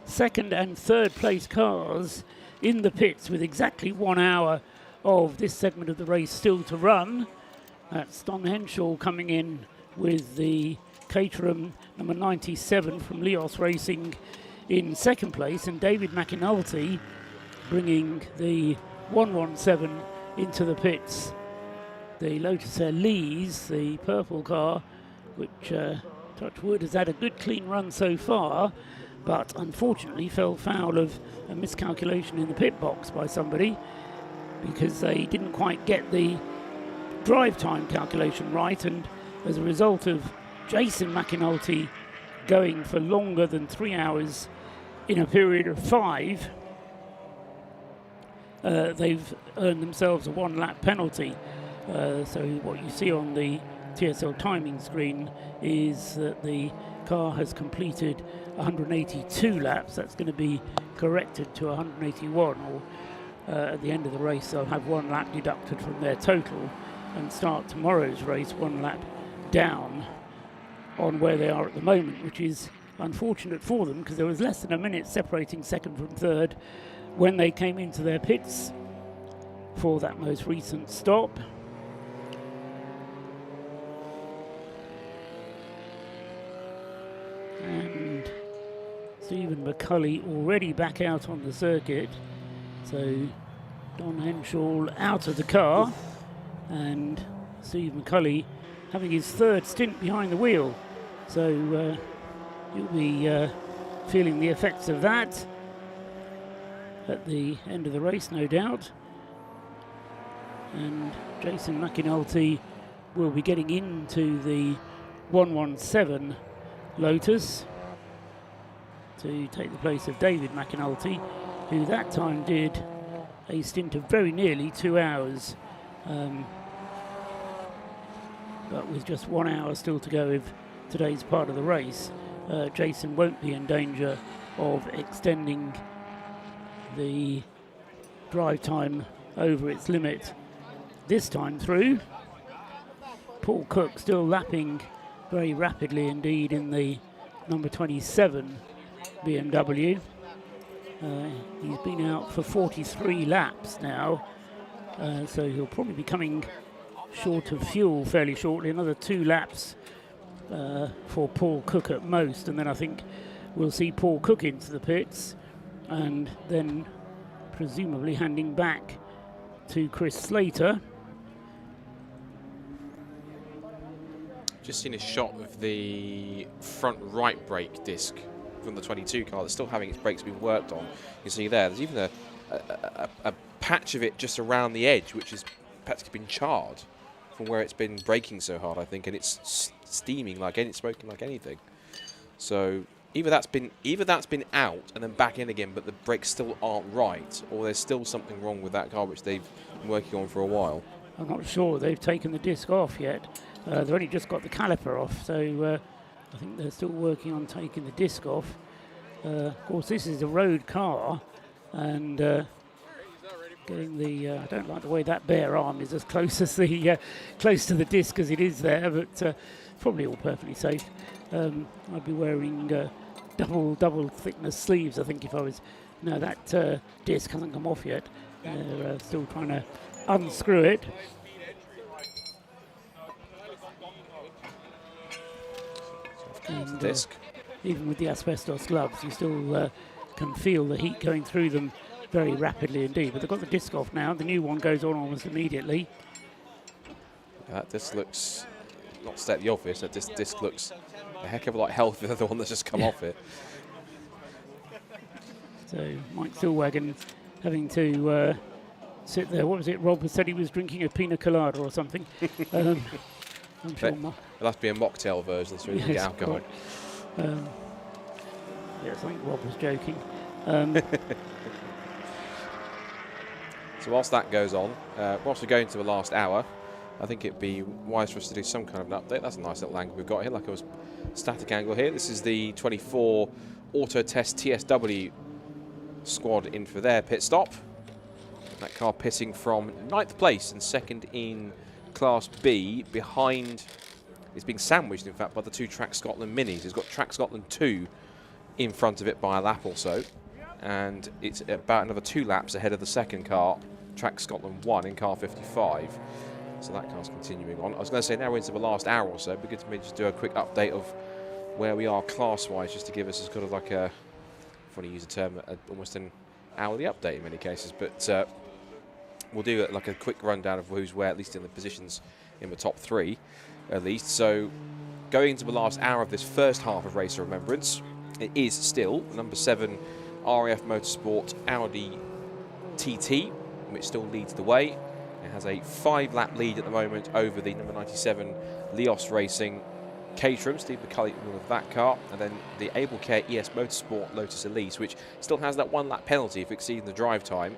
second and third place cars in the pits with exactly 1 hour of this segment of the race still to run. That's Don Henshaw coming in with the Caterham number 97 from Leos Racing in second place, and David McAnulty bringing the 117 into the pits. The Lotus Elise, the purple car, which, touch wood, has had a good clean run so far, but unfortunately fell foul of a miscalculation in the pit box by somebody, because they didn't quite get the drive time calculation right, and as a result of Jason McAnulty going for longer than 3 hours in a period of 5, they've earned themselves a 1 lap penalty. So what you see on the TSL timing screen is that the car has completed 182 laps. That's going to be corrected to 181, or at the end of the race they'll have 1 lap deducted from their total and start tomorrow's race 1 lap down on where they are at the moment, which is unfortunate for them, because there was less than a minute separating second from third when they came into their pits for that most recent stop. And Stephen McCulley already back out on the circuit. So Don Henshaw out of the car, and Steve McCulley having his third stint behind the wheel. So you'll be feeling the effects of that at the end of the race, no doubt. And Jason McAnulty will be getting into the 117 Lotus to take the place of David McAnulty, who that time did a stint of very nearly 2 hours. but with just 1 hour still to go of today's part of the race, Jason won't be in danger of extending the drive time over its limit this time through. Paul Cook still lapping very rapidly indeed in the number 27 BMW. He's been out for 43 laps now, so he'll probably be coming short of fuel fairly shortly. Another 2 laps for Paul Cook at most, and then I think we'll see Paul Cook into the pits and then presumably handing back to Chris Slater. Just seen a shot of the front right brake disc from the 22 car that's still having its brakes being worked on. You can see there's even a patch of it just around the edge, which has practically been charred from where it's been braking so hard, I think, and it's steaming like it's smoking like anything. So either that's been out and then back in again, but the brakes still aren't right, or there's still something wrong with that car which they've been working on for a while. I'm not sure they've taken the disc off yet. They've only just got the caliper off, so I think they're still working on taking the disc off. Of course, this is a road car, and getting the I don't like the way that bare arm is as close as the close to the disc as it is there, but probably all perfectly safe. I'd be wearing double thickness sleeves, I think, if I was. No, that disc hasn't come off yet. They're still trying to unscrew it. And disc. Even with the asbestos gloves, you still can feel the heat going through them very rapidly indeed. But they've got the disc off now. The new one goes on almost immediately. That disc looks, not to state the obvious, that this disc looks a heck of a lot healthier than the one that's just come off it. So Mike Stillwagon having to sit there. What was it? Rob said he was drinking a pina colada or something. I'm sure It'll have to be a mocktail version so you can get alcohol. Yes, I think Rob was joking. So whilst that goes on, whilst we go into the last hour, I think it'd be wise for us to do some kind of an update. That's a nice little angle we've got here, like a static angle here. This is the 24 Auto Test TSW squad in for their pit stop. That car pitting from 9th place and second in Class B, behind, it's being sandwiched in fact by the 2 Track Scotland minis. It's got Track Scotland 2 in front of it by a lap or so, and it's about another 2 laps ahead of the second car, Track Scotland 1 in car 55. So that car's continuing on. I was going to say now we're into the last hour or so, it'd be good to maybe just do a quick update of where we are class-wise, just to give us as kind of like a, if I want to use a term, almost an hourly update in many cases, but we'll do like a quick rundown of who's where, at least in the positions in the top 3, at least. So going into the last hour of this first half of Race of Remembrance, it is still the number 7 RAF Motorsport Audi TT, which still leads the way. It has a 5-lap lead at the moment over the number 97 Leos Racing Caterham, Steve McCulley with that car, and then the Able Care ES Motorsport Lotus Elise, which still has that 1-lap penalty for exceeding the drive time.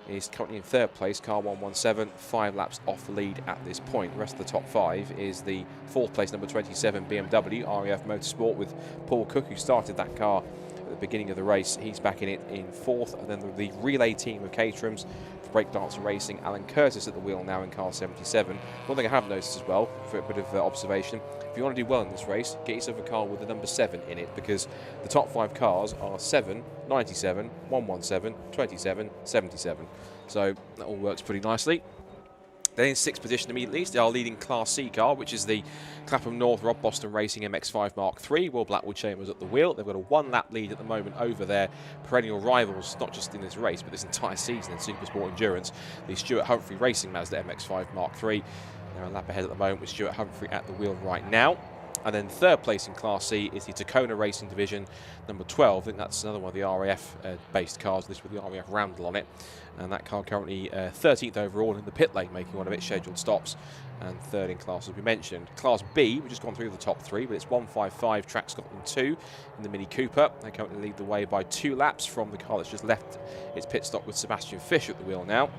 Is currently in 3rd place, car 117, 5 laps off the lead at this point. The rest of the top 5 is the 4th place number 27 BMW RAF Motorsport with Paul Cook, who started that car at the beginning of the race. He's back in it in 4th, and then the relay team of Caterhams, Breakdancer Racing, Alan Curtis at the wheel now in car 77. One thing I have noticed as well, for a bit of observation, if you want to do well in this race, get yourself a car with the number 7 in it, because the top 5 cars are 7, 97, 117, 27, 77. So that all works pretty nicely. Then in 6th position immediately is our leading Class C car, which is the Clapham North Rob Boston Racing MX-5 Mark III. Will Blackwood Chambers at the wheel. They've got a 1-lap lead at the moment over their perennial rivals, not just in this race, but this entire season in Supersport Endurance, the Stuart Humphrey Racing Mazda MX-5 Mark III. They're a lap ahead at the moment with Stuart Humphrey at the wheel right now. And then 3rd place in Class C is the Tacona Racing Division, number 12. I think that's another one of the RAF-based cars, this with the RAF Roundel on it. And that car currently 13th overall in the pit lane, making one of its scheduled stops. And 3rd in class, as we mentioned. Class B, we've just gone through the top 3, but it's 155 Track Scotland 2 in the Mini Cooper. They currently lead the way by 2 laps from the car that's just left its pit stop with Sebastian Fish at the wheel now.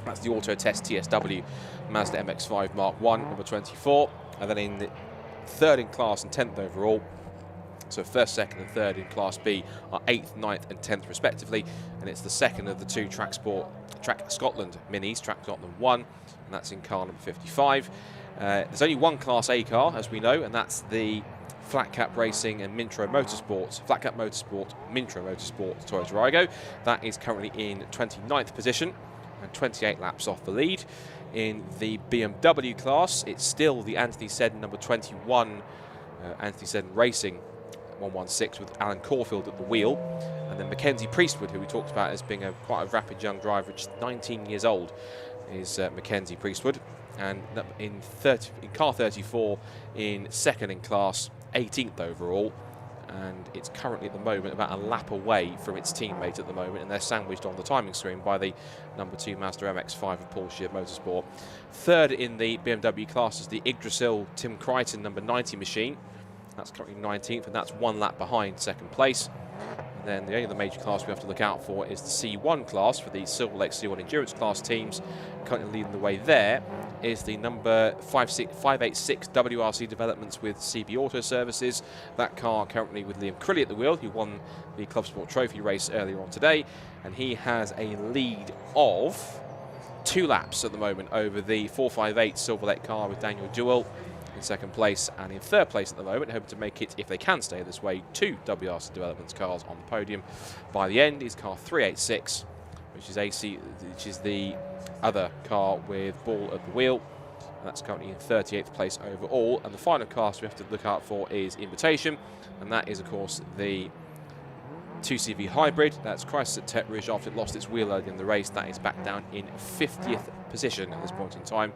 That's the Auto Test TSW Mazda MX-5 Mark 1, number 24. And then in the third in class and 10th overall. So first, second and third in Class B are 8th, 9th and 10th respectively. And it's the second of the two Track Scotland Minis, Track Scotland 1, and that's in car number 55. There's only one Class A car, as we know, and that's the Flat Cap Racing and Mintro Motorsport, Mintro Motorsport Toyota Aygo. That is currently in 29th position and 28 laps off the lead. In the BMW class, it's still the Anthony Seddon number 21, Anthony Seddon Racing 116 with Alan Caulfield at the wheel, and then Mackenzie Priestwood, who we talked about as being quite a rapid young driver, just 19 years old, is Mackenzie Priestwood. And in car 34, in second in class, 18th overall, and it's currently at the moment about a lap away from its teammate at the moment, and they're sandwiched on the timing screen by the number 2 Mazda MX-5 of Porsche Motorsport. Third in the BMW class is the Yggdrasil Tim Crichton number 90 machine. That's currently 19th, and that's 1 lap behind second place. And then the only other major class we have to look out for is the C1 class for the Silver Lake C1 Endurance class teams. Currently leading the way there is the number 586 WRC Developments with CB Auto Services. That car currently with Liam Crilly at the wheel, who won the Clubsport Trophy race earlier on today. And he has a lead of 2 laps at the moment over the 458 Silver Lake car with Daniel Jewell in second place, and in third place at the moment, hoping to make it, if they can stay this way, 2 WRC Developments cars on the podium by the end is car 386, which is the other car with Ball at the wheel. That's currently in 38th place overall. And the final class we have to look out for is Invitation, and that is of course the 2CV Hybrid. That's Chrysler Tetridge. After it lost its wheel early in the race, that is back down in 50th position at this point in time.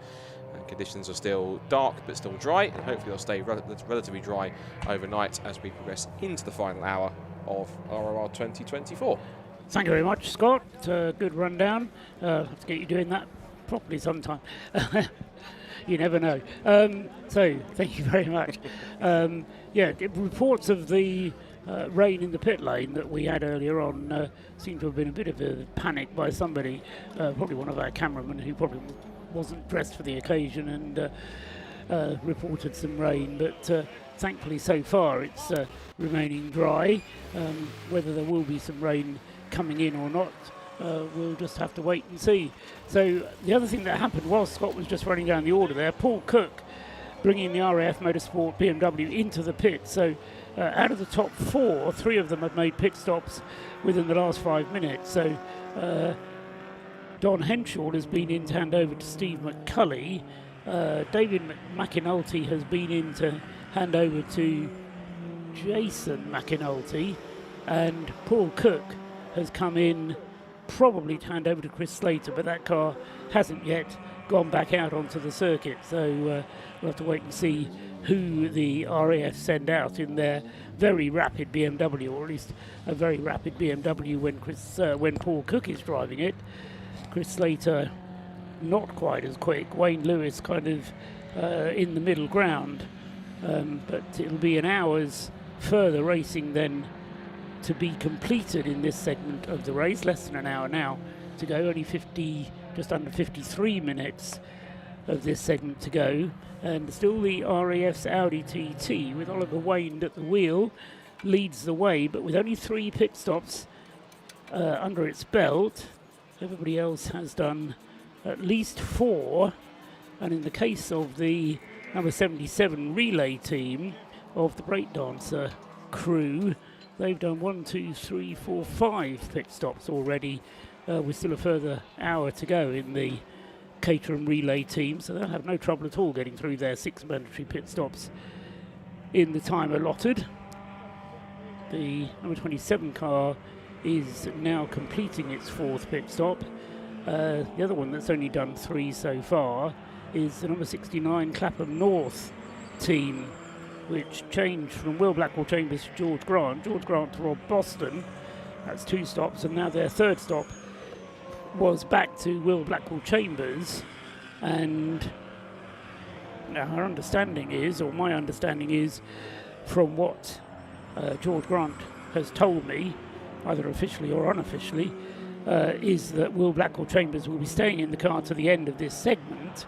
And conditions are still dark but still dry, and hopefully they'll stay relatively dry overnight as we progress into the final hour of ROR 2024. Thank you very much, Scott. Good rundown. Have to get you doing that properly sometime. You never know. So thank you very much. Reports of the rain in the pit lane that we had earlier on seemed to have been a bit of a panic by somebody, probably one of our cameramen who probably wasn't dressed for the occasion and reported some rain, but thankfully so far it's remaining dry. Whether there will be some rain coming in or not, we'll just have to wait and see. So the other thing that happened while Scott was just running down the order there, Paul Cook bringing the RAF Motorsport BMW into the pit. So out of the top 4, 3 of them have made pit stops within the last 5 minutes. So Don Henshaw has been in to hand over to Steve McCulley. David McAnulty has been in to hand over to Jason McAnulty, and Paul Cook has come in probably to hand over to Chris Slater, but that car hasn't yet gone back out onto the circuit, so we'll have to wait and see who the RAF send out in their very rapid BMW, or at least a very rapid BMW when Paul Cook is driving it. Chris Slater not quite as quick, Wayne Lewis kind of in the middle ground, but it'll be an hour's further racing then to be completed in this segment of the race. Less than an hour now to go, only just under 53 minutes of this segment to go, and still the RAF's Audi TT with Oliver Wayne at the wheel leads the way, but with only 3 pit stops under its belt. Everybody else has done at least 4, and in the case of the number 77 relay team of the breakdancer crew, they've done 1, 2, 3, 4, 5 pit stops already, with still a further hour to go in the Caterham relay team, so they'll have no trouble at all getting through their 6 mandatory pit stops in the time allotted. The number 27 car is now completing its 4th pit stop. The other one that's only done 3 so far is the number 69 Clapham North team, which changed from Will Blackwell Chambers to George Grant to Rob Boston. That's 2 stops, and now their 3rd stop was back to Will Blackwell Chambers. And our understanding is, or my understanding is, from what George Grant has told me, either officially or unofficially, is that Will Blackwell-Chambers will be staying in the car to the end of this segment.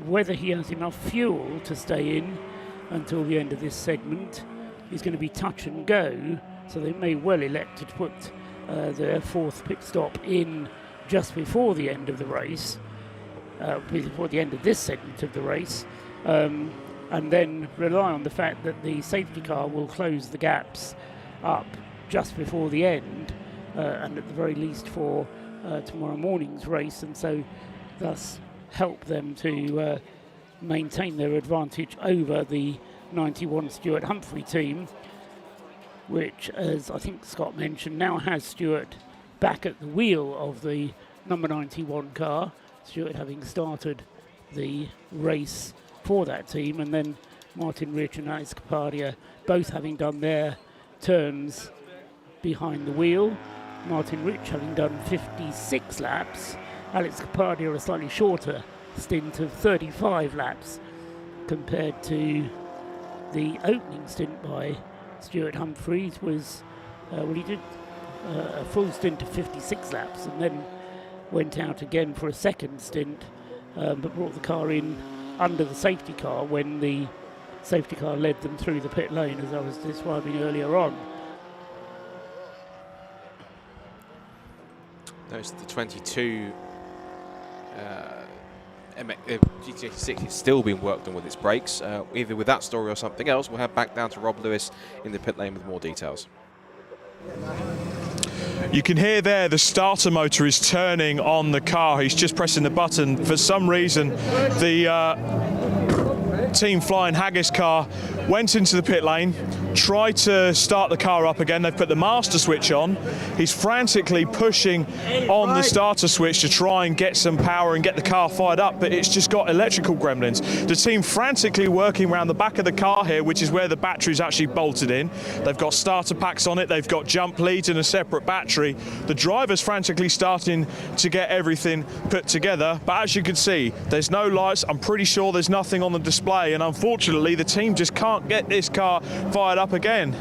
Whether he has enough fuel to stay in until the end of this segment is going to be touch and go, so they may well elect to put their fourth pit stop in just before the end of the race, before the end of this segment of the race, and then rely on the fact that the safety car will close the gaps up just before the end, and at the very least for tomorrow morning's race, and so thus help them to maintain their advantage over the 91 Stuart Humphrey team, which, as I think Scott mentioned, now has Stuart back at the wheel of the number 91 car, Stuart having started the race for that team, and then Martin Rich and Alex Capadia both having done their turns behind the wheel. Martin Rich having done 56 laps, Alex Capadia a slightly shorter stint of 35 laps compared to the opening stint by Stuart Humphreys was, he did a full stint of 56 laps and then went out again for a second stint, but brought the car in under the safety car when the safety car led them through the pit lane, as I was describing earlier on. Notice the 22 GT86 is still being worked on with its brakes. Either with that story or something else, we'll head back down to Rob Lewis in the pit lane with more details. You can hear there the starter motor is turning on the car. He's just pressing the button. For some reason, the Team Flying Haggis car went into the pit lane, tried to start the car up again. They've put the master switch on. He's frantically pushing on the starter switch to try and get some power and get the car fired up, but it's just got electrical gremlins. The team frantically working around the back of the car here, which is where the battery's actually bolted in. They've got starter packs on it, they've got jump leads and a separate battery. The driver's frantically starting to get everything put together, but as you can see, there's no lights. I'm pretty sure there's nothing on the display, and unfortunately the team just can't get this car fired up again.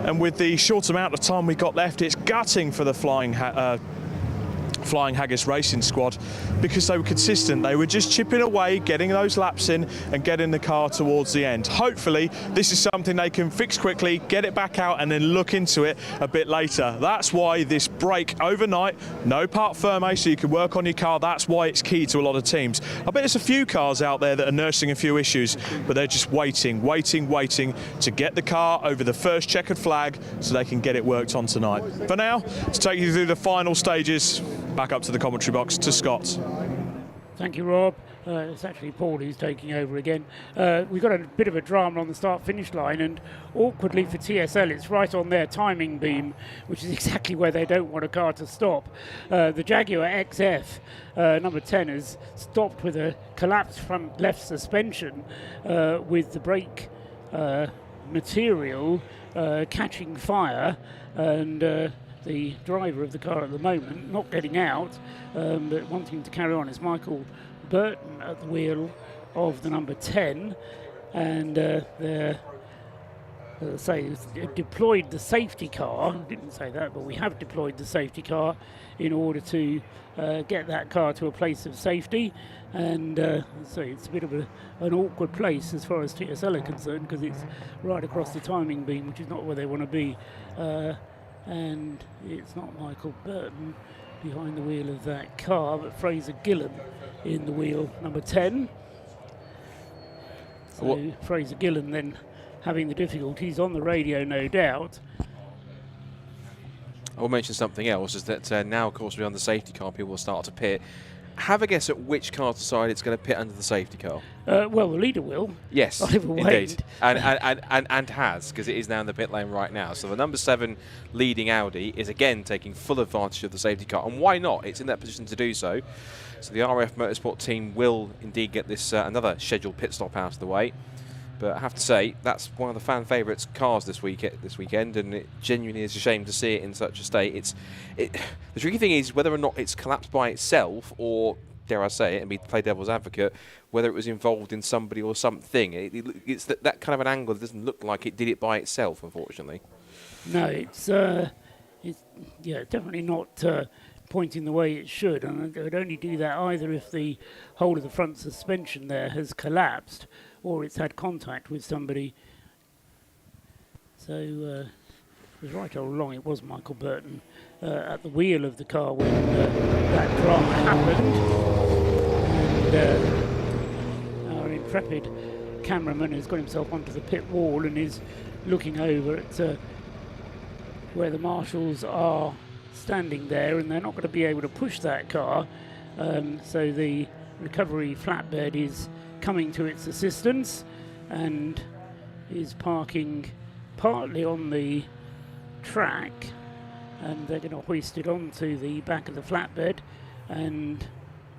And with the short amount of time we got left, it's gutting for the Flying Haggis Racing squad, because they were consistent. They were just chipping away, getting those laps in and getting the car towards the end. Hopefully this is something they can fix quickly, get it back out and then look into it a bit later. That's why this break overnight, no part firme, so you can work on your car. That's why it's key to a lot of teams. I bet there's a few cars out there that are nursing a few issues, but they're just waiting to get the car over the first checkered flag so they can get it worked on tonight. For now, to take you through the final stages, back up to the commentary box to Scott. Thank you, Rob. It's actually Paul who's taking over again. We've got a bit of a drama on the start-finish line, and awkwardly for TSL, it's right on their timing beam, which is exactly where they don't want a car to stop. The Jaguar XF, number 10, has stopped with a collapsed front left suspension with the brake material catching fire, and the driver of the car at the moment not getting out, but wanting to carry on, is Michael Burton at the wheel of the number 10, and they're, as I say, deployed the safety car. Didn't say that, but we have deployed the safety car in order to get that car to a place of safety, and so it's a bit of an awkward place as far as TSL are concerned, because it's right across the timing beam, which is not where they want to be. And it's not Michael Burton behind the wheel of that car, but Fraser Gillen in the wheel, number 10. So Fraser Gillen then having the difficulties on the radio, no doubt. I will mention something else, is that now, of course, we're on the safety car, people will start to pit. Have a guess at which car decide it's going to pit under the safety car. Well, the leader will. Yes, Oliver indeed. Wade. And has, because it is now in the pit lane right now. So the number 7 leading Audi is again taking full advantage of the safety car. And why not? It's in that position to do so. So the RF Motorsport team will indeed get this another scheduled pit stop out of the way. But I have to say, that's one of the fan favourites cars this weekend, and it genuinely is a shame to see it in such a state. The tricky thing is whether or not it's collapsed by itself, or, dare I say it, and play devil's advocate, whether it was involved in somebody or something. It's that kind of an angle that doesn't look like it did it by itself, unfortunately. No, it's definitely not pointing the way it should, and it would only do that either if the whole of the front suspension there has collapsed or it's had contact with somebody. So it was right all along, it was Michael Burton at the wheel of the car when that drama happened. And our intrepid cameraman has got himself onto the pit wall and is looking over at where the marshals are standing there, and they're not going to be able to push that car, so the recovery flatbed is coming to its assistance and is parking partly on the track, and they're going to hoist it onto the back of the flatbed, and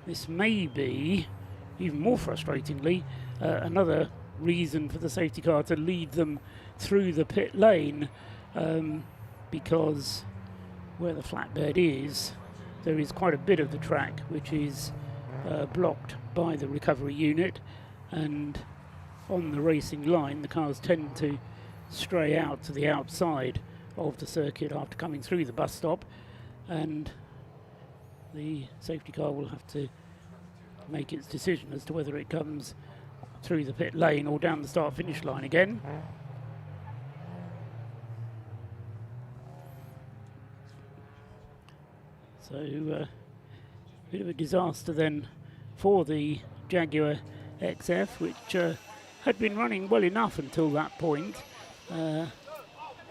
this may be, even more frustratingly, another reason for the safety car to lead them through the pit lane, because where the flatbed is, there is quite a bit of the track which is blocked by the recovery unit, and on the racing line the cars tend to stray out to the outside of the circuit after coming through the bus stop, and the safety car will have to make its decision as to whether it comes through the pit lane or down the start finish line again. So a bit of a disaster then for the Jaguar XF, which had been running well enough until that point.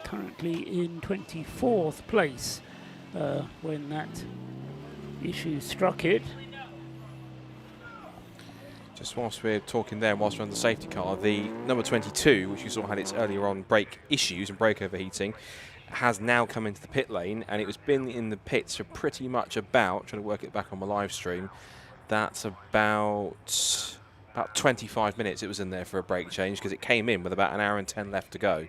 Currently in 24th place when that issue struck it. Just whilst we're talking there, whilst we're on the safety car, the number 22, which you saw had its earlier on brake issues and brake overheating, has now come into the pit lane, and it was been in the pits for pretty much about, trying to work it back on my live stream, that's about 25 minutes it was in there for a brake change, because it came in with about an hour and 10 left to go.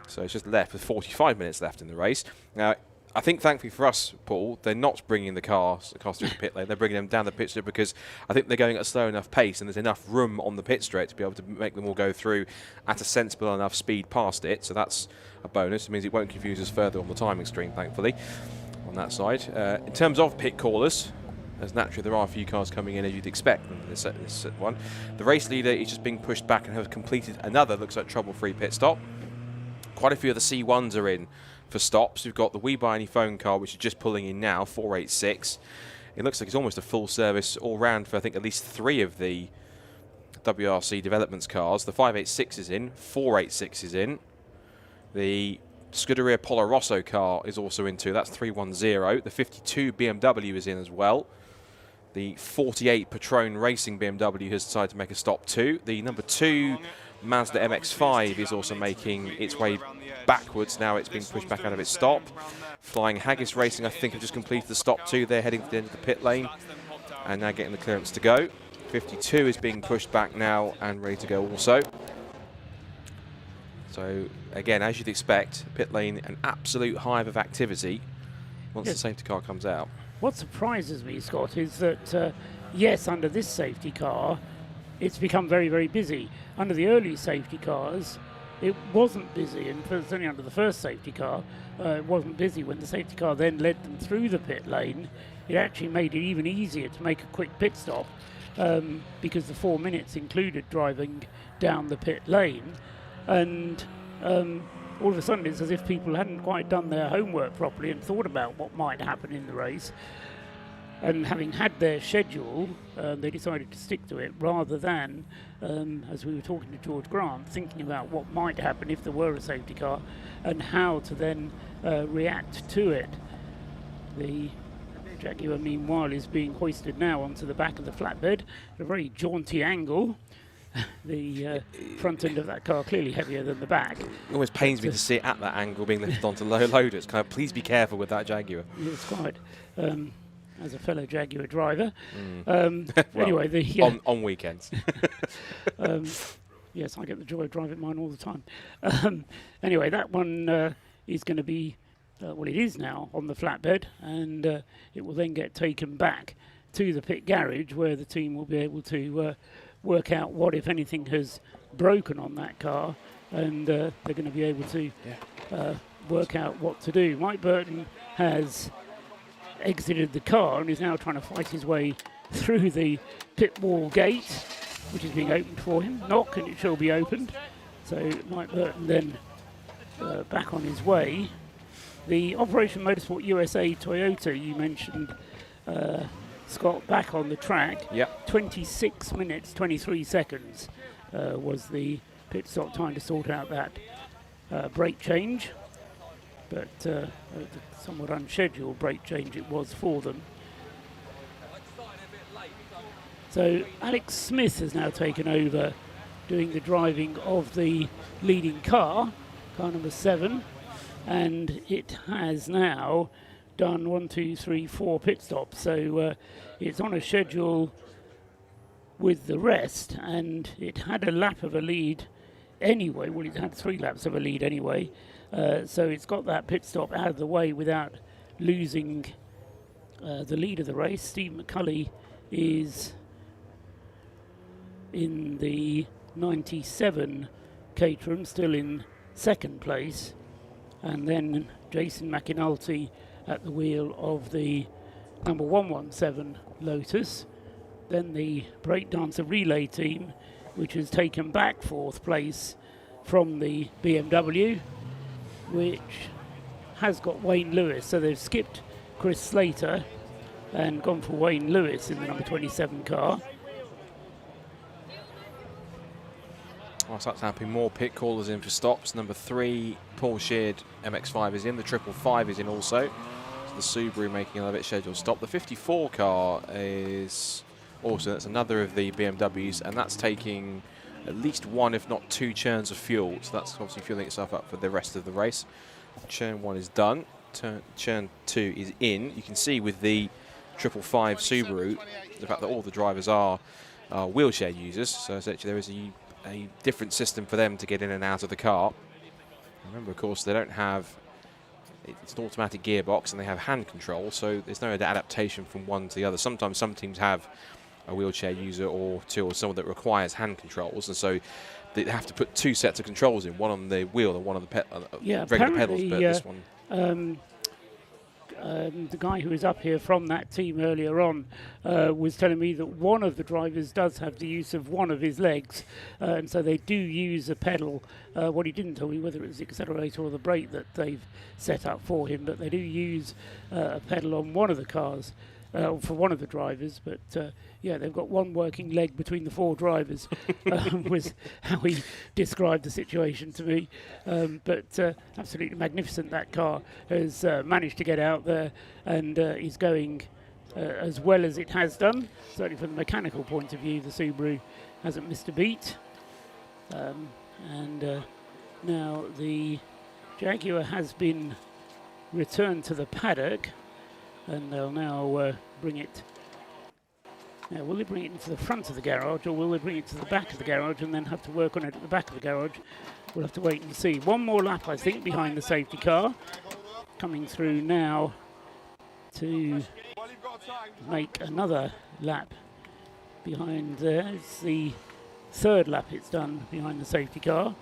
So it's just left with 45 minutes left in the race. Now, I think thankfully for us, Paul, they're not bringing the cars through the pit lane. They're bringing them down the pit straight because I think they're going at a slow enough pace and there's enough room on the pit straight to be able to make them all go through at a sensible enough speed past it. So that's a bonus. It means it won't confuse us further on the timing stream, thankfully, on that side. In terms of pit callers, as naturally there are a few cars coming in as you'd expect in this one. The race leader is just being pushed back and has completed another, looks like, trouble-free pit stop. Quite a few of the C1s are in for stops. We've got the We Buy Any Phone car, which is just pulling in now, 486. It looks like it's almost a full service all round for, I think, at least 3 of the WRC Developments cars. The 586 is in, 486 is in. The Scuderia Polo Rosso car is also in too, that's 310. The 52 BMW is in as well. The 48 Patron Racing BMW has decided to make a stop too. The number 2 Mazda MX-5 is also making its way backwards. Now it's been pushed back out of its stop. Flying Haggis Racing, I think, have just completed the stop too. They're heading to the end of the pit lane and now getting the clearance to go. 52 is being pushed back now and ready to go also. So again, as you'd expect, pit lane, an absolute hive of activity once the safety car comes out. What surprises me, Scott, is that yes, under this safety car it's become very, very busy. Under the early safety cars, it wasn't busy, and certainly under the first safety car, it wasn't busy. When the safety car then led them through the pit lane, it actually made it even easier to make a quick pit stop, because the 4 minutes included driving down the pit lane, and all of a sudden it's as if people hadn't quite done their homework properly and thought about what might happen in the race. And having had their schedule, they decided to stick to it rather than, as we were talking to George Grant, thinking about what might happen if there were a safety car and how to then react to it. The Jaguar, meanwhile, is being hoisted now onto the back of the flatbed at a very jaunty angle. The front end of that car clearly heavier than the back. It always pains me to see it at that angle being lifted onto low loaders. Kind of, please be careful with that Jaguar. It's quite. As a fellow Jaguar driver. Well, anyway, on weekends. Yes, I get the joy of driving mine all the time. Anyway, that one is going to be, well, it is now on the flatbed, and it will then get taken back to the pit garage where the team will be able to work out what, if anything, has broken on that car, and they're going to be able to work out what to do. Mike Burton has exited the car and is now trying to fight his way through the pit wall gate, which is being opened for him. Knock and it shall be opened. So Mike Burton then back on his way. The Operation Motorsport USA Toyota you mentioned, Scott, back on the track. Yep. 26 minutes, 23 seconds was the pit stop time to sort out that brake change. But a somewhat unscheduled brake change it was for them. So Alex Smith has now taken over doing the driving of the leading car number 7, and it has now done 1, 2, 3, 4 pit stops. So it's on a schedule with the rest, and it had a lap of a lead anyway. Well, it had 3 laps of a lead anyway. So it's got that pit stop out of the way without losing the lead of the race. Steve McCulley is in the 97 Caterham, still in 2nd place, and then Jason McInulty at the wheel of the number 117 Lotus. Then the breakdancer relay team, which has taken back 4th place from the BMW, which has got Wayne Lewis. So they've skipped Chris Slater and gone for Wayne Lewis in the number 27 car. Whilst that's happening, more pit callers in for stops. Number 3, Paul Sheard MX-5 is in. The 555 is in also. So the Subaru making another scheduled stop. The 54 car is also, that's another of the BMWs, and that's taking at least 1, if not 2 churns of fuel. So that's obviously fueling itself up for the rest of the race. Churn 1 is done. Churn 2 is in. You can see with the 555 Subaru, the fact that all the drivers are wheelchair users. So essentially there is a different system for them to get in and out of the car. Remember, of course, they don't have, it's an automatic gearbox and they have hand control, so there's no adaptation from one to the other. Sometimes some teams have a wheelchair user or 2 or someone that requires hand controls, and so they have to put 2 sets of controls in, one on the wheel and one on the regular pedals. But this one, the guy who was up here from that team earlier on was telling me that one of the drivers does have the use of one of his legs, and so they do use a pedal. What he didn't tell me whether it was the accelerator or the brake that they've set up for him, but they do use a pedal on one of the cars for one of the drivers. But yeah, they've got one working leg between the 4 drivers, was how he described the situation to me. But absolutely magnificent. That car has managed to get out there and is going as well as it has done. Certainly from the mechanical point of view, the Subaru hasn't missed a beat. And now the Jaguar has been returned to the paddock, and they'll now bring it. Now, will they bring it into the front of the garage, or will they bring it to the back of the garage and then have to work on it at the back of the garage? We'll have to wait and see. One more lap, I think, behind the safety car. Coming through now to make another lap behind there. It's the 3rd lap it's done behind the safety car.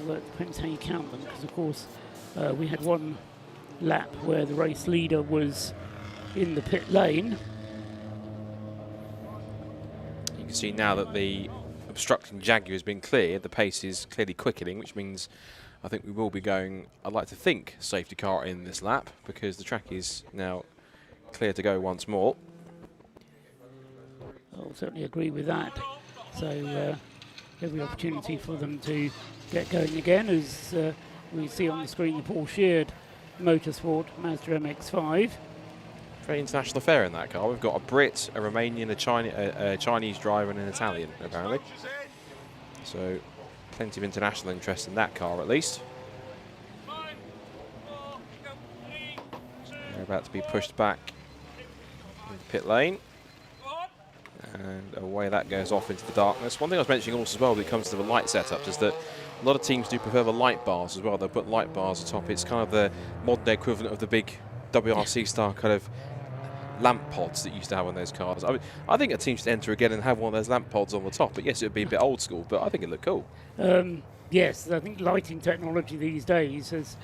Although it depends how you count them, because of course we had one lap where the race leader was in the pit lane. you can see now that the obstructing Jaguar has been cleared, the pace is clearly quickening, which means I think we will be going, I'd like to think, safety car in this lap, because the track is now clear to go once more. I'll certainly agree with that. So every opportunity for them to get going again, as we see on the screen the Paul Sheard Motorsport Mazda MX-5. Very international affair in that car. We've got a Brit, a Romanian, a Chinese driver and an Italian, apparently. So plenty of international interest in that car, at least. They're about to be pushed back in the pit lane. And away that goes off into the darkness. One thing I was mentioning also as well when it comes to the light setups is that a lot of teams do prefer the light bars as well. They'll put light bars atop. It's kind of the modern day equivalent of the big WRC style kind of lamp pods that you used to have on those cars. I mean, I think a team should enter again and have one of those lamp pods on the top. But yes, it would be a bit old school, but I think it looked cool. Yes, I think lighting technology these days has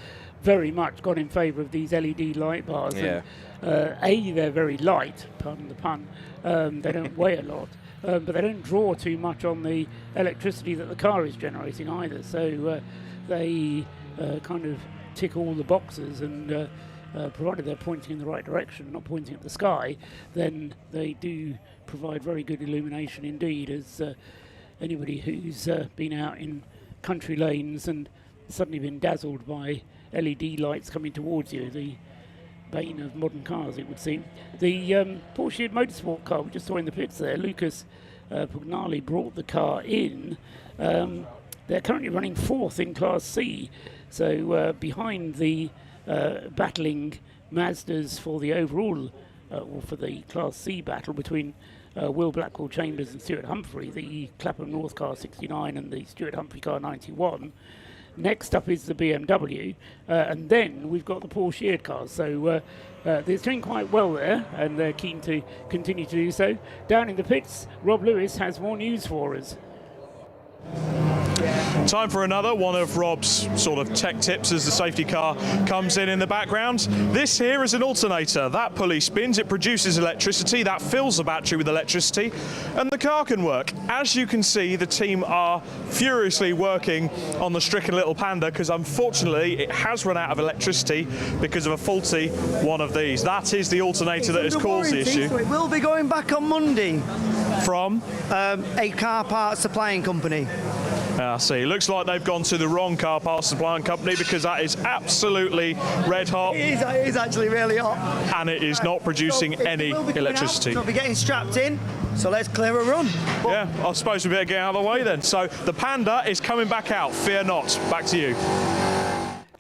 very much gone in favour of these LED light bars. Yeah. And, they're very light, pardon the pun. They don't weigh a lot, but they don't draw too much on the electricity that the car is generating either. So they kind of tick all the boxes, and provided they're pointing in the right direction, not pointing at the sky, then they do provide very good illumination indeed, as anybody who's been out in country lanes and suddenly been dazzled by LED lights coming towards you, the bane of modern cars, it would seem. The Porsche Motorsport car we just saw in the pits there, Lucas Pugnali brought the car in. They're currently running 4th in Class C, so behind the battling Mazdas for the overall, or for the Class C battle between Will Blackwell Chambers and Stuart Humphrey, the Clapham North car 69 and the Stuart Humphrey car 91. Next up is the BMW, and then we've got the Porsche cars. So they're doing quite well there, and they're keen to continue to do so. Down in the pits, Rob Lewis has more news for us. Time for another one of Rob's sort of tech tips as the safety car comes in the background. This here is an alternator. That pulley spins, it produces electricity, that fills the battery with electricity, and the car can work. As you can see, the team are furiously working on the stricken little Panda, because unfortunately it has run out of electricity because of a faulty one of these. That is the alternator that has caused the issue. So it will be going back on Monday. From? A car parts supplying company. I see. Looks like they've gone to the wrong car parts supplying company, because that is absolutely red hot. It is actually really hot. And it is not producing any electricity. So we'll be getting strapped in, so let's clear a run. Yeah, I suppose we better get out of the way then. So the Panda is coming back out. Fear not. Back to you.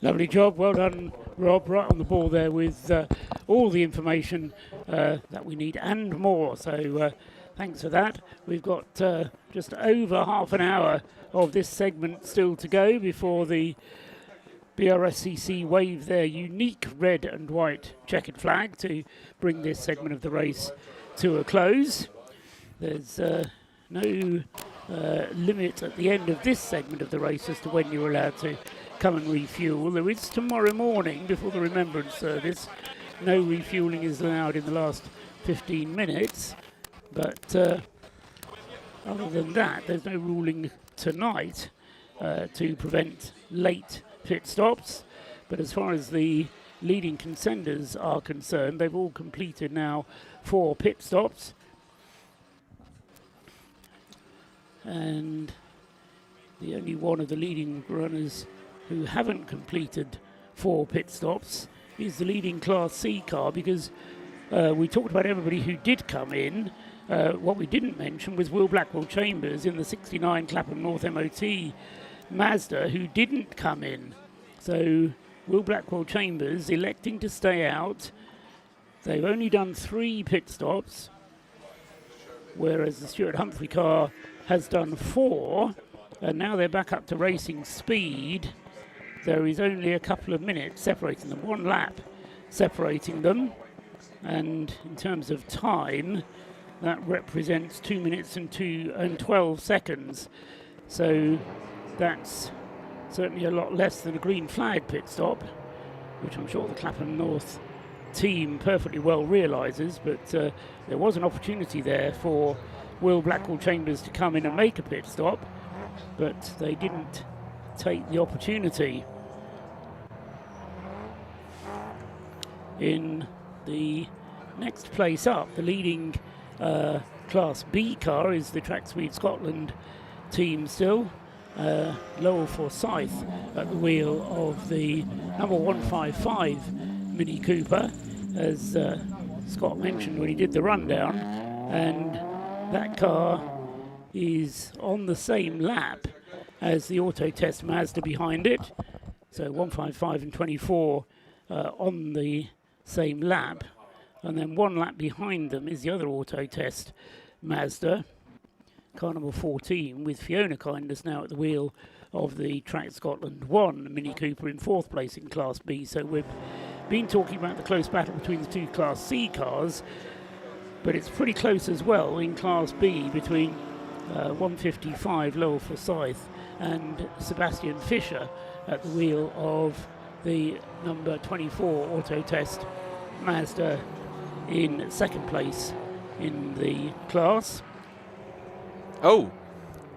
Lovely job. Well done, Rob. Right on the ball there with all the information that we need and more. So thanks for that. We've got just over half an hour of this segment still to go before the BRSCC wave their unique red and white checkered flag to bring this segment of the race to a close. There's no limit at the end of this segment of the race as to when you're allowed to come and refuel. There is tomorrow morning before the Remembrance service. No refueling is allowed in the last 15 minutes, but other than that, there's no ruling tonight to prevent late pit stops. But as far as the leading contenders are concerned, they've all completed now 4 pit stops. And the only one of the leading runners who haven't completed 4 pit stops is the leading Class C car, because we talked about everybody who did come in. What we didn't mention was Will Blackwell Chambers in the 69 Clapham North MOT Mazda, who didn't come in. So Will Blackwell Chambers electing to stay out. They've only done 3 pit stops, whereas the Stuart Humphrey car has done 4, and now they're back up to racing speed. There is only a couple of minutes separating them, 1 lap separating them, and in terms of time, that represents 2 minutes and 12 seconds. So that's certainly a lot less than a green flag pit stop, which I'm sure the Clapham North team perfectly well realises, but there was an opportunity there for Will Blackwell Chambers to come in and make a pit stop, but they didn't take the opportunity. In the next place up, the leading Class B car is the Track Speed Scotland team still. Lowell Forsyth at the wheel of the number 155 Mini Cooper, as Scott mentioned when he did the rundown, and that car is on the same lap as the Auto Test Mazda behind it. So 155 and 24 on the same lap, and then 1 lap behind them is the other Auto Test Mazda, car number 14, with Fiona Kindness now at the wheel of the Track Scotland 1 Mini Cooper in 4th place in Class B. So we've been talking about the close battle between the 2 Class C cars, but it's pretty close as well in Class B between 155 Lowell Forsyth and Sebastian Fisher at the wheel of the number 24 auto test Mazda in second place in the class. Oh,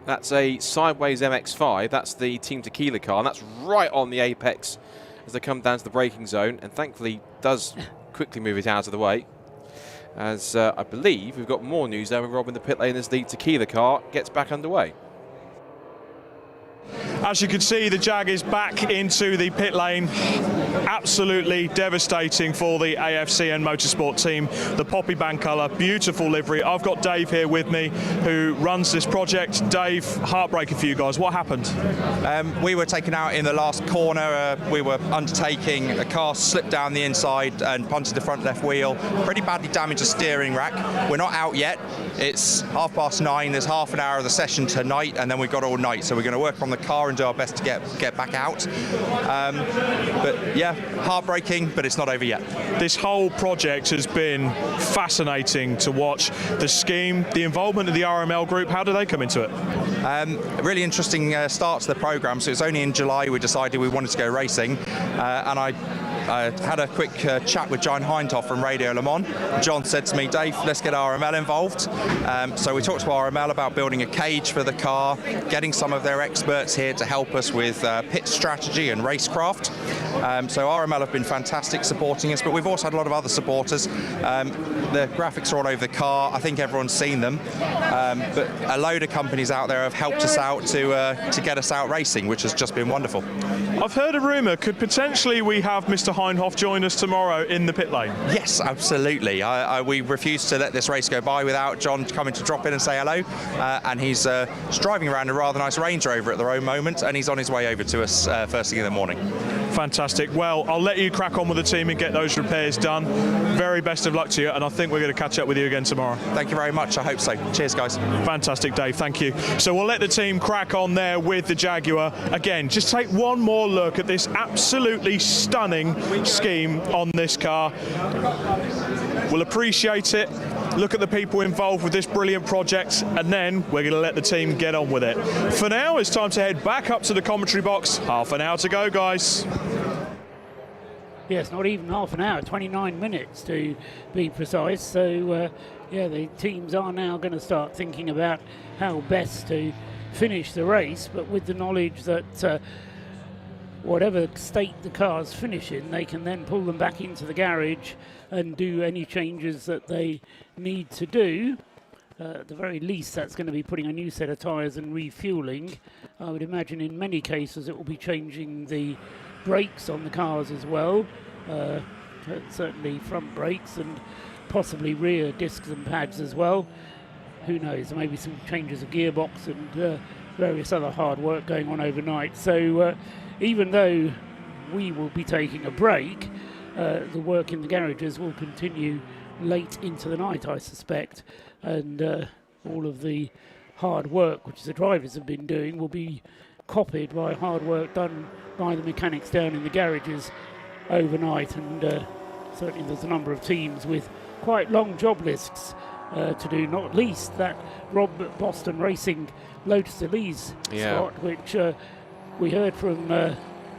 that's a sideways MX-5. That's the Team Tequila car, and that's right on the apex as they come down to the braking zone, and thankfully does quickly move it out of the way. As I believe we've got more news there with Rob in the pit lane as the Tequila car gets back underway. As you can see, the Jag is back into the pit lane. Absolutely devastating for the AFCN Motorsport team. The poppy band colour, beautiful livery. I've got Dave here with me, who runs this project. Dave, heartbreaking for you guys. What happened? We were taken out in the last corner. We were undertaking. A car slipped down the inside and punted the front left wheel. Pretty badly damaged the steering rack. We're not out yet. It's 9:30. There's half an hour of the session tonight, and then we've got all night. So we're going to work on the car and do our best to get back out. But yeah, heartbreaking, but it's not over yet. This whole project has been fascinating to watch. The scheme, the involvement of the RML group, how do they come into it? A really interesting start to the programme. So it's only in July we decided we wanted to go racing, and I had a quick chat with John Hindhoff from Radio Le Mans. John said to me, Dave, let's get RML involved. So we talked to RML about building a cage for the car, getting some of their experts here to help us with pit strategy and racecraft. So RML have been fantastic supporting us, but we've also had a lot of other supporters. The graphics are all over the car. I think everyone's seen them. But a load of companies out there have helped us out to get us out racing, which has just been wonderful. I've heard a rumour, could potentially we have Mr. Hindhoff join us tomorrow in the pit lane? Yes, absolutely. We refuse to let this race go by without John coming to drop in and say hello. And he's driving around a rather nice Range Rover at the moment, and he's on his way over to us first thing in the morning. Fantastic. Well, I'll let you crack on with the team and get those repairs done. Very best of luck to you, and I think we're going to catch up with you again tomorrow. Thank you very much. I hope so. Cheers, guys. Fantastic, Dave. Thank you. So we'll let the team crack on there with the Jaguar. Again, just take one more look at this absolutely stunning scheme on this car. We'll appreciate it. Look at the people involved with this brilliant project, and then we're going to let the team get on with it. For now, it's time to head back up to the commentary box. Half an hour to go, guys. Yes, not even half an hour, 29 minutes to be precise. So, yeah, the teams are now going to start thinking about how best to finish the race, but with the knowledge that whatever state the cars finish in, they can then pull them back into the garage and do any changes that they need to do. At the very least, that's going to be putting a new set of tyres and refueling. I would imagine in many cases it will be changing the brakes on the cars as well. Certainly front brakes and possibly rear discs and pads as well. Who knows, there may be some changes of gearbox and various other hard work going on overnight. So even though we will be taking a break, the work in the garages will continue late into the night, I suspect, and all of the hard work which the drivers have been doing will be copied by hard work done by the mechanics down in the garages overnight. And certainly there's a number of teams with quite long job lists to do, not least that Rob Boston Racing Lotus Elise spot, which we heard from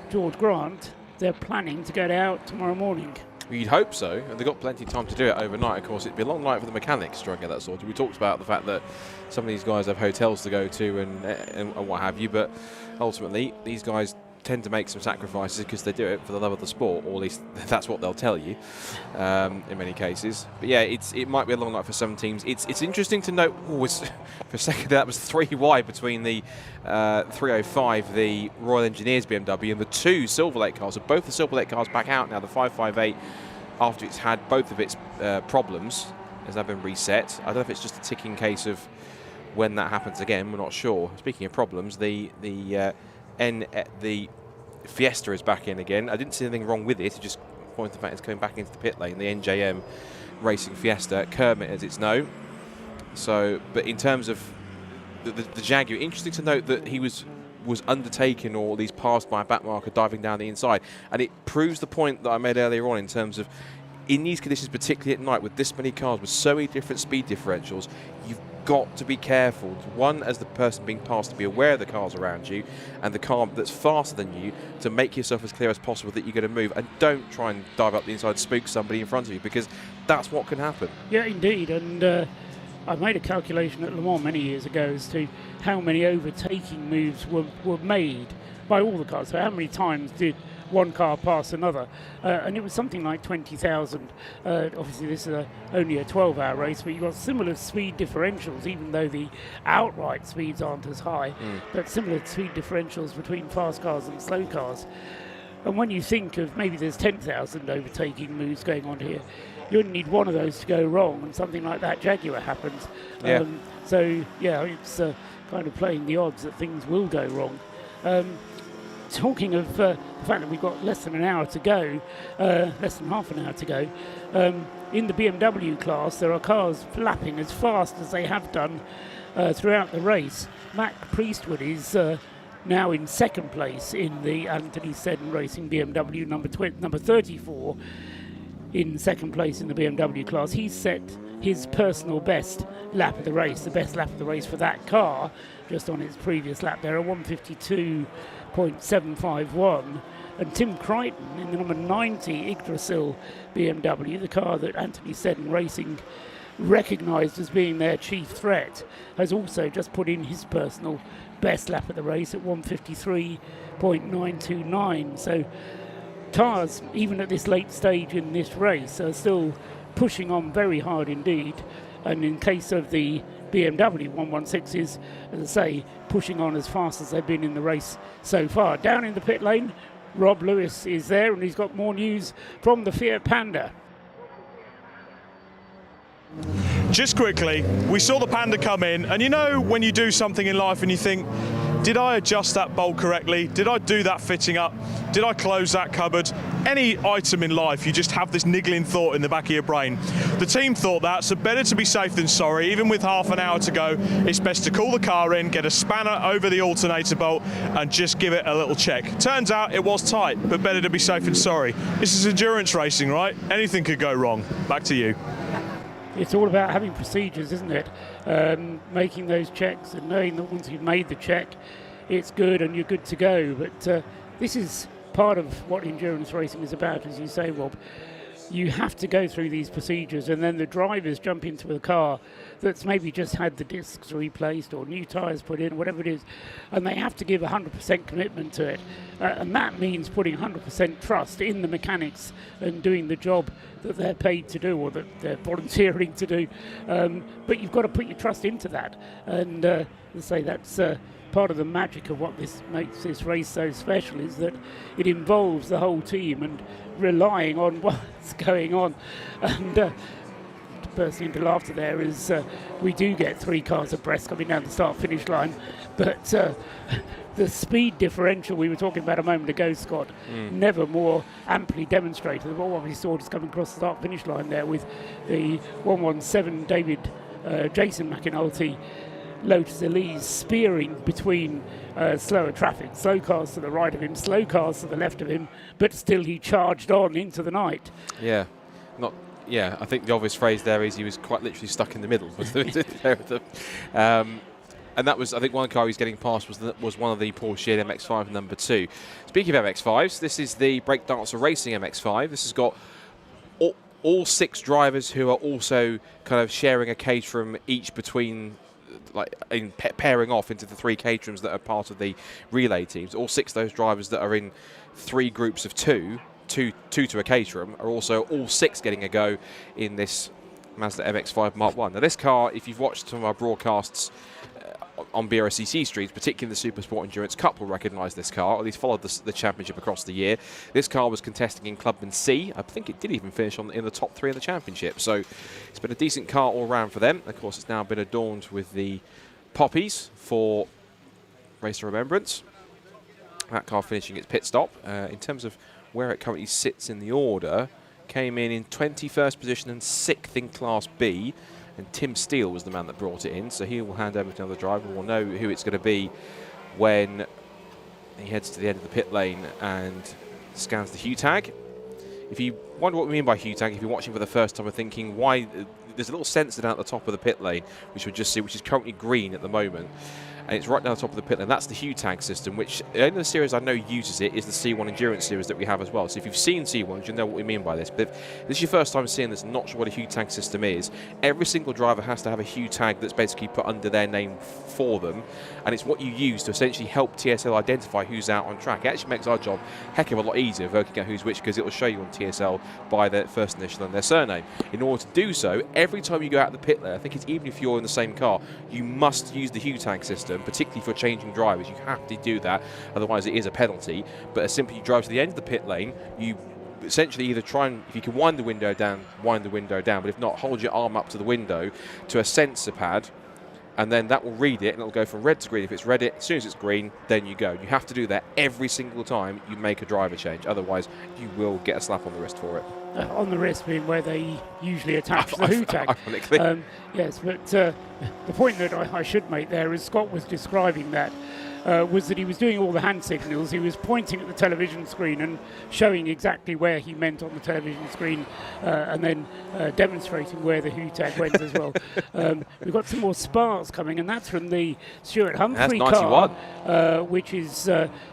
George Grant. They're planning to get out tomorrow morning. You'd hope so, and they've got plenty of time to do it overnight. Of course, it'd be a long night for the mechanics to try and get that sorted. We talked about the fact that some of these guys have hotels to go to and what have you, but ultimately these guys tend to make some sacrifices because they do it for the love of the sport, or at least that's what they'll tell you in many cases. But yeah, it might be a long night for some teams. It's interesting to note, for a second that was 3 wide between the 305, the Royal Engineers BMW, and the 2 Silver Lake cars. So both the Silver Lake cars back out now. The 558, after it's had both of its problems, has now been reset. I don't know if it's just a ticking case of when that happens again. We're not sure. Speaking of problems, the Fiesta is back in again. I didn't see anything wrong with it. It just pointed the fact it's coming back into the pit lane. The NJM Racing Fiesta, Kermit as it's known. So, but in terms of the Jaguar, interesting to note that he was undertaken, or at least passed by a back marker diving down the inside, and it proves the point that I made earlier on in terms of in these conditions, particularly at night with this many cars with so many different speed differentials, you've got to be careful. One, as the person being passed, to be aware of the cars around you and the car that's faster than you, to make yourself as clear as possible that you're going to move, and don't try and dive up the inside and spook somebody in front of you, because that's what can happen. Yeah, indeed. And I made a calculation at Le Mans many years ago as to how many overtaking moves were made by all the cars. So how many times did one car pass another? And it was something like 20,000. Obviously, this is only a 12-hour race, but you've got similar speed differentials, even though the outright speeds aren't as high, but similar speed differentials between fast cars and slow cars. And when you think of maybe there's 10,000 overtaking moves going on here, you only need one of those to go wrong, and something like that Jaguar happens. Yeah. So, yeah, it's kind of playing the odds that things will go wrong. Talking of the fact that we've got less than an hour to go, less than half an hour to go, in the BMW class, there are cars flapping as fast as they have done throughout the race. Mac Priestwood is now in second place in the Anthony Seddon Racing BMW, number 34, in second place in the BMW class. He's set his personal best lap of the race, the best lap of the race for that car, just on its previous lap there, a 152.751. And Tim Crichton in the number 90 Yggdrasil BMW, the car that Anthony Seddon Racing recognised as being their chief threat, has also just put in his personal best lap of the race at 153.929. So Tars, even at this late stage in this race, are still pushing on very hard indeed. And in case of the BMW 116s, as I say, pushing on as fast as they've been in the race so far. Down in the pit lane, Rob Lewis is there, and he's got more news from the Fiat Panda. Just quickly, we saw the Panda come in, and you know when you do something in life and you think, did I adjust that bolt correctly? Did I do that fitting up? Did I close that cupboard? Any item in life, you just have this niggling thought in the back of your brain. The team thought that, so better to be safe than sorry. Even with half an hour to go, it's best to call the car in, get a spanner over the alternator bolt, and just give it a little check. Turns out it was tight, but better to be safe than sorry. This is endurance racing, right? Anything could go wrong. Back to you. It's all about having procedures, isn't it? Making those checks and knowing that once you've made the check, it's good and you're good to go. But this is part of what endurance racing is about, as you say, Rob. You have to go through these procedures, and then the drivers jump into a car that's maybe just had the discs replaced or new tyres put in, whatever it is, and they have to give 100% commitment to it. And that means putting 100% trust in the mechanics and doing the job that they're paid to do, or that they're volunteering to do. But you've got to put your trust into that. And as I say, that's part of the magic of what this makes this race so special, is that it involves the whole team and relying on what's going on. And to burst into laughter there is we do get three cars abreast coming down the start-finish line, but the speed differential we were talking about a moment ago, Scott, never more amply demonstrated. What we saw just coming across the start-finish line there with the 117 Jason McAnulty Lotus Elise spearing between slower traffic, slow cars to the right of him, slow cars to the left of him, but still he charged on into the night. Yeah, I think the obvious phrase there is he was quite literally stuck in the middle. And that was, I think, one car he's getting past was one of the Porsche MX-5 number 2. Speaking of MX-5s, this is the Breakdancer Racing MX-5. This has got all 6 drivers who are also kind of sharing a caterum each between, like in pairing off into the 3 caterums that are part of the relay teams. All 6 of those drivers that are in 3 groups of 2 to a caterum are also all 6 getting a go in this Mazda MX-5 Mark 1. Now this car, if you've watched some of our broadcasts on BRSCC streets, particularly the Supersport Endurance Cup, will recognise this car, or at least followed the championship across the year. This car was contesting in Clubman C. I think it did even finish in the top 3 of the championship. So it's been a decent car all round for them. Of course, it's now been adorned with the poppies for Race of Remembrance. That car finishing its pit stop. In terms of where it currently sits in the order, came in 21st position and 6th in Class B. And Tim Steele was the man that brought it in, so he will hand over to another driver. We'll know who it's going to be when he heads to the end of the pit lane and scans the hue tag. If you wonder what we mean by hue tag. If you're watching for the first time and thinking why, there's a little sensor down at the top of the pit lane, which we'll just see, which is currently green at the moment. And it's right down the top of the pit lane. That's the hue tag system, which the only series I know uses it is the C1 Endurance series that we have as well. So if you've seen C1s, you'll know what we mean by this. But if this is your first time seeing this, not sure what a hue tag system is, every single driver has to have a hue tag that's basically put under their name for them. And it's what you use to essentially help TSL identify who's out on track. It actually makes our job a heck of a lot easier working out who's which, because it will show you on TSL by their first initial and their surname. In order to do so, every time you go out the pit lane, I think it's even if you're in the same car, you must use the hue tag system, particularly for changing drivers. You have to do that, otherwise it is a penalty. But as simply you drive to the end of the pit lane, you essentially either try and, if you can wind the window down, wind the window down, but if not, hold your arm up to the window to a sensor pad, and then that will read it, and it'll go from red to green. If it's red, as soon as it's green, then you go. You have to do that every single time you make a driver change, otherwise you will get a slap on the wrist for it. On the wrist being where they usually attach the hue tag. Ironically. Yes, but the point that I should make there, as Scott was describing that, was that he was doing all the hand signals. He was pointing at the television screen and showing exactly where he meant on the television screen, and then demonstrating where the hue tag went as well. We've got some more sparks coming, and that's from the Stuart Humphrey car, which is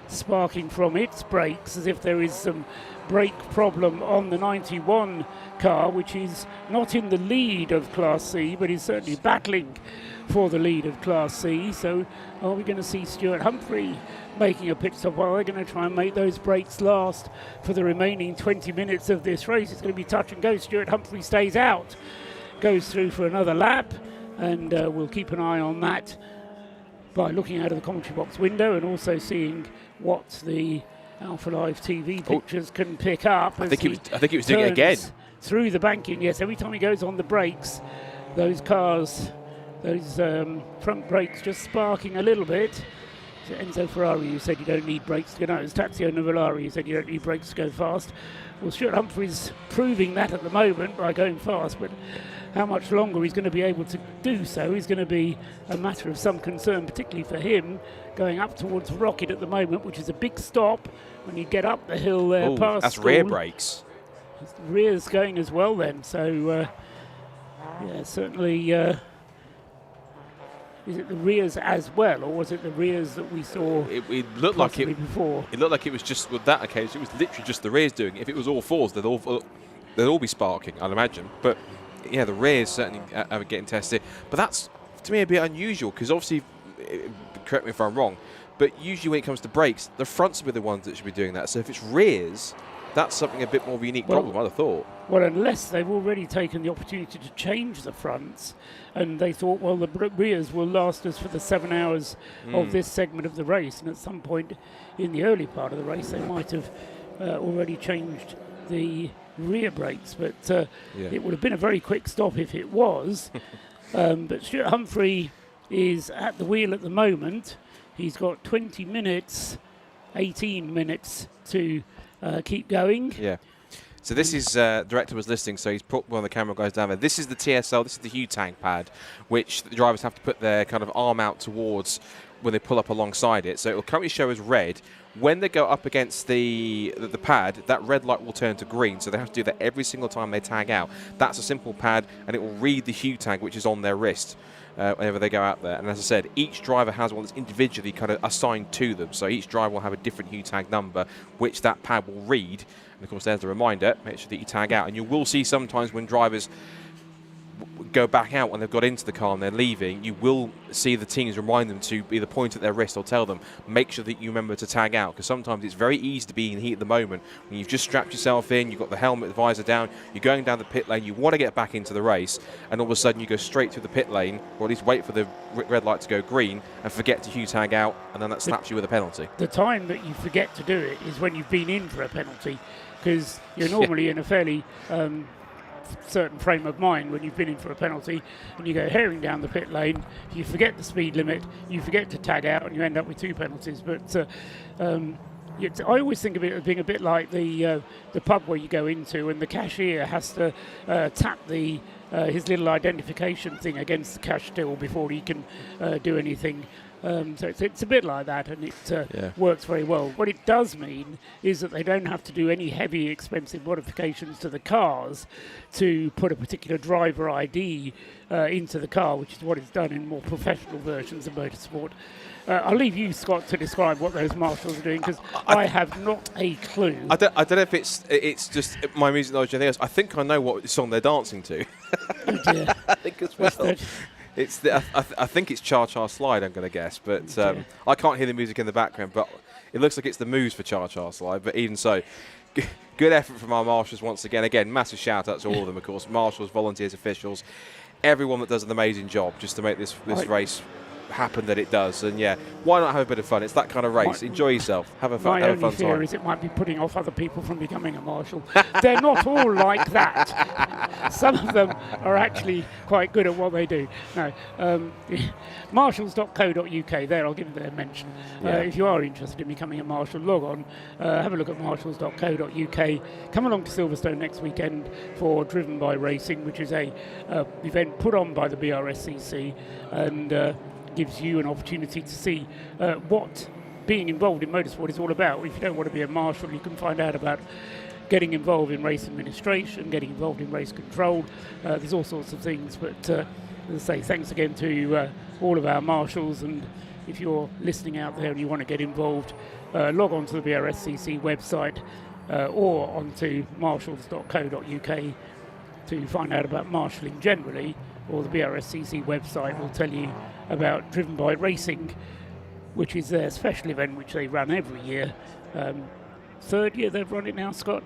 sparking from its brakes, as if there is some brake problem on the 91 car, which is not in the lead of Class C, but is certainly battling for the lead of Class C. So are we going to see Stuart Humphrey making a pit stop? Well, they're going to try and make those brakes last for the remaining 20 minutes of this race. It's going to be touch and go. Stuart Humphrey stays out, goes through for another lap, and we'll keep an eye on that by looking out of the commentary box window and also seeing what the Alpha Live TV pictures can pick up. I think he was doing it again. Through the banking, yes. Every time he goes on the brakes, those cars, those front brakes just sparking a little bit. So Enzo Ferrari, who said you don't need brakes to go. No, it was Tazio Nuvolari who said you don't need brakes to go fast. Well, Stuart Humphrey's proving that at the moment by going fast, but how much longer he's going to be able to do so is going to be a matter of some concern, particularly for him, going up towards Rocket at the moment, which is a big stop when you get up the hill there past that's school. rear brakes. Rear's going as well then, so yeah, certainly. Is it the rears as well, or was it the rears that we saw? It looked like it before. It looked like it was just with that occasion. It was literally just the rears doing it. If it was all fours, they'd all be sparking, I'd imagine. But yeah, the rears certainly are getting tested. But that's to me a bit unusual, because obviously, correct me if I'm wrong, but usually when it comes to brakes, the fronts will be the ones that should be doing that. So if it's rears, that's something a bit more of a unique problem, I'd have thought. Well, unless they've already taken the opportunity to change the fronts, and they thought, well, the rears will last us for the 7 hours of this segment of the race, and at some point in the early part of the race, they might have already changed the rear brakes, but it would have been a very quick stop if it was. But Stuart Humphrey is at the wheel at the moment. He's got 20 minutes, 18 minutes to keep going. Yeah. So this is, director was listening, so he's put one of the camera guys down there. This is the TSL, this is the hue tag pad, which the drivers have to put their kind of arm out towards when they pull up alongside it. So it will currently show as red. When they go up against the pad, that red light will turn to green, so they have to do that every single time they tag out. That's a simple pad, and it will read the hue tag, which is on their wrist. Whenever they go out there. And as I said, each driver has one that's individually kind of assigned to them. So each driver will have a different hue tag number, which that pad will read. And of course, there's the reminder, make sure that you tag out. And you will see sometimes when drivers go back out when they've got into the car and they're leaving, you will see the teams remind them to either point at their wrist or tell them, make sure that you remember to tag out, because sometimes it's very easy to be in heat at the moment when you've just strapped yourself in, you've got the helmet, the visor down, you're going down the pit lane, you want to get back into the race, and all of a sudden you go straight through the pit lane, or at least wait for the red light to go green and forget to hue tag out, and then that slaps you with a penalty. The time that you forget to do it is when you've been in for a penalty, because you're normally in a fairly certain frame of mind when you've been in for a penalty and you go herring down the pit lane, you forget the speed limit, you forget to tag out, and you end up with 2 penalties. But I always think of it as being a bit like the pub where you go into and the cashier has to tap his little identification thing against the cash till before he can do anything So it's a bit like that, and it works very well. What it does mean is that they don't have to do any heavy, expensive modifications to the cars to put a particular driver ID into the car, which is what is done in more professional versions of motorsport. I'll leave you, Scott, to describe what those marshals are doing, because I have not a clue. I don't know if it's just my music knowledge or anything else. I think I know what song they're dancing to. Oh dear. I think as well. It's I think it's Cha Cha Slide, I'm going to guess, but I can't hear the music in the background, but it looks like it's the moves for Cha Cha Slide. But even so, good effort from our marshals once again. Again, massive shout out to all of them, of course, marshals, volunteers, officials, everyone that does an amazing job just to make this race happen that it does. And yeah, why not have a bit of fun? It's that kind of race. Enjoy yourself. Have a fun time. My only fear is it might be putting off other people from becoming a marshal. They're not all like that. Some of them are actually quite good at what they do. No, marshals.co.uk. There, I'll give them a mention. If you are interested in becoming a marshal, log on, have a look at marshals.co.uk. Come along to Silverstone next weekend for Driven by Racing, which is a event put on by the BRSCC, and gives you an opportunity to see what being involved in motorsport is all about. If you don't want to be a marshal, you can find out about getting involved in race administration, getting involved in race control. There's all sorts of things, but as I say, thanks again to all of our marshals, and if you're listening out there and you want to get involved, log on to the BRSCC website or onto marshals.co.uk to find out about marshalling generally, or the BRSCC website will tell you about Driven by Racing, which is their special event which they run every year. Third year they've run it now, Scott?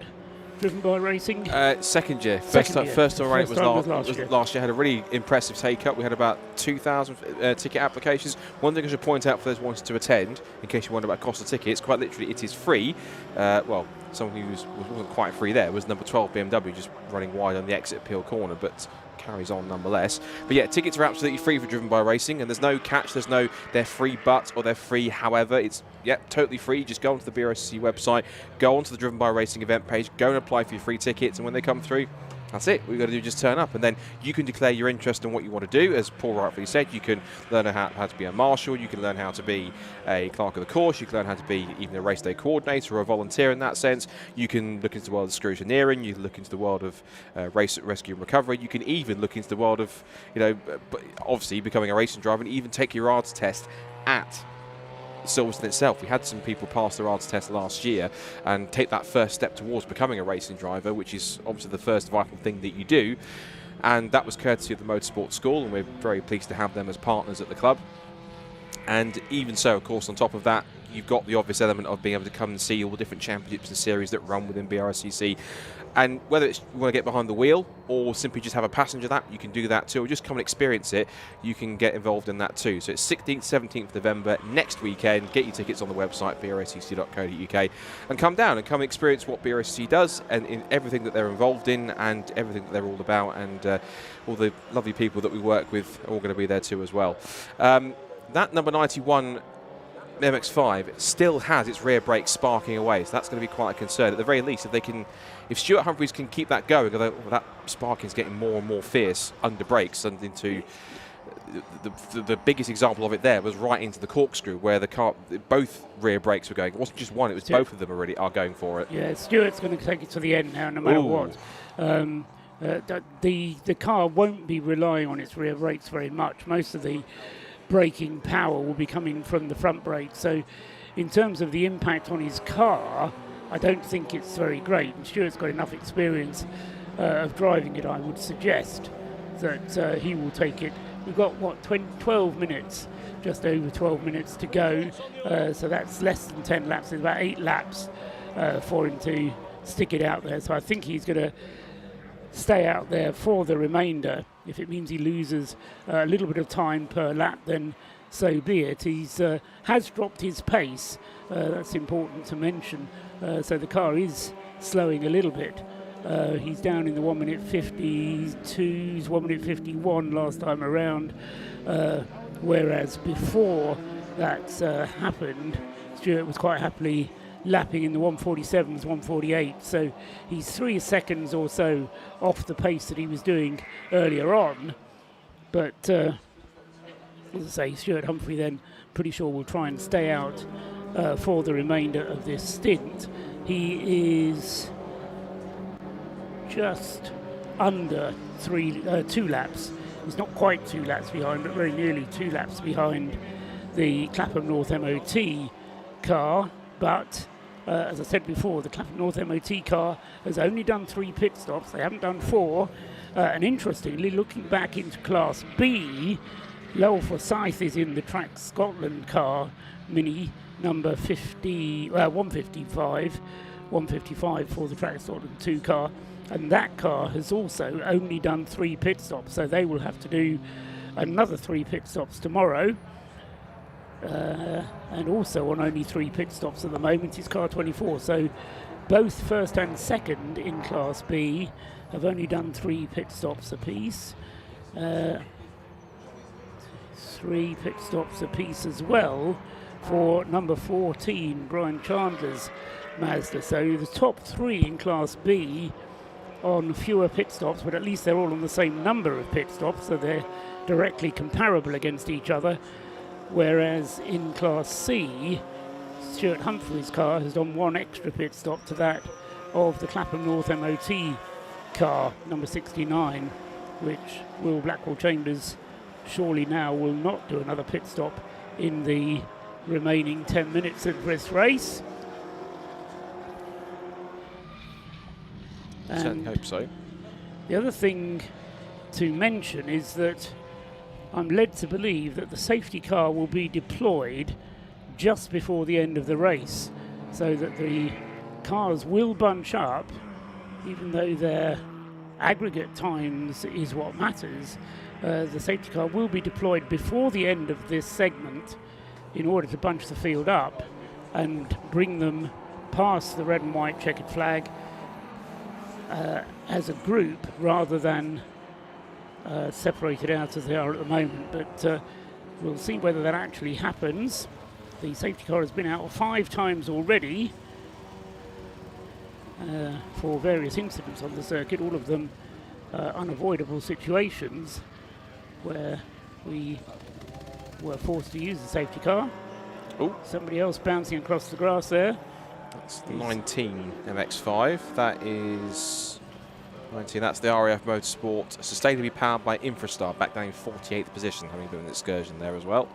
Driven by Racing? Second year. Second First time around it was last year. Had a really impressive take-up. We had about 2,000 ticket applications. One thing I should point out for those who wanted to attend, in case you wonder about cost of tickets, quite literally it is free. Well, someone who wasn't quite free there was number 12 BMW, just running wide on the exit at Peel Corner, but carries on nonetheless. But yeah, tickets are absolutely free for Driven by Racing, and there's no catch, there's no they're free but or they're free however. It's totally free. Just go onto the BRSCC website, go onto the Driven by Racing event page, go and apply for your free tickets, and when they come through, that's it. What you've got to do is just turn up, and then you can declare your interest in what you want to do. As Paul rightfully said, you can learn how to be a marshal, you can learn how to be a clerk of the course, you can learn how to be even a race day coordinator or a volunteer in that sense. You can look into the world of scrutineering, you can look into the world of race rescue and recovery, you can even look into the world of, obviously becoming a racing driver, and even take your ARDS test at Silverstone itself. We had some people pass their ARDS test last year and take that first step towards becoming a racing driver, which is obviously the first vital thing that you do, and that was courtesy of the Motorsport School, and we're very pleased to have them as partners at the club. And even so, of course, on top of that, you've got the obvious element of being able to come and see all the different championships and series that run within BRSCC. And whether it's you want to get behind the wheel or simply just have a passenger lap, you can do that too, or just come and experience it, you can get involved in that too. So it's 16th, 17th November, next weekend. Get your tickets on the website, brscc.co.uk, and come down and come and experience what BRSCC does and in everything that they're involved in and everything that they're all about, and all the lovely people that we work with are all going to be there too as well. That number 91 MX-5 still has its rear brakes sparking away, so that's going to be quite a concern. At the very least, if Stuart Humphries can keep that going, although that sparking is getting more and more fierce under brakes, and into the biggest example of it there was right into the corkscrew, where the car, both rear brakes were going. It wasn't just one; it was both of them already are going for it. Yeah, Stuart's going to take it to the end now, no matter what. The car won't be relying on its rear brakes very much. Most of the braking power will be coming from the front brake. So in terms of the impact on his car, I don't think it's very great. And Stuart's got enough experience of driving it, I would suggest, that he will take it. We've got, 12 minutes, just over 12 minutes to go. So that's less than 10 laps. There's about 8 laps for him to stick it out there. So I think he's going to stay out there for the remainder. If it means he loses a little bit of time per lap, then so be it. He's has dropped his pace. That's important to mention. So the car is slowing a little bit. He's down in the 1 minute 52s, 1 minute 51 last time around. Whereas before that happened, Stuart was quite happily lapping in the 147s, 148, so he's 3 seconds or so off the pace that he was doing earlier on. But as I say, Stuart Humphrey then pretty sure will try and stay out for the remainder of this stint. He is just under 2 laps. He's not quite 2 laps behind, but very nearly 2 laps behind the Clapham North MOT car. But as I said before, the Clapham North MOT car has only done 3 pit stops. They haven't done 4. And interestingly, looking back into Class B, Lowell Forsyth is in the Track Scotland car, Mini number 155 for the Track Scotland 2 car. And that car has also only done 3 pit stops, so they will have to do another 3 pit stops tomorrow. And also on only 3 pit stops at the moment is car 24. So both first and second in Class B have only done 3 pit stops apiece. 3 pit stops apiece as well for number 14, Brian Chandler's Mazda. So the top 3 in Class B on fewer pit stops, but at least they're all on the same number of pit stops, so they're directly comparable against each other. Whereas in Class C, Stuart Humphrey's car has done 1 extra pit stop to that of the Clapham North MOT car, number 69, which Will Blackwell Chambers surely now will not do another pit stop in the remaining 10 minutes of this race. Certainly hope so. The other thing to mention is that I'm led to believe that the safety car will be deployed just before the end of the race, so that the cars will bunch up, even though their aggregate times is what matters. The safety car will be deployed before the end of this segment in order to bunch the field up and bring them past the red and white checkered flag as a group, rather than separated out as they are at the moment. But we'll see whether that actually happens. The safety car has been out 5 times already for various incidents on the circuit, all of them unavoidable situations where we were forced to use the safety car. Oh, somebody else bouncing across the grass there. That's 19 MX5. That is 19. That's the RAF Motorsport, sustainably powered by Infrastar, back down in 48th position, having done an excursion there as well.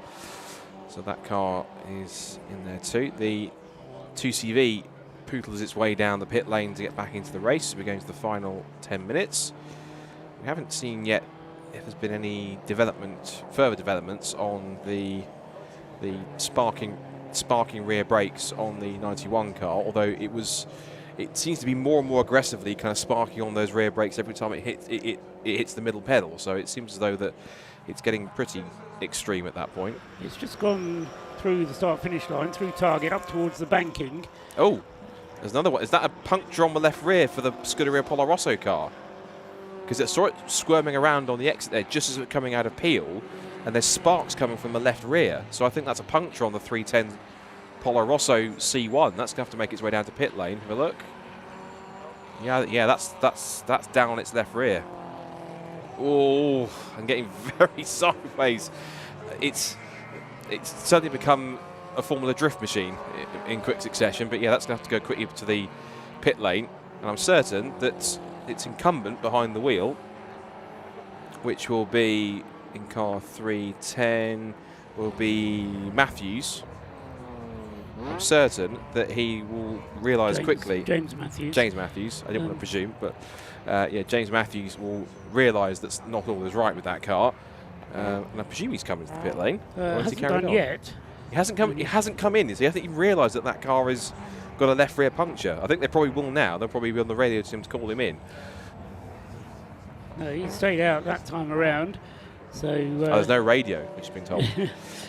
So that car is in there too. The 2CV poodles its way down the pit lane to get back into the race. We're going to the final 10 minutes. We haven't seen yet if there's been any further developments on the sparking rear brakes on the 91 car, although it seems to be more and more aggressively kind of sparking on those rear brakes every time it hits the middle pedal. So it seems as though that it's getting pretty extreme at that point. It's just gone through the start-finish line, through target, up towards the banking. Oh, there's another one. Is that a puncture on the left rear for the Scuderia Polo Rosso car? Because I saw it squirming around on the exit there just as it was coming out of Peel, and there's sparks coming from the left rear. So I think that's a puncture on the 310 Polo Rosso C1. That's going to have to make its way down to pit lane. Have a look. Yeah, that's down its left rear. Oh, I'm getting very sideways. It's certainly become a Formula Drift machine in quick succession, but yeah, that's going to have to go quickly to the pit lane, and I'm certain that its incumbent behind the wheel, which will be in car 310, will be Matthews. I'm certain that he will realise quickly. James Matthews. James Matthews. I didn't want to presume, but yeah, James Matthews will realise that not all is right with that car, and I presume he's coming to the pit lane. Hasn't done yet. He hasn't come. He hasn't come in. Is he? I think he realised that that car has got a left rear puncture. I think they probably will now. They'll probably be on the radio to him to call him in. No, he stayed out that time around. So there's no radio, which has been told.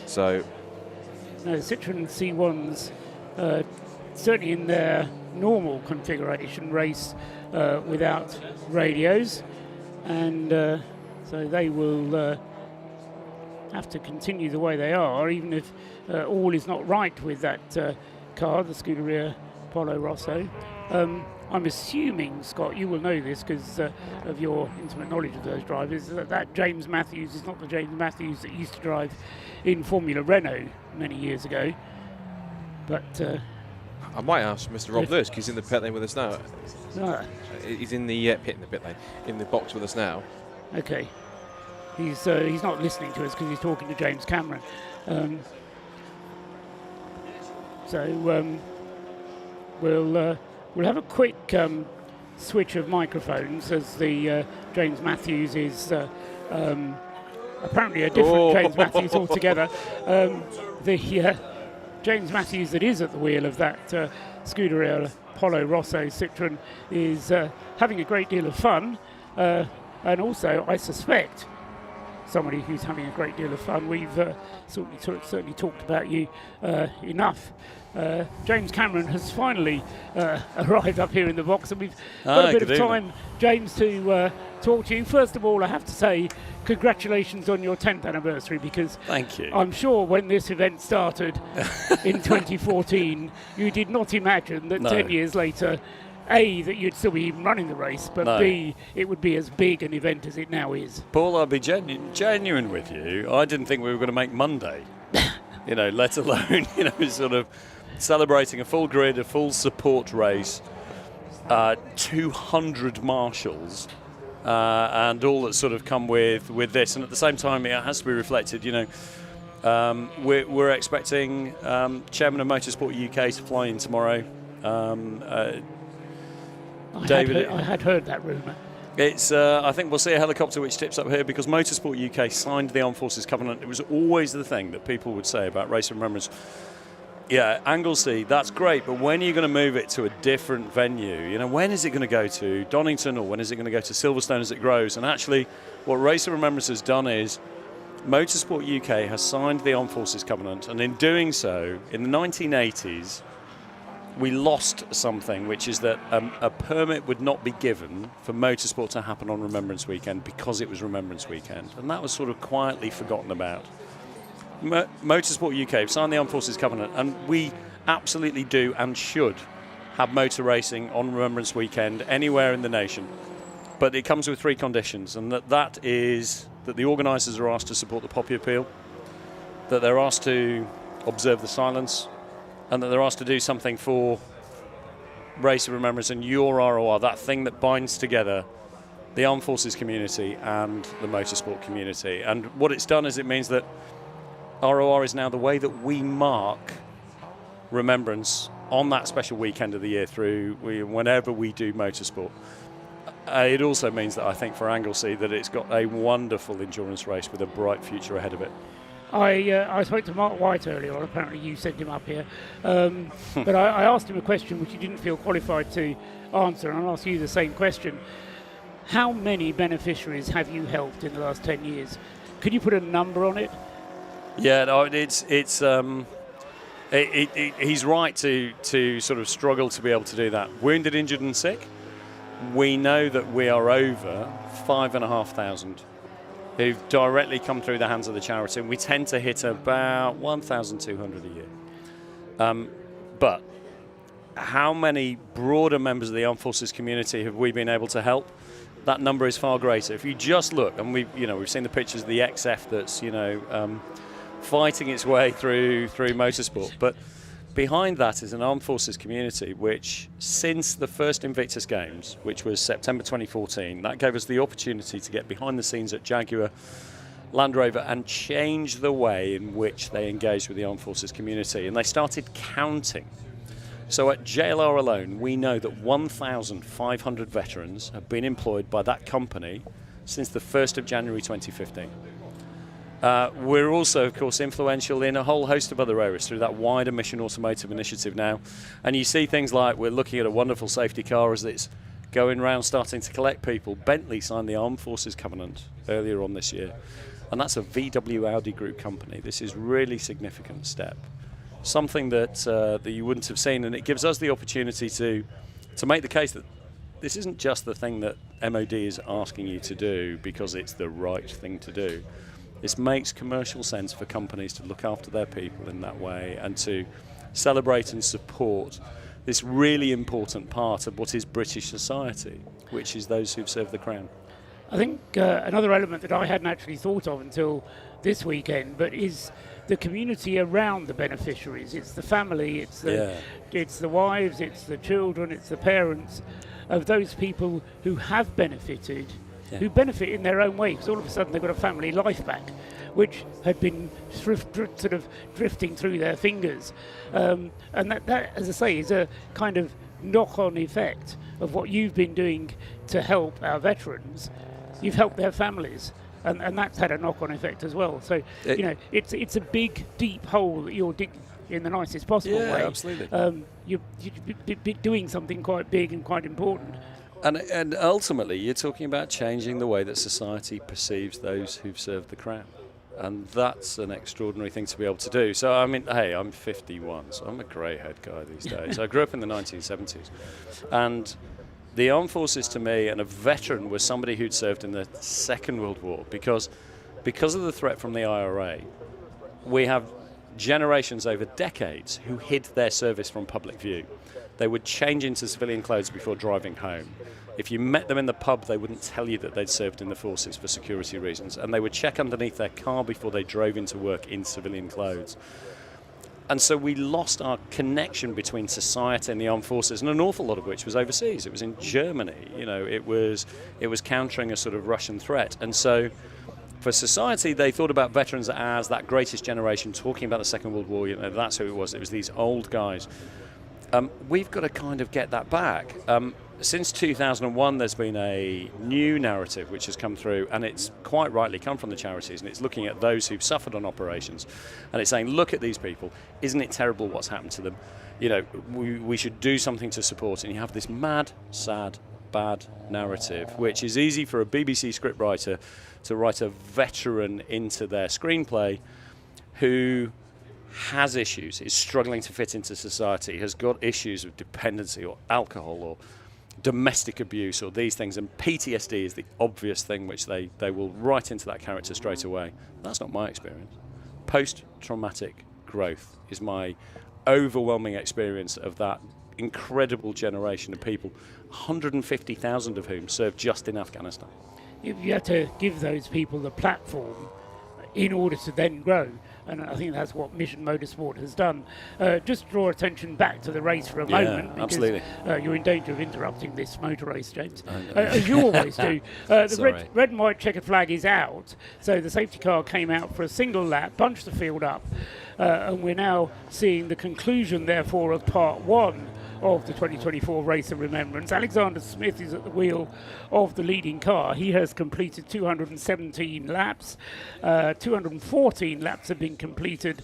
So. No, Citroen C1s, certainly in their normal configuration, race without radios, and so they will have to continue the way they are, even if all is not right with that car, the Scuderia Polo Rosso. I'm assuming, Scott, you will know this because of your intimate knowledge of those drivers, that James Matthews is not the James Matthews that used to drive in Formula Renault many years ago. But I might ask Mr. Rob Lewis, because he's in the pit lane with us now. He's in the pit lane, in the box with us now. Okay. He's not listening to us because he's talking to James Cameron. We'll have a quick switch of microphones as the James Matthews is apparently a different James Matthews altogether. The James Matthews that is at the wheel of that Scuderia Polo Rosso Citroen is having a great deal of fun, and also, I suspect, somebody who's having a great deal of fun. We've certainly talked about you enough. James Cameron has finally arrived up here in the box, and we've got a bit of time, James, to talk to you. First of all, I have to say congratulations on your 10th anniversary, because thank you. I'm sure when this event started in 2014, you did not imagine that 10 years later, A, that you'd still be even running the race, but B, it would be as big an event as it now is. Paul, I'll be genuine with you. I didn't think we were going to make Monday, let alone, sort of celebrating a full grid, a full support race, 200 marshals, and all that's sort of come with this. And at the same time, it has to be reflected, we're expecting Chairman of Motorsport UK to fly in tomorrow. David, I had heard that rumour. It's. I think we'll see a helicopter which tips up here because Motorsport UK signed the Armed Forces Covenant. It was always the thing that people would say about Race of Remembrance. Yeah, Anglesey, that's great, but when are you going to move it to a different venue? When is it going to go to Donington, or when is it going to go to Silverstone as it grows? And actually, what Race of Remembrance has done is Motorsport UK has signed the Armed Forces Covenant, and in doing so, in the 1980s, we lost something, which is that a permit would not be given for motorsport to happen on Remembrance Weekend because it was Remembrance Weekend. And that was sort of quietly forgotten about. Motorsport UK signed the Armed Forces Covenant, and we absolutely do and should have motor racing on Remembrance Weekend anywhere in the nation. But it comes with 3 conditions, and that is that the organisers are asked to support the Poppy Appeal, that they're asked to observe the silence, and that they're asked to do something for Race of Remembrance and your ROR, that thing that binds together the Armed Forces community and the motorsport community. And what it's done is it means that ROR is now the way that we mark Remembrance on that special weekend of the year whenever we do motorsport. It also means that I think for Anglesey that it's got a wonderful endurance race with a bright future ahead of it. I spoke to Mark White earlier on. Apparently you sent him up here. But I asked him a question which he didn't feel qualified to answer, and I'll ask you the same question. How many beneficiaries have you helped in the last 10 years? Could you put a number on it? Yeah, no, he's right to sort of struggle to be able to do that. Wounded, injured and sick, we know that we are over 5,500 who've directly come through the hands of the charity, and we tend to hit about 1,200 a year. But how many broader members of the Armed Forces community have we been able to help? That number is far greater. If you just look, and we've seen the pictures of the XF that's fighting its way through motorsport, but behind that is an Armed Forces community which, since the first Invictus Games, which was September 2014, that gave us the opportunity to get behind the scenes at Jaguar, Land Rover, and change the way in which they engaged with the Armed Forces community. And they started counting. So at JLR alone, we know that 1,500 veterans have been employed by that company since the 1st of January 2015. We're also, of course, influential in a whole host of other areas through that wider Mission Automotive initiative now. And you see things like we're looking at a wonderful safety car as it's going around starting to collect people. Bentley signed the Armed Forces Covenant earlier on this year. And that's a VW Audi Group company. This is really significant step. Something that you wouldn't have seen. And it gives us the opportunity to make the case that this isn't just the thing that MOD is asking you to do because it's the right thing to do. This makes commercial sense for companies to look after their people in that way and to celebrate and support this really important part of what is British society, which is those who've served the Crown. I think another element that I hadn't actually thought of until this weekend, but is the community around the beneficiaries. It's the family, it's the wives, it's the children, it's the parents of those people who have benefited, who benefit in their own way, because all of a sudden they've got a family life back, which had been sort of drifting through their fingers. And that, as I say, is a kind of knock-on effect of what you've been doing to help our veterans. You've helped their families, and that's had a knock-on effect as well. So, it's a big, deep hole that you're digging in the nicest possible way. Absolutely. You're doing something quite big and quite important. And ultimately, you're talking about changing the way that society perceives those who've served the Crown. And that's an extraordinary thing to be able to do. So, I mean, hey, I'm 51, so I'm a grey-haired guy these days. I grew up in the 1970s. And the armed forces to me, and a veteran, was somebody who'd served in the Second World War, because of the threat from the IRA, we have generations over decades who hid their service from public view. They would change into civilian clothes before driving home. If you met them in the pub, they wouldn't tell you that they'd served in the forces for security reasons, and they would check underneath their car before they drove into work in civilian clothes. And so we lost our connection between society and the armed forces, and an awful lot of which was overseas. It was in Germany. It was countering a sort of Russian threat. And so for society, they thought about veterans as that greatest generation, talking about the Second World War. That's who it was. It was these old guys. We've got to kind of get that back. Since 2001, there's been a new narrative which has come through, and it's quite rightly come from the charities, and it's looking at those who've suffered on operations, and it's saying, look at these people. Isn't it terrible what's happened to them? We should do something to support. And you have this mad, sad, bad narrative, which is easy for a BBC scriptwriter to write a veteran into their screenplay who has issues, is struggling to fit into society, has got issues of dependency or alcohol or domestic abuse or these things, and PTSD is the obvious thing which they will write into that character straight away. That's not my experience. Post-traumatic growth is my overwhelming experience of that incredible generation of people, 150,000 of whom served just in Afghanistan. You have to give those people the platform in order to then grow. And I think that's what Mission Motorsport has done. Just draw attention back to the race for a moment, because absolutely. You're in danger of interrupting this motor race, James, as you always do. The red and white checkered flag is out, so the safety car came out for a single lap, bunched the field up, and we're now seeing the conclusion, therefore, of part one of the 2024 Race of Remembrance. Alexander Smith is at the wheel of the leading car. He has completed 217 laps. 214 laps have been completed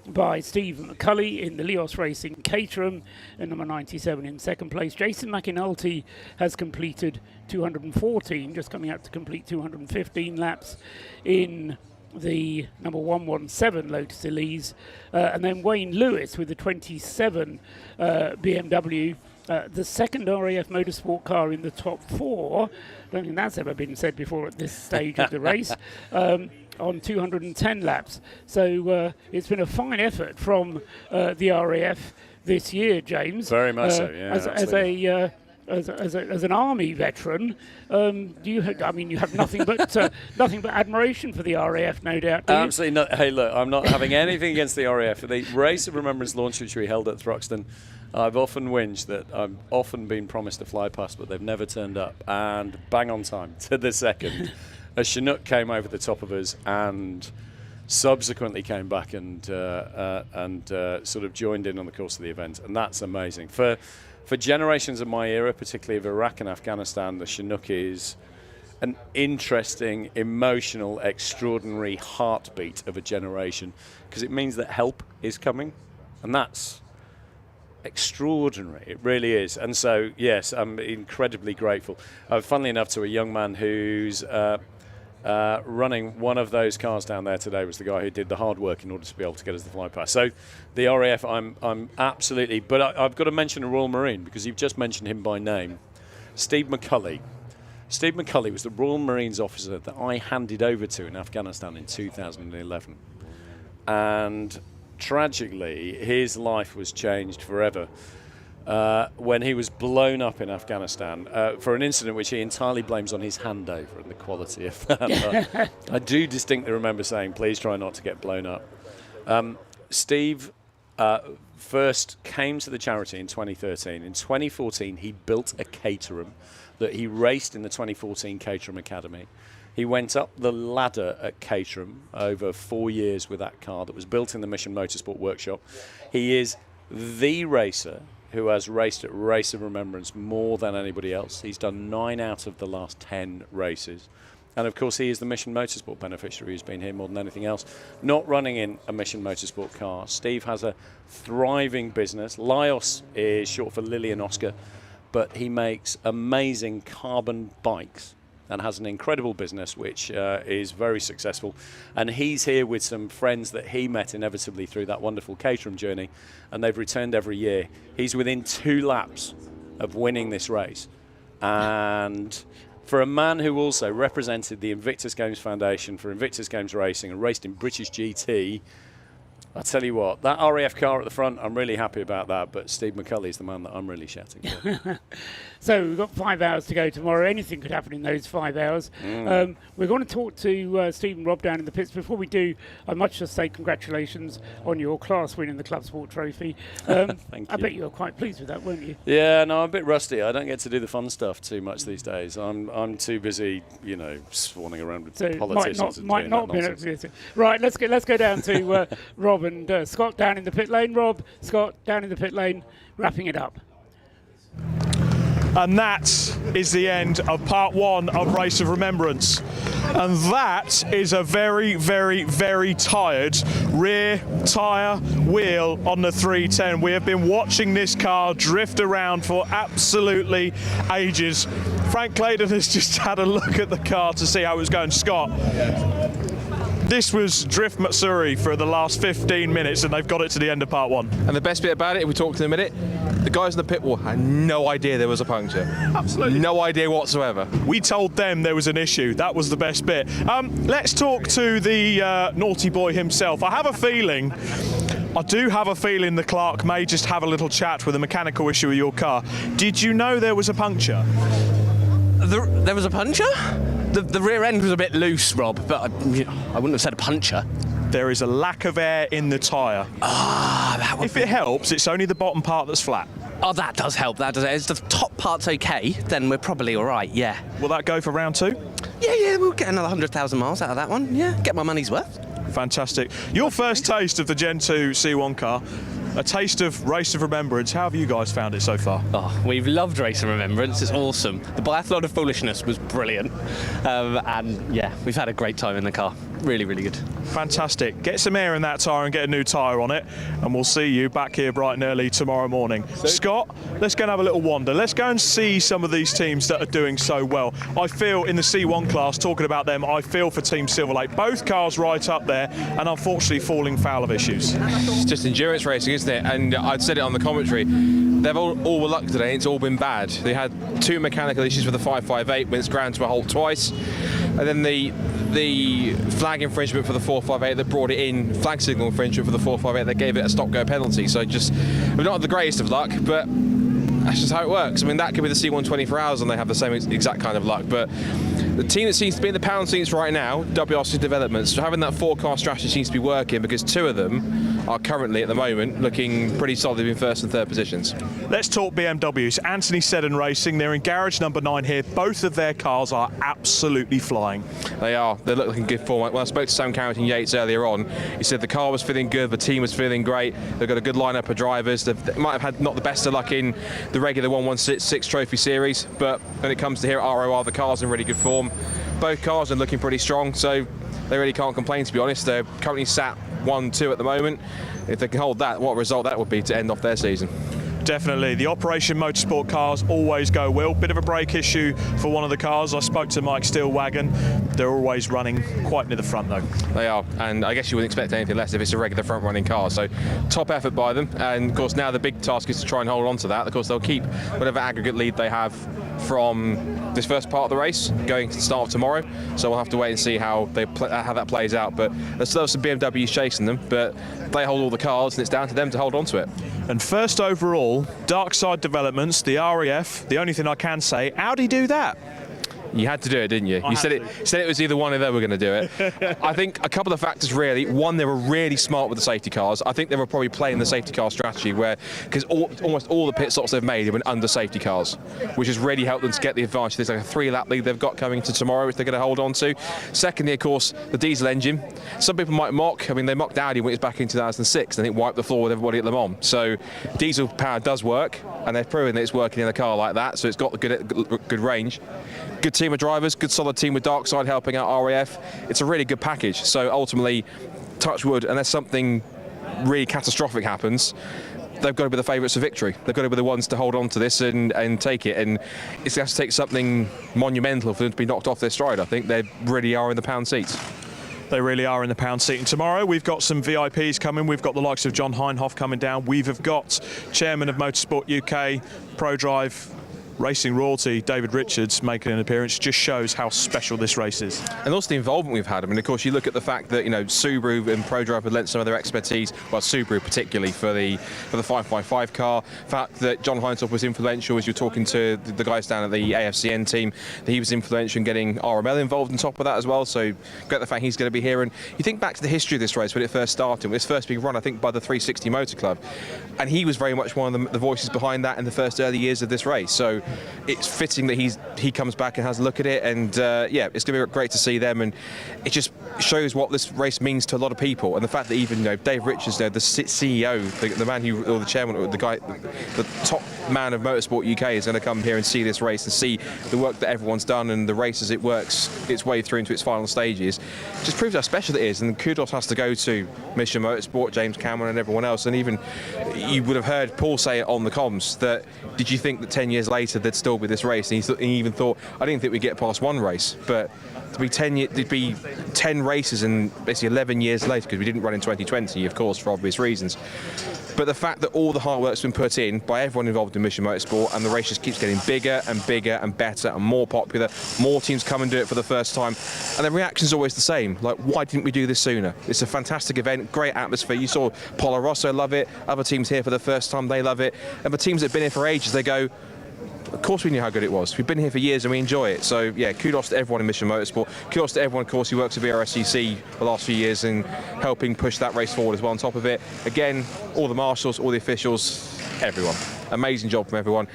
by Steve McCulley in the Leos Racing Caterham, and number 97 in second place. Jason McInulty has completed 214, just coming out to complete 215 laps in the number 117 Lotus Elise, and then Wayne Lewis with the 27 BMW, the second RAF Motorsport car in the top four. I don't think that's ever been said before at this stage of the race. On 210 laps. So it's been a fine effort from the RAF this year, James. Very much so, yeah. As an army veteran, you have nothing but admiration for the RAF, no doubt. Absolutely not. Hey, look, I'm not having anything against the RAF. The Race of Remembrance launch, which we held at Thruxton, I've often whinged that I've often been promised a fly past, but they've never turned up. And bang on time to the second, a Chinook came over the top of us and subsequently came back and sort of joined in on the course of the event, and that's amazing. For generations of my era, particularly of Iraq and Afghanistan, the Chinook is an interesting, emotional, extraordinary heartbeat of a generation, because it means that help is coming, and that's extraordinary. It really is. And so, yes, I'm incredibly grateful. Funnily enough, to a young man who's running one of those cars down there today was the guy who did the hard work in order to be able to get us the fly pass. So the RAF, I'm absolutely, but I've got to mention a Royal Marine, because you've just mentioned him by name, Steve McCulley. Steve McCulley was the Royal Marines officer that I handed over to in Afghanistan in 2011. And tragically, his life was changed forever. when he was blown up in Afghanistan for an incident which he entirely blames on his handover and the quality of that. I do distinctly remember saying, please try not to get blown up. Steve first came to the charity in 2013. In 2014, he built a Caterham that he raced in the 2014 Caterham Academy. He went up the ladder at Caterham over 4 years with that car that was built in the Mission Motorsport workshop. He is the racer who has raced at Race of Remembrance more than anybody else. He's done 9 out of the last 10 races. And of course, he is the Mission Motorsport beneficiary who's been here more than anything else. Not running in a Mission Motorsport car. Steve has a thriving business. Lios is short for Lillian Oscar, but he makes amazing carbon bikes and has an incredible business which is very successful. And he's here with some friends that he met inevitably through that wonderful Caterham journey, and they've returned every year. He's within 2 laps of winning this race. And for a man who also represented the Invictus Games Foundation for Invictus Games Racing and raced in British GT, I tell you what, that RAF car at the front, I'm really happy about that, but Steve McCulley is the man that I'm really shouting for. So we've got 5 hours to go tomorrow. Anything could happen in those 5 hours. We're going to talk to Steve and Rob down in the pits. Before we do, I must just say congratulations on your class win in the Clubsport Trophy. Thank you. I bet you were quite pleased with that, weren't you? Yeah, no, I'm a bit rusty. I don't get to do the fun stuff too much these days. I'm too busy, you know, swanning around with politicians. Might not be. Right, let's go down to Rob and Scott down in the pit lane. Rob, Scott down in the pit lane, wrapping it up. And that is the end of part 1 of Race of Remembrance. And that is a very, very, very tired rear tyre wheel on the 310. We have been watching this car drift around for absolutely ages. Frank Claydon has just had a look at the car to see how it was going. Scott, this was Drift Matsuri for the last 15 minutes, and they've got it to the end of part 1. And the best bit about it, if we talk in a minute, the guys in the pit wall had no idea there was a puncture. Absolutely. No idea whatsoever. We told them there was an issue. That was the best bit. Let's talk to the naughty boy himself. I do have a feeling the clerk may just have a little chat with a mechanical issue with your car. Did you know there was a puncture? There was a puncture? The rear end was a bit loose, Rob, but I wouldn't have said a puncture. There is a lack of air in the tyre. If it helps, it's only the bottom part that's flat. Oh, that does help. That does. If the top part's okay, then we're probably all right. Yeah. Will that go for round 2? Yeah. We'll get another 100,000 miles out of that one. Yeah. Get my money's worth. Fantastic. Your first taste of the Gen 2 C1 car. A taste of Race of Remembrance. How have you guys found it so far? Oh, we've loved Race of Remembrance. It's awesome. The Biathlon of Foolishness was brilliant. And yeah, we've had a great time in the car. Really, really good. Fantastic. Get some air in that tyre and get a new tyre on it. And we'll see you back here bright and early tomorrow morning. Scott, let's go and have a little wander. Let's go and see some of these teams that are doing so well. I feel in the C1 class, talking about them, I feel for Team Silver Lake. Both cars right up there and unfortunately falling foul of issues. It's just endurance racing, isn't it? And I'd said it on the commentary. They've all were luck today. It's all been bad. They had 2 mechanical issues with the 558 when it's ground to a halt twice. And then the flag infringement for the 458 that brought it in, flag signal infringement for the 458 that gave it a stop-go penalty. So just, we're not the greatest of luck, but that's just how it works. I mean, that could be the C1 24 hours and they have the same exact kind of luck. But the team that seems to be in the pound seats right now, WRC Developments, so having that 4-car strategy seems to be working because 2 of them are currently at the moment looking pretty solid in 1st and 3rd positions. Let's talk BMWs. Anthony Seddon Racing, they're in garage number 9 here. Both of their cars are absolutely flying. They are. They look like in good form. When I spoke to Sam Carrington-Yates earlier on, he said the car was feeling good, the team was feeling great. They've got a good lineup of drivers. They might have had not the best of luck in the regular 116 Trophy Series, but when it comes to here at ROR, the car's in really good form. Both cars are looking pretty strong, so they really can't complain, to be honest. They're currently sat 1-2 at the moment. If they can hold that, what a result that would be to end off their season. Definitely. The Operation Motorsport cars always go well. Bit of a brake issue for one of the cars. I spoke to Mike Steelwagon. They're always running quite near the front, though. They are, and I guess you wouldn't expect anything less if it's a regular front-running car. So top effort by them, and of course now the big task is to try and hold on to that. Of course they'll keep whatever aggregate lead they have from this first part of the race going to the start of tomorrow. So we'll have to wait and see how that plays out. But there's still some BMWs chasing them, but they hold all the cards and it's down to them to hold on to it. And first overall, Darkside Developments, the RAF. The only thing I can say, how'd he do that? You had to do it, didn't you? You said it was either one or they were going to do it. I think a couple of factors really. One, they were really smart with the safety cars. I think they were probably playing the safety car strategy because almost all the pit stops they've made have been under safety cars, which has really helped them to get the advantage. There's like a 3-lap lead they've got coming to tomorrow, which they're going to hold on to. Secondly, of course, the diesel engine. Some people might mock. I mean, they mocked Audi when it was back in 2006 and it wiped the floor with everybody at Le Mans. So diesel power does work, and they've proven that it's working in a car like that. So it's got good range. Good team of drivers, good solid team with Darkside helping out RAF. It's a really good package. So ultimately, touch wood, unless something really catastrophic happens, they've got to be the favourites for victory. They've got to be the ones to hold on to this and take it. And it's going to have to take something monumental for them to be knocked off their stride. I think they really are in the pound seats. They really are in the pound seat. And tomorrow we've got some VIPs coming. We've got the likes of John Heinhoff coming down. We've got Chairman of Motorsport UK, ProDrive, Racing royalty David Richards making an appearance. Just shows how special this race is. And also the involvement we've had. I mean, of course, you look at the fact that, you know, Subaru and ProDrive have lent some of their expertise, well, Subaru particularly for the 555 car. The fact that John Heinsoff was influential as you're talking to the guys down at the AFCN team, that he was influential in getting RML involved on top of that as well. So great the fact he's going to be here. And you think back to the history of this race when it first started, with its first big run, I think, by the 360 Motor Club. And he was very much one of the voices behind that in the first early years of this race. So it's fitting that he comes back and has a look at it, and yeah, it's going to be great to see them, and it just shows what this race means to a lot of people, and the fact that even, you know, Dave Richards, the CEO, the man who, or the chairman, or the guy, the top man of Motorsport UK is going to come here and see this race and see the work that everyone's done and the race as it works its way through into its final stages. Just proves how special it is, and kudos has to go to Mission Motorsport, James Cameron and everyone else. And even you would have heard Paul say it on the comms that, did you think that 10 years later there'd still be this race? And he even thought, I didn't think we'd get past one race, but to be 10 races and basically 11 years later, because we didn't run in 2020, of course, for obvious reasons. But the fact that all the hard work's been put in by everyone involved in Mission Motorsport, and the race just keeps getting bigger and bigger and better and more popular, more teams come and do it for the first time, and the reaction's always the same, like, why didn't we do this sooner? It's a fantastic event, great atmosphere. You saw Polo Rosso love it, other teams here for the first time, they love it, and the teams that have been here for ages, they go, of course we knew how good it was. We've been here for years and we enjoy it. So yeah, kudos to everyone in Mission Motorsport. Kudos to everyone, of course, who works at BRSCC the last few years and helping push that race forward as well on top of it. Again, all the marshals, all the officials, everyone. Amazing job from everyone.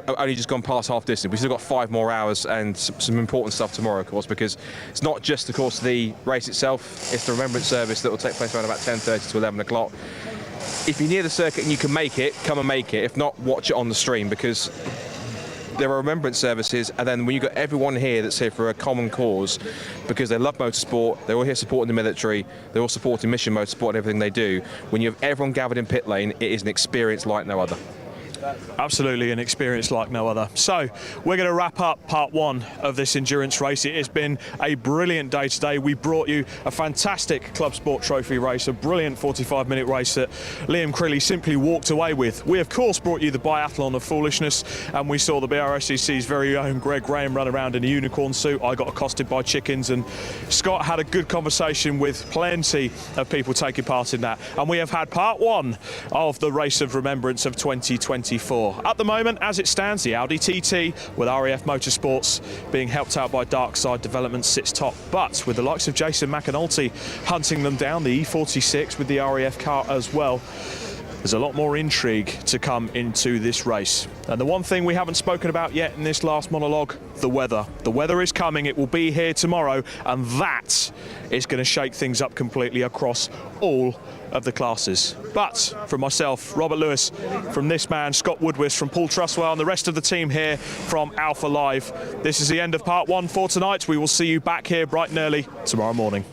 Only just gone past half distance. We've still got 5 more hours and some important stuff tomorrow, of course, because it's not just, of course, the race itself. It's the remembrance service that will take place around about 10:30 to 11 o'clock. If you're near the circuit and you can make it, come and make it. If not, watch it on the stream, because there are remembrance services, and then when you've got everyone here that's here for a common cause, because they love motorsport, they're all here supporting the military, they're all supporting Mission Motorsport and everything they do. When you have everyone gathered in pit lane, it is an experience like no other. Absolutely an experience like no other. So we're going to wrap up part 1 of this endurance race. It has been a brilliant day today. We brought you a fantastic Clubsport Trophy race, a brilliant 45-minute race that Liam Crilly simply walked away with. We of course brought you the Biathlon of Foolishness, and we saw the BRSCC's very own Greg Graham run around in a unicorn suit. I got accosted by chickens, and Scott had a good conversation with plenty of people taking part in that. And we have had part 1 of the Race of Remembrance of 2024. At the moment, as it stands, the Audi TT with RAF Motorsports being helped out by Darkside Development sits top, but with the likes of Jason McAnulty hunting them down, the E46 with the RAF car as well. There's a lot more intrigue to come into this race. And the one thing we haven't spoken about yet in this last monologue, the weather. The weather is coming, it will be here tomorrow, and that is going to shake things up completely across all of the classes. But from myself, Robert Lewis, from this man, Scott Woodwist, from Paul Truswell, and the rest of the team here from Alpha Live, this is the end of part 1 for tonight. We will see you back here bright and early tomorrow morning.